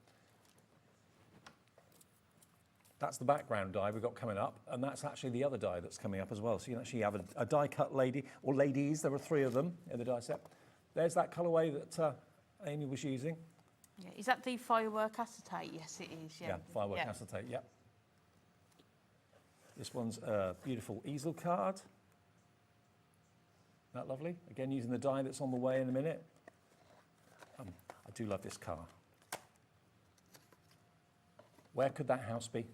That's the background die we've got coming up, and that's actually the other die that's coming up as well. So you can actually have a die-cut lady, or ladies, there are 3 of them in the die set. There's that colourway that Amy was using. Yeah. Is that the firework acetate? Yes, it is. Yeah. Yeah, firework acetate, yeah. This one's a beautiful easel card. Isn't that lovely? Again, using the die that's on the way in a minute. I do love this car. Where could that house be?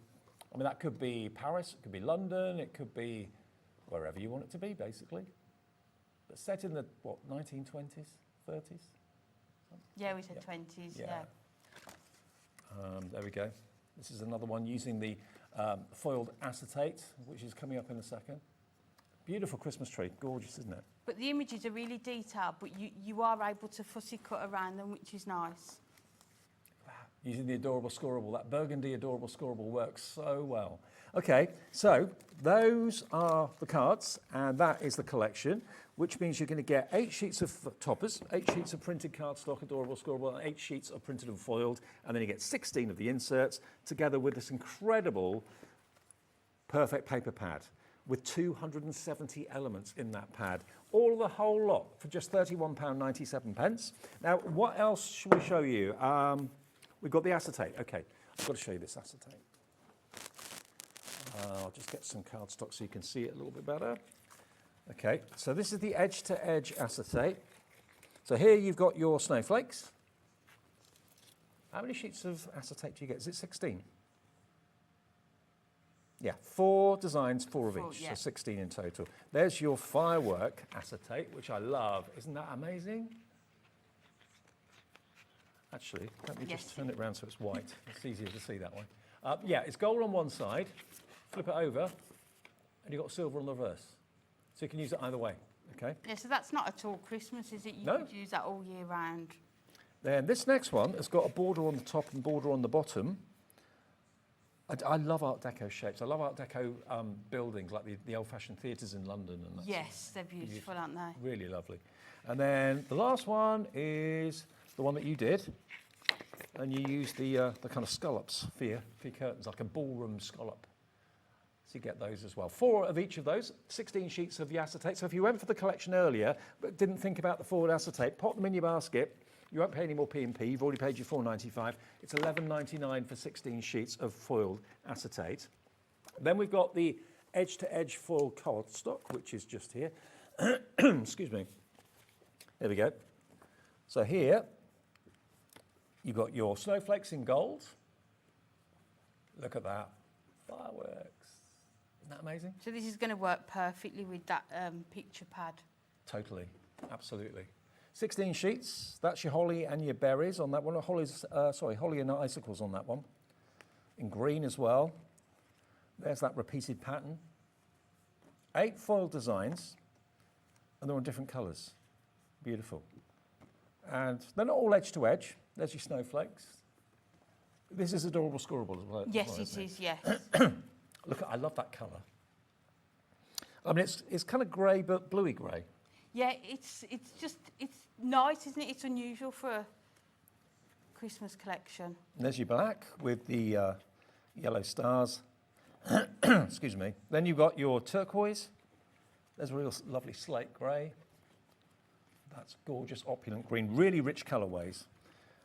I mean, that could be Paris, it could be London, it could be wherever you want it to be, basically. But set in the, what, 1920s, 30s? Yeah, we said 20s, yeah. There we go. This is another one using the foiled acetate, which is coming up in a second. Beautiful Christmas tree, gorgeous, isn't it? But the images are really detailed, but you are able to fussy cut around them, which is nice. using the adorable scoreable. That burgundy adorable scoreable works so well. Okay, so those are the cards, and that is the collection, which means you're going to get 8 sheets of toppers, 8 sheets of printed cardstock, adorable scoreable, and 8 sheets of printed and foiled, and then you get 16 of the inserts, together with this incredible perfect paper pad with 270 elements in that pad. All the whole lot for just £31.97. Now, what else should we show you? We've got the acetate. Okay, I've got to show you this acetate. I'll just get some cardstock so you can see it a little bit better. Okay, so this is the edge-to-edge acetate. So here you've got your snowflakes. How many sheets of acetate do you get? Is it 16? Yeah, 4 designs, 4 of each, so 16 in total. There's your firework acetate, which I love. Isn't that amazing? Actually, let me just turn it around so it's white. It's easier to see that way. Yeah, it's gold on one side, flip it over, and you've got silver on the reverse. So you can use it either way, okay? Yeah, so that's not at all Christmas, is it? You could use that all year round. Then this next one has got a border on the top and border on the bottom. I love Art Deco shapes. I love Art Deco buildings, like the old-fashioned theatres in London. And Yes, they're beautiful, aren't they? Really lovely. And then the last one is the one that you did. And you use the kind of scallops for your curtains, like a ballroom scallop. So you get those as well. 4 of each of those, 16 sheets of the acetate. So if you went for the collection earlier, but didn't think about the forward acetate, pop them in your basket. You won't pay any more P&P. You've already paid your £4.95. It's £11.99 for 16 sheets of foiled acetate. Then we've got the edge-to-edge foil cardstock, which is just here. Excuse me. There we go. So here, you've got your snowflakes in gold. Look at that. Fireworks. Isn't that amazing? So this is going to work perfectly with that picture pad. Totally. Absolutely. 16 sheets. That's your holly and your berries on that one. Holly and icicles on that one. In green as well. There's that repeated pattern. 8 foil designs, and they're on different colours. Beautiful. And they're not all edge to edge. There's your snowflakes. This is adorable scoreable as well. Yes, it is, yes. Look, I love that colour. I mean, it's kind of grey, but bluey grey. Yeah, it's nice, isn't it? It's unusual for a Christmas collection. And there's your black with the yellow stars. Excuse me. Then you've got your turquoise. There's a real lovely slate grey. That's gorgeous, opulent green. Really rich colourways.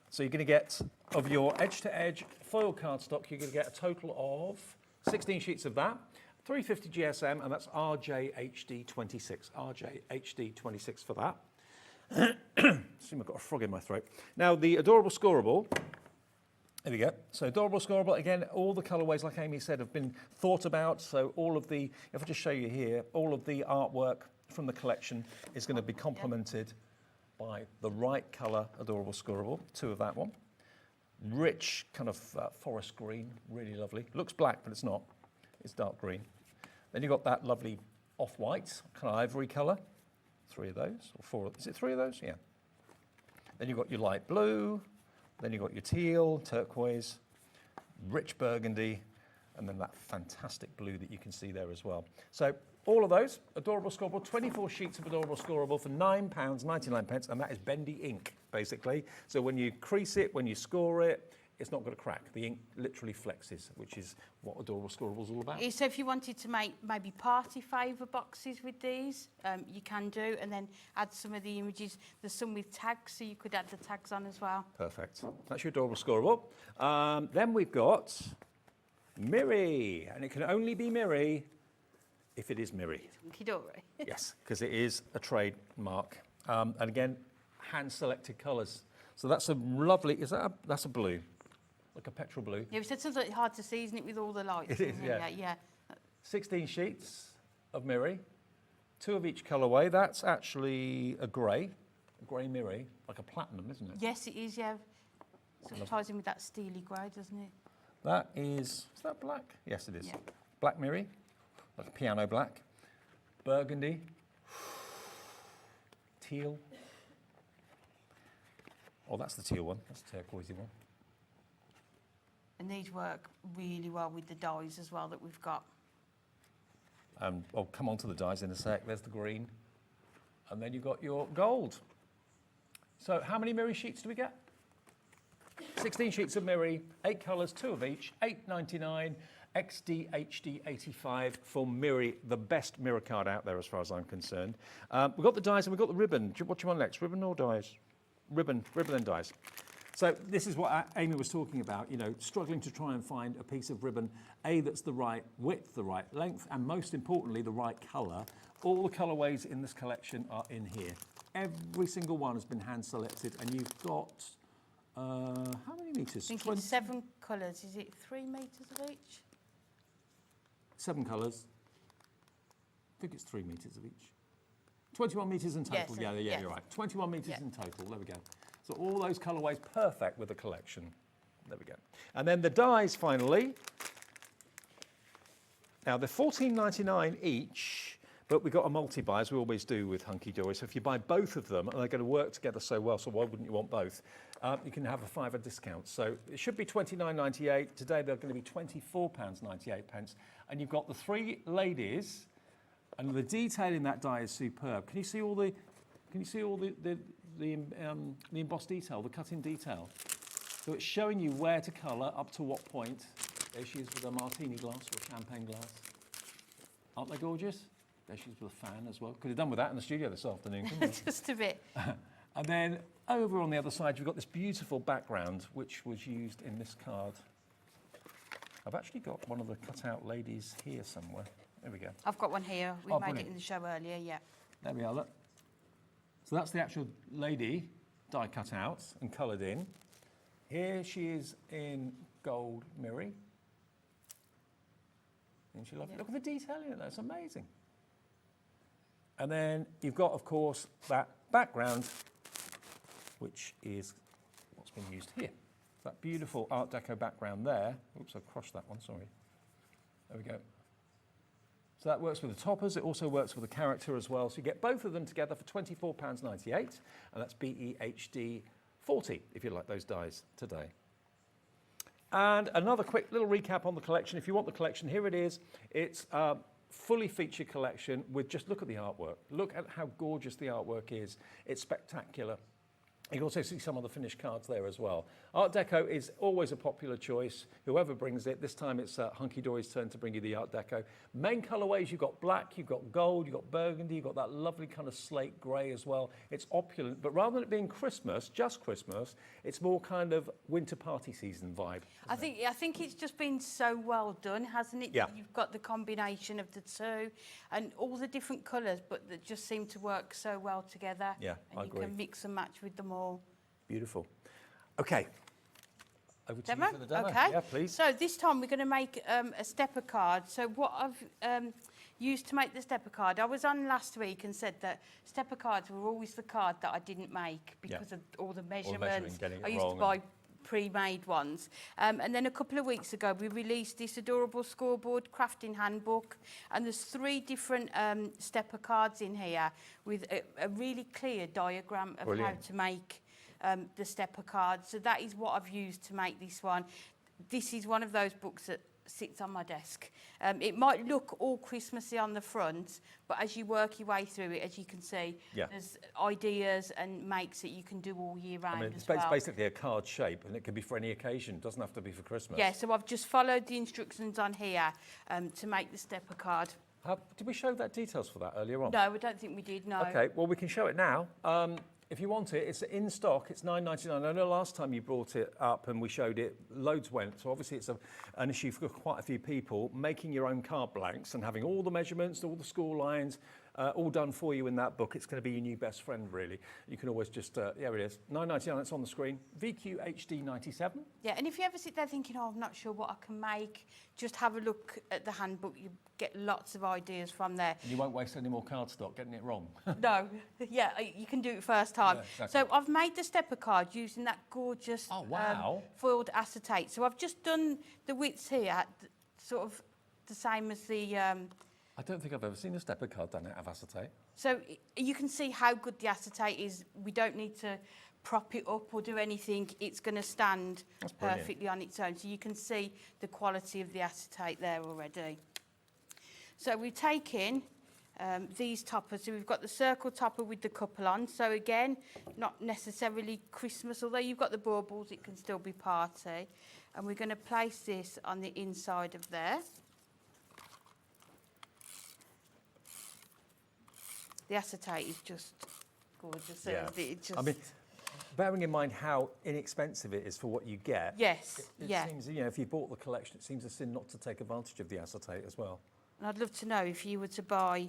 So you're going to get, of your edge-to-edge foil cardstock, you're going to get a total of 16 sheets of that. 350 GSM, and that's RJHD26. RJHD26 for that. I've got a frog in my throat. Now, the adorable scoreable. There we go. So adorable scoreable, again, all the colourways, like Amy said, have been thought about. So all of the, if I just show you here, all of the artwork from the collection is going to be complemented by the right colour adorable scoreable. 2 of that one. Rich kind of forest green, really lovely. Looks black, but it's not. It's dark green. Then you've got that lovely off-white, kind of ivory colour. 3 of those, or 4, is it 3 of those? Yeah. Then you've got your light blue, then you've got your teal, turquoise, rich burgundy, and then that fantastic blue that you can see there as well. So all of those, adorable scoreable, 24 sheets of adorable scoreable for £9.99, and that is bendy ink, basically. So when you crease it, when you score it, it's not going to crack. The ink literally flexes, which is what adorable scoreable is all about. So if you wanted to make maybe party favour boxes with these, you can do, and then add some of the images. There's some with tags, so you could add the tags on as well. Perfect. That's your adorable scoreable. Then we've got Miri, and it can only be Miri if it is Miri. Hunkydory. Yes, because it is a trademark. And again, hand-selected colours. So that's a lovely, that's a blue, like a petrol blue. Yeah, it's something hard to see, isn't it, with all the lights? It is, yeah. Yeah. 16 sheets of Miri, 2 of each colourway. That's actually a grey Miri, like a platinum, isn't it? Yes, it is, yeah. Sort of ties in with that steely grey, doesn't it? That is that black? Yes, it is. Yeah. Black Miri, like piano black. Burgundy. Teal. Oh, that's the teal one. That's the turquoisey one. And these work really well with the dyes as well that we've got. I'll come on to the dyes in a sec. There's the green. And then you've got your gold. So how many Miri sheets do we get? 16 sheets of Miri, 8 colours, 2 of each, $8.99, XD HD 85 for Miri, the best mirror card out there as far as I'm concerned. We've got the dyes and we've got the ribbon. What do you want next, ribbon or dyes? Ribbon and dyes. So this is what Amy was talking about, you know, struggling to try and find a piece of ribbon, that's the right width, the right length, and most importantly, the right colour. All the colourways in this collection are in here. Every single one has been hand selected, and you've got, how many metres? I think it's 7 colours. Is it 3 metres of each? 7 colours. I think it's 3 metres of each. 21 metres in total. Yes, Yeah, you're right. 21 metres in total. There we go. So all those colourways perfect with the collection. There we go. And then the dyes finally. Now they're $14.99 each, but we've got a multi-buy, as we always do with Hunkydory. So if you buy both of them, and they're going to work together so well, so why wouldn't you want both? You can have a $5 discount. So it should be $29.98. Today they're going to be £24.98. And you've got the 3 ladies, and the detail in that dye is superb. Can you see all the embossed detail, the cut-in detail? So it's showing you where to colour, up to what point. There she is with a martini glass or a champagne glass. Aren't they gorgeous? There she is with a fan as well. Could have done with that in the studio this afternoon, couldn't we? Just a bit. And then over on the other side, you've got this beautiful background, which was used in this card. I've actually got one of the cut-out ladies here somewhere. There we go. I've got one here. We Oh, made brilliant. it in the show earlier, yeah. There we are, look. So that's the actual lady die cut out and coloured in. Here she is in gold Miri. Isn't she lovely? Look at the detail in it, that's amazing. And then you've got, of course, that background, which is what's been used here. That beautiful Art Deco background there. Oops, I've crushed that one, sorry. There we go. So that works with the toppers. It also works with the character as well. So you get both of them together for £24.98, and that's BEHD 40 if you like those dies today. And another quick little recap on the collection. If you want the collection, here it is. It's a fully featured collection with just look at the artwork. Look at how gorgeous the artwork is. It's spectacular. You can also see some of the finished cards there as well. Art Deco is always a popular choice. Whoever brings it, this time it's Hunkydory's turn to bring you the Art Deco. Main colourways, you've got black, you've got gold, you've got burgundy, you've got that lovely kind of slate grey as well. It's opulent, but rather than it being Christmas, just Christmas, it's more kind of winter party season vibe. I think it's just been so well done, hasn't it? Yeah. You've got the combination of the two and all the different colours, but that just seem to work so well together. Yeah, and I you agree. can mix and match with them all. Beautiful. Okay. Over to Demo? you for the demo. Okay. Yeah, please. So this time we're going to make a stepper card. So what I've used to make the stepper card, I was on last week and said that stepper cards were always the card that I didn't make because of all the measurements. getting it I used to wrong buy pre-made ones. And then a couple of weeks ago we released this adorable scoreboard crafting handbook, and there's 3 different stepper cards in here with a really clear diagram of Brilliant. how to make the stepper card. So that is what I've used to make this one. This is one of those books that sits on my desk. It might look all Christmassy on the front, but as you work your way through it, as you can see, there's ideas and makes that you can do all year round It's as well. basically a card shape, and it can be for any occasion. It doesn't have to be for Christmas. Yeah, so I've just followed the instructions on here to make the stepper card. Did we show that details for that earlier on? No, I don't think we did, no. Okay, well, we can show it now. If you want it, it's in stock. It's $9.99. I know last time you brought it up and we showed it, loads went. So obviously it's an issue for quite a few people. Making your own card blanks and having all the measurements, all the score lines, all done for you in that book. It's going to be your new best friend, really. You can always just, there it is, $9.99. It's on the screen. VQHD 97. Yeah, and if you ever sit there thinking, oh, I'm not sure what I can make, just have a look at the handbook. You get lots of ideas from there. And you won't waste any more card stock getting it wrong. No, yeah, you can do it first time. Yeah, exactly. So I've made the stepper card using that gorgeous foiled acetate. So I've just done the widths here, sort of the same as the... I don't think I've ever seen a stepper card done out of acetate. So you can see how good the acetate is. We don't need to prop it up or do anything, it's going to stand brilliant. perfectly on its own. So you can see the quality of the acetate there already. So we've taken these toppers. So we've got the circle topper with the couple on. So again, not necessarily Christmas, although you've got the baubles, it can still be party. And we're going to place this on the inside of there. The acetate is just gorgeous. Yeah. It just, I mean, bearing in mind how inexpensive it is for what you get. yes, It yeah. seems, you know, if you bought the collection, it seems a sin not to take advantage of the acetate as well. And I'd love to know if you were to buy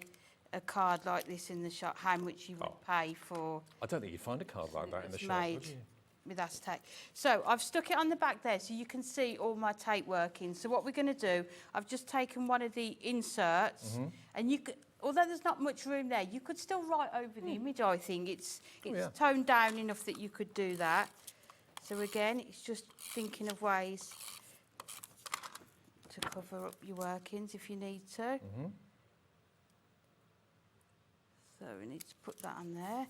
a card like this in the shop, how much you would pay for I don't think you'd find a card like that in the it's shop, made would you? with acetate. So I've stuck it on the back there so you can see all my tape working. So what we're going to do, I've just taken one of the inserts, and you could, although there's not much room there, you could still write over the image. I think it's toned down enough that you could do that. So again, it's just thinking of ways to cover up your workings if you need to. So we need to put that on there.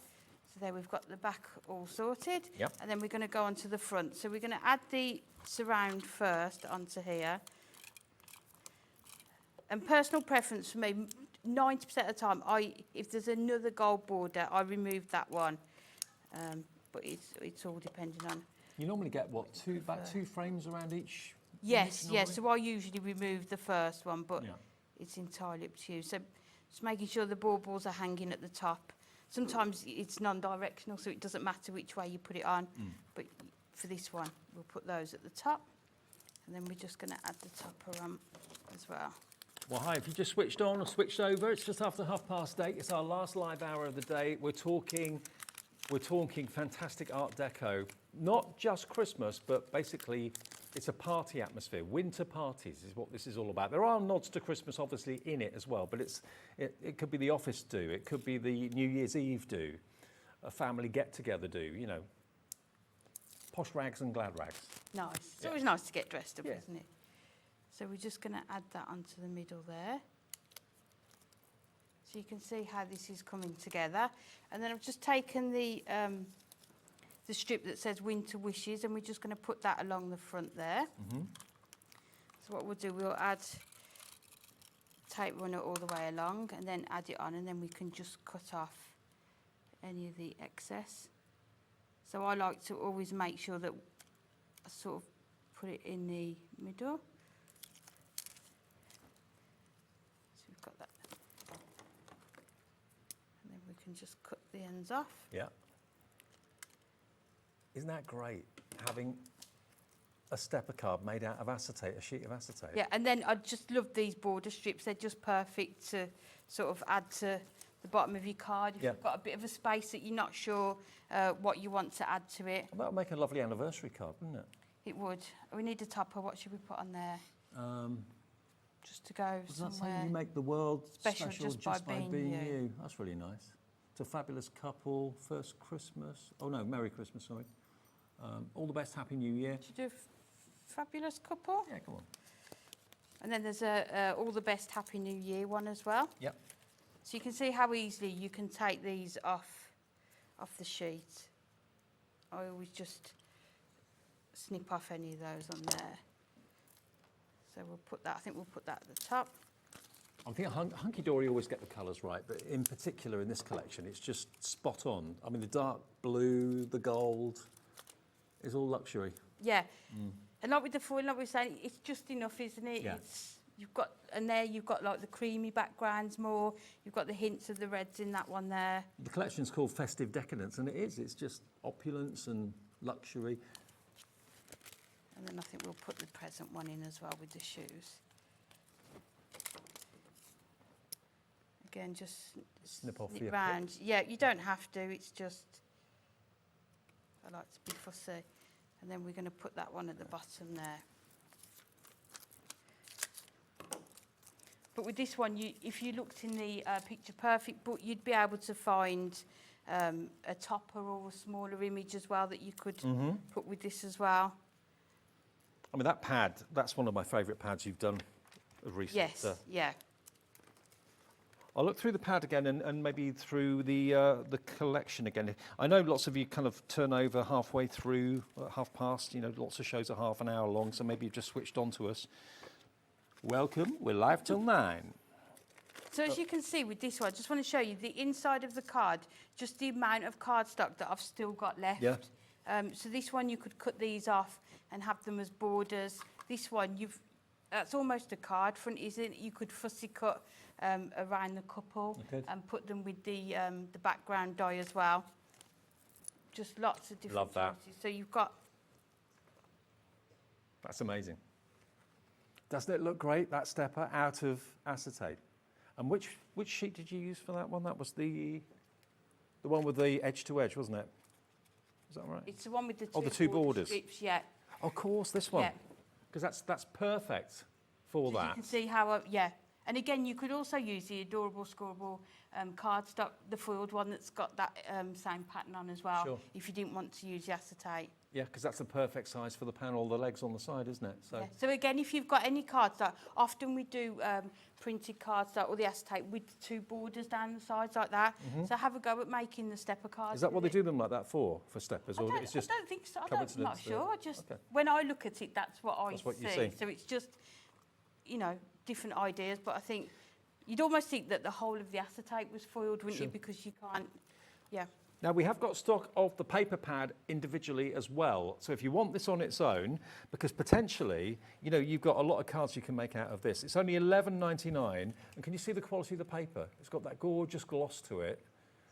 So there we've got the back all sorted. Yep. And then we're going to go on to the front. So we're going to add the surround first onto here. And personal preference for me, 90% of the time, if there's another gold border, I remove that one. But it's all depending on. You normally get, what, about two frames around each? Yes, image yes. normally? So I usually remove the first one, but it's entirely up to you. So just making sure the baubles are hanging at the top. Sometimes it's non-directional, so it doesn't matter which way you put it on. But for this one, we'll put those at the top. And then we're just going to add the topper on as well. Well, hi, if you just switched on or switched over, it's just after 8:30. It's our last live hour of the day. We're talking fantastic Art Deco. Not just Christmas, but basically it's a party atmosphere. Winter parties is what this is all about. There are nods to Christmas, obviously, in it as well, but it could be the office do, it could be the New Year's Eve do, a family get-together do, you know. Posh rags and glad rags. Nice. It's always nice to get dressed up, isn't it? So we're just going to add that onto the middle there. So you can see how this is coming together. And then I've just taken the strip that says Winter Wishes, and we're just going to put that along the front there. So what we'll do, we'll add tape runner all the way along and then add it on, and then we can just cut off any of the excess. So I like to always make sure that I sort of put it in the middle. So we've got that. And then we can just cut the ends off. Yeah. Isn't that great, having a stepper card made out of acetate, a sheet of acetate? Yeah, and then I just love these border strips. They're just perfect to sort of add to the bottom of your card. If you've got a bit of a space that you're not sure what you want to add to it. That would make a lovely anniversary card, wouldn't it? It would. We need a topper. What should we put on there? Just to go Does that say somewhere. you make the world special just by being you? That's really nice. It's a fabulous couple, first Christmas. Oh no, Merry Christmas, sorry. All the best, Happy New Year. Should we do fabulous couple? Yeah, go on. And then there's a all the best Happy New Year one as well. Yep. So you can see how easily you can take these off the sheet. I always just snip off any of those on there. So we'll put that, I think we'll put that at the top. I think Hunkydory always get the colours right, but in particular in this collection, it's just spot on. I mean, the dark blue, the gold, is all luxury. Yeah. And like with the foil, like we were saying, it's just enough, isn't it? Yeah. You've got, and there you've got like the creamy backgrounds more. You've got the hints of the reds in that one there. The collection's called Festive Decadence, and it is. It's just opulence and luxury. And then I think we'll put the present one in as well with the shoes. Again, just Snip off snip your round. Yeah, you don't have to. It's just, I like to be fussy. And then we're going to put that one at the bottom there. But with this one, if you looked in the Picture Perfect book, you'd be able to find a topper or a smaller image as well that you could put with this as well. I mean, that pad, that's one of my favourite pads you've done of recent. Yes, yeah. I'll look through the pad again and maybe through the collection again. I know lots of you kind of turn over halfway through, half past, you know, lots of shows are half an hour long, so maybe you've just switched on to us. Welcome, we're live till 9. So as you can see with this one, I just want to show you the inside of the card, just the amount of cardstock that I've still got left. Yeah. So this one, you could cut these off and have them as borders. This one, that's almost a card front, isn't it? You could fussy cut around the couple and put them with the background die as well. Just lots of different Love that. choices. So you've got... That's amazing. Doesn't it look great, that stepper out of acetate? And which sheet did you use for that one? That was the one with the edge to edge, wasn't it? Is that right? It's the one with the two, the two borders. strips, yeah. Of course, this one. Yeah. Because that's perfect for So that. you can see how, yeah. And again, you could also use the adorable scoreable cardstock, the foiled one that's got that same pattern on as well, Sure. if you didn't want to use the acetate. Yeah, because that's the perfect size for the panel, the legs on the side, isn't it? So Yeah. So again, if you've got any cardstock, often we do printed cardstock or the acetate with two borders down the sides like that. So have a go at making the stepper cards. is that what they with it. do them like that for steppers, or it's just I don't think so. I'm not coincidence sure. that- I just okay. when I look at it, that's what I That's what you see. see. So it's just, you know, different ideas. But I think you'd almost think that the whole of the acetate was foiled, wouldn't Sure. you? Because you can't. Yeah. Now, we have got stock of the paper pad individually as well. So if you want this on its own, because potentially, you know, you've got a lot of cards you can make out of this. It's only $11.99. And can you see the quality of the paper? It's got that gorgeous gloss to it.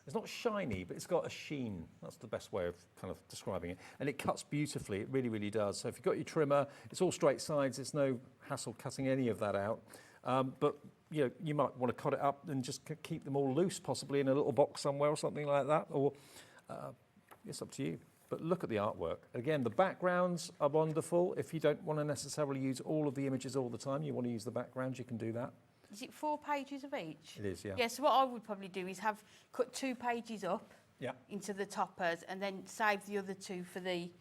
It's not shiny, but it's got a sheen. That's the best way of kind of describing it. And it cuts beautifully. It really, really does. So if you've got your trimmer, it's all straight sides. It's no hassle cutting any of that out. But you know, you might want to cut it up and just keep them all loose, possibly in a little box somewhere or something like that, or it's up to you. But look at the artwork. Again, the backgrounds are wonderful. If you don't want to necessarily use all of the images all the time, you want to use the backgrounds, you can do that. Is it 4 pages of each? It is, yeah. Yeah. So what I would probably do is cut 2 pages up Yeah. into the toppers, and then save the other 2 for the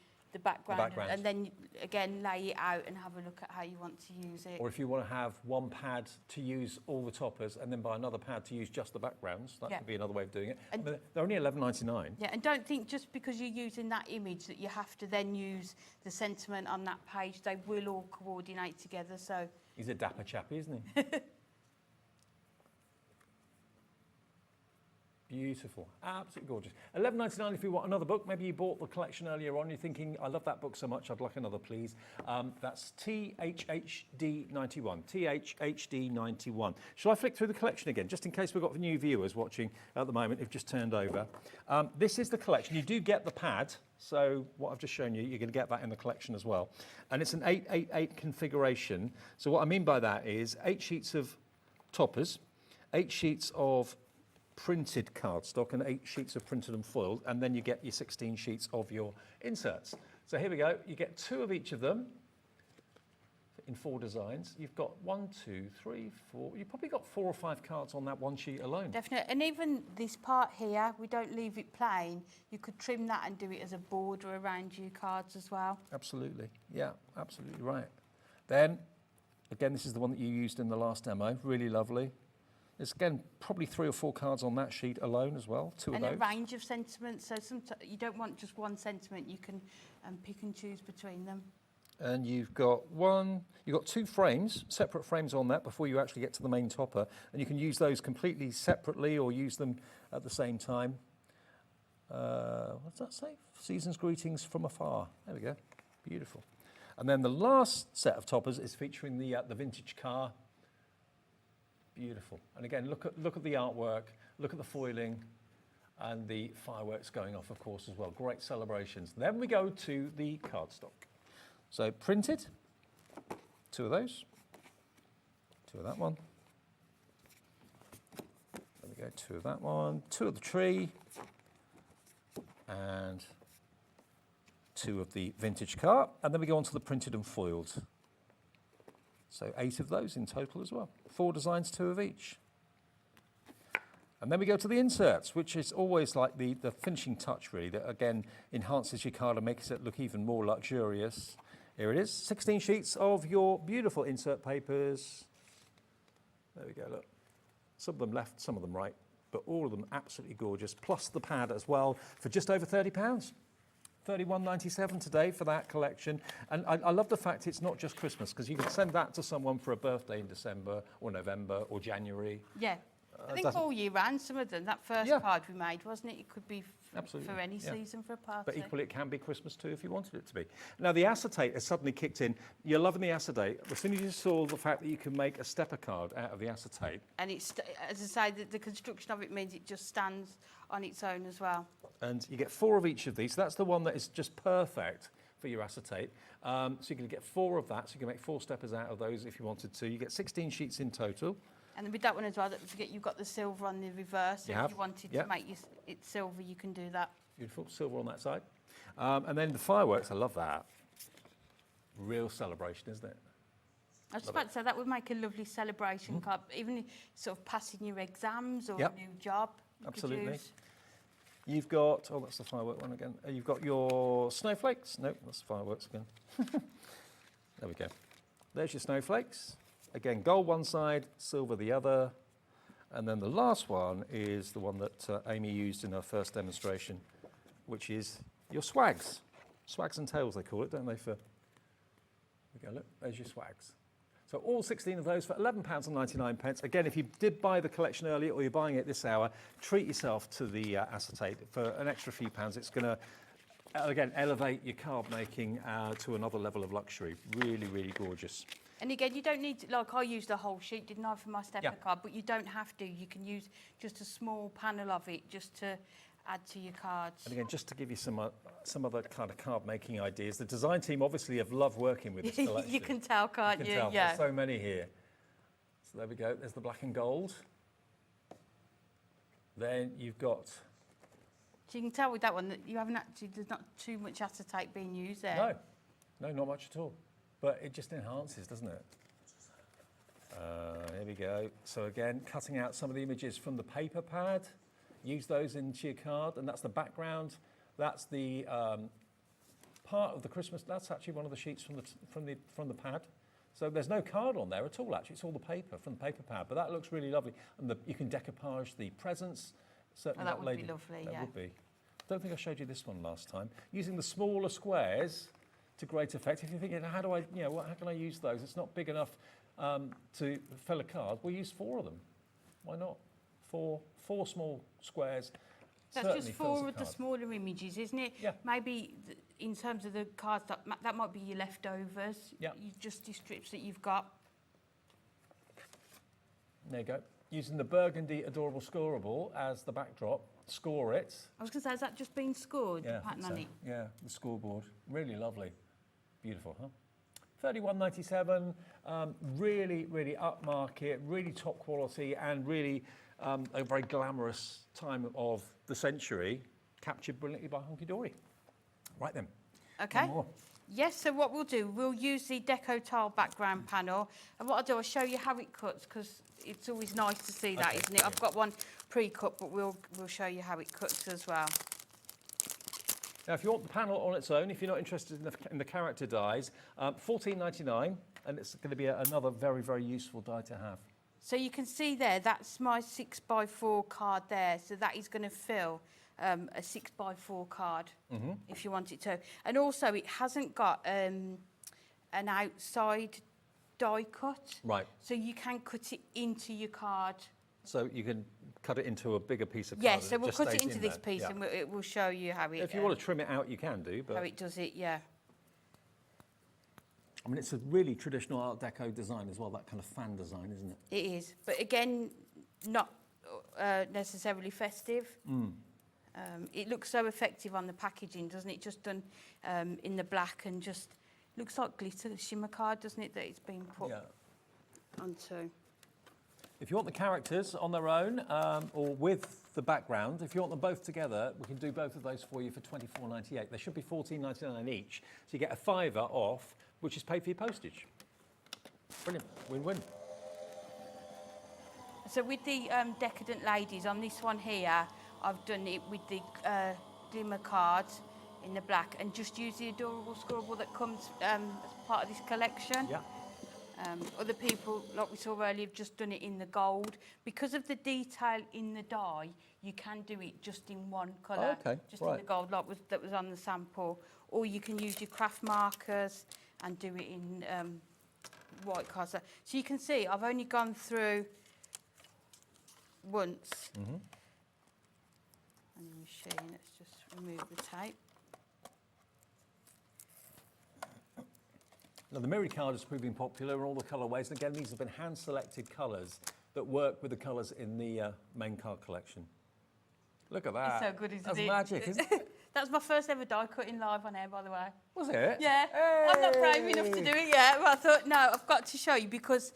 background, background. and then again lay it out and have a look at how you want to use it. Or if you want to have one pad to use all the toppers and then buy another pad to use just the backgrounds, that could be another way of doing it. And But they're only $11.99. Yeah, and don't think just because you're using that image that you have to then use the sentiment on that page. They will all coordinate together. So He's a dapper chappy, isn't he? Beautiful, absolutely gorgeous. $11.99 if you want another book. Maybe you bought the collection earlier on. You're thinking, I love that book so much, I'd like another, please. That's THHD91. THHD91. Shall I flick through the collection again, just in case we've got new viewers watching at the moment who've just turned over? This is the collection. You do get the pad. So what I've just shown you, you're going to get that in the collection as well. And it's an 888 configuration. So what I mean by that is 8 sheets of toppers, 8 sheets of printed cardstock and 8 sheets of printed and foiled, and then you get your 16 sheets of your inserts. So here we go, you get 2 of each of them in 4 designs. You've got 1, 2, 3, 4, you've probably got 4 or 5 cards on that one sheet alone. definitely, and even this part here, we don't leave it plain. You could trim that and do it as a border around your cards as well. Absolutely, yeah, absolutely right. Then, again, this is the one that you used in the last demo, really lovely. There's, again, probably 3 or 4 cards on that sheet alone as well, 2 of And those. a range of sentiments, so sometimes you don't want just one sentiment. You can pick and choose between them. And you've got 2 frames, separate frames on that before you actually get to the main topper. And you can use those completely separately or use them at the same time. What does that say? Season's greetings from afar. There we go. Beautiful. And then the last set of toppers is featuring the vintage car. Beautiful. And again, look at the artwork, look at the foiling and the fireworks going off, of course, as well. Great celebrations. Then we go to the cardstock. So printed, 2 of those, 2 of that one. There we go, 2 of that one, 2 of the tree, and 2 of the vintage car. And then we go on to the printed and foiled. So 8 of those in total as well. 4 designs, 2 of each. And then we go to the inserts, which is always like the finishing touch, really, that again enhances your card and makes it look even more luxurious. Here it is, 16 sheets of your beautiful insert papers. There we go, look. Some of them left, some of them right, but all of them absolutely gorgeous, plus the pad as well for just over £30. £31.97 today for that collection. And I love the fact it's not just Christmas, because you can send that to someone for a birthday in December or November or January. Yeah. I think all year round, some of them, that first card we made, wasn't it? It could be for any season for a party. But equally, it can be Christmas too if you wanted it to be. Now, the acetate has suddenly kicked in. You're loving the acetate. As soon as you saw the fact that you can make a stepper card out of the acetate. And it's, as I say, the construction of it means it just stands on its own as well. And you get 4 of each of these. So that's the one that is just perfect for your acetate. So you can get 4 of that. So you can make 4 steppers out of those if you wanted to. You get 16 sheets in total. And with that one as well, don't forget you've got the silver on the reverse. So if you wanted to make it silver, you can do that. Beautiful, silver on that side. And then the fireworks, I love that. Real celebration, isn't it? I was just about to say that would make a lovely celebration card, even sort of passing your exams or a new job. Absolutely. You've got, oh, that's the firework one again. You've got your snowflakes. Nope, that's the fireworks again. There we go. There's your snowflakes. Again, gold one side, silver the other. And then the last one is the one that Amy used in her first demonstration, which is your swags. Swags and tails, they call it, don't they? There we go, look, there's your swags. So all 16 of those for £11.99. Again, if you did buy the collection earlier or you're buying it this hour, treat yourself to the acetate for an extra few pounds. It's going to, again, elevate your card making to another level of luxury. Really, really gorgeous. And again, you don't need to, like I used a whole sheet, didn't I, for my stepper card, but you don't have to. You can use just a small panel of it just to add to your cards. And again, just to give you some other kind of card making ideas, the design team obviously have loved working with this collection. You can tell, can't you? Yeah. There's so many here. So there we go. There's the black and gold. Then you've got... So you can tell with that one that you haven't actually, there's not too much acetate being used there. No, not much at all. But it just enhances, doesn't it? Here we go. So again, cutting out some of the images from the paper pad. Use those into your card, and that's the background. That's the part of the Christmas. That's actually one of the sheets from the pad. So there's no card on there at all. Actually, it's all the paper from the paper pad. But that looks really lovely, and you can decoupage the presents. Certainly that would be lovely. That would be. I don't think I showed you this one last time. Using the smaller squares to great effect. If you're thinking, how do I, how can I use those? It's not big enough to fill a card. We'll use 4 of them. Why not? Four small squares. That's just 4 of the smaller images, isn't it? Yeah. Maybe in terms of the cards, that might be your leftovers. Yeah. Just the strips that you've got. There you go. Using the burgundy adorable scoreable as the backdrop. Score it. I was going to say, has that just been scored, the pattern on it? Yeah, the scoreboard. Really lovely. Beautiful, huh? £31.97. Really, really upmarket, really top quality, and really a very glamorous time of the century, captured brilliantly by Hunkydory. Right then. Okay. Yes, so what we'll do, we'll use the Deco Tile background panel, and what I'll do, I'll show you how it cuts, because it's always nice to see that, isn't it? I've got one pre-cut, but we'll show you how it cuts as well. Now, if you want the panel on its own, if you're not interested in the character dies, £14.99, and it's going to be another very, very useful die to have. So you can see there, that's my 6x4 card there, so that is going to fill a 6x4 card if you want it to. And also, it hasn't got an outside die cut. Right. So you can cut it into your card. So you can cut it into a bigger piece of card. Yes, so we'll cut it into this piece and it will show you how it... If you want to trim it out, you can do, but... How it does it, yeah. I mean, it's a really traditional Art Deco design as well, that kind of fan design, isn't it? It is, but again, not necessarily festive. It looks so effective on the packaging, doesn't it? Just done in the black and just looks like glitter shimmer card, doesn't it, that it's been put onto. If you want the characters on their own or with the background, if you want them both together, we can do both of those for you for £24.98. They should be £14.99 each, so you get a £5 off, which is paid for your postage. Brilliant, win-win. So with the Decadent Ladies, on this one here, I've done it with the glimmer cards in the black and just use the adorable scribble that comes as part of this collection. Yeah. Other people, like we saw earlier, have just done it in the gold. Because of the detail in the dye, you can do it just in one colour, just in the gold, like that was on the sample. Or you can use your craft markers and do it in white colour. So you can see I've only gone through once. And the machine, let's just remove the tape. Now, the Miri card is proving popular in all the colourways. And again, these have been hand-selected colours that work with the colours in the main card collection. Look at that. It's so good, isn't That's it? magic, isn't it? That was my first ever die cutting live on air, by the way. Was it? Yeah. Hey! I'm not brave enough to do it yet, but I thought, no, I've got to show you because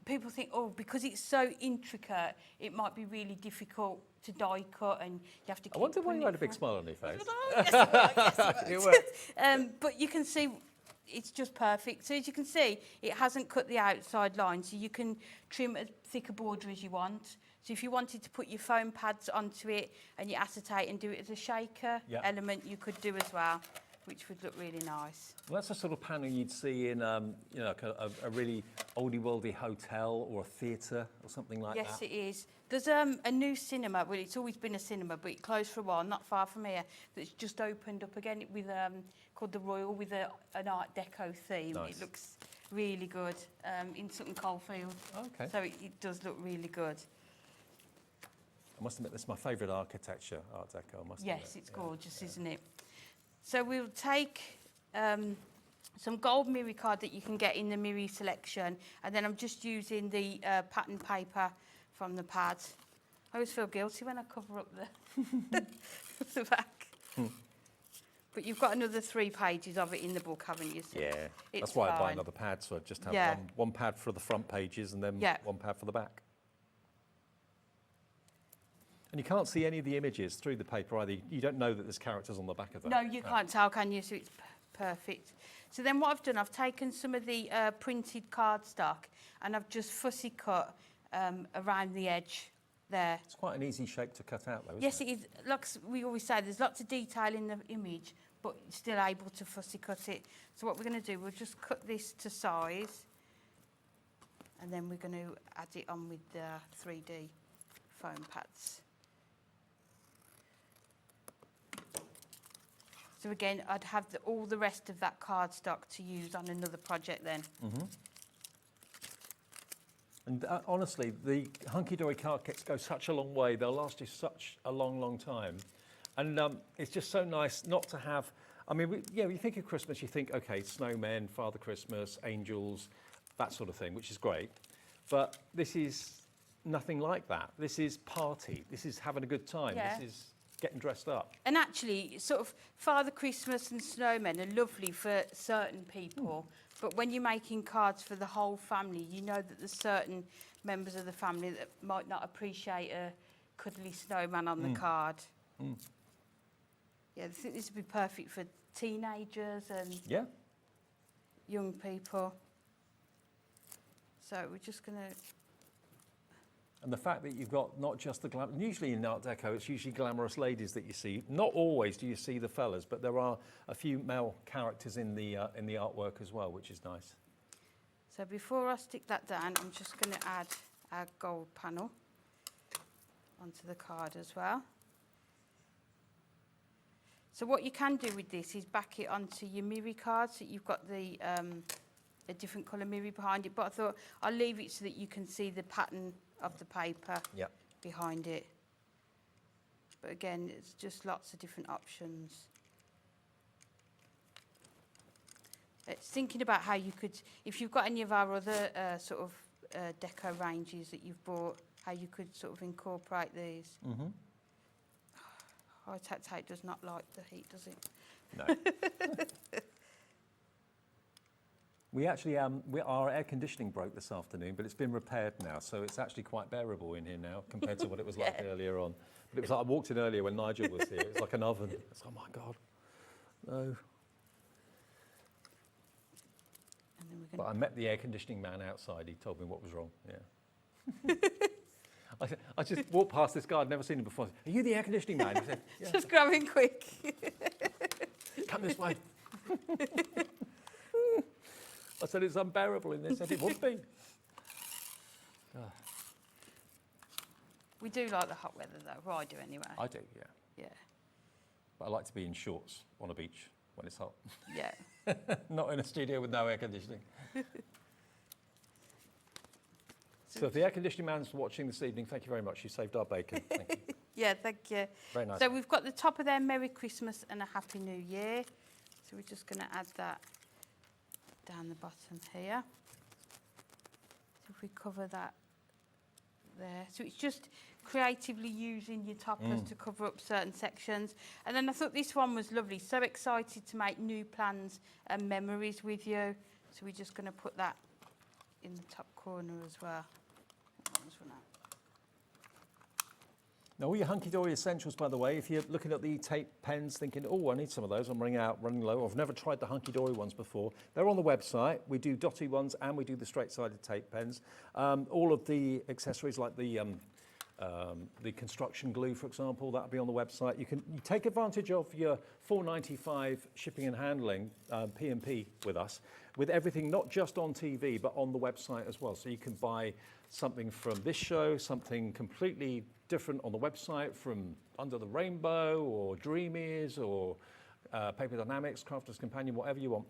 people think, oh, because it's so intricate, it might be really difficult to die cut and you have to keep I wonder why you had a big for- smile on your face. But you can see it's just perfect. So as you can see, it hasn't cut the outside line, so you can trim as thick a border as you want. So if you wanted to put your foam pads onto it and your acetate and do it as a shaker element, you could do as well, which would look really nice. Well, that's the sort of panel you'd see in, you know, like a really oldie-worldy hotel or a theatre or something like that. Yes, it is. There's a new cinema. Well, it's always been a cinema, but it closed for a while, not far from here. That's just opened up again with called the Royal, with an Art Deco theme. Nice. It looks really good in Sutton Coldfield. Okay. So it does look really good. I must admit, that's my favourite architecture, Art Deco. I must admit. Yes, it's gorgeous, isn't it? So we'll take some gold Miri card that you can get in the Miri selection, and then I'm just using the pattern paper from the pad. I always feel guilty when I cover up the back. But you've got another 3 pages of it in the book, haven't you? So Yeah, it's that's why I buy fine. another pad, so I just have one pad for the front pages and then one pad for the back. And you can't see any of the images through the paper either. You don't know that there's characters on the back of that. No, you can't tell, can you? So it's perfect. So then what I've done, I've taken some of the printed cardstock and I've just fussy cut around the edge there. It's quite an easy shape to cut out, though, isn't Yes, it? it is. Like we always say, there's lots of detail in the image, but still able to fussy cut it. So what we're going to do, we'll just cut this to size, and then we're going to add it on with the 3D foam pads. So again, I'd have all the rest of that cardstock to use on another project then. And honestly, the Hunkydory card kits go such a long way. They'll last you such a long, long time. And it's just so nice not to have... I mean, when you think of Christmas, you think, OK, snowmen, Father Christmas, angels, that sort of thing, which is great. But this is nothing like that. This is party. This is having a good time. Yeah. This is getting dressed up. And actually, sort of Father Christmas and snowmen are lovely for certain people, but when you're making cards for the whole family, you know that there's certain members of the family that might not appreciate a cuddly snowman on the card. Yeah, I think this would be perfect for teenagers and young people. So we're just going to... And the fact that you've got not just the glamour, usually in Art Deco, it's usually glamorous ladies that you see. Not always do you see the fellas, but there are a few male characters in the artwork as well, which is nice. So before I stick that down, I'm just going to add our gold panel onto the card as well. So what you can do with this is back it onto your Miri card, so you've got the a different colour Miri behind it. But I thought I'll leave it so that you can see the pattern of the paper behind it. But again, it's just lots of different options. It's thinking about how you could, if you've got any of our other sort of deco ranges that you've bought, how you could sort of incorporate these. High-tech tape does not like the heat, does it? No. We actually, our air conditioning broke this afternoon, but it's been repaired now, so it's actually quite bearable in here now compared to what it was like earlier on. But it was like I walked in earlier when Nigel was here. It was like an oven. It's oh my God, no. But I met the air conditioning man outside. He told me what was wrong. Yeah. I just walked past this guy. I'd never seen him before. Are you the air conditioning man? He said, yeah. Just grabbing quick. Come this way. I said, it's unbearable, and they said it would be. We do like the hot weather though, or I do anyway. I do, yeah. Yeah. But I like to be in shorts on a beach when it's hot. Yeah. Not in a studio with no air conditioning. So if the air conditioning man's watching this evening, thank you very much. You saved our bacon. Thank you. Yeah, thank you. Very nice. So we've got the top of there, Merry Christmas and a Happy New Year. So we're just going to add that down the bottom here. So if we cover that there. So it's just creatively using your toppers to cover up certain sections. And then I thought this one was lovely. So excited to make new plans and memories with you. So we're just going to put that in the top corner as well. Now, all your Hunkydory essentials, by the way, if you're looking at the tape pens thinking, oh, I need some of those, I'm running low, I've never tried the Hunkydory ones before, they're on the website. We do dotty ones and we do the straight-sided tape pens. All of the accessories like the construction glue, for example, that'll be on the website. You take advantage of your $4.95 shipping and handling, P&P with us, with everything not just on TV, but on the website as well. So you can buy something from this show, something completely different on the website from Under the Rainbow or Dream Ears or Paper Dynamics, Crafter's Companion, whatever you want.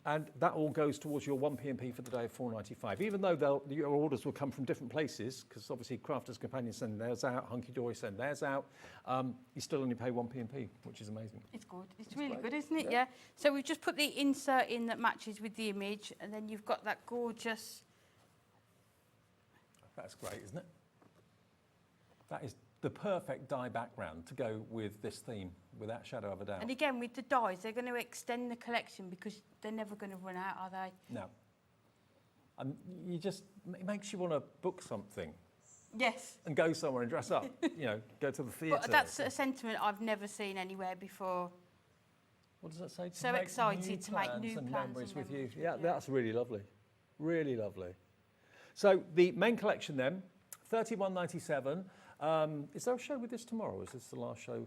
And that all goes towards your one P&P for the day of $4.95. Even though your orders will come from different places, because obviously Crafter's Companion send theirs out, Hunkydory send theirs out, you still only pay one P&P, which is amazing. It's good. It's really good, isn't it? Yeah. So we've just put the insert in that matches with the image, and then you've got that gorgeous... That's great, isn't it? That is the perfect dye background to go with this theme, without shadow of a doubt. And again, with the dyes, they're going to extend the collection because they're never going to run out, are they? No. And it makes you want to book something. Yes. And go somewhere and dress up, go to the theatre. But that's a sentiment I've never seen anywhere before. What does that say? So excited to make new plans memories with you. Yeah, that's really lovely. Really lovely. So the main collection then, $31.97. Is there a show with this tomorrow? Is this the last show?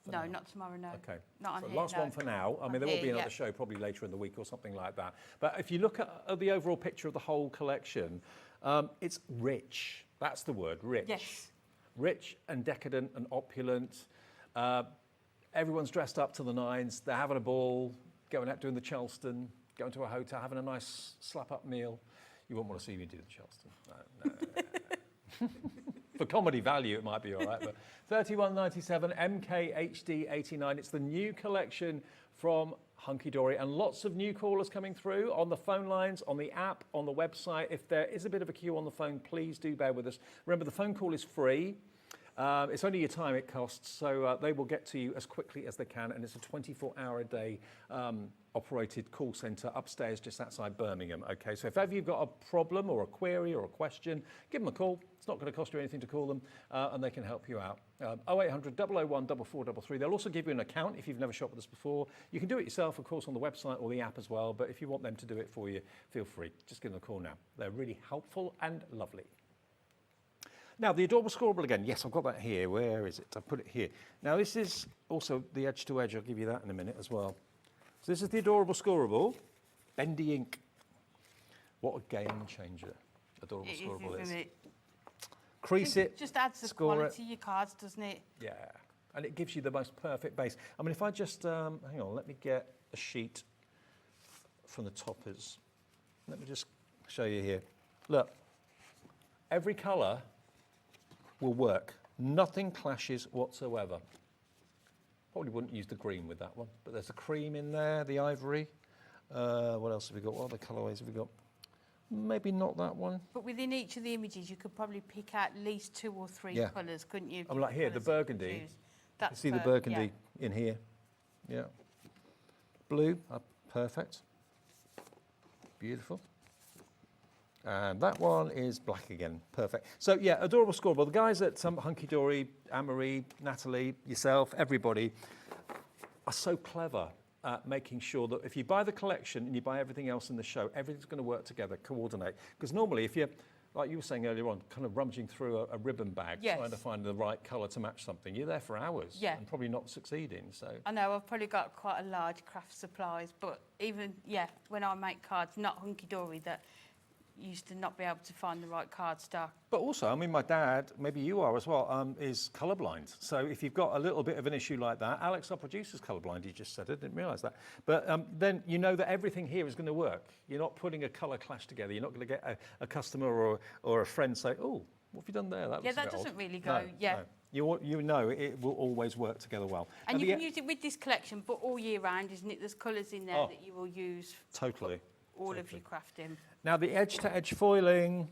No, not tomorrow, no. Okay. Not on so here, last one for now. I mean, there will be another show probably later in the week or something like that. But if you look at the overall picture of the whole collection, it's rich. That's the word, rich. Yes. Rich and decadent and opulent. Everyone's dressed up to the nines. They're having a ball, going out doing the Charleston, going to a hotel, having a nice slap-up meal. You won't want to see me do the Charleston. No. For comedy value, it might be all right, but $31.97, MKHD89. It's the new collection from Hunkydory, and lots of new callers coming through on the phone lines, on the app, on the website. If there is a bit of a queue on the phone, please do bear with us. Remember, the phone call is free. It's only your time it costs, so they will get to you as quickly as they can, and it's a 24-hour-a-day operated call centre upstairs just outside Birmingham. Okay, so if ever you've got a problem or a query or a question, give them a call. It's not going to cost you anything to call them, and they can help you out. 0800 001 4433. They'll also give you an account if you've never shopped with us before. You can do it yourself, of course, on the website or the app as well, but if you want them to do it for you, feel free. Just give them a call now. They're really helpful and lovely. Now, the adorable scorable again. Yes, I've got that here. Where is it? I put it here. Now, this is also the edge-to-edge. I'll give you that in a minute as well. So this is the adorable scorable. Bendy ink. What a game changer adorable scorable is. Crease it. Just adds the quality to your cards, doesn't it? Yeah. And it gives you the most perfect base. I mean, if I just, hang on, let me get a sheet from the toppers. Let me just show you here. Look, every colour will work. Nothing clashes whatsoever. Probably wouldn't use the green with that one, but there's a cream in there, the ivory. What else have we got? What other colourways have we got? Maybe not that one. But within each of the images, you could probably pick out at least 2 or 3 colours, couldn't you? I'm like here, the burgundy. That's see the burgundy in here. Yeah. Blue, perfect. Beautiful. And that one is black again. Perfect. So, yeah, adorable scorable. The guys at Hunkydory, Anne-Marie, Natalie, yourself, everybody are so clever at making sure that if you buy the collection and you buy everything else in the show, everything's going to work together, coordinate. Because normally, if you're like you were saying earlier on, kind of rummaging through a ribbon bag, Yes. trying to find the right colour to match something. You're there for hours Yeah. and probably not succeeding. So I know I've probably got quite a large craft supplies, but even, when I make cards, not Hunkydory, that used to not be able to find the right cardstock. But also, I mean, my dad, maybe you are as well, is colourblind. So if you've got a little bit of an issue like that, Alex, our producer's colourblind, he just said it, didn't realise that. But then you know that everything here is going to work. You're not putting a colour clash together. You're not going to get a customer or a friend say, oh, what have you done there? That looks a That bit doesn't odd." really go, No. You know it will always work together well. And you can use it with this collection, but all year round, isn't it? There's colours in there that you will use Totally. all of your crafting. Now the edge-to-edge foiling.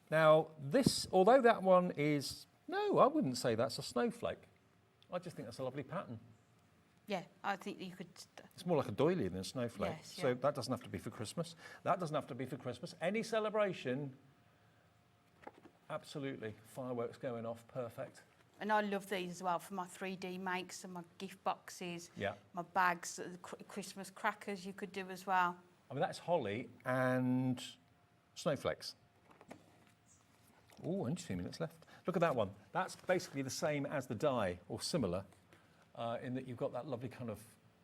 Now this, although that one is, no, I wouldn't say that's a snowflake. I just think that's a lovely pattern. Yeah, I think you could... It's more like a doily than a snowflake. Yes, So yeah. that doesn't have to be for Christmas. That doesn't have to be for Christmas. Any celebration, absolutely. Fireworks going off, perfect. And I love these as well for my 3D makes and my gift boxes, Yeah. my bags, the Christmas crackers you could do as well. I mean, that's holly and snowflakes. Oh, only 2 minutes left. Look at that one. That's basically the same as the die, or similar, in that you've got that lovely kind of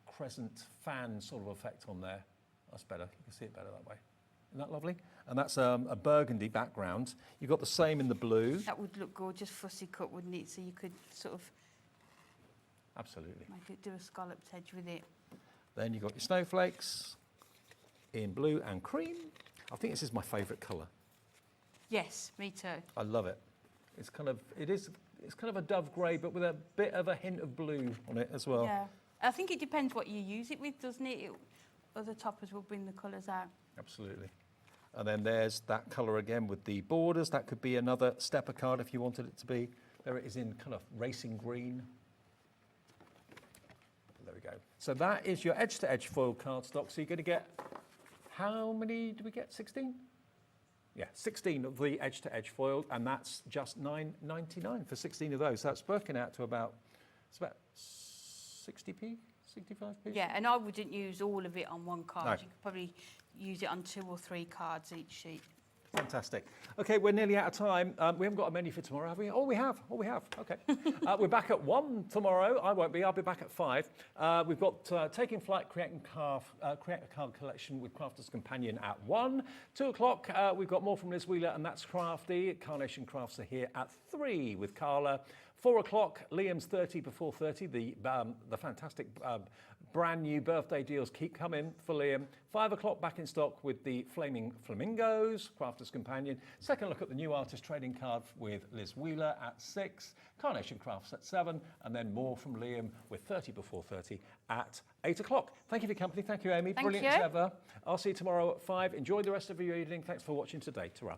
crescent fan sort of effect on there. That's better. You can see it better that way. Isn't that lovely? And that's a burgundy background. You've got the same in the blue. That would look gorgeous fussy cut, wouldn't it? So you could sort of Absolutely. make it do a scalloped edge with it. Then you've got your snowflakes in blue and cream. I think this is my favourite colour. Yes, me too. I love it. It's kind of a dove grey, but with a bit of a hint of blue on it as well. Yeah. I think it depends what you use it with, doesn't it? Other toppers will bring the colours out. Absolutely. And then there's that colour again with the borders. That could be another stepper card if you wanted it to be. There it is in kind of racing green. There we go. So that is your edge-to-edge foil cardstock. So you're going to get, how many do we get? 16? Yeah, 16 of the edge-to-edge foiled, and that's just $9.99 for 16 of those. So that's working out to about 60p, 65p? Yeah, and I wouldn't use all of it on one card. No. You could probably use it on 2 or 3 cards each sheet. Fantastic. Okay, we're nearly out of time. We haven't got a menu for tomorrow, have we? Oh, we have. Okay. We're back at 1 tomorrow. I won't be. I'll be back at 5. We've got Taking Flight, Create a Card Collection with Crafter's Companion at 1. 2 o'clock, we've got more from Liz Wheeler, and that's Crafty. Carnation Crafts are here at 3 with Carla. 4 o'clock, Liam's 30 before 30. The fantastic brand new birthday deals keep coming for Liam. 5 o'clock, back in stock with the Flaming Flamingos, Crafter's Companion. Second look at the new artist trading card with Liz Wheeler at 6. Carnation Crafts at 7. And then more from Liam with 30 before 30 at 8 o'clock. Thank you for your company. Thank you, Amy. Thank Brilliant you. as ever. I'll see you tomorrow at 5. Enjoy the rest of your evening. Thanks for watching today. Ta-ra.